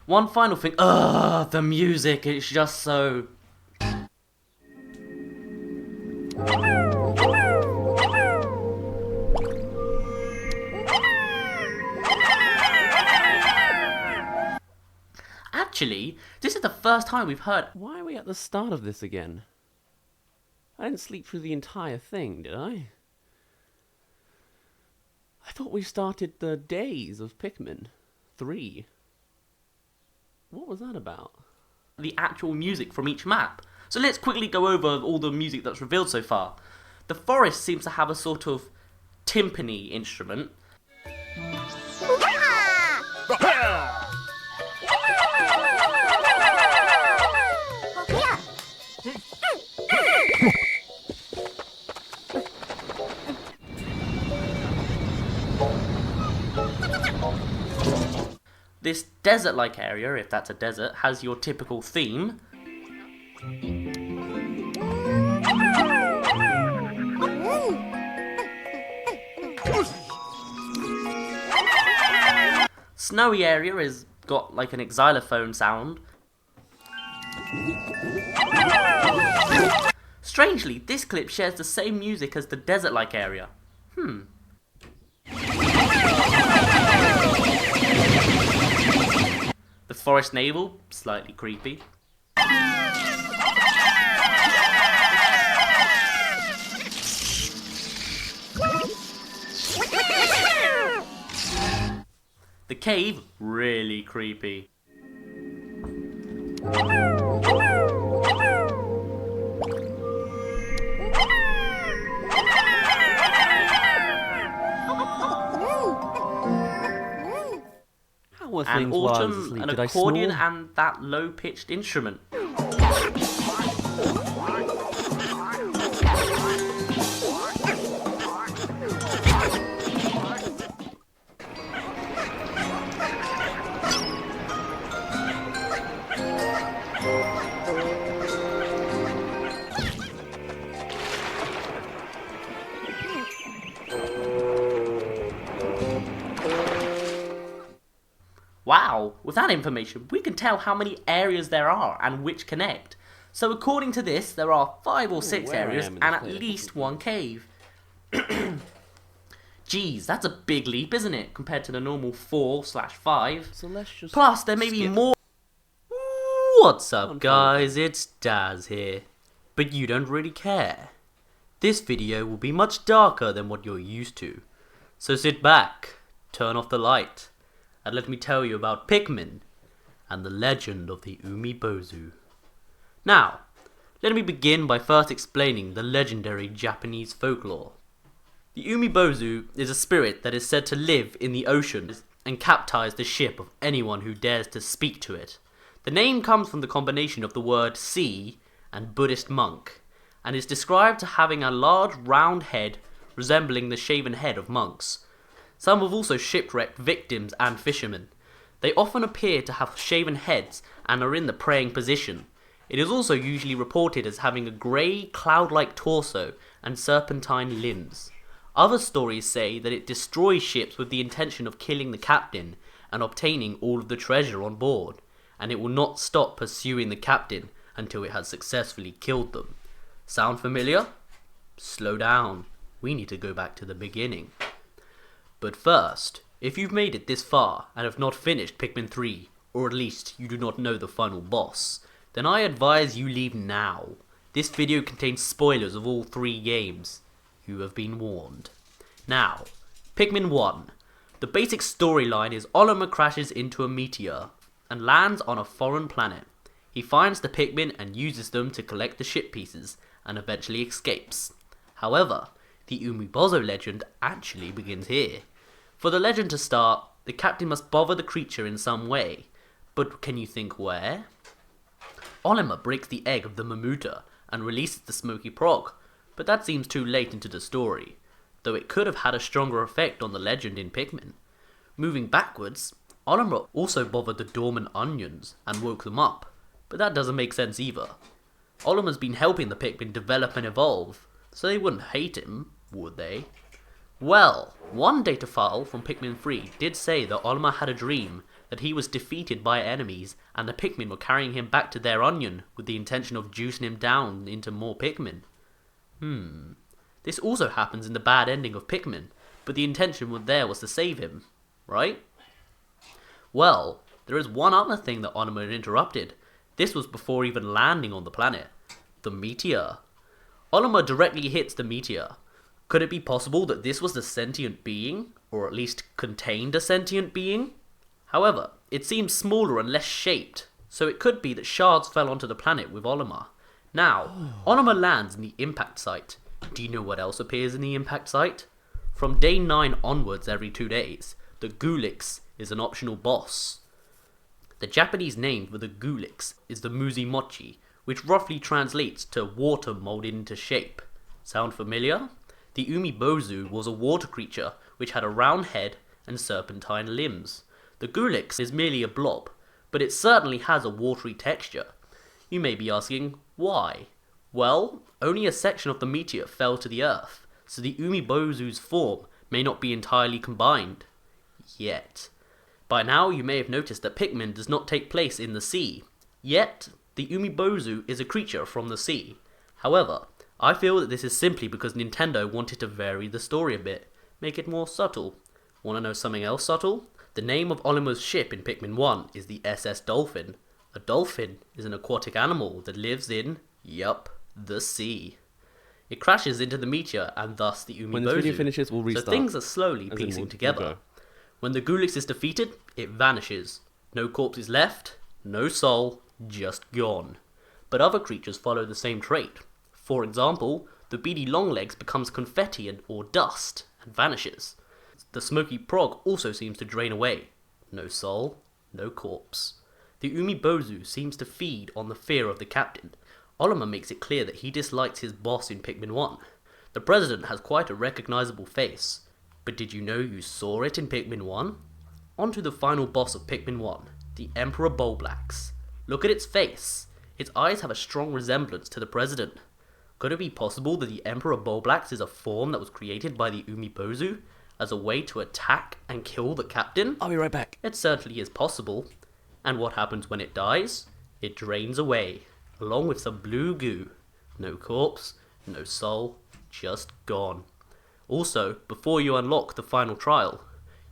One final thing. The music, it's just so... Actually, this is the first time we've heard... Why are we at the start of this again? I didn't sleep through the entire thing, did I? I thought we started the days of Pikmin 3. What was that about? The actual music from each map. So let's quickly go over all the music that's revealed so far. The forest seems to have a sort of timpani instrument. This desert-like area, if that's a desert, has your typical theme. Snowy area has got like an xylophone sound. Strangely, this clip shares the same music as the desert-like area. The forest navel, slightly creepy. The cave, really creepy. And autumn, an accordion, and that low-pitched instrument. With that information, we can tell how many areas there are and which connect. So according to this, there are 5 or 6 where I areas am in and this at place. least 1 cave. Geez, that's a big leap, isn't it, compared to the normal 4/5? So let's just Plus, there may be skip. more. What's up, guys? It's Dazz here. But you don't really care. This video will be much darker than what you're used to. So sit back, turn off the light, and let me tell you about Pikmin and the legend of the Umibozu. Now, let me begin by first explaining the legendary Japanese folklore. The Umibozu is a spirit that is said to live in the oceans and captize the ship of anyone who dares to speak to it. The name comes from the combination of the word sea and Buddhist monk, and is described to having a large round head resembling the shaven head of monks. Some have also shipwrecked victims and fishermen. They often appear to have shaven heads and are in the praying position. It is also usually reported as having a grey, cloud-like torso and serpentine limbs. Other stories say that it destroys ships with the intention of killing the captain and obtaining all of the treasure on board, and it will not stop pursuing the captain until it has successfully killed them. Sound familiar? Slow down. We need to go back to the beginning. But first, if you've made it this far and have not finished Pikmin 3, or at least you do not know the final boss, then I advise you leave now. This video contains spoilers of all 3 games. You have been warned. Now, Pikmin 1. The basic storyline is Olimar crashes into a meteor and lands on a foreign planet. He finds the Pikmin and uses them to collect the ship pieces and eventually escapes. However, the Umibozu legend actually begins here. For the legend to start, the captain must bother the creature in some way. But can you think where? Olimar breaks the egg of the Mamuta and releases the smoky prog, but that seems too late into the story, though it could have had a stronger effect on the legend in Pikmin. Moving backwards, Olimar also bothered the dormant onions and woke them up, but that doesn't make sense either. Olimar's been helping the Pikmin develop and evolve, so they wouldn't hate him, would they? Well, one data file from Pikmin 3 did say that Olimar had a dream that he was defeated by enemies and the Pikmin were carrying him back to their onion with the intention of juicing him down into more Pikmin. This also happens in the bad ending of Pikmin, but the intention there was to save him, right? Well, there is one other thing that Olimar interrupted. This was before even landing on the planet. The meteor. Olimar directly hits the meteor. Could it be possible that this was the sentient being, or at least contained a sentient being? However, it seems smaller and less shaped, so it could be that shards fell onto the planet with Olimar. Now, Olimar lands in the impact site. Do you know what else appears in the impact site? From day 9 onwards every 2 days, the Gulix is an optional boss. The Japanese name for the Gulix is the Muzimochi, which roughly translates to water molded into shape. Sound familiar? The Umibozu was a water creature which had a round head and serpentine limbs. The Gulix is merely a blob, but it certainly has a watery texture. You may be asking, why? Well, only a section of the meteor fell to the earth, so the Umibozu's form may not be entirely combined. Yet. By now you may have noticed that Pikmin does not take place in the sea. Yet, the Umibozu is a creature from the sea. However, I feel that this is simply because Nintendo wanted to vary the story a bit, make it more subtle. Wanna know something else subtle? The name of Olimar's ship in Pikmin 1 is the SS Dolphin. A dolphin is an aquatic animal that lives in, yup, the sea. It crashes into the meteor and thus the Umibozu. When this video finishes, we'll restart. So things are slowly As in, piecing we'll together. go. When the Gulix is defeated, it vanishes. No corpses left, no soul, just gone. But other creatures follow the same trait. For example, the beady longlegs becomes confetti or dust and vanishes. The smoky prog also seems to drain away. No soul, no corpse. The Umibozu seems to feed on the fear of the captain. Olimar makes it clear that he dislikes his boss in Pikmin 1. The president has quite a recognizable face. But did you know you saw it in Pikmin 1? On to the final boss of Pikmin 1, the Emperor Bulblax. Look at its face. Its eyes have a strong resemblance to the president. Could it be possible that the Emperor Bulblax is a form that was created by the Umibozu as a way to attack and kill the captain? I'll be right back. It certainly is possible. And what happens when it dies? It drains away, along with some blue goo. No corpse, no soul, just gone. Also, before you unlock the final trial,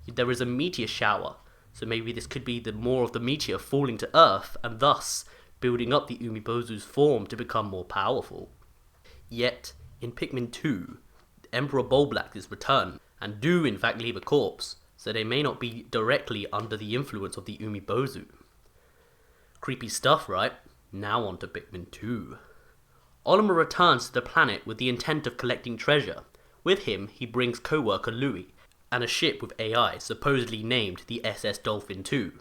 there is a meteor shower, so maybe this could be more of the meteor falling to Earth, and thus building up the Umibozu's form to become more powerful. Yet, in Pikmin 2, Emperor Bulblax is returned, and do in fact leave a corpse, so they may not be directly under the influence of the Umibozu. Creepy stuff, right? Now on to Pikmin 2. Olimar returns to the planet with the intent of collecting treasure. With him, he brings co-worker Louis, and a ship with AI supposedly named the SS Dolphin 2.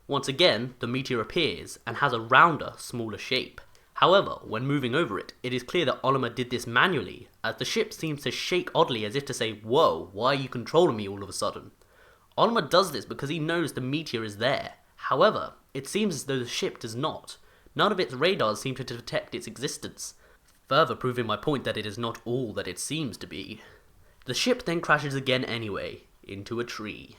Once again, the meteor appears and has a rounder, smaller shape. However, when moving over it, it is clear that Olimar did this manually, as the ship seems to shake oddly as if to say, "Whoa, why are you controlling me all of a sudden?" Olimar does this because he knows the meteor is there. However, it seems as though the ship does not. None of its radars seem to detect its existence, further proving my point that it is not all that it seems to be. The ship then crashes again anyway, into a tree.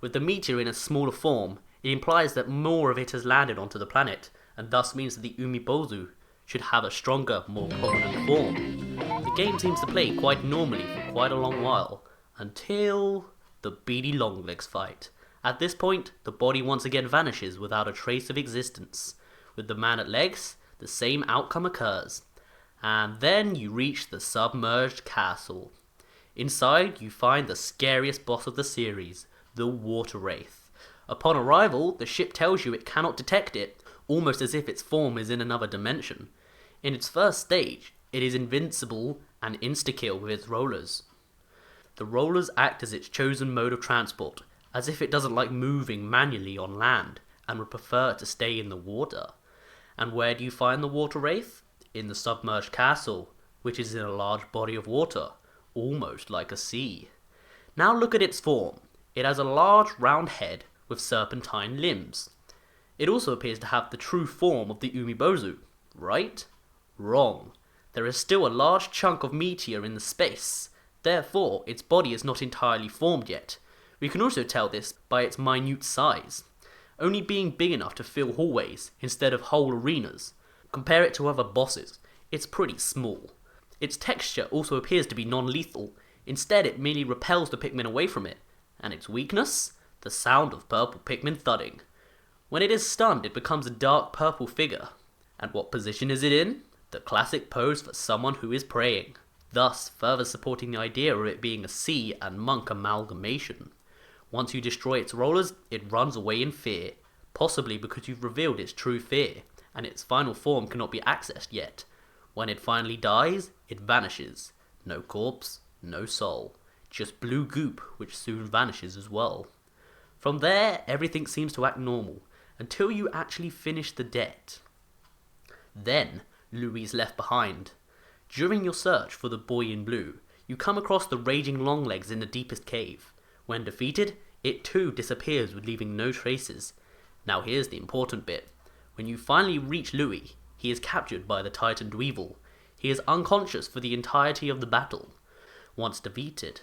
With the meteor in a smaller form, it implies that more of it has landed onto the planet, and thus means that the Umibozu should have a stronger, more prominent form. The game seems to play quite normally for quite a long while, until the beady Longlegs fight. At this point, the body once again vanishes without a trace of existence. With the man at legs, the same outcome occurs. And then you reach the submerged castle. Inside, you find the scariest boss of the series, the Water Wraith. Upon arrival, the ship tells you it cannot detect it, almost as if its form is in another dimension. In its first stage, it is invincible and insta-kill with its rollers. The rollers act as its chosen mode of transport, as if it doesn't like moving manually on land, and would prefer to stay in the water. And where do you find the Water Wraith? In the submerged castle, which is in a large body of water, almost like a sea. Now look at its form. It has a large round head with serpentine limbs. It also appears to have the true form of the Umibozu, right? Wrong. There is still a large chunk of meteor in the space. Therefore, its body is not entirely formed yet. We can also tell this by its minute size, only being big enough to fill hallways instead of whole arenas. Compare it to other bosses, it's pretty small. Its texture also appears to be non-lethal. Instead, it merely repels the Pikmin away from it. And its weakness? The sound of purple Pikmin thudding. When it is stunned, it becomes a dark purple figure. And what position is it in? The classic pose for someone who is praying. Thus, further supporting the idea of it being a sea and monk amalgamation. Once you destroy its rollers, it runs away in fear. Possibly because you've revealed its true fear, and its final form cannot be accessed yet. When it finally dies, it vanishes. No corpse, no soul. Just blue goop, which soon vanishes as well. From there, everything seems to act normal, until you actually finish the debt. Then, Louis is left behind. During your search for the boy in blue, you come across the raging Longlegs in the deepest cave. When defeated, it too disappears with leaving no traces. Now here's the important bit. When you finally reach Louis, he is captured by the Titan Dweevil. He is unconscious for the entirety of the battle. Once defeated,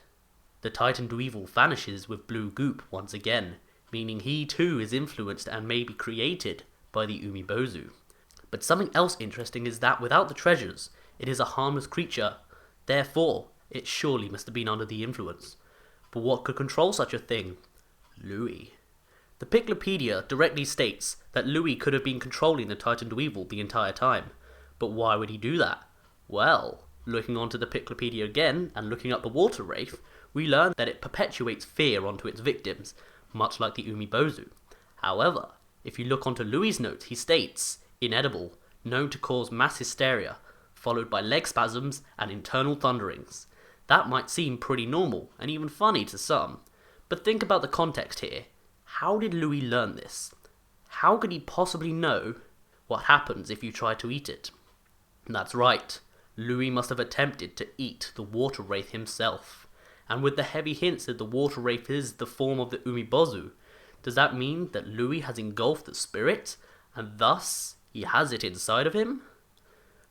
the Titan Dweevil vanishes with blue goop once again, meaning he too is influenced and may be created by the Umibozu. But something else interesting is that without the treasures, it is a harmless creature. Therefore, it surely must have been under the influence. But what could control such a thing? Louis. The Piclopedia directly states that Louis could have been controlling the Titan Dweevil the entire time. But why would he do that? Well, looking onto the Piclopedia again and looking up the Water Wraith, we learn that it perpetuates fear onto its victims, much like the Umibozu. However, if you look onto Louis' notes, he states, inedible, known to cause mass hysteria, followed by leg spasms and internal thunderings. That might seem pretty normal and even funny to some, but think about the context here. How did Louis learn this? How could he possibly know what happens if you try to eat it? That's right, Louis must have attempted to eat the Water Wraith himself. And with the heavy hints that the Water Wraith is the form of the Umibozu, does that mean that Louis has engulfed the spirit, and thus he has it inside of him?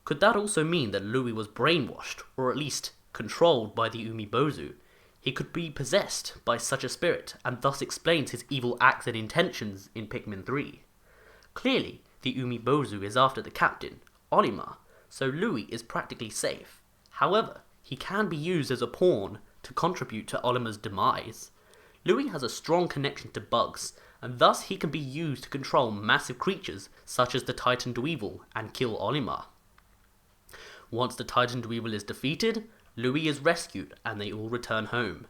Could that also mean that Louis was brainwashed, or at least controlled by the Umibozu? He could be possessed by such a spirit, and thus explains his evil acts and intentions in Pikmin 3. Clearly, the Umibozu is after the captain, Olimar, so Louis is practically safe. However, he can be used as a pawn to contribute to Olimar's demise. Louis has a strong connection to bugs, and thus he can be used to control massive creatures such as the Titan Dweevil and kill Olimar. Once the Titan Dweevil is defeated, Louis is rescued and they all return home.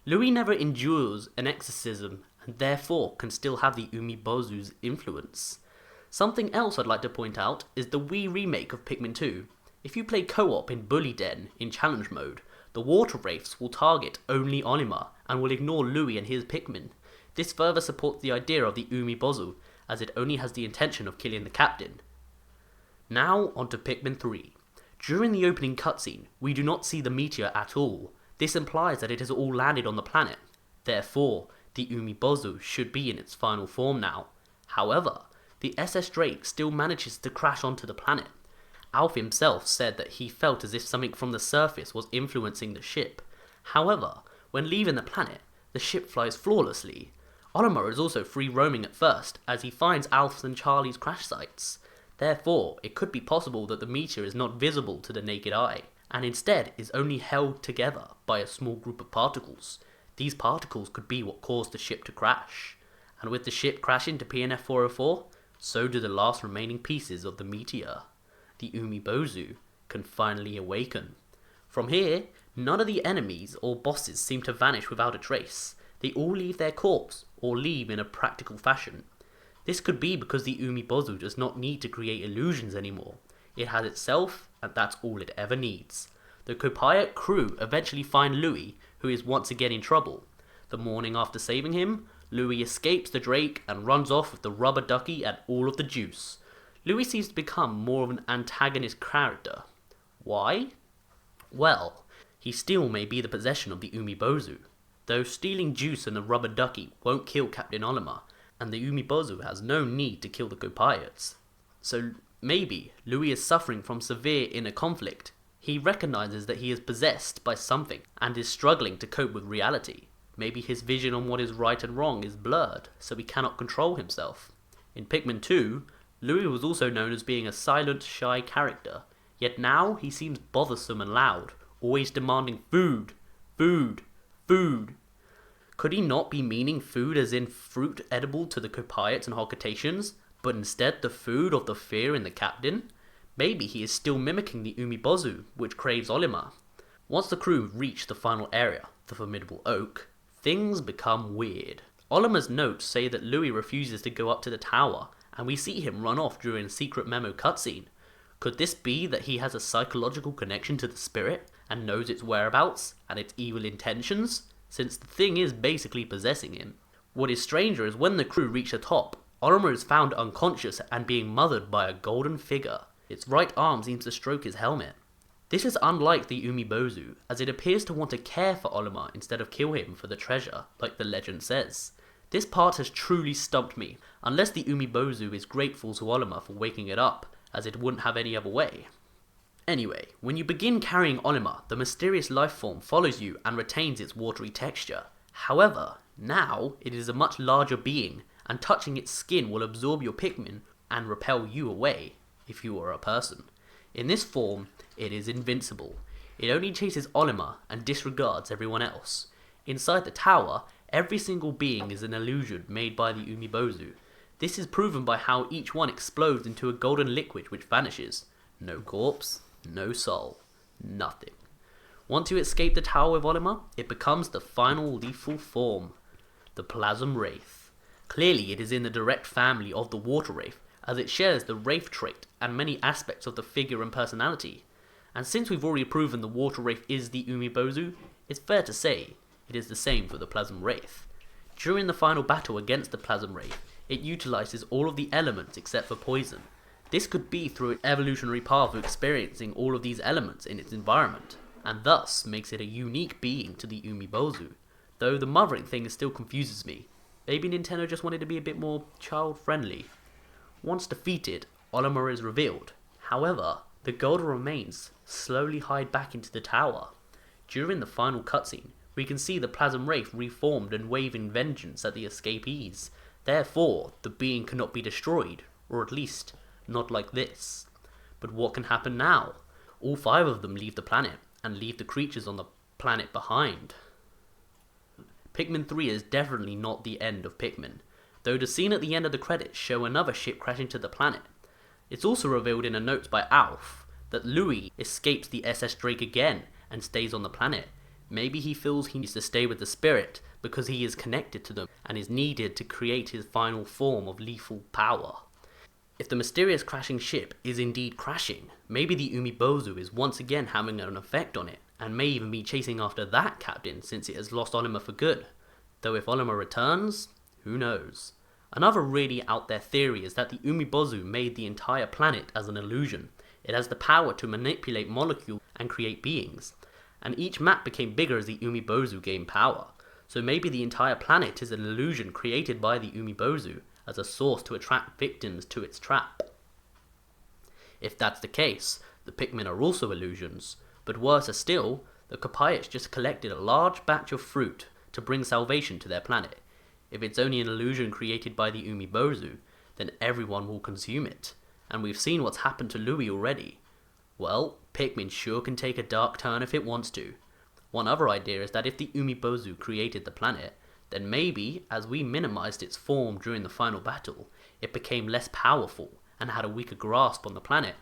Louis never endures an exorcism and therefore can still have the Umibozu's influence. Something else I'd like to point out is the Wii remake of Pikmin 2. If you play co-op in Bully Den in challenge mode, the water wraiths will target only Olimar and will ignore Louis and his Pikmin. This further supports the idea of the Umibozu, as it only has the intention of killing the captain. Now onto Pikmin 3. During the opening cutscene, we do not see the meteor at all. This implies that it has all landed on the planet. Therefore, the Umibozu should be in its final form now. However, the SS Drake still manages to crash onto the planet. Alf himself said that he felt as if something from the surface was influencing the ship. However, when leaving the planet, the ship flies flawlessly. Olimar is also free roaming at first, as he finds Alf's and Charlie's crash sites. Therefore, it could be possible that the meteor is not visible to the naked eye, and instead is only held together by a small group of particles. These particles could be what caused the ship to crash. And with the ship crashing to PNF 404, so do the last remaining pieces of the meteor. The Umibozu can finally awaken. From here, none of the enemies or bosses seem to vanish without a trace. They all leave their corpse, or leave in a practical fashion. This could be because the Umibozu does not need to create illusions anymore. It has itself, and that's all it ever needs. The Copilot crew eventually find Louis, who is once again in trouble. The morning after saving him, Louis escapes the Drake and runs off with the rubber ducky and all of the juice. Louis seems to become more of an antagonist character. Why? Well, he still may be the possession of the Umibozu, though stealing juice and the rubber ducky won't kill Captain Olimar, and the Umibozu has no need to kill the Copilots. So maybe Louis is suffering from severe inner conflict. He recognizes that he is possessed by something and is struggling to cope with reality. Maybe his vision on what is right and wrong is blurred, so he cannot control himself. In Pikmin 2, Louis was also known as being a silent, shy character, yet now he seems bothersome and loud, always demanding food, food, food. Could he not be meaning food as in fruit edible to the Copilots and Hocatations, but instead the food of the fear in the captain? Maybe he is still mimicking the Umibozu, which craves Olimar. Once the crew reach the final area, the Formidable Oak, things become weird. Olimar's notes say that Louis refuses to go up to the tower, and we see him run off during a secret memo cutscene. Could this be that he has a psychological connection to the spirit, and knows its whereabouts, and its evil intentions, since the thing is basically possessing him? What is stranger is when the crew reach the top, Olimar is found unconscious and being mothered by a golden figure. Its right arm seems to stroke his helmet. This is unlike the Umibozu, as it appears to want to care for Olimar instead of kill him for the treasure, like the legend says. This part has truly stumped me, unless the Umibozu is grateful to Olimar for waking it up, as it wouldn't have any other way. Anyway, when you begin carrying Olimar, the mysterious life form follows you and retains its watery texture. However, now it is a much larger being, and touching its skin will absorb your Pikmin and repel you away, if you are a person. In this form, it is invincible. It only chases Olimar and disregards everyone else. Inside the tower, every single being is an illusion made by the Umibozu. This is proven by how each one explodes into a golden liquid which vanishes. No corpse, no soul, nothing. Once you escape the tower with Olimar, it becomes the final lethal form, the Plasm Wraith. Clearly it is in the direct family of the Water Wraith, as it shares the Wraith trait and many aspects of the figure and personality. And since we've already proven the Water Wraith is the Umibozu, it's fair to say it is the same for the Plasm Wraith. During the final battle against the Plasm Wraith, it utilizes all of the elements except for poison. This could be through its evolutionary path of experiencing all of these elements in its environment, and thus makes it a unique being to the Umibozu. Though the mothering thing still confuses me. Maybe Nintendo just wanted to be a bit more child-friendly. Once defeated, Olimar is revealed. However, the golden remains slowly hide back into the tower. During the final cutscene, we can see the Plasm Wraith reformed and waving vengeance at the escapees. Therefore, the being cannot be destroyed. or at least not like this. But what can happen now? All 5 of them leave the planet, and leave the creatures on the planet behind. Pikmin 3 is definitely not the end of Pikmin, though the scene at the end of the credits show another ship crashing to the planet. It's also revealed in a note by Alf that Louis escapes the SS Drake again and stays on the planet. Maybe he feels he needs to stay with the spirit because he is connected to them and is needed to create his final form of lethal power. If the mysterious crashing ship is indeed crashing, maybe the Umibozu is once again having an effect on it, and may even be chasing after that captain since it has lost Olimar for good. Though if Olimar returns, who knows? Another really out there theory is that the Umibozu made the entire planet as an illusion. It has the power to manipulate molecules and create beings, and each map became bigger as the Umibozu gained power. So maybe the entire planet is an illusion created by the Umibozu as a source to attract victims to its trap. If that's the case, the Pikmin are also illusions, but worse still, the Kopaites just collected a large batch of fruit to bring salvation to their planet. If it's only an illusion created by the Umibozu, then everyone will consume it, and we've seen what's happened to Louis already. Well, Pikmin sure can take a dark turn if it wants to. One other idea is that if the Umibozu created the planet, then maybe, as we minimized its form during the final battle, it became less powerful and had a weaker grasp on the planet.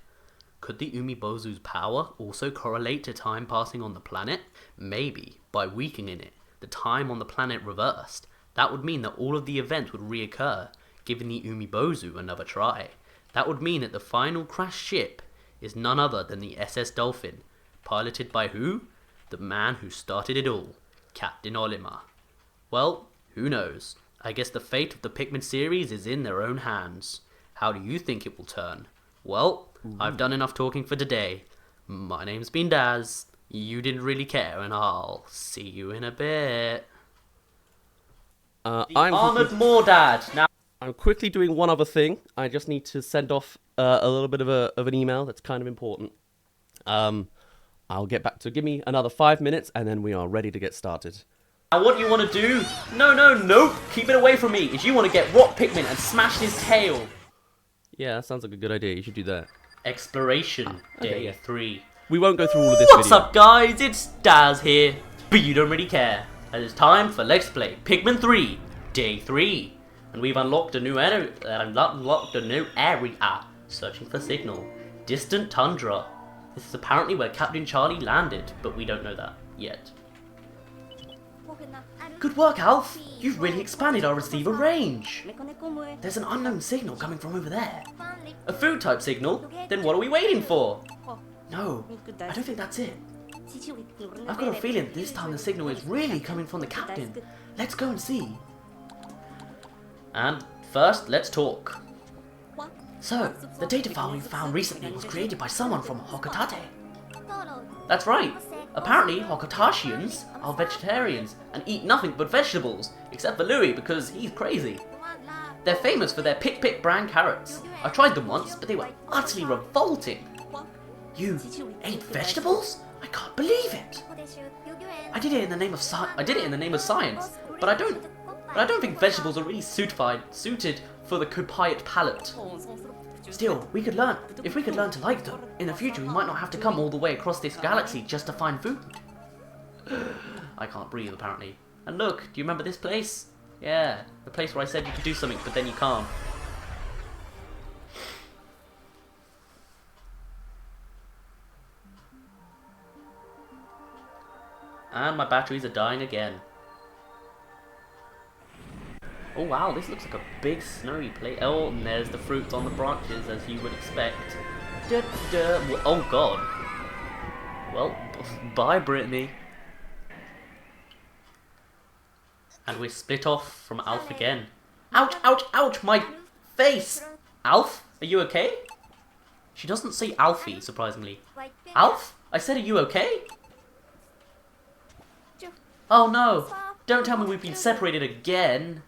Could the Umibozu's power also correlate to time passing on the planet? Maybe, by weakening it, the time on the planet reversed. That would mean that all of the events would reoccur, giving the Umibozu another try. That would mean that the final crashed ship is none other than the SS Dolphin, piloted by who? The man who started it all, Captain Olimar. Well, who knows? I guess the fate of the Pikmin series is in their own hands. How do you think it will turn? Well, I've done enough talking for today. My name's been Dazz. You didn't really care, and I'll see you in a bit. I'm Armored Mordad. Now, I'm quickly doing one other thing. I just need to send off a little bit of an email that's kind of important. I'll get back to give me another 5 minutes, and then we are ready to get started. what you want to do? No. Keep it away from me. Is you want to get Rock Pikmin and smash his tail. Yeah, that sounds like a good idea. You should do that. Exploration Day 3. We won't go through all of this What's video. up, guys? It's Dazz here, but you don't really care. And it's time for Let's Play Pikmin 3 Day 3, and we've unlocked a new area. Searching for signal. Distant tundra. This is apparently where Captain Charlie landed, but we don't know that yet. Good work, Alf. You've really expanded our receiver range. There's an unknown signal coming from over there. A food type signal? Then what are we waiting for? No, I don't think that's it. I've got a feeling that this time the signal is really coming from the captain. Let's go and see. And first, let's talk. So, the data file we found recently was created by someone from Hokotate. That's right. Apparently, Hokotashians are vegetarians and eat nothing but vegetables, except for Louis because he's crazy. They're famous for their Pik brand carrots. I tried them once, but they were utterly revolting. You ate vegetables? I can't believe it. I did it in the name of science, but I don't think vegetables are really suited for the Kopaiite palate. Still, if we could learn to like them, in the future we might not have to come all the way across this galaxy just to find food. I can't breathe, apparently. And look, do you remember this place? Yeah, the place where I said you could do something, but then you can't. And my batteries are dying again. Oh wow, this looks like a big snowy place. Oh, and there's the fruits on the branches, as you would expect. Oh god. Well, bye Brittany. And we're split off from Alf again. Ouch, ouch, ouch, my face! Alf, are you okay? She doesn't say Alfie, surprisingly. Alf? I said, are you okay? Oh no, don't tell me we've been separated again.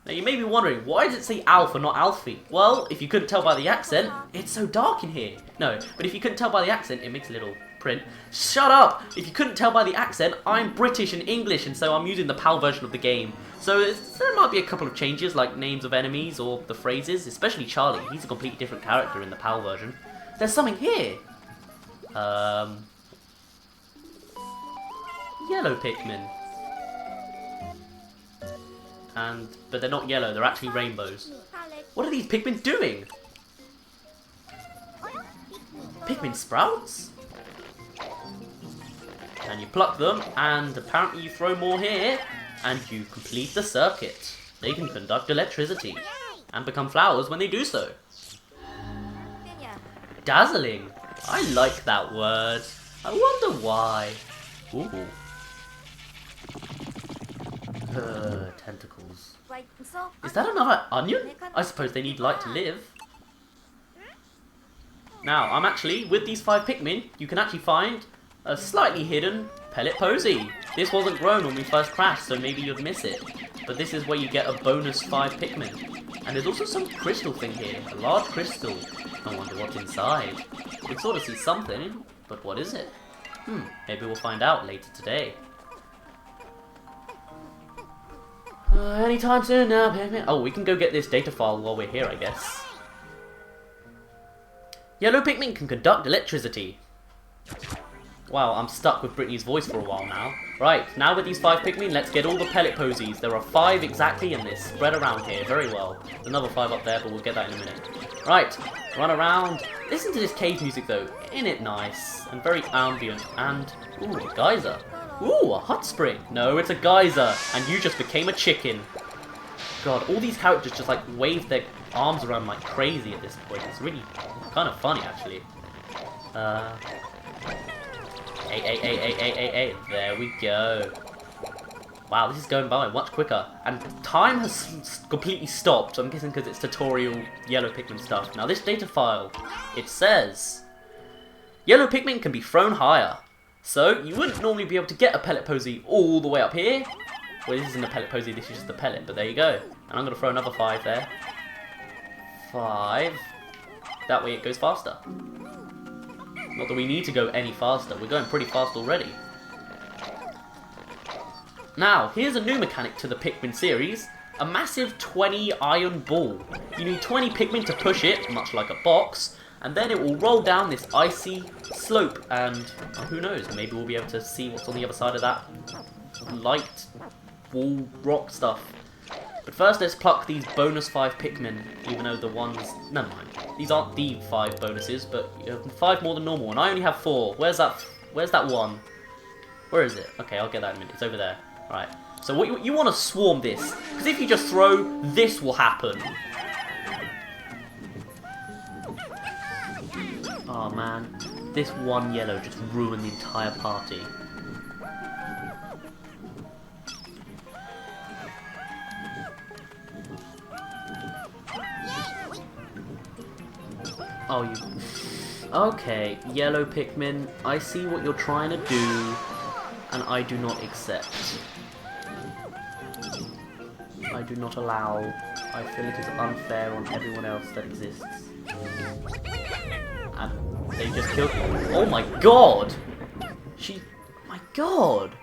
Now you may be wondering, why does it say Alf and not Alfie? Well, if you couldn't tell by the accent, it's so dark in here. No, but if you couldn't tell by the accent, it makes a little print. Shut up! If you couldn't tell by the accent, I'm British and English, and so I'm using the PAL version of the game. So there might be a couple of changes, like names of enemies or the phrases, especially Charlie. He's a completely different character in the PAL version. There's something here! Yellow Pikmin. But they're not yellow, they're actually rainbows. What are these Pikmin doing? Pikmin sprouts? And you pluck them, and apparently you throw more here, and you complete the circuit. They can conduct electricity, and become flowers when they do so. Dazzling! I like that word. I wonder why. Ooh. Tentacles. Is that another onion? I suppose they need light to live. Now, I'm actually, with these 5 Pikmin, you can actually find a slightly hidden pellet posy. This wasn't grown when we first crashed, so maybe you'd miss it. But this is where you get a bonus 5 Pikmin. And there's also some crystal thing here, a large crystal. I wonder what's inside. You can sort of see something, but what is it? Maybe we'll find out later today. Anytime soon now, Pikmin. Oh, we can go get this data file while we're here, I guess. Yellow Pikmin can conduct electricity. Wow, I'm stuck with Brittany's voice for a while now. Right, now with these 5 Pikmin, let's get all the pellet posies. There are 5 exactly in this, spread around here very well. There's another 5 up there, but we'll get that in a minute. Right, run around. Listen to this cave music though. Isn't it nice? And very ambient. And, ooh, a geyser. Ooh, a hot spring. No, it's a geyser. And you just became a chicken. God, all these characters just like wave their arms around like crazy at this point. It's really kind of funny, actually. Hey. There we go. Wow, this is going by much quicker. And time has completely stopped. I'm guessing because it's tutorial yellow Pikmin stuff. Now this data file, it says yellow Pikmin can be thrown higher. So you wouldn't normally be able to get a pellet posy all the way up here. Well, this isn't a pellet posy, this is just the pellet, but there you go. And I'm going to throw another 5 there. 5. That way it goes faster. Not that we need to go any faster, we're going pretty fast already. Now, here's a new mechanic to the Pikmin series. A massive 20 iron ball. You need 20 Pikmin to push it, much like a box, and then it will roll down this icy slope, and who knows, maybe we'll be able to see what's on the other side of that light wall rock stuff. But first let's pluck these bonus 5 Pikmin, even though the ones... Never mind. These aren't the 5 bonuses, but 5 more than normal, and I only have 4. Where's that one? Where is it? Okay, I'll get that in a minute. It's over there. Alright. So what you want to swarm this, because if you just throw, this will happen. Oh man, this one yellow just ruined the entire party. Oh, you... Okay, yellow Pikmin, I see what you're trying to do, and I do not accept. I do not allow. I feel it is unfair on everyone else that exists. And they just killed... Oh my god! My god!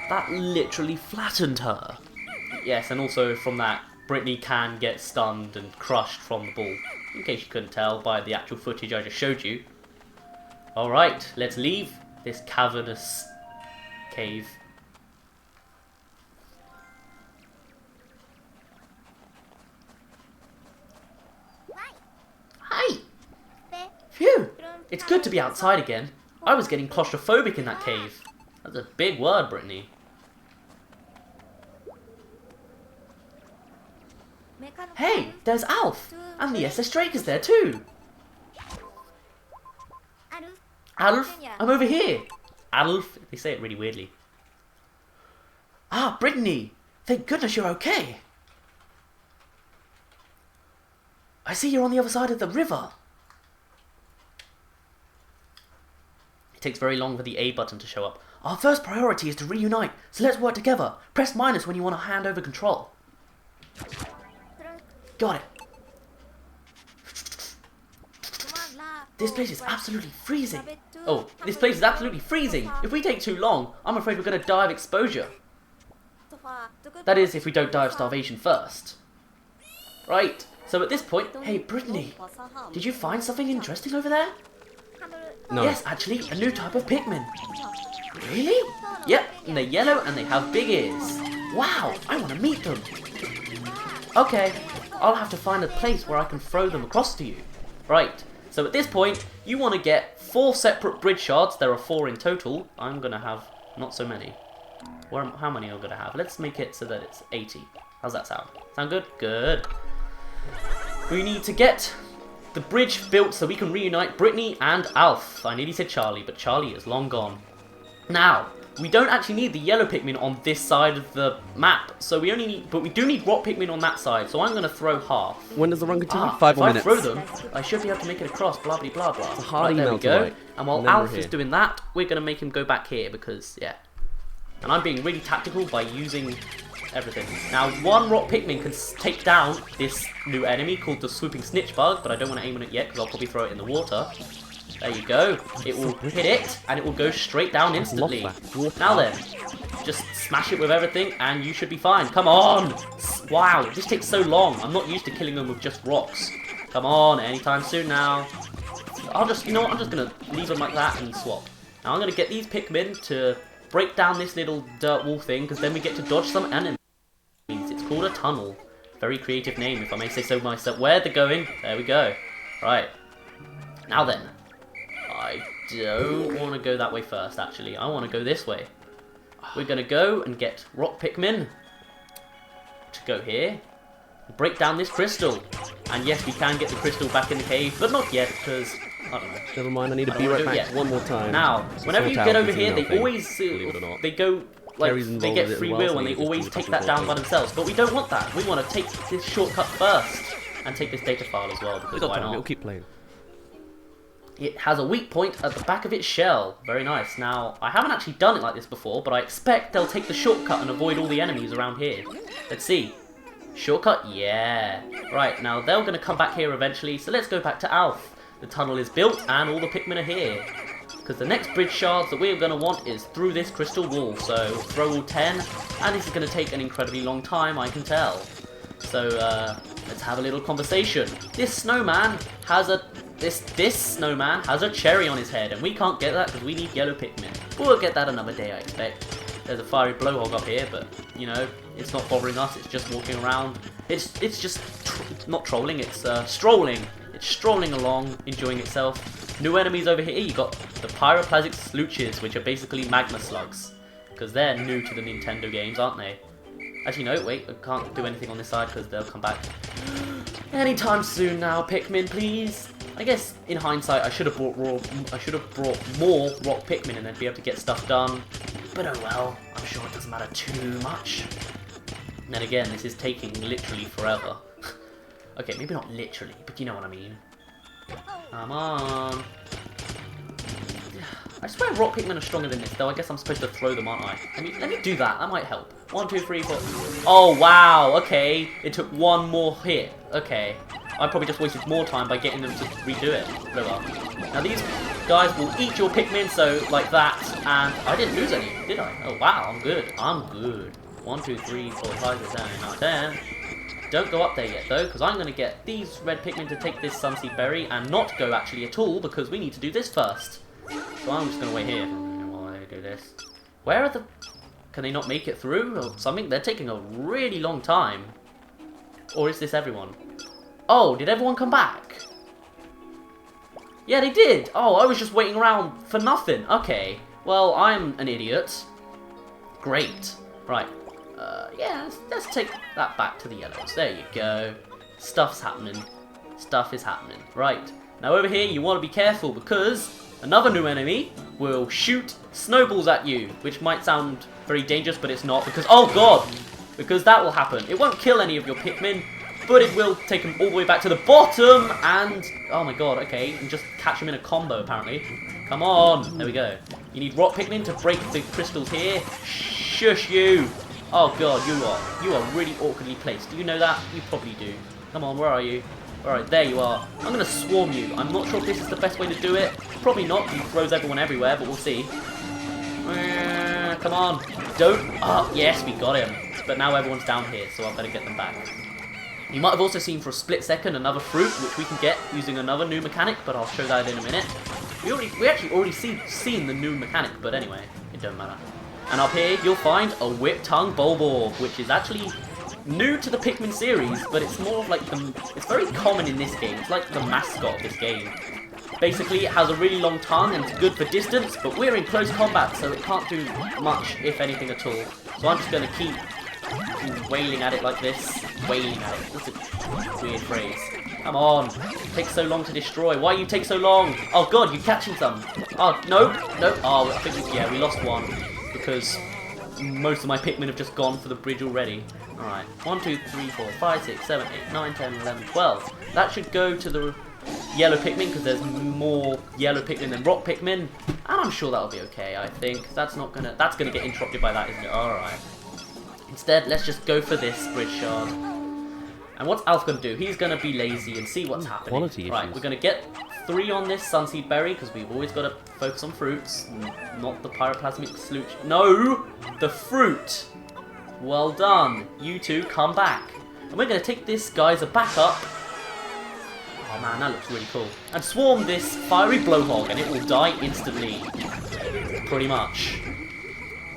That literally flattened her. Yes, and also from that, Brittany can get stunned and crushed from the ball. In case you couldn't tell by the actual footage I just showed you. Alright, let's leave this cavernous cave. Hi! Phew! It's good to be outside again. I was getting claustrophobic in that cave. That's a big word, Brittany. Hey, there's Alf! And the SS Drake is there too! Alf, I'm over here! Alf, they say it really weirdly. Ah, Brittany! Thank goodness you're okay! I see you're on the other side of the river! It takes very long for the A button to show up. Our first priority is to reunite, so let's work together. Press minus when you want to hand over control. Got it. This place is absolutely freezing. Oh, this place is absolutely freezing. If we take too long, I'm afraid we're going to die of exposure. That is, if we don't die of starvation first. Right, so at this point, hey Brittany, did you find something interesting over there? No. Yes, actually, a new type of Pikmin. Really? Yep, and they're yellow and they have big ears. Wow, I want to meet them. Okay, I'll have to find a place where I can throw them across to you. Right, so at this point, you want to get 4 separate bridge shards. There are 4 in total. I'm going to have not so many. How many am I going to have? Let's make it so that it's 80. How's that sound? Sound good? Good. We need to get the bridge built so we can reunite Brittany and Alf. I nearly said Charlie, but Charlie is long gone. Now, we don't actually need the yellow Pikmin on this side of the map, so we only need, but we do need rock Pikmin on that side, so I'm going to throw half. When does the run continue? 5 more minutes. If I throw them, I should be able to make it across, blah, blah, blah, blah. It's a hard there email we go. to write. And while Alf is doing that, we're going to make him go back here, because, yeah. And I'm being really tactical by using everything. Now, 1 rock Pikmin can take down this new enemy called the Swooping Snitch Bug, but I don't want to aim on it yet, because I'll probably throw it in the water. There you go. It will hit it, and it will go straight down instantly. Now then, just smash it with everything, and you should be fine. Come on! Wow, this takes so long. I'm not used to killing them with just rocks. Come on, anytime soon now. I'll just, you know what, I'm just going to leave them like that and swap. Now I'm going to get these Pikmin to break down this little dirt wall thing, because then we get to dodge some enemies. It's called a tunnel. Very creative name, if I may say so myself. Where they're going, there we go. Right. Now then. I don't want to go that way first, actually. I want to go this way. We're going to go and get rock Pikmin to go here. Break down this crystal. And yes, we can get the crystal back in the cave, but not yet, because, I don't know. Never mind, I need to be right back one more time. Now, whenever you get over here, they always, they go, like, they get free will and they always take that down by themselves. But we don't want that. We want to take this shortcut first and take this data file as well, because why not? We'll keep playing. It has a weak point at the back of its shell. Very nice. Now, I haven't actually done it like this before, but I expect they'll take the shortcut and avoid all the enemies around here. Let's see. Shortcut? Yeah. Right, now they're going to come back here eventually, so let's go back to Alf. The tunnel is built and all the Pikmin are here. Because the next bridge shards that we're going to want is through this crystal wall. So, throw all 10, and this is going to take an incredibly long time, I can tell. So, let's have a little conversation. This snowman has a... This snowman has a cherry on his head, and we can't get that because we need yellow Pikmin. But we'll get that another day, I expect. There's a fiery blowhog up here, but, you know, it's not bothering us, it's just walking around. It's just not trolling, it's strolling. It's strolling along, enjoying itself. New enemies over here, you got the Pyroplastic Slooches, which are basically magma slugs. Because they're new to the Nintendo games, aren't they? Actually, no, wait, I can't do anything on this side because they'll come back anytime soon now, Pikmin, please. I guess in hindsight, I should have brought more rock Pikmin and then be able to get stuff done. But oh well, I'm sure it doesn't matter too much. And then again, this is taking literally forever. Okay, maybe not literally, but you know what I mean. Come on. I swear rock Pikmin are stronger than this, though I guess I'm supposed to throw them, aren't I? Let me do that, that might help. 1, 2, 3, 4. Oh wow, okay. It took 1 more hit. Okay. I probably just wasted more time by getting them to redo it. Oh well. Now these guys will eat your Pikmin, so like that, and I didn't lose any, did I? Oh wow, I'm good. I'm good. 1, 2, 3, 4, 5, 6, 7, 8, 9, 10. Don't go up there yet though, because I'm going to get these red Pikmin to take this Sunseed Berry and not go actually at all, because we need to do this first. So I'm just going to wait here while I do this. Where are the... Can they not make it through or something? They're taking a really long time. Or is this everyone? Oh, did everyone come back? Yeah, they did. Oh, I was just waiting around for nothing. Okay. Well, I'm an idiot. Great. Right. Yeah, let's take that back to the yellows. There you go. Stuff's happening. Stuff is happening. Right. Now over here, you want to be careful because another new enemy will shoot snowballs at you, which might sound very dangerous, but it's not because... Oh, God! Because that will happen. It won't kill any of your Pikmin, but it will take them all the way back to the bottom and... Oh, my God, okay. And just catch them in a combo, apparently. Come on. There we go. You need rock Pikmin to break the crystals here. Shush you. Oh, God, you are really awkwardly placed. Do you know that? You probably do. Come on, where are you? Alright, there you are. I'm gonna swarm you. I'm not sure if this is the best way to do it. Probably not, he throws everyone everywhere, but we'll see. Come on. Don't. Oh, yes, we got him. But now everyone's down here, so I better get them back. You might have also seen for a split second another fruit, which we can get using another new mechanic, but I'll show that in a minute. We actually already seen the new mechanic, but anyway, it don't matter. And up here, you'll find a Whip Tongue Bulborb, which is actually new to the Pikmin series, but it's more of like it's very common in this game. It's like the mascot of this game. Basically, it has a really long tongue and it's good for distance, but we're in close combat, so it can't do much, if anything at all. So I'm just going to keep wailing at it like this. Wailing at it. That's a weird phrase. Come on. It takes so long to destroy. Why you take so long? Oh god, you're catching some. Oh, no. No. Oh, I think we lost one. Because most of my Pikmin have just gone for the bridge already. Alright. 1, 2, 3, 4, 5, 6, 7, 8, 9, 10, 11, 12. That should go to the yellow Pikmin, because there's more yellow Pikmin than rock Pikmin. And I'm sure that'll be okay, I think. That's gonna get interrupted by that, isn't it? Alright. Instead, let's just go for this bridge shard. And what's Alf gonna do? He's gonna be lazy and see what's happening. Quality right, issues. we're gonna get 3 on this Sunseed Berry, because we've always got to focus on fruits, not the Pyroplasmic Solution. No! The fruit! Well done. You two, come back. And we're gonna take this geyser back up. Oh man, that looks really cool. And swarm this fiery blowhog, and it will die instantly. Pretty much.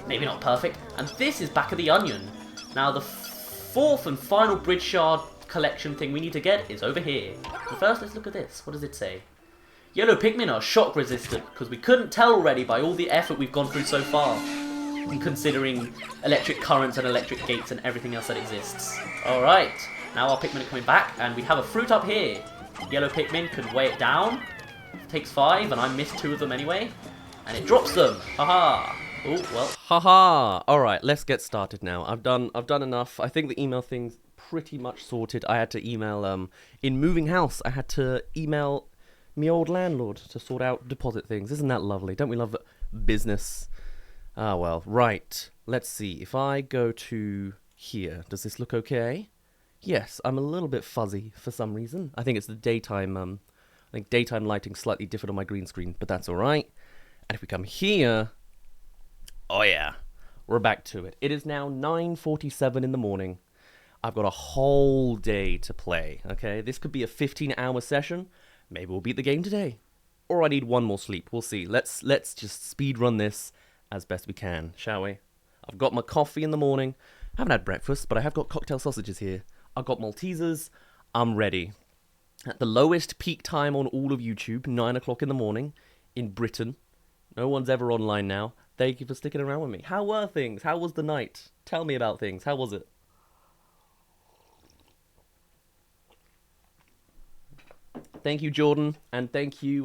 Maybe not perfect. And this is back of the onion. Now the 4th and final bridge shard collection thing we need to get is over here. So first, let's look at this. What does it say? Yellow Pikmin are shock resistant, because we couldn't tell already by all the effort we've gone through so far. And considering electric currents and electric gates and everything else that exists. Alright, now our Pikmin are coming back, and we have a fruit up here. Yellow Pikmin could weigh it down. It takes 5, and I missed 2 of them anyway. And it drops them. Haha. Oh, well. Haha! Alright, let's get started now. I've done enough. I think the email thing's pretty much sorted. I had to email, in moving house, I had to email me old landlord to sort out deposit things. Isn't that lovely? Don't we love business? Ah, well, right. Let's see. If I go to here, does this look okay? Yes, I'm a little bit fuzzy for some reason. I think it's the daytime, I think daytime lighting's slightly different on my green screen, but that's alright. And if we come here, oh yeah, we're back to it. It is now 9:47 in the morning. I've got a whole day to play, okay? This could be a 15-hour session. Maybe we'll beat the game today. Or I need one more sleep. We'll see. Let's just speed run this as best we can, shall we? I've got my coffee in the morning. I haven't had breakfast, but I have got cocktail sausages here. I've got Maltesers. I'm ready. At the lowest peak time on all of YouTube, 9 o'clock in the morning, in Britain. No one's ever online now. Thank you for sticking around with me. How were things? How was the night? Tell me about things. How was it? Thank you, Jordan, and thank you,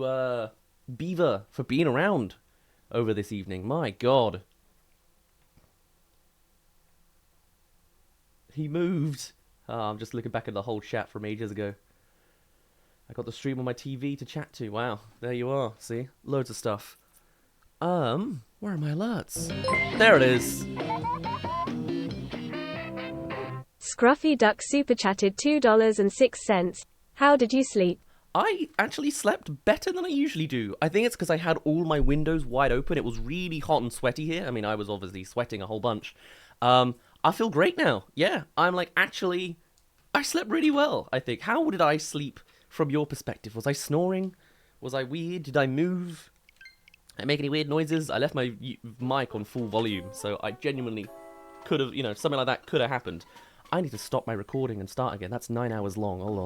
Beaver, for being around over this evening. My God. He moved. I'm just looking back at the whole chat from ages ago. I got the stream on my TV to chat to. Wow, there you are. See? Loads of stuff. Where are my alerts? There it is. Scruffy Duck super chatted $2.06. How did you sleep? I actually slept better than I usually do. I think it's because I had all my windows wide open. It was really hot and sweaty here. I mean, I was obviously sweating a whole bunch. I feel great now. Yeah, I'm like, actually, I slept really well, I think. How did I sleep from your perspective? Was I snoring? Was I weird? Did I move? Did I make any weird noises? I left my mic on full volume, so I genuinely could have, something like that could have happened. I need to stop my recording and start again. That's 9 hours long. Hold on.